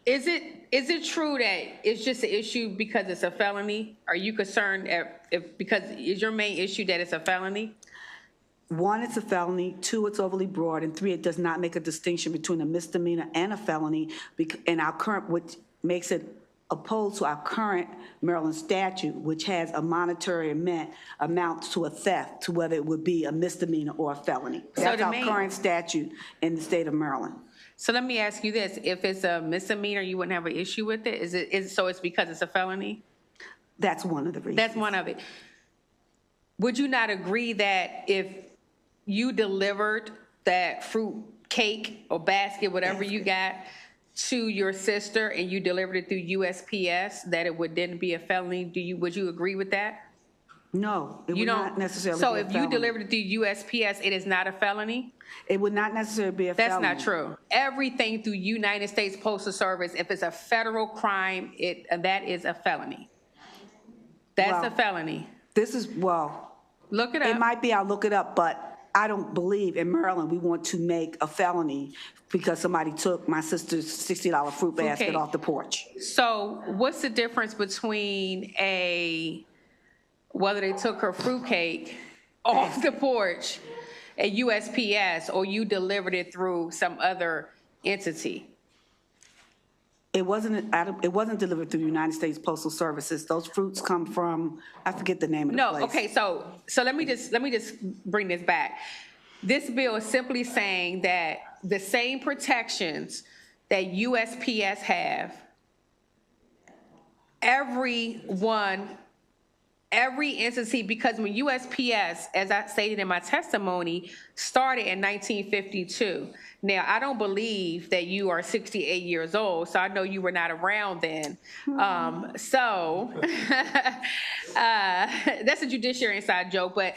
is it true that it's just an issue because it's a felony? Are you concerned because is your main issue that it's a felony? 1, it's a felony. 2, it's overly broad. And 3, it does not make a distinction between a misdemeanor and a felony. And our current, which makes it opposed to our current Maryland statute, which has a monetary amount to a theft, to whether it would be a misdemeanor or a felony. That's our current statute in the state of Maryland. So let me ask you this: if it's a misdemeanor, you wouldn't have an issue with it? So it's because it's a felony? That's one of the reasons. That's one of it. Would you not agree that if you delivered that fruit cake or basket, whatever you got, to your sister and you delivered it through USPS, that it would then be a felony? Would you agree with that? No, it would not necessarily be a felony. So if you delivered it through USPS, it is not a felony? It would not necessarily be a felony. That's not true. Everything through United States Postal Service, if it's a federal crime, that is a felony. That's a felony. This is, look it up. It might be, I'll look it up, but I don't believe in Maryland we want to make a felony because somebody took my sister's $60 fruit basket off the porch. So what's the difference between whether they took her fruitcake off the porch at USPS or you delivered it through some other entity? It wasn't delivered through United States Postal Services. Those fruits come from, I forget the name of the place. Okay, so let me just bring this back. This bill is simply saying that the same protections that USPS have, every entity, because when USPS, as I stated in my testimony, started in 1952. Now, I don't believe that you are 68 years old, so I know you were not around then. That's a Judiciary inside joke, but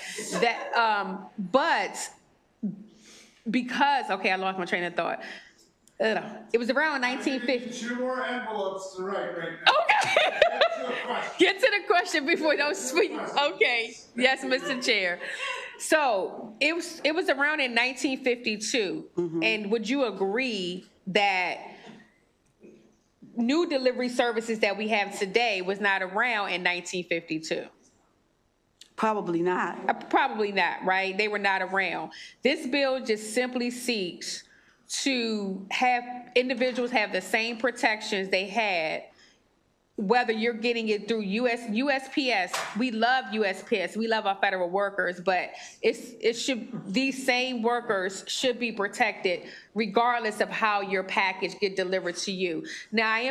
because, I lost my train of thought. It was around 1950. 2 more envelopes to write right now. Okay. Get to the question before those speak. Okay. Yes, Mr. Chair. So it was around in 1952. Mm-hmm. And would you agree that new delivery services that we have today was not around in 1952? Probably not. Probably not, right? They were not around. This bill just simply seeks to have individuals have the same protections they had, whether you're getting it through USPS. We love USPS. We love our federal workers, but these same workers should be protected regardless of how your package get delivered to you. Now, I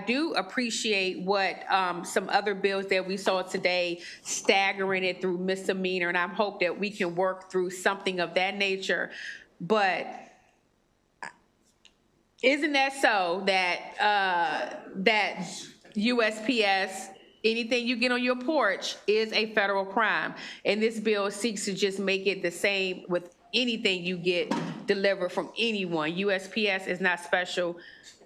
do appreciate what some other bills that we saw today, staggering it through misdemeanor, and I hope that we can work through something of that nature. But isn't that so that that USPS, anything you get on your porch is a federal crime? And this bill seeks to just make it the same with anything you get delivered from anyone. USPS is not special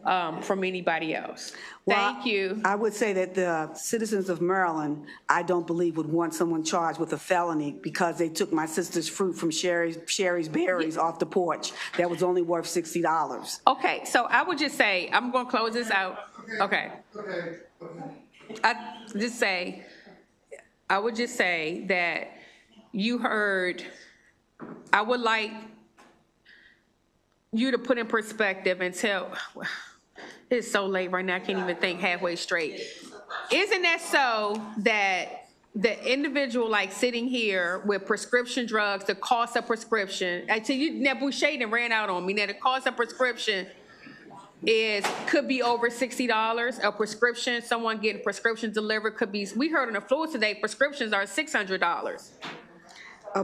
from anybody else. Thank you. I would say that the citizens of Maryland, I don't believe would want someone charged with a felony because they took my sister's fruit from Sherry's Berries off the porch that was only worth $60. Okay, so I would just say, I'm going to close this out. Okay. I would just say that you heard, I would like you to put in perspective and tell, it's so late right now, I can't even think halfway straight. Isn't that so that the individual like sitting here with prescription drugs, the cost of prescription, until you, now Boucher done ran out on me, now the cost of prescription could be over $60. A prescription, someone getting prescription delivered could be, we heard on the floor today, prescriptions are $600.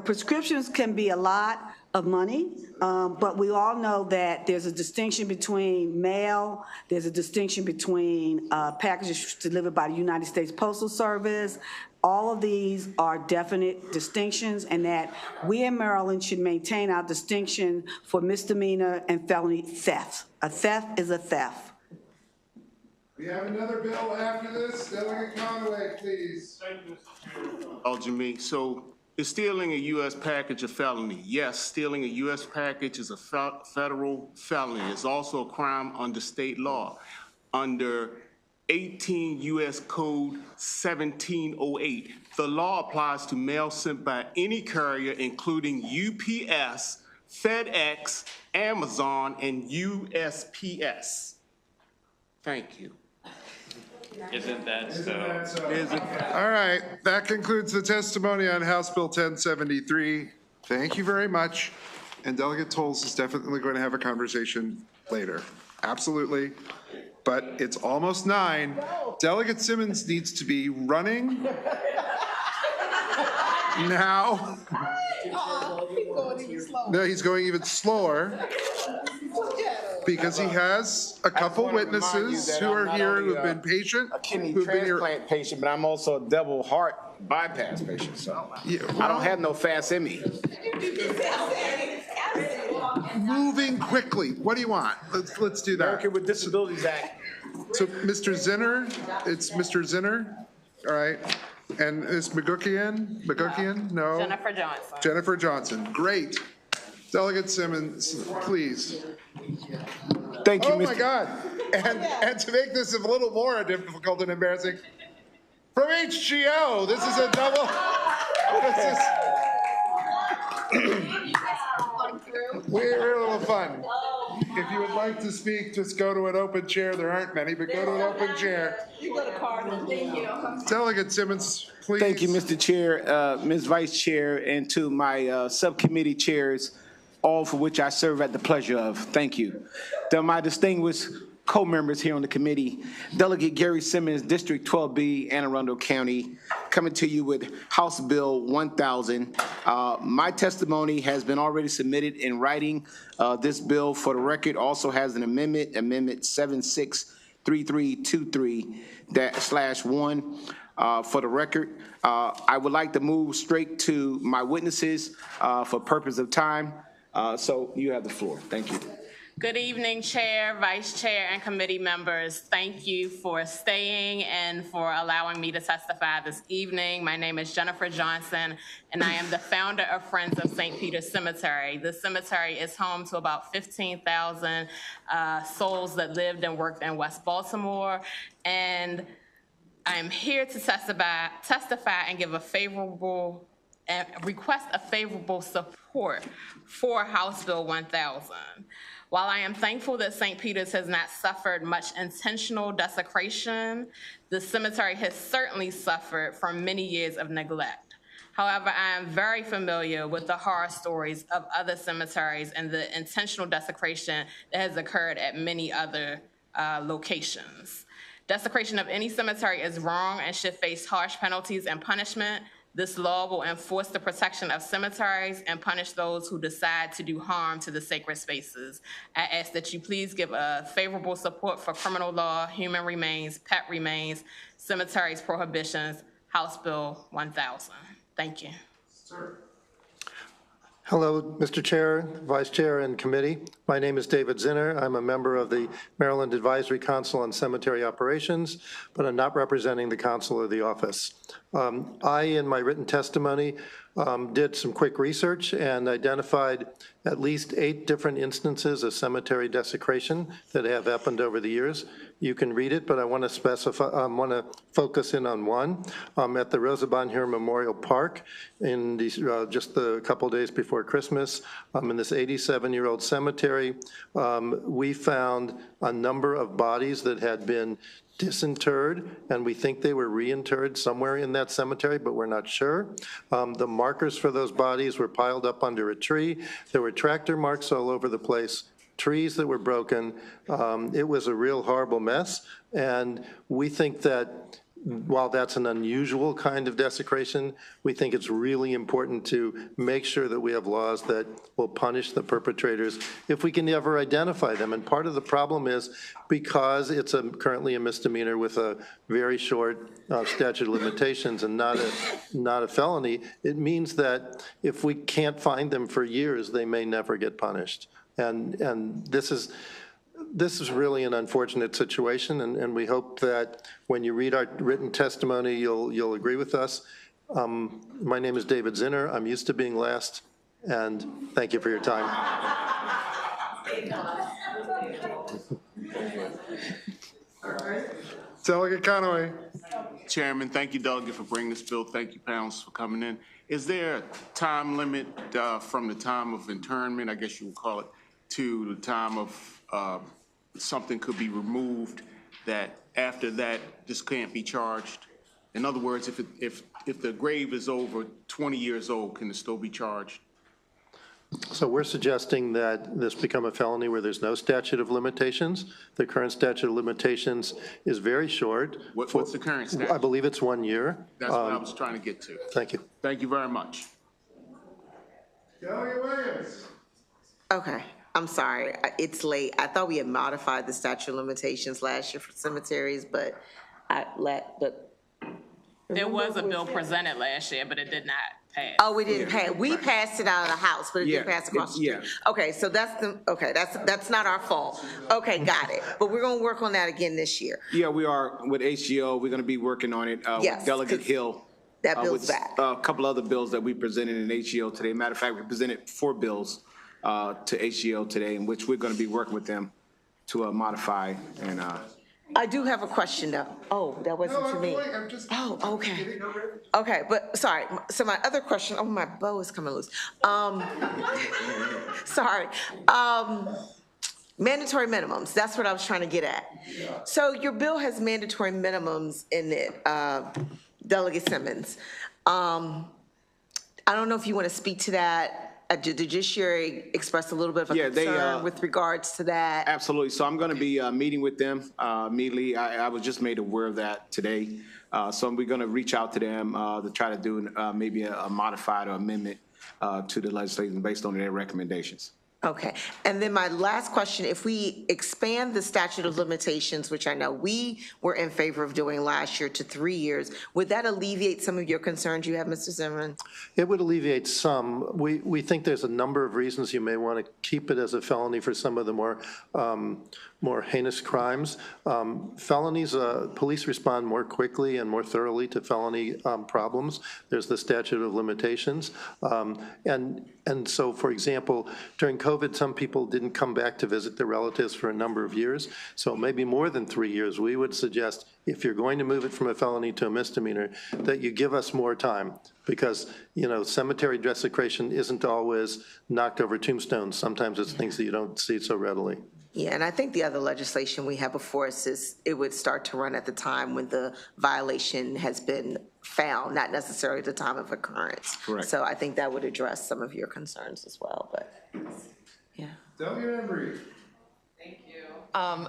Prescriptions can be a lot of money, but we all know that there's a distinction between mail, there's a distinction between packages delivered by the United States Postal Service. All of these are definite distinctions, and that we in Maryland should maintain our distinction for misdemeanor and felony theft. A theft is a theft. We have another bill after this. Delegate Conway, please. Thank you, Mr. Chair. Oh, Jimmy, so is stealing a U.S. package a felony? Yes, stealing a U.S. package is a federal felony. It's also a crime under state law. Under 18 U.S. Code 1708, the law applies to mail sent by any courier, including UPS, FedEx, Amazon, and USPS. Thank you. Isn't that so? All right, that concludes the testimony on House Bill 1073. Thank you very much. And Delegate Tolles is definitely going to have a conversation later. Absolutely. But it's almost 9. Delegate Simmons needs to be running now. No, he's going even slower because he has a couple witnesses who are here who've been patient. A kidney transplant patient, but I'm also a double heart bypass patient, so I don't have no fast in me. Moving quickly. What do you want? Let's do that. American with Disabilities Act. So Mr. Zinner, it's Mr. Zinner, all right. And is McGookian? No. Jennifer Johnson. Jennifer Johnson, great. Delegate Simmons, please. Thank you, Oh my God. And to make this a little more difficult and embarrassing, from HGO, this is a double, we're a little fun. If you would like to speak, just go to an open chair. There aren't many, but go to an open chair. You go to Cardinal, thank you. Delegate Simmons, please. Thank you, Mr. Chair, Ms. Vice Chair, and to my subcommittee chairs, all for which I serve at the pleasure of. Thank you. To my distinguished co-members here on the committee, Delegate Gary Simmons, District 12B, Anne Arundel County, coming to you with House Bill 1000. My testimony has been already submitted in writing. This bill, for the record, also has an amendment, Amendment 763323-1. For the record, I would like to move straight to my witnesses for purpose of time. So you have the floor. Thank you. Good evening, Chair, Vice Chair, and committee members. Thank you for staying and for allowing me to testify this evening. My name is Jennifer Johnson, and I am the founder of Friends of St. Peter's Cemetery. The cemetery is home to about 15,000 souls that lived and worked in West Baltimore, and I'm here to testify and give a favorable request a favorable support for House Bill 1000. While I am thankful that St. Peter's has not suffered much intentional desecration, the cemetery has certainly suffered from many years of neglect. However, I am very familiar with the horror stories of other cemeteries and the intentional desecration that has occurred at many other locations. Desecration of any cemetery is wrong and should face harsh penalties and punishment. This law will enforce the protection of cemeteries and punish those who decide to do harm to the sacred spaces. I ask that you please give a favorable support for criminal law, human remains, pet remains, cemeteries prohibitions, House Bill 1000. Thank you. Sir. Hello, Mr. Chair, Vice Chair, and committee. My name is David Zinner. I'm a member of the Maryland Advisory Council on Cemetery Operations, but I'm not representing the council or the office. I, in my written testimony, did some quick research and identified at least 8 different instances of cemetery desecration that have happened over the years. You can read it, but I want to specify, want to focus in on one. At the Rosabonheur Memorial Park, in these, just a couple days before Christmas, in this 87-year-old cemetery, we found a number of bodies that had been disinterred, and we think they were reinterred somewhere in that cemetery, but we're not sure. The markers for those bodies were piled up under a tree. There were tractor marks all over the place, trees that were broken. It was a real horrible mess, and we think that while that's an unusual kind of desecration, we think it's really important to make sure that we have laws that will punish the perpetrators if we can ever identify them. And part of the problem is because it's currently a misdemeanor with a very short statute of limitations and not a felony, it means that if we can't find them for years, they may never get punished. And this is really an unfortunate situation, and we hope that when you read our written testimony, you'll agree with us. My name is David Zinner. I'm used to being last, and thank you for your time. Delegate Conaway. Chairman, thank you, Delegate, for bringing this bill. Thank you, panelists, for coming in. Is there a time limit from the time of internment, I guess you would call it, to the time of something could be removed, that after that, this can't be charged? In other words, if the grave is over 20 years old, can it still be charged? So we're suggesting that this become a felony where there's no statute of limitations. The current statute of limitations is very short. What's the current statute? I believe it's 1 year. That's what I was trying to get to. Thank you. Thank you very much. Delegate Williams. Okay, I'm sorry, it's late. I thought we had modified the statute of limitations last year for cemeteries, but There was a bill presented last year, but it did not pass. Oh, we didn't pass. We passed it out of the House, but it didn't pass across the street. Okay, so that's not our fault. Okay, got it. But we're gonna work on that again this year. Yeah, we are with HGO. We're gonna be working on it Yes, with Delegate Hill. That bill's with back. A couple other bills that we presented in HGO today. Matter of fact, we presented 4 bills to HGO today, in which we're gonna be working with them to modify and. I do have a question though. Oh, that wasn't for me. Oh, okay. Okay, but sorry. So my other question, oh, my bow is coming loose. Sorry. Mandatory minimums, that's what I was trying to get at. So your bill has mandatory minimums in it, Delegate Simmons. I don't know if you want to speak to that. The Judiciary expressed a little bit of a concern with regards to that. Absolutely. So I'm going to be meeting with them immediately. I was just made aware of that today. So we're going to reach out to them to try to do maybe a modified or amendment to the legislation based on their recommendations. Okay, and then my last question, if we expand the statute of limitations, which I know we were in favor of doing last year, to 3 years, would that alleviate some of your concerns you have, Mr. Zimmerman? It would alleviate some. We think there's a number of reasons you may want to keep it as a felony for some of the more heinous crimes. Felonies, police respond more quickly and more thoroughly to felony problems. There's the statute of limitations. And so, for example, during COVID, some people didn't come back to visit their relatives for a number of years. So maybe more than 3 years. We would suggest, if you're going to move it from a felony to a misdemeanor, that you give us more time. Because, you know, cemetery desecration isn't always knocked over tombstones. Sometimes it's things that you don't see so readily. Yeah, and I think the other legislation we have before us is it would start to run at the time when the violation has been found, not necessarily at the time of occurrence. Correct. So I think that would address some of your concerns as well, but, yeah. Delegate Embry.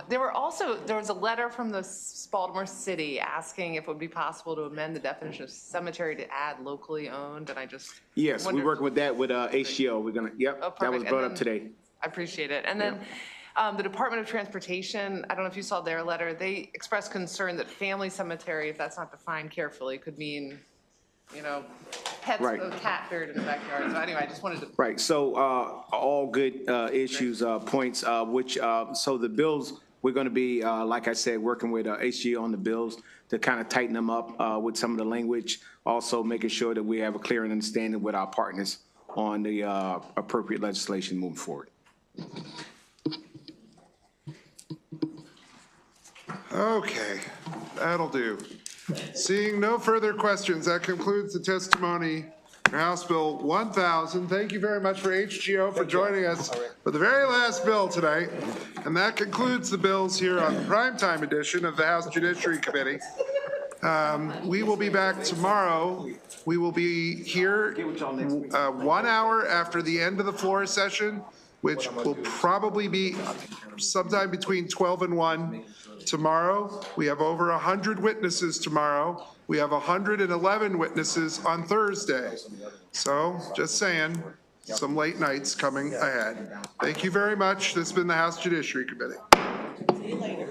There was a letter from the Baltimore City asking if it would be possible to amend the definition of cemetery to add locally owned, and I just Yes, we're working with that with HGO. We're gonna, that was brought up today. I appreciate it. And then the Department of Transportation, I don't know if you saw their letter, they expressed concern that family cemetery, if that's not defined carefully, could mean, you know, pets with a cat buried in the backyard. So anyway, I just wanted to. Right, so all good issues, points, which, so the bills, we're gonna be, like I said, working with HGO on the bills to kind of tighten them up with some of the language, also making sure that we have a clear understanding with our partners on the appropriate legislation moving forward. Okay, that'll do. Seeing no further questions, that concludes the testimony House Bill 1000. Thank you very much for HGO for joining us for the very last bill tonight. And that concludes the bills here on the primetime edition of the House Judiciary Committee. We will be back tomorrow. We will be here 1 hour after the end of the floor session, which will probably be sometime between 12 and 1 tomorrow. We have over 100 witnesses tomorrow. We have 111 witnesses on Thursday. So just saying, some late nights coming ahead. Thank you very much. This has been the House Judiciary Committee. See you later.